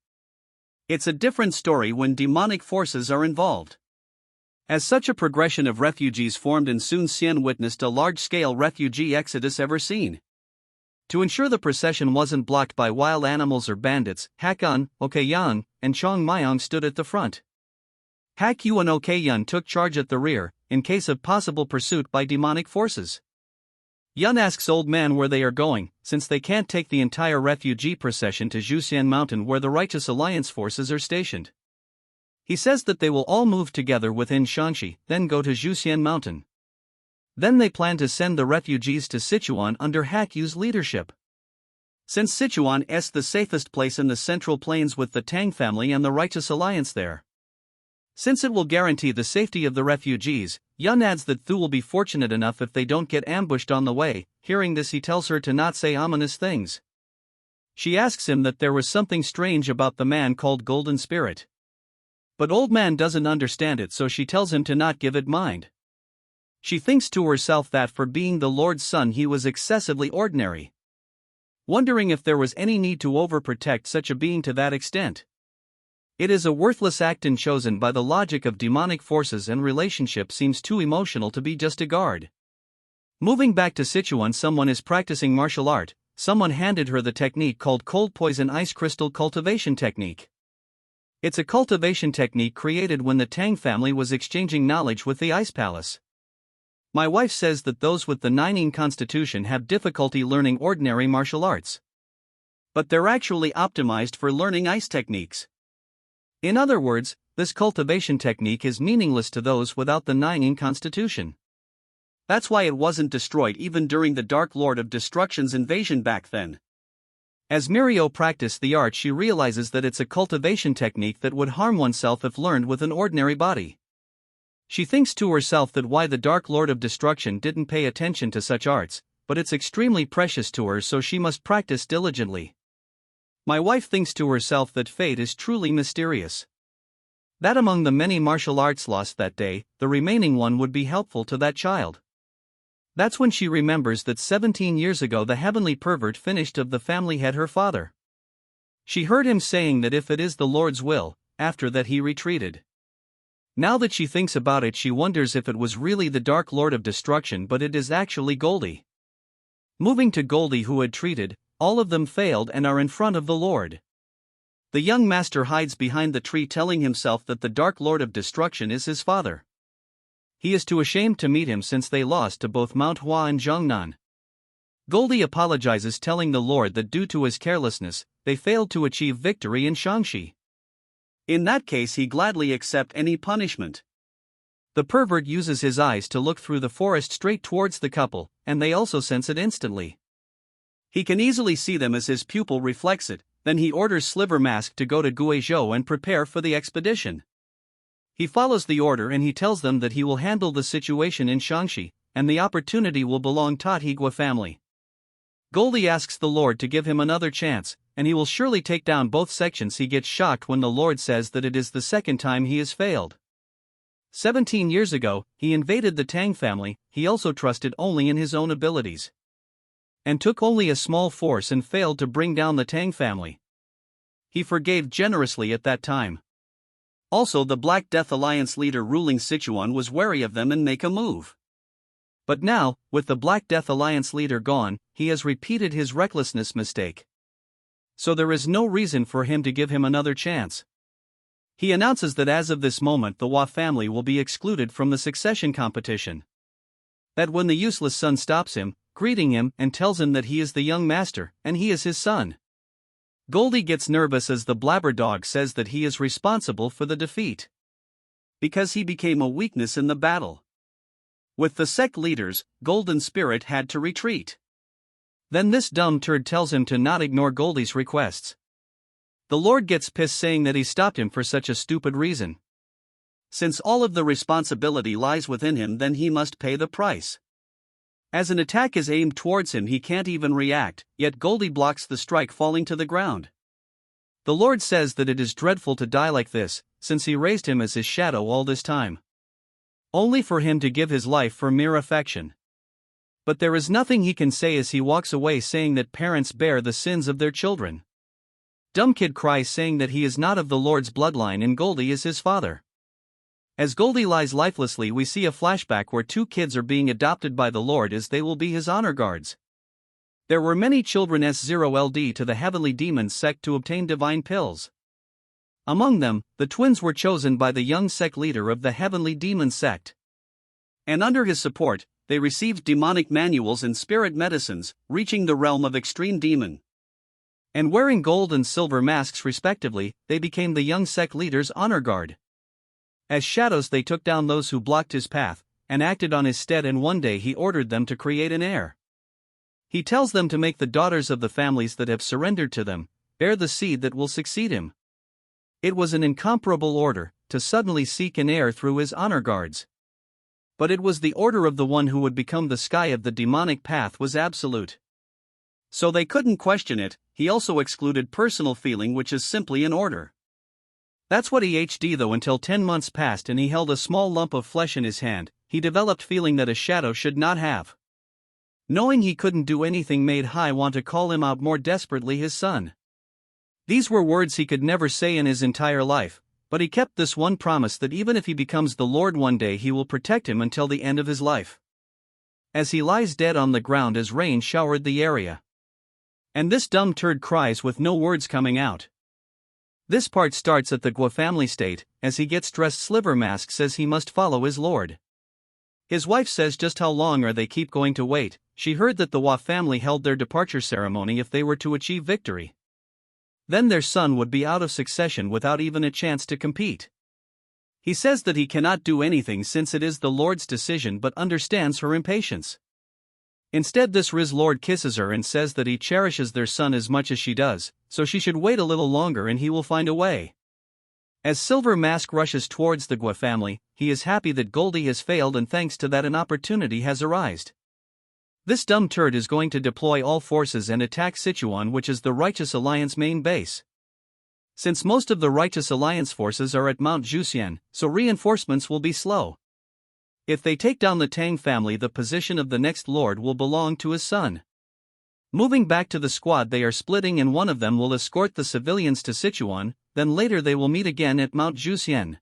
it's a different story when demonic forces are involved. As such a progression of refugees formed and soon Xian witnessed a large-scale refugee exodus ever seen. To ensure the procession wasn't blocked by wild animals or bandits, Hakon, Okeyang, and Chong Myong stood at the front. Hak Yu and Okeyang took charge at the rear, in case of possible pursuit by demonic forces. Yun asks Old Man where they are going, since they can't take the entire refugee procession to Zhuxian Mountain where the Righteous Alliance forces are stationed. He says that they will all move together within Shanxi, then go to Zhuxian Mountain. Then they plan to send the refugees to Sichuan under Hak Yu's leadership. Since Sichuan is the safest place in the Central Plains with the Tang family and the Righteous Alliance there. Since it will guarantee the safety of the refugees, Yun adds that Thu will be fortunate enough if they don't get ambushed on the way. Hearing this, he tells her to not say ominous things. She asks him that there was something strange about the man called Golden Spirit. But Old Man doesn't understand it, so she tells him to not give it mind. She thinks to herself that for being the Lord's son he was excessively ordinary. Wondering if there was any need to overprotect such a being to that extent. It is a worthless act and chosen by the logic of demonic forces, and relationship seems too emotional to be just a guard. Moving back to Sichuan, someone is practicing martial art. Someone handed her the technique called cold poison ice crystal cultivation technique. It's a cultivation technique created when the Tang family was exchanging knowledge with the Ice Palace. My wife says that those with the Nining constitution have difficulty learning ordinary martial arts. But they're actually optimized for learning ice techniques. In other words, this cultivation technique is meaningless to those without the Nining constitution. That's why it wasn't destroyed even during the Dark Lord of Destruction's invasion back then. As Mirio practiced the art, she realizes that it's a cultivation technique that would harm oneself if learned with an ordinary body. She thinks to herself that why the Dark Lord of Destruction didn't pay attention to such arts, but it's extremely precious to her, so she must practice diligently. My wife thinks to herself that fate is truly mysterious. That among the many martial arts lost that day, the remaining one would be helpful to that child. That's when she remembers that 17 years ago the heavenly pervert finished of the family had her father. She heard him saying that if it is the Lord's will, after that he retreated. Now that she thinks about it, she wonders if it was really the Dark Lord of Destruction, but it is actually Goldie. Moving to Goldie, who had treated, all of them failed and are in front of the Lord. The young master hides behind the tree, telling himself that the Dark Lord of Destruction is his father. He is too ashamed to meet him since they lost to both Manhwa and Zhongnan. Goldie apologizes, telling the Lord that due to his carelessness, they failed to achieve victory in Shanxi. In that case, he gladly accept any punishment. The pervert uses his eyes to look through the forest straight towards the couple, and they also sense it instantly. He can easily see them as his pupil reflects it. Then he orders Sliver Mask to go to Guizhou and prepare for the expedition. He follows the order and he tells them that he will handle the situation in Shaanxi, and the opportunity will belong to the Higua family. Goldie asks the Lord to give him another chance, and he will surely take down both sections. He gets shocked when the Lord says that it is the second time he has failed. 17 years ago, he invaded the Tang family. He also trusted only in his own abilities, and took only a small force and failed to bring down the Tang family. He forgave generously at that time. Also, the Black Death Alliance leader ruling Sichuan was wary of them and make a move. But now, with the Black Death Alliance leader gone, he has repeated his recklessness mistake. So there is no reason for him to give him another chance. He announces that as of this moment the Hua family will be excluded from the succession competition. That when the useless son stops him, greeting him and tells him that he is the young master, and he is his son. Goldie gets nervous as the blabber dog says that he is responsible for the defeat, because he became a weakness in the battle. With the sect leaders, Golden Spirit had to retreat. Then this dumb turd tells him to not ignore Goldie's requests. The Lord gets pissed saying that he stopped him for such a stupid reason. Since all of the responsibility lies within him, then he must pay the price. As an attack is aimed towards him, he can't even react, yet Goldie blocks the strike, falling to the ground. The Lord says that it is dreadful to die like this, since he raised him as his shadow all this time, only for him to give his life for mere affection. But there is nothing he can say as he walks away, saying that parents bear the sins of their children. Dumb kid cries saying that he is not of the Lord's bloodline and Goldie is his father. As Goldie lies lifelessly, we see a flashback where two kids are being adopted by the Lord as they will be his honor guards. There were many children S0LD to the Heavenly Demons sect to obtain divine pills. Among them, the twins were chosen by the young sect leader of the Heavenly Demons sect. And under his support, they received demonic manuals and spirit medicines, reaching the realm of extreme demon. And wearing gold and silver masks respectively, they became the young sect leader's honor guard. As shadows they took down those who blocked his path, and acted on his stead, and one day he ordered them to create an heir. He tells them to make the daughters of the families that have surrendered to them bear the seed that will succeed him. It was an incomparable order, to suddenly seek an heir through his honor guards. But it was the order of the one who would become the sky of the demonic path was absolute. So they couldn't question it. He also excluded personal feeling, which is simply an order. That's what he HD though. Until 10 months passed and he held a small lump of flesh in his hand, he developed feeling that a shadow should not have. Knowing he couldn't do anything made Hai want to call him out more desperately, his son. These were words he could never say in his entire life, but he kept this one promise that even if he becomes the Lord one day he will protect him until the end of his life. As he lies dead on the ground as rain showered the area. And this dumb turd cries with no words coming out. This part starts at the Gua family state. As he gets dressed, Sliver Mask says he must follow his lord. His wife says just how long are they keep going to wait. She heard that the Hua family held their departure ceremony if they were to achieve victory. Then their son would be out of succession without even a chance to compete. He says that he cannot do anything since it is the Lord's decision, but understands her impatience. Instead, this Riz Lord kisses her and says that he cherishes their son as much as she does, so she should wait a little longer and he will find a way. As Silver Mask rushes towards the Gua family, he is happy that Goldie has failed, and thanks to that an opportunity has arisen. This dumb turd is going to deploy all forces and attack Sichuan, which is the Righteous Alliance main base. Since most of the Righteous Alliance forces are at Mount Juxian, so reinforcements will be slow. If they take down the Tang family, the position of the next lord will belong to his son. Moving back to the squad, they are splitting and one of them will escort the civilians to Sichuan, then later they will meet again at Mount Juxian.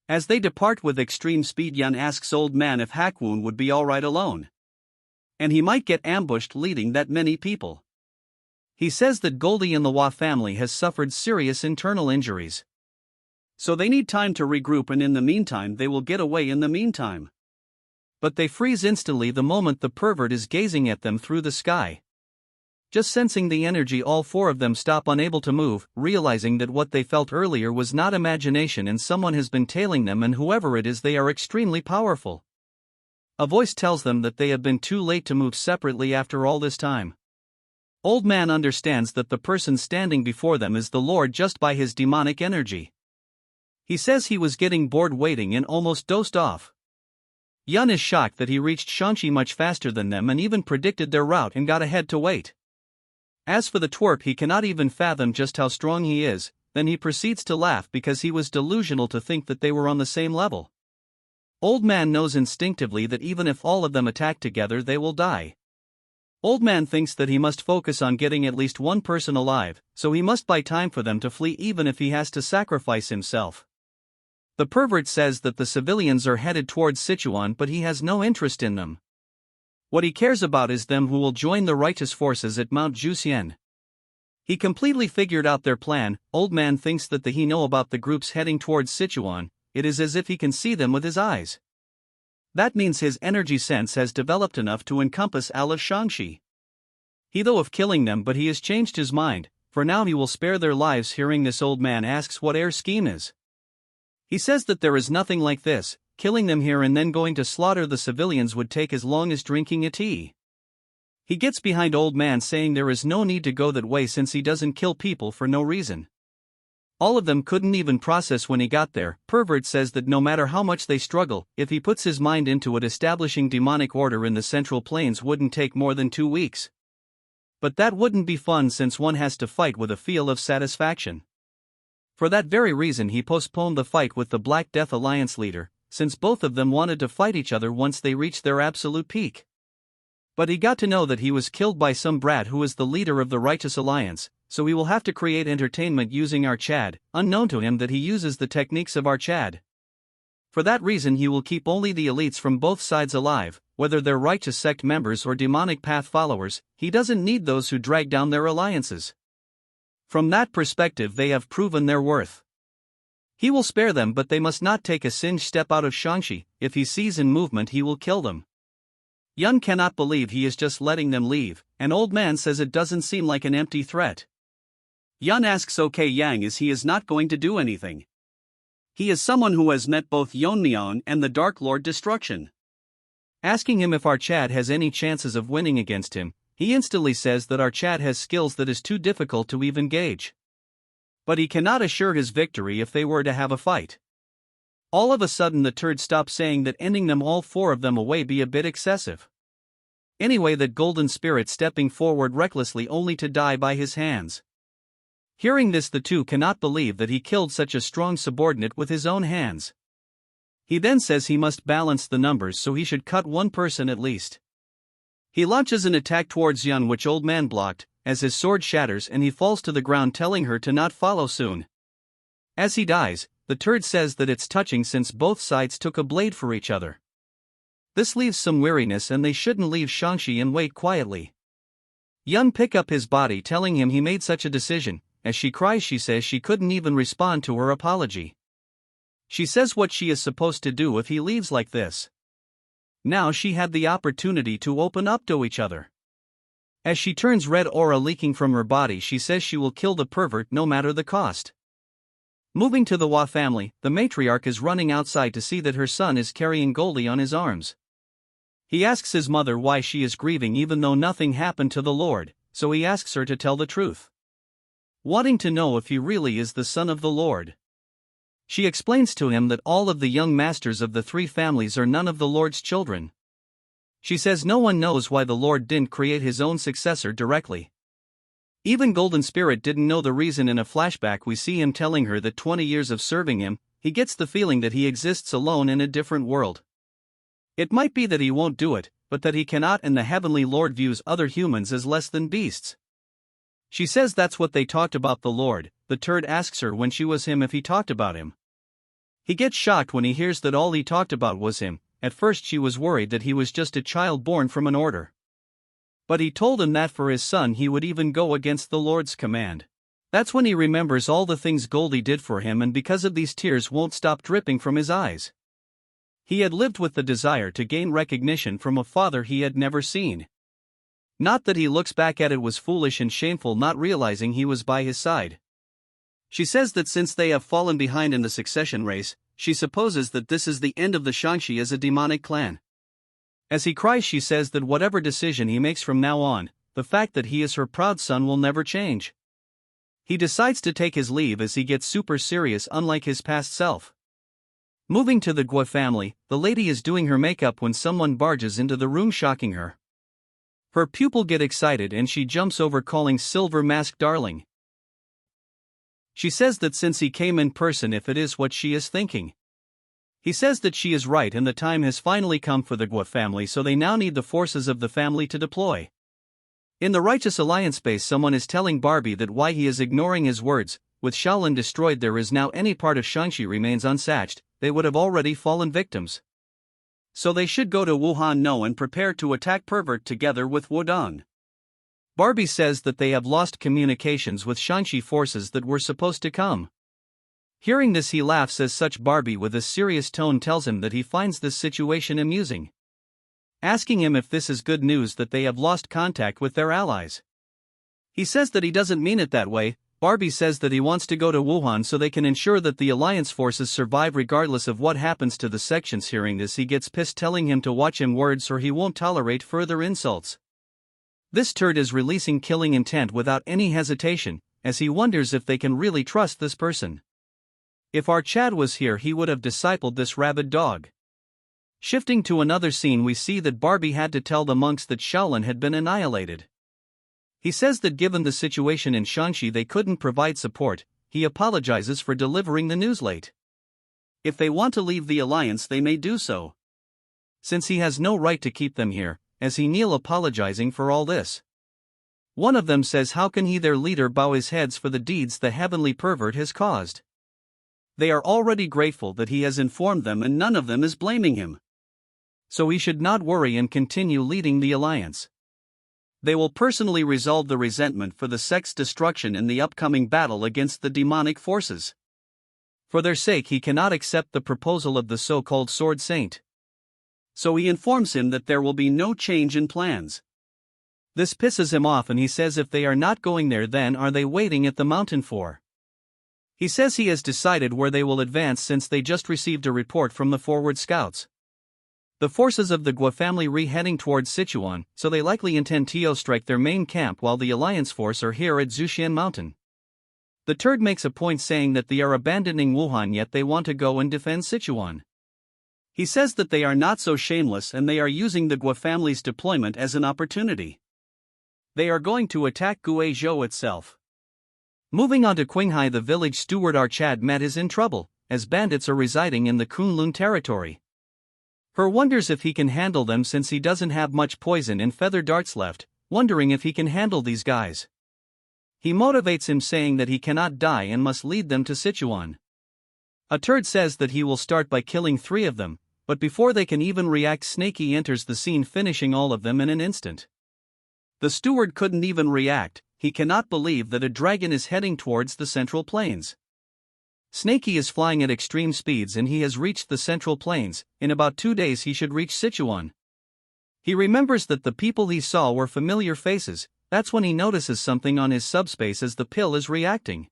As they depart with extreme speed, Yan asks Old Man if Hakwun would be alright alone. And he might get ambushed leading that many people. He says that Goldie and the Hua family has suffered serious internal injuries. So they need time to regroup, and in the meantime they will get away in the meantime. But they freeze instantly the moment the pervert is gazing at them through the sky. Just sensing the energy, all four of them stop, unable to move, realizing that what they felt earlier was not imagination and someone has been tailing them, and whoever it is, they are extremely powerful. A voice tells them that they have been too late to move separately after all this time. Old Man understands that the person standing before them is the Lord just by his demonic energy. He says he was getting bored waiting and almost dozed off. Yun is shocked that he reached Shanxi much faster than them and even predicted their route and got ahead to wait. As for the twerp, he cannot even fathom just how strong he is, then he proceeds to laugh because he was delusional to think that they were on the same level. Old Man knows instinctively that even if all of them attack together they will die. Old Man thinks that he must focus on getting at least one person alive, so he must buy time for them to flee even if he has to sacrifice himself. The pervert says that the civilians are headed towards Sichuan, but he has no interest in them. What he cares about is them who will join the righteous forces at Mount Juxian. He completely figured out their plan. Old Man thinks that he know about the groups heading towards Sichuan. It is as if he can see them with his eyes. That means his energy sense has developed enough to encompass all of Shanxi. He thought of killing them, but he has changed his mind. For now he will spare their lives. Hearing this, Old Man asks what their scheme is. He says that there is nothing like this. Killing them here and then going to slaughter the civilians would take as long as drinking a tea. He gets behind Old Man, saying there is no need to go that way since he doesn't kill people for no reason. All of them couldn't even process when he got there. Pervert says that no matter how much they struggle, if he puts his mind into it, establishing demonic order in the Central Plains wouldn't take more than 2 weeks. But that wouldn't be fun since one has to fight with a feel of satisfaction. For that very reason he postponed the fight with the Black Death Alliance leader, since both of them wanted to fight each other once they reached their absolute peak. But he got to know that he was killed by some brat who is the leader of the Righteous Alliance, so he will have to create entertainment using our Chad, unknown to him that he uses the techniques of our Chad. For that reason he will keep only the elites from both sides alive, whether they're righteous sect members or demonic path followers. He doesn't need those who drag down their alliances. From that perspective they have proven their worth. He will spare them, but they must not take a singed step out of Shanxi. If he sees in movement he will kill them. Yun cannot believe he is just letting them leave, and Old Man says it doesn't seem like an empty threat. Yun asks OK Yang as he is not going to do anything. He is someone who has met both Yeon-myeong and the Dark Lord Destruction. Asking him if our Chad has any chances of winning against him, he instantly says that our Chad has skills that is too difficult to even gauge. But he cannot assure his victory if they were to have a fight. All of a sudden the turd stops, saying that ending them all 4 of them away be a bit excessive. Anyway, that golden spirit stepping forward recklessly only to die by his hands. Hearing this, the two cannot believe that he killed such a strong subordinate with his own hands. He then says he must balance the numbers, so he should cut one person at least. He launches an attack towards Yun, which Old Man blocked, as his sword shatters and he falls to the ground, telling her to not follow soon. As he dies, the turd says that it's touching since both sides took a blade for each other. This leaves some weariness and they shouldn't leave Shanxi and wait quietly. Yun pick up his body, telling him he made such a decision. As she cries, she says she couldn't even respond to her apology. She says what she is supposed to do if he leaves like this. Now she had the opportunity to open up to each other. As she turns red, aura leaking from her body, she says she will kill the pervert no matter the cost. Moving to the Hwa family, the matriarch is running outside to see that her son is carrying Goldie on his arms. He asks his mother why she is grieving even though nothing happened to the Lord, so he asks her to tell the truth, wanting to know if he really is the son of the Lord. She explains to him that all of the young masters of the 3 families are none of the Lord's children. She says no one knows why the Lord didn't create his own successor directly. Even Golden Spirit didn't know the reason. In a flashback we see him telling her that 20 years of serving him, he gets the feeling that he exists alone in a different world. It might be that he won't do it, but that he cannot, and the Heavenly Lord views other humans as less than beasts. She says that's what they talked about the Lord. The turd asks her when she was him if he talked about him. He gets shocked when he hears that all he talked about was him. At first she was worried that he was just a child born from an order. But he told him that for his son he would even go against the Lord's command. That's when he remembers all the things Goldie did for him, and because of these tears won't stop dripping from his eyes. He had lived with the desire to gain recognition from a father he had never seen. Not that he looks back at it was foolish and shameful, not realizing he was by his side. She says that since they have fallen behind in the succession race, she supposes that this is the end of the Shanxi as a demonic clan. As he cries, she says that whatever decision he makes from now on, the fact that he is her proud son will never change. He decides to take his leave as he gets super serious, unlike his past self. Moving to the Gua family, the lady is doing her makeup when someone barges into the room, shocking her. Her pupil get excited and she jumps over, calling Silver Mask darling. She says that since he came in person, if it is what she is thinking. He says that she is right and the time has finally come for the Gua family, so they now need the forces of the family to deploy. In the Righteous Alliance base, someone is telling Barbie that why he is ignoring his words. With Shaolin destroyed, there is now any part of Shaanxi remains unsatched, they would have already fallen victims. So they should go to Wuhan No and prepare to attack Pervert together with Wudong. Barbie says that they have lost communications with Shaanxi forces that were supposed to come. Hearing this, he laughs as such. Barbie with a serious tone tells him that he finds this situation amusing, asking him if this is good news that they have lost contact with their allies. He says that he doesn't mean it that way. Barbie says that he wants to go to Wuhan so they can ensure that the alliance forces survive regardless of what happens to the sections. Hearing this, he gets pissed, telling him to watch him words or he won't tolerate further insults. This turd is releasing killing intent without any hesitation, as he wonders if they can really trust this person. If our Chad was here, he would have discipled this rabid dog. Shifting to another scene, we see that Barbie had to tell the monks that Shaolin had been annihilated. He says that given the situation in Shaanxi they couldn't provide support. He apologizes for delivering the news late. If they want to leave the alliance, they may do so, since he has no right to keep them here, as he kneel apologizing for all this. One of them says how can he, their leader, bow his heads for the deeds the heavenly pervert has caused. They are already grateful that he has informed them and none of them is blaming him. So he should not worry and continue leading the alliance. They will personally resolve the resentment for the sect's destruction in the upcoming battle against the demonic forces. For their sake he cannot accept the proposal of the so-called Sword Saint. So he informs him that there will be no change in plans. This pisses him off and he says if they are not going there, then are they waiting at the mountain for? He says he has decided where they will advance since they just received a report from the forward scouts. The forces of the Gua family heading towards Sichuan, so they likely intend to strike their main camp while the alliance force are here at Zhuxian Mountain. The turd makes a point saying that they are abandoning Wuhan yet they want to go and defend Sichuan. He says that they are not so shameless and they are using the Gua family's deployment as an opportunity. They are going to attack Guizhou itself. Moving on to Qinghai, the village steward Archad met is in trouble, as bandits are residing in the Kunlun territory. Her wonders if he can handle them since he doesn't have much poison and feather darts left, wondering if he can handle these guys. He motivates him saying that he cannot die and must lead them to Sichuan. A turd says that he will start by killing 3 of them, but before they can even react, Snaky enters the scene, finishing all of them in an instant. The steward couldn't even react. He cannot believe that a dragon is heading towards the Central Plains. Snaky is flying at extreme speeds and he has reached the Central Plains. In about 2 days he should reach Sichuan. He remembers that the people he saw were familiar faces. That's when he notices something on his subspace as the pill is reacting.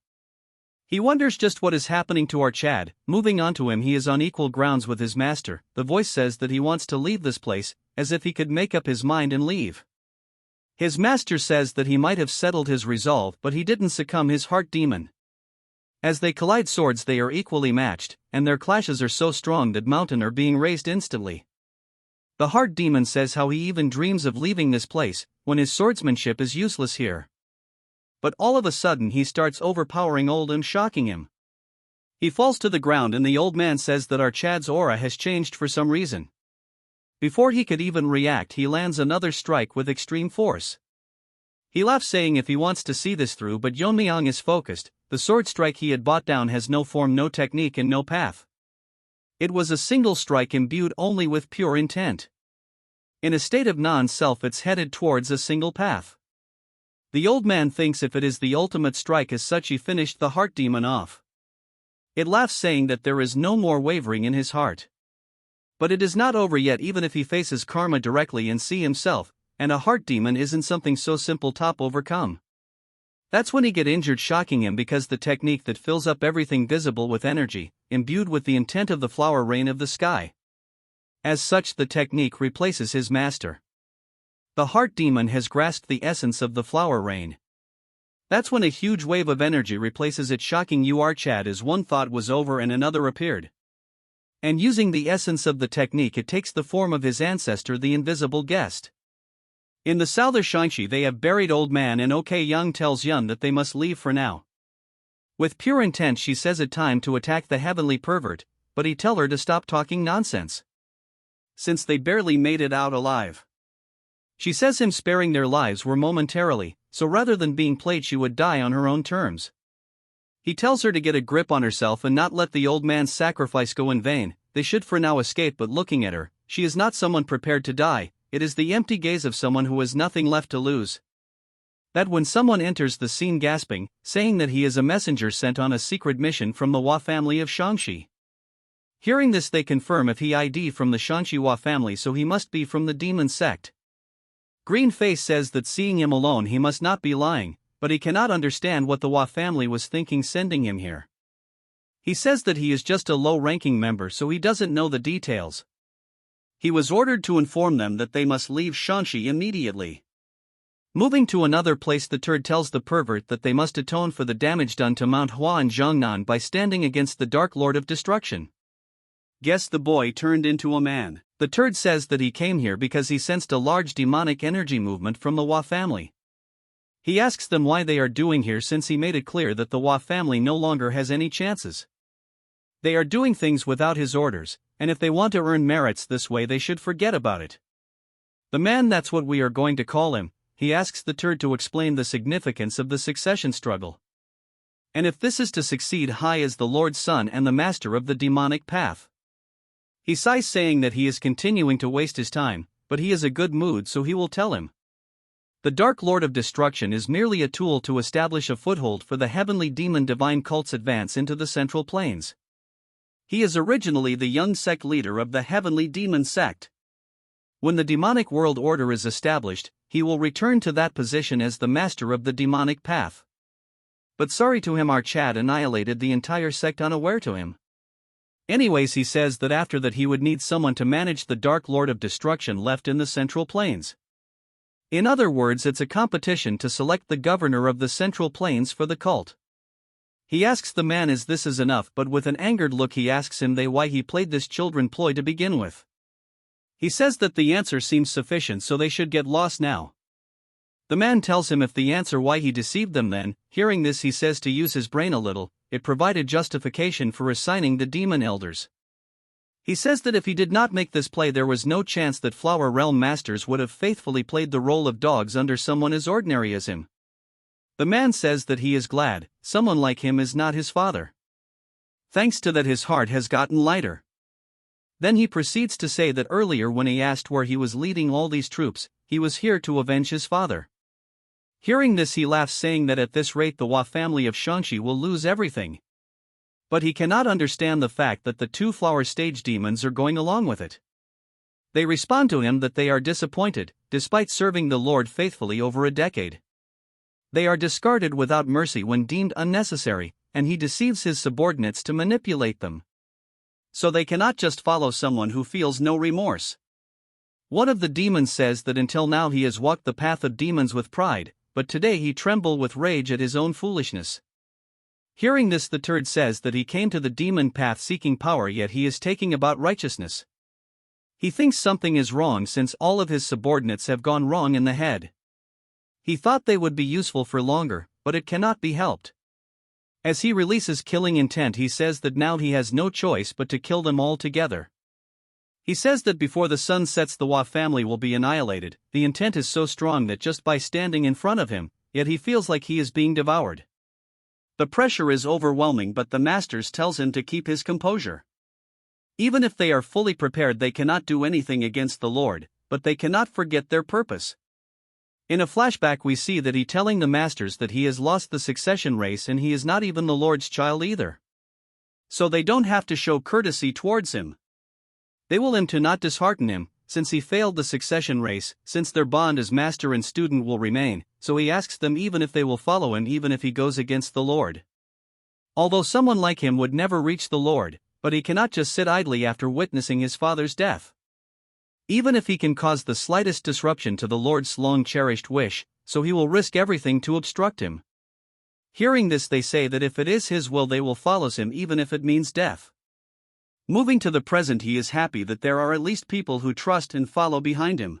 He wonders just what is happening to our Chad. Moving on to him, he is on equal grounds with his master. The voice says that he wants to leave this place, as if he could make up his mind and leave. His master says that he might have settled his resolve, but he didn't succumb his heart demon. As they collide swords, they are equally matched, and their clashes are so strong that mountains are being raised instantly. The heart demon says how he even dreams of leaving this place, when his swordsmanship is useless here. But all of a sudden he starts overpowering old and shocking him. He falls to the ground and the old man says that our Chad's aura has changed for some reason. Before he could even react, he lands another strike with extreme force. He laughs, saying if he wants to see this through, but Yeon-myeong is focused. The sword strike he had brought down has no form, no technique and no path. It was a single strike imbued only with pure intent. In a state of non-self, it's headed towards a single path. The old man thinks if it is the ultimate strike as such, he finished the heart demon off. It laughs, saying that there is no more wavering in his heart. But it is not over yet, even if he faces karma directly and see himself, and a heart demon isn't something so simple to overcome. That's when he get injured, shocking him because the technique that fills up everything visible with energy, imbued with the intent of the flower rain of the sky. As such, the technique replaces his master. The heart demon has grasped the essence of the flower rain. That's when a huge wave of energy replaces it, shocking Chad as one thought was over and another appeared. And using the essence of the technique, it takes the form of his ancestor, the invisible guest. In the Southern Shanxi they have buried old man, and Yang tells Yun that they must leave for now. With pure intent she says it time to attack the heavenly pervert, but he tell her to stop talking nonsense, since they barely made it out alive. She says him sparing their lives were momentarily, so rather than being played she would die on her own terms. He tells her to get a grip on herself and not let the old man's sacrifice go in vain. They should for now escape, but looking at her, she is not someone prepared to die. It is the empty gaze of someone who has nothing left to lose. That when someone enters the scene gasping, saying that he is a messenger sent on a secret mission from the Hua family of Shangxi. Hearing this they confirm if he ID from the Shangxi Hua family, so he must be from the demon sect. Green Face says that seeing him alone he must not be lying, but he cannot understand what the Hua family was thinking sending him here. He says that he is just a low-ranking member, so he doesn't know the details. He was ordered to inform them that they must leave Shanxi immediately. Moving to another place, the turd tells the pervert that they must atone for the damage done to Manhwa and Zhongnan by standing against the Dark Lord of Destruction. Guess the boy turned into a man. The turd says that he came here because he sensed a large demonic energy movement from the Hua family. He asks them why they are doing here, since he made it clear that the Hua family no longer has any chances. They are doing things without his orders, and if they want to earn merits this way they should forget about it. The man, that's what we are going to call him. He asks the turd to explain the significance of the succession struggle, and if this is to succeed high as the Lord's son and the master of the demonic path. He sighs, saying that he is continuing to waste his time, but he is a good mood, so he will tell him. The Dark Lord of Destruction is merely a tool to establish a foothold for the heavenly demon divine cult's advance into the Central Plains. He is originally the young sect leader of the heavenly demon sect. When the demonic world order is established, he will return to that position as the master of the demonic path. But sorry to him, our Chad annihilated the entire sect unaware to him. Anyways, he says that after that he would need someone to manage the Dark Lord of Destruction left in the Central Plains. In other words, it's a competition to select the governor of the Central Plains for the cult. He asks the man is this is enough, but with an angered look he asks him why he played this children ploy to begin with. He says that the answer seems sufficient, so they should get lost now. The man tells him if the answer why he deceived them, then, hearing this he says to use his brain a little. It provided justification for assigning the demon elders. He says that if he did not make this play there was no chance that Flower Realm Masters would have faithfully played the role of dogs under someone as ordinary as him. The man says that he is glad someone like him is not his father. Thanks to that his heart has gotten lighter. Then he proceeds to say that earlier when he asked where he was leading all these troops, he was here to avenge his father. Hearing this he laughs, saying that at this rate the Hua family of Shangxi will lose everything. But he cannot understand the fact that the two flower stage demons are going along with it. They respond to him that they are disappointed, despite serving the Lord faithfully over a decade. They are discarded without mercy when deemed unnecessary, and he deceives his subordinates to manipulate them. So they cannot just follow someone who feels no remorse. One of the demons says that until now he has walked the path of demons with pride, but today he trembles with rage at his own foolishness. Hearing this the turd says that he came to the demon path seeking power, yet he is taking about righteousness. He thinks something is wrong since all of his subordinates have gone wrong in the head. He thought they would be useful for longer, but it cannot be helped. As he releases killing intent he says that now he has no choice but to kill them all together. He says that before the sun sets the Hua family will be annihilated. The intent is so strong that just by standing in front of him, yet he feels like he is being devoured. The pressure is overwhelming, but the masters tells him to keep his composure. Even if they are fully prepared they cannot do anything against the Lord, but they cannot forget their purpose. In a flashback we see that he telling the masters that he has lost the succession race and he is not even the Lord's child either. So they don't have to show courtesy towards him. They will aim to not dishearten him, since he failed the succession race, since their bond as master and student will remain, so he asks them even if they will follow him even if he goes against the Lord. Although someone like him would never reach the Lord, but he cannot just sit idly after witnessing his father's death. Even if he can cause the slightest disruption to the Lord's long-cherished wish, so he will risk everything to obstruct him. Hearing this, they say that if it is his will, they will follow him even if it means death. Moving to the present, he is happy that there are at least people who trust and follow behind him.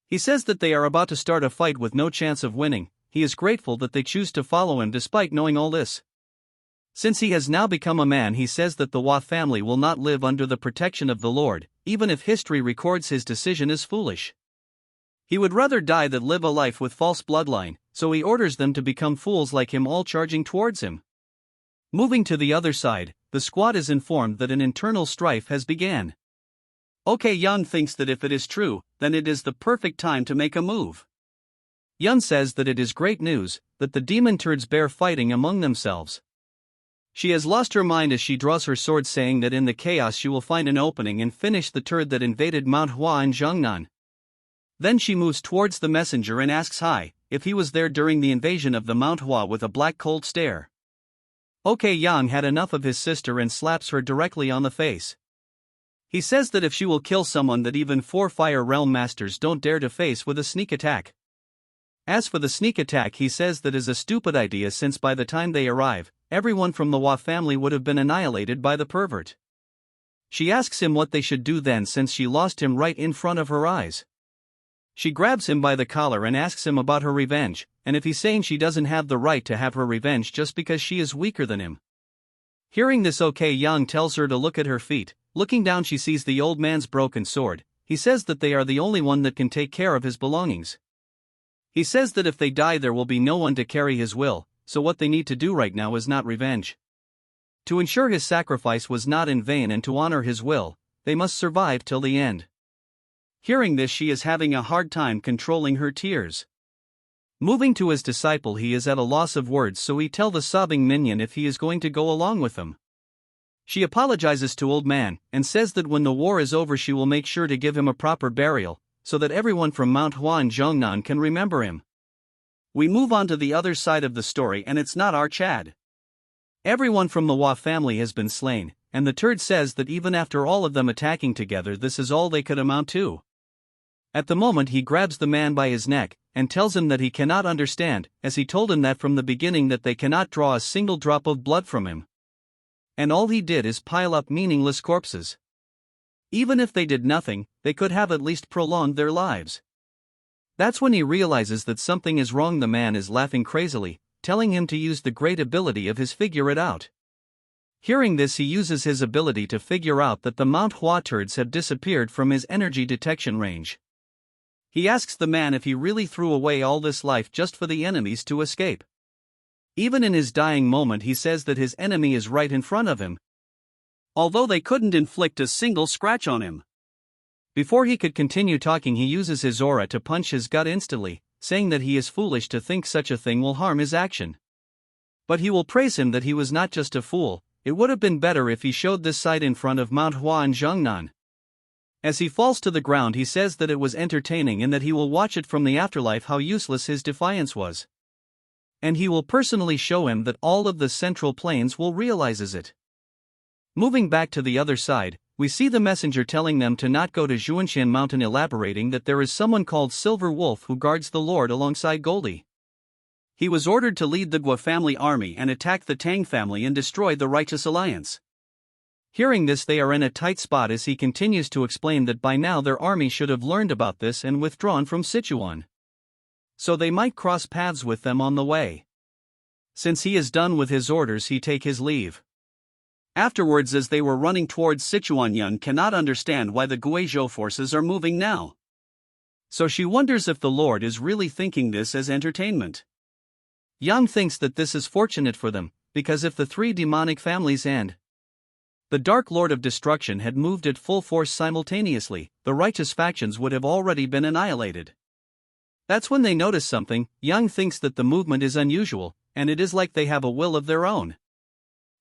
He says that they are about to start a fight with no chance of winning. He is grateful that they choose to follow him despite knowing all this. Since he has now become a man, he says that the Hwa family will not live under the protection of the Lord, even if history records his decision as foolish. He would rather die than live a life with false bloodline, so he orders them to become fools like him, all charging towards him. Moving to the other side, the squad is informed that an internal strife has began. Yeon thinks that if it is true, then it is the perfect time to make a move. Yeon says that it is great news, that the demon turds bear fighting among themselves. She has lost her mind as she draws her sword, saying that in the chaos she will find an opening and finish the turd that invaded Manhwa and Jeongnan. Then she moves towards the messenger and asks Hai if he was there during the invasion of the Manhwa with a black cold stare. Yang had enough of his sister and slaps her directly on the face. He says that if she will kill someone that even 4 Fire Realm Masters don't dare to face with a sneak attack. As for the sneak attack, he says that is a stupid idea, since by the time they arrive, everyone from the Hwa family would have been annihilated by the pervert. She asks him what they should do then, since she lost him right in front of her eyes. She grabs him by the collar and asks him about her revenge, and if he's saying she doesn't have the right to have her revenge just because she is weaker than him. Hearing this, Yang tells her to look at her feet. Looking down, she sees the old man's broken sword. He says that they are the only one that can take care of his belongings. He says that if they die there will be no one to carry his will, so what they need to do right now is not revenge. To ensure his sacrifice was not in vain and to honor his will, they must survive till the end. Hearing this, she is having a hard time controlling her tears. Moving to his disciple, he is at a loss of words, so he tells the sobbing minion if he is going to go along with them. She apologizes to old man, and says that when the war is over she will make sure to give him a proper burial, so that everyone from Mount Hwa and Jeongnan can remember him. We move on to the other side of the story, and it's not our Chad. Everyone from the Hwa family has been slain, and the turd says that even after all of them attacking together, this is all they could amount to. At the moment, he grabs the man by his neck, and tells him that he cannot understand, as he told him that from the beginning that they cannot draw a single drop of blood from him. And all he did is pile up meaningless corpses. Even if they did nothing, they could have at least prolonged their lives. That's when he realizes that something is wrong. The man is laughing crazily, telling him to use the great ability of his figure it out. Hearing this, he uses his ability to figure out that the Mount Hwa turds have disappeared from his energy detection range. He asks the man if he really threw away all this life just for the enemies to escape. Even in his dying moment, he says that his enemy is right in front of him, although they couldn't inflict a single scratch on him. Before he could continue talking, he uses his aura to punch his gut instantly, saying that he is foolish to think such a thing will harm his action. But he will praise him that he was not just a fool. It would have been better if he showed this sight in front of Mount Hwa and Jeongnan. As he falls to the ground, he says that it was entertaining and that he will watch it from the afterlife how useless his defiance was. And he will personally show him that all of the central plains will realizes it. Moving back to the other side, we see the messenger telling them to not go to Zhuanshan Mountain, elaborating that there is someone called Silver Wolf who guards the Lord alongside Goldie. He was ordered to lead the Hwa family army and attack the Tang family and destroy the Righteous Alliance. Hearing this, they are in a tight spot as he continues to explain that by now their army should have learned about this and withdrawn from Sichuan, so they might cross paths with them on the way. Since he is done with his orders, he take his leave. Afterwards, as they were running towards Sichuan, Yun cannot understand why the Guizhou forces are moving now. So she wonders if the Lord is really thinking this as entertainment. Yang thinks that this is fortunate for them, because if the 3 demonic families and the Dark Lord of Destruction had moved at full force simultaneously, the righteous factions would have already been annihilated. That's when they notice something. Yang thinks that the movement is unusual, and it is like they have a will of their own.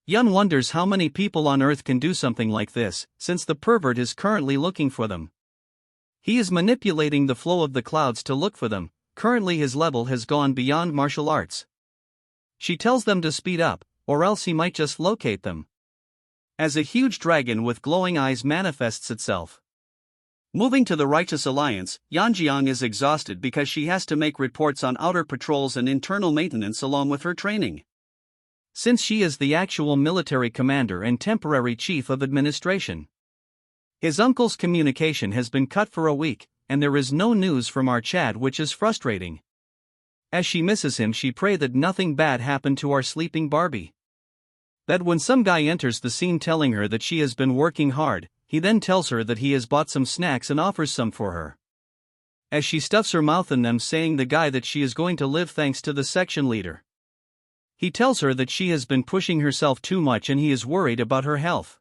Yun wonders how many people on Earth can do something like this, since the pervert is currently looking for them. He is manipulating the flow of the clouds to look for them. Currently his level has gone beyond martial arts. She tells them to speed up, or else he might just locate them. As a huge dragon with glowing eyes manifests itself. Moving to the Righteous Alliance, Yeon-myeong is exhausted because she has to make reports on outer patrols and internal maintenance along with her training. Since she is the actual military commander and temporary chief of administration. His uncle's communication has been cut for a week, and there is no news from our Chad, which is frustrating. As she misses him, she pray that nothing bad happened to our sleeping Barbie. That when some guy enters the scene telling her that she has been working hard, he then tells her that he has bought some snacks and offers some for her. As she stuffs her mouth in them, saying the guy that she is going to live thanks to the section leader. He tells her that she has been pushing herself too much and he is worried about her health.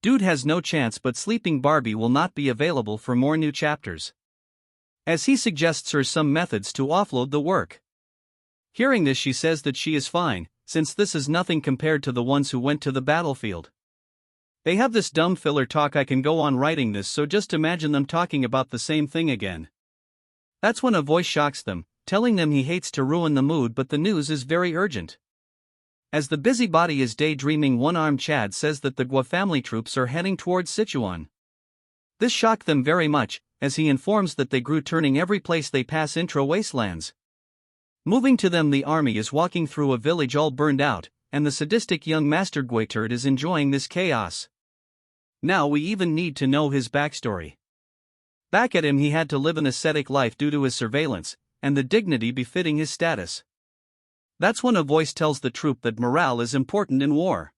Dude has no chance, but Sleeping Barbie will not be available for more new chapters. As he suggests her some methods to offload the work. Hearing this, she says that she is fine, since this is nothing compared to the ones who went to the battlefield. They have this dumb filler talk. I can go on writing this, so just imagine them talking about the same thing again. That's when a voice shocks them, telling them he hates to ruin the mood, but the news is very urgent. As the busybody is daydreaming, one-armed Chad says that the Gua family troops are heading towards Sichuan. This shocked them very much, as he informs that they grew, turning every place they pass into wastelands. Moving to them, the army is walking through a village all burned out, and the sadistic young Master Gui turd is enjoying this chaos. Now we even need to know his backstory. Back at him, he had to live an ascetic life due to his surveillance, and the dignity befitting his status. That's when a voice tells the troop that morale is important in war.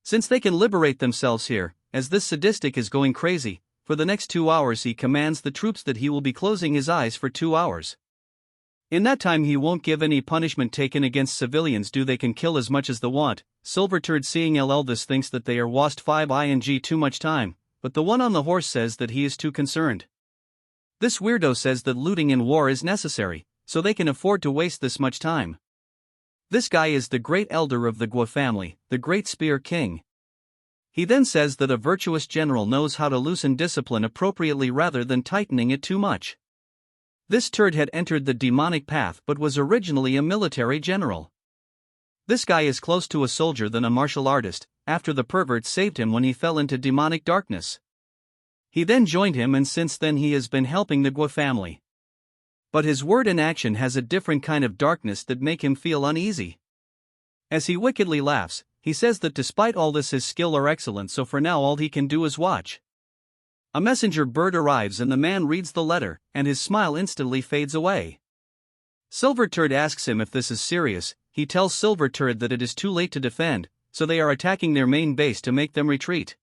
Since they can liberate themselves here, as this sadistic is going crazy, for the next 2 hours he commands the troops that he will be closing his eyes for 2 hours. In that time he won't give any punishment taken against civilians. They can kill as much as they want. Silverturd seeing this thinks that they are wast 5 ing too much time, but the one on the horse says that he is too concerned. This weirdo says that looting in war is necessary, so they can afford to waste this much time. This guy is the great elder of the Gua family, the great spear king. He then says that a virtuous general knows how to loosen discipline appropriately rather than tightening it too much. This turd had entered the demonic path but was originally a military general. This guy is close to a soldier than a martial artist, after the pervert saved him when he fell into demonic darkness. He then joined him, and since then he has been helping the Gua family. But his word and action has a different kind of darkness that make him feel uneasy. As he wickedly laughs, he says that despite all this his skill are excellent, so for now all he can do is watch. A messenger bird arrives and the man reads the letter, and his smile instantly fades away. Silverturd asks him if this is serious. He tells Silverturd that it is too late to defend, so they are attacking their main base to make them retreat.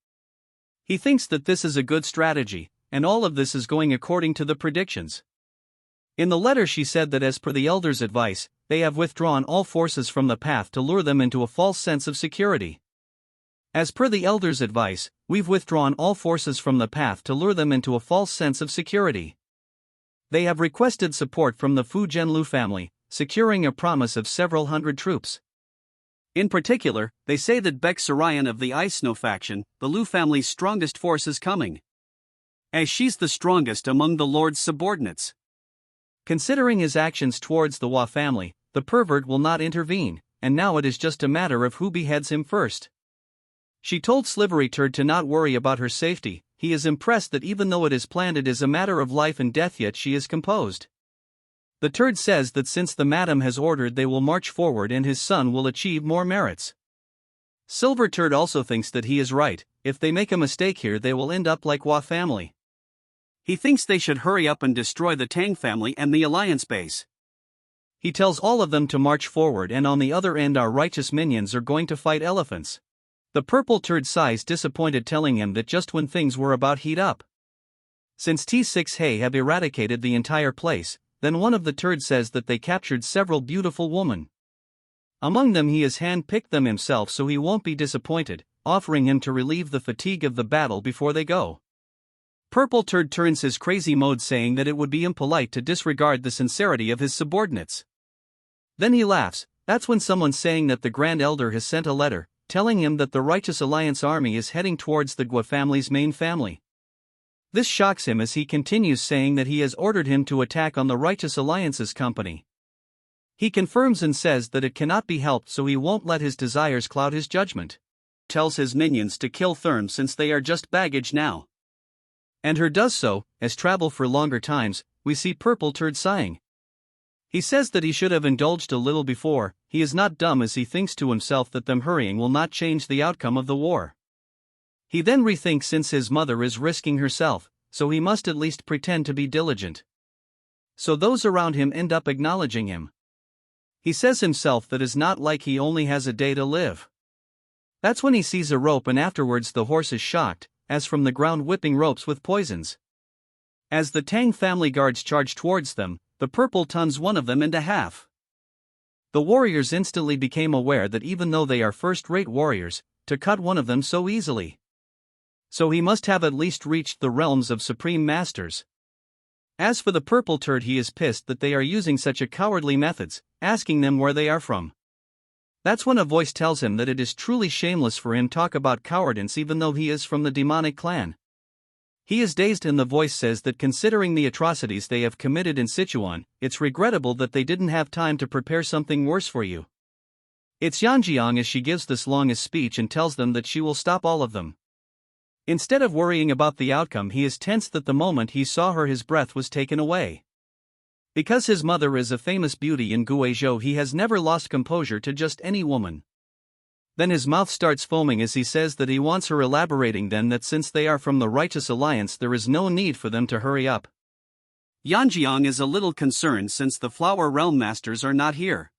He thinks that this is a good strategy, and all of this is going according to the predictions. In the letter she said that as per the elders' advice, they have withdrawn all forces from the path to lure them into a false sense of security. As per the elders' advice, we've withdrawn all forces from the path to lure them into a false sense of security. They have requested support from the Fu Zhenlu family, securing a promise of several hundred troops. In particular, they say that Baek Sarayan of the Ice Snow faction, the Lu family's strongest force, is coming. As she's the strongest among the Lord's subordinates. Considering his actions towards the Hua family, the pervert will not intervene, and now it is just a matter of who beheads him first. She told Slivery Turd to not worry about her safety. He is impressed that even though it is planned, it is a matter of life and death, yet she is composed. The turd says that since the madam has ordered, they will march forward and his son will achieve more merits. Silverturd also thinks that he is right. If they make a mistake here, they will end up like Hua family. He thinks they should hurry up and destroy the Tang family and the alliance base. He tells all of them to march forward, and on the other end our righteous minions are going to fight elephants. The purple turd sighs disappointed, telling him that just when things were about heat up. Since T6 Hay have eradicated the entire place, then one of the turds says that they captured several beautiful women. Among them he has hand-picked them himself, so he won't be disappointed, offering him to relieve the fatigue of the battle before they go. Purple turd turns his crazy mode, saying that it would be impolite to disregard the sincerity of his subordinates. Then he laughs. That's when someone saying that the Grand Elder has sent a letter, telling him that the Righteous Alliance army is heading towards the Gua family's main family. This shocks him as he continues, saying that he has ordered him to attack on the Righteous Alliance's company. He confirms and says that it cannot be helped, so he won't let his desires cloud his judgment. Tells his minions to kill Therm since they are just baggage now. And her does so, as travel for longer times, we see Purple Turd sighing. He says that he should have indulged a little before. He is not dumb, as he thinks to himself that them hurrying will not change the outcome of the war. He then rethinks, since his mother is risking herself, so he must at least pretend to be diligent. So those around him end up acknowledging him. He says himself that is not like he only has a day to live. That's when he sees a rope, and afterwards the horse is shocked, as from the ground whipping ropes with poisons. As the Tang family guards charge towards them, the purple tuns one of them into half. The warriors instantly became aware that even though they are first-rate warriors, to cut one of them so easily. So he must have at least reached the realms of supreme masters. As for the Purple Turd, he is pissed that they are using such a cowardly methods, asking them where they are from. That's when a voice tells him that it is truly shameless for him to talk about cowardice even though he is from the demonic clan. He is dazed, and the voice says that considering the atrocities they have committed in Sichuan, it's regrettable that they didn't have time to prepare something worse for you. It's Yeon-myeong as she gives this longest speech and tells them that she will stop all of them. Instead of worrying about the outcome, he is tense that the moment he saw her his breath was taken away. Because his mother is a famous beauty in Guizhou, he has never lost composure to just any woman. Then his mouth starts foaming as he says that he wants her, elaborating then that since they are from the Righteous Alliance there is no need for them to hurry up. Yeon-myeong is a little concerned since the Flower Realm Masters are not here.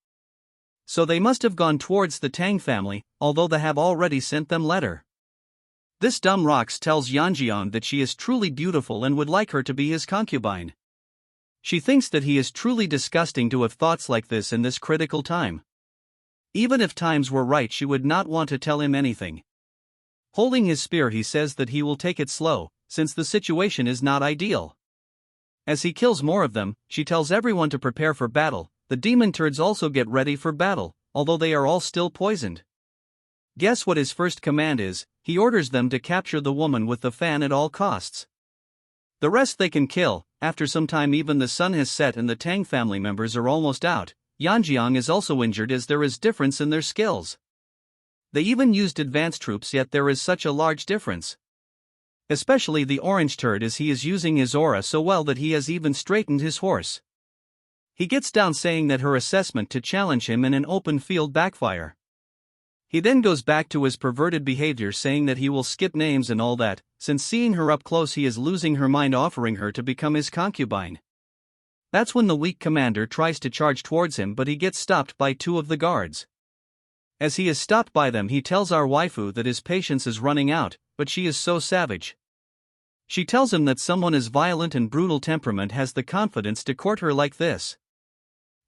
So they must have gone towards the Tang family, although they have already sent them letter. This dumb Rox tells Yeon-myeong that she is truly beautiful and would like her to be his concubine. She thinks that he is truly disgusting to have thoughts like this in this critical time. Even if times were right, she would not want to tell him anything. Holding his spear, he says that he will take it slow, since the situation is not ideal. As he kills more of them, she tells everyone to prepare for battle. The demon turds also get ready for battle, although they are all still poisoned. Guess what his first command is? He orders them to capture the woman with the fan at all costs. The rest they can kill. After some time, even the sun has set and the Tang family members are almost out. Yeon-myeong is also injured as there is difference in their skills. They even used advanced troops, yet there is such a large difference. Especially the orange turd, as he is using his aura so well that he has even straightened his horse. He gets down, saying that her assessment to challenge him in an open field backfire. He then goes back to his perverted behavior, saying that he will skip names and all that, since seeing her up close he is losing her mind, offering her to become his concubine. That's when the weak commander tries to charge towards him, but he gets stopped by two of the guards. As he is stopped by them, he tells our waifu that his patience is running out, but she is so savage. She tells him that someone as violent and brutal temperament has the confidence to court her like this,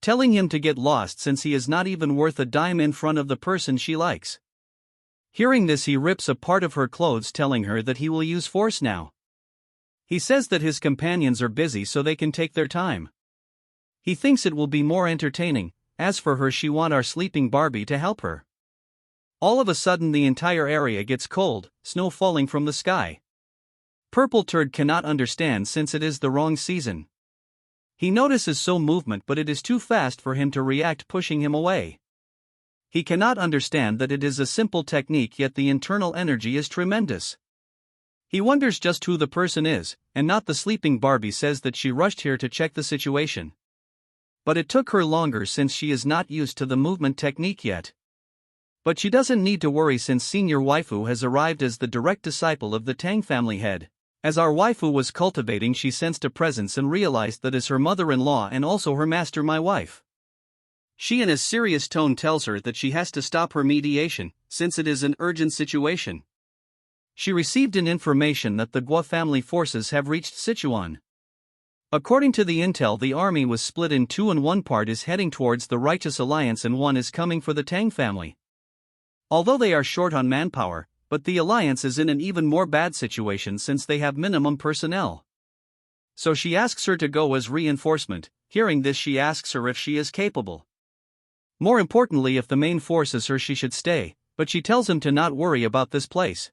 telling him to get lost since he is not even worth a dime in front of the person she likes. Hearing this, he rips a part of her clothes, telling her that he will use force now. He says that his companions are busy so they can take their time. He thinks it will be more entertaining. As for her, she wants our sleeping Barbie to help her. All of a sudden the entire area gets cold, snow falling from the sky. Purple Turd cannot understand since it is the wrong season. He notices so movement, but it is too fast for him to react, pushing him away. He cannot understand that it is a simple technique, yet the internal energy is tremendous. He wonders just who the person is, and not the sleeping Barbie says that she rushed here to check the situation. But it took her longer since she is not used to the movement technique yet. But she doesn't need to worry since senior waifu has arrived as the direct disciple of the Tang family head. As our waifu was cultivating, she sensed a presence and realized that is her mother-in-law and also her master, my wife. She in a serious tone tells her that she has to stop her mediation, since it is an urgent situation. She received an information that the Gua family forces have reached Sichuan. According to the intel, the army was split in two and one part is heading towards the Righteous Alliance and one is coming for the Tang family. Although they are short on manpower, but the alliance is in an even more bad situation since they have minimum personnel. So she asks her to go as reinforcement. Hearing this, she asks her if she is capable. More importantly, if the main force is her, she should stay, but she tells him to not worry about this place.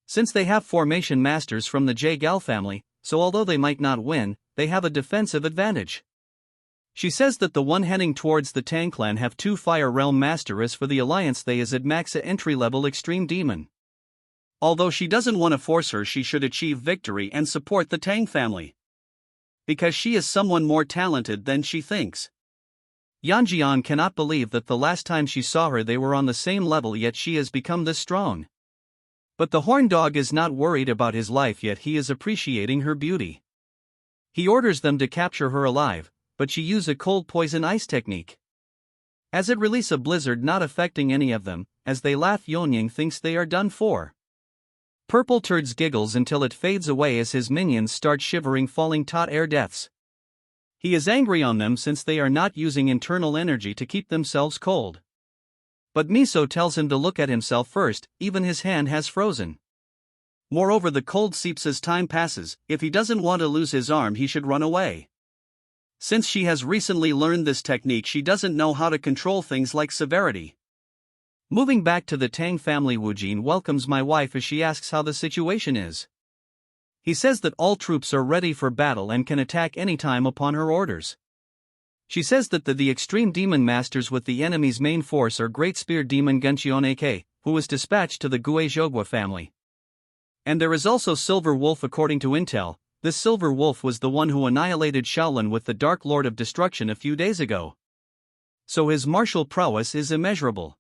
Since they have formation masters from the J-Gal family, so although they might not win, they have a defensive advantage. She says that the one heading towards the Tang clan have two Fire Realm Master. As for the alliance, they is at max entry-level extreme demon. Although she doesn't want to force her, she should achieve victory and support the Tang family. Because she is someone more talented than she thinks. Yanjian cannot believe that the last time she saw her they were on the same level, yet she has become this strong. But the horn dog is not worried about his life yet, he is appreciating her beauty. He orders them to capture her alive, but she use a cold poison ice technique. As it release a blizzard not affecting any of them, as they laugh Yeon-myeong thinks they are done for. Purple Turds giggles until it fades away as his minions start shivering, falling tot air deaths. He is angry on them since they are not using internal energy to keep themselves cold. But Miso tells him to look at himself first, even his hand has frozen. Moreover, the cold seeps as time passes. If he doesn't want to lose his arm, he should run away. Since she has recently learned this technique, she doesn't know how to control things like severity. Moving back to the Tang family, Woojin welcomes my wife as she asks how the situation is. He says that all troops are ready for battle and can attack anytime upon her orders. She says that the extreme demon masters with the enemy's main force are Great Spear Demon Guncheon-ak, who was dispatched to the Guizhogwa family. And there is also Silver Wolf. According to intel, this Silver Wolf was the one who annihilated Shaolin with the Dark Lord of Destruction a few days ago. So his martial prowess is immeasurable.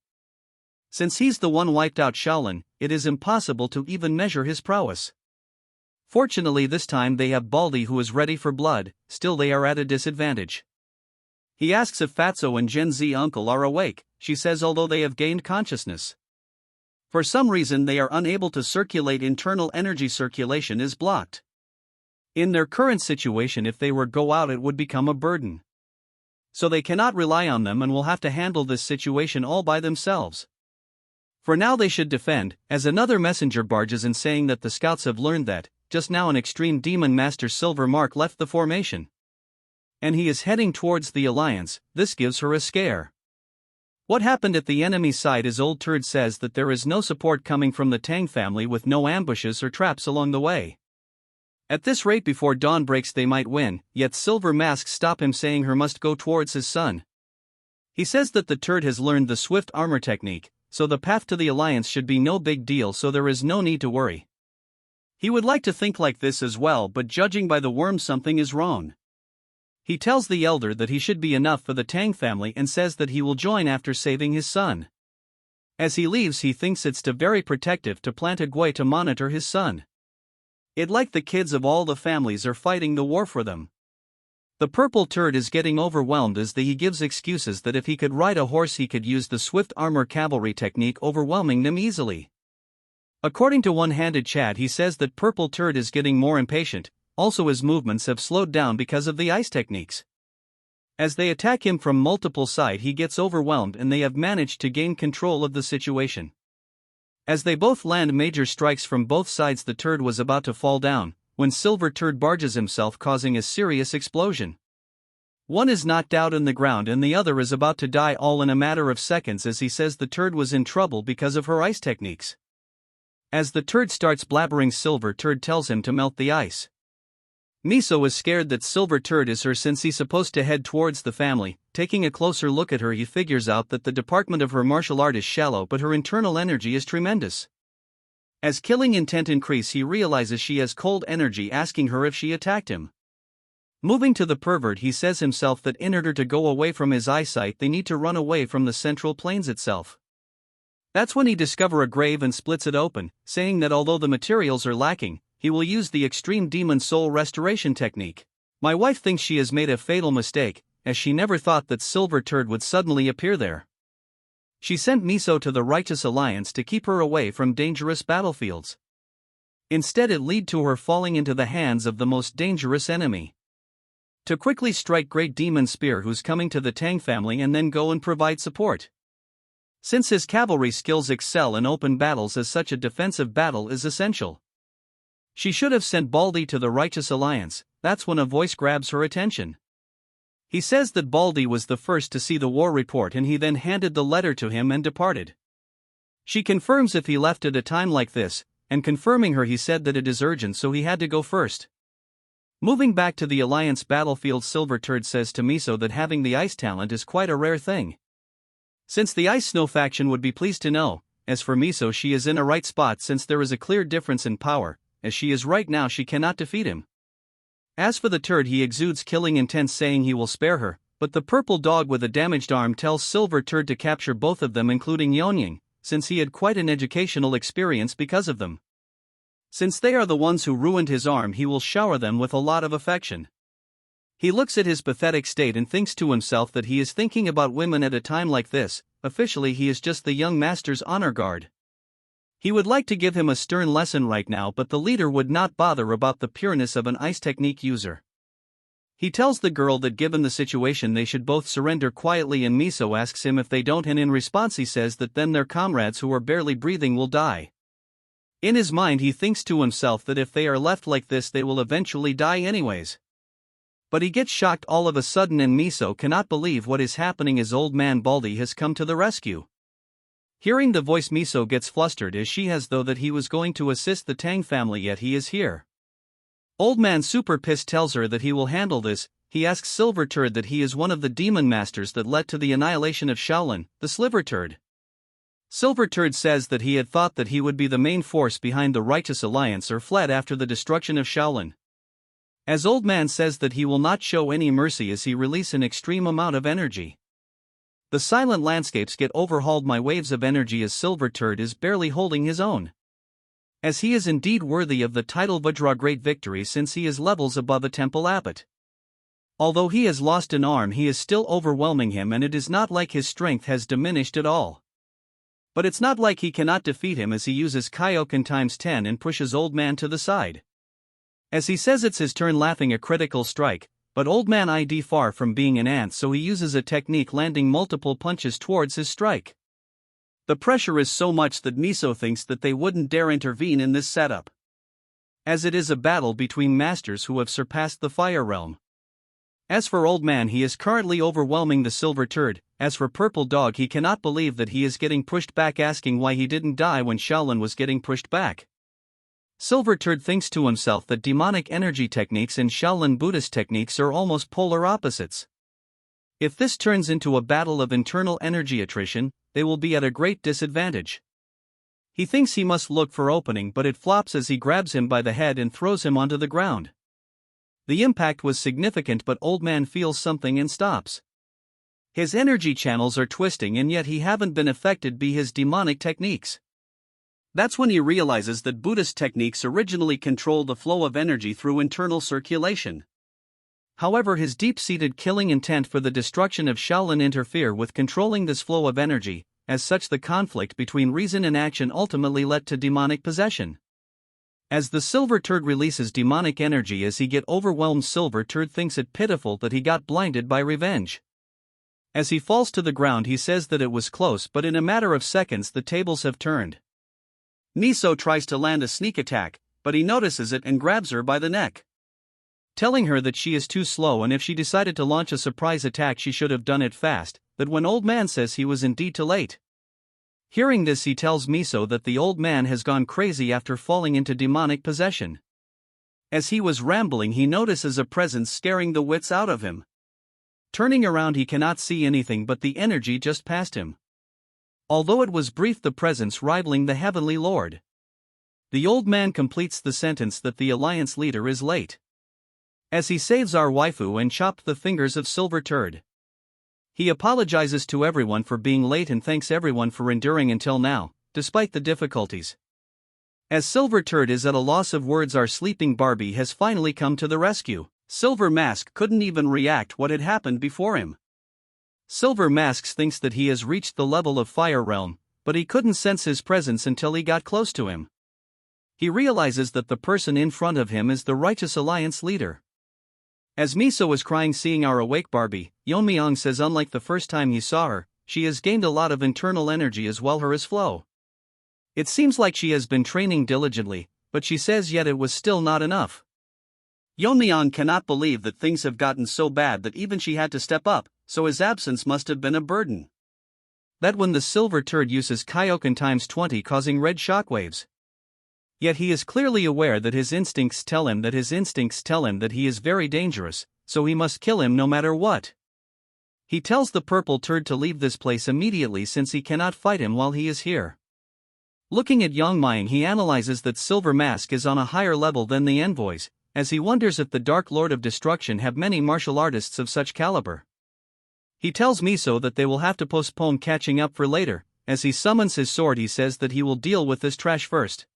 Since he's the one wiped out Shaolin, it is impossible to even measure his prowess. Fortunately this time they have Baldy who is ready for blood, still they are at a disadvantage. He asks if Fatso and Gen Z uncle are awake, she says although they have gained consciousness. For some reason they are unable to circulate, internal energy circulation is blocked. In their current situation, if they were go out it would become a burden. So they cannot rely on them and will have to handle this situation all by themselves. For now they should defend, as another messenger barges in saying that the scouts have learned that, just now an extreme demon master Silver Mark left the formation. And he is heading towards the alliance. This gives her a scare. What happened at the enemy's side is Old Turd says that there is no support coming from the Tang family with no ambushes or traps along the way. At this rate before dawn breaks they might win, yet Silver Mask stop him saying her must go towards his son. He says that the Turd has learned the swift armor technique, so the path to the alliance should be no big deal, so there is no need to worry. He would like to think like this as well, but judging by the worm something is wrong. He tells the elder that he should be enough for the Tang family and says that he will join after saving his son. As he leaves he thinks it's very protective to plant a gui to monitor his son. It like the kids of all the families are fighting the war for them. The Purple Turd is getting overwhelmed as he gives excuses that if he could ride a horse he could use the swift armor cavalry technique, overwhelming them easily. According to One-Handed Chad, he says that Purple Turd is getting more impatient, also his movements have slowed down because of the ice techniques. As they attack him from multiple sides he gets overwhelmed and they have managed to gain control of the situation. As they both land major strikes from both sides, the Turd was about to fall down, when Silver Turd barges himself causing a serious explosion. One is knocked out in the ground and the other is about to die all in a matter of seconds, as he says the Turd was in trouble because of her ice techniques. As the Turd starts blabbering, Silver Turd tells him to melt the ice. Miso is scared that Silver Turd is her since he's supposed to head towards the family. Taking a closer look at her he figures out that the department of her martial art is shallow but her internal energy is tremendous. As killing intent increase he realizes she has cold energy, asking her if she attacked him. Moving to the pervert, he says himself that in order to go away from his eyesight they need to run away from the central plains itself. That's when he discover a grave and splits it open, saying that although the materials are lacking, he will use the extreme demon soul restoration technique. My wife thinks she has made a fatal mistake, as she never thought that Silver Turd would suddenly appear there. She sent Miso to the Righteous Alliance to keep her away from dangerous battlefields. Instead it led to her falling into the hands of the most dangerous enemy. To quickly strike Great Demon Spear who's coming to the Tang family and then go and provide support. Since his cavalry skills excel in open battles, as such a defensive battle is essential. She should have sent Baldy to the Righteous Alliance. That's when a voice grabs her attention. He says that Baldy was the first to see the war report and he then handed the letter to him and departed. She confirms if he left at a time like this, and confirming her he said that it is urgent so he had to go first. Moving back to the Alliance battlefield, Silver Turd says to Miso that having the ice talent is quite a rare thing. Since the Ice Snow faction would be pleased to know, As for Miso, she is in a right spot since there is a clear difference in power. As she is right now, she cannot defeat him. As for the turd, he exudes killing intent, saying he will spare her, but the purple dog with a damaged arm tells Silver Turd to capture both of them, including Yeon-myeong, since he had quite an educational experience because of them. Since they are the ones who ruined his arm, he will shower them with a lot of affection. He looks at his pathetic state and thinks to himself that he is thinking about women at a time like this. Officially, he is just the young master's honor guard. He would like to give him a stern lesson right now, but the leader would not bother about the pureness of an ice technique user. He tells the girl that given the situation they should both surrender quietly, and Miso asks him if they don't, and in response he says that then their comrades who are barely breathing will die. In his mind he thinks to himself that if they are left like this they will eventually die anyways. But he gets shocked all of a sudden, and Miso cannot believe what is happening as old man Baldy has come to the rescue. Hearing the voice, Miso gets flustered as she has thought that he was going to assist the Tang family, yet he is here. Old man super pissed tells her that he will handle this. He asks Silver Turd that he is one of the demon masters that led to the annihilation of Shaolin, the Sliver Turd. Silver Turd says that he had thought that he would be the main force behind the Righteous Alliance or fled after the destruction of Shaolin. As old man says that he will not show any mercy as he release an extreme amount of energy. The silent landscapes get overhauled by waves of energy as Silver Turd is barely holding his own. As he is indeed worthy of the title Vajra Great Victory since he is levels above a temple abbot. Although he has lost an arm, he is still overwhelming him, and it is not like his strength has diminished at all. But it's not like he cannot defeat him as he uses Kaioken times 10 and pushes old man to the side. As he says it's his turn, laughing a critical strike. But old man ID far from being an ant, so he uses a technique landing multiple punches towards his strike. The pressure is so much that Miso thinks that they wouldn't dare intervene in this setup, as it is a battle between masters who have surpassed the fire realm. As for old man, he is currently overwhelming the Silver Turd. As for purple dog, he cannot believe that he is getting pushed back, asking why he didn't die when Shaolin was getting pushed back. Silver Turd thinks to himself that demonic energy techniques and Shaolin Buddhist techniques are almost polar opposites. If this turns into a battle of internal energy attrition, they will be at a great disadvantage. He thinks he must look for opening, but it flops as he grabs him by the head and throws him onto the ground. The impact was significant, but old man feels something and stops. His energy channels are twisting, and yet he haven't been affected by his demonic techniques. That's when he realizes that Buddhist techniques originally control the flow of energy through internal circulation. However, his deep-seated killing intent for the destruction of Shaolin interfere with controlling this flow of energy. As such, the conflict between reason and action ultimately led to demonic possession. As the Silver Turd releases demonic energy as he get overwhelmed, Silver Turd thinks it pitiful that he got blinded by revenge. As he falls to the ground, he says that it was close, but in a matter of seconds the tables have turned. Miso tries to land a sneak attack, but he notices it and grabs her by the neck, telling her that she is too slow, and if she decided to launch a surprise attack she should have done it fast, but when old man says he was indeed too late. Hearing this, he tells Miso that the old man has gone crazy after falling into demonic possession. As he was rambling, he notices a presence scaring the wits out of him. Turning around, he cannot see anything but the energy just past him. Although it was brief, the presence rivaling the Heavenly Lord. The old man completes the sentence that the alliance leader is late, as he saves our waifu and chopped the fingers of Silver Turd. He apologizes to everyone for being late and thanks everyone for enduring until now, despite the difficulties. As Silver Turd is at a loss of words, our sleeping Barbie has finally come to the rescue. Silver Mask couldn't even react what had happened before him. Silver Masks thinks that he has reached the level of Fire Realm, but he couldn't sense his presence until he got close to him. He realizes that the person in front of him is the Righteous Alliance leader. As Miso is crying seeing our awake Barbie, Yeon-myeong says unlike the first time he saw her, she has gained a lot of internal energy as well as flow. It seems like she has been training diligently, but she says yet it was still not enough. Yeon-myeong cannot believe that things have gotten so bad that even she had to step up, so his absence must have been a burden. That when the Silver Turd uses Kaioken times 20 causing red shockwaves. Yet he is clearly aware that his instincts tell him that he is very dangerous, so he must kill him no matter what. He tells the Purple Turd to leave this place immediately since he cannot fight him while he is here. Looking at Yeon-myeong, he analyzes that Silver Mask is on a higher level than the envoys, as he wonders if the Dark Lord of Destruction have many martial artists of such caliber. He tells Miso that they will have to postpone catching up for later. As he summons his sword, he says that he will deal with this trash first.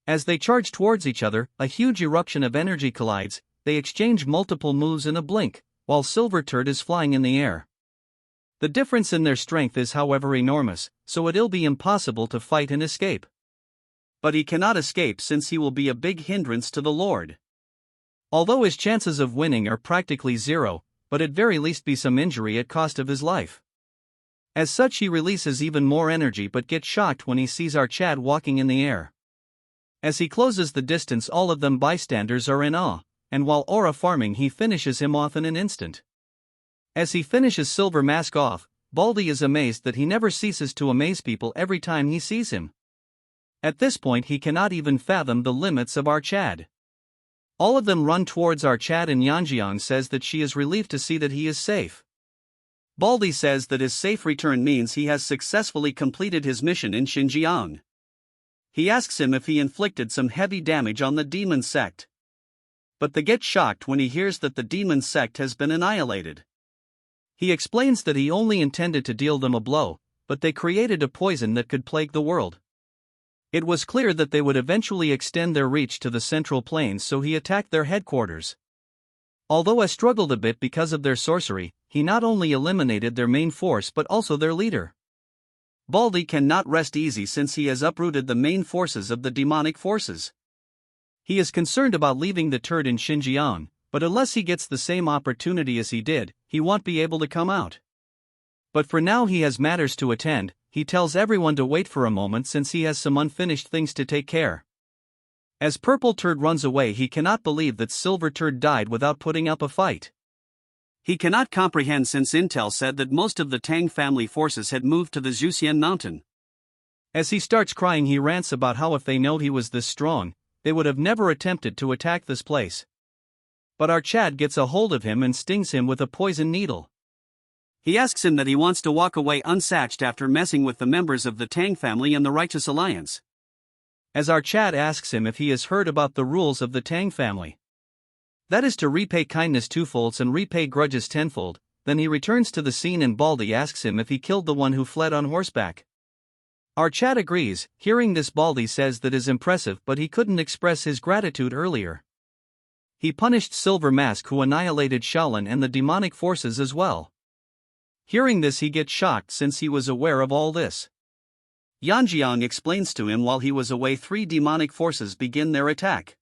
As they charge towards each other, a huge eruption of energy collides. They exchange multiple moves in a blink, while Silver Turd is flying in the air. The difference in their strength is however enormous, so it'll be impossible to fight and escape. But he cannot escape since he will be a big hindrance to the Lord. Although his chances of winning are practically zero, but at very least be some injury at cost of his life. As such, he releases even more energy but gets shocked when he sees our Chad walking in the air. As he closes the distance, all of them bystanders are in awe, and while aura farming, he finishes him off in an instant. As he finishes Silver Mask off, Baldy is amazed that he never ceases to amaze people every time he sees him. At this point, he cannot even fathom the limits of our Chad. All of them run towards our Chad, and Yeon-myeong says that she is relieved to see that he is safe. Baldy says that his safe return means he has successfully completed his mission in Xinjiang. He asks him if he inflicted some heavy damage on the demon sect. But they get shocked when he hears that the demon sect has been annihilated. He explains that he only intended to deal them a blow, but they created a poison that could plague the world. It was clear that they would eventually extend their reach to the Central Plains, so he attacked their headquarters. Although I struggled a bit because of their sorcery, he not only eliminated their main force but also their leader. Baldy cannot rest easy since he has uprooted the main forces of the demonic forces. He is concerned about leaving the turd in Xinjiang, but unless he gets the same opportunity as he did, he won't be able to come out. But for now he has matters to attend. He tells everyone to wait for a moment since he has some unfinished things to take care. As Purple Turd runs away, he cannot believe that Silver Turd died without putting up a fight. He cannot comprehend since Intel said that most of the Tang family forces had moved to the Zhuxian mountain. As he starts crying, he rants about how if they knowed he was this strong, they would have never attempted to attack this place. But our Chad gets a hold of him and stings him with a poison needle. He asks him that he wants to walk away unsatched after messing with the members of the Tang family and the Righteous Alliance. As our Chad asks him if he has heard about the rules of the Tang family. That is to repay kindness twofold and repay grudges tenfold. Then he returns to the scene and Baldy asks him if he killed the one who fled on horseback. Our Chad agrees. Hearing this, Baldy says that is impressive, but he couldn't express his gratitude earlier. He punished Silver Mask, who annihilated Shaolin and the demonic forces as well. Hearing this, he gets shocked since he was aware of all this. Yeon-myeong explains to him while he was away 3 demonic forces begin their attack.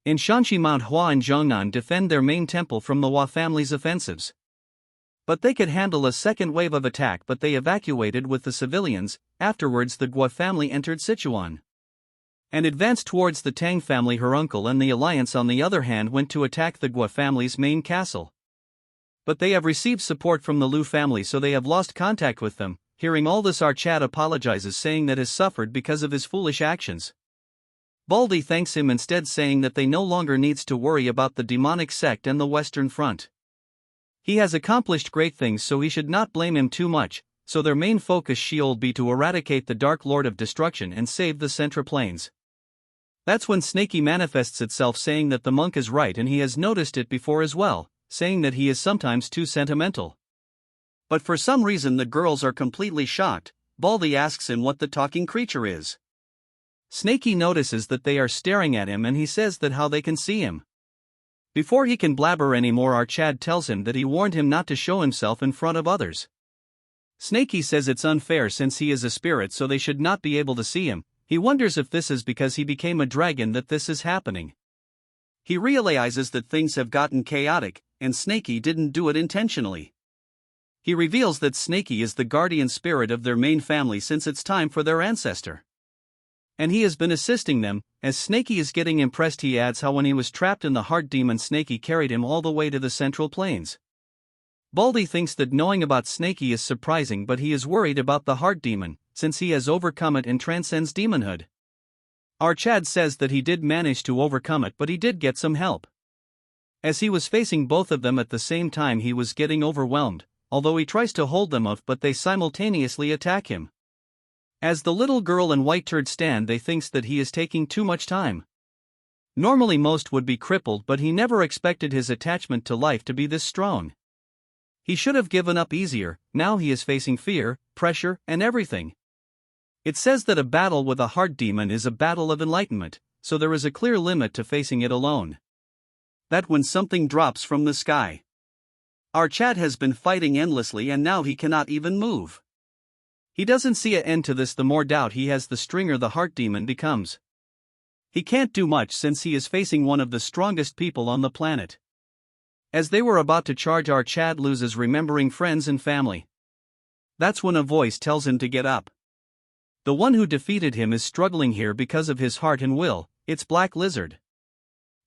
In Shanxi, Manhwa and Zhongnan defend their main temple from the Hua family's offensives. But they could handle a second wave of attack, but they evacuated with the civilians. Afterwards, the Gua family entered Sichuan and advanced towards the Tang family. Her uncle and the alliance, on the other hand, went to attack the Gua family's main castle. But they have received support from the Liu family, so they have lost contact with them. Hearing all this, our Chad apologizes, saying that has suffered because of his foolish actions. Baldy thanks him instead, saying that they no longer needs to worry about the demonic sect and the Western Front. He has accomplished great things, so he should not blame him too much, so their main focus shall be to eradicate the Dark Lord of Destruction and save the Central Plains. That's when Snaky manifests itself, saying that the monk is right and he has noticed it before as well, saying that he is sometimes too sentimental. But for some reason the girls are completely shocked. Baldy asks him what the talking creature is. Snaky notices that they are staring at him and he says that how they can see him. Before he can blabber anymore, our Chad tells him that he warned him not to show himself in front of others. Snaky says it's unfair since he is a spirit, so they should not be able to see him. He wonders if this is because he became a dragon that this is happening. He realizes that things have gotten chaotic, and Snaky didn't do it intentionally. He reveals that Snaky is the guardian spirit of their main family since it's time for their ancestor. And he has been assisting them. As Snaky is getting impressed, he adds how when he was trapped in the heart demon, Snaky carried him all the way to the Central Plains. Baldy thinks that knowing about Snaky is surprising, but he is worried about the heart demon, since he has overcome it and transcends demonhood. Our Chad says that he did manage to overcome it, but he did get some help. As he was facing both of them at the same time, he was getting overwhelmed, although he tries to hold them off, but they simultaneously attack him. As the little girl and white turd stand, they thinks that he is taking too much time. Normally most would be crippled, but he never expected his attachment to life to be this strong. He should have given up easier. Now he is facing fear, pressure, and everything. It says that a battle with a heart demon is a battle of enlightenment, so there is a clear limit to facing it alone. That when something drops from the sky. Our Chad has been fighting endlessly and now he cannot even move. He doesn't see an end to this. The more doubt he has, the stronger the heart demon becomes. He can't do much since he is facing one of the strongest people on the planet. As they were about to charge, our Chad loses remembering friends and family. That's when a voice tells him to get up. The one who defeated him is struggling here because of his heart and will. It's Black Lizard,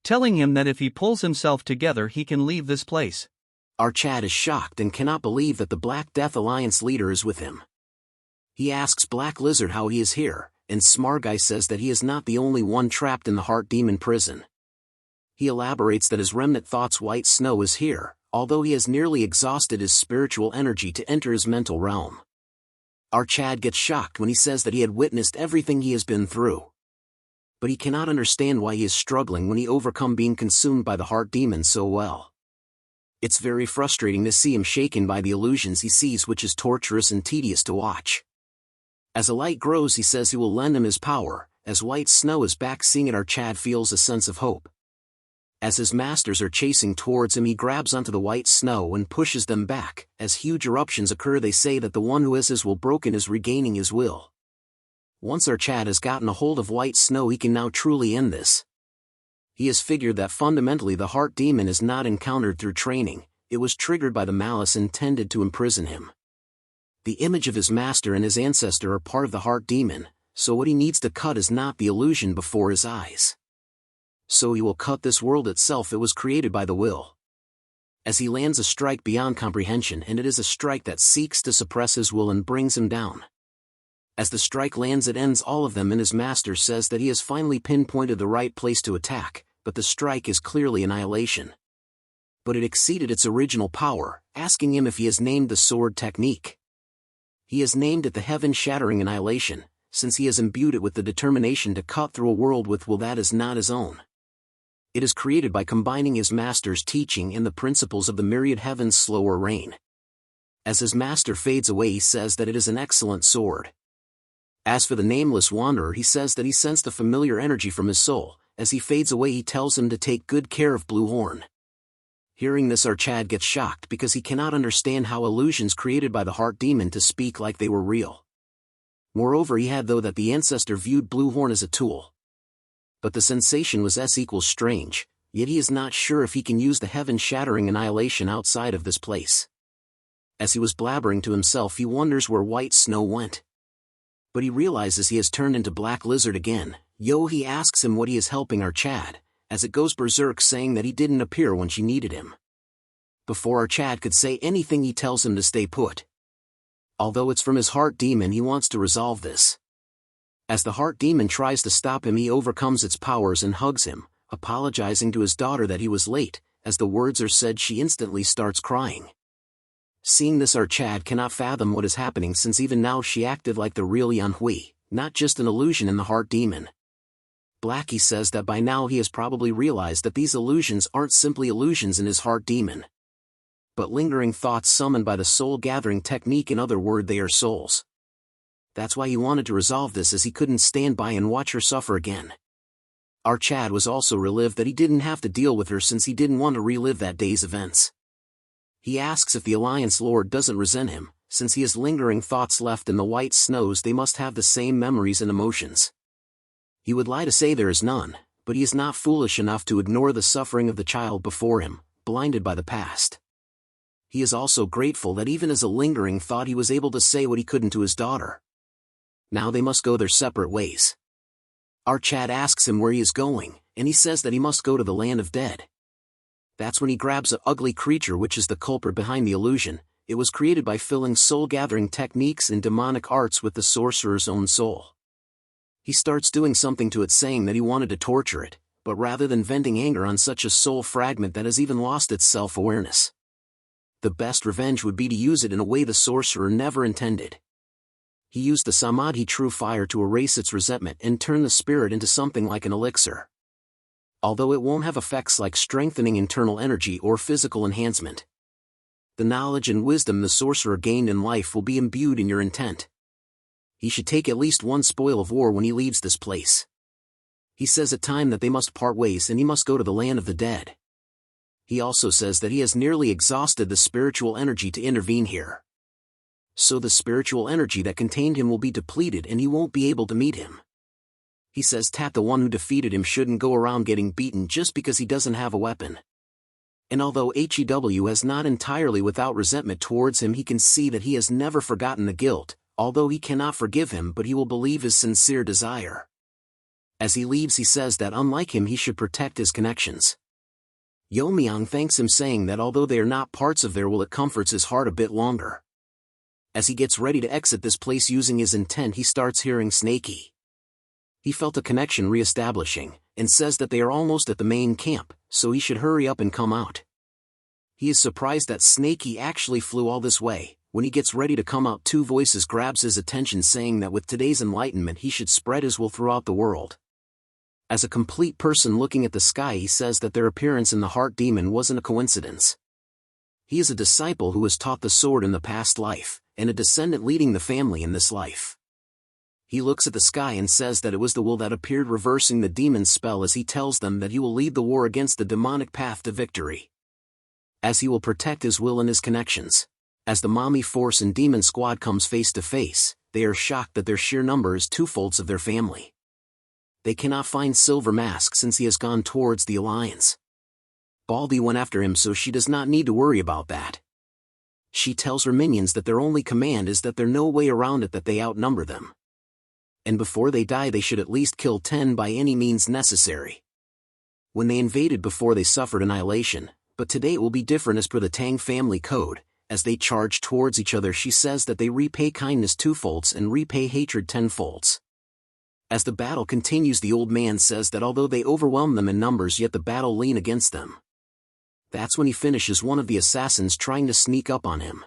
telling him that if he pulls himself together he can leave this place. Our Chad is shocked and cannot believe that the Black Death Alliance leader is with him. He asks Black Lizard how he is here, and Smarguy says that he is not the only one trapped in the heart demon prison. He elaborates that his remnant thoughts White Snow is here, although he has nearly exhausted his spiritual energy to enter his mental realm. Our Chad gets shocked when he says that he had witnessed everything he has been through. But he cannot understand why he is struggling when he overcome being consumed by the heart demon so well. It's very frustrating to see him shaken by the illusions he sees, which is torturous and tedious to watch. As a light grows, he says he will lend him his power. As White Snow is back seeing it, our Chad feels a sense of hope. As his masters are chasing towards him, he grabs onto the White Snow and pushes them back. As huge eruptions occur, they say that the one who has his will broken is regaining his will. Once our Chad has gotten a hold of White Snow, he can now truly end this. He has figured that fundamentally the heart demon is not encountered through training, it was triggered by the malice intended to imprison him. The image of his master and his ancestor are part of the heart demon, so what he needs to cut is not the illusion before his eyes. So he will cut this world itself. It was created by the will. As he lands a strike beyond comprehension, and it is a strike that seeks to suppress his will and brings him down. As the strike lands, it ends all of them, and his master says that he has finally pinpointed the right place to attack, but the strike is clearly annihilation. But it exceeded its original power, asking him if he has named the sword technique. He has named it the heaven-shattering annihilation, since he has imbued it with the determination to cut through a world with will that is not his own. It is created by combining his master's teaching and the principles of the myriad heaven's slower reign. As his master fades away, he says that it is an excellent sword. As for the nameless wanderer, he says that he sensed the familiar energy from his soul. As he fades away, he tells him to take good care of Blue Horn. Hearing this, our Chad gets shocked because he cannot understand how illusions created by the heart demon to speak like they were real. Moreover, he had though that the ancestor viewed Blue Horn as a tool. But the sensation was strange, yet he is not sure if he can use the heaven-shattering annihilation outside of this place. As he was blabbering to himself, he wonders where White Snow went. But he realizes he has turned into Black Lizard again. He asks him what he is helping our Chad, as it goes berserk, saying that he didn't appear when she needed him. Before our Chad could say anything, he tells him to stay put. Although it's from his heart demon, he wants to resolve this. As the heart demon tries to stop him, he overcomes its powers and hugs him, apologizing to his daughter that he was late. As the words are said, she instantly starts crying. Seeing this, our Chad cannot fathom what is happening, since even now she acted like the real Manhwa, not just an illusion in the heart demon. Blackie says that by now he has probably realized that these illusions aren't simply illusions in his heart demon, but lingering thoughts summoned by the soul-gathering technique. In other words, they are souls. That's why he wanted to resolve this, as he couldn't stand by and watch her suffer again. Our Chad was also relieved that he didn't have to deal with her, since he didn't want to relive that day's events. He asks if the Alliance Lord doesn't resent him, since he has lingering thoughts left in the White Snows. They must have the same memories and emotions. He would lie to say there is none, but he is not foolish enough to ignore the suffering of the child before him, blinded by the past. He is also grateful that even as a lingering thought he was able to say what he couldn't to his daughter. Now they must go their separate ways. Our Chad asks him where he is going, and he says that he must go to the land of dead. That's when he grabs an ugly creature, which is the culprit behind the illusion. It was created by filling soul-gathering techniques and demonic arts with the sorcerer's own soul. He starts doing something to it, saying that he wanted to torture it, but rather than venting anger on such a soul fragment that has even lost its self-awareness, the best revenge would be to use it in a way the sorcerer never intended. He used the Samadhi true fire to erase its resentment and turn the spirit into something like an elixir. Although it won't have effects like strengthening internal energy or physical enhancement, the knowledge and wisdom the sorcerer gained in life will be imbued in your intent. He should take at least one spoil of war when he leaves this place. He says at time that they must part ways and he must go to the land of the dead. He also says that he has nearly exhausted the spiritual energy to intervene here. So the spiritual energy that contained him will be depleted and he won't be able to meet him. He says that the one who defeated him shouldn't go around getting beaten just because he doesn't have a weapon. And although HEW is not entirely without resentment towards him, he can see that he has never forgotten the guilt, although he cannot forgive him, but he will believe his sincere desire. As he leaves, he says that unlike him he should protect his connections. Yeon-myeong thanks him, saying that although they are not parts of their will, it comforts his heart a bit longer. As he gets ready to exit this place using his intent, he starts hearing Snaky. He felt a connection re-establishing, and says that they are almost at the main camp, so he should hurry up and come out. He is surprised that Snaky actually flew all this way. When he gets ready to come out, two voices grabs his attention, saying that with today's enlightenment he should spread his will throughout the world. As a complete person looking at the sky, he says that their appearance in the heart demon wasn't a coincidence. He is a disciple who was taught the sword in the past life, and a descendant leading the family in this life. He looks at the sky and says that it was the will that appeared reversing the demon's spell, as he tells them that he will lead the war against the demonic path to victory. As he will protect his will and his connections. As the mommy force and demon squad comes face to face, they are shocked that their sheer number is twofolds of their family. They cannot find Silver Mask since he has gone towards the Alliance. Baldy went after him, so she does not need to worry about that. She tells her minions that their only command is that there's no way around it, that they outnumber them. And before they die they should at least kill 10 by any means necessary. When they invaded before, they suffered annihilation, but today it will be different as per the Tang family code. As they charge towards each other, she says that they repay kindness twofolds and repay hatred tenfolds. As the battle continues, the old man says that although they overwhelm them in numbers, yet the battle lean against them. That's when he finishes one of the assassins trying to sneak up on him.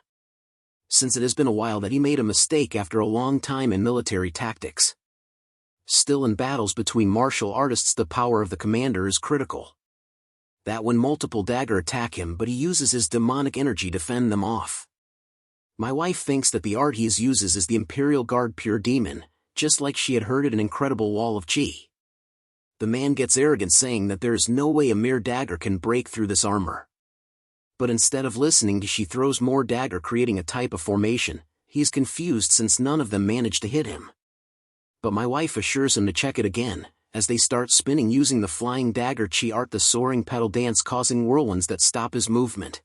Since it has been a while that he made a mistake after a long time in military tactics. Still, in battles between martial artists the power of the commander is critical. That when multiple dagger attack him, but he uses his demonic energy to fend them off. My wife thinks that the art he uses is the Imperial Guard Pure Demon, just like she had heard it, an incredible wall of chi. The man gets arrogant, saying that there is no way a mere dagger can break through this armor. But instead of listening, she throws more dagger, creating a type of formation. He is confused since none of them manage to hit him. But my wife assures him to check it again, as they start spinning using the flying dagger chi art, the soaring petal dance, causing whirlwinds that stop his movement.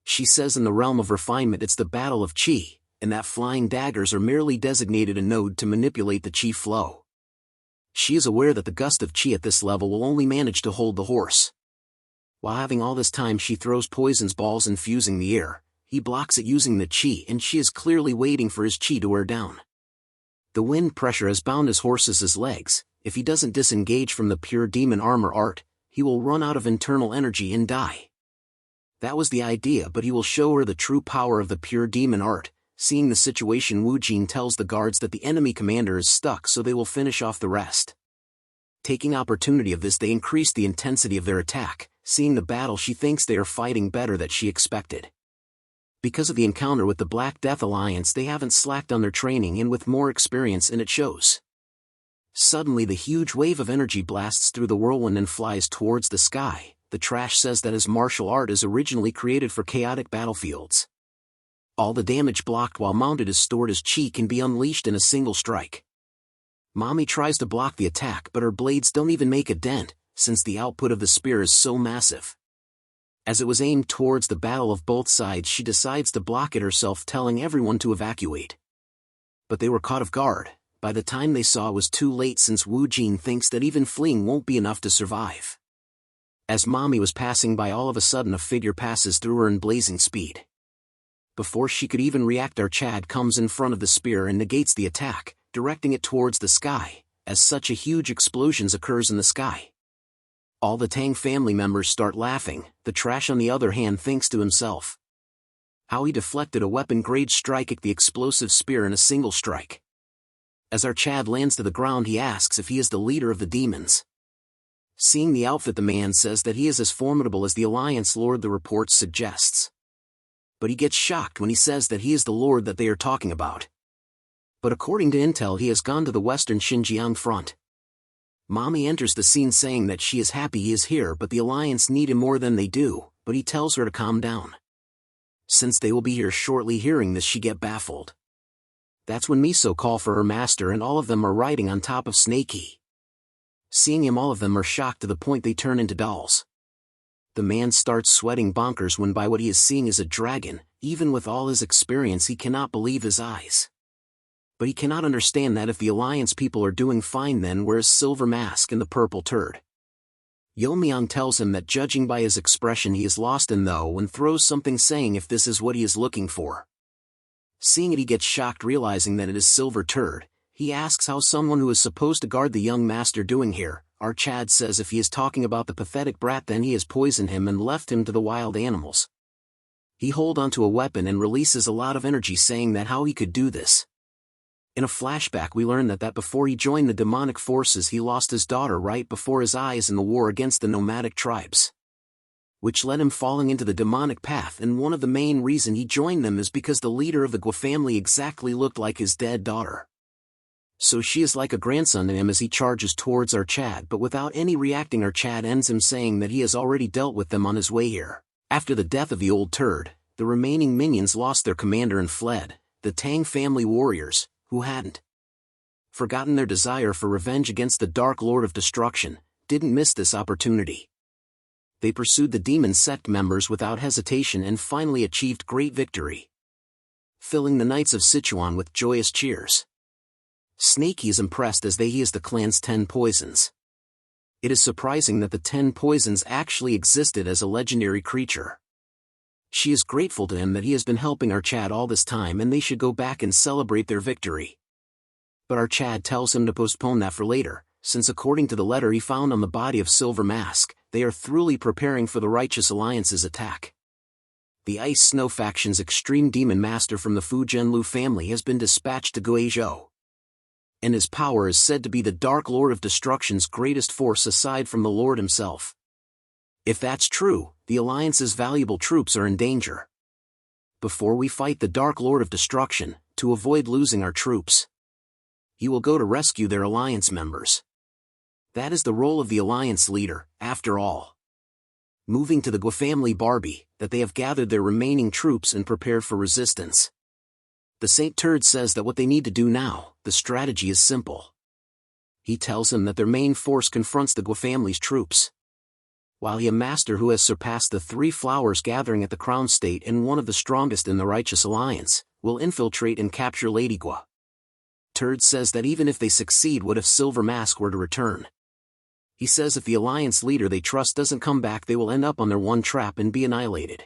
She says in the realm of refinement it's the battle of chi, and that flying daggers are merely designated a node to manipulate the chi flow. She is aware that the gust of chi at this level will only manage to hold the horse. While having all this time, she throws poisons balls infusing the air. He blocks it using the chi, and she is clearly waiting for his chi to wear down. The wind pressure has bound his horse's legs. If he doesn't disengage from the pure demon armor art, he will run out of internal energy and die. That was the idea, but he will show her the true power of the pure demon art. Seeing the situation, Wu Jin tells the guards that the enemy commander is stuck, so they will finish off the rest. Taking opportunity of this, they increase the intensity of their attack. Seeing the battle, she thinks they are fighting better than she expected. Because of the encounter with the Black Death Alliance, they haven't slacked on their training, and with more experience, and it shows. Suddenly the huge wave of energy blasts through the whirlwind and flies towards the sky. The trash says that his martial art is originally created for chaotic battlefields. All the damage blocked while mounted is stored as chi can be unleashed in a single strike. Mommy tries to block the attack, but her blades don't even make a dent, since the output of the spear is so massive. As it was aimed towards the battle of both sides, she decides to block it herself, telling everyone to evacuate. But they were caught off guard. By the time they saw, it was too late, since Wu Jin thinks that even fleeing won't be enough to survive. As Mommy was passing by, all of a sudden a figure passes through her in blazing speed. Before she could even react, our Chad comes in front of the spear and negates the attack, directing it towards the sky. As such, a huge explosion occurs in the sky. All the Tang family members start laughing. The trash, on the other hand, thinks to himself, How he deflected a weapon-grade strike at the explosive spear in a single strike. As our Chad lands to the ground, he asks if he is the leader of the demons. Seeing the outfit, the man says that he is as formidable as the Alliance Lord the report suggests. But he gets shocked when he says that he is the Lord that they are talking about. But according to intel, he has gone to the western Xinjiang front. Mommy enters the scene saying that she is happy he is here, but the Alliance need him more than they do, but he tells her to calm down. Since they will be here shortly. Hearing this, she get baffled. That's when Miso call for her master, and all of them are riding on top of Snakey. Seeing him, all of them are shocked to the point they turn into dolls. The man starts sweating bonkers when by what he is seeing is a dragon. Even with all his experience, he cannot believe his eyes. But he cannot understand that if the Alliance people are doing fine, then where's Silver Mask and the purple turd? Yeon-myeong tells him that judging by his expression he is lost and though, and throws something saying if this is what he is looking for. Seeing it, he gets shocked realizing that it is Silver Turd. He asks how someone who is supposed to guard the young master doing here. Our Chad says if he is talking about the pathetic brat, then he has poisoned him and left him to the wild animals. He hold onto a weapon and releases a lot of energy, saying that how he could do this. In a flashback, we learn that before he joined the demonic forces, he lost his daughter right before his eyes in the war against the nomadic tribes, which led him falling into the demonic path, and one of the main reason he joined them is because the leader of the Gua family exactly looked like his dead daughter. So she is like a grandson to him as he charges towards our Chad, but without any reacting, our Chad ends him saying that he has already dealt with them on his way here. After the death of the old turd, the remaining minions lost their commander and fled. The Tang family warriors, who hadn't forgotten their desire for revenge against the Dark Lord of Destruction, didn't miss this opportunity. They pursued the demon sect members without hesitation and finally achieved great victory, filling the Knights of Sichuan with joyous cheers. Snakey is impressed as he is the clan's 10 poisons. It is surprising that the 10 poisons actually existed as a legendary creature. She is grateful to him that he has been helping our Chad all this time and they should go back and celebrate their victory. But our Chad tells him to postpone that for later, since according to the letter he found on the body of Silver Mask, they are thoroughly preparing for the Righteous Alliance's attack. The Ice Snow faction's extreme demon master from the Fu Zhenlu family has been dispatched to Guizhou, and his power is said to be the Dark Lord of Destruction's greatest force aside from the Lord himself. If that's true, the Alliance's valuable troops are in danger. Before we fight the Dark Lord of Destruction, to avoid losing our troops, he will go to rescue their Alliance members. That is the role of the Alliance leader, after all. Moving to the Gua family Barbie, that they have gathered their remaining troops and prepared for resistance. The Saint Turd says that what they need to do now, the strategy is simple. He tells him that their main force confronts the Gua family's troops, while he, a master who has surpassed the 3 flowers gathering at the Crown State and one of the strongest in the Righteous Alliance, will infiltrate and capture Lady Gua. Turd says that even if they succeed, what if Silver Mask were to return? He says if the Alliance leader they trust doesn't come back, they will end up on their one trap and be annihilated.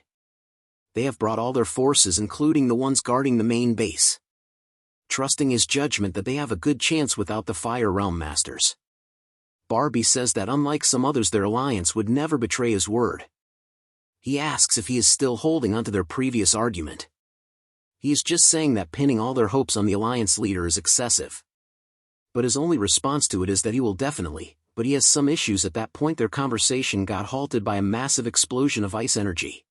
They have brought all their forces, including the ones guarding the main base, trusting his judgment that they have a good chance without the Fire Realm Masters. Barbie says that unlike some others, their alliance would never betray his word. He asks if he is still holding onto their previous argument. He is just saying that pinning all their hopes on the alliance leader is excessive. But his only response to it is that he will definitely, but he has some issues. At that point their conversation got halted by a massive explosion of ice energy.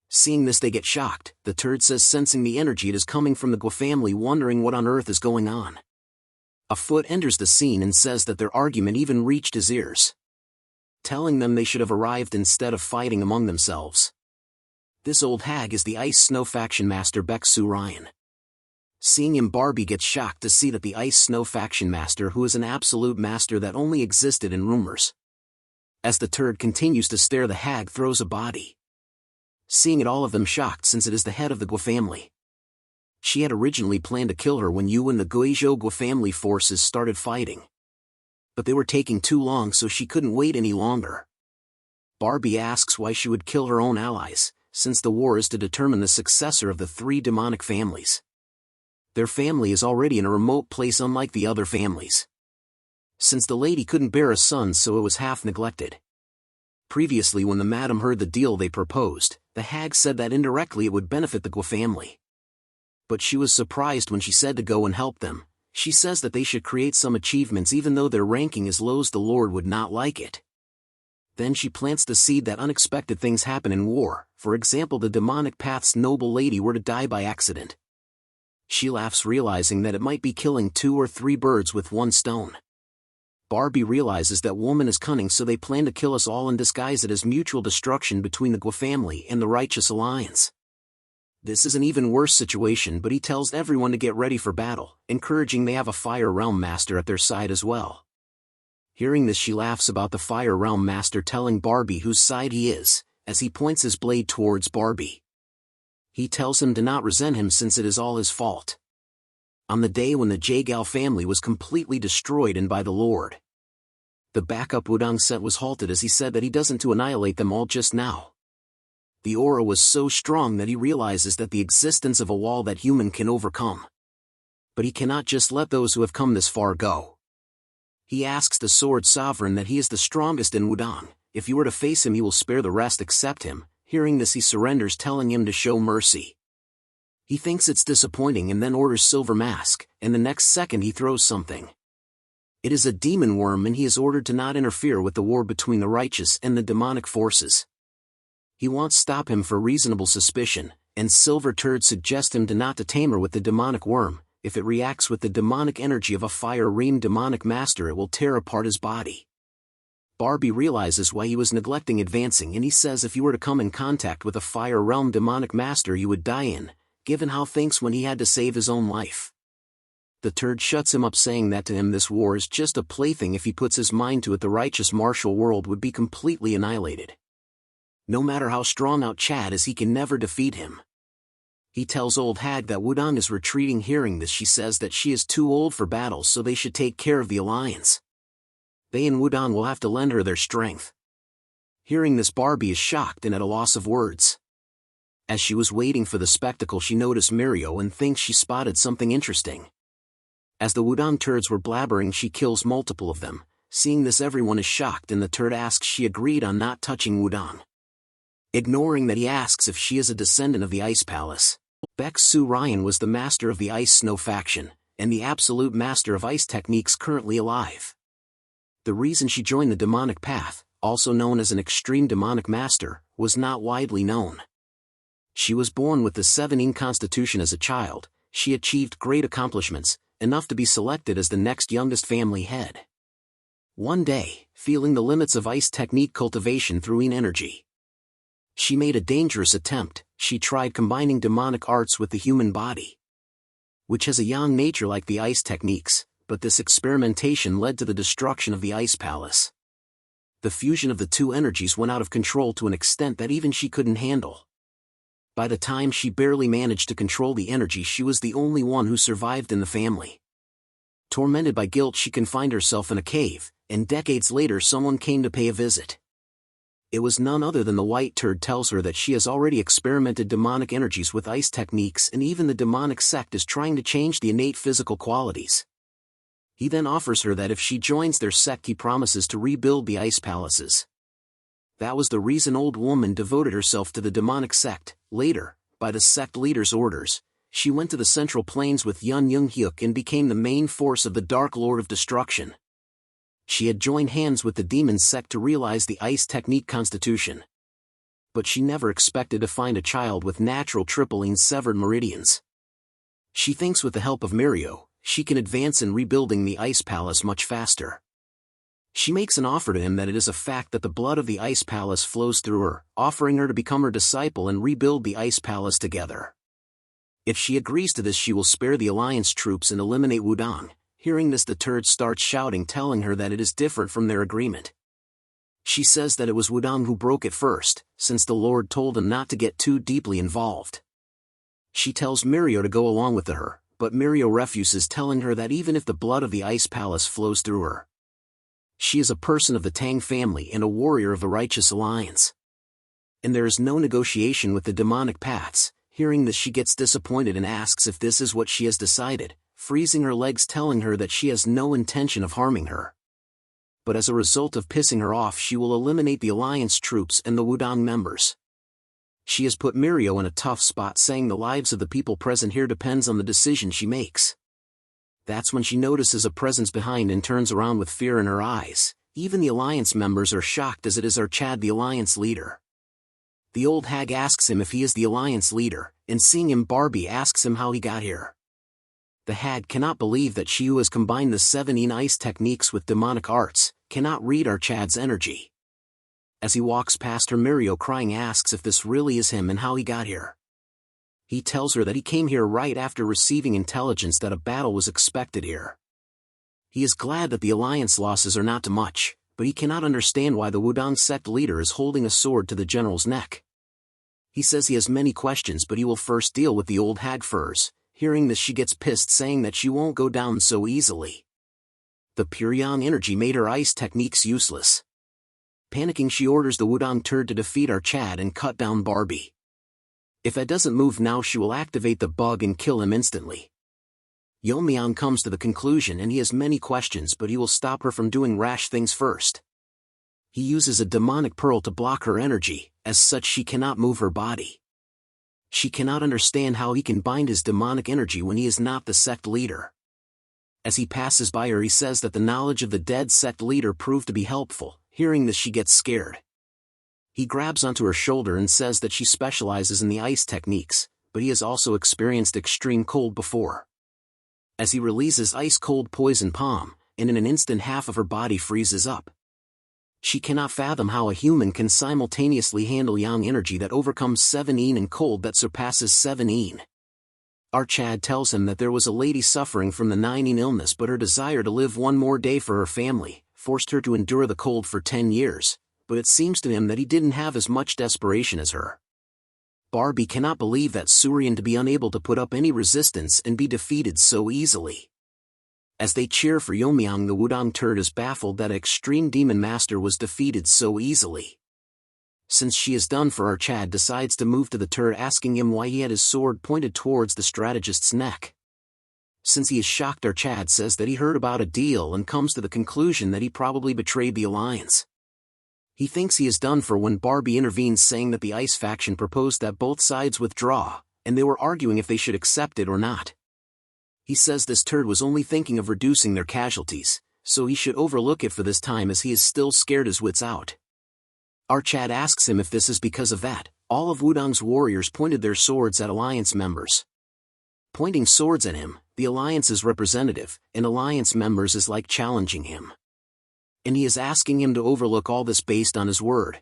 Seeing this they get shocked. The Turd says, sensing the energy, it is coming from the Gua family, wondering what on earth is going on. A foot enters the scene and says that their argument even reached his ears, telling them they should have arrived instead of fighting among themselves. This old hag is the Ice Snow faction master Baek-Soo Ryan. Seeing him, Barbie gets shocked to see that the Ice Snow faction master, who is an absolute master that only existed in rumors. As the Turd continues to stare, the hag throws a body. Seeing it, all of them shocked, since it is the head of the Gua family. She had originally planned to kill her when you and the Guizhou Gua family forces started fighting, but they were taking too long, so she couldn't wait any longer. Barbie asks why she would kill her own allies, since the war is to determine the successor of the 3 demonic families. Their family is already in a remote place, unlike the other families, since the lady couldn't bear a son, so it was half neglected. Previously, when the madam heard the deal they proposed, the hag said that indirectly it would benefit the Gua family. But she was surprised when she said to go and help them. She says that they should create some achievements even though their ranking is low, the Lord would not like it. Then she plants the seed that unexpected things happen in war. For example, the demonic path's noble lady were to die by accident. She laughs, realizing that it might be killing 2 or 3 birds with one stone. Barbie realizes that woman is cunning, so they plan to kill us all and disguise it as mutual destruction between the Gua family and the Righteous Alliance. This is an even worse situation, but he tells everyone to get ready for battle, encouraging they have a Fire Realm Master at their side as well. Hearing this, she laughs about the Fire Realm Master telling Barbie whose side he is, as he points his blade towards Barbie. He tells him to not resent him since it is all his fault. On the day when the Jagal family was completely destroyed and by the Lord, the backup Wudang set was halted, as he said that he doesn't to annihilate them all just now. The aura was so strong that he realizes that the existence of a wall that human can overcome. But he cannot just let those who have come this far go. He asks the Sword Sovereign that he is the strongest in Wudang. If you were to face him, he will spare the rest except him. Hearing this, he surrenders, telling him to show mercy. He thinks it's disappointing and then orders Silver Mask, and the next second he throws something. It is a demon worm, and he is ordered to not interfere with the war between the righteous and the demonic forces. He wants to stop him for reasonable suspicion, and Silver Turd suggests him to not to tame her with the demonic worm. If it reacts with the demonic energy of a Fire Realm demonic master, it will tear apart his body. Barbie realizes why he was neglecting advancing, and he says if you were to come in contact with a Fire Realm demonic master you would die in, given how thinks when he had to save his own life. The turd shuts him up, saying that to him this war is just a plaything. If he puts his mind to it, the righteous martial world would be completely annihilated. No matter how strong out Chad is, he can never defeat him. He tells Old Hag that Wudang is retreating. Hearing this, she says that she is too old for battle, so they should take care of the alliance. They and Wudang will have to lend her their strength. Hearing this, Barbie is shocked and at a loss of words. As she was waiting for the spectacle, she noticed Mirio and thinks she spotted something interesting. As the Wudang turds were blabbering, she kills multiple of them. Seeing this, everyone is shocked, and the turd asks she agreed on not touching Wudang. Ignoring that, he asks if she is a descendant of the Ice Palace. Baek Su Ryan was the master of the Ice Snow faction, and the absolute master of ice techniques currently alive. The reason she joined the demonic path, also known as an extreme demonic master, was not widely known. She was born with the 17 constitution as a child. She achieved great accomplishments, enough to be selected as the next youngest family head. One day, feeling the limits of ice technique cultivation through energy, she made a dangerous attempt. She tried combining demonic arts with the human body, which has a yang nature like the ice techniques, but this experimentation led to the destruction of the Ice Palace. The fusion of the two energies went out of control to an extent that even she couldn't handle. By the time she barely managed to control the energy, she was the only one who survived in the family. Tormented by guilt, she confined herself in a cave, and decades later someone came to pay a visit. It was none other than the White Turd. Tells her that she has already experimented demonic energies with ice techniques, and even the demonic sect is trying to change the innate physical qualities. He then offers her that if she joins their sect, he promises to rebuild the ice palaces. That was the reason old woman devoted herself to the demonic sect. Later, by the sect leader's orders, she went to the Central Plains with Yun Young-hyuk and became the main force of the Dark Lord of Destruction. She had joined hands with the demon sect to realize the ice technique constitution. But she never expected to find a child with natural tripling severed meridians. She thinks with the help of Mirio, she can advance in rebuilding the ice palace much faster. She makes an offer to him that it is a fact that the blood of the ice palace flows through her, offering her to become her disciple and rebuild the ice palace together. If she agrees to this, she will spare the alliance troops and eliminate Wudang. Hearing this, the turd starts shouting, telling her that it is different from their agreement. She says that it was Wudang who broke it first, since the Lord told him not to get too deeply involved. She tells Mirio to go along with her, but Mirio refuses, telling her that even if the blood of the ice palace flows through her, she is a person of the Tang family and a warrior of the Righteous Alliance, and there is no negotiation with the demonic paths. Hearing this, she gets disappointed and asks if this is what she has decided, freezing her legs, telling her that she has no intention of harming her. but as a result of pissing her off she will eliminate the Alliance troops and the Wudang members. She has put Mirio in a tough spot, saying the lives of the people present here depends on the decision she makes. That's when she notices a presence behind and turns around with fear in her eyes. Even the Alliance members are shocked, as it is our Chad, the Alliance leader. The old hag asks him if he is the Alliance leader, and seeing him, Barbie asks him how he got here. The hag cannot believe that she, who has combined the 7 ice techniques with demonic arts, cannot read our Chad's energy. As he walks past her, Mirio, crying, asks if this really is him and how he got here. He tells her that he came here right after receiving intelligence that a battle was expected here. He is glad that the Alliance losses are not too much, but he cannot understand why the Wudang sect leader is holding a sword to the general's neck. He says he has many questions, but he will first deal with the old hag first. Hearing this, she gets pissed, saying that she won't go down so easily. The pure yang energy made her ice techniques useless. Panicking, she orders the Wudang turd to defeat our Chad and cut down Barbie. If Ed doesn't move now, she will activate the bug and kill him instantly. Yeon-myeong comes to the conclusion, and he has many questions, but he will stop her from doing rash things first. He uses a demonic pearl to block her energy, as such she cannot move her body. She cannot understand how he can bind his demonic energy when he is not the sect leader. As he passes by her, he says that the knowledge of the dead sect leader proved to be helpful. Hearing this, she gets scared. He grabs onto her shoulder and says that she specializes in the ice techniques, but he has also experienced extreme cold before. As he releases ice-cold poison palm, and in an instant half of her body freezes up. She cannot fathom how a human can simultaneously handle yang energy that overcomes 7 and cold that surpasses 7. Our Chad tells him that there was a lady suffering from the 9 illness, but her desire to live one more day for her family forced her to endure the cold for 10 years, but it seems to him that he didn't have as much desperation as her. Barbie cannot believe that Surian to be unable to put up any resistance and be defeated so easily. As they cheer for Yeon-myeong, the Wudang turd is baffled that Extreme Demon Master was defeated so easily. Since she is done for, our Chad decides to move to the turd, asking him why he had his sword pointed towards the strategist's neck. Since he is shocked, our Chad says that he heard about a deal and comes to the conclusion that he probably betrayed the Alliance. He thinks he is done for when Barbie intervenes, saying that the Ice faction proposed that both sides withdraw, and they were arguing if they should accept it or not. He says this turd was only thinking of reducing their casualties, so he should overlook it for this time, as he is still scared his wits out. Our Chad asks him if this is because of that. All of Wudang's warriors pointed their swords at Alliance members. Pointing swords at him, the Alliance's representative, and Alliance members, is like challenging him. And he is asking him to overlook all this based on his word.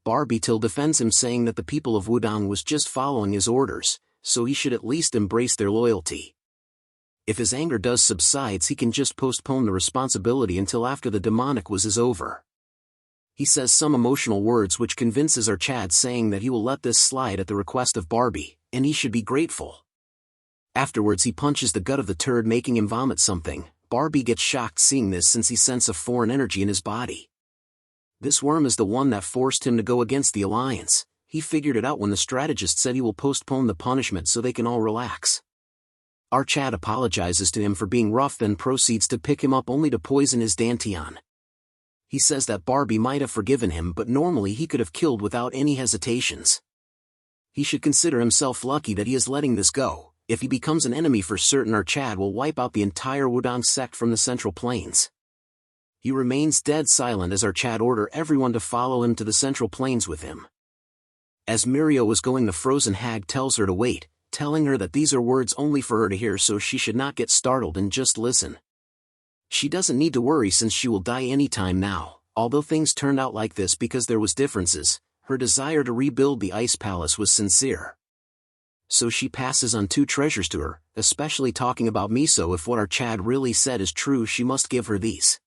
Barbie defends him, saying that the people of Wudang was just following his orders, so he should at least embrace their loyalty. If his anger does subsides, he can just postpone the responsibility until after the demonic was over. He says some emotional words which convinces our Chad, saying that he will let this slide at the request of Barbie, and he should be grateful. Afterwards he punches the gut of the turd, making him vomit something. Barbie gets shocked seeing this, since he senses a foreign energy in his body. This worm is the one that forced him to go against the Alliance. He figured it out when the strategist said he will postpone the punishment so they can all relax. Our Chad apologizes to him for being rough, then proceeds to pick him up, only to poison his dantian. He says that Barbie might have forgiven him, but normally he could have killed without any hesitations. He should consider himself lucky that he is letting this go. If he becomes an enemy for certain, our Chad will wipe out the entire Wudang sect from the Central Plains. He remains dead silent as our Chad order everyone to follow him to the Central Plains with him. As Mirio was going, the frozen hag tells her to wait, telling her that these are words only for her to hear, so she should not get startled and just listen. She doesn't need to worry, since she will die anytime now. Although things turned out like this because there was differences, her desire to rebuild the ice palace was sincere. So she passes on 2 treasures to her, especially talking about miso. If what our Chad really said is true, she must give her these.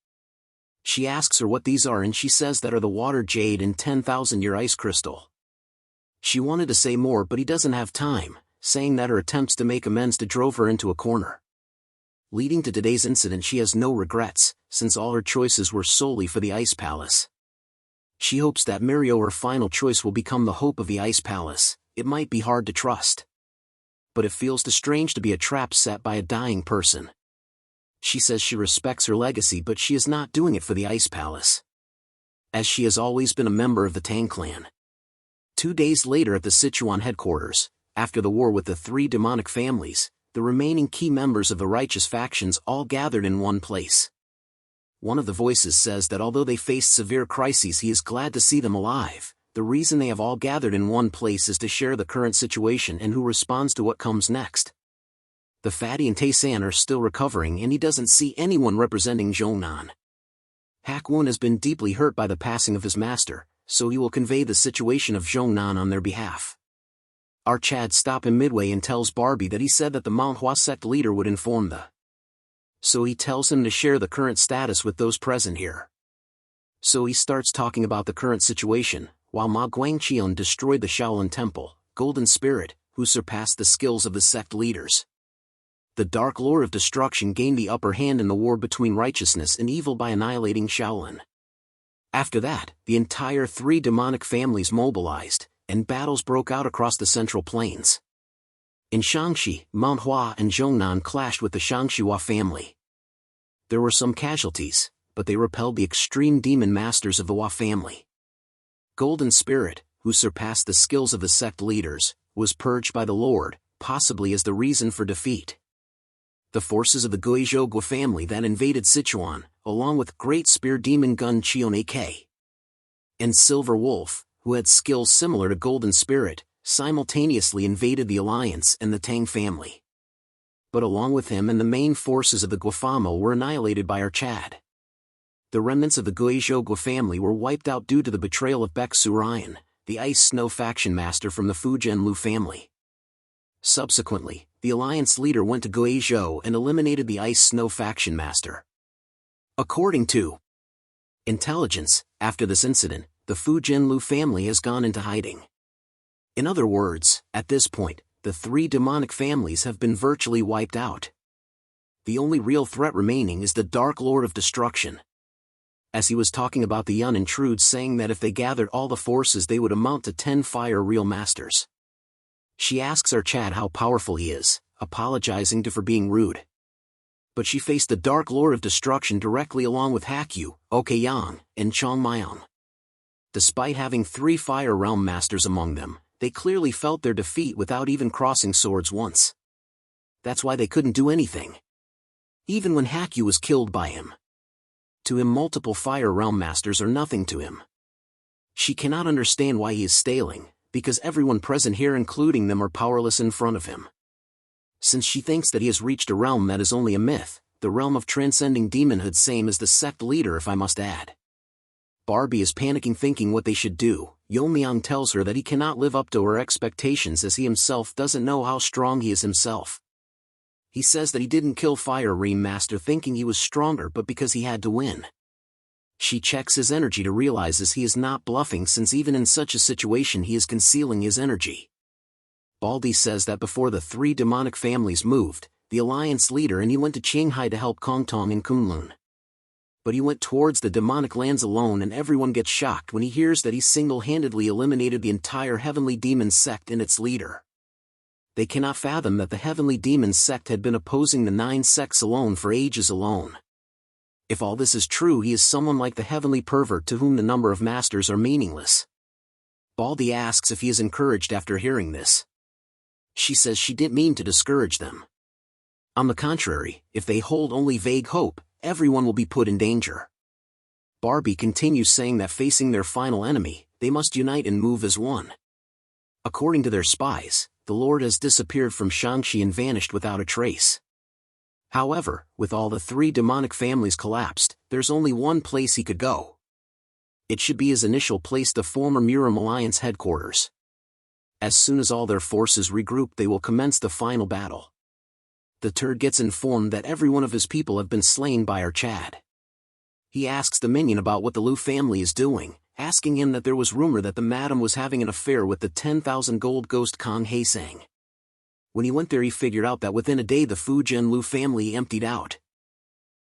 She asks her what these are, and she says that are the water jade and 10,000-year ice crystal. She wanted to say more, but he doesn't have time, saying that her attempts to make amends drove her into a corner. Leading to today's incident, she has no regrets, since all her choices were solely for the Ice Palace. She hopes that Mirio, her final choice, will become the hope of the Ice Palace. It might be hard to trust, but it feels too strange to be a trap set by a dying person. She says she respects her legacy, but she is not doing it for the Ice Palace, as she has always been a member of the Tang clan. 2 days later at the Sichuan headquarters, after the war with the 3 demonic families, the remaining key members of the righteous factions all gathered in one place. One of the voices says that although they faced severe crises, he is glad to see them alive. The reason they have all gathered in one place is to share the current situation and who responds to what comes next. The fatty and Tae-san are still recovering, and he doesn't see anyone representing Jongnan. Hak-won has been deeply hurt by the passing of his master, so he will convey the situation of Jongnan on their behalf. Our Chad stops him midway and tells Barbie that he said that the Manhwa sect leader would inform the. So he tells him to share the current status with those present here. So he starts talking about the current situation. While Ma Guangqian destroyed the Shaolin Temple, Golden Spirit, who surpassed the skills of the sect leaders. The Dark Lord of Destruction gained the upper hand in the war between righteousness and evil by annihilating Shaolin. After that, the entire 3 demonic families mobilized, and battles broke out across the Central Plains. In Shaanxi, Manhwa and Zhongnan clashed with the Shaanxiwa family. There were some casualties, but they repelled the extreme demon masters of the Hua family. Golden Spirit, who surpassed the skills of the sect leaders, was purged by the Lord, possibly as the reason for defeat. The forces of the Guizhou family that invaded Sichuan, along with Great Spear Demon Gun Cheon AK and Silver Wolf, who had skills similar to Golden Spirit, simultaneously invaded the Alliance and the Tang family. But along with him and the main forces of the Guafamo were annihilated by our Chad. The remnants of the Guizhou family were wiped out due to the betrayal of Baek Surian, the Ice Snow faction master from the Fujian Lu family. Subsequently, the Alliance leader went to Guizhou and eliminated the Ice Snow faction master. According to intelligence, after this incident, the Fujian Lu family has gone into hiding. In other words, at this point, the 3 demonic families have been virtually wiped out. The only real threat remaining is the Dark Lord of Destruction. As he was talking about the Yun intrudes, saying that if they gathered all the forces they would amount to 10 fire real masters. She asks our Chad how powerful he is, apologizing to for being rude. But she faced the Dark Lord of Destruction directly along with Hakyu, Okayang, and Chongmyeong. Despite having 3 fire realm masters among them, they clearly felt their defeat without even crossing swords once. That's why they couldn't do anything. Even when Hakyu was killed by him. To him, multiple fire realm masters are nothing to him. She cannot understand why he is staling, because everyone present here, including them, are powerless in front of him. Since she thinks that he has reached a realm that is only a myth, the realm of transcending demonhood, same as the sect leader if I must add. Barbie is panicking, thinking what they should do. Yeon-myeong tells her that he cannot live up to her expectations as he himself doesn't know how strong he is himself. He says that he didn't kill Fire Ream Master thinking he was stronger but because he had to win. She checks his energy to realizes he is not bluffing, since even in such a situation he is concealing his energy. Baldy says that before the 3 demonic families moved, the Alliance leader and he went to Qinghai to help Kongtong and Kunlun. But he went towards the demonic lands alone, and everyone gets shocked when he hears that he single-handedly eliminated the entire Heavenly Demon sect and its leader. They cannot fathom that the Heavenly Demon sect had been opposing the 9 sects alone for ages alone. If all this is true, he is someone like the Heavenly Pervert to whom the number of masters are meaningless. Baldy asks if he is encouraged after hearing this. She says she didn't mean to discourage them. On the contrary, if they hold only vague hope, everyone will be put in danger. Barbie continues, saying that facing their final enemy, they must unite and move as one. According to their spies, the Lord has disappeared from Shaanxi and vanished without a trace. However, with all the 3 demonic families collapsed, there's only one place he could go. It should be his initial place, the former Muram Alliance headquarters. As soon as all their forces regroup, they will commence the final battle. The Turd gets informed that every one of his people have been slain by our Chad. He asks the minion about what the Lu family is doing, asking him that there was rumor that the madam was having an affair with the 10,000 gold ghost Kong Haesang. When he went there, he figured out that within a day the Fujian Lu family emptied out.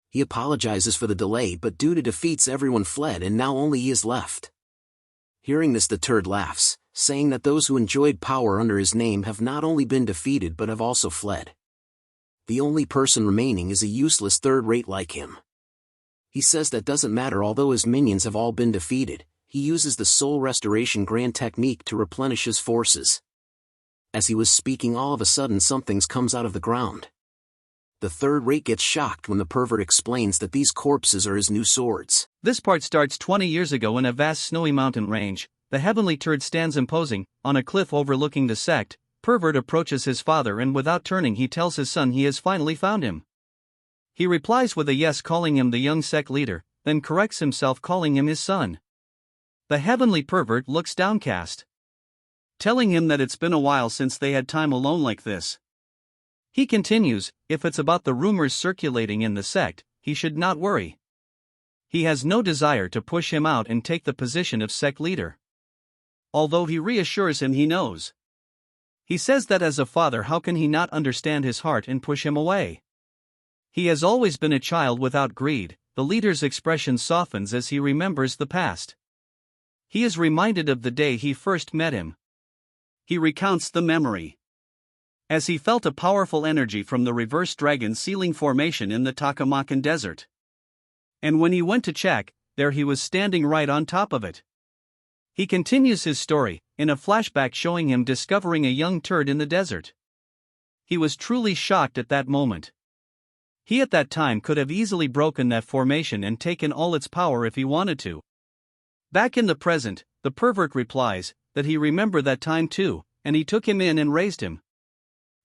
He apologizes for the delay, but due to defeats everyone fled and now only he is left. Hearing this, the Turd laughs, saying that those who enjoyed power under his name have not only been defeated but have also fled. The only person remaining is a useless third-rate like him. He says that doesn't matter. Although his minions have all been defeated, he uses the soul restoration grand technique to replenish his forces. As he was speaking, all of a sudden something comes out of the ground. The third rate gets shocked when the pervert explains that these corpses are his new swords. This part starts 20 years ago in a vast snowy mountain range. The heavenly turd stands imposing, on a cliff overlooking the sect. Pervert approaches his father and without turning he tells his son he has finally found him. He replies with a yes, calling him the young sect leader, then corrects himself calling him his son. The heavenly pervert looks downcast, telling him that it's been a while since they had time alone like this. He continues, if it's about the rumors circulating in the sect, he should not worry. He has no desire to push him out and take the position of sect leader. Although he reassures him he knows. He says that as a father, how can he not understand his heart and push him away? He has always been a child without greed. The leader's expression softens as he remembers the past. He is reminded of the day he first met him. He recounts the memory, as he felt a powerful energy from the reverse dragon sealing formation in the Takamakan desert. And when he went to check, there he was standing right on top of it. He continues his story, in a flashback showing him discovering a young turd in the desert. He was truly shocked at that moment. He at that time could have easily broken that formation and taken all its power if he wanted to. Back in the present, the pervert replies that he remembered that time too, and he took him in and raised him.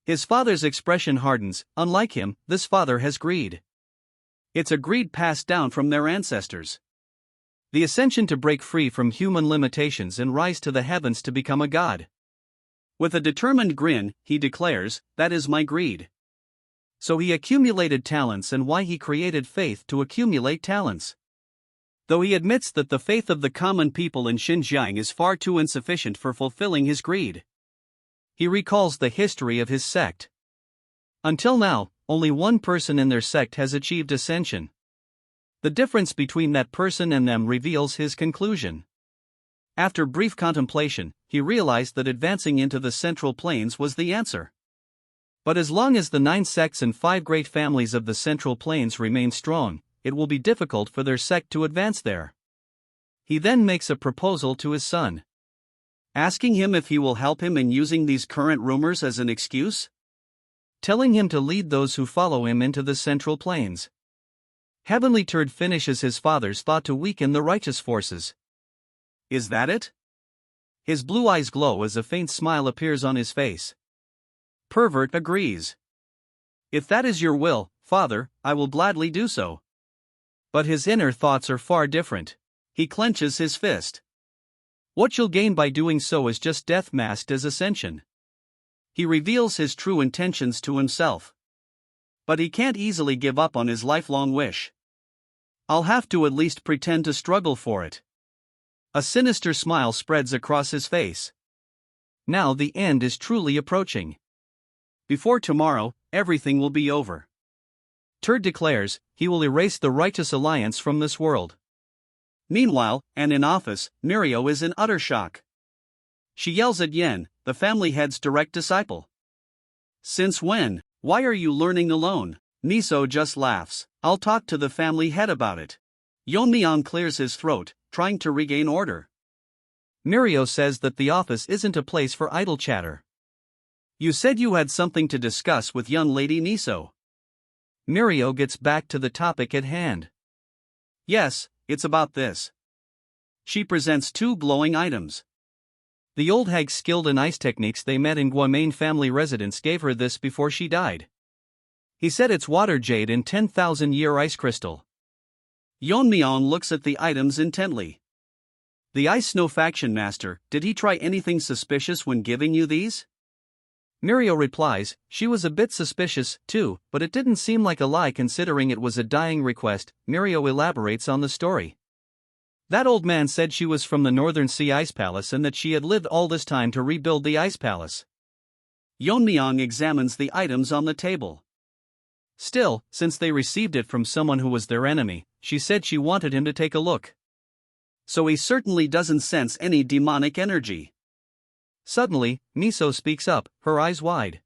His father's expression hardens. Unlike him, this father has greed. It's a greed passed down from their ancestors. The ascension to break free from human limitations and rise to the heavens to become a god. With a determined grin, he declares, that is my greed. So he accumulated talents, and why he created faith to accumulate talents. Though he admits that the faith of the common people in Xinjiang is far too insufficient for fulfilling his greed. He recalls the history of his sect. Until now, only one person in their sect has achieved ascension. The difference between that person and them reveals his conclusion. After brief contemplation, he realized that advancing into the Central Plains was the answer. But as long as the 9 sects and 5 great families of the Central Plains remain strong, it will be difficult for their sect to advance there. He then makes a proposal to his son, asking him if he will help him in using these current rumors as an excuse, telling him to lead those who follow him into the Central Plains. Heavenly Turd finishes his father's thought to weaken the righteous forces. Is that it? His blue eyes glow as a faint smile appears on his face. Pervert agrees. If that is your will, father, I will gladly do so. But his inner thoughts are far different. He clenches his fist. What you'll gain by doing so is just death masked as ascension. He reveals his true intentions to himself. But he can't easily give up on his lifelong wish. I'll have to at least pretend to struggle for it. A sinister smile spreads across his face. Now the end is truly approaching. Before tomorrow, everything will be over. Turd declares he will erase the righteous alliance from this world. Meanwhile, and in office, Mirio is in utter shock. She yells at Yen, the family head's direct disciple. Since when? Why are you learning alone? Miso just laughs. I'll talk to the family head about it. Yeon-myeong clears his throat, trying to regain order. Mirio says that the office isn't a place for idle chatter. You said you had something to discuss with young lady Miso. Mirio gets back to the topic at hand. Yes, it's about this. She presents 2 glowing items. The old hag skilled in ice techniques they met in Guamain family residence gave her this before she died. He said it's water jade and 10,000-year ice crystal. Yeon-myeong looks at the items intently. The Ice Snow Faction Master, did he try anything suspicious when giving you these? Mirio replies, she was a bit suspicious, too, but it didn't seem like a lie considering it was a dying request. Mirio elaborates on the story. That old man said she was from the Northern Sea Ice Palace and that she had lived all this time to rebuild the Ice Palace. Yeon-myeong examines the items on the table. Still, since they received it from someone who was their enemy, she said she wanted him to take a look. So he certainly doesn't sense any demonic energy. Suddenly, Miso speaks up, her eyes wide.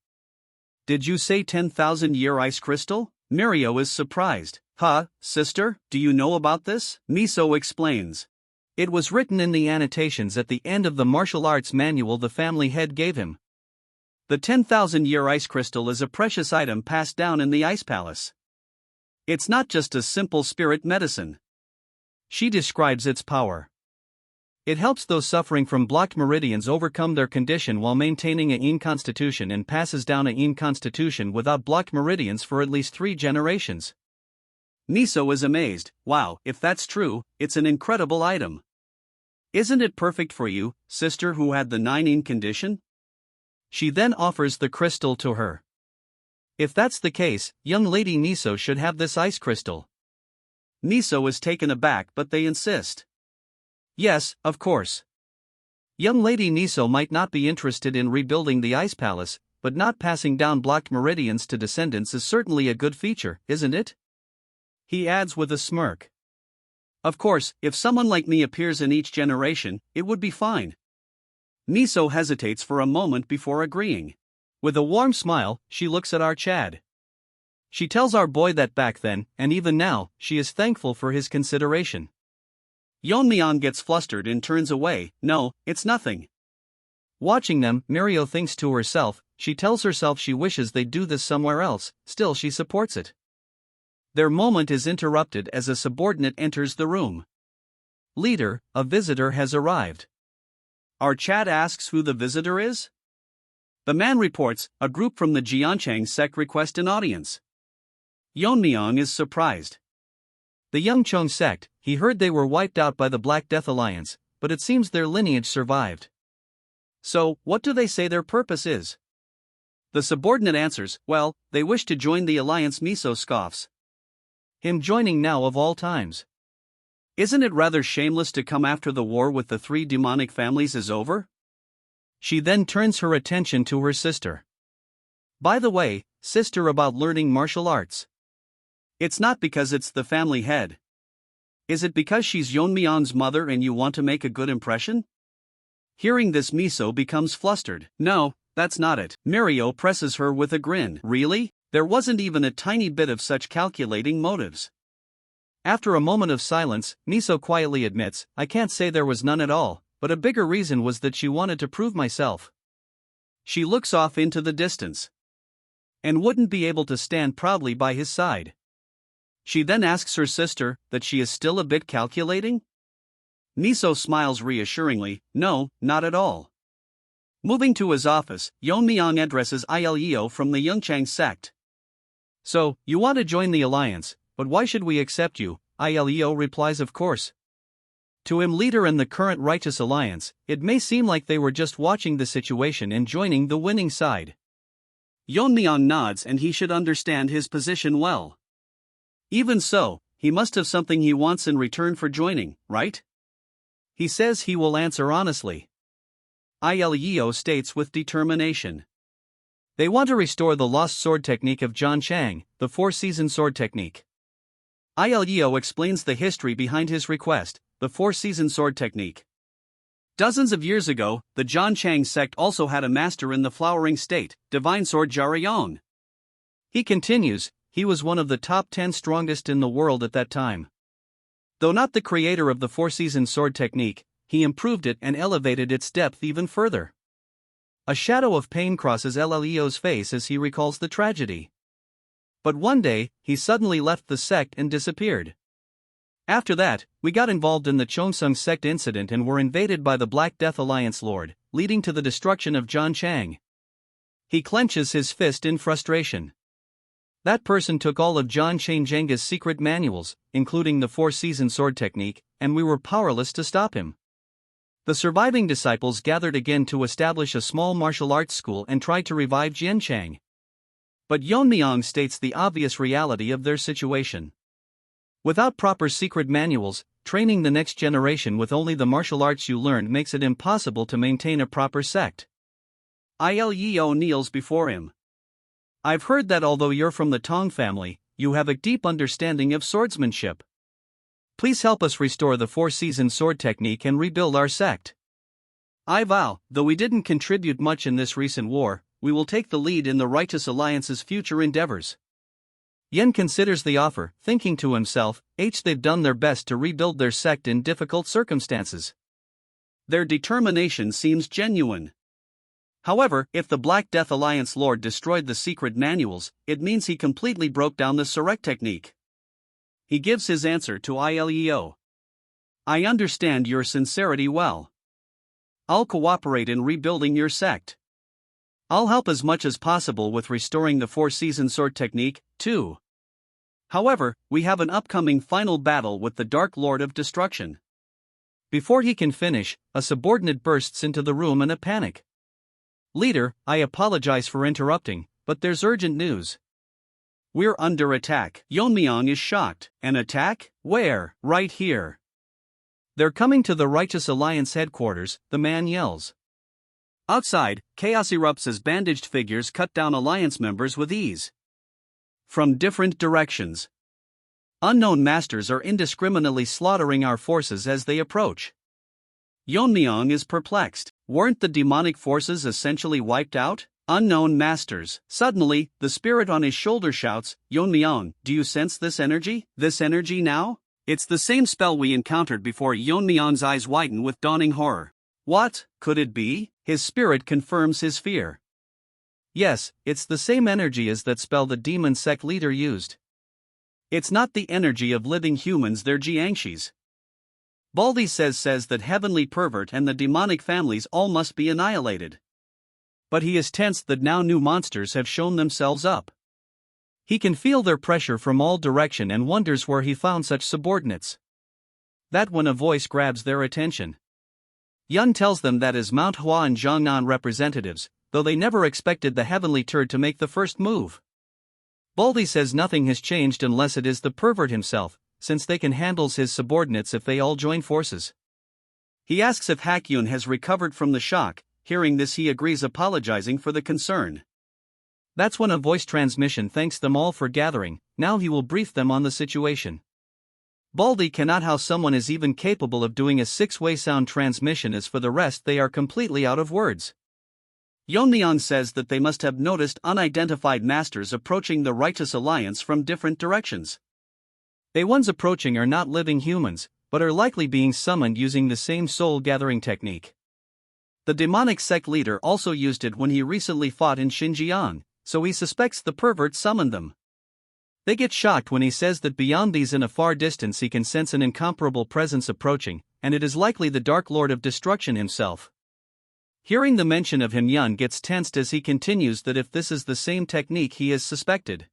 Did you say 10,000-year ice crystal? Mirio is surprised. Huh, sister, do you know about this? Miso explains. It was written in the annotations at the end of the martial arts manual the family head gave him. The 10,000-year ice crystal is a precious item passed down in the ice palace. It's not just a simple spirit medicine. She describes its power. It helps those suffering from blocked meridians overcome their condition while maintaining a yin constitution and passes down a yin constitution without blocked meridians for at least 3 generations. Miso is amazed. Wow, if that's true, it's an incredible item. Isn't it perfect for you, sister who had the 9 yin condition? She then offers the crystal to her. If that's the case, young lady Miso should have this ice crystal. Miso is taken aback but they insist. Yes, of course. Young lady Miso might not be interested in rebuilding the ice palace, but not passing down blocked meridians to descendants is certainly a good feature, isn't it? He adds with a smirk. Of course, if someone like me appears in each generation, it would be fine. Miso hesitates for a moment before agreeing. With a warm smile, she looks at our Chad. She tells our boy that back then, and even now, she is thankful for his consideration. Yeon-myeong gets flustered and turns away. No, it's nothing. Watching them, Mirio thinks to herself, she tells herself she wishes they'd do this somewhere else, still she supports it. Their moment is interrupted as a subordinate enters the room. Leader, a visitor has arrived. Our Chad asks who the visitor is? The man reports, a group from the Jianchang sect request an audience. Yeon-myeong is surprised. The Yeongchong sect, he heard they were wiped out by the Black Death Alliance, but it seems their lineage survived. So, what do they say their purpose is? The subordinate answers, well, they wish to join the alliance. Miso scoffs. Him joining now of all times. Isn't it rather shameless to come after the war with the 3 demonic families is over? She then turns her attention to her sister. By the way, sister, about learning martial arts. It's not because it's the family head. Is it because she's Yeon-myeong's mother and you want to make a good impression? Hearing this, Miso becomes flustered. No, that's not it. Mirio presses her with a grin. Really? There wasn't even a tiny bit of such calculating motives. After a moment of silence, Miso quietly admits, I can't say there was none at all, but a bigger reason was that she wanted to prove myself. She looks off into the distance. And wouldn't be able to stand proudly by his side. She then asks her sister that she is still a bit calculating? Miso smiles reassuringly, no, not at all. Moving to his office, Yeon-myeong addresses Ileo from the Yeongchang sect. So, you want to join the alliance, but why should we accept you? Ileo replies, of course. To him, leader in the current righteous alliance, it may seem like they were just watching the situation and joining the winning side. Yeon-myeong nods and he should understand his position well. Even so, he must have something he wants in return for joining, right? He says he will answer honestly. Ileo states with determination. They want to restore the lost sword technique of John Chang, the 4-season sword technique. Ileo explains the history behind his request, the 4-season sword technique. Dozens of years ago, the John Chang sect also had a master in the flowering state, divine sword Jaryong. He continues, he was one of the top 10 strongest in the world at that time. Though not the creator of the 4-season sword technique, he improved it and elevated its depth even further. A shadow of pain crosses Leo's face as he recalls the tragedy. But one day, he suddenly left the sect and disappeared. After that, we got involved in the Chongsung sect incident and were invaded by the Black Death Alliance Lord, leading to the destruction of John Chang. He clenches his fist in frustration. That person took all of John Chang Jenga's secret manuals, including the 4-season sword technique, and we were powerless to stop him. The surviving disciples gathered again to establish a small martial arts school and tried to revive Jian Chang. But Yeon-myeong states the obvious reality of their situation. Without proper secret manuals, training the next generation with only the martial arts you learned makes it impossible to maintain a proper sect. Ileo kneels before him. I've heard that although you're from the Tang family, you have a deep understanding of swordsmanship. Please help us restore the 4-season sword technique and rebuild our sect. I vow, though we didn't contribute much in this recent war, we will take the lead in the Righteous Alliance's future endeavors. Yen considers the offer, thinking to himself, they've done their best to rebuild their sect in difficult circumstances. Their determination seems genuine. However, if the Black Death Alliance Lord destroyed the secret manuals, it means he completely broke down the Surrect technique. He gives his answer to ILEO. I understand your sincerity well. I'll cooperate in rebuilding your sect. I'll help as much as possible with restoring the Four-Season Sword technique, too. However, we have an upcoming final battle with the Dark Lord of Destruction. Before he can finish, a subordinate bursts into the room in a panic. Leader, I apologize for interrupting, but there's urgent news. We're under attack. Yeon-myeong is shocked. An attack? Where? Right here. They're coming to the Righteous Alliance headquarters, the man yells. Outside, chaos erupts as bandaged figures cut down Alliance members with ease. From different directions, unknown masters are indiscriminately slaughtering our forces as they approach. Yeon-myeong is perplexed. Weren't the demonic forces essentially wiped out? Unknown masters. Suddenly, the spirit on his shoulder shouts, Yeon-myeong, do you sense this energy? This energy now? It's the same spell we encountered before. Yeon-myeong's eyes widen with dawning horror. What could it be? His spirit confirms his fear. Yes, it's the same energy as that spell the demon sect leader used. It's not the energy of living humans, they're Jiangshis. Baldy says that Heavenly Pervert and the demonic families all must be annihilated. But he is tensed that now new monsters have shown themselves up. He can feel their pressure from all direction and wonders where he found such subordinates. That when a voice grabs their attention. Yun tells them that as Manhwa and Jiangnan representatives, though they never expected the heavenly turd to make the first move. Baldy says nothing has changed unless it is the pervert himself, since they can handle his subordinates if they all join forces. He asks if Hakyun has recovered from the shock. Hearing this, he agrees, apologizing for the concern. That's when a voice transmission thanks them all for gathering. Now he will brief them on the situation. Baldy cannot how someone is even capable of doing a 6-way sound transmission, as for the rest they are completely out of words. Yeon-myeong says that they must have noticed unidentified masters approaching the Righteous Alliance from different directions. The ones approaching are not living humans, but are likely being summoned using the same soul-gathering technique. The demonic sect leader also used it when he recently fought in Xinjiang, so he suspects the pervert summoned them. They get shocked when he says that beyond these in a far distance he can sense an incomparable presence approaching, and it is likely the Dark Lord of Destruction himself. Hearing the mention of him, Yun gets tensed as he continues that if this is the same technique he has suspected,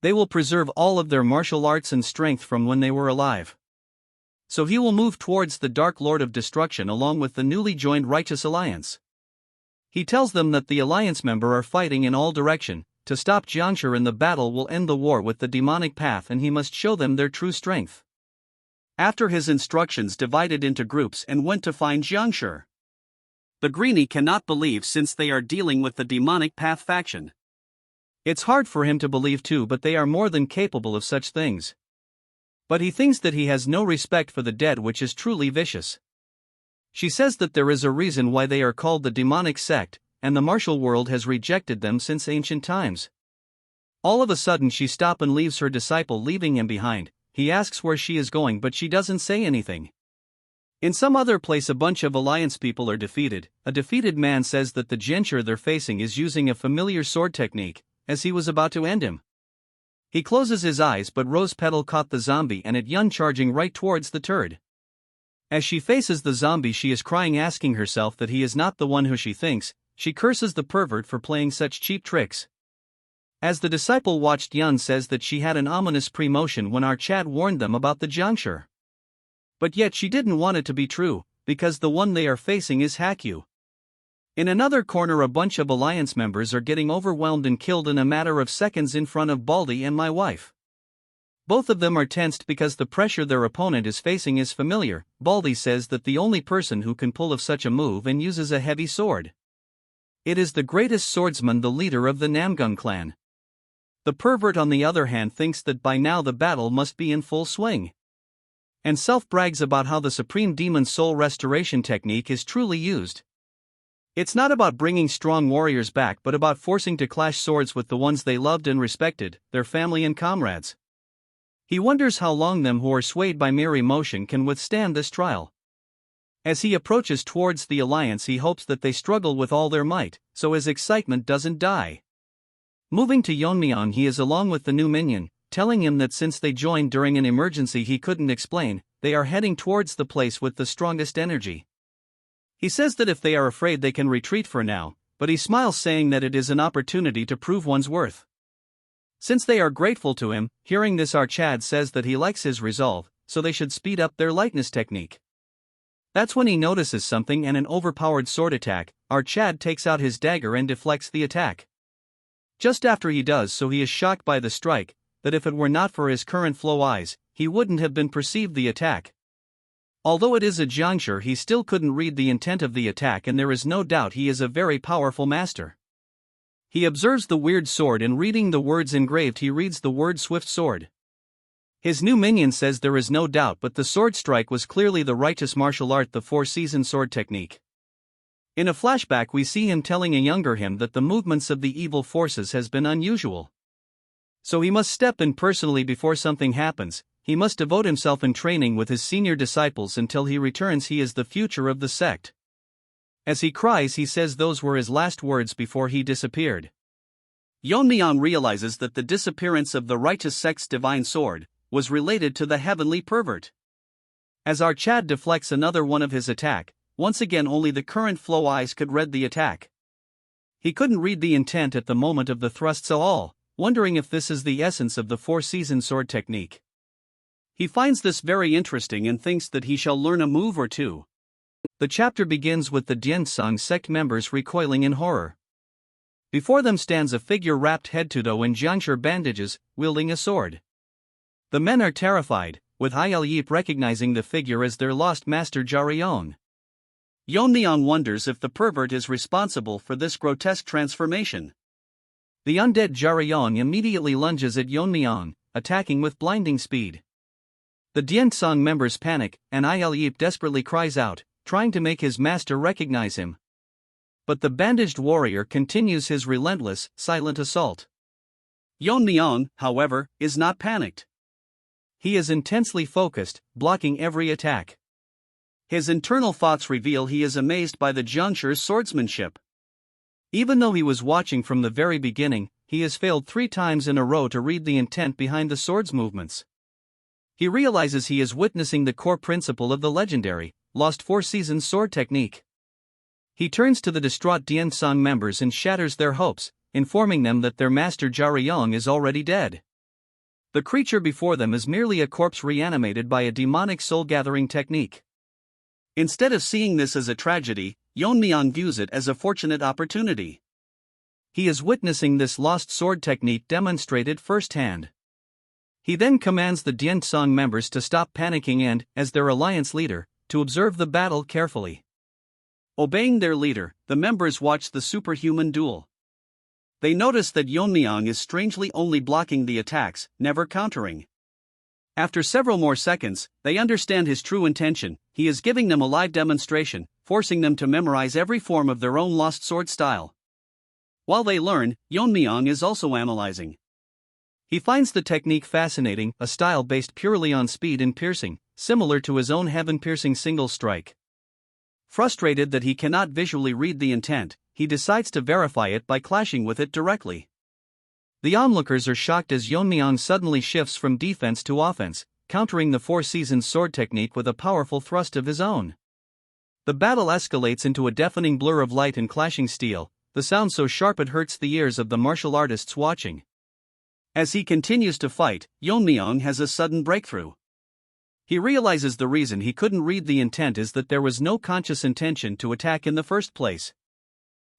they will preserve all of their martial arts and strength from when they were alive. So he will move towards the Dark Lord of Destruction along with the newly joined Righteous Alliance. He tells them that the Alliance members are fighting in all directions. To stop Jiangshi in the battle will end the war with the demonic path, and he must show them their true strength. After his instructions divided into groups and went to find Jiangshi. The Greenie cannot believe since they are dealing with the demonic path faction. It's hard for him to believe too, but they are more than capable of such things. But he thinks that he has no respect for the dead, which is truly vicious. She says that there is a reason why they are called the demonic sect, and the martial world has rejected them since ancient times. All of a sudden she stops and leaves her disciple, leaving him behind. He asks where she is going, but she doesn't say anything. In some other place a bunch of Alliance people are defeated. A defeated man says that the Jiangshi they're facing is using a familiar sword technique, as he was about to end him. He closes his eyes, but Rose Petal caught the zombie and it Yun charging right towards the turd. As she faces the zombie she is crying, asking herself that he is not the one who she thinks. She curses the pervert for playing such cheap tricks. As the disciple watched, Yun says that she had an ominous premonition when our Chad warned them about the Jiangshi. But yet she didn't want it to be true, because the one they are facing is Hakyu. In another corner a bunch of Alliance members are getting overwhelmed and killed in a matter of seconds in front of Baldy and my wife. Both of them are tensed because the pressure their opponent is facing is familiar. Baldy says that the only person who can pull off such a move and uses a heavy sword. It is the greatest swordsman, the leader of the Namgung clan. The pervert on the other hand thinks that by now the battle must be in full swing. And self-brags about how the supreme demon soul restoration technique is truly used. It's not about bringing strong warriors back but about forcing to clash swords with the ones they loved and respected, their family and comrades. He wonders how long them who are swayed by mere emotion can withstand this trial. As he approaches towards the alliance, he hopes that they struggle with all their might, so his excitement doesn't die. Moving to Yeon-myeong, he is along with the new minion, telling him that since they joined during an emergency he couldn't explain, they are heading towards the place with the strongest energy. He says that if they are afraid they can retreat for now, but he smiles, saying that it is an opportunity to prove one's worth. Since they are grateful to him, hearing this, Chad says that he likes his resolve, so they should speed up their lightness technique. That's when he notices something and an overpowered sword attack. Chad takes out his dagger and deflects the attack. Just after he does so, he is shocked by the strike, that if it were not for his current flow eyes, he wouldn't have been perceived the attack. Although it is a juncture, he still couldn't read the intent of the attack, and there is no doubt he is a very powerful master. He observes the weird sword, and reading the words engraved he reads the word swift sword. His new minion says there is no doubt but the sword strike was clearly the righteous martial art, the four-season sword technique. In a flashback we see him telling a younger him that the movements of the evil forces has been unusual. So he must step in personally before something happens. He must devote himself in training with his senior disciples until he returns. He is the future of the sect. As he cries, he says those were his last words before he disappeared. Yeon-myeong realizes that the disappearance of the righteous sect's divine sword was related to the heavenly pervert. As Chad deflects another one of his attack, once again only the current flow eyes could read the attack. He couldn't read the intent at the moment of the thrusts at all, wondering if this is the essence of the four-season sword technique. He finds this very interesting and thinks that he shall learn a move or two. The chapter begins with the Dientsang sect members recoiling in horror. Before them stands a figure wrapped head to toe in juncture bandages, wielding a sword. The men are terrified, with Il-yeop recognizing the figure as their lost master Jarion. Yeon-myeong wonders if the pervert is responsible for this grotesque transformation. The undead Jarion immediately lunges at Yeon-myeong, attacking with blinding speed. The Dientsang members panic, and Il-yeop desperately cries out, trying to make his master recognize him. But the bandaged warrior continues his relentless, silent assault. Yeon-myeong, however, is not panicked. He is intensely focused, blocking every attack. His internal thoughts reveal he is amazed by the juncture's swordsmanship. Even though he was watching from the very beginning, he has failed 3 times in a row to read the intent behind the sword's movements. He realizes he is witnessing the core principle of the legendary, lost four-season sword technique. He turns to the distraught Dientsang members and shatters their hopes, informing them that their master Jarion is already dead. The creature before them is merely a corpse reanimated by a demonic soul-gathering technique. Instead of seeing this as a tragedy, Yeon-myeong views it as a fortunate opportunity. He is witnessing this lost sword technique demonstrated firsthand. He then commands the Dientsang members to stop panicking and, as their alliance leader, to observe the battle carefully. Obeying their leader, the members watch the superhuman duel. They notice that Yeon-myeong is strangely only blocking the attacks, never countering. After several more seconds, they understand his true intention. He is giving them a live demonstration, forcing them to memorize every form of their own lost sword style. While they learn, Yeon-myeong is also analyzing. He finds the technique fascinating, a style based purely on speed and piercing, similar to his own heaven-piercing single strike. Frustrated that he cannot visually read the intent, he decides to verify it by clashing with it directly. The onlookers are shocked as Yeon-myeong suddenly shifts from defense to offense, countering the four-season sword technique with a powerful thrust of his own. The battle escalates into a deafening blur of light and clashing steel, the sound so sharp it hurts the ears of the martial artists watching. As he continues to fight, Yeon-myeong has a sudden breakthrough. He realizes the reason he couldn't read the intent is that there was no conscious intention to attack in the first place.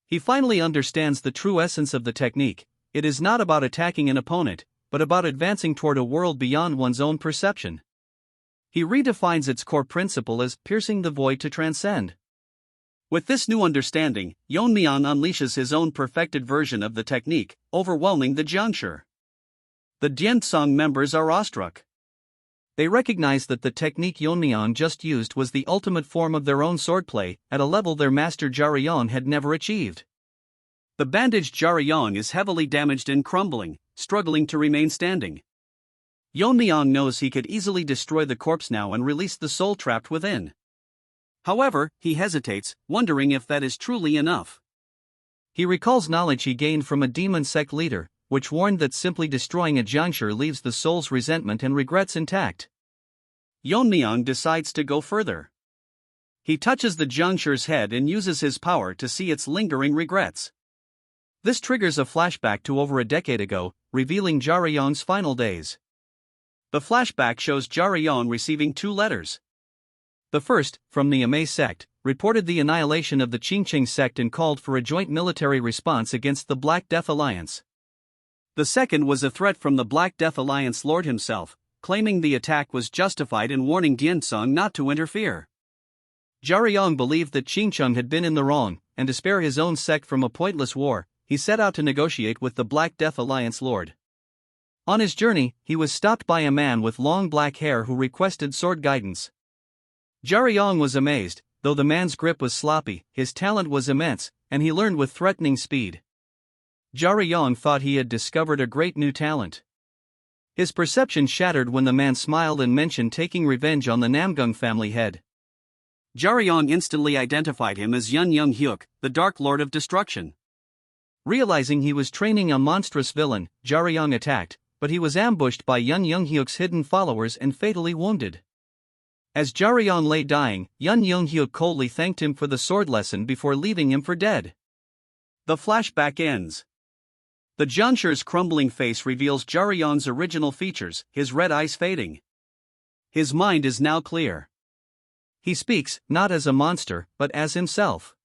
He finally understands the true essence of the technique. It is not about attacking an opponent, but about advancing toward a world beyond one's own perception. He redefines its core principle as piercing the void to transcend. With this new understanding, Yeon-myeong unleashes his own perfected version of the technique, overwhelming the juncture. The Dientsang members are awestruck. They recognize that the technique Yeon-myeong just used was the ultimate form of their own swordplay, at a level their master Yeon had never achieved. The bandaged Yeon is heavily damaged and crumbling, struggling to remain standing. Yeon-myeong knows he could easily destroy the corpse now and release the soul trapped within. However, he hesitates, wondering if that is truly enough. He recalls knowledge he gained from a demon sect leader, which warned that simply destroying a Jiangshi leaves the soul's resentment and regrets intact. Yeon-myeong decides to go further. He touches the Jiangshi's head and uses his power to see its lingering regrets. This triggers a flashback to over a decade ago, revealing Yeon's final days. The flashback shows Yeon receiving 2 letters. The first, from the Amei sect, reported the annihilation of the Qingqing sect and called for a joint military response against the Black Death Alliance. The second was a threat from the Black Death Alliance Lord himself, claiming the attack was justified and warning Diensong not to interfere. Yeon believed that Qingqing had been in the wrong, and to spare his own sect from a pointless war, he set out to negotiate with the Black Death Alliance Lord. On his journey, he was stopped by a man with long black hair who requested sword guidance. Yeon was amazed. Though the man's grip was sloppy, his talent was immense, and he learned with threatening speed. Yeon thought he had discovered a great new talent. His perception shattered when the man smiled and mentioned taking revenge on the Namgung family head. Yeon instantly identified him as Yeon-myeong, the Dark Lord of Destruction. Realizing he was training a monstrous villain, Yeon attacked, but he was ambushed by Yeon-myeong's hidden followers and fatally wounded. As Yeon lay dying, Yeon-myeong coldly thanked him for the sword lesson before leaving him for dead. The flashback ends. The Jiangshi's crumbling face reveals Yeon's original features, his red eyes fading. His mind is now clear. He speaks, not as a monster, but as himself.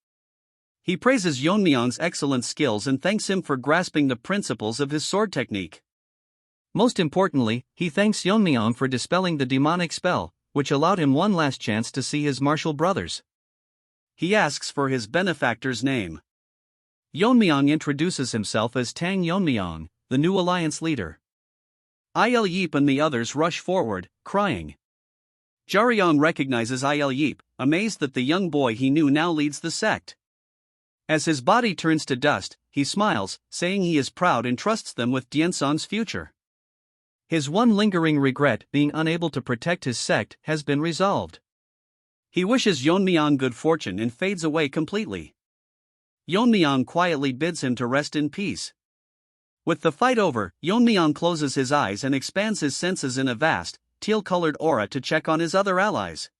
He praises Yeon-myeong's excellent skills and thanks him for grasping the principles of his sword technique. Most importantly, he thanks Yeon-myeong for dispelling the demonic spell, which allowed him one last chance to see his martial brothers. He asks for his benefactor's name. Yeon-myeong introduces himself as Tang Yeon-myeong, the new alliance leader. Il Yip and the others rush forward, crying. Yeon recognizes Il Yip, amazed that the young boy he knew now leads the sect. As his body turns to dust, he smiles, saying he is proud and trusts them with Diensong's future. His one lingering regret, being unable to protect his sect, has been resolved. He wishes Yeon-myeong good fortune and fades away completely. Yeon-myeong quietly bids him to rest in peace. With the fight over, Yeon-myeong closes his eyes and expands his senses in a vast, teal-colored aura to check on his other allies.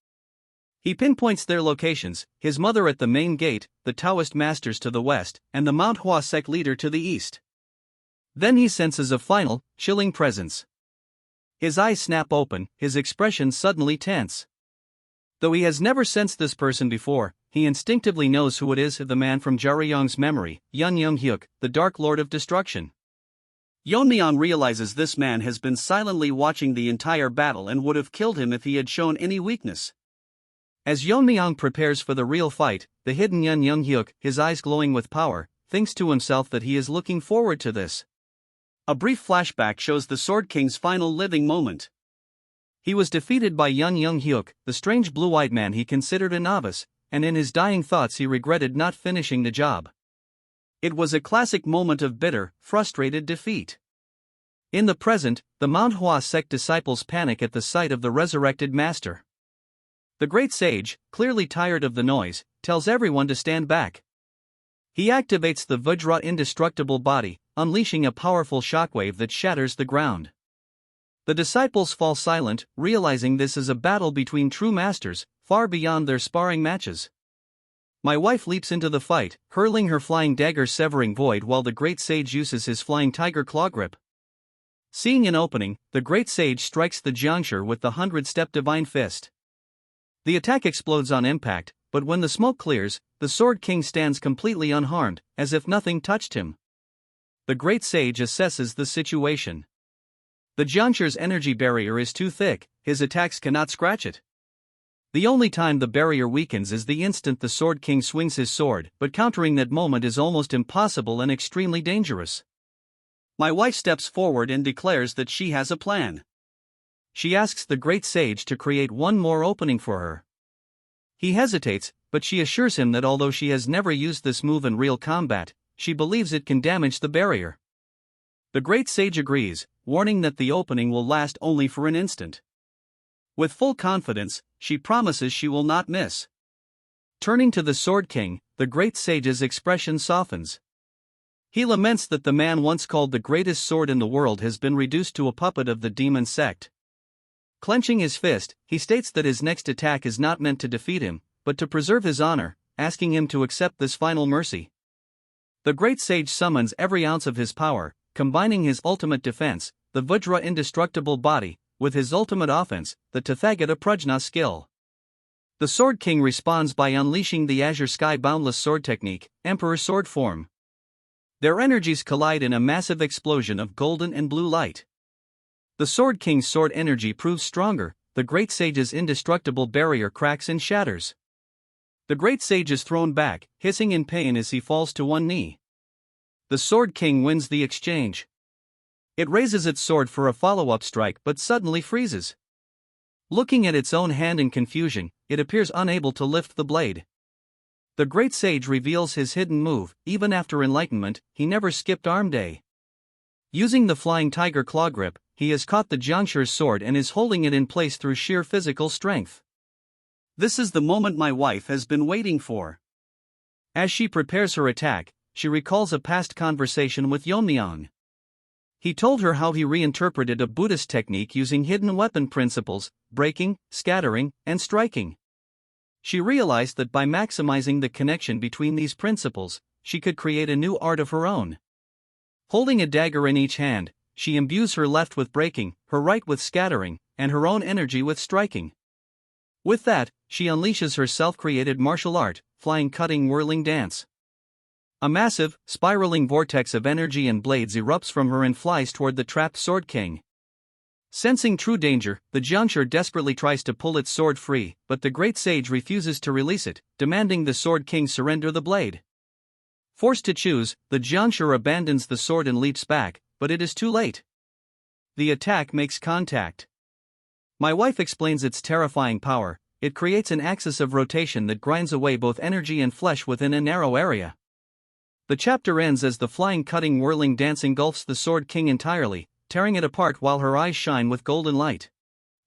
He pinpoints their locations, his mother at the main gate, the Taoist masters to the west, and the Manhwa sect leader to the east. Then he senses a final, chilling presence. His eyes snap open, his expression suddenly tense. Though he has never sensed this person before, he instinctively knows who it is, the man from Yeon's memory, Yeon-myeong, the Dark Lord of Destruction. Yeon-myeong realizes this man has been silently watching the entire battle and would have killed him if he had shown any weakness. As Yeon-myeong prepares for the real fight, the hidden Yeon-myeong, his eyes glowing with power, thinks to himself that he is looking forward to this. A brief flashback shows the Sword King's final living moment. He was defeated by Yeon-myeong, the strange blue-eyed man he considered a novice, and in his dying thoughts he regretted not finishing the job. It was a classic moment of bitter, frustrated defeat. In the present, the Manhwa sect disciples panic at the sight of the resurrected master. The great sage, clearly tired of the noise, tells everyone to stand back. He activates the Vajra indestructible body, unleashing a powerful shockwave that shatters the ground. The disciples fall silent, realizing this is a battle between true masters, far beyond their sparring matches. My wife leaps into the fight, hurling her flying dagger severing void while the great sage uses his flying tiger claw grip. Seeing an opening, the great sage strikes the Jiangshi with the 100-step divine fist. The attack explodes on impact, but when the smoke clears, the Sword King stands completely unharmed, as if nothing touched him. The great sage assesses the situation. The Jiangshi's energy barrier is too thick, his attacks cannot scratch it. The only time the barrier weakens is the instant the Sword King swings his sword, but countering that moment is almost impossible and extremely dangerous. My wife steps forward and declares that she has a plan. She asks the great sage to create one more opening for her. He hesitates, but she assures him that although she has never used this move in real combat, she believes it can damage the barrier. The great sage agrees, warning that the opening will last only for an instant. With full confidence, she promises she will not miss. Turning to the Sword King, the great sage's expression softens. He laments that the man once called the greatest sword in the world has been reduced to a puppet of the demon sect. Clenching his fist, he states that his next attack is not meant to defeat him, but to preserve his honor, asking him to accept this final mercy. The great sage summons every ounce of his power, combining his ultimate defense, the Vajra indestructible body, with his ultimate offense, the Tathagata Prajna skill. The Sword King responds by unleashing the Azure Sky Boundless Sword technique, Emperor Sword form. Their energies collide in a massive explosion of golden and blue light. The Sword King's sword energy proves stronger, the great sage's indestructible barrier cracks and shatters. The great sage is thrown back, hissing in pain as he falls to one knee. The Sword King wins the exchange. It raises its sword for a follow-up strike but suddenly freezes. Looking at its own hand in confusion, it appears unable to lift the blade. The great sage reveals his hidden move. Even after enlightenment, he never skipped arm day. Using the flying tiger claw grip, he has caught the Jiangshi's sword and is holding it in place through sheer physical strength. This is the moment my wife has been waiting for. As she prepares her attack, she recalls a past conversation with Yeon-myeong. He told her how he reinterpreted a Buddhist technique using hidden weapon principles, breaking, scattering, and striking. She realized that by maximizing the connection between these principles, she could create a new art of her own. Holding a dagger in each hand, she imbues her left with breaking, her right with scattering, and her own energy with striking. With that, she unleashes her self-created martial art, flying cutting whirling dance. A massive, spiraling vortex of energy and blades erupts from her and flies toward the trapped Sword King. Sensing true danger, the Jiangshi desperately tries to pull its sword free, but the great sage refuses to release it, demanding the Sword King surrender the blade. Forced to choose, the Jiangshi abandons the sword and leaps back, but it is too late. The attack makes contact. My wife explains its terrifying power. It creates an axis of rotation that grinds away both energy and flesh within a narrow area. The chapter ends as the flying cutting whirling dance engulfs the Sword King entirely, tearing it apart while her eyes shine with golden light.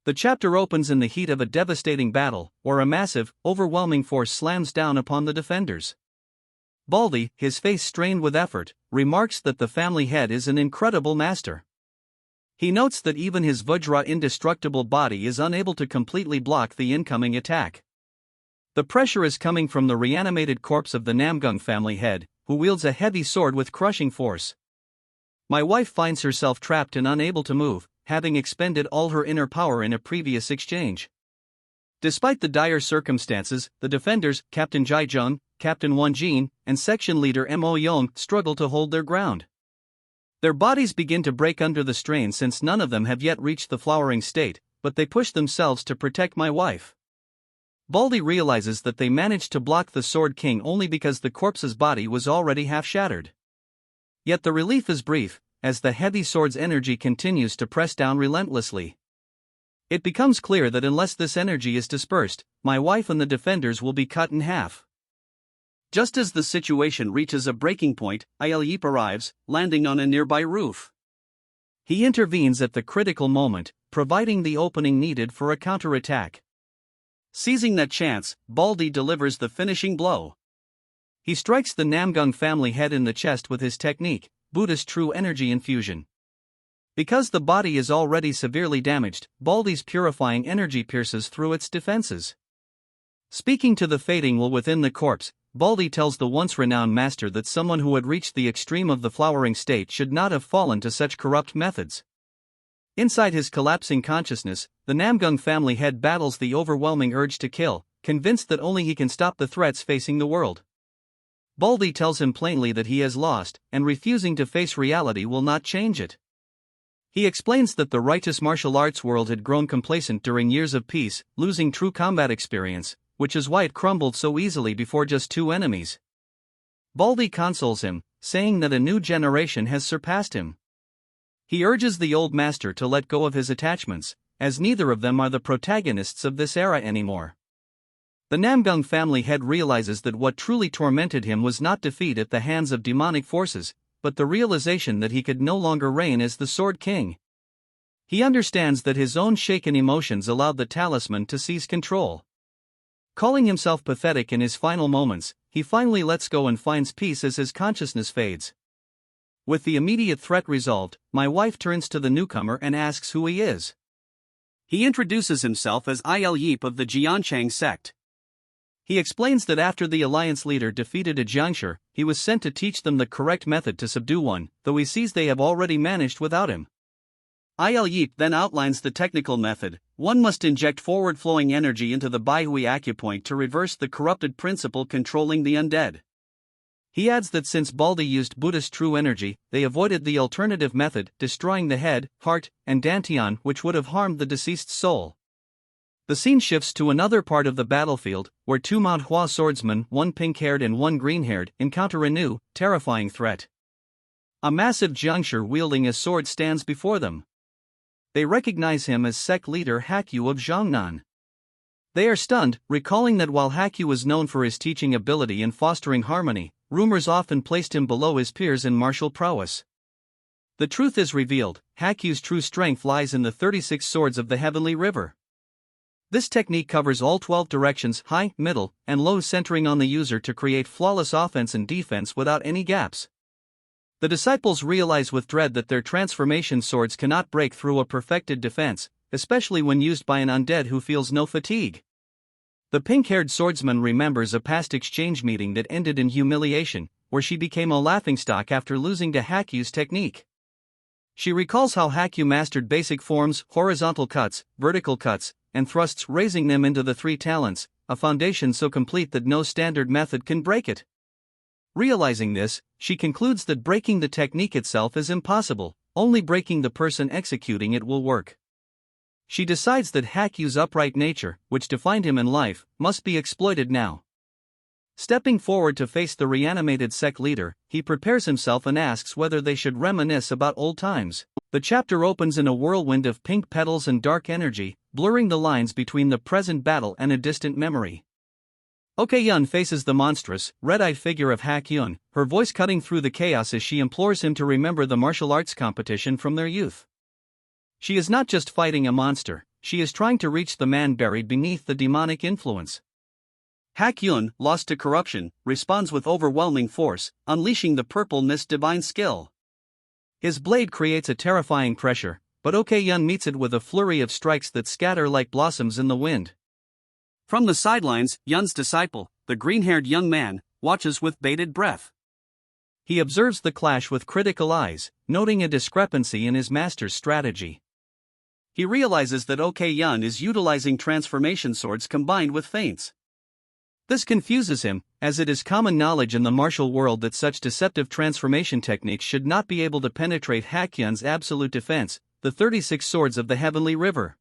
The chapter opens in the heat of a devastating battle, where a massive, overwhelming force slams down upon the defenders. Baldy, his face strained with effort, remarks that the family head is an incredible master. He notes that even his Vajra indestructible body is unable to completely block the incoming attack. The pressure is coming from the reanimated corpse of the Namgung family head, who wields a heavy sword with crushing force. My wife finds herself trapped and unable to move, having expended all her inner power in a previous exchange. Despite the dire circumstances, the defenders, Captain Jaijun, Captain Wanjin, and Section Leader Mo Yong, struggle to hold their ground. Their bodies begin to break under the strain since none of them have yet reached the flowering state, but they push themselves to protect my wife. Baldy realizes that they managed to block the Sword King only because the corpse's body was already half shattered. Yet the relief is brief, as the heavy sword's energy continues to press down relentlessly. It becomes clear that unless this energy is dispersed, my wife and the defenders will be cut in half. Just as the situation reaches a breaking point, Il Yip arrives, landing on a nearby roof. He intervenes at the critical moment, providing the opening needed for a counterattack. Seizing that chance, Baldy delivers the finishing blow. He strikes the Namgung family head in the chest with his technique, Buddhist True Energy Infusion. Because the body is already severely damaged, Baldy's purifying energy pierces through its defenses. Speaking to the fading will within the corpse, Baldy tells the once renowned master that someone who had reached the extreme of the flowering state should not have fallen to such corrupt methods. Inside his collapsing consciousness, the Namgung family head battles the overwhelming urge to kill, convinced that only he can stop the threats facing the world. Baldy tells him plainly that he has lost, and refusing to face reality will not change it. He explains that the righteous martial arts world had grown complacent during years of peace, losing true combat experience, which is why it crumbled so easily before just two enemies. Baldy consoles him, saying that a new generation has surpassed him. He urges the old master to let go of his attachments, as neither of them are the protagonists of this era anymore. The Namgung family head realizes that what truly tormented him was not defeat at the hands of demonic forces, but the realization that he could no longer reign as the Sword King. He understands that his own shaken emotions allowed the talisman to seize control. Calling himself pathetic in his final moments, he finally lets go and finds peace as his consciousness fades. With the immediate threat resolved, my wife turns to the newcomer and asks who he is. He introduces himself as Il Yip of the Jianchang sect. He explains that after the alliance leader defeated a Jiangshi, he was sent to teach them the correct method to subdue one, though he sees they have already managed without him. Il Yip then outlines the technical method. One must inject forward-flowing energy into the Baihui acupoint to reverse the corrupted principle controlling the undead. He adds that since Baldi used Buddhist true energy, they avoided the alternative method, destroying the head, heart, and dantian, which would have harmed the deceased's soul. The scene shifts to another part of the battlefield, where two Manhwa swordsmen, one pink-haired and one green-haired, encounter a new, terrifying threat. A massive Jiangshi wielding a sword stands before them. They recognize him as sect leader Hakyu of Jiangnan. They are stunned, recalling that while Hakyu was known for his teaching ability and fostering harmony, rumors often placed him below his peers in martial prowess. The truth is revealed: Hakyu's true strength lies in the 36 swords of the Heavenly River. This technique covers all 12 directions, high, middle, and low, centering on the user to create flawless offense and defense without any gaps. The disciples realize with dread that their transformation swords cannot break through a perfected defense, especially when used by an undead who feels no fatigue. The pink-haired swordsman remembers a past exchange meeting that ended in humiliation, where she became a laughingstock after losing to Hakyu's technique. She recalls how Hakyu mastered basic forms, horizontal cuts, vertical cuts, and thrusts, raising them into the 3 talents, a foundation so complete that no standard method can break it. Realizing this, she concludes that breaking the technique itself is impossible, only breaking the person executing it will work. She decides that Hakyu's upright nature, which defined him in life, must be exploited now. Stepping forward to face the reanimated sect leader, he prepares himself and asks whether they should reminisce about old times. The chapter opens in a whirlwind of pink petals and dark energy, blurring the lines between the present battle and a distant memory. Ok-yun faces the monstrous, red-eyed figure of Hak-yun, her voice cutting through the chaos as she implores him to remember the martial arts competition from their youth. She is not just fighting a monster, she is trying to reach the man buried beneath the demonic influence. Hak-yun, lost to corruption, responds with overwhelming force, unleashing the purple mist's divine skill. His blade creates a terrifying pressure, but Ok-yun meets it with a flurry of strikes that scatter like blossoms in the wind. From the sidelines, Yun's disciple, the green-haired young man, watches with bated breath. He observes the clash with critical eyes, noting a discrepancy in his master's strategy. He realizes that Ok-yun is utilizing transformation swords combined with feints. This confuses him, as it is common knowledge in the martial world that such deceptive transformation techniques should not be able to penetrate Hak-yun's absolute defense, the 36 swords of the Heavenly River.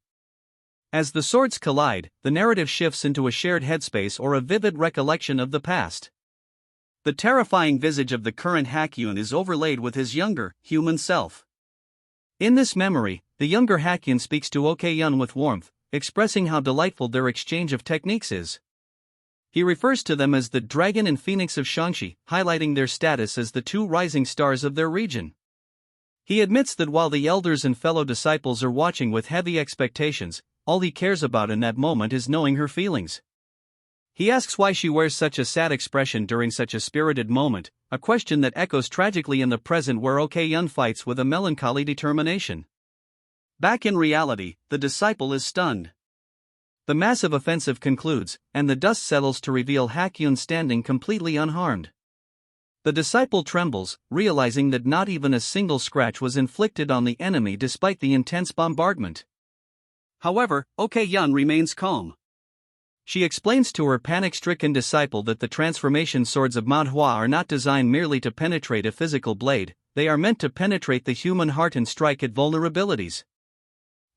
As the swords collide, the narrative shifts into a shared headspace or a vivid recollection of the past. The terrifying visage of the current Hak-yun is overlaid with his younger, human self. In this memory, the younger Hak-yun speaks to Ok-yun with warmth, expressing how delightful their exchange of techniques is. He refers to them as the Dragon and Phoenix of Shangxi, highlighting their status as the 2 rising stars of their region. He admits that while the elders and fellow disciples are watching with heavy expectations, all he cares about in that moment is knowing her feelings. He asks why she wears such a sad expression during such a spirited moment, a question that echoes tragically in the present where Ok-yun fights with a melancholy determination. Back in reality, the disciple is stunned. The massive offensive concludes, and the dust settles to reveal Hak-yun standing completely unharmed. The disciple trembles, realizing that not even a single scratch was inflicted on the enemy despite the intense bombardment. However, Ok-yun remains calm. She explains to her panic-stricken disciple that the transformation swords of Manhwa are not designed merely to penetrate a physical blade, they are meant to penetrate the human heart and strike at vulnerabilities.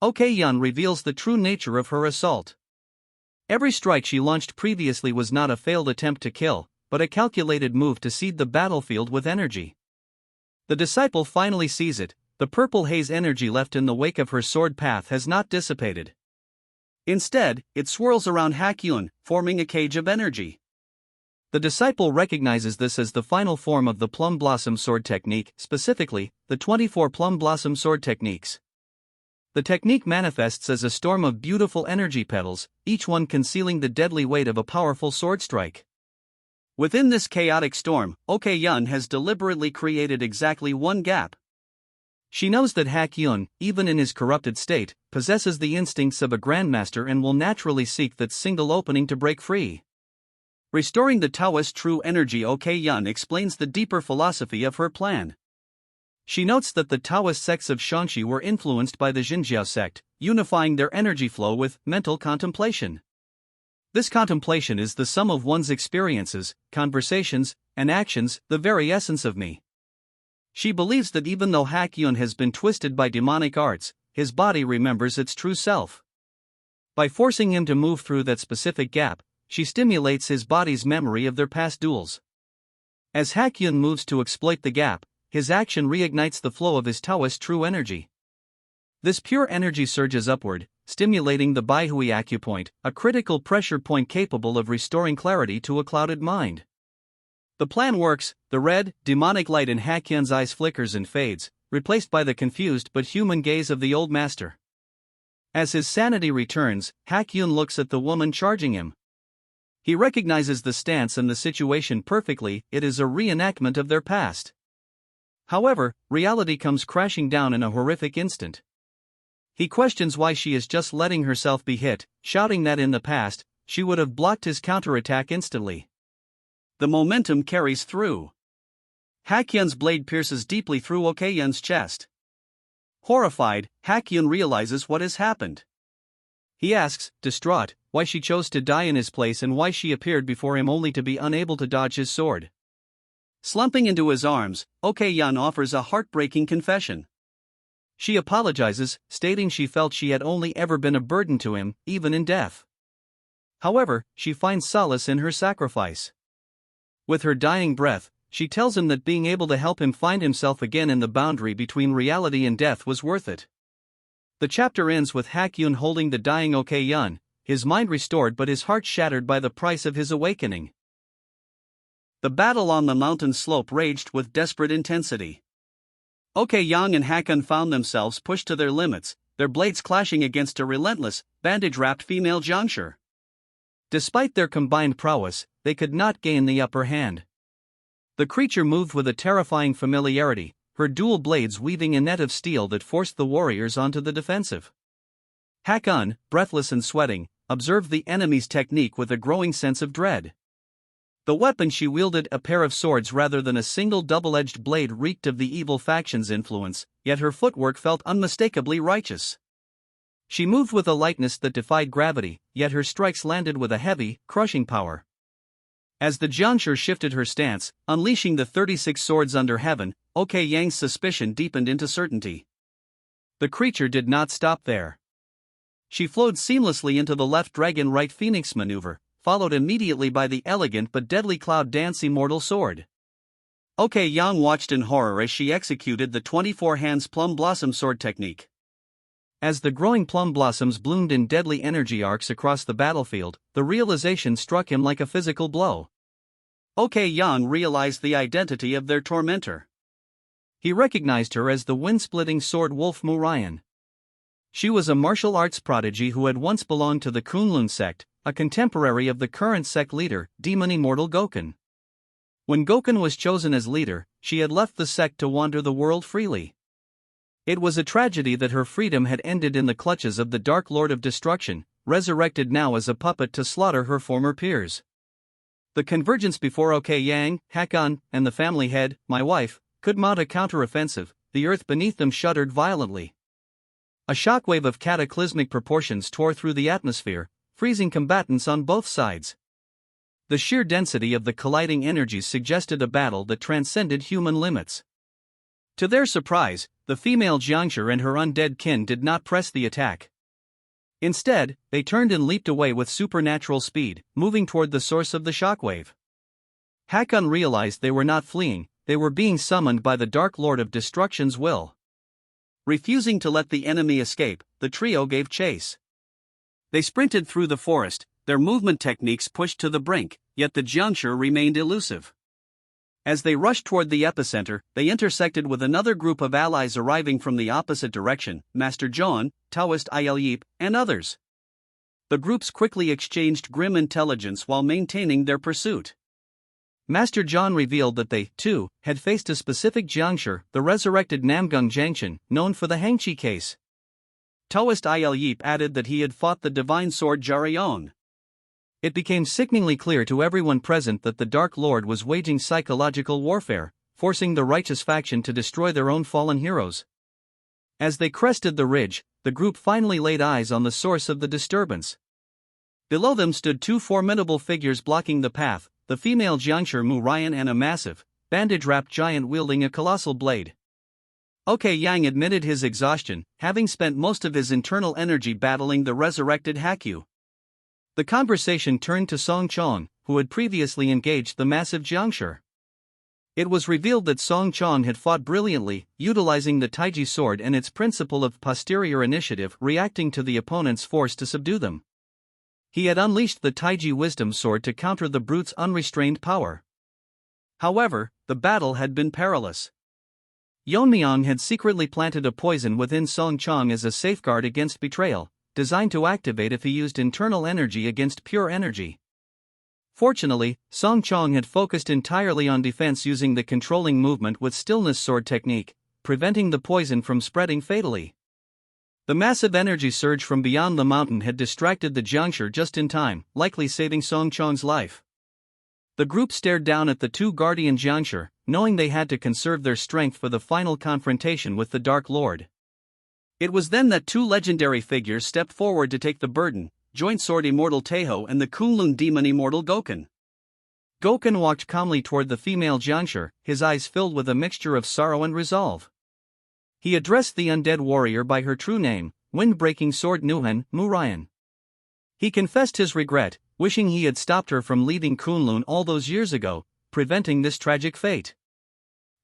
Ok-yun reveals the true nature of her assault. Every strike she launched previously was not a failed attempt to kill, but a calculated move to seed the battlefield with energy. The disciple finally sees it, The purple haze energy left in the wake of her sword path has not dissipated. Instead, it swirls around Hakyun, forming a cage of energy. The disciple recognizes this as the final form of the plum blossom sword technique, specifically, the 24 plum blossom sword techniques. The technique manifests as a storm of beautiful energy petals, each one concealing the deadly weight of a powerful sword strike. Within this chaotic storm, Ok-yeon has deliberately created exactly one gap. She knows that Hakyun, even in his corrupted state, possesses the instincts of a grandmaster and will naturally seek that single opening to break free. Restoring the Taoist true energy, Ok-yeon explains the deeper philosophy of her plan. She notes that the Taoist sects of Shanxi were influenced by the Xinjiao sect, unifying their energy flow with mental contemplation. This contemplation is the sum of one's experiences, conversations, and actions, the very essence of me. She believes that even though Hakyun has been twisted by demonic arts, his body remembers its true self. By forcing him to move through that specific gap, she stimulates his body's memory of their past duels. As Hakyun moves to exploit the gap, his action reignites the flow of his Taoist true energy. This pure energy surges upward, stimulating the Baihui acupoint, a critical pressure point capable of restoring clarity to a clouded mind. The plan works. The red, demonic light in Hakyun's eyes flickers and fades, replaced by the confused but human gaze of the old master. As his sanity returns, Hakyun looks at the woman charging him. He recognizes the stance and the situation perfectly. It is a reenactment of their past. However, reality comes crashing down in a horrific instant. He questions why she is just letting herself be hit, shouting that in the past, she would have blocked his counterattack instantly. The momentum carries through. Hakyun's blade pierces deeply through Ok-yeon's chest. Horrified, Hakyun realizes what has happened. He asks, distraught, why she chose to die in his place and why she appeared before him only to be unable to dodge his sword. Slumping into his arms, Ok-yeon offers a heartbreaking confession. She apologizes, stating she felt she had only ever been a burden to him, even in death. However, she finds solace in her sacrifice. With her dying breath, she tells him that being able to help him find himself again in the boundary between reality and death was worth it. The chapter ends with Hakyun holding the dying Ok-yeon, his mind restored but his heart shattered by the price of his awakening. The battle on the mountain slope raged with desperate intensity. Ok-yeon and Hakyun found themselves pushed to their limits, their blades clashing against a relentless, bandage-wrapped female Jiangshi. Despite their combined prowess, they could not gain the upper hand. The creature moved with a terrifying familiarity, her dual blades weaving a net of steel that forced the warriors onto the defensive. Hakyun, breathless and sweating, observed the enemy's technique with a growing sense of dread. The weapon she wielded, a pair of swords rather than a single double-edged blade, reeked of the evil faction's influence, yet her footwork felt unmistakably righteous. She moved with a lightness that defied gravity, yet her strikes landed with a heavy, crushing power. As the Jiangshi shifted her stance, unleashing the 36 swords under heaven, Ok-yeon's suspicion deepened into certainty. The creature did not stop there. She flowed seamlessly into the left dragon right phoenix maneuver, followed immediately by the elegant but deadly cloud dance immortal sword. Ok-yeon watched in horror as she executed the 24 hands plum blossom sword technique. As the growing plum blossoms bloomed in deadly energy arcs across the battlefield, the realization struck him like a physical blow. Ok-yeon realized the identity of their tormentor. He recognized her as the wind-splitting sword wolf Murayan. She was a martial arts prodigy who had once belonged to the Kunlun sect, a contemporary of the current sect leader, demon immortal Gokun. When Gokun was chosen as leader, she had left the sect to wander the world freely. It was a tragedy that her freedom had ended in the clutches of the Dark Lord of Destruction, resurrected now as a puppet to slaughter her former peers. The convergence before Ok-yeon, Hakyun, and the family head, my wife, could mount a counteroffensive. The earth beneath them shuddered violently. A shockwave of cataclysmic proportions tore through the atmosphere, freezing combatants on both sides. The sheer density of the colliding energies suggested a battle that transcended human limits. To their surprise, the female Jiangshi and her undead kin did not press the attack. Instead, they turned and leaped away with supernatural speed, moving toward the source of the shockwave. Hakyun realized they were not fleeing, they were being summoned by the Dark Lord of Destruction's will. Refusing to let the enemy escape, the trio gave chase. They sprinted through the forest, their movement techniques pushed to the brink, yet the Jiangshi remained elusive. As they rushed toward the epicenter, they intersected with another group of allies arriving from the opposite direction, Master John, Taoist Yip, and others. The groups quickly exchanged grim intelligence while maintaining their pursuit. Master John revealed that they, too, had faced a specific Jiangshi, the resurrected Namgung Jiangshan, known for the Hangqi case. Taoist Yip added that he had fought the divine sword Jarion. It became sickeningly clear to everyone present that the Dark Lord was waging psychological warfare, forcing the righteous faction to destroy their own fallen heroes. As they crested the ridge, the group finally laid eyes on the source of the disturbance. Below them stood two formidable figures blocking the path, the female Jiangshi Mu Ryan and a massive, bandage-wrapped giant wielding a colossal blade. Ok Yang admitted his exhaustion, having spent most of his internal energy battling the resurrected Hakyu. The conversation turned to Song Chong, who had previously engaged the massive Jiangshi. It was revealed that Song Chong had fought brilliantly, utilizing the Taiji sword and its principle of posterior initiative, reacting to the opponent's force to subdue them. He had unleashed the Taiji wisdom sword to counter the brute's unrestrained power. However, the battle had been perilous. Yeon-myeong had secretly planted a poison within Song Chong as a safeguard against betrayal, designed to activate if he used internal energy against pure energy. Fortunately, Song Chong had focused entirely on defense using the controlling movement with stillness sword technique, preventing the poison from spreading fatally. The massive energy surge from beyond the mountain had distracted the Jiangshi just in time, likely saving Song Chong's life. The group stared down at the two guardian Jiangshi, knowing they had to conserve their strength for the final confrontation with the Dark Lord. It was then that two legendary figures stepped forward to take the burden, Joint Sword Immortal Taeho and the Kunlun Demon Immortal Gokun. Gokun walked calmly toward the female Jiangshi, his eyes filled with a mixture of sorrow and resolve. He addressed the undead warrior by her true name, Wind-Breaking Sword Nuhan, Mu Ryan. He confessed his regret, wishing he had stopped her from leaving Kunlun all those years ago, preventing this tragic fate.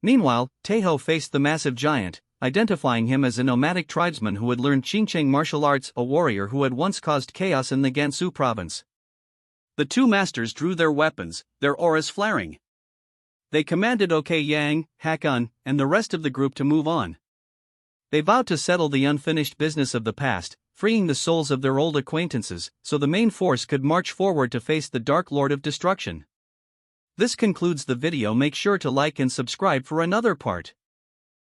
Meanwhile, Taeho faced the massive giant, identifying him as a nomadic tribesman who had learned Qingcheng martial arts, a warrior who had once caused chaos in the Gansu province. The two masters drew their weapons, their auras flaring. They commanded Ok Yang, Hakun, and the rest of the group to move on. They vowed to settle the unfinished business of the past, freeing the souls of their old acquaintances, so the main force could march forward to face the Dark Lord of Destruction. This concludes the video. Make sure to like and subscribe for another part.